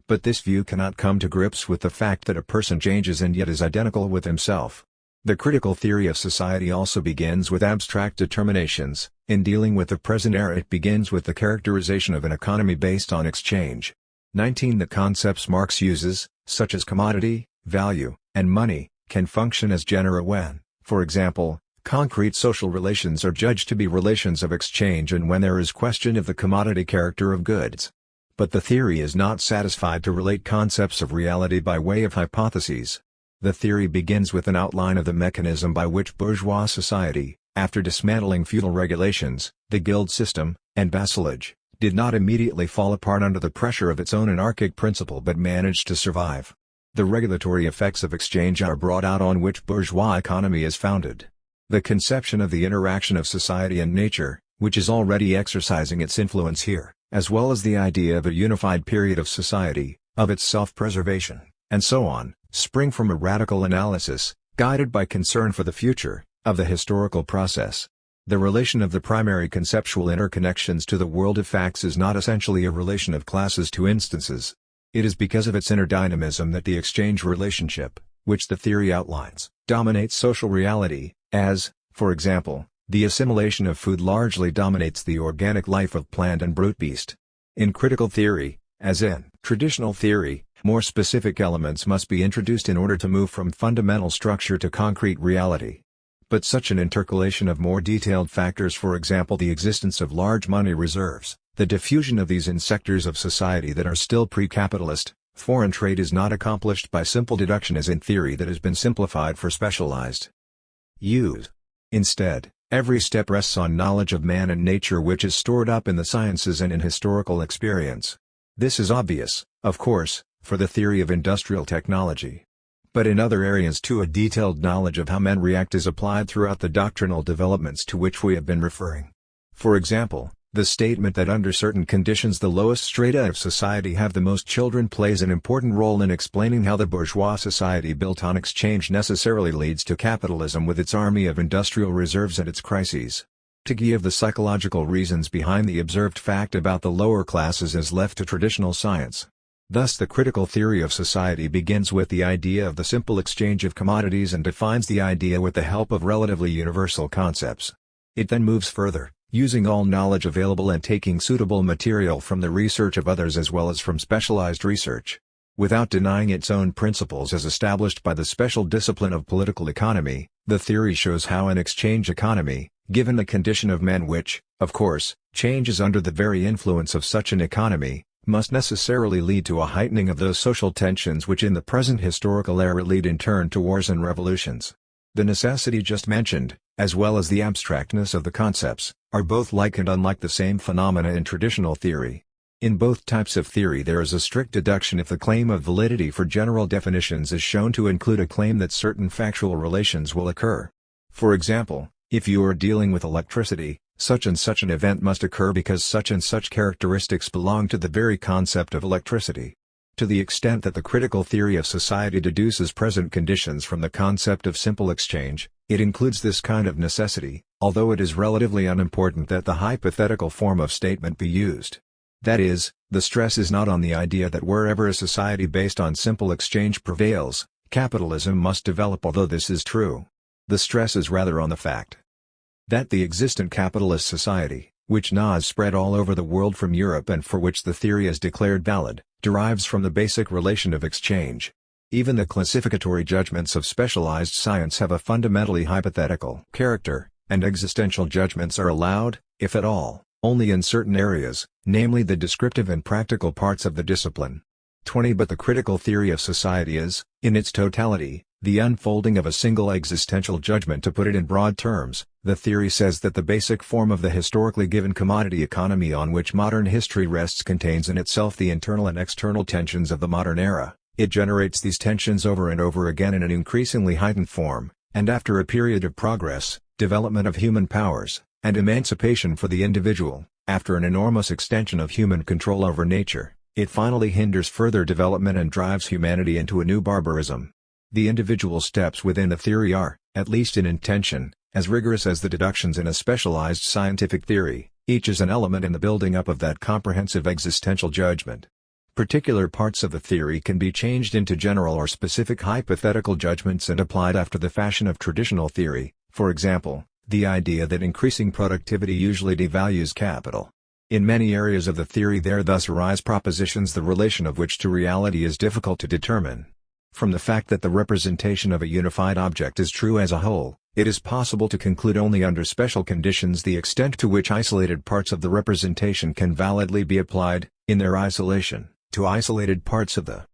But this view cannot come to grips with the fact that a person changes and yet is identical with himself. The critical theory of society also begins with abstract determinations. In dealing with the present era, it begins with the characterization of an economy based on exchange. 19. The concepts Marx uses, such as commodity, value, and money, can function as genera when, for example, concrete social relations are judged to be relations of exchange and when there is question of the commodity character of goods. But the theory is not satisfied to relate concepts of reality by way of hypotheses. The theory begins with an outline of the mechanism by which bourgeois society, after dismantling feudal regulations, the guild system, and vassalage, did not immediately fall apart under the pressure of its own anarchic principle but managed to survive. The regulatory effects of exchange are brought out on which bourgeois economy is founded. The conception of the interaction of society and nature, which is already exercising its influence here, as well as the idea of a unified period of society, of its self-preservation, and so on, spring from a radical analysis, guided by concern for the future, of the historical process. The relation of the primary conceptual interconnections to the world of facts is not essentially a relation of classes to instances. It is because of its inner dynamism that the exchange relationship, which the theory outlines, dominates social reality, as, for example, the assimilation of food largely dominates the organic life of plant and brute beast. In critical theory, as in traditional theory, more specific elements must be introduced in order to move from fundamental structure to concrete reality. But such an intercalation of more detailed factors, for example the existence of large money reserves, the diffusion of these in sectors of society that are still pre-capitalist, foreign trade is not accomplished by simple deduction as in theory that has been simplified for specialized use. Instead, every step rests on knowledge of man and nature which is stored up in the sciences and in historical experience. This is obvious, of course, for the theory of industrial technology. But in other areas too a detailed knowledge of how men react is applied throughout the doctrinal developments to which we have been referring. For example, the statement that under certain conditions the lowest strata of society have the most children plays an important role in explaining how the bourgeois society built on exchange necessarily leads to capitalism with its army of industrial reserves and its crises. To give the psychological reasons behind the observed fact about the lower classes is left to traditional science. Thus the critical theory of society begins with the idea of the simple exchange of commodities and defines the idea with the help of relatively universal concepts. It then moves further, using all knowledge available and taking suitable material from the research of others as well as from specialized research. Without denying its own principles as established by the special discipline of political economy, the theory shows how an exchange economy, given the condition of men which, of course, changes under the very influence of such an economy, must necessarily lead to a heightening of those social tensions which in the present historical era lead in turn to wars and revolutions. The necessity just mentioned, as well as the abstractness of the concepts, are both like and unlike the same phenomena in traditional theory. In both types of theory there is a strict deduction if the claim of validity for general definitions is shown to include a claim that certain factual relations will occur. For example, if you are dealing with electricity, such and such an event must occur because such and such characteristics belong to the very concept of electricity. To the extent that the critical theory of society deduces present conditions from the concept of simple exchange, it includes this kind of necessity, although it is relatively unimportant that the hypothetical form of statement be used. That is, the stress is not on the idea that wherever a society based on simple exchange prevails, capitalism must develop, although this is true. The stress is rather on the fact that the existent capitalist society, which now is spread all over the world from Europe and for which the theory is declared valid, derives from the basic relation of exchange. Even the classificatory judgments of specialized science have a fundamentally hypothetical character, and existential judgments are allowed, if at all, only in certain areas, namely the descriptive and practical parts of the discipline. 20. But the critical theory of society is, in its totality, the unfolding of a single existential judgment. To put it in broad terms, the theory says that the basic form of the historically given commodity economy on which modern history rests contains in itself the internal and external tensions of the modern era. It generates these tensions over and over again in an increasingly heightened form, and after a period of progress, development of human powers, and emancipation for the individual, after an enormous extension of human control over nature, it finally hinders further development and drives humanity into a new barbarism. The individual steps within the theory are, at least in intention, as rigorous as the deductions in a specialized scientific theory. Each is an element in the building up of that comprehensive existential judgment. Particular parts of the theory can be changed into general or specific hypothetical judgments and applied after the fashion of traditional theory, for example, the idea that increasing productivity usually devalues capital. In many areas of the theory there thus arise propositions the relation of which to reality is difficult to determine. From the fact that the representation of a unified object is true as a whole, it is possible to conclude only under special conditions the extent to which isolated parts of the representation can validly be applied, in their isolation, to isolated parts of the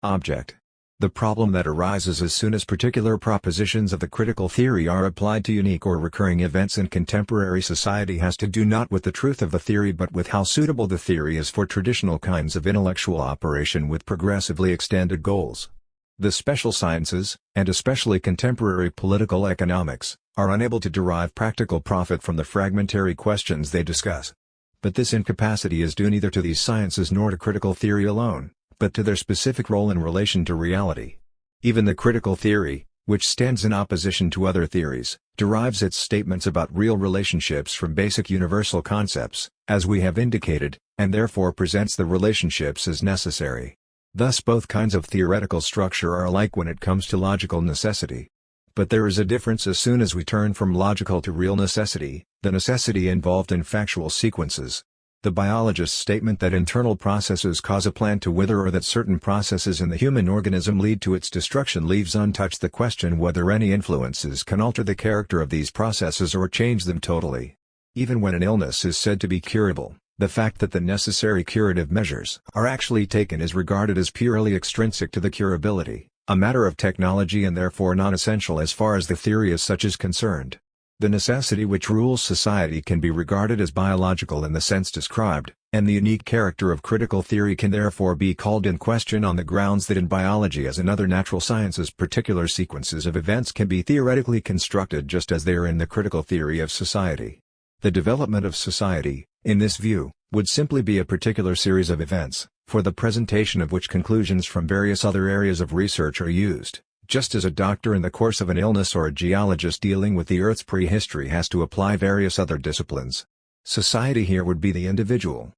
object. The problem that arises as soon as particular propositions of the critical theory are applied to unique or recurring events in contemporary society has to do not with the truth of the theory but with how suitable the theory is for traditional kinds of intellectual operation with progressively extended goals. The special sciences, and especially contemporary political economics, are unable to derive practical profit from the fragmentary questions they discuss. But this incapacity is due neither to these sciences nor to critical theory alone, but to their specific role in relation to reality. Even the critical theory, which stands in opposition to other theories, derives its statements about real relationships from basic universal concepts, as we have indicated, and therefore presents the relationships as necessary. Thus both kinds of theoretical structure are alike when it comes to logical necessity. But there is a difference as soon as we turn from logical to real necessity, the necessity involved in factual sequences. The biologist's statement that internal processes cause a plant to wither or that certain processes in the human organism lead to its destruction leaves untouched the question whether any influences can alter the character of these processes or change them totally. Even when an illness is said to be curable, the fact that the necessary curative measures are actually taken is regarded as purely extrinsic to the curability, a matter of technology and therefore non-essential as far as the theory as such is concerned. The necessity which rules society can be regarded as biological in the sense described, and the unique character of critical theory can therefore be called in question on the grounds that in biology as in other natural sciences particular sequences of events can be theoretically constructed just as they are in the critical theory of society. The development of society, in this view, would simply be a particular series of events, for the presentation of which conclusions from various other areas of research are used, just as a doctor in the course of an illness or a geologist dealing with the Earth's prehistory has to apply various other disciplines. Society here would be the individual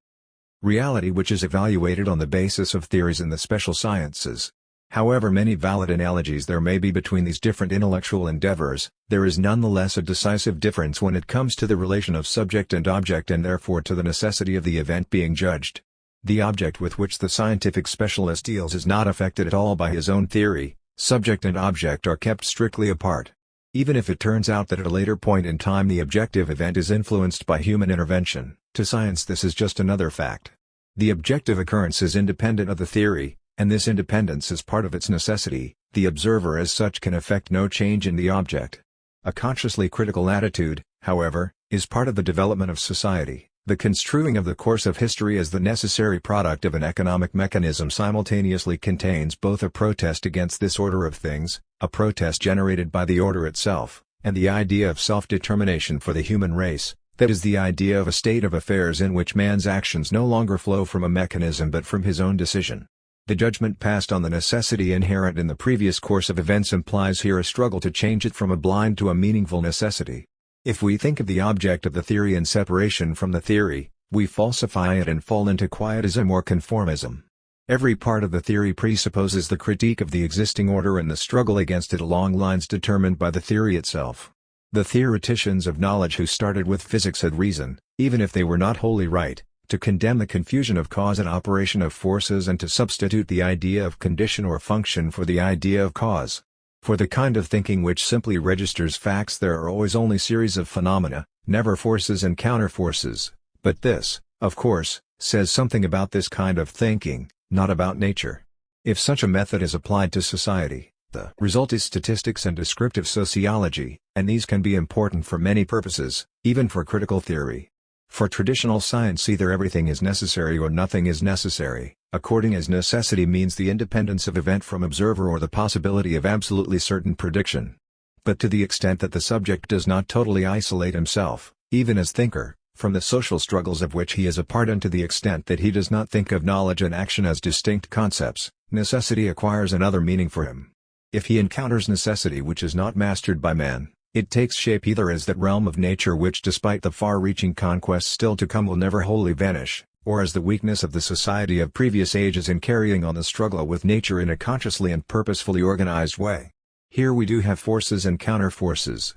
reality which is evaluated on the basis of theories in the special sciences. However many valid analogies there may be between these different intellectual endeavors, there is nonetheless a decisive difference when it comes to the relation of subject and object and therefore to the necessity of the event being judged. The object with which the scientific specialist deals is not affected at all by his own theory. Subject and object are kept strictly apart. Even if it turns out that at a later point in time the objective event is influenced by human intervention, to science this is just another fact. The objective occurrence is independent of the theory, and this independence is part of its necessity. The observer as such can effect no change in the object. A consciously critical attitude, however, is part of the development of society. The construing of the course of history as the necessary product of an economic mechanism simultaneously contains both a protest against this order of things, a protest generated by the order itself, and the idea of self-determination for the human race, that is the idea of a state of affairs in which man's actions no longer flow from a mechanism but from his own decision. The judgment passed on the necessity inherent in the previous course of events implies here a struggle to change it from a blind to a meaningful necessity. If we think of the object of the theory in separation from the theory, we falsify it and fall into quietism or conformism. Every part of the theory presupposes the critique of the existing order and the struggle against it along lines determined by the theory itself. The theoreticians of knowledge who started with physics had reason, even if they were not wholly right, to condemn the confusion of cause and operation of forces and to substitute the idea of condition or function for the idea of cause. For the kind of thinking which simply registers facts there are always only series of phenomena, never forces and counterforces, but this, of course, says something about this kind of thinking, not about nature. If such a method is applied to society, the result is statistics and descriptive sociology, and these can be important for many purposes, even for critical theory. For traditional science either everything is necessary or nothing is necessary, according as necessity means the independence of event from observer or the possibility of absolutely certain prediction. But to the extent that the subject does not totally isolate himself, even as thinker, from the social struggles of which he is a part, and to the extent that he does not think of knowledge and action as distinct concepts, necessity acquires another meaning for him. If he encounters necessity which is not mastered by man, it takes shape either as that realm of nature which, despite the far-reaching conquests still to come, will never wholly vanish, or as the weakness of the society of previous ages in carrying on the struggle with nature in a consciously and purposefully organized way. Here we do have forces and counter-forces.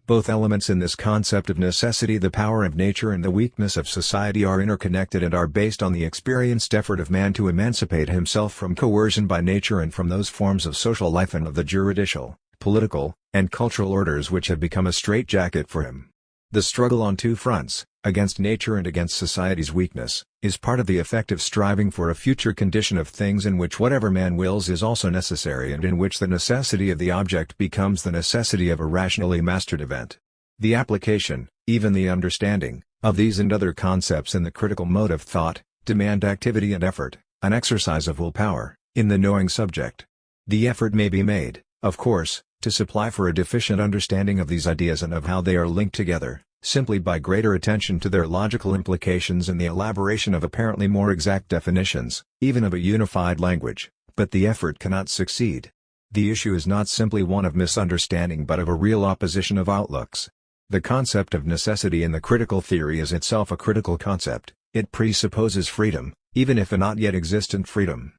Both elements in this concept of necessity, the power of nature and the weakness of society, are interconnected and are based on the experienced effort of man to emancipate himself from coercion by nature and from those forms of social life and of the juridical, political, and cultural orders which have become a straitjacket for him. The struggle on two fronts, against nature and against society's weakness, is part of the effective striving for a future condition of things in which whatever man wills is also necessary, and in which the necessity of the object becomes the necessity of a rationally mastered event. The application, even the understanding, of these and other concepts in the critical mode of thought, demand activity and effort, an exercise of willpower, in the knowing subject. The effort may be made, of course, to supply for a deficient understanding of these ideas and of how they are linked together, simply by greater attention to their logical implications and the elaboration of apparently more exact definitions, even of a unified language, but the effort cannot succeed. The issue is not simply one of misunderstanding but of a real opposition of outlooks. The concept of necessity in the critical theory is itself a critical concept. It presupposes freedom, even if a not yet existent freedom.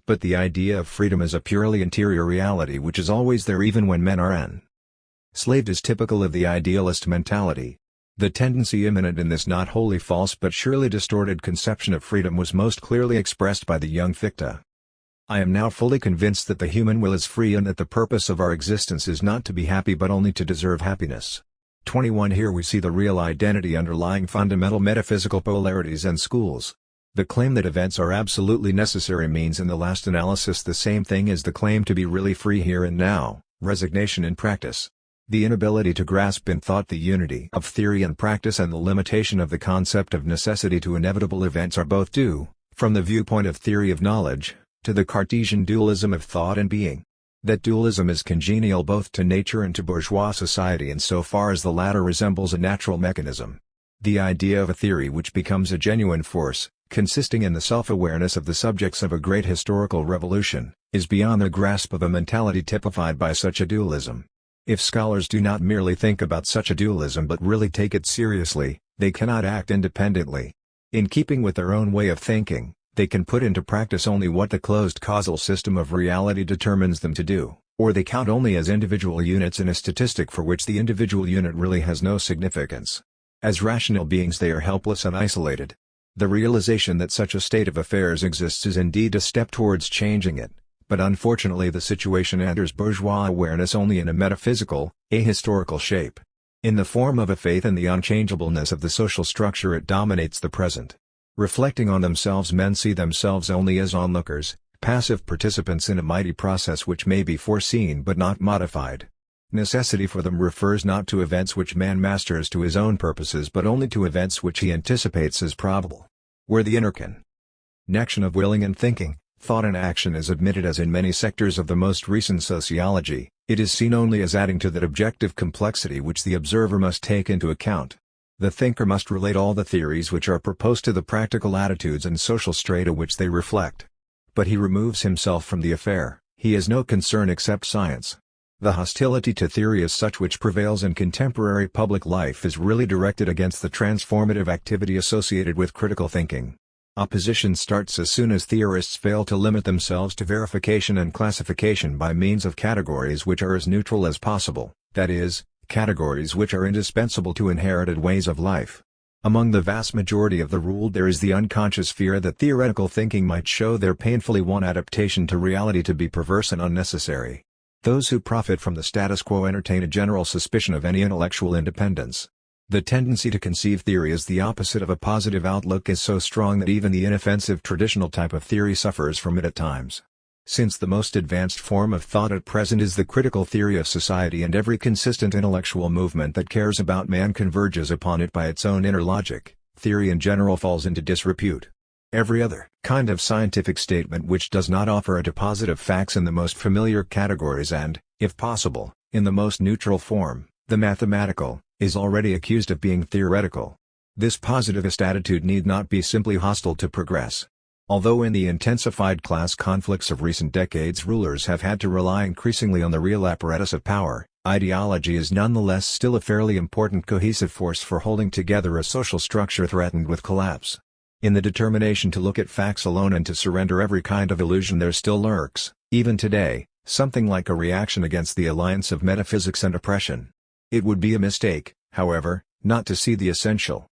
But the idea of freedom is a purely interior reality which is always there even when men are enslaved, is typical of the idealist mentality. The tendency immanent in this not wholly false but surely distorted conception of freedom was most clearly expressed by the young Fichte. I am now fully convinced that the human will is free and that the purpose of our existence is not to be happy but only to deserve happiness. 21 Here we see the real identity underlying fundamental metaphysical polarities and schools. The claim that events are absolutely necessary means in the last analysis the same thing as the claim to be really free here and now, resignation in practice. The inability to grasp in thought the unity of theory and practice and the limitation of the concept of necessity to inevitable events are both due, from the viewpoint of theory of knowledge, to the Cartesian dualism of thought and being. That dualism is congenial both to nature and to bourgeois society in so far as the latter resembles a natural mechanism. The idea of a theory which becomes a genuine force, consisting in the self-awareness of the subjects of a great historical revolution, is beyond the grasp of a mentality typified by such a dualism. If scholars do not merely think about such a dualism but really take it seriously, they cannot act independently. In keeping with their own way of thinking, they can put into practice only what the closed causal system of reality determines them to do, or they count only as individual units in a statistic for which the individual unit really has no significance. As rational beings they are helpless and isolated. The realization that such a state of affairs exists is indeed a step towards changing it, but unfortunately the situation enters bourgeois awareness only in a metaphysical, ahistorical shape. In the form of a faith in the unchangeableness of the social structure it dominates the present. Reflecting on themselves, men see themselves only as onlookers, passive participants in a mighty process which may be foreseen but not modified. Necessity for them refers not to events which man masters to his own purposes but only to events which he anticipates as probable. Where the interconnection of willing and thinking, thought and action is admitted as in many sectors of the most recent sociology, it is seen only as adding to that objective complexity which the observer must take into account. The thinker must relate all the theories which are proposed to the practical attitudes and social strata which they reflect. But he removes himself from the affair, he has no concern except science. The hostility to theory as such which prevails in contemporary public life is really directed against the transformative activity associated with critical thinking. Opposition starts as soon as theorists fail to limit themselves to verification and classification by means of categories which are as neutral as possible, that is, categories which are indispensable to inherited ways of life. Among the vast majority of the ruled there is the unconscious fear that theoretical thinking might show their painfully won adaptation to reality to be perverse and unnecessary. Those who profit from the status quo entertain a general suspicion of any intellectual independence. The tendency to conceive theory as the opposite of a positive outlook is so strong that even the inoffensive traditional type of theory suffers from it at times. Since the most advanced form of thought at present is the critical theory of society and every consistent intellectual movement that cares about man converges upon it by its own inner logic, theory in general falls into disrepute. Every other kind of scientific statement which does not offer a deposit of facts in the most familiar categories and, if possible, in the most neutral form, the mathematical, is already accused of being theoretical. This positivist attitude need not be simply hostile to progress. Although in the intensified class conflicts of recent decades rulers have had to rely increasingly on the real apparatus of power, ideology is nonetheless still a fairly important cohesive force for holding together a social structure threatened with collapse. In the determination to look at facts alone and to surrender every kind of illusion there still lurks, even today, something like a reaction against the alliance of metaphysics and oppression. It would be a mistake, however, not to see the essential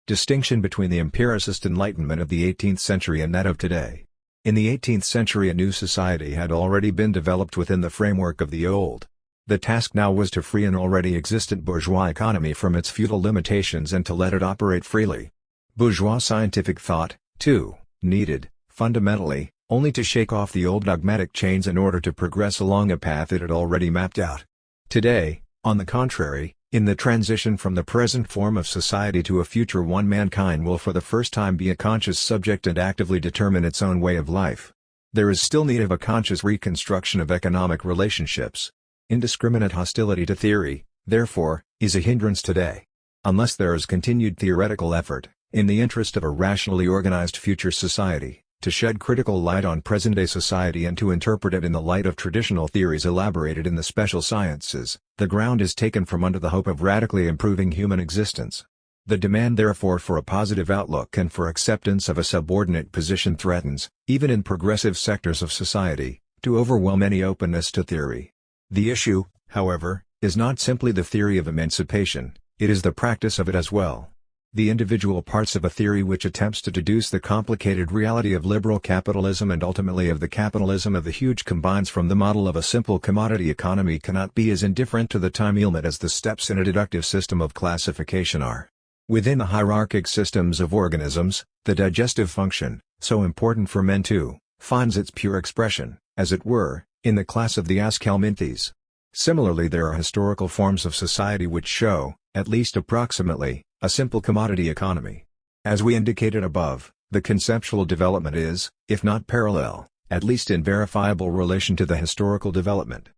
distinction between the empiricist enlightenment of the 18th century and that of today. In the 18th century a new society had already been developed within the framework of the old. The task now was to free an already existent bourgeois economy from its feudal limitations and to let it operate freely. Bourgeois scientific thought, too, needed, fundamentally, only to shake off the old dogmatic chains in order to progress along a path it had already mapped out. Today, on the contrary, in the transition from the present form of society to a future one, mankind will for the first time be a conscious subject and actively determine its own way of life. There is still need of a conscious reconstruction of economic relationships. Indiscriminate hostility to theory, therefore, is a hindrance today. Unless there is continued theoretical effort, in the interest of a rationally organized future society, to shed critical light on present-day society and to interpret it in the light of traditional theories elaborated in the special sciences, the ground is taken from under the hope of radically improving human existence. The demand therefore for a positive outlook and for acceptance of a subordinate position threatens, even in progressive sectors of society, to overwhelm any openness to theory. The issue, however, is not simply the theory of emancipation, it is the practice of it as well. The individual parts of a theory which attempts to deduce the complicated reality of liberal capitalism and ultimately of the capitalism of the huge combines from the model of a simple commodity economy cannot be as indifferent to the time element as the steps in a deductive system of classification are. Within the hierarchic systems of organisms, the digestive function, so important for men too, finds its pure expression, as it were, in the class of the Aschelminthes. Similarly there are historical forms of society which show, at least approximately, a simple commodity economy. As we indicated above, the conceptual development is, if not parallel, at least in verifiable relation to the historical development.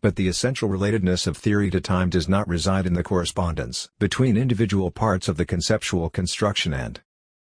But the essential relatedness of theory to time does not reside in the correspondence between individual parts of the conceptual construction and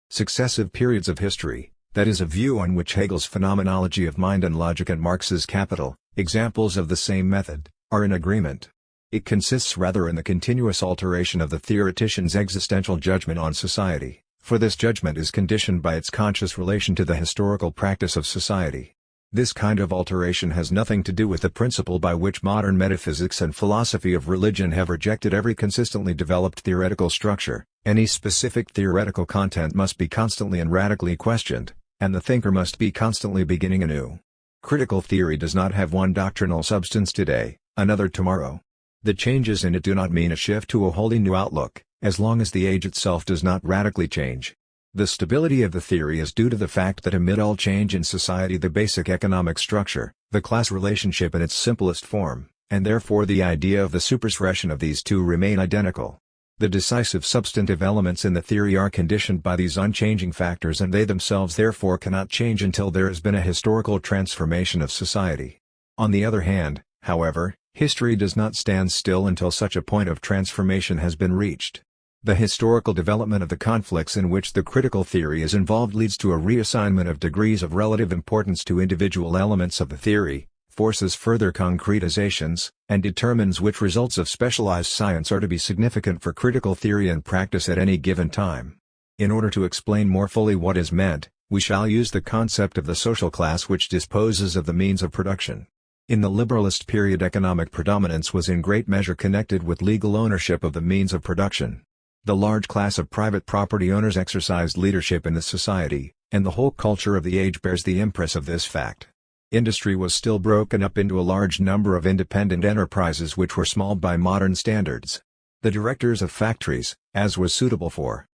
successive periods of history, that is a view on which Hegel's phenomenology of mind and logic and Marx's Capital, examples of the same method, are in agreement. It consists rather in the continuous alteration of the theoretician's existential judgment on society, for this judgment is conditioned by its conscious relation to the historical practice of society. This kind of alteration has nothing to do with the principle by which modern metaphysics and philosophy of religion have rejected every consistently developed theoretical structure. Any specific theoretical content must be constantly and radically questioned, and the thinker must be constantly beginning anew. Critical theory does not have one doctrinal substance today, another tomorrow. The changes in it do not mean a shift to a wholly new outlook, as long as the age itself does not radically change. The stability of the theory is due to the fact that amid all change in society the basic economic structure, the class relationship in its simplest form, and therefore the idea of the supersession of these two remain identical. The decisive substantive elements in the theory are conditioned by these unchanging factors and they themselves therefore cannot change until there has been a historical transformation of society. On the other hand, however, history does not stand still until such a point of transformation has been reached. The historical development of the conflicts in which the critical theory is involved leads to a reassignment of degrees of relative importance to individual elements of the theory, forces further concretizations, and determines which results of specialized science are to be significant for critical theory and practice at any given time. In order to explain more fully what is meant, we shall use the concept of the social class which disposes of the means of production. In the liberalist period economic predominance was in great measure connected with legal ownership of the means of production. The large class of private property owners exercised leadership in the society, and the whole culture of the age bears the impress of this fact. Industry was still broken up into a large number of independent enterprises which were small by modern standards. The directors of factories, as was suitable for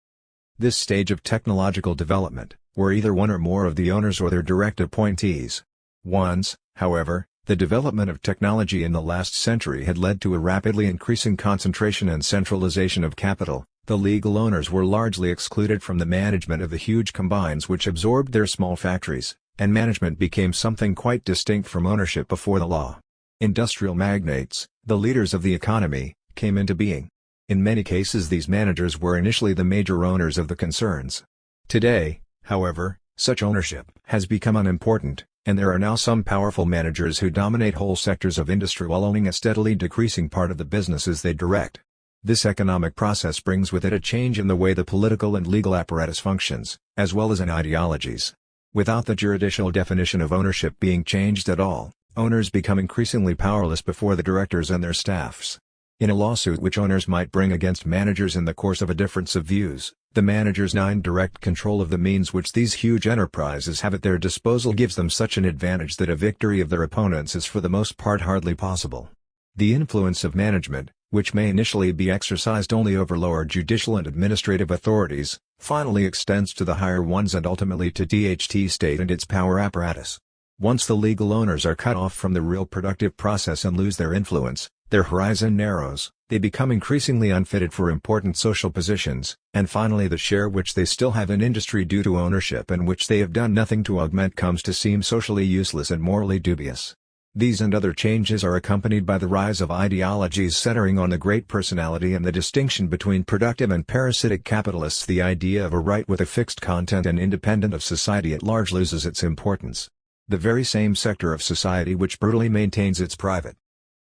this stage of technological development, were either one or more of the owners or their direct appointees. Once, however, the development of technology in the last century had led to a rapidly increasing concentration and centralization of capital. The legal owners were largely excluded from the management of the huge combines which absorbed their small factories, and management became something quite distinct from ownership before the law. Industrial magnates, the leaders of the economy, came into being. In many cases these managers were initially the major owners of the concerns. Today, however, such ownership has become unimportant, and there are now some powerful managers who dominate whole sectors of industry while owning a steadily decreasing part of the businesses they direct. This economic process brings with it a change in the way the political and legal apparatus functions, as well as in ideologies. Without the juridical definition of ownership being changed at all, owners become increasingly powerless before the directors and their staffs. In a lawsuit which owners might bring against managers in the course of a difference of views, the managers' direct control of the means which these huge enterprises have at their disposal gives them such an advantage that a victory of their opponents is for the most part hardly possible. The influence of management, which may initially be exercised only over lower judicial and administrative authorities, finally extends to the higher ones and ultimately to THT state and its power apparatus. Once the legal owners are cut off from the real productive process and lose their influence, their horizon narrows, they become increasingly unfitted for important social positions, and finally the share which they still have in industry due to ownership and which they have done nothing to augment comes to seem socially useless and morally dubious. These and other changes are accompanied by the rise of ideologies centering on the great personality and the distinction between productive and parasitic capitalists. The idea of a right with a fixed content and independent of society at large loses its importance. The very same sector of society which brutally maintains its private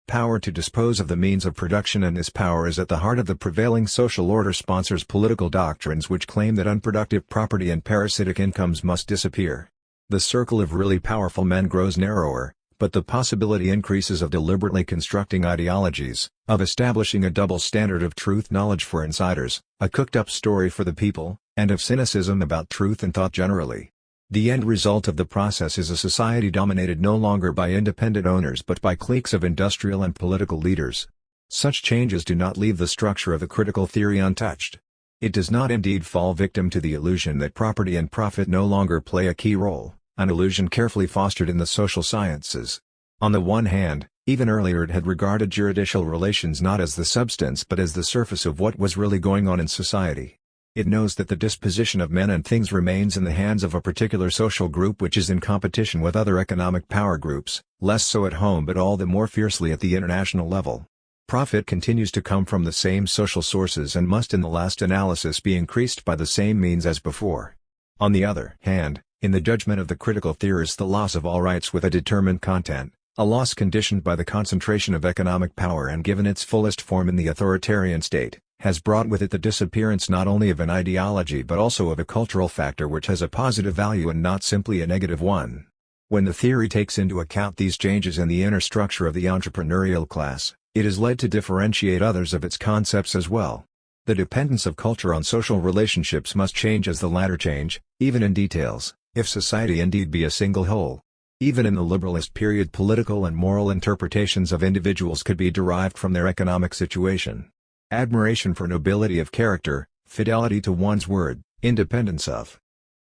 power to dispose of the means of production, and this power is at the heart of the prevailing social order, sponsors political doctrines which claim that unproductive property and parasitic incomes must disappear. The circle of really powerful men grows narrower, but the possibility increases of deliberately constructing ideologies, of establishing a double standard of truth knowledge for insiders, a cooked-up story for the people, and of cynicism about truth and thought generally. The end result of the process is a society dominated no longer by independent owners but by cliques of industrial and political leaders. Such changes do not leave the structure of a critical theory untouched. It does not indeed fall victim to the illusion that property and profit no longer play a key role, an illusion carefully fostered in the social sciences. On the one hand, even earlier it had regarded juridical relations not as the substance but as the surface of what was really going on in society. It knows that the disposition of men and things remains in the hands of a particular social group which is in competition with other economic power groups, less so at home but all the more fiercely at the international level. Profit continues to come from the same social sources and must in the last analysis be increased by the same means as before. On the other hand, in the judgment of the critical theorist, the loss of all rights with a determined content, a loss conditioned by the concentration of economic power and given its fullest form in the authoritarian state, has brought with it the disappearance not only of an ideology but also of a cultural factor which has a positive value and not simply a negative one. When the theory takes into account these changes in the inner structure of the entrepreneurial class, it is led to differentiate others of its concepts as well. The dependence of culture on social relationships must change as the latter change, even in details, if society indeed be a single whole. Even in the liberalist period, political and moral interpretations of individuals could be derived from their economic situation. Admiration for nobility of character, fidelity to one's word, independence of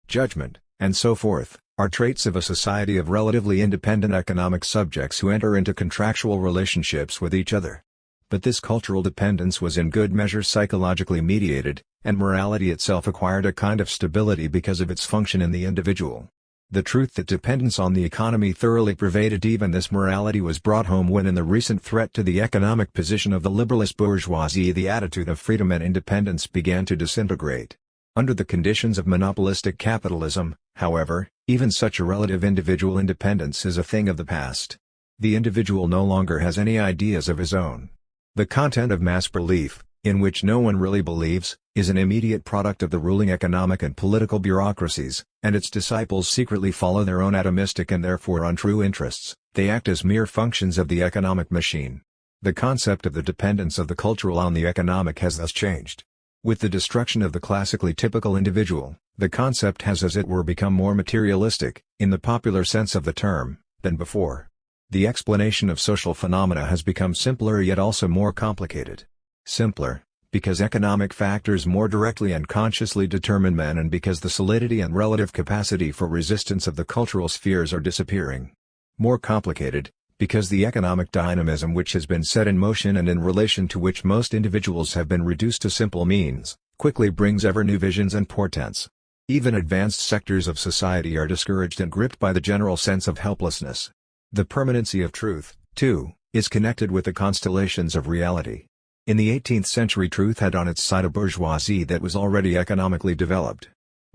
judgment, and so forth, are traits of a society of relatively independent economic subjects who enter into contractual relationships with each other. But this cultural dependence was in good measure psychologically mediated, and morality itself acquired a kind of stability because of its function in the individual. The truth that dependence on the economy thoroughly pervaded even this morality was brought home when in the recent threat to the economic position of the liberalist bourgeoisie the attitude of freedom and independence began to disintegrate. Under the conditions of monopolistic capitalism, however, even such a relative individual independence is a thing of the past. The individual no longer has any ideas of his own. The content of mass belief, in which no one really believes, is an immediate product of the ruling economic and political bureaucracies, and its disciples secretly follow their own atomistic and therefore untrue interests. They act as mere functions of the economic machine. The concept of the dependence of the cultural on the economic has thus changed. With the destruction of the classically typical individual, the concept has as it were become more materialistic, in the popular sense of the term, than before. The explanation of social phenomena has become simpler yet also more complicated. Simpler, because economic factors more directly and consciously determine men and because the solidity and relative capacity for resistance of the cultural spheres are disappearing. More complicated, because the economic dynamism which has been set in motion and in relation to which most individuals have been reduced to simple means, quickly brings ever new visions and portents. Even advanced sectors of society are discouraged and gripped by the general sense of helplessness. The permanency of truth, too, is connected with the constellations of reality. In the 18th century, truth had on its side a bourgeoisie that was already economically developed.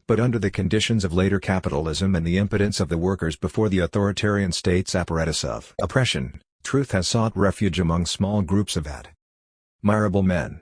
But under the conditions of later capitalism and the impotence of the workers before the authoritarian state's apparatus of oppression, truth has sought refuge among small groups of admirable men.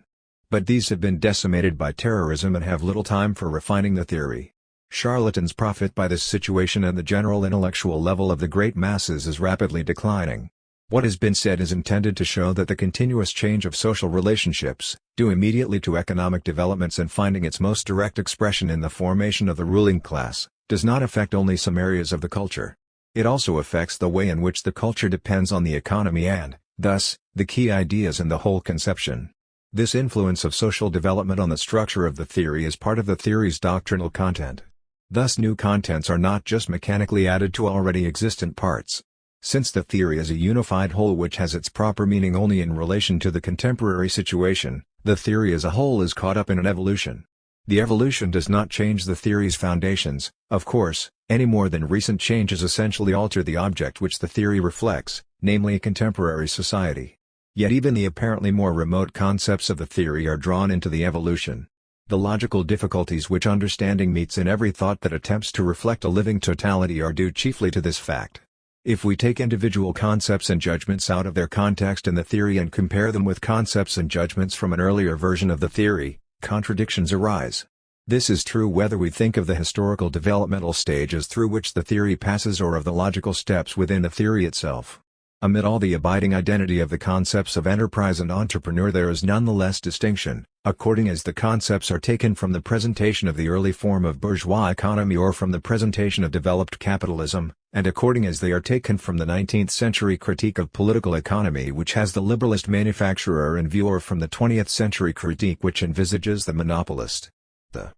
But these have been decimated by terrorism and have little time for refining the theory. Charlatans profit by this situation, and the general intellectual level of the great masses is rapidly declining. What has been said is intended to show that the continuous change of social relationships, due immediately to economic developments and finding its most direct expression in the formation of the ruling class, does not affect only some areas of the culture. It also affects the way in which the culture depends on the economy and, thus, the key ideas in the whole conception. This influence of social development on the structure of the theory is part of the theory's doctrinal content. Thus, new contents are not just mechanically added to already existent parts. Since the theory is a unified whole which has its proper meaning only in relation to the contemporary situation, the theory as a whole is caught up in an evolution. The evolution does not change the theory's foundations, of course, any more than recent changes essentially alter the object which the theory reflects, namely a contemporary society. Yet even the apparently more remote concepts of the theory are drawn into the evolution. The logical difficulties which understanding meets in every thought that attempts to reflect a living totality are due chiefly to this fact. If we take individual concepts and judgments out of their context in the theory and compare them with concepts and judgments from an earlier version of the theory, contradictions arise. This is true whether we think of the historical developmental stages through which the theory passes or of the logical steps within the theory itself. Amid all the abiding identity of the concepts of enterprise and entrepreneur, there is nonetheless distinction, according as the concepts are taken from the presentation of the early form of bourgeois economy or from the presentation of developed capitalism, and according as they are taken from the 19th century critique of political economy which has the liberalist manufacturer in view, or from the 20th century critique which envisages the monopolist. The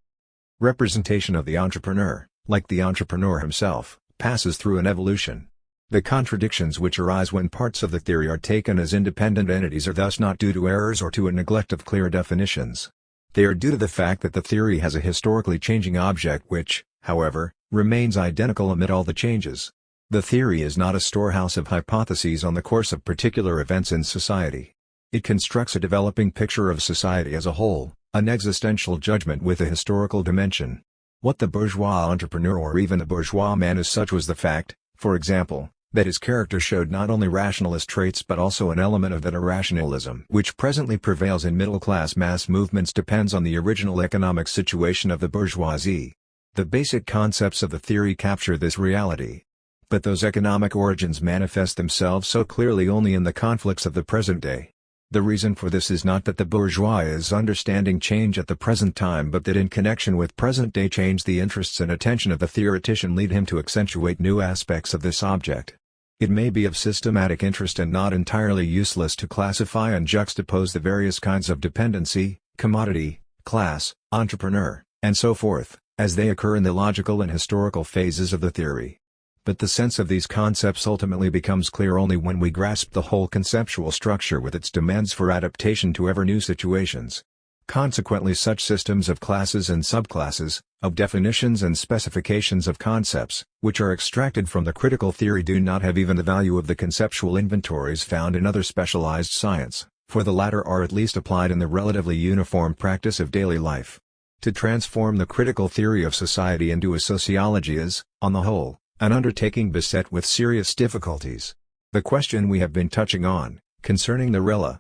representation of the entrepreneur, like the entrepreneur himself, passes through an evolution. The contradictions which arise when parts of the theory are taken as independent entities are thus not due to errors or to a neglect of clear definitions. They are due to the fact that the theory has a historically changing object which, however, remains identical amid all the changes. The theory is not a storehouse of hypotheses on the course of particular events in society. It constructs a developing picture of society as a whole, an existential judgment with a historical dimension. What the bourgeois entrepreneur or even the bourgeois man as such was the fact, for example, that his character showed not only rationalist traits but also an element of that irrationalism which presently prevails in middle-class mass movements depends on the original economic situation of the bourgeoisie. The basic concepts of the theory capture this reality. But those economic origins manifest themselves so clearly only in the conflicts of the present day. The reason for this is not that the bourgeois is understanding change at the present time, but that in connection with present-day change the interests and attention of the theoretician lead him to accentuate new aspects of this object. It may be of systematic interest and not entirely useless to classify and juxtapose the various kinds of dependency, commodity, class, entrepreneur, and so forth, as they occur in the logical and historical phases of the theory. But the sense of these concepts ultimately becomes clear only when we grasp the whole conceptual structure with its demands for adaptation to ever-new situations. Consequently, such systems of classes and subclasses, of definitions and specifications of concepts, which are extracted from the critical theory do not have even the value of the conceptual inventories found in other specialized science, for the latter are at least applied in the relatively uniform practice of daily life. To transform the critical theory of society into a sociology is, on the whole, an undertaking beset with serious difficulties. The question we have been touching on, concerning the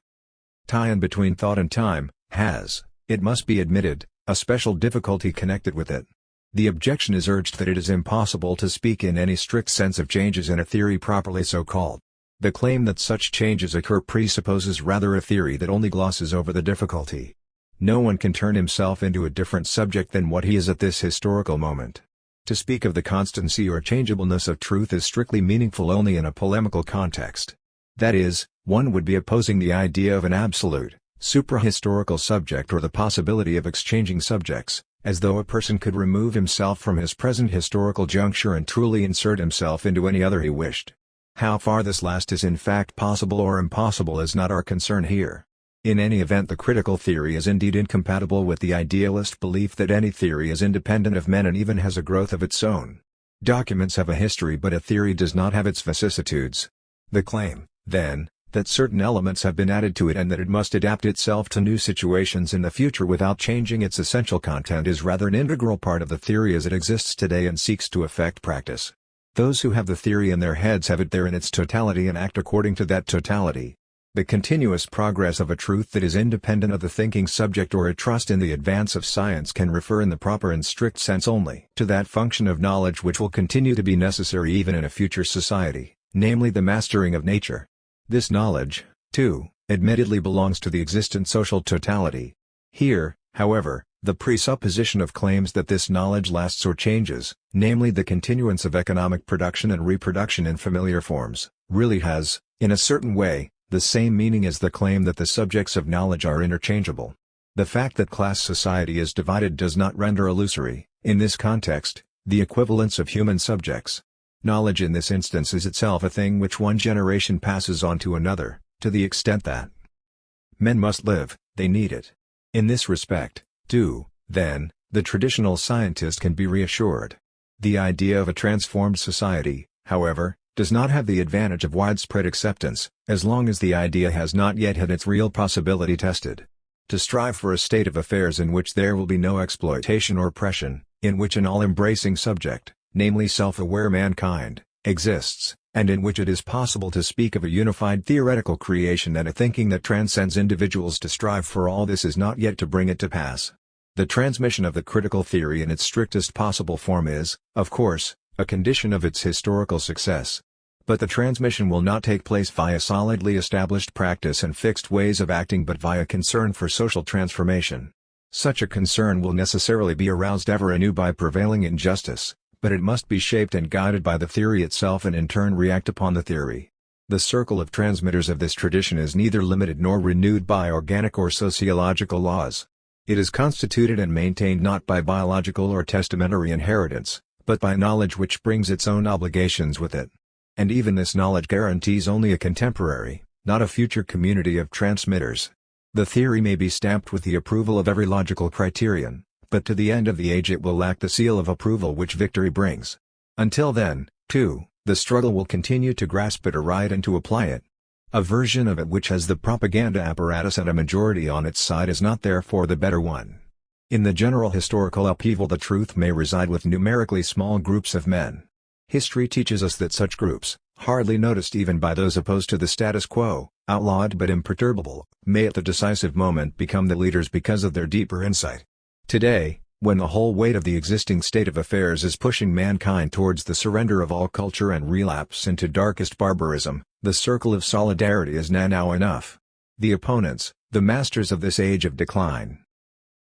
tie-in between thought and time, has, it must be admitted, a special difficulty connected with it. The objection is urged that it is impossible to speak in any strict sense of changes in a theory properly so called. The claim that such changes occur presupposes rather a theory that only glosses over the difficulty. No one can turn himself into a different subject than what he is at this historical moment. To speak of the constancy or changeableness of truth is strictly meaningful only in a polemical context. That is, one would be opposing the idea of an absolute, suprahistorical subject or the possibility of exchanging subjects, as though a person could remove himself from his present historical juncture and truly insert himself into any other he wished. How far this last is in fact possible or impossible is not our concern here. In any event, the critical theory is indeed incompatible with the idealist belief that any theory is independent of men and even has a growth of its own. Documents have a history, but a theory does not have its vicissitudes. The claim, then, that certain elements have been added to it and that it must adapt itself to new situations in the future without changing its essential content is rather an integral part of the theory as it exists today and seeks to affect practice. Those who have the theory in their heads have it there in its totality and act according to that totality. The continuous progress of a truth that is independent of the thinking subject or a trust in the advance of science can refer in the proper and strict sense only to that function of knowledge which will continue to be necessary even in a future society, namely the mastering of nature. This knowledge, too, admittedly belongs to the existent social totality. Here, however, the presupposition of claims that this knowledge lasts or changes, namely the continuance of economic production and reproduction in familiar forms, really has, in a certain way, the same meaning as the claim that the subjects of knowledge are interchangeable. The fact that class society is divided does not render illusory, in this context, the equivalence of human subjects. Knowledge in this instance is itself a thing which one generation passes on to another, to the extent that men must live, they need it. In this respect, too, then, the traditional scientist can be reassured. The idea of a transformed society, however, does not have the advantage of widespread acceptance, as long as the idea has not yet had its real possibility tested. To strive for a state of affairs in which there will be no exploitation or oppression, in which an all-embracing subject, namely self-aware mankind, exists, and in which it is possible to speak of a unified theoretical creation and a thinking that transcends individuals, to strive for all this is not yet to bring it to pass. The transmission of the critical theory in its strictest possible form is, of course, a condition of its historical success. But the transmission will not take place via solidly established practice and fixed ways of acting but via concern for social transformation. Such a concern will necessarily be aroused ever anew by prevailing injustice, but it must be shaped and guided by the theory itself and in turn react upon the theory. The circle of transmitters of this tradition is neither limited nor renewed by organic or sociological laws. It is constituted and maintained not by biological or testamentary inheritance, but by knowledge which brings its own obligations with it. And even this knowledge guarantees only a contemporary, not a future community of transmitters. The theory may be stamped with the approval of every logical criterion, but to the end of the age it will lack the seal of approval which victory brings. Until then, too, the struggle will continue to grasp it aright and to apply it. A version of it which has the propaganda apparatus and a majority on its side is not therefore the better one. In the general historical upheaval the truth may reside with numerically small groups of men. History teaches us that such groups, hardly noticed even by those opposed to the status quo, outlawed but imperturbable, may at the decisive moment become the leaders because of their deeper insight. Today, when the whole weight of the existing state of affairs is pushing mankind towards the surrender of all culture and relapse into darkest barbarism, the circle of solidarity is now enough. The opponents, the masters of this age of decline,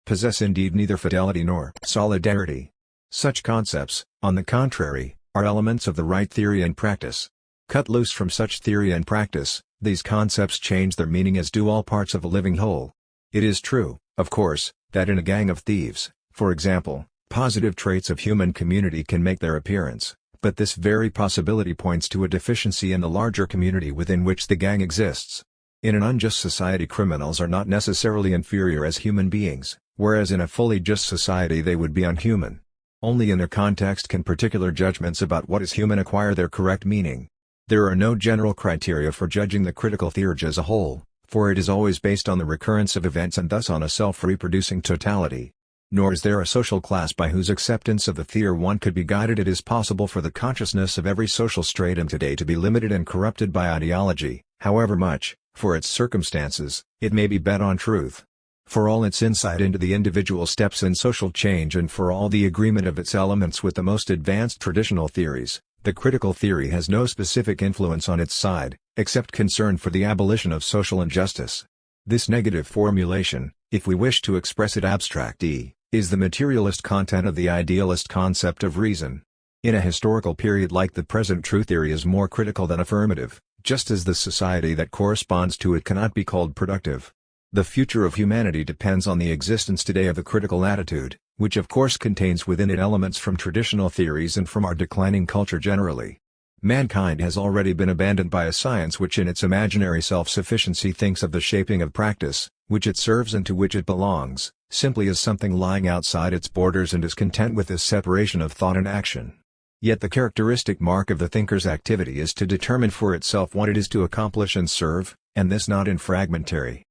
possess indeed neither fidelity nor solidarity. Such concepts, on the contrary, are elements of the right theory and practice. Cut loose from such theory and practice, these concepts change their meaning as do all parts of a living whole. It is true, of course, that in a gang of thieves, for example, positive traits of human community can make their appearance, but this very possibility points to a deficiency in the larger community within which the gang exists. In an unjust society criminals are not necessarily inferior as human beings, whereas in a fully just society they would be unhuman. Only in their context can particular judgments about what is human acquire their correct meaning. There are no general criteria for judging the critical theurgy as a whole, for it is always based on the recurrence of events and thus on a self-reproducing totality. Nor is there a social class by whose acceptance of the theory one could be guided. It is possible for the consciousness of every social stratum today to be limited and corrupted by ideology, however much, for its circumstances, it may be bet on truth. For all its insight into the individual steps in social change and for all the agreement of its elements with the most advanced traditional theories, the critical theory has no specific influence on its side, except concern for the abolition of social injustice. This negative formulation, if we wish to express it abstractly, is the materialist content of the idealist concept of reason. In a historical period like the present, true theory is more critical than affirmative, just as the society that corresponds to it cannot be called productive. The future of humanity depends on the existence today of the critical attitude, which of course contains within it elements from traditional theories and from our declining culture generally. Mankind has already been abandoned by a science which in its imaginary self-sufficiency thinks of the shaping of practice, which it serves and to which it belongs, simply as something lying outside its borders and is content with this separation of thought and action. Yet the characteristic mark of the thinker's activity is to determine for itself what it is to accomplish and serve, and this not in fragmentary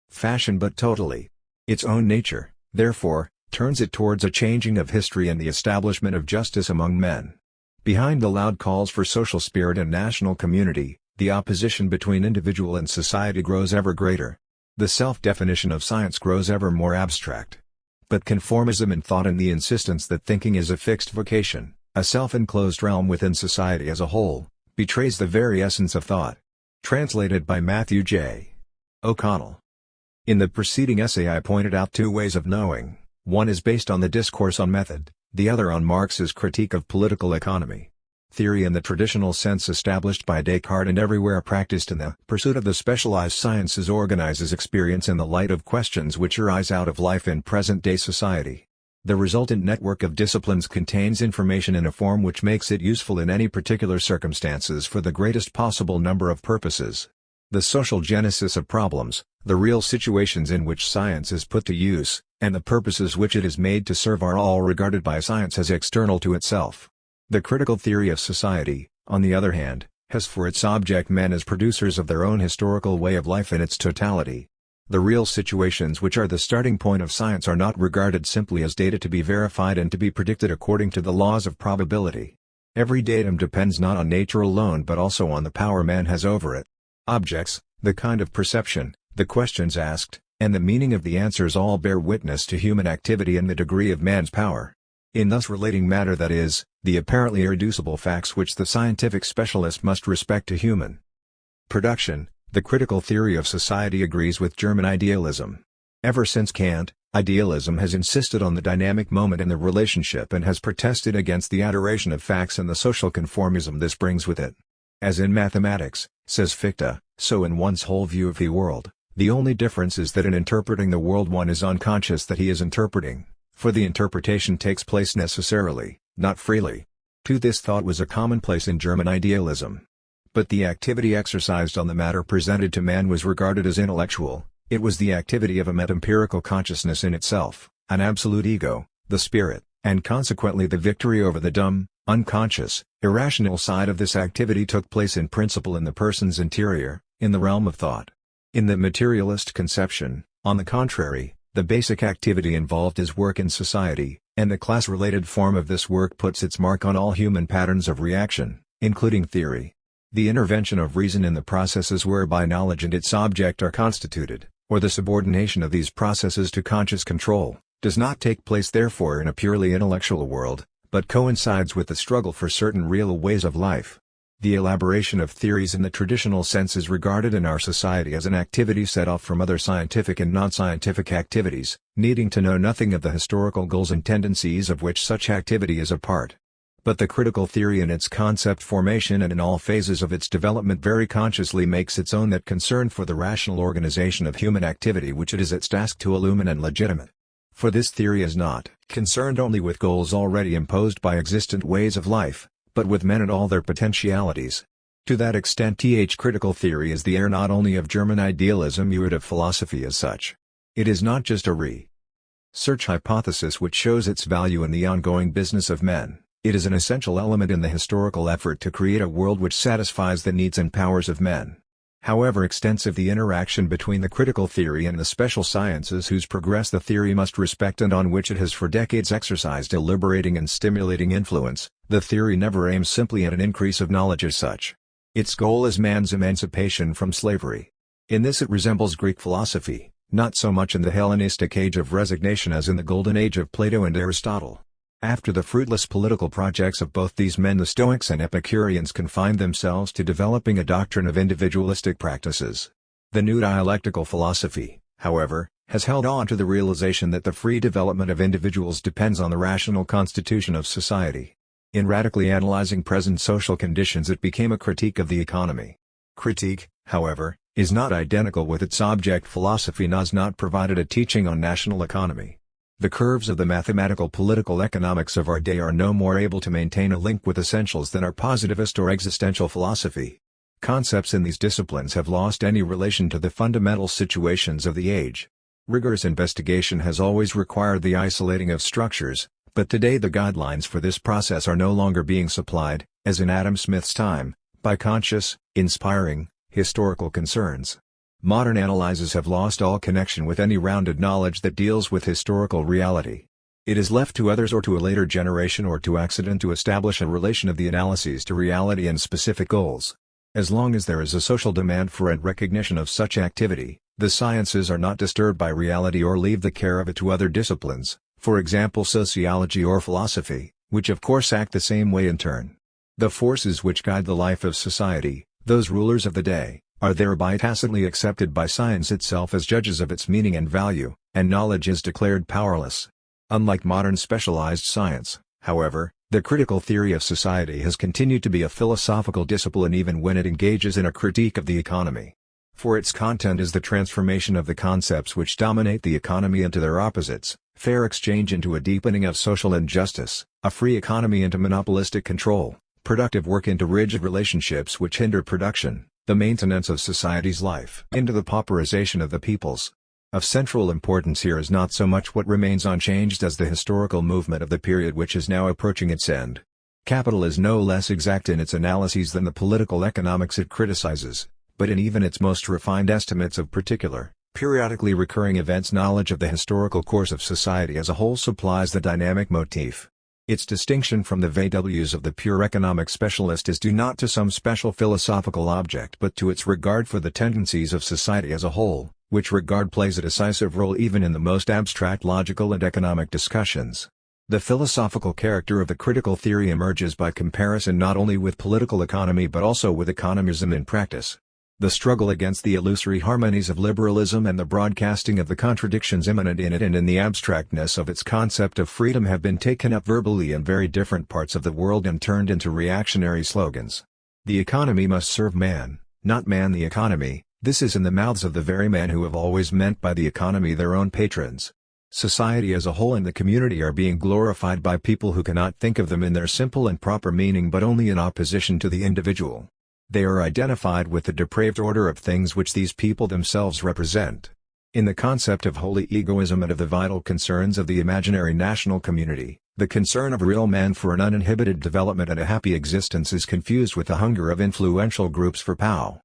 fashion but totally. Its own nature, therefore, turns it towards a changing of history and the establishment of justice among men. Behind the loud calls for social spirit and national community, the opposition between individual and society grows ever greater. The self-definition of science grows ever more abstract. But conformism in thought and the insistence that thinking is a fixed vocation, a self-enclosed realm within society as a whole, betrays the very essence of thought. Translated by Matthew J. O'Connell. In the preceding essay I pointed out two ways of knowing, one is based on the discourse on method, the other on Marx's critique of political economy. Theory in the traditional sense established by Descartes and everywhere practiced in the pursuit of the specialized sciences organizes experience in the light of questions which arise out of life in present-day society. The resultant network of disciplines contains information in a form which makes it useful in any particular circumstances for the greatest possible number of purposes. The social genesis of problems, the real situations in which science is put to use, and the purposes which it is made to serve are all regarded by science as external to itself. The critical theory of society, on the other hand, has for its object men as producers of their own historical way of life in its totality. The real situations which are the starting point of science are not regarded simply as data to be verified and to be predicted according to the laws of probability. Every datum depends not on nature alone but also on the power man has over it. Objects, the kind of perception, the questions asked, and the meaning of the answers all bear witness to human activity and the degree of man's power. In thus relating matter, that is, the apparently irreducible facts which the scientific specialist must respect to human production, the critical theory of society agrees with German idealism. Ever since Kant, idealism has insisted on the dynamic moment in the relationship and has protested against the adoration of facts and the social conformism this brings with it. As in mathematics, says Fichte, so in one's whole view of the world, the only difference is that in interpreting the world one is unconscious that he is interpreting, for the interpretation takes place necessarily, not freely. To this thought was a commonplace in German idealism. But the activity exercised on the matter presented to man was regarded as intellectual. It was the activity of a meta-empirical consciousness in itself, an absolute ego, the spirit, and consequently the victory over the dumb, unconscious, irrational side of this activity took place in principle in the person's interior, in the realm of thought. In the materialist conception, on the contrary, the basic activity involved is work in society, and the class-related form of this work puts its mark on all human patterns of reaction, including theory. The intervention of reason in the processes whereby knowledge and its object are constituted, or the subordination of these processes to conscious control, does not take place therefore in a purely intellectual world, but coincides with the struggle for certain real ways of life. The elaboration of theories in the traditional sense is regarded in our society as an activity set off from other scientific and non-scientific activities, needing to know nothing of the historical goals and tendencies of which such activity is a part. But the critical theory in its concept formation and in all phases of its development very consciously makes its own that concern for the rational organization of human activity which it is its task to illumine and legitimate. For this theory is not concerned only with goals already imposed by existent ways of life, but with men and all their potentialities. To that extent critical theory is the heir not only of German idealism but of philosophy as such. It is not just a research hypothesis which shows its value in the ongoing business of men. It is an essential element in the historical effort to create a world which satisfies the needs and powers of men. However extensive the interaction between the critical theory and the special sciences whose progress the theory must respect and on which it has for decades exercised a liberating and stimulating influence, the theory never aims simply at an increase of knowledge as such. Its goal is man's emancipation from slavery. In this it resembles Greek philosophy, not so much in the Hellenistic age of resignation as in the golden age of Plato and Aristotle. After the fruitless political projects of both these men, the Stoics and Epicureans confined themselves to developing a doctrine of individualistic practices. The new dialectical philosophy, however, has held on to the realization that the free development of individuals depends on the rational constitution of society. In radically analyzing present social conditions, it became a critique of the economy. Critique, however, is not identical with its object. Philosophy has not provided a teaching on national economy. The curves of the mathematical political economics of our day are no more able to maintain a link with essentials than our positivist or existential philosophy. Concepts in these disciplines have lost any relation to the fundamental situations of the age. Rigorous investigation has always required the isolating of structures, But today the guidelines for this process are no longer being supplied, as in Adam Smith's time, by conscious, inspiring, historical concerns. Modern analyses have lost all connection with any rounded knowledge that deals with historical reality. It is left to others or to a later generation or to accident to establish a relation of the analyses to reality and specific goals. As long as there is a social demand for and recognition of such activity, the sciences are not disturbed by reality or leave the care of it to other disciplines, for example sociology or philosophy, which of course act the same way in turn. The forces which guide the life of society, those rulers of the day, are thereby tacitly accepted by science itself as judges of its meaning and value, and knowledge is declared powerless. Unlike modern specialized science, however, the critical theory of society has continued to be a philosophical discipline even when it engages in a critique of the economy. For its content is the transformation of the concepts which dominate the economy into their opposites, fair exchange into a deepening of social injustice, a free economy into monopolistic control, productive work into rigid relationships which hinder production, the maintenance of society's life into the pauperization of the peoples. Of central importance here is not so much what remains unchanged as the historical movement of the period which is now approaching its end. Capital is no less exact in its analyses than the political economics it criticizes, but in even its most refined estimates of particular, periodically recurring events knowledge of the historical course of society as a whole supplies the dynamic motif. Its distinction from the VWs of the pure economic specialist is due not to some special philosophical object but to its regard for the tendencies of society as a whole, which regard plays a decisive role even in the most abstract logical and economic discussions. The philosophical character of the critical theory emerges by comparison not only with political economy but also with economism in practice. The struggle against the illusory harmonies of liberalism and the broadcasting of the contradictions immanent in it and in the abstractness of its concept of freedom have been taken up verbally in very different parts of the world and turned into reactionary slogans. The economy must serve man, not man the economy. This is in the mouths of the very men who have always meant by the economy their own patrons. Society as a whole and the community are being glorified by people who cannot think of them in their simple and proper meaning but only in opposition to the individual. They are identified with the depraved order of things which these people themselves represent. In the concept of holy egoism and of the vital concerns of the imaginary national community, the concern of real man for an uninhibited development and a happy existence is confused with the hunger of influential groups for power.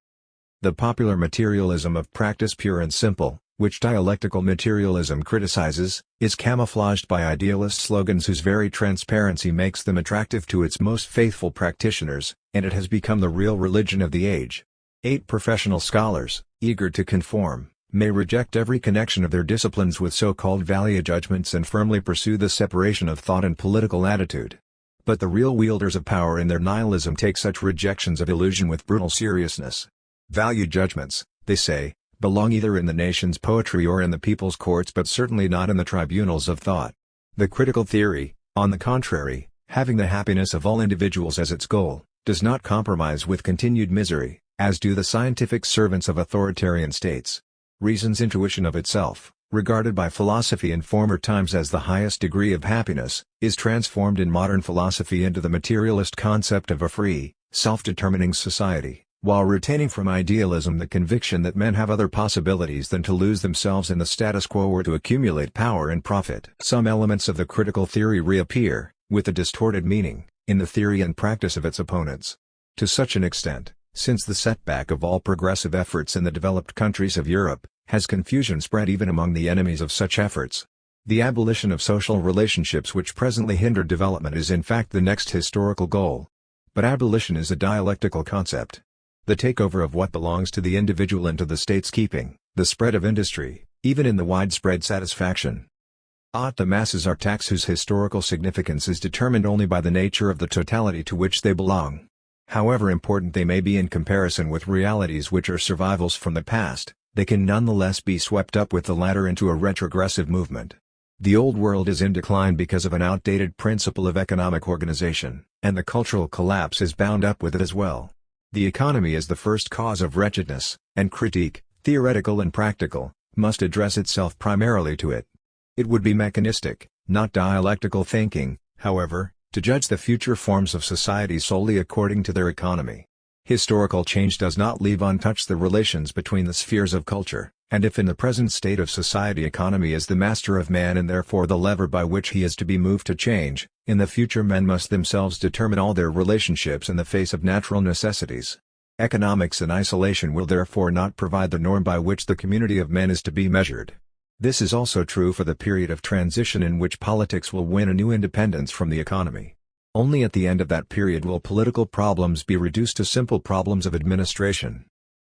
The popular materialism of practice pure and simple, which dialectical materialism criticizes, is camouflaged by idealist slogans whose very transparency makes them attractive to its most faithful practitioners, and it has become the real religion of the age. 8 professional scholars, eager to conform, may reject every connection of their disciplines with so-called value judgments and firmly pursue the separation of thought and political attitude. But the real wielders of power in their nihilism take such rejections of illusion with brutal seriousness. Value judgments, they say, belong either in the nation's poetry or in the people's courts but certainly not in the tribunals of thought. The critical theory, on the contrary, having the happiness of all individuals as its goal, does not compromise with continued misery, as do the scientific servants of authoritarian states. Reason's intuition of itself, regarded by philosophy in former times as the highest degree of happiness, is transformed in modern philosophy into the materialist concept of a free, self-determining society, while retaining from idealism the conviction that men have other possibilities than to lose themselves in the status quo or to accumulate power and profit. Some elements of the critical theory reappear, with a distorted meaning, in the theory and practice of its opponents. To such an extent, since the setback of all progressive efforts in the developed countries of Europe, has confusion spread even among the enemies of such efforts. The abolition of social relationships which presently hinder development is in fact the next historical goal. But abolition is a dialectical concept. The takeover of what belongs to the individual into the state's keeping, the spread of industry, even in the widespread satisfaction. The masses are taxed whose historical significance is determined only by the nature of the totality to which they belong. However important they may be in comparison with realities which are survivals from the past, they can nonetheless be swept up with the latter into a retrogressive movement. The old world is in decline because of an outdated principle of economic organization, and the cultural collapse is bound up with it as well. The economy is the first cause of wretchedness, and critique, theoretical and practical, must address itself primarily to it. It would be mechanistic, not dialectical thinking, however, to judge the future forms of society solely according to their economy. Historical change does not leave untouched the relations between the spheres of culture, And if in the present state of society economy is the master of man and therefore the lever by which he is to be moved to change, in the future men must themselves determine all their relationships in the face of natural necessities. Economics in isolation will therefore not provide the norm by which the community of men is to be measured. This is also true for the period of transition in which politics will win a new independence from the economy. Only at the end of that period will political problems be reduced to simple problems of administration.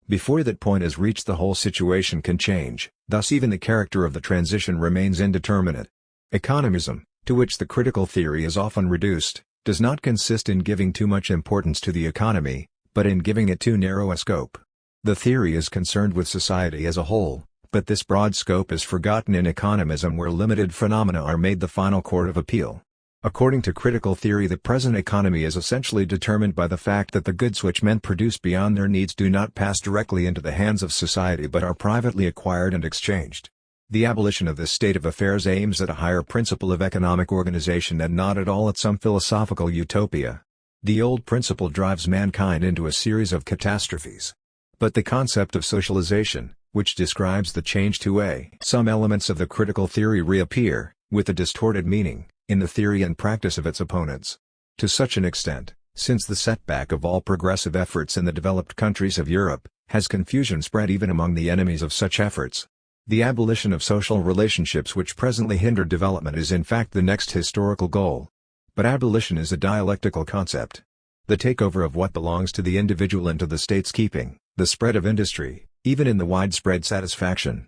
Before that point is reached, the whole situation can change, thus even the character of the transition remains indeterminate. Economism, to which the critical theory is often reduced, does not consist in giving too much importance to the economy, but in giving it too narrow a scope. The theory is concerned with society as a whole, but this broad scope is forgotten in economism, where limited phenomena are made the final court of appeal. According to critical theory, the present economy is essentially determined by the fact that the goods which men produce beyond their needs do not pass directly into the hands of society but are privately acquired and exchanged. The abolition of this state of affairs aims at a higher principle of economic organization and not at all at some philosophical utopia. The old principle drives mankind into a series of catastrophes. But the concept of socialization, which describes the change to some elements of the critical theory, reappear, with a distorted meaning, in the theory and practice of its opponents. To such an extent, since the setback of all progressive efforts in the developed countries of Europe, has confusion spread even among the enemies of such efforts. The abolition of social relationships which presently hinder development is in fact the next historical goal. But abolition is a dialectical concept. The takeover of what belongs to the individual into the state's keeping, the spread of industry, even in the widespread satisfaction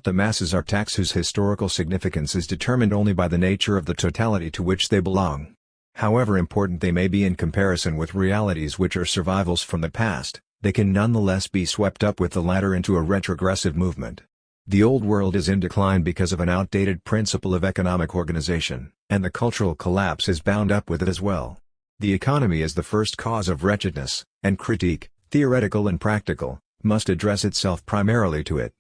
the masses are taxed, whose historical significance is determined only by the nature of the totality to which they belong. However important they may be in comparison with realities which are survivals from the past, they can nonetheless be swept up with the latter into a retrogressive movement. The old world is in decline because of an outdated principle of economic organization, and the cultural collapse is bound up with it as well. The economy is the first cause of wretchedness, and critique, theoretical and practical, must address itself primarily to it.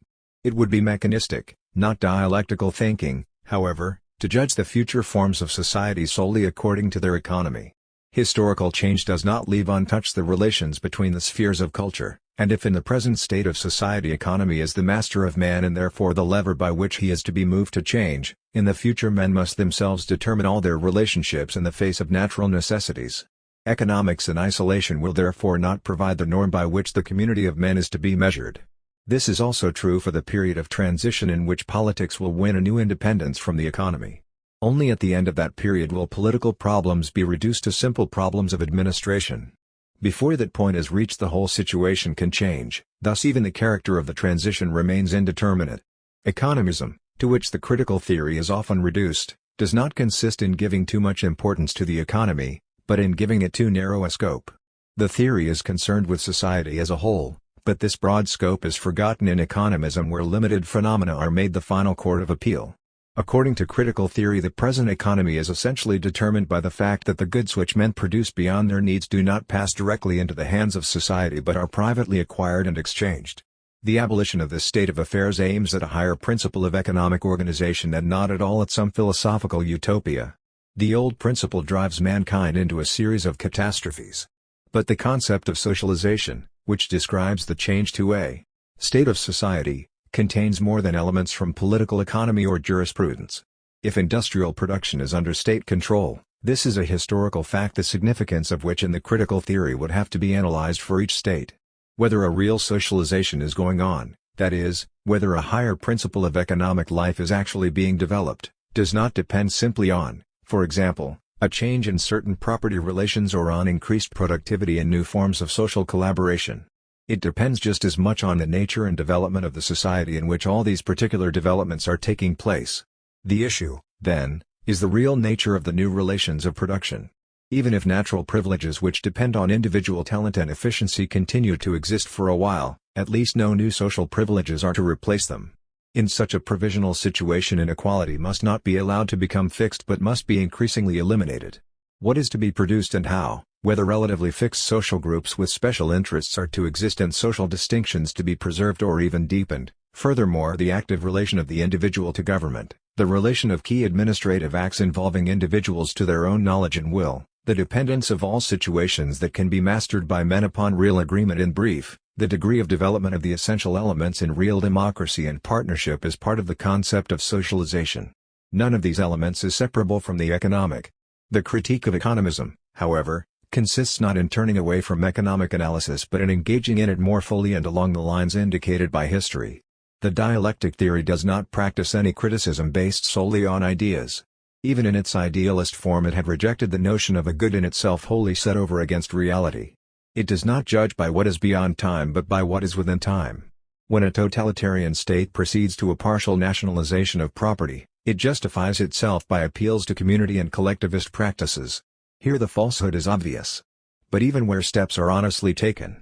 It would be mechanistic, not dialectical thinking, however, to judge the future forms of society solely according to their economy. Historical change does not leave untouched the relations between the spheres of culture, and if in the present state of society economy is the master of man and therefore the lever by which he is to be moved to change, in the future men must themselves determine all their relationships in the face of natural necessities. Economics in isolation will therefore not provide the norm by which the community of men is to be measured. This is also true for the period of transition in which politics will win a new independence from the economy. Only at the end of that period will political problems be reduced to simple problems of administration. Before that point is reached, the whole situation can change, thus even the character of the transition remains indeterminate. Economism, to which the critical theory is often reduced, does not consist in giving too much importance to the economy, but in giving it too narrow a scope. The theory is concerned with society as a whole, but this broad scope is forgotten in economism, where limited phenomena are made the final court of appeal. According to critical theory, the present economy is essentially determined by the fact that the goods which men produce beyond their needs do not pass directly into the hands of society but are privately acquired and exchanged. The abolition of this state of affairs aims at a higher principle of economic organization and not at all at some philosophical utopia. The old principle drives mankind into a series of catastrophes. But the concept of socialization, which describes the change to a state of society, contains more than elements from political economy or jurisprudence. If industrial production is under state control, this is a historical fact, the significance of which in the critical theory would have to be analyzed for each state. Whether a real socialization is going on, that is, whether a higher principle of economic life is actually being developed, does not depend simply on, for example, a change in certain property relations or on increased productivity and new forms of social collaboration. It depends just as much on the nature and development of the society in which all these particular developments are taking place. The issue, then, is the real nature of the new relations of production. Even if natural privileges which depend on individual talent and efficiency continue to exist for a while, at least no new social privileges are to replace them. In such a provisional situation, inequality must not be allowed to become fixed but must be increasingly eliminated. What is to be produced and how, whether relatively fixed social groups with special interests are to exist and social distinctions to be preserved or even deepened. Furthermore, the active relation of the individual to government, the relation of key administrative acts involving individuals to their own knowledge and will, the dependence of all situations that can be mastered by men upon real agreement, in brief, The degree of development of the essential elements in real democracy and partnership is part of the concept of socialization. None of these elements is separable from the economic. The critique of economism, however, consists not in turning away from economic analysis but in engaging in it more fully and along the lines indicated by history. The dialectic theory does not practice any criticism based solely on ideas. Even in its idealist form it had rejected the notion of a good in itself wholly set over against reality. It does not judge by what is beyond time but by what is within time. When a totalitarian state proceeds to a partial nationalization of property, it justifies itself by appeals to community and collectivist practices. Here the falsehood is obvious. But even where steps are honestly taken,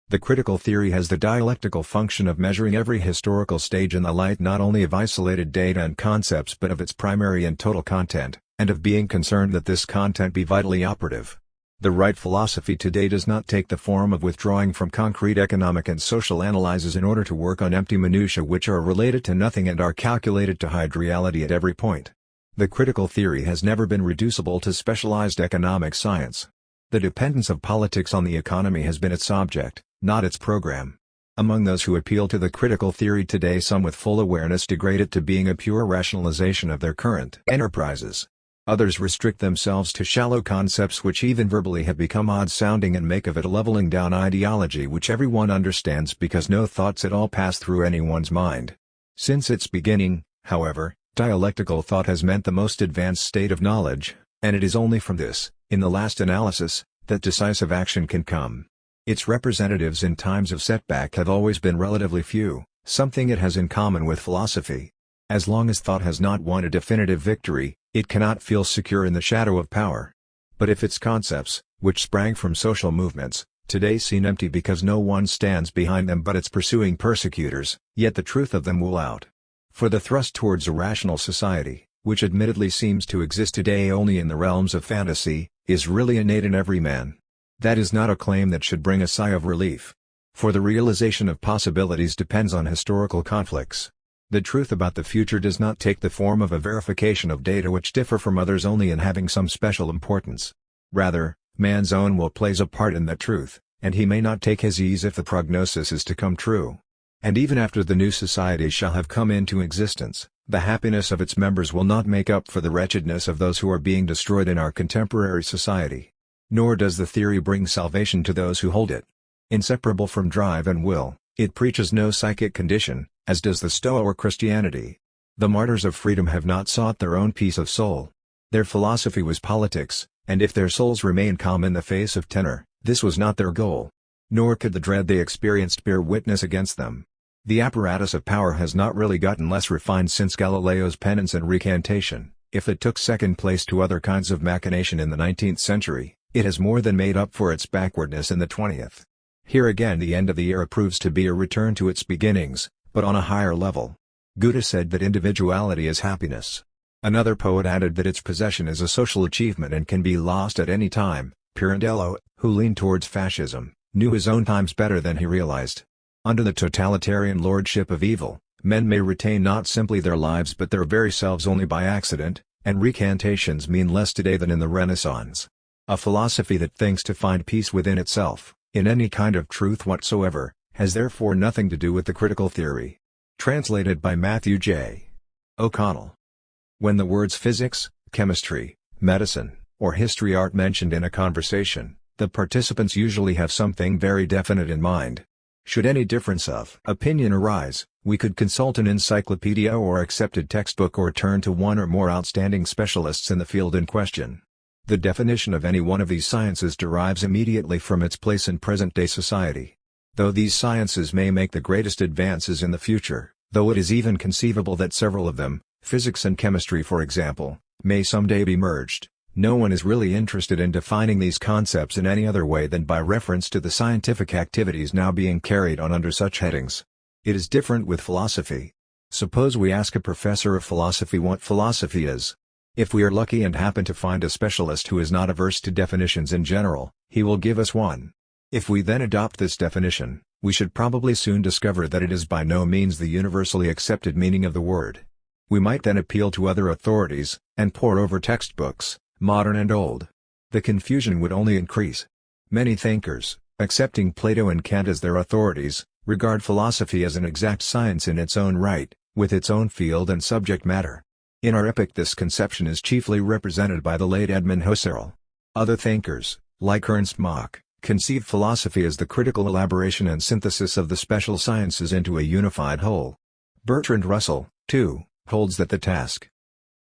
the critical theory has the dialectical function of measuring every historical stage in the light not only of isolated data and concepts but of its primary and total content, and of being concerned that this content be vitally operative. The right philosophy today does not take the form of withdrawing from concrete economic and social analyses in order to work on empty minutiae which are related to nothing and are calculated to hide reality at every point. The critical theory has never been reducible to specialized economic science. The dependence of politics on the economy has been its object, not its program. Among those who appeal to the critical theory today, some with full awareness degrade it to being a pure rationalization of their current enterprises. Others restrict themselves to shallow concepts which even verbally have become odd-sounding and make of it a leveling down ideology which everyone understands because no thoughts at all pass through anyone's mind. Since its beginning, however, dialectical thought has meant the most advanced state of knowledge, and it is only from this, in the last analysis, that decisive action can come. Its representatives in times of setback have always been relatively few, something it has in common with philosophy. As long as thought has not won a definitive victory, it cannot feel secure in the shadow of power. But if its concepts, which sprang from social movements, today seem empty because no one stands behind them but its pursuing persecutors, yet the truth of them will out. For the thrust towards a rational society, which admittedly seems to exist today only in the realms of fantasy, is really innate in every man. That is not a claim that should bring a sigh of relief. For the realization of possibilities depends on historical conflicts. The truth about the future does not take the form of a verification of data which differ from others only in having some special importance. Rather, man's own will plays a part in that truth, and he may not take his ease if the prognosis is to come true. And even after the new society shall have come into existence, the happiness of its members will not make up for the wretchedness of those who are being destroyed in our contemporary society. Nor does the theory bring salvation to those who hold it. Inseparable from drive and will, it preaches no psychic condition, as does the Stoa or Christianity. The martyrs of freedom have not sought their own peace of soul. Their philosophy was politics, and if their souls remain calm in the face of tenor, this was not their goal. Nor could the dread they experienced bear witness against them. The apparatus of power has not really gotten less refined since Galileo's penance and recantation. If it took second place to other kinds of machination in the 19th century, it has more than made up for its backwardness in the 20th. Here again the end of the era proves to be a return to its beginnings, but on a higher level. Goethe said that individuality is happiness. Another poet added that its possession is a social achievement and can be lost at any time. Pirandello, who leaned towards fascism, knew his own times better than he realized. Under the totalitarian lordship of evil, men may retain not simply their lives but their very selves only by accident, and recantations mean less today than in the Renaissance. A philosophy that thinks to find peace within itself, in any kind of truth whatsoever, has therefore nothing to do with the critical theory. Translated by Matthew J. O'Connell. When the words physics, chemistry, medicine, or history are mentioned in a conversation, the participants usually have something very definite in mind. Should any difference of opinion arise, we could consult an encyclopedia or accepted textbook or turn to one or more outstanding specialists in the field in question. The definition of any one of these sciences derives immediately from its place in present-day society. Though these sciences may make the greatest advances in the future, though it is even conceivable that several of them, physics and chemistry for example, may someday be merged, no one is really interested in defining these concepts in any other way than by reference to the scientific activities now being carried on under such headings. It is different with philosophy. Suppose we ask a professor of philosophy what philosophy is. If we are lucky and happen to find a specialist who is not averse to definitions in general, he will give us one. If we then adopt this definition, we should probably soon discover that it is by no means the universally accepted meaning of the word. We might then appeal to other authorities, and pore over textbooks, modern and old. The confusion would only increase. Many thinkers, accepting Plato and Kant as their authorities, regard philosophy as an exact science in its own right, with its own field and subject matter. In our epoch this conception is chiefly represented by the late Edmund Husserl. Other thinkers, like Ernst Mach, conceived philosophy as the critical elaboration and synthesis of the special sciences into a unified whole. Bertrand Russell, too, holds that the task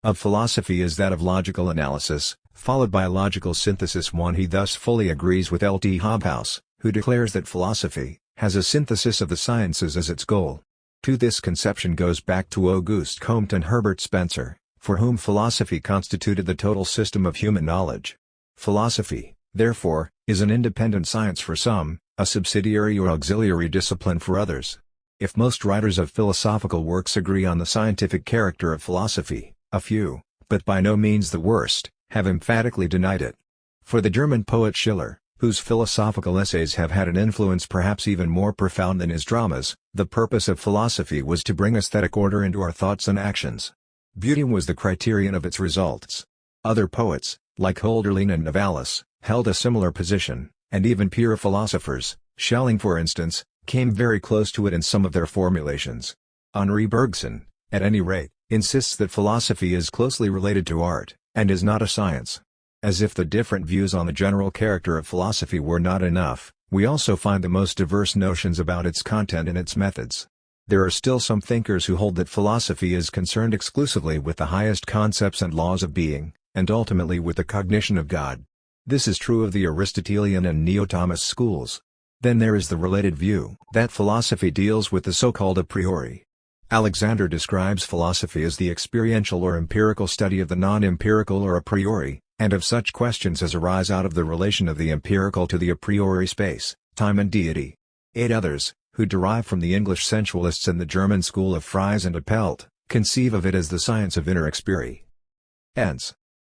of philosophy is that of logical analysis, followed by logical synthesis. He thus fully agrees with L. T. Hobhouse, who declares that philosophy has a synthesis of the sciences as its goal. This conception goes back to Auguste Comte and Herbert Spencer, for whom philosophy constituted the total system of human knowledge. Philosophy, therefore, is an independent science for some, a subsidiary or auxiliary discipline for others. If most writers of philosophical works agree on the scientific character of philosophy, a few, but by no means the worst, have emphatically denied it. For the German poet Schiller, whose philosophical essays have had an influence perhaps even more profound than his dramas, the purpose of philosophy was to bring aesthetic order into our thoughts and actions. Beauty was the criterion of its results. Other poets, like Hölderlin and Novalis, held a similar position, and even pure philosophers, Schelling for instance, came very close to it in some of their formulations. Henri Bergson, at any rate, insists that philosophy is closely related to art, and is not a science. As if the different views on the general character of philosophy were not enough, we also find the most diverse notions about its content and its methods. There are still some thinkers who hold that philosophy is concerned exclusively with the highest concepts and laws of being, and ultimately with the cognition of God. This is true of the Aristotelian and Neo-Thomist schools. Then there is the related view that philosophy deals with the so-called a priori. Alexander describes philosophy as the experiential or empirical study of the non-empirical or a priori, and of such questions as arise out of the relation of the empirical to the a priori space, time and deity. 8 others, who derive from the English sensualists and the German school of Fries and Appelt, conceive of it as the science of inner experience.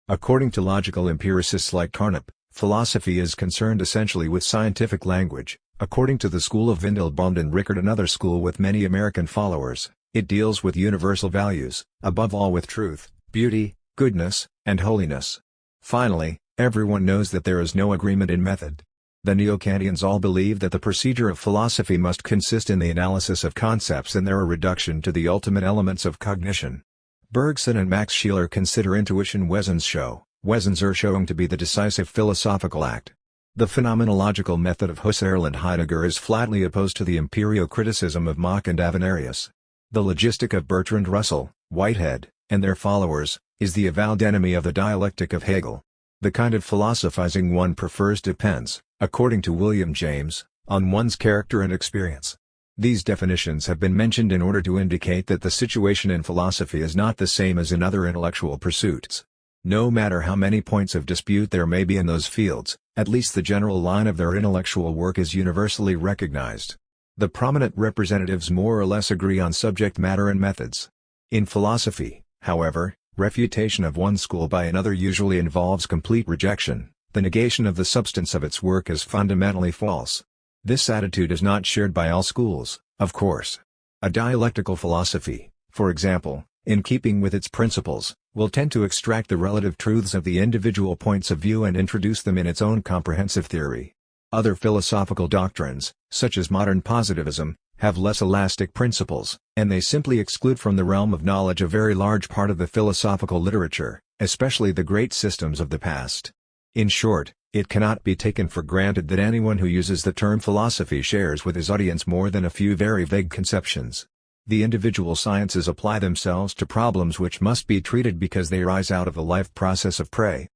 According to logical empiricists like Carnap, philosophy is concerned essentially with scientific language. According to the school of Windelband and Rickert, another school with many American followers, it deals with universal values, above all with truth, beauty, goodness, and holiness. Finally, everyone knows that there is no agreement in method. The Neo-Kantians all believe that the procedure of philosophy must consist in the analysis of concepts and their reduction to the ultimate elements of cognition. Bergson and Max Scheler consider intuition Wesenserschauung to be the decisive philosophical act. The phenomenological method of Husserl and Heidegger is flatly opposed to the empirio-criticism of Mach and Avenarius. The logistic of Bertrand Russell, Whitehead, and their followers, is the avowed enemy of the dialectic of Hegel. The kind of philosophizing one prefers depends, according to William James, on one's character and experience. These definitions have been mentioned in order to indicate that the situation in philosophy is not the same as in other intellectual pursuits. No matter how many points of dispute there may be in those fields, at least the general line of their intellectual work is universally recognized. The prominent representatives more or less agree on subject matter and methods. In philosophy, however, refutation of one school by another usually involves complete rejection, the negation of the substance of its work as fundamentally false. This attitude is not shared by all schools, of course. A dialectical philosophy, for example, in keeping with its principles, will tend to extract the relative truths of the individual points of view and introduce them in its own comprehensive theory. Other philosophical doctrines, such as modern positivism, have less elastic principles, and they simply exclude from the realm of knowledge a very large part of the philosophical literature, especially the great systems of the past. In short, it cannot be taken for granted that anyone who uses the term philosophy shares with his audience more than a few very vague conceptions. The individual sciences apply themselves to problems which must be treated because they arise out of the life process of prey.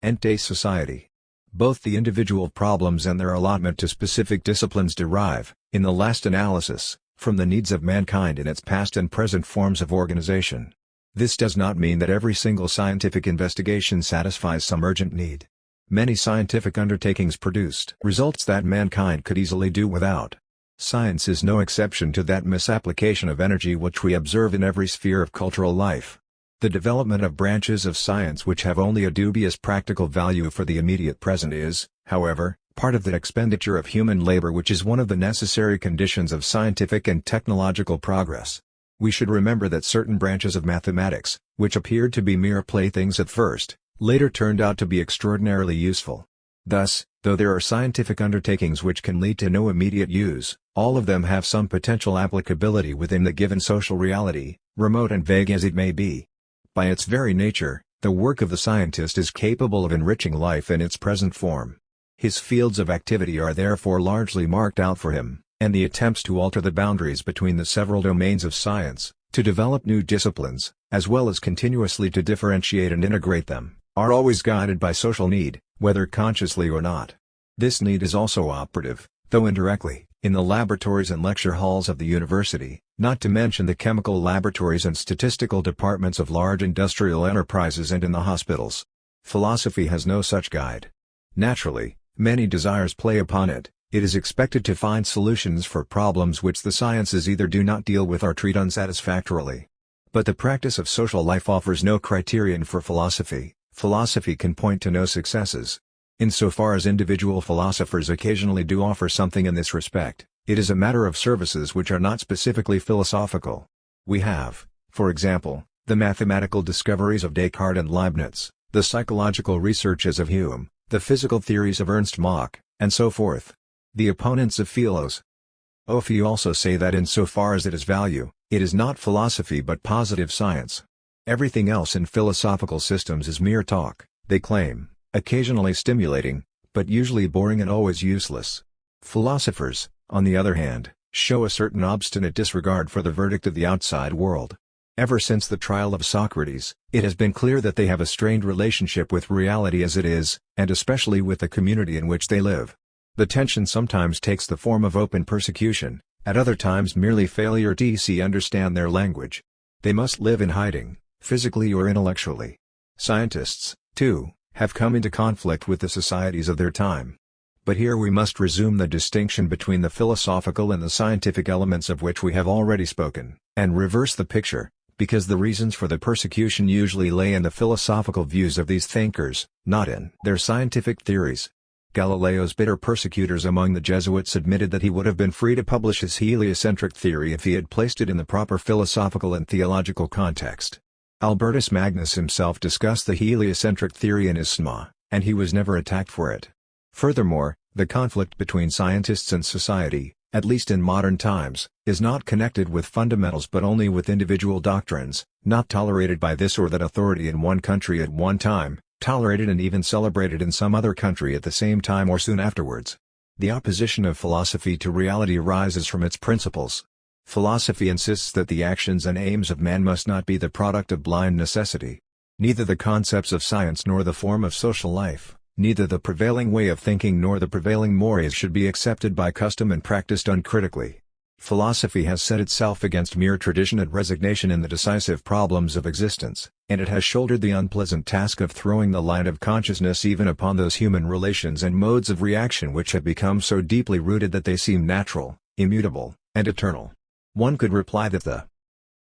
Ente society. Both the individual problems and their allotment to specific disciplines derive, in the last analysis, from the needs of mankind in its past and present forms of organization. This does not mean that every single scientific investigation satisfies some urgent need. Many scientific undertakings produced results that mankind could easily do without. Science is no exception to that misapplication of energy which we observe in every sphere of cultural life. The development of branches of science which have only a dubious practical value for the immediate present is, however, part of the expenditure of human labor which is one of the necessary conditions of scientific and technological progress. We should remember that certain branches of mathematics, which appeared to be mere playthings at first, later turned out to be extraordinarily useful. Thus, though there are scientific undertakings which can lead to no immediate use, all of them have some potential applicability within the given social reality, remote and vague as it may be. By its very nature, the work of the scientist is capable of enriching life in its present form. His fields of activity are therefore largely marked out for him, and the attempts to alter the boundaries between the several domains of science, to develop new disciplines, as well as continuously to differentiate and integrate them, are always guided by social need, whether consciously or not. This need is also operative, though indirectly, in the laboratories and lecture halls of the university, not to mention the chemical laboratories and statistical departments of large industrial enterprises and in the hospitals. Philosophy has no such guide. Naturally, many desires play upon it. It is expected to find solutions for problems which the sciences either do not deal with or treat unsatisfactorily. But the practice of social life offers no criterion for philosophy. Philosophy can point to no successes. Insofar as individual philosophers occasionally do offer something in this respect, it is a matter of services which are not specifically philosophical. We have, for example, the mathematical discoveries of Descartes and Leibniz, the psychological researches of Hume, the physical theories of Ernst Mach, and so forth. The opponents of philosophy also say that insofar as it has value, it is not philosophy but positive science. Everything else in philosophical systems is mere talk, they claim, occasionally stimulating, but usually boring and always useless. Philosophers, on the other hand, show a certain obstinate disregard for the verdict of the outside world. Ever since the trial of Socrates, it has been clear that they have a strained relationship with reality as it is, and especially with the community in which they live. The tension sometimes takes the form of open persecution, at other times merely failure to understand their language. They must live in hiding, physically or intellectually. Scientists, too, have come into conflict with the societies of their time. But here we must resume the distinction between the philosophical and the scientific elements of which we have already spoken, and reverse the picture, because the reasons for the persecution usually lay in the philosophical views of these thinkers, not in their scientific theories. Galileo's bitter persecutors among the Jesuits admitted that he would have been free to publish his heliocentric theory if he had placed it in the proper philosophical and theological context. Albertus Magnus himself discussed the heliocentric theory in his Summa, and he was never attacked for it. Furthermore, the conflict between scientists and society, at least in modern times, is not connected with fundamentals but only with individual doctrines, not tolerated by this or that authority in one country at one time, tolerated and even celebrated in some other country at the same time or soon afterwards. The opposition of philosophy to reality arises from its principles. Philosophy insists that the actions and aims of man must not be the product of blind necessity. Neither the concepts of science nor the form of social life, neither the prevailing way of thinking nor the prevailing mores should be accepted by custom and practiced uncritically. Philosophy has set itself against mere tradition and resignation in the decisive problems of existence, and it has shouldered the unpleasant task of throwing the light of consciousness even upon those human relations and modes of reaction which have become so deeply rooted that they seem natural, immutable, and eternal. One could reply that the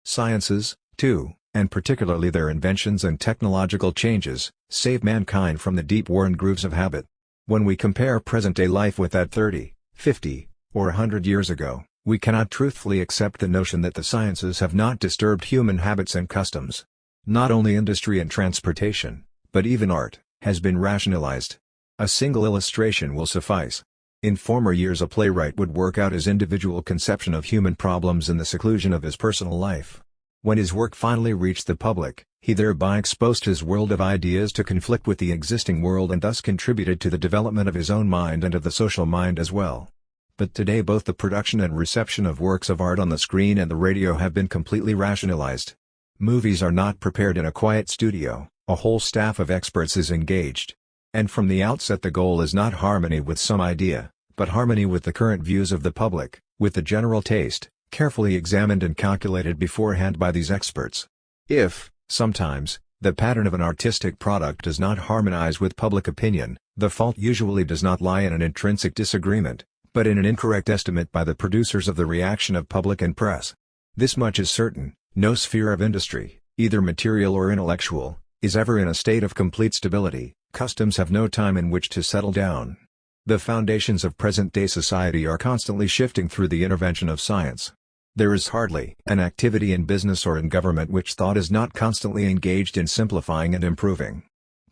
sciences, too, and particularly their inventions and technological changes, save mankind from the deep-worn grooves of habit. When we compare present-day life with that 30, 50, or 100 years ago, we cannot truthfully accept the notion that the sciences have not disturbed human habits and customs. Not only industry and transportation, but even art, has been rationalized. A single illustration will suffice. In former years a playwright would work out his individual conception of human problems in the seclusion of his personal life. When his work finally reached the public, he thereby exposed his world of ideas to conflict with the existing world and thus contributed to the development of his own mind and of the social mind as well. But today both the production and reception of works of art on the screen and the radio have been completely rationalized. Movies are not prepared in a quiet studio, a whole staff of experts is engaged. And from the outset the goal is not harmony with some idea, but harmony with the current views of the public, with the general taste, carefully examined and calculated beforehand by these experts. If, sometimes, the pattern of an artistic product does not harmonize with public opinion, the fault usually does not lie in an intrinsic disagreement, but in an incorrect estimate by the producers of the reaction of public and press. This much is certain: no sphere of industry, either material or intellectual, is ever in a state of complete stability. Customs have no time in which to settle down. The foundations of present-day society are constantly shifting through the intervention of science. There is hardly an activity in business or in government which thought is not constantly engaged in simplifying and improving.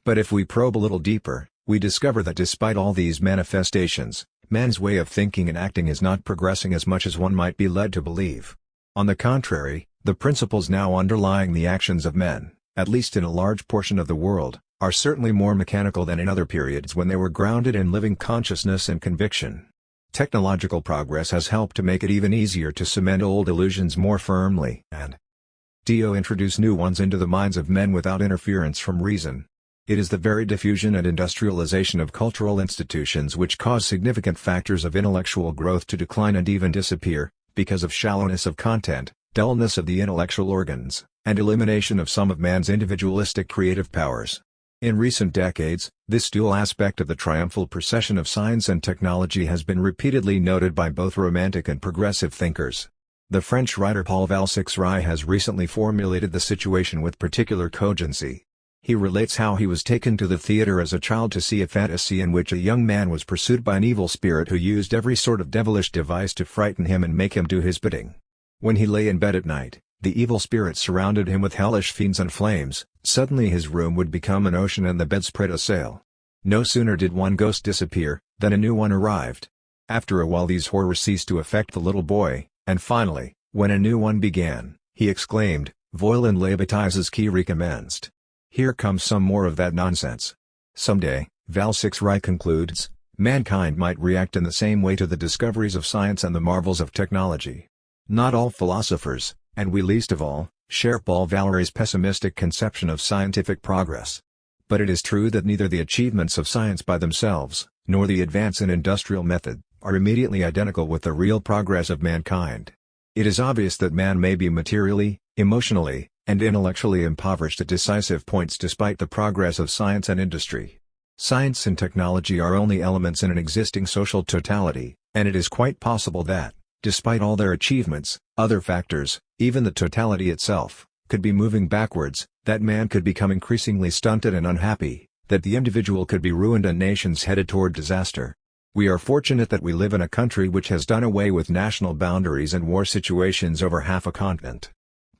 But if we probe a little deeper, we discover that despite all these manifestations, man's way of thinking and acting is not progressing as much as one might be led to believe. On the contrary, the principles now underlying the actions of men, at least in a large portion of the world, are certainly more mechanical than in other periods when they were grounded in living consciousness and conviction. Technological progress has helped to make it even easier to cement old illusions more firmly and introduce new ones into the minds of men without interference from reason. It is the very diffusion and industrialization of cultural institutions which cause significant factors of intellectual growth to decline and even disappear, because of shallowness of content, dullness of the intellectual organs, and elimination of some of man's individualistic creative powers. In recent decades, this dual aspect of the triumphal procession of science and technology has been repeatedly noted by both romantic and progressive thinkers. The French writer Paul Valsix-Ray has recently formulated the situation with particular cogency. He relates how he was taken to the theater as a child to see a fantasy in which a young man was pursued by an evil spirit who used every sort of devilish device to frighten him and make him do his bidding. When he lay in bed at night, the evil spirit surrounded him with hellish fiends and flames. Suddenly his room would become an ocean and the bedspread a sail. No sooner did one ghost disappear, than a new one arrived. After a while these horrors ceased to affect the little boy, and finally, when a new one began, he exclaimed, "Voilen les bêtises qui recommencent." Here comes some more of that nonsense. Someday, Valsix-Ray concludes, mankind might react in the same way to the discoveries of science and the marvels of technology. Not all philosophers, and we least of all, share Paul Valéry's pessimistic conception of scientific progress. But it is true that neither the achievements of science by themselves, nor the advance in industrial method, are immediately identical with the real progress of mankind. It is obvious that man may be materially, emotionally, and intellectually impoverished at decisive points despite the progress of science and industry. Science and technology are only elements in an existing social totality, and it is quite possible that, despite all their achievements, other factors, even the totality itself, could be moving backwards, that man could become increasingly stunted and unhappy, that the individual could be ruined and nations headed toward disaster. We are fortunate that we live in a country which has done away with national boundaries and war situations over half a continent.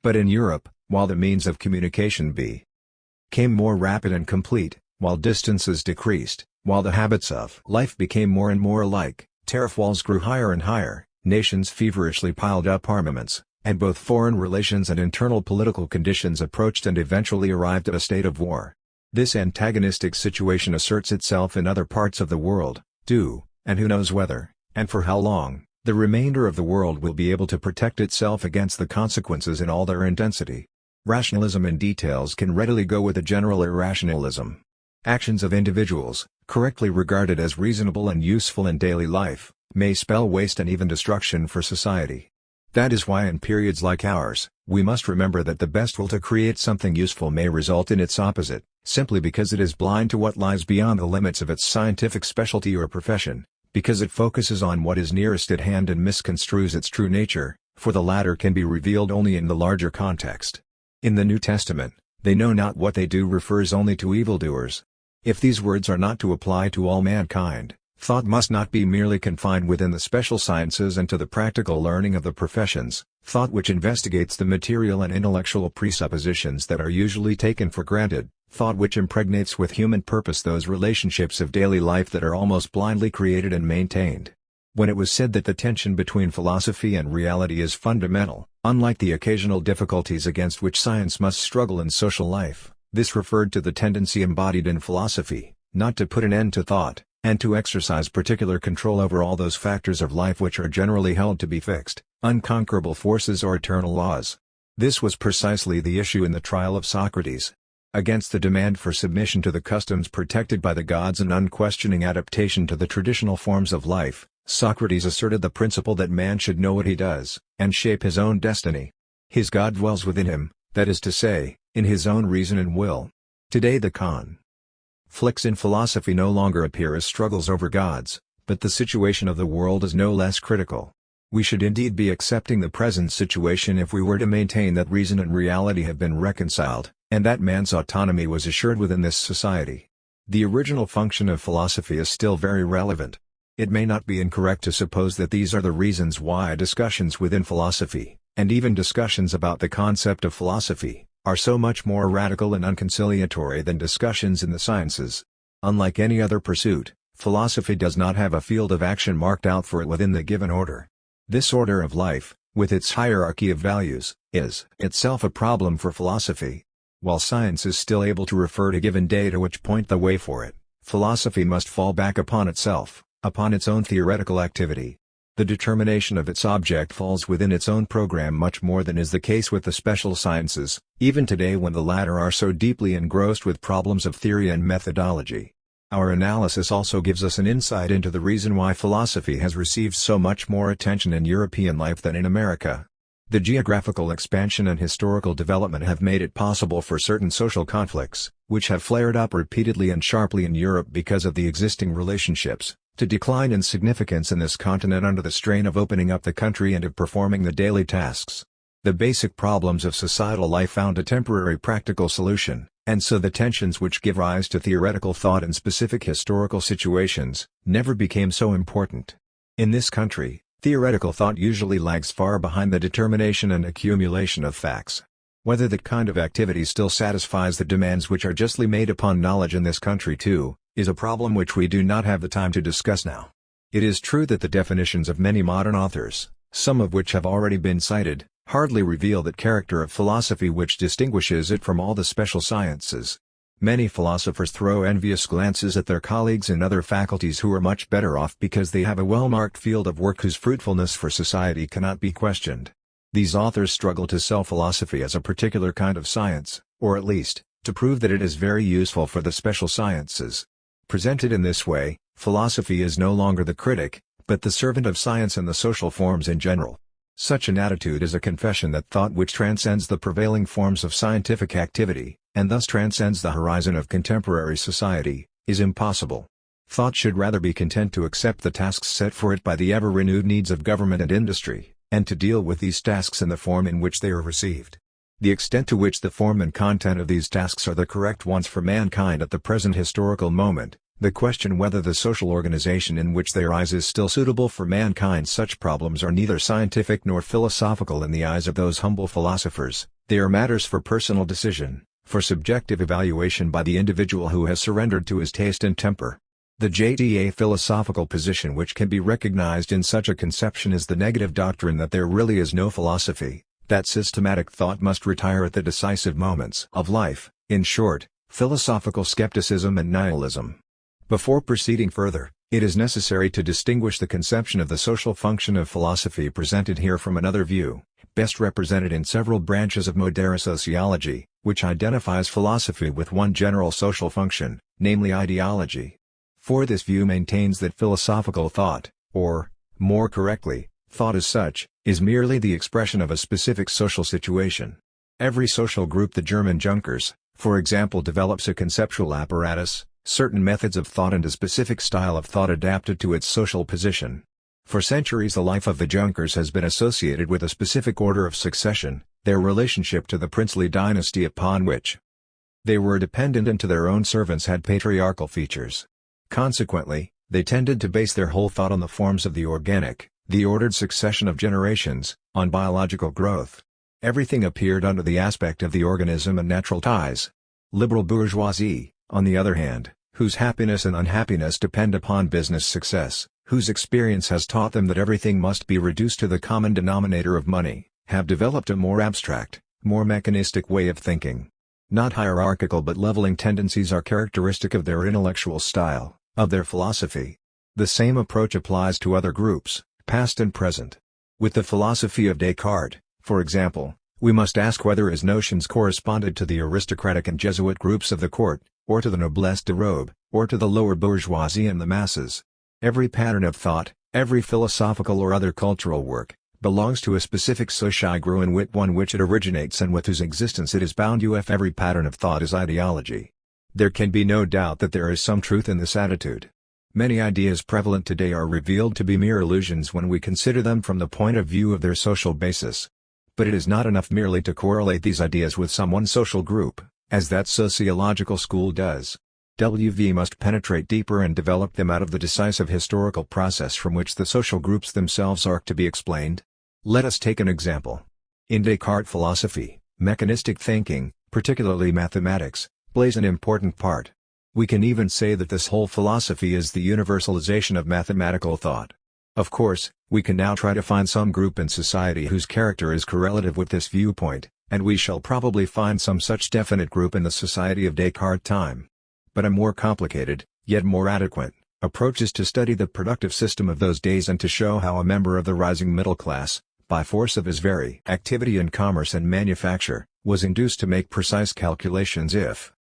But in Europe, while the means of communication became more rapid and complete, while distances decreased, while the habits of life became more and more alike, tariff walls grew higher and higher, nations feverishly piled up armaments, and both foreign relations and internal political conditions approached and eventually arrived at a state of war. This antagonistic situation asserts itself in other parts of the world, too, and who knows whether, and for how long, the remainder of the world will be able to protect itself against the consequences in all their intensity. Rationalism in details can readily go with a general irrationalism. Actions of individuals, correctly regarded as reasonable and useful in daily life, may spell waste and even destruction for society. That is why in periods like ours, we must remember that the best will to create something useful may result in its opposite, simply because it is blind to what lies beyond the limits of its scientific specialty or profession, because it focuses on what is nearest at hand and misconstrues its true nature, for the latter can be revealed only in the larger context. In the New Testament, "They know not what they do" refers only to evildoers. If these words are not to apply to all mankind, thought must not be merely confined within the special sciences and to the practical learning of the professions, thought which investigates the material and intellectual presuppositions that are usually taken for granted, thought which impregnates with human purpose those relationships of daily life that are almost blindly created and maintained. When it was said that the tension between philosophy and reality is fundamental, unlike the occasional difficulties against which science must struggle in social life, this referred to the tendency embodied in philosophy, not to put an end to thought, and to exercise particular control over all those factors of life which are generally held to be fixed, unconquerable forces or eternal laws. This was precisely the issue in the trial of Socrates. Against the demand for submission to the customs protected by the gods and unquestioning adaptation to the traditional forms of life, Socrates asserted the principle that man should know what he does, and shape his own destiny. His God dwells within him, that is to say, in his own reason and will. Today the conflicts in philosophy no longer appear as struggles over gods, but the situation of the world is no less critical. We should indeed be accepting the present situation if we were to maintain that reason and reality have been reconciled, and that man's autonomy was assured within this society. The original function of philosophy is still very relevant. It may not be incorrect to suppose that these are the reasons why discussions within philosophy, and even discussions about the concept of philosophy, are so much more radical and unconciliatory than discussions in the sciences. Unlike any other pursuit, philosophy does not have a field of action marked out for it within the given order. This order of life, with its hierarchy of values, is itself a problem for philosophy. While science is still able to refer to given data which point the way for it, philosophy must fall back upon itself, upon its own theoretical activity. The determination of its object falls within its own program much more than is the case with the special sciences, even today when the latter are so deeply engrossed with problems of theory and methodology. Our analysis also gives us an insight into the reason why philosophy has received so much more attention in European life than in America. The geographical expansion and historical development have made it possible for certain social conflicts, which have flared up repeatedly and sharply in Europe because of the existing relationships, to decline in significance in this continent under the strain of opening up the country and of performing the daily tasks. The basic problems of societal life found a temporary practical solution, and so the tensions which give rise to theoretical thought in specific historical situations, never became so important. In this country, theoretical thought usually lags far behind the determination and accumulation of facts. Whether that kind of activity still satisfies the demands which are justly made upon knowledge in this country too, is a problem which we do not have the time to discuss now. It is true that the definitions of many modern authors, some of which have already been cited, hardly reveal that character of philosophy which distinguishes it from all the special sciences. Many philosophers throw envious glances at their colleagues in other faculties who are much better off because they have a well-marked field of work whose fruitfulness for society cannot be questioned. These authors struggle to sell philosophy as a particular kind of science, or at least, to prove that it is very useful for the special sciences. Presented in this way, philosophy is no longer the critic, but the servant of science and the social forms in general. Such an attitude is a confession that thought which transcends the prevailing forms of scientific activity, and thus transcends the horizon of contemporary society, is impossible. Thought should rather be content to accept the tasks set for it by the ever-renewed needs of government and industry, and to deal with these tasks in the form in which they are received. The extent to which the form and content of these tasks are the correct ones for mankind at the present historical moment, the question whether the social organization in which they arise is still suitable for mankind, such problems are neither scientific nor philosophical in the eyes of those humble philosophers. They are matters for personal decision, for subjective evaluation by the individual who has surrendered to his taste and temper. The JDA philosophical position which can be recognized in such a conception is the negative doctrine that there really is no philosophy, that systematic thought must retire at the decisive moments of life, in short, philosophical skepticism and nihilism. Before proceeding further, it is necessary to distinguish the conception of the social function of philosophy presented here from another view, best represented in several branches of modern sociology, which identifies philosophy with one general social function, namely ideology. For this view maintains that philosophical thought, or, more correctly, thought as such, is merely the expression of a specific social situation. Every social group, the German Junkers, for example, develops a conceptual apparatus, certain methods of thought and a specific style of thought adapted to its social position. For centuries the life of the Junkers has been associated with a specific order of succession, their relationship to the princely dynasty upon which they were dependent and to their own servants had patriarchal features. Consequently, they tended to base their whole thought on the forms of the organic, the ordered succession of generations, on biological growth. Everything appeared under the aspect of the organism and natural ties. Liberal bourgeoisie, on the other hand, whose happiness and unhappiness depend upon business success, whose experience has taught them that everything must be reduced to the common denominator of money, have developed a more abstract, more mechanistic way of thinking. Not hierarchical but leveling tendencies are characteristic of their intellectual style, of their philosophy. The same approach applies to other groups, past and present. With the philosophy of Descartes, for example, we must ask whether his notions corresponded to the aristocratic and Jesuit groups of the court, or to the noblesse de robe, or to the lower bourgeoisie and the masses. Every pattern of thought, every philosophical or other cultural work, belongs to a specific socio group in one which it originates and with whose existence it is bound. Every pattern of thought is ideology. There can be no doubt that there is some truth in this attitude. Many ideas prevalent today are revealed to be mere illusions when we consider them from the point of view of their social basis. But it is not enough merely to correlate these ideas with some one social group, as that sociological school does. WV must penetrate deeper and develop them out of the decisive historical process from which the social groups themselves are to be explained. Let us take an example. In Descartes' philosophy, mechanistic thinking, particularly mathematics, plays an important part. We can even say that this whole philosophy is the universalization of mathematical thought. Of course, we can now try to find some group in society whose character is correlative with this viewpoint, and we shall probably find some such definite group in the society of Descartes' time. But a more complicated, yet more adequate, approach is to study the productive system of those days and to show how a member of the rising middle class, by force of his very activity in commerce and manufacture, was induced to make precise calculations if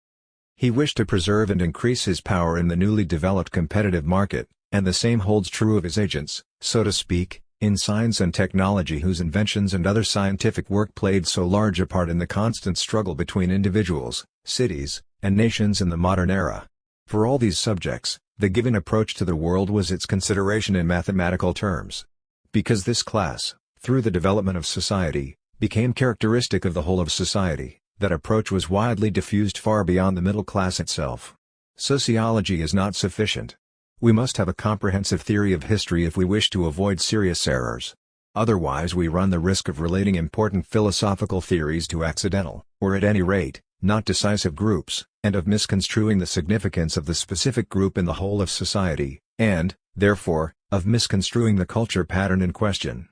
he wished to preserve and increase his power in the newly developed competitive market, and the same holds true of his agents, so to speak, in science and technology whose inventions and other scientific work played so large a part in the constant struggle between individuals, cities, and nations in the modern era. For all these subjects, the given approach to the world was its consideration in mathematical terms. Because this class, through the development of society, became characteristic of the whole of society, that approach was widely diffused far beyond the middle class itself. Sociology is not sufficient. We must have a comprehensive theory of history if we wish to avoid serious errors. Otherwise we run the risk of relating important philosophical theories to accidental, or at any rate, not decisive groups, and of misconstruing the significance of the specific group in the whole of society, and, therefore, of misconstruing the culture pattern in question.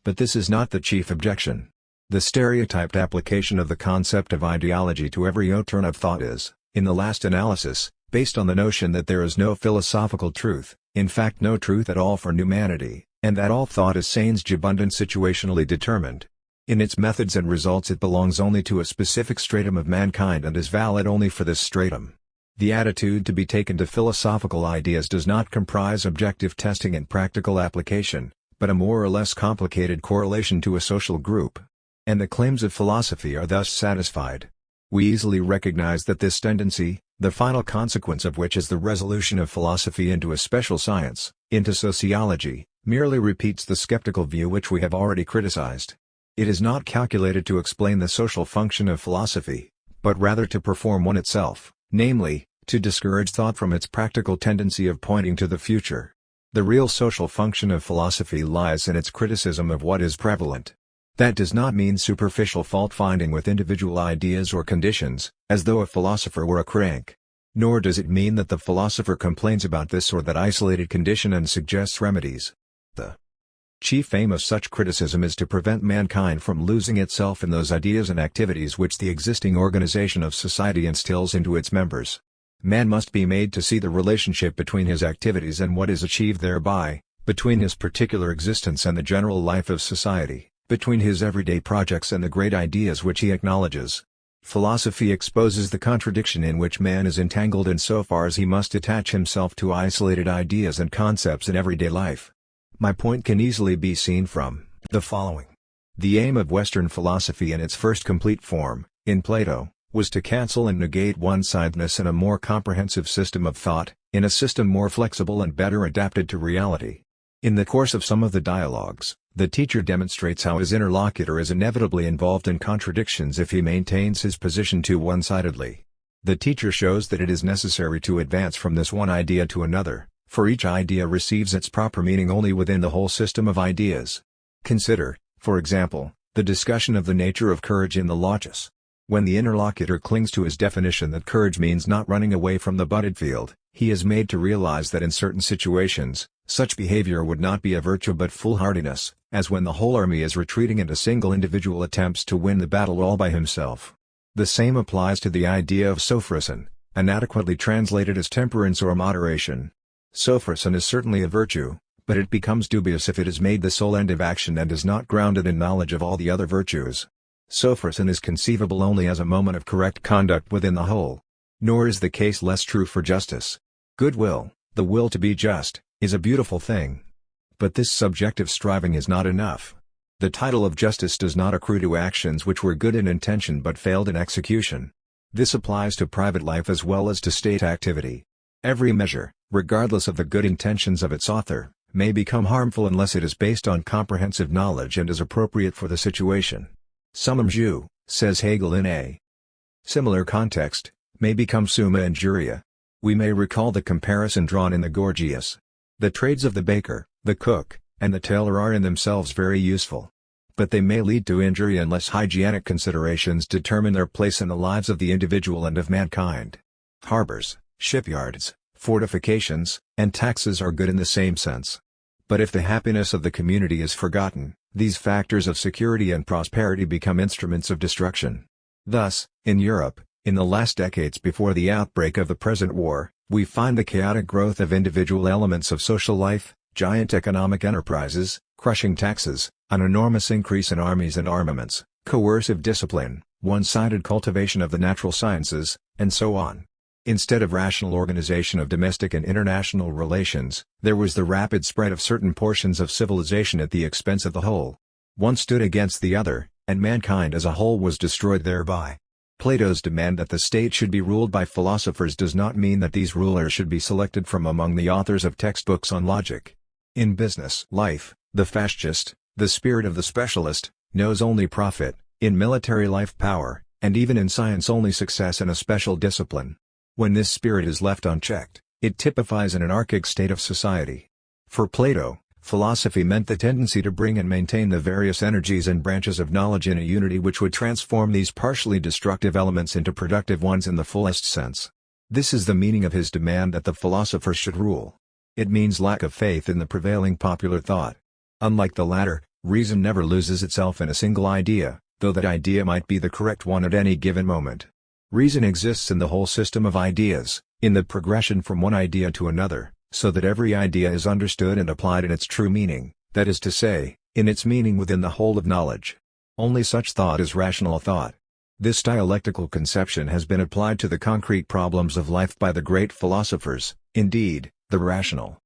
But this is not the chief objection. The stereotyped application of the concept of ideology to every turn of thought is, in the last analysis, based on the notion that there is no philosophical truth, in fact no truth at all for humanity, and that all thought is sans abundant situationally determined. In its methods and results it belongs only to a specific stratum of mankind and is valid only for this stratum. The attitude to be taken to philosophical ideas does not comprise objective testing and practical application, but a more or less complicated correlation to a social group. And the claims of philosophy are thus satisfied. We easily recognize that this tendency, the final consequence of which is the resolution of philosophy into a special science, into sociology, merely repeats the skeptical view which we have already criticized. It is not calculated to explain the social function of philosophy, but rather to perform one itself, namely, to discourage thought from its practical tendency of pointing to the future. The real social function of philosophy lies in its criticism of what is prevalent. That does not mean superficial fault-finding with individual ideas or conditions, as though a philosopher were a crank. Nor does it mean that the philosopher complains about this or that isolated condition and suggests remedies. The chief aim of such criticism is to prevent mankind from losing itself in those ideas and activities which the existing organization of society instills into its members. Man must be made to see the relationship between his activities and what is achieved thereby, between his particular existence and the general life of society, between his everyday projects and the great ideas which he acknowledges. Philosophy exposes the contradiction in which man is entangled insofar as he must attach himself to isolated ideas and concepts in everyday life. My point can easily be seen from the following. The aim of Western philosophy in its first complete form, in Plato, was to cancel and negate one-sidedness in a more comprehensive system of thought, in a system more flexible and better adapted to reality. In the course of some of the dialogues, the teacher demonstrates how his interlocutor is inevitably involved in contradictions if he maintains his position too one-sidedly. The teacher shows that it is necessary to advance from this one idea to another, for each idea receives its proper meaning only within the whole system of ideas. Consider, for example, the discussion of the nature of courage in the Logos. When the interlocutor clings to his definition that courage means not running away from the battlefield, he is made to realize that in certain situations, such behavior would not be a virtue but foolhardiness, as when the whole army is retreating and a single individual attempts to win the battle all by himself. The same applies to the idea of sophrosin, inadequately translated as temperance or moderation. Sophrosin is certainly a virtue, but it becomes dubious if it is made the sole end of action and is not grounded in knowledge of all the other virtues. Sophrosin is conceivable only as a moment of correct conduct within the whole. Nor is the case less true for justice. Goodwill, the will to be just, is a beautiful thing. But this subjective striving is not enough. The title of justice does not accrue to actions which were good in intention but failed in execution. This applies to private life as well as to state activity. Every measure, regardless of the good intentions of its author, may become harmful unless it is based on comprehensive knowledge and is appropriate for the situation. Summum jus, says Hegel in a similar context, may become summa injuria. We may recall the comparison drawn in the Gorgias. The trades of the baker, the cook, and the tailor are in themselves very useful. But they may lead to injury unless hygienic considerations determine their place in the lives of the individual and of mankind. Harbors, shipyards, fortifications, and taxes are good in the same sense. But if the happiness of the community is forgotten, these factors of security and prosperity become instruments of destruction. Thus, in Europe, in the last decades before the outbreak of the present war, we find the chaotic growth of individual elements of social life, giant economic enterprises, crushing taxes, an enormous increase in armies and armaments, coercive discipline, one-sided cultivation of the natural sciences, and so on. Instead of rational organization of domestic and international relations, there was the rapid spread of certain portions of civilization at the expense of the whole. One stood against the other, and mankind as a whole was destroyed thereby. Plato's demand that the state should be ruled by philosophers does not mean that these rulers should be selected from among the authors of textbooks on logic. In business life, the fascist, the spirit of the specialist, knows only profit, in military life power, and even in science only success in a special discipline. When this spirit is left unchecked, it typifies an anarchic state of society. For Plato, philosophy meant the tendency to bring and maintain the various energies and branches of knowledge in a unity which would transform these partially destructive elements into productive ones in the fullest sense. This is the meaning of his demand that the philosophers should rule. It means lack of faith in the prevailing popular thought. Unlike the latter, reason never loses itself in a single idea, though that idea might be the correct one at any given moment. Reason exists in the whole system of ideas, in the progression from one idea to another, so that every idea is understood and applied in its true meaning, that is to say, in its meaning within the whole of knowledge. Only such thought is rational thought. This dialectical conception has been applied to the concrete problems of life by the great philosophers. Indeed, the rational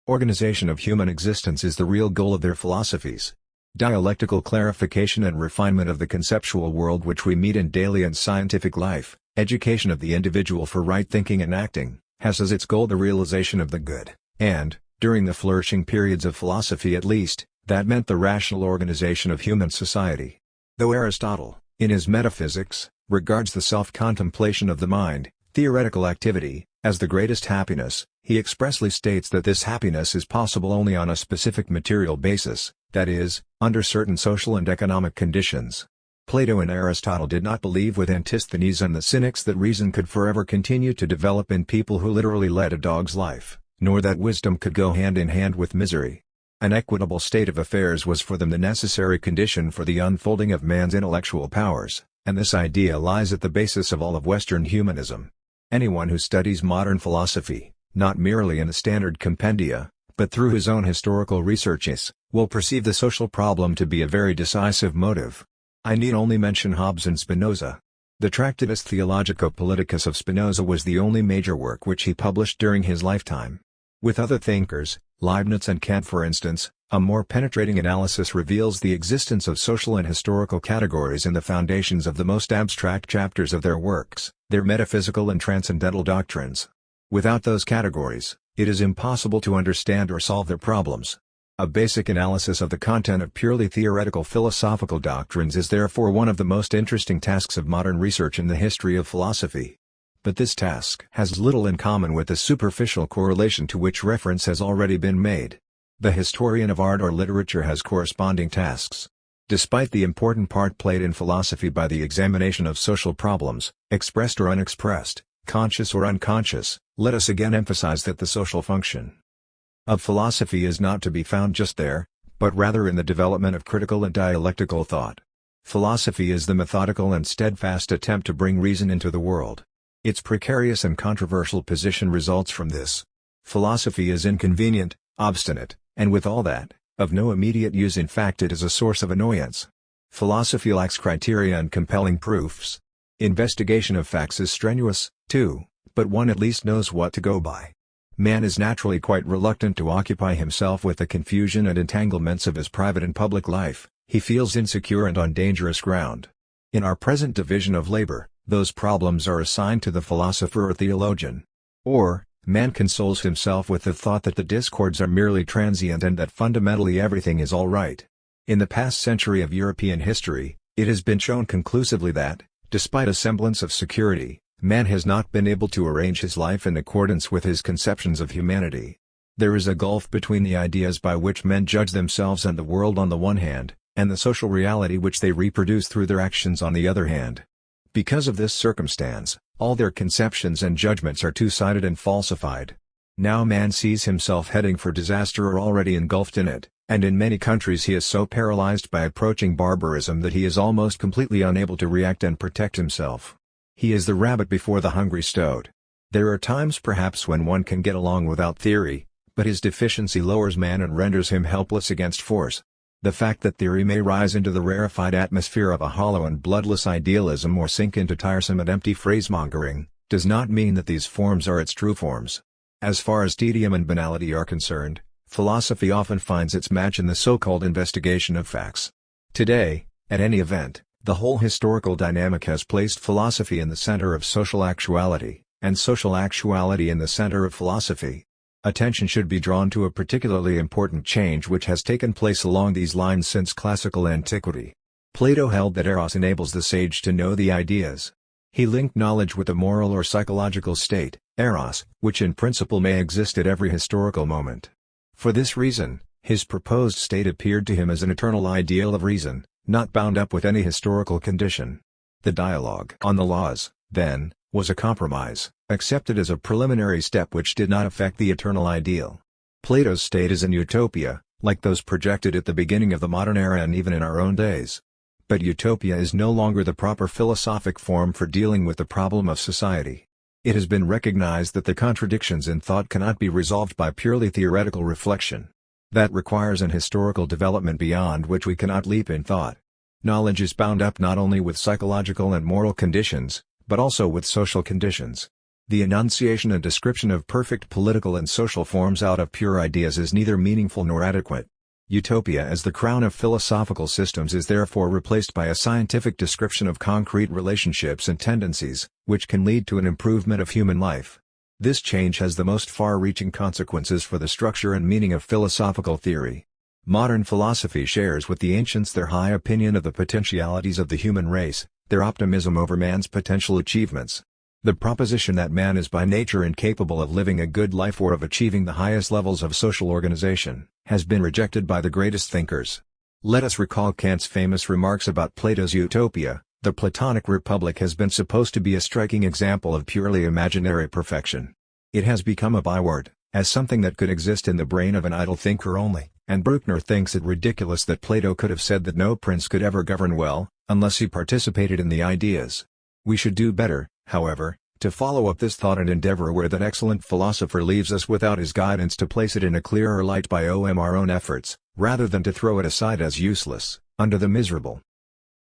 organization of human existence is the real goal of their philosophies. Dialectical clarification and refinement of the conceptual world which we meet in daily and scientific life, education of the individual for right thinking and acting, has as its goal the realization of the good, and, during the flourishing periods of philosophy at least, that meant the rational organization of human society. Though Aristotle, in his Metaphysics, regards the self-contemplation of the mind, theoretical activity, as the greatest happiness, he expressly states that this happiness is possible only on a specific material basis, that is, under certain social and economic conditions. Plato and Aristotle did not believe with Antisthenes and the Cynics that reason could forever continue to develop in people who literally led a dog's life, nor that wisdom could go hand in hand with misery. An equitable state of affairs was for them the necessary condition for the unfolding of man's intellectual powers, and this idea lies at the basis of all of Western humanism. Anyone who studies modern philosophy, not merely in the standard compendia, but through his own historical researches, will perceive the social problem to be a very decisive motive. I need only mention Hobbes and Spinoza. The Tractatus Theologico-Politicus of Spinoza was the only major work which he published during his lifetime. With other thinkers, Leibniz and Kant for instance, a more penetrating analysis reveals the existence of social and historical categories in the foundations of the most abstract chapters of their works, their metaphysical and transcendental doctrines. Without those categories, it is impossible to understand or solve their problems. A basic analysis of the content of purely theoretical philosophical doctrines is therefore one of the most interesting tasks of modern research in the history of philosophy. But this task has little in common with the superficial correlation to which reference has already been made. The historian of art or literature has corresponding tasks. Despite the important part played in philosophy by the examination of social problems, expressed or unexpressed, conscious or unconscious, let us again emphasize that the social function of philosophy is not to be found just there, but rather in the development of critical and dialectical thought. Philosophy is the methodical and steadfast attempt to bring reason into the world. Its precarious and controversial position results from this. Philosophy is inconvenient, obstinate, and with all that, of no immediate use. In fact, it is a source of annoyance. Philosophy lacks criteria and compelling proofs. Investigation of facts is strenuous, too, but one at least knows what to go by. Man is naturally quite reluctant to occupy himself with the confusion and entanglements of his private and public life. He feels insecure and on dangerous ground. In our present division of labor, those problems are assigned to the philosopher or theologian. Or, man consoles himself with the thought that the discords are merely transient and that fundamentally everything is all right. In the past century of European history, it has been shown conclusively that, despite a semblance of security, man has not been able to arrange his life in accordance with his conceptions of humanity. There is a gulf between the ideas by which men judge themselves and the world on the one hand, and the social reality which they reproduce through their actions on the other hand. Because of this circumstance, all their conceptions and judgments are two-sided and falsified. Now man sees himself heading for disaster or already engulfed in it, and in many countries he is so paralyzed by approaching barbarism that he is almost completely unable to react and protect himself. He is the rabbit before the hungry toad. There are times perhaps when one can get along without theory, but his deficiency lowers man and renders him helpless against force. The fact that theory may rise into the rarefied atmosphere of a hollow and bloodless idealism or sink into tiresome and empty phrasemongering, does not mean that these forms are its true forms. As far as tedium and banality are concerned, philosophy often finds its match in the so-called investigation of facts. Today, at any event, the whole historical dynamic has placed philosophy in the center of social actuality, and social actuality in the center of philosophy. Attention should be drawn to a particularly important change which has taken place along these lines since classical antiquity. Plato held that eros enables the sage to know the ideas. He linked knowledge with a moral or psychological state, eros, which in principle may exist at every historical moment. For this reason, his proposed state appeared to him as an eternal ideal of reason, not bound up with any historical condition. The dialogue on the laws, then, was a compromise, accepted as a preliminary step which did not affect the eternal ideal. Plato's state is an utopia, like those projected at the beginning of the modern era and even in our own days. But utopia is no longer the proper philosophic form for dealing with the problem of society. It has been recognized that the contradictions in thought cannot be resolved by purely theoretical reflection. That requires an historical development beyond which we cannot leap in thought. Knowledge is bound up not only with psychological and moral conditions, but also with social conditions. The enunciation and description of perfect political and social forms out of pure ideas is neither meaningful nor adequate. Utopia as the crown of philosophical systems is therefore replaced by a scientific description of concrete relationships and tendencies, which can lead to an improvement of human life. This change has the most far-reaching consequences for the structure and meaning of philosophical theory. Modern philosophy shares with the ancients their high opinion of the potentialities of the human race, their optimism over man's potential achievements. The proposition that man is by nature incapable of living a good life or of achieving the highest levels of social organization, has been rejected by the greatest thinkers. Let us recall Kant's famous remarks about Plato's utopia. The Platonic Republic has been supposed to be a striking example of purely imaginary perfection. It has become a byword, as something that could exist in the brain of an idle thinker only, and Bruckner thinks it ridiculous that Plato could have said that no prince could ever govern well, unless he participated in the ideas. We should do better, however, to follow up this thought and endeavor where that excellent philosopher leaves us without his guidance to place it in a clearer light by our own efforts, rather than to throw it aside as useless, under the miserable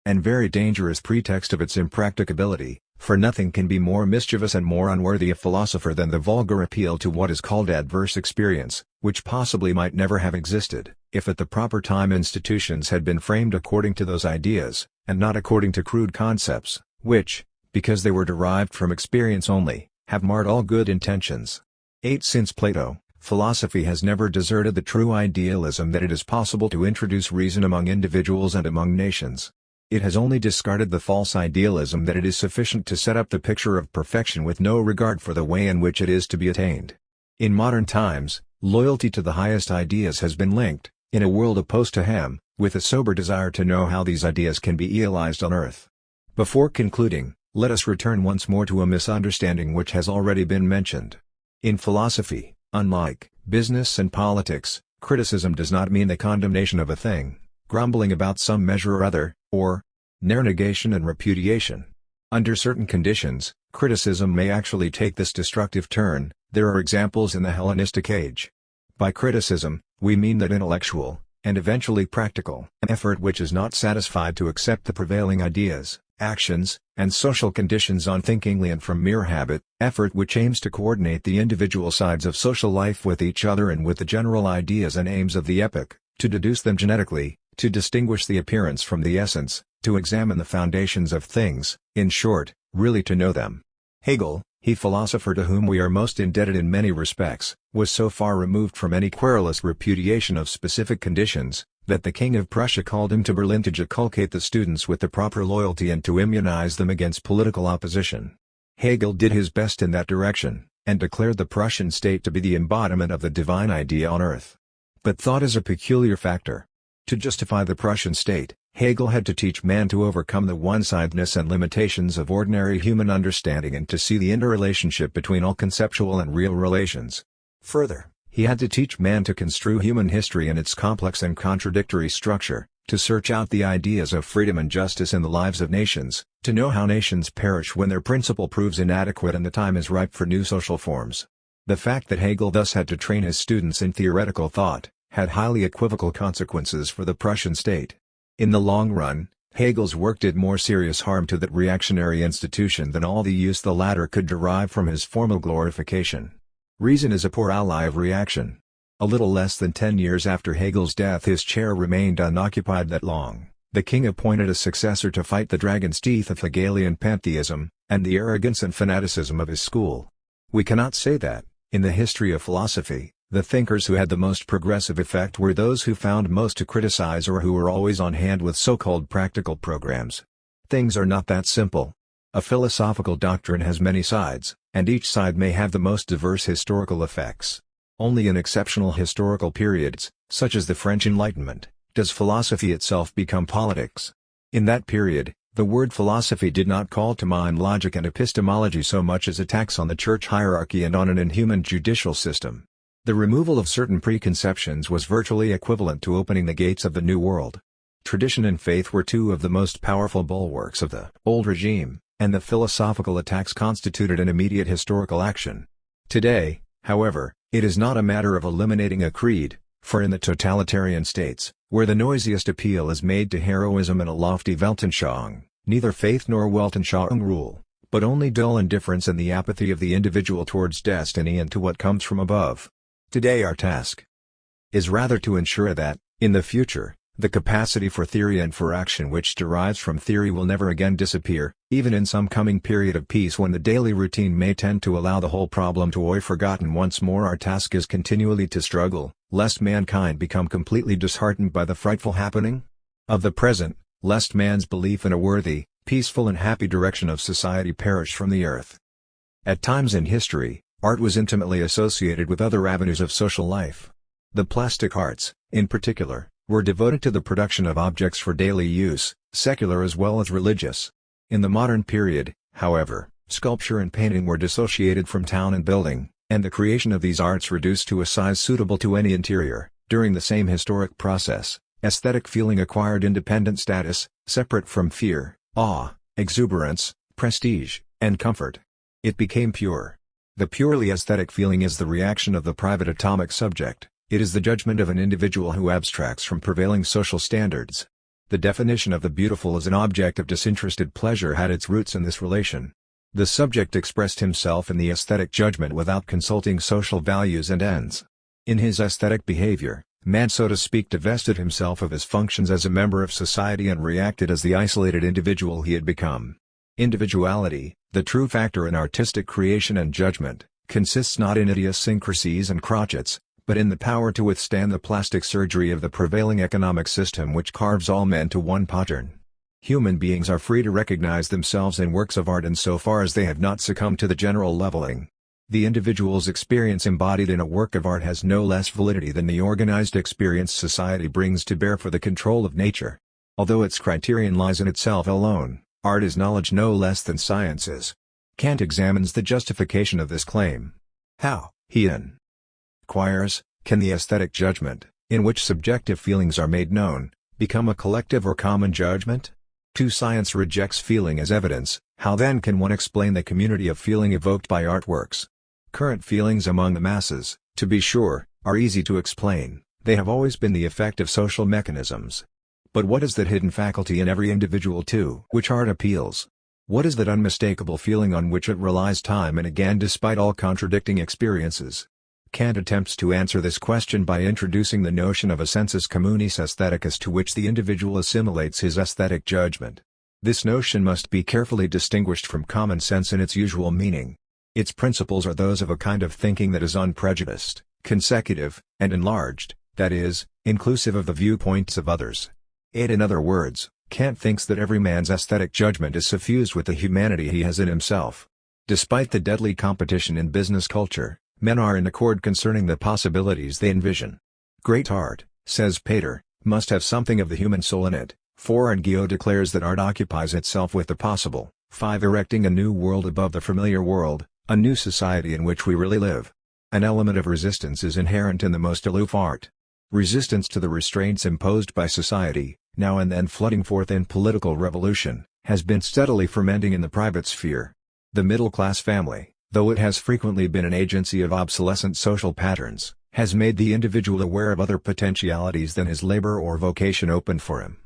and very dangerous pretext of its impracticability, for nothing can be more mischievous and more unworthy a philosopher than the vulgar appeal to what is called adverse experience, which possibly might never have existed, if at the proper time institutions had been framed according to those ideas, and not according to crude concepts, which, because they were derived from experience only, have marred all good intentions. 8. Since Plato, philosophy has never deserted the true idealism that it is possible to introduce reason among individuals and among nations. It has only discarded the false idealism that it is sufficient to set up the picture of perfection with no regard for the way in which it is to be attained. In modern times, loyalty to the highest ideas has been linked, in a world opposed to Ham, with a sober desire to know how these ideas can be realized on earth. Before concluding, let us return once more to a misunderstanding which has already been mentioned. In philosophy, unlike business and politics, criticism does not mean the condemnation of a thing, grumbling about some measure or other, or negation and repudiation. Under certain conditions, criticism may actually take this destructive turn. There are examples in the Hellenistic age. By criticism, we mean that intellectual, and eventually practical, effort which is not satisfied to accept the prevailing ideas, actions, and social conditions unthinkingly and from mere habit, effort which aims to coordinate the individual sides of social life with each other and with the general ideas and aims of the epoch, to deduce them genetically, to distinguish the appearance from the essence, to examine the foundations of things, in short, really to know them. Hegel, he philosopher to whom we are most indebted in many respects, was so far removed from any querulous repudiation of specific conditions, that the King of Prussia called him to Berlin to inculcate the students with the proper loyalty and to immunize them against political opposition. Hegel did his best in that direction, and declared the Prussian state to be the embodiment of the divine idea on earth. But thought is a peculiar factor. To justify the Prussian state, Hegel had to teach man to overcome the one-sidedness and limitations of ordinary human understanding and to see the interrelationship between all conceptual and real relations. Further, he had to teach man to construe human history in its complex and contradictory structure, to search out the ideas of freedom and justice in the lives of nations, to know how nations perish when their principle proves inadequate and the time is ripe for new social forms. The fact that Hegel thus had to train his students in theoretical thought, had highly equivocal consequences for the Prussian state. In the long run, Hegel's work did more serious harm to that reactionary institution than all the use the latter could derive from his formal glorification. Reason is a poor ally of reaction. A little less than 10 years after Hegel's death his chair remained unoccupied that long. The king appointed a successor to fight the dragon's teeth of Hegelian pantheism, and the arrogance and fanaticism of his school. We cannot say that, in the history of philosophy, the thinkers who had the most progressive effect were those who found most to criticize or who were always on hand with so-called practical programs. Things are not that simple. A philosophical doctrine has many sides, and each side may have the most diverse historical effects. Only in exceptional historical periods, such as the French Enlightenment, does philosophy itself become politics. In that period, the word philosophy did not call to mind logic and epistemology so much as attacks on the church hierarchy and on an inhuman judicial system. The removal of certain preconceptions was virtually equivalent to opening the gates of the New World. Tradition and faith were two of the most powerful bulwarks of the old regime, and the philosophical attacks constituted an immediate historical action. Today, however, it is not a matter of eliminating a creed, for in the totalitarian states, where the noisiest appeal is made to heroism and a lofty Weltanschauung, neither faith nor Weltanschauung rule, but only dull indifference and the apathy of the individual towards destiny and to what comes from above. Today our task is rather to ensure that, in the future, the capacity for theory and for action which derives from theory will never again disappear, even in some coming period of peace when the daily routine may tend to allow the whole problem to be forgotten once more. Our task is continually to struggle, lest mankind become completely disheartened by the frightful happening of the present, lest man's belief in a worthy, peaceful and happy direction of society perish from the earth. At times in history, art was intimately associated with other avenues of social life. The plastic arts, in particular, were devoted to the production of objects for daily use, secular as well as religious. In the modern period, however, sculpture and painting were dissociated from town and building, and the creation of these arts reduced to a size suitable to any interior. During the same historic process, aesthetic feeling acquired independent status, separate from fear, awe, exuberance, prestige, and comfort. It became pure. The purely aesthetic feeling is the reaction of the private atomic subject. It is the judgment of an individual who abstracts from prevailing social standards. The definition of the beautiful as an object of disinterested pleasure had its roots in this relation. The subject expressed himself in the aesthetic judgment without consulting social values and ends. In his aesthetic behavior, man so to speak divested himself of his functions as a member of society and reacted as the isolated individual he had become. Individuality, the true factor in artistic creation and judgment, consists not in idiosyncrasies and crotchets, but in the power to withstand the plastic surgery of the prevailing economic system which carves all men to one pattern. Human beings are free to recognize themselves in works of art insofar as they have not succumbed to the general leveling. The individual's experience embodied in a work of art has no less validity than the organized experience society brings to bear for the control of nature. Although its criterion lies in itself alone, art is knowledge no less than science is. Kant examines the justification of this claim. How, he inquires, can the aesthetic judgment, in which subjective feelings are made known, become a collective or common judgment? Science rejects feeling as evidence, how then can one explain the community of feeling evoked by artworks? Current feelings among the masses, to be sure, are easy to explain, they have always been the effect of social mechanisms. But what is that hidden faculty in every individual to which art appeals? What is that unmistakable feeling on which it relies time and again despite all contradicting experiences? Kant attempts to answer this question by introducing the notion of a sensus communis aestheticus to which the individual assimilates his aesthetic judgment. This notion must be carefully distinguished from common sense in its usual meaning. Its principles are those of a kind of thinking that is unprejudiced, consecutive, and enlarged, that is, inclusive of the viewpoints of others. In other words, Kant thinks that every man's aesthetic judgment is suffused with the humanity he has in himself. Despite the deadly competition in business culture, men are in accord concerning the possibilities they envision. Great art, says Pater, must have something of the human soul in it, 4. And Geo declares that art occupies itself with the possible. 5. Erecting a new world above the familiar world, a new society in which we really live. An element of resistance is inherent in the most aloof art. Resistance to the restraints imposed by society, now and then flooding forth in political revolution, has been steadily fermenting in the private sphere. The middle-class family, though it has frequently been an agency of obsolescent social patterns, has made the individual aware of other potentialities than his labor or vocation opened for him.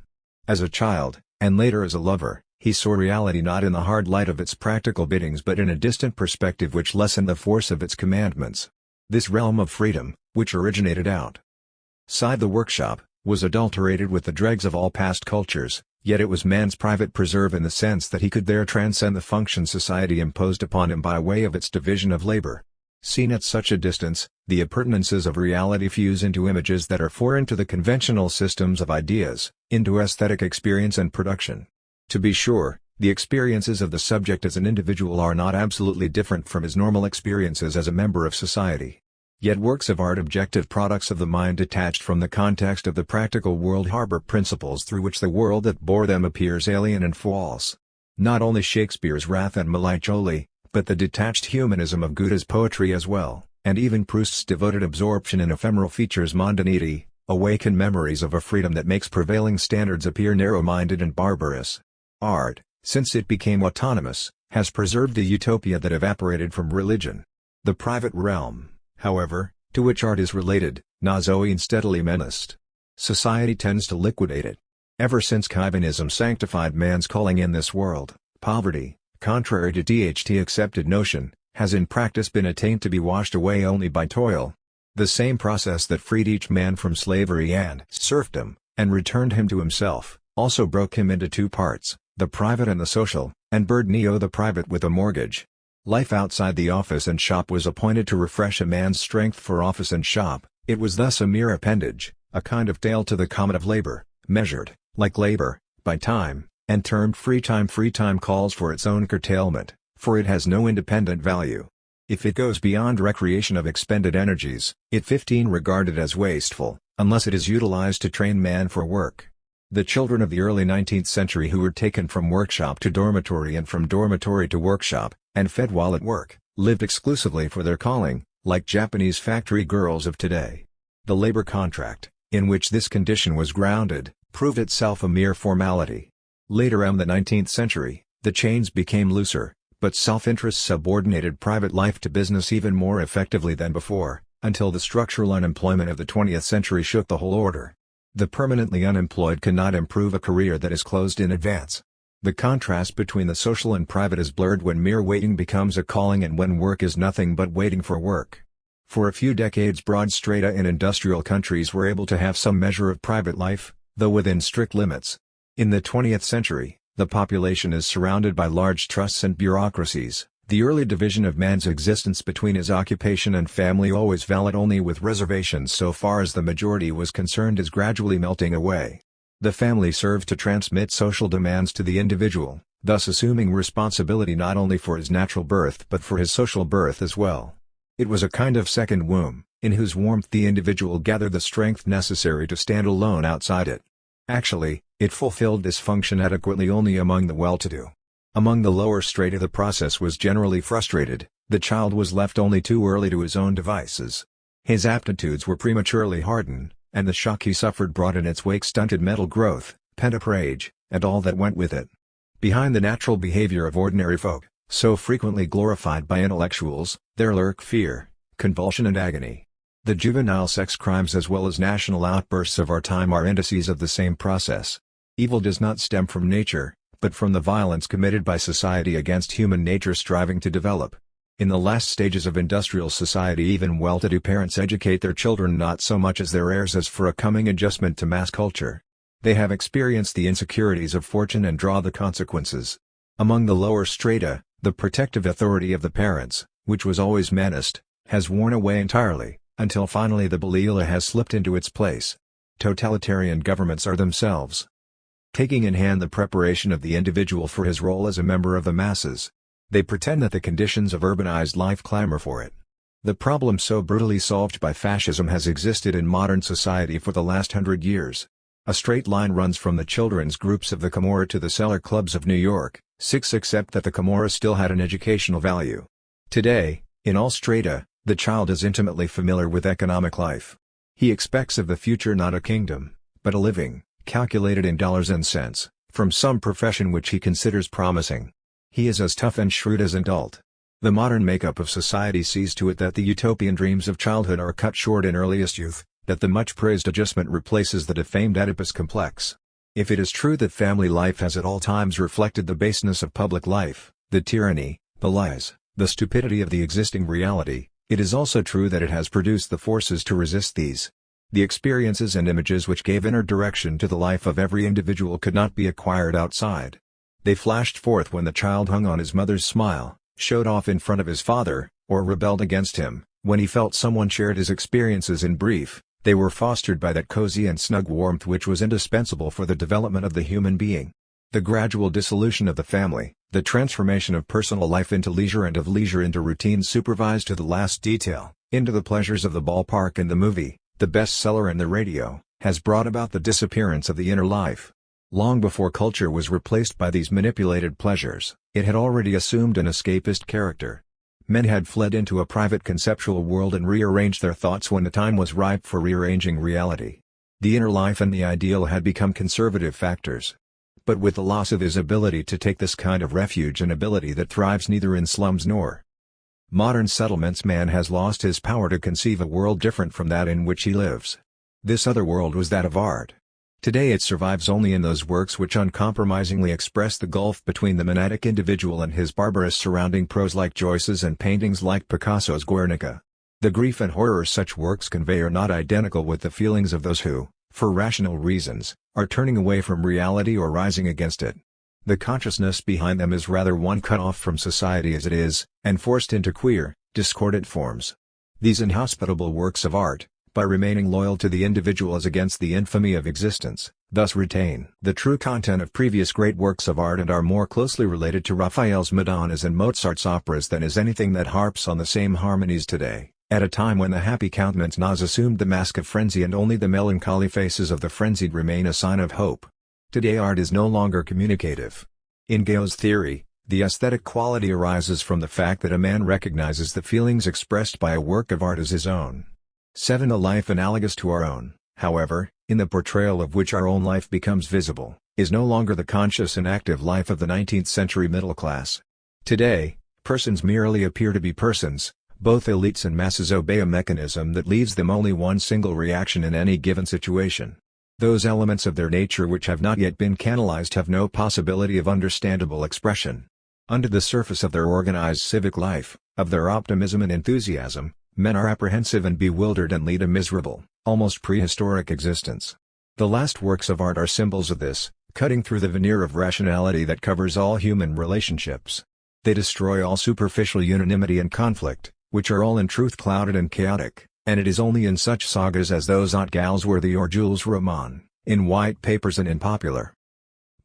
As a child, and later as a lover, he saw reality not in the hard light of its practical biddings but in a distant perspective which lessened the force of its commandments. This realm of freedom, which originated outside the workshop, was adulterated with the dregs of all past cultures, yet it was man's private preserve in the sense that he could there transcend the function society imposed upon him by way of its division of labor. Seen at such a distance, the appurtenances of reality fuse into images that are foreign to the conventional systems of ideas, into aesthetic experience and production. To be sure, the experiences of the subject as an individual are not absolutely different from his normal experiences as a member of society. Yet works of art, objective products of the mind detached from the context of the practical world, harbor principles through which the world that bore them appears alien and false. Not only Shakespeare's Wrath and Melancholy, but the detached humanism of Goethe's poetry as well, and even Proust's devoted absorption in ephemeral features mondanity, awaken memories of a freedom that makes prevailing standards appear narrow-minded and barbarous. Art, since it became autonomous, has preserved a utopia that evaporated from religion. The private realm, however, to which art is related, Nazoe steadily menaced. Society tends to liquidate it. Ever since Calvinism sanctified man's calling in this world, poverty, contrary to THT accepted notion, has in practice been attained to be washed away only by toil. The same process that freed each man from slavery and serfdom, and returned him to himself, also broke him into two parts, the private and the social, and burdened the private with a mortgage. Life outside the office and shop was appointed to refresh a man's strength for office and shop. It was thus a mere appendage, a kind of tail to the comet of labor, measured, like labor, by time, and termed free time. Free time calls for its own curtailment, for it has no independent value. If it goes beyond recreation of expended energies, it 15 regarded as wasteful, unless it is utilized to train man for work. The children of the early 19th century who were taken from workshop to dormitory and from dormitory to workshop, and fed while at work, lived exclusively for their calling, like Japanese factory girls of today. The labor contract, in which this condition was grounded, proved itself a mere formality. Later in the 19th century, the chains became looser, but self-interest subordinated private life to business even more effectively than before, until the structural unemployment of the 20th century shook the whole order. The permanently unemployed cannot improve a career that is closed in advance. The contrast between the social and private is blurred when mere waiting becomes a calling and when work is nothing but waiting for work. For a few decades broad strata in industrial countries were able to have some measure of private life, though within strict limits. In the 20th century, the population is surrounded by large trusts and bureaucracies. The early division of man's existence between his occupation and family, always valid only with reservations so far as the majority was concerned, is gradually melting away. The family serves to transmit social demands to the individual, thus assuming responsibility not only for his natural birth but for his social birth as well. It was a kind of second womb, in whose warmth the individual gathered the strength necessary to stand alone outside it. Actually, it fulfilled this function adequately only among the well-to-do. Among the lower strata the process was generally frustrated. The child was left only too early to his own devices. His aptitudes were prematurely hardened, and the shock he suffered brought in its wake stunted mental growth, pent-up rage, and all that went with it. Behind the natural behavior of ordinary folk, so frequently glorified by intellectuals, there lurk fear, convulsion and agony. The juvenile sex crimes as well as national outbursts of our time are indices of the same process. Evil does not stem from nature, but from the violence committed by society against human nature striving to develop. In the last stages of industrial society even well-to-do parents educate their children not so much as their heirs as for a coming adjustment to mass culture. They have experienced the insecurities of fortune and draw the consequences. Among the lower strata, the protective authority of the parents, which was always menaced, has worn away entirely, until finally the Belial has slipped into its place. Totalitarian governments are themselves taking in hand the preparation of the individual for his role as a member of the masses. They pretend that the conditions of urbanized life clamor for it. The problem so brutally solved by fascism has existed in modern society for the last 100 years. A straight line runs from the children's groups of the Camorra to the cellar clubs of New York. 6. Except that the Camorra still had an educational value. Today, in all strata, the child is intimately familiar with economic life. He expects of the future not a kingdom, but a living, calculated in dollars and cents, from some profession which he considers promising. He is as tough and shrewd as an adult. The modern makeup of society sees to it that the utopian dreams of childhood are cut short in earliest youth, that the much-praised adjustment replaces the defamed Oedipus complex. If it is true that family life has at all times reflected the baseness of public life, the tyranny, the lies, the stupidity of the existing reality, it is also true that it has produced the forces to resist these. The experiences and images which gave inner direction to the life of every individual could not be acquired outside. They flashed forth when the child hung on his mother's smile, showed off in front of his father, or rebelled against him, when he felt someone shared his experiences. In brief, they were fostered by that cozy and snug warmth which was indispensable for the development of the human being. The gradual dissolution of the family, the transformation of personal life into leisure and of leisure into routine supervised to the last detail, into the pleasures of the ballpark and the movie, the bestseller and the radio, has brought about the disappearance of the inner life. Long before culture was replaced by these manipulated pleasures, it had already assumed an escapist character. Men had fled into a private conceptual world and rearranged their thoughts when the time was ripe for rearranging reality. The inner life and the ideal had become conservative factors. But with the loss of his ability to take this kind of refuge, an ability that thrives neither in slums nor modern settlements, man has lost his power to conceive a world different from that in which he lives. This other world was that of art. Today it survives only in those works which uncompromisingly express the gulf between the monadic individual and his barbarous surrounding, prose like Joyce's and paintings like Picasso's Guernica. The grief and horror such works convey are not identical with the feelings of those who, for rational reasons, are turning away from reality or rising against it. The consciousness behind them is rather one cut off from society as it is, and forced into queer, discordant forms. These inhospitable works of art, by remaining loyal to the individual as against the infamy of existence, thus retain the true content of previous great works of art and are more closely related to Raphael's Madonnas and Mozart's operas than is anything that harps on the same harmonies today, at a time when the happy countenance has assumed the mask of frenzy and only the melancholy faces of the frenzied remain a sign of hope. Today art is no longer communicative. In Gale's theory, the aesthetic quality arises from the fact that a man recognizes the feelings expressed by a work of art as his own. 7. A life analogous to our own, however, in the portrayal of which our own life becomes visible, is no longer the conscious and active life of the 19th century middle class. Today, persons merely appear to be persons. Both elites and masses obey a mechanism that leaves them only one single reaction in any given situation. Those elements of their nature which have not yet been canalized have no possibility of understandable expression. Under the surface of their organized civic life, of their optimism and enthusiasm, men are apprehensive and bewildered and lead a miserable, almost prehistoric existence. The last works of art are symbols of this, cutting through the veneer of rationality that covers all human relationships. They destroy all superficial unanimity and conflict, which are all in truth clouded and chaotic, and it is only in such sagas as those Aunt Galsworthy or Jules Roman, in white papers and in popular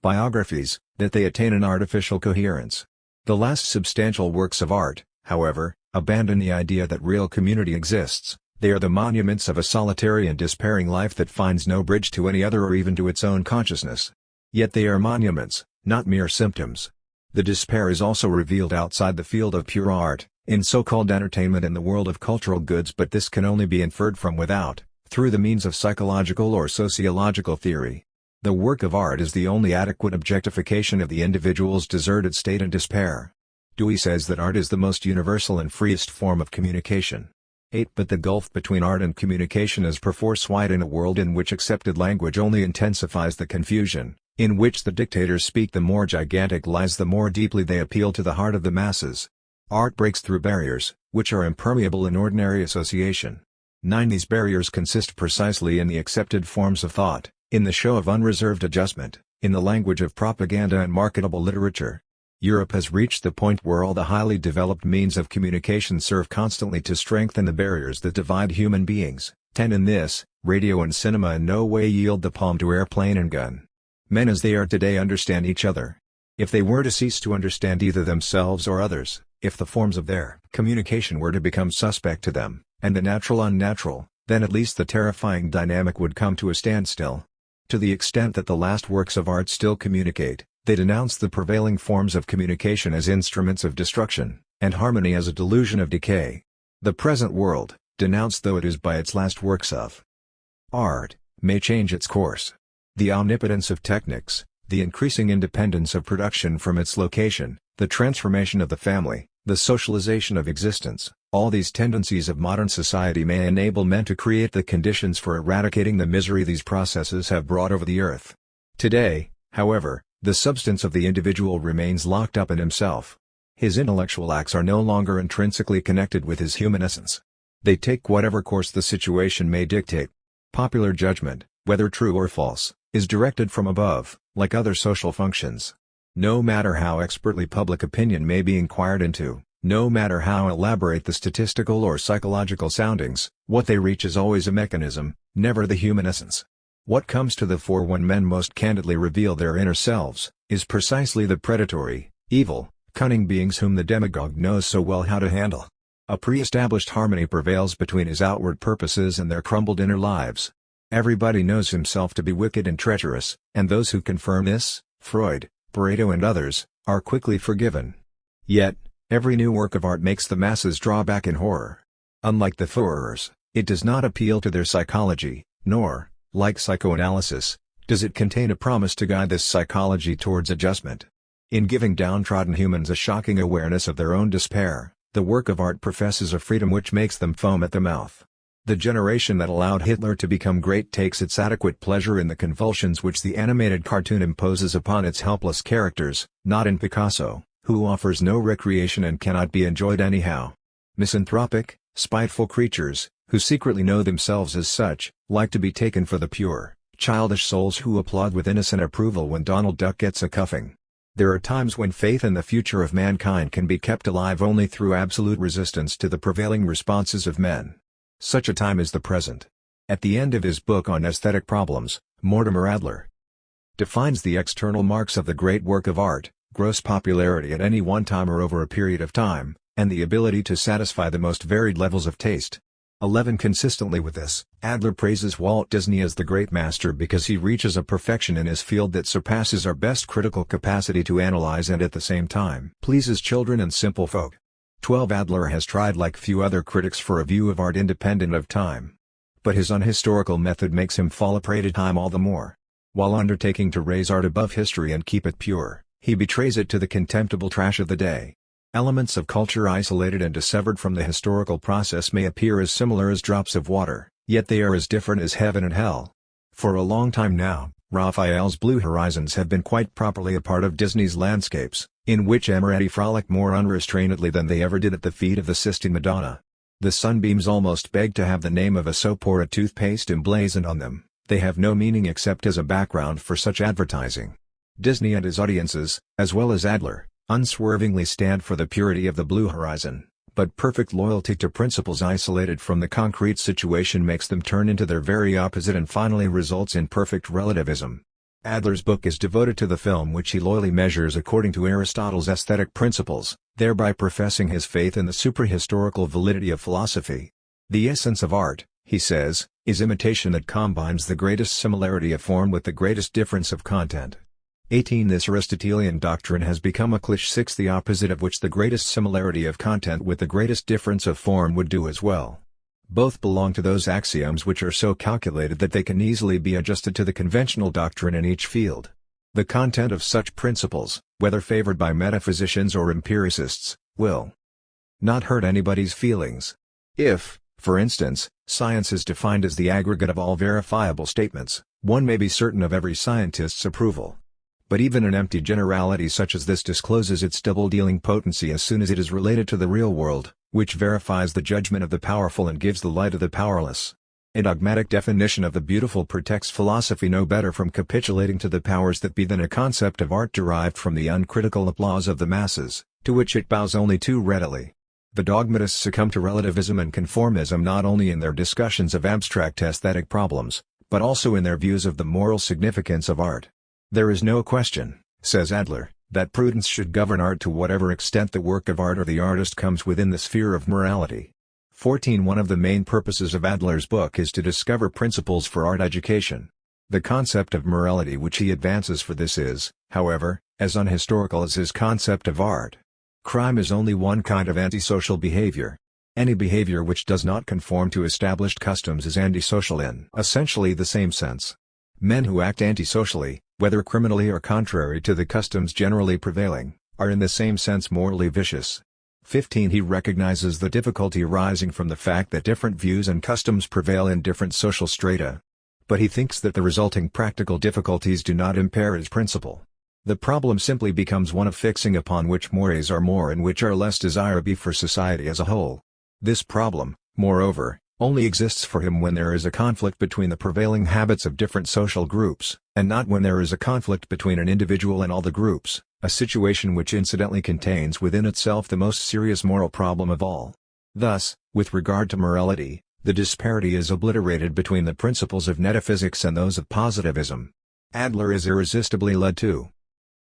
biographies, that they attain an artificial coherence. The last substantial works of art, however, abandon the idea that real community exists. They are the monuments of a solitary and despairing life that finds no bridge to any other or even to its own consciousness. Yet they are monuments, not mere symptoms. The despair is also revealed outside the field of pure art, in so-called entertainment and the world of cultural goods, but this can only be inferred from without, through the means of psychological or sociological theory. The work of art is the only adequate objectification of the individual's deserted state and despair. Dewey says that art is the most universal and freest form of communication. 8. But the gulf between art and communication is perforce wide in a world in which accepted language only intensifies the confusion, in which the dictators speak the more gigantic lies the more deeply they appeal to the heart of the masses. Art breaks through barriers, which are impermeable in ordinary association. 9. These barriers consist precisely in the accepted forms of thought, in the show of unreserved adjustment, in the language of propaganda and marketable literature. Europe has reached the point where all the highly developed means of communication serve constantly to strengthen the barriers that divide human beings. 10. In this, radio and cinema in no way yield the palm to airplane and gun. Men as they are today understand each other. If they were to cease to understand either themselves or others, if the forms of their communication were to become suspect to them, and the natural unnatural, then at least the terrifying dynamic would come to a standstill. To the extent that the last works of art still communicate, they denounce the prevailing forms of communication as instruments of destruction, and harmony as a delusion of decay. The present world, denounced though it is by its last works of art, may change its course. The omnipotence of techniques, the increasing independence of production from its location, the transformation of the family, the socialization of existence, all these tendencies of modern society may enable men to create the conditions for eradicating the misery these processes have brought over the earth. Today, however, the substance of the individual remains locked up in himself. His intellectual acts are no longer intrinsically connected with his human essence. They take whatever course the situation may dictate. Popular judgment, whether true or false, is directed from above, like other social functions. No matter how expertly public opinion may be inquired into, no matter how elaborate the statistical or psychological soundings, what they reach is always a mechanism, never the human essence. What comes to the fore when men most candidly reveal their inner selves, is precisely the predatory, evil, cunning beings whom the demagogue knows so well how to handle. A pre-established harmony prevails between his outward purposes and their crumbled inner lives. Everybody knows himself to be wicked and treacherous, and those who confirm this, Freud, Pareto and others, are quickly forgiven. Yet, every new work of art makes the masses draw back in horror. Unlike the Führers, it does not appeal to their psychology, nor, like psychoanalysis, does it contain a promise to guide this psychology towards adjustment. In giving downtrodden humans a shocking awareness of their own despair, the work of art professes a freedom which makes them foam at the mouth. The generation that allowed Hitler to become great takes its adequate pleasure in the convulsions which the animated cartoon imposes upon its helpless characters, not in Picasso, who offers no recreation and cannot be enjoyed anyhow. Misanthropic, spiteful creatures, who secretly know themselves as such, like to be taken for the pure, childish souls who applaud with innocent approval when Donald Duck gets a cuffing. There are times when faith in the future of mankind can be kept alive only through absolute resistance to the prevailing responses of men. Such a time is the present. At the end of his book on aesthetic problems, Mortimer Adler defines the external marks of the great work of art: gross popularity at any one time or over a period of time, and the ability to satisfy the most varied levels of taste. 11. Consistently with this, Adler praises Walt Disney as the great master because he reaches a perfection in his field that surpasses our best critical capacity to analyze and at the same time pleases children and simple folk. 12. Adler has tried like few other critics for a view of art independent of time. But his unhistorical method makes him fall a prey to time all the more. While undertaking to raise art above history and keep it pure, he betrays it to the contemptible trash of the day. Elements of culture isolated and dissevered from the historical process may appear as similar as drops of water, yet they are as different as heaven and hell. For a long time now, Raphael's Blue Horizons have been quite properly a part of Disney's landscapes, in which Amoretti frolic more unrestrainedly than they ever did at the feet of the Sistine Madonna. The sunbeams almost beg to have the name of a soap or a toothpaste emblazoned on them. They have no meaning except as a background for such advertising. Disney and his audiences, as well as Adler, unswervingly stand for the purity of the Blue Horizon, but perfect loyalty to principles isolated from the concrete situation makes them turn into their very opposite and finally results in perfect relativism. Adler's book is devoted to the film which he loyally measures according to Aristotle's aesthetic principles, thereby professing his faith in the suprahistorical validity of philosophy. The essence of art, he says, is imitation that combines the greatest similarity of form with the greatest difference of content. 18. This Aristotelian doctrine has become a cliché, 6, the opposite of which the greatest similarity of content with the greatest difference of form would do as well. Both belong to those axioms which are so calculated that they can easily be adjusted to the conventional doctrine in each field. The content of such principles, whether favored by metaphysicians or empiricists, will not hurt anybody's feelings. If, for instance, science is defined as the aggregate of all verifiable statements, one may be certain of every scientist's approval. But even an empty generality such as this discloses its double-dealing potency as soon as it is related to the real world, which verifies the judgment of the powerful and gives the light of the powerless. A dogmatic definition of the beautiful protects philosophy no better from capitulating to the powers that be than a concept of art derived from the uncritical applause of the masses, to which it bows only too readily. The dogmatists succumb to relativism and conformism not only in their discussions of abstract aesthetic problems, but also in their views of the moral significance of art. There is no question, says Adler, that prudence should govern art to whatever extent the work of art or the artist comes within the sphere of morality. 14. One of the main purposes of Adler's book is to discover principles for art education. The concept of morality which he advances for this is, however, as unhistorical as his concept of art. Crime is only one kind of antisocial behavior. Any behavior which does not conform to established customs is antisocial in essentially the same sense. Men who act antisocially, whether criminally or contrary to the customs generally prevailing, are in the same sense morally vicious. 15. He recognizes the difficulty arising from the fact that different views and customs prevail in different social strata. But he thinks that the resulting practical difficulties do not impair his principle. The problem simply becomes one of fixing upon which mores are more and which are less desirable for society as a whole. This problem, moreover, only exists for him when there is a conflict between the prevailing habits of different social groups, and not when there is a conflict between an individual and all the groups, a situation which incidentally contains within itself the most serious moral problem of all. Thus, with regard to morality, the disparity is obliterated between the principles of metaphysics and those of positivism. Adler is irresistibly led to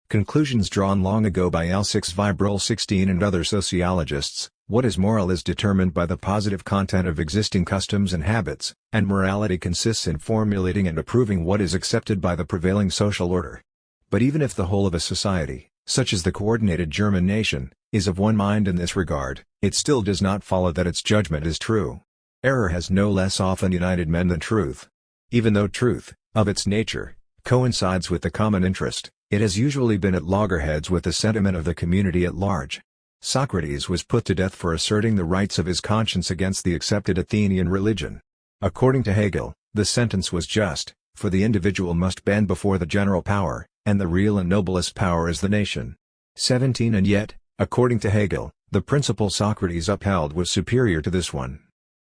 conclusions drawn long ago by L6 Vibrol 16 and other sociologists. What is moral is determined by the positive content of existing customs and habits, and morality consists in formulating and approving what is accepted by the prevailing social order. But even if the whole of a society, such as the coordinated German nation, is of one mind in this regard, it still does not follow that its judgment is true. Error has no less often united men than truth. Even though truth, of its nature, coincides with the common interest, it has usually been at loggerheads with the sentiment of the community at large. Socrates was put to death for asserting the rights of his conscience against the accepted Athenian religion. According to Hegel, the sentence was just, for the individual must bend before the general power, and the real and noblest power is the nation. 17. And yet, according to Hegel, the principle Socrates upheld was superior to this one.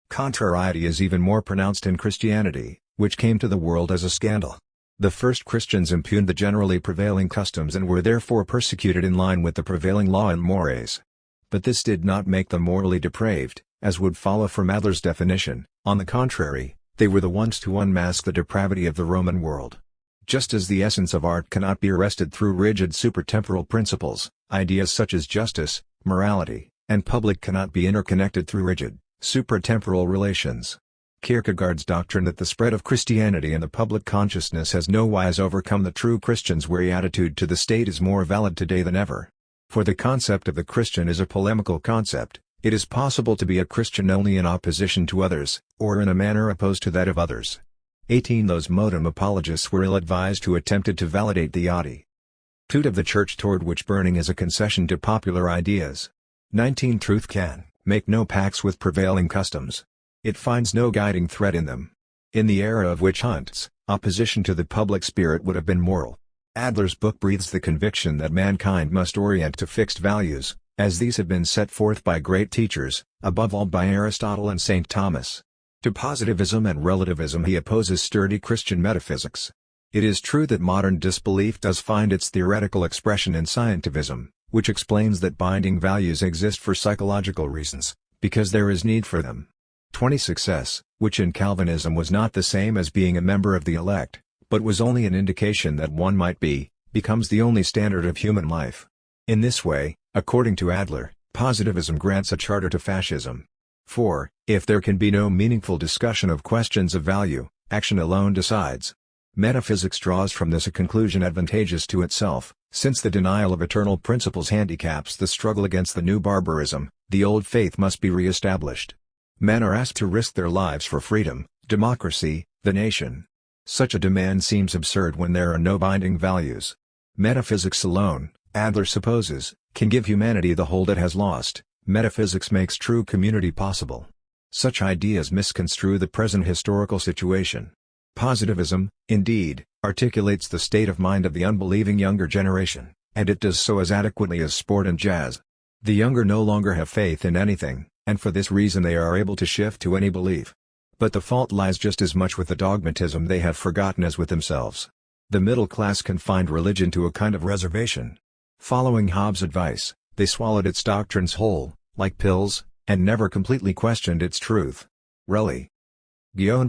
Contrariety is even more pronounced in Christianity, which came to the world as a scandal. The first Christians impugned the generally prevailing customs and were therefore persecuted in line with the prevailing law and mores. But this did not make them morally depraved, as would follow from Adler's definition. On the contrary, they were the ones to unmask the depravity of the Roman world. Just as the essence of art cannot be arrested through rigid supertemporal principles, ideas such as justice, morality, and public cannot be interconnected through rigid, supratemporal relations. Kierkegaard's doctrine that the spread of Christianity in the public consciousness has nowise overcome the true Christian's wary attitude to the state is more valid today than ever. For the concept of the Christian is a polemical concept. It is possible to be a Christian only in opposition to others, or in a manner opposed to that of others. 18. Those modem apologists were ill-advised who attempted to validate the attitude of the Church toward which burning is a concession to popular ideas. 19. Truth can make no pacts with prevailing customs. It finds no guiding thread in them. In the era of witch hunts, opposition to the public spirit would have been moral. Adler's book breathes the conviction that mankind must orient to fixed values, as these have been set forth by great teachers, above all by Aristotle and St. Thomas. To positivism and relativism he opposes sturdy Christian metaphysics. It is true that modern disbelief does find its theoretical expression in scientificism, which explains that binding values exist for psychological reasons, because there is need for them. 20. Success, which in Calvinism was not the same as being a member of the elect, but was only an indication that one might be, becomes the only standard of human life. In this way, according to Adler, positivism grants a charter to fascism. 4. If there can be no meaningful discussion of questions of value, action alone decides. Metaphysics draws from this a conclusion advantageous to itself, since the denial of eternal principles handicaps the struggle against the new barbarism. The old faith must be re-established. Men are asked to risk their lives for freedom, democracy, the nation. Such a demand seems absurd when there are no binding values. Metaphysics alone, Adler supposes, can give humanity the hold it has lost. Metaphysics makes true community possible. Such ideas misconstrue the present historical situation. Positivism, indeed, articulates the state of mind of the unbelieving younger generation, and it does so as adequately as sport and jazz. The younger no longer have faith in anything, and for this reason they are able to shift to any belief. But the fault lies just as much with the dogmatism they have forgotten as with themselves. The middle class confined religion to a kind of reservation. Following Hobbes' advice, they swallowed its doctrines whole, like pills, and never completely questioned its truth. Religion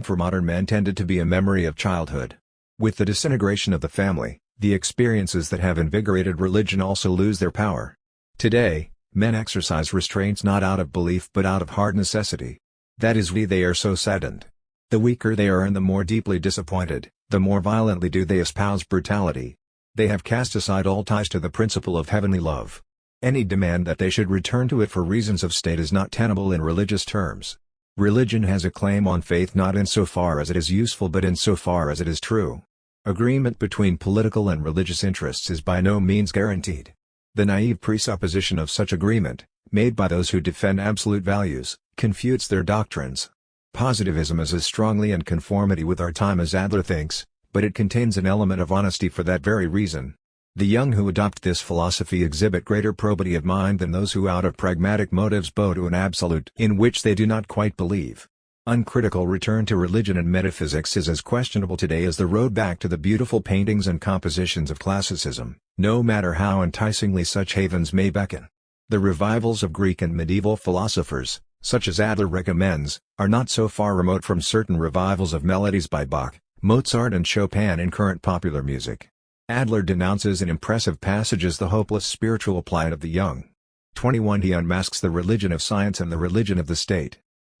for modern men tended to be a memory of childhood. With the disintegration of the family, the experiences that have invigorated religion also lose their power. Today, men exercise restraints not out of belief but out of hard necessity. That is why they are so saddened. The weaker they are and the more deeply disappointed, the more violently do they espouse brutality. They have cast aside all ties to the principle of heavenly love. Any demand that they should return to it for reasons of state is not tenable in religious terms. Religion has a claim on faith not insofar as it is useful but insofar as it is true. Agreement between political and religious interests is by no means guaranteed. The naive presupposition of such agreement, made by those who defend absolute values, confutes their doctrines. Positivism is as strongly in conformity with our time as Adler thinks, but it contains an element of honesty for that very reason. The young who adopt this philosophy exhibit greater probity of mind than those who out of pragmatic motives bow to an absolute in which they do not quite believe. Uncritical return to religion and metaphysics is as questionable today as the road back to the beautiful paintings and compositions of classicism, no matter how enticingly such havens may beckon. The revivals of Greek and medieval philosophers, such as Adler recommends, are not so far remote from certain revivals of melodies by Bach, Mozart and Chopin in current popular music. Adler denounces in impressive passages the hopeless spiritual plight of the young. 21 He unmasks the religion of science and the religion of the state.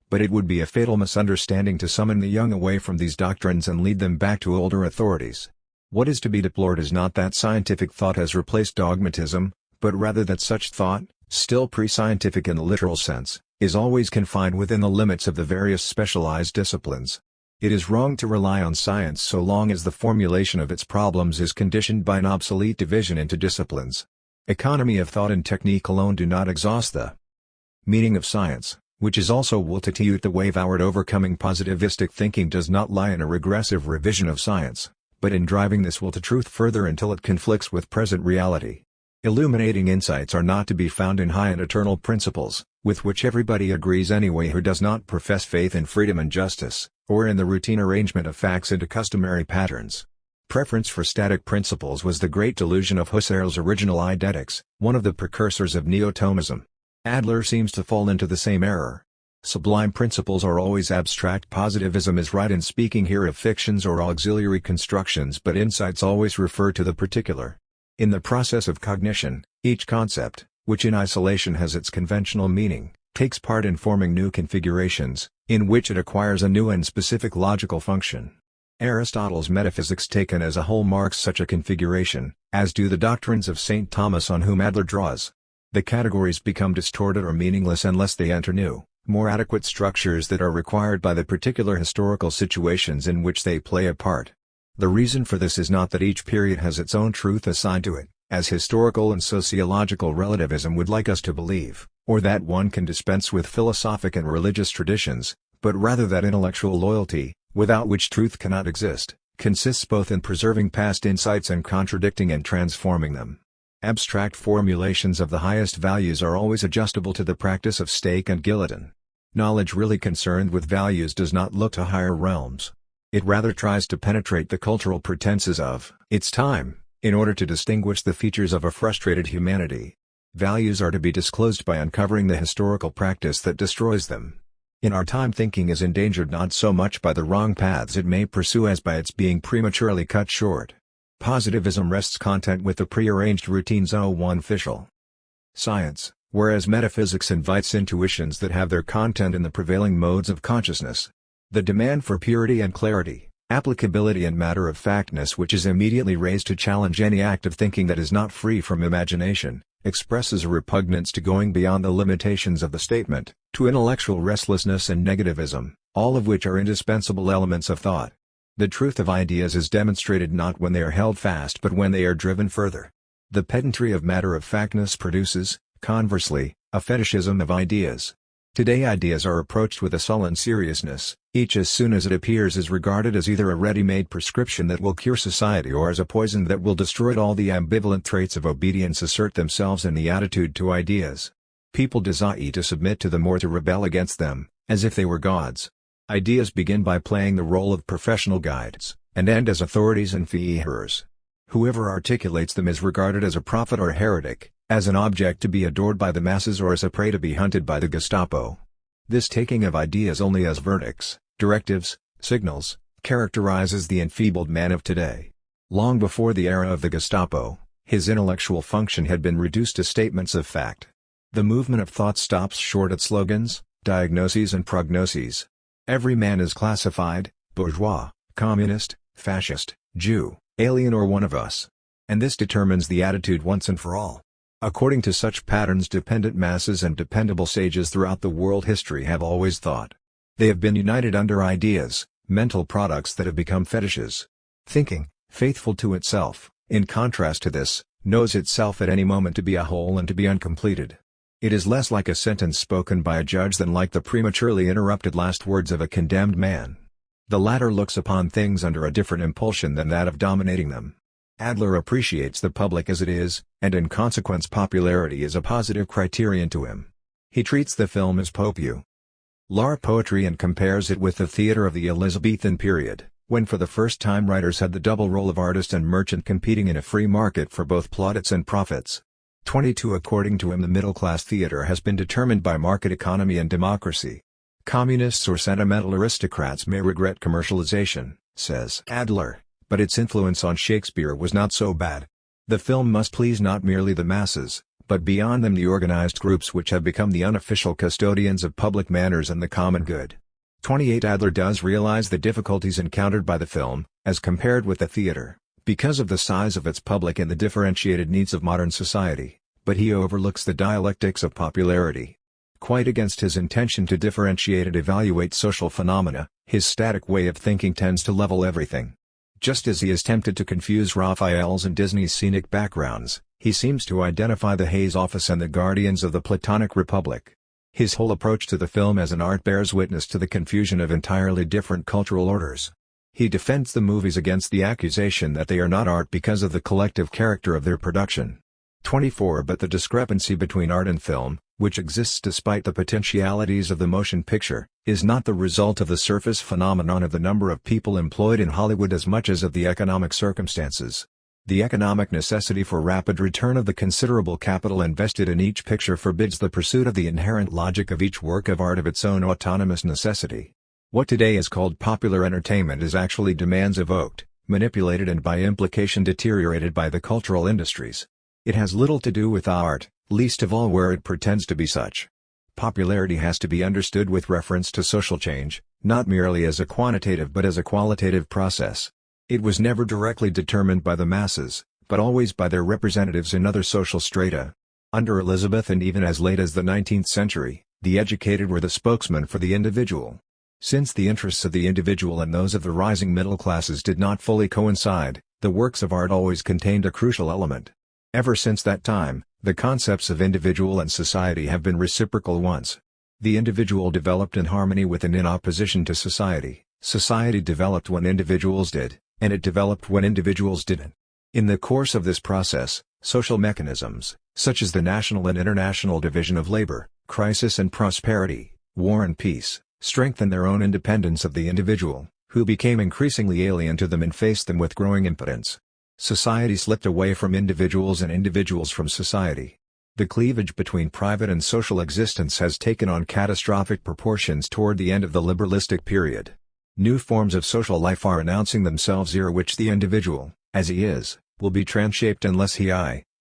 But it would be a fatal misunderstanding to summon the young away from these doctrines and lead them back to older authorities. What is to be deplored is not that scientific thought has replaced dogmatism, but rather that such thought, still pre-scientific in the literal sense, is always confined within the limits of the various specialized disciplines. It is wrong to rely on science so long as the formulation of its problems is conditioned by an obsolete division into disciplines. Economy of thought and technique alone do not exhaust the meaning of science, which is also Wultitude. The way forward overcoming positivistic thinking does not lie in a regressive revision of science, but in driving this will to truth further until it conflicts with present reality. Illuminating insights are not to be found in high and eternal principles, with which everybody agrees anyway who does not profess faith in freedom and justice, or in the routine arrangement of facts into customary patterns. Preference for static principles was the great delusion of Husserl's original Eidetics, one of the precursors of Neo-Thomism. Adler seems to fall into the same error. Sublime principles are always abstract. Positivism is right in speaking here of fictions or auxiliary constructions, but insights always refer to the particular. In the process of cognition, each concept, which in isolation has its conventional meaning, takes part in forming new configurations, in which it acquires a new and specific logical function. Aristotle's metaphysics taken as a whole marks such a configuration, as do the doctrines of St. Thomas on whom Adler draws. The categories become distorted or meaningless unless they enter new, more adequate structures that are required by the particular historical situations in which they play a part. The reason for this is not that each period has its own truth assigned to it, as historical and sociological relativism would like us to believe, or that one can dispense with philosophic and religious traditions, but rather that intellectual loyalty, without which truth cannot exist, consists both in preserving past insights and contradicting and transforming them. Abstract formulations of the highest values are always adjustable to the practice of stake and guillotine. Knowledge really concerned with values does not look to higher realms. It rather tries to penetrate the cultural pretenses of its time, in order to distinguish the features of a frustrated humanity. Values are to be disclosed by uncovering the historical practice that destroys them. In our time, thinking is endangered not so much by the wrong paths it may pursue as by its being prematurely cut short. Positivism rests content with the prearranged routines of one official science, whereas metaphysics invites intuitions that have their content in the prevailing modes of consciousness. The demand for purity and clarity, applicability and matter-of-factness which is immediately raised to challenge any act of thinking that is not free from imagination, expresses a repugnance to going beyond the limitations of the statement, to intellectual restlessness and negativism, all of which are indispensable elements of thought. The truth of ideas is demonstrated not when they are held fast but when they are driven further. The pedantry of matter-of-factness produces, conversely, a fetishism of ideas. Today ideas are approached with a sullen seriousness, each as soon as it appears is regarded as either a ready-made prescription that will cure society or as a poison that will destroy it. All the ambivalent traits of obedience assert themselves in the attitude to ideas. People desire to submit to them or to rebel against them, as if they were gods. Ideas begin by playing the role of professional guides, and end as authorities and fee-hearers. Whoever articulates them is regarded as a prophet or heretic, as an object to be adored by the masses or as a prey to be hunted by the Gestapo. This taking of ideas only as verdicts, directives, signals, characterizes the enfeebled man of today. Long before the era of the Gestapo, his intellectual function had been reduced to statements of fact. The movement of thought stops short at slogans, diagnoses and prognoses. Every man is classified, bourgeois, communist, fascist, Jew, alien or one of us. And this determines the attitude once and for all. According to such patterns, dependent masses and dependable sages throughout the world history have always thought. They have been united under ideas, mental products that have become fetishes. Thinking, faithful to itself, in contrast to this, knows itself at any moment to be a whole and to be uncompleted. It is less like a sentence spoken by a judge than like the prematurely interrupted last words of a condemned man. The latter looks upon things under a different impulsion than that of dominating them. Adler appreciates the public as it is, and in consequence popularity is a positive criterion to him. He treats the film as popular poetry and compares it with the theatre of the Elizabethan period, when for the first time writers had the double role of artist and merchant competing in a free market for both plaudits and profits. 22 According to him, the middle-class theatre has been determined by market economy and democracy. Communists or sentimental aristocrats may regret commercialization, says Adler, but its influence on Shakespeare was not so bad. The film must please not merely the masses, but beyond them the organized groups which have become the unofficial custodians of public manners and the common good. 28 Adler does realize the difficulties encountered by the film, as compared with the theater, because of the size of its public and the differentiated needs of modern society, but he overlooks the dialectics of popularity. Quite against his intention to differentiate and evaluate social phenomena, his static way of thinking tends to level everything. Just as he is tempted to confuse Raphael's and Disney's scenic backgrounds, he seems to identify the Hayes Office and the Guardians of the Platonic Republic. His whole approach to the film as an art bears witness to the confusion of entirely different cultural orders. He defends the movies against the accusation that they are not art because of the collective character of their production. 24 But the discrepancy between art and film, which exists despite the potentialities of the motion picture, is not the result of the surface phenomenon of the number of people employed in Hollywood as much as of the economic circumstances. The economic necessity for rapid return of the considerable capital invested in each picture forbids the pursuit of the inherent logic of each work of art of its own autonomous necessity. What today is called popular entertainment is actually demands evoked, manipulated and by implication deteriorated by the cultural industries. It has little to do with art, least of all where it pretends to be such. Popularity has to be understood with reference to social change, not merely as a quantitative but as a qualitative process. It was never directly determined by the masses, but always by their representatives in other social strata. Under Elizabeth and even as late as the 19th century, the educated were the spokesmen for the individual. Since the interests of the individual and those of the rising middle classes did not fully coincide, the works of art always contained a crucial element. Ever since that time, the concepts of individual and society have been reciprocal ones. The individual developed in harmony with and in opposition to society. Society developed when individuals did, and it developed when individuals didn't. In the course of this process, social mechanisms, such as the national and international division of labor, crisis and prosperity, war and peace, strengthened their own independence of the individual, who became increasingly alien to them and faced them with growing impotence. Society slipped away from individuals and individuals from society. The cleavage between private and social existence has taken on catastrophic proportions toward the end of the liberalistic period. New forms of social life are announcing themselves ere which the individual, as he is, will be transhaped unless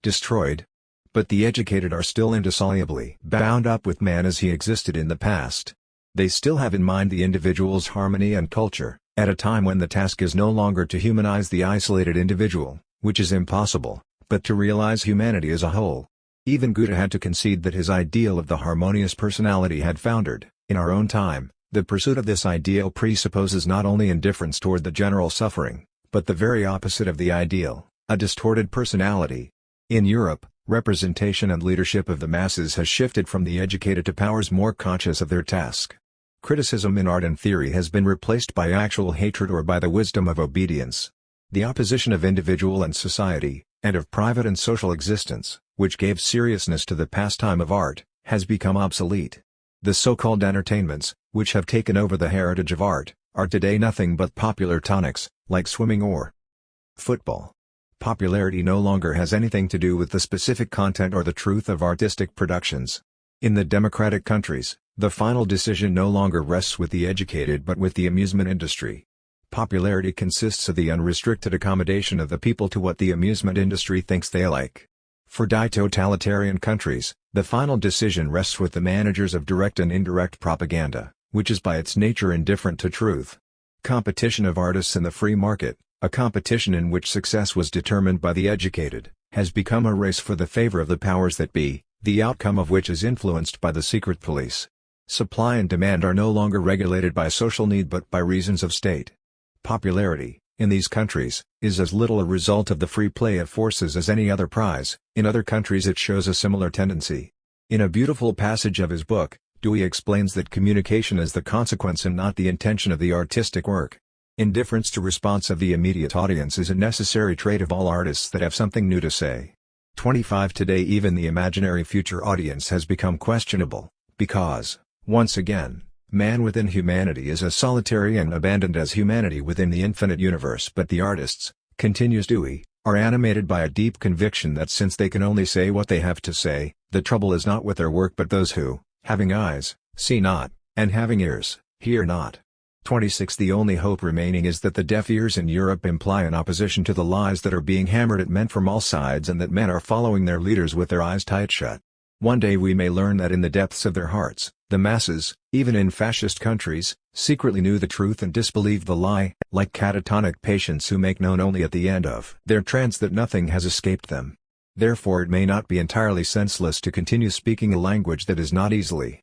destroyed. But the educated are still indissolubly bound up with man as he existed in the past. They still have in mind the individual's harmony and culture, at a time when the task is no longer to humanize the isolated individual, which is impossible, but to realize humanity as a whole. Even Goethe had to concede that his ideal of the harmonious personality had foundered. In our own time, the pursuit of this ideal presupposes not only indifference toward the general suffering, but the very opposite of the ideal, a distorted personality. In Europe, representation and leadership of the masses has shifted from the educated to powers more conscious of their task. Criticism in art and theory has been replaced by actual hatred or by the wisdom of obedience. The opposition of individual and society, and of private and social existence, which gave seriousness to the pastime of art, has become obsolete. The so-called entertainments, which have taken over the heritage of art, are today nothing but popular tonics, like swimming or football. Popularity no longer has anything to do with the specific content or the truth of artistic productions. In the democratic countries, the final decision no longer rests with the educated but with the amusement industry. Popularity consists of the unrestricted accommodation of the people to what the amusement industry thinks they like. For totalitarian countries, the final decision rests with the managers of direct and indirect propaganda, which is by its nature indifferent to truth. Competition of artists in the free market, a competition in which success was determined by the educated, has become a race for the favor of the powers that be, the outcome of which is influenced by the secret police. Supply and demand are no longer regulated by social need but by reasons of state. Popularity, in these countries, is as little a result of the free play of forces as any other prize. In other countries it shows a similar tendency. In a beautiful passage of his book, Dewey explains that communication is the consequence and not the intention of the artistic work. Indifference to response of the immediate audience is a necessary trait of all artists that have something new to say. 25 Today even the imaginary future audience has become questionable, because, once again, man within humanity is as solitary and abandoned as humanity within the infinite universe. But the artists, continues Dewey, are animated by a deep conviction that since they can only say what they have to say, the trouble is not with their work but those who, having eyes, see not, and having ears, hear not. 26 The only hope remaining is that the deaf ears in Europe imply an opposition to the lies that are being hammered at men from all sides and that men are following their leaders with their eyes tight shut. One day we may learn that in the depths of their hearts, the masses, even in fascist countries, secretly knew the truth and disbelieved the lie, like catatonic patients who make known only at the end of their trance that nothing has escaped them. Therefore it may not be entirely senseless to continue speaking a language that is not easily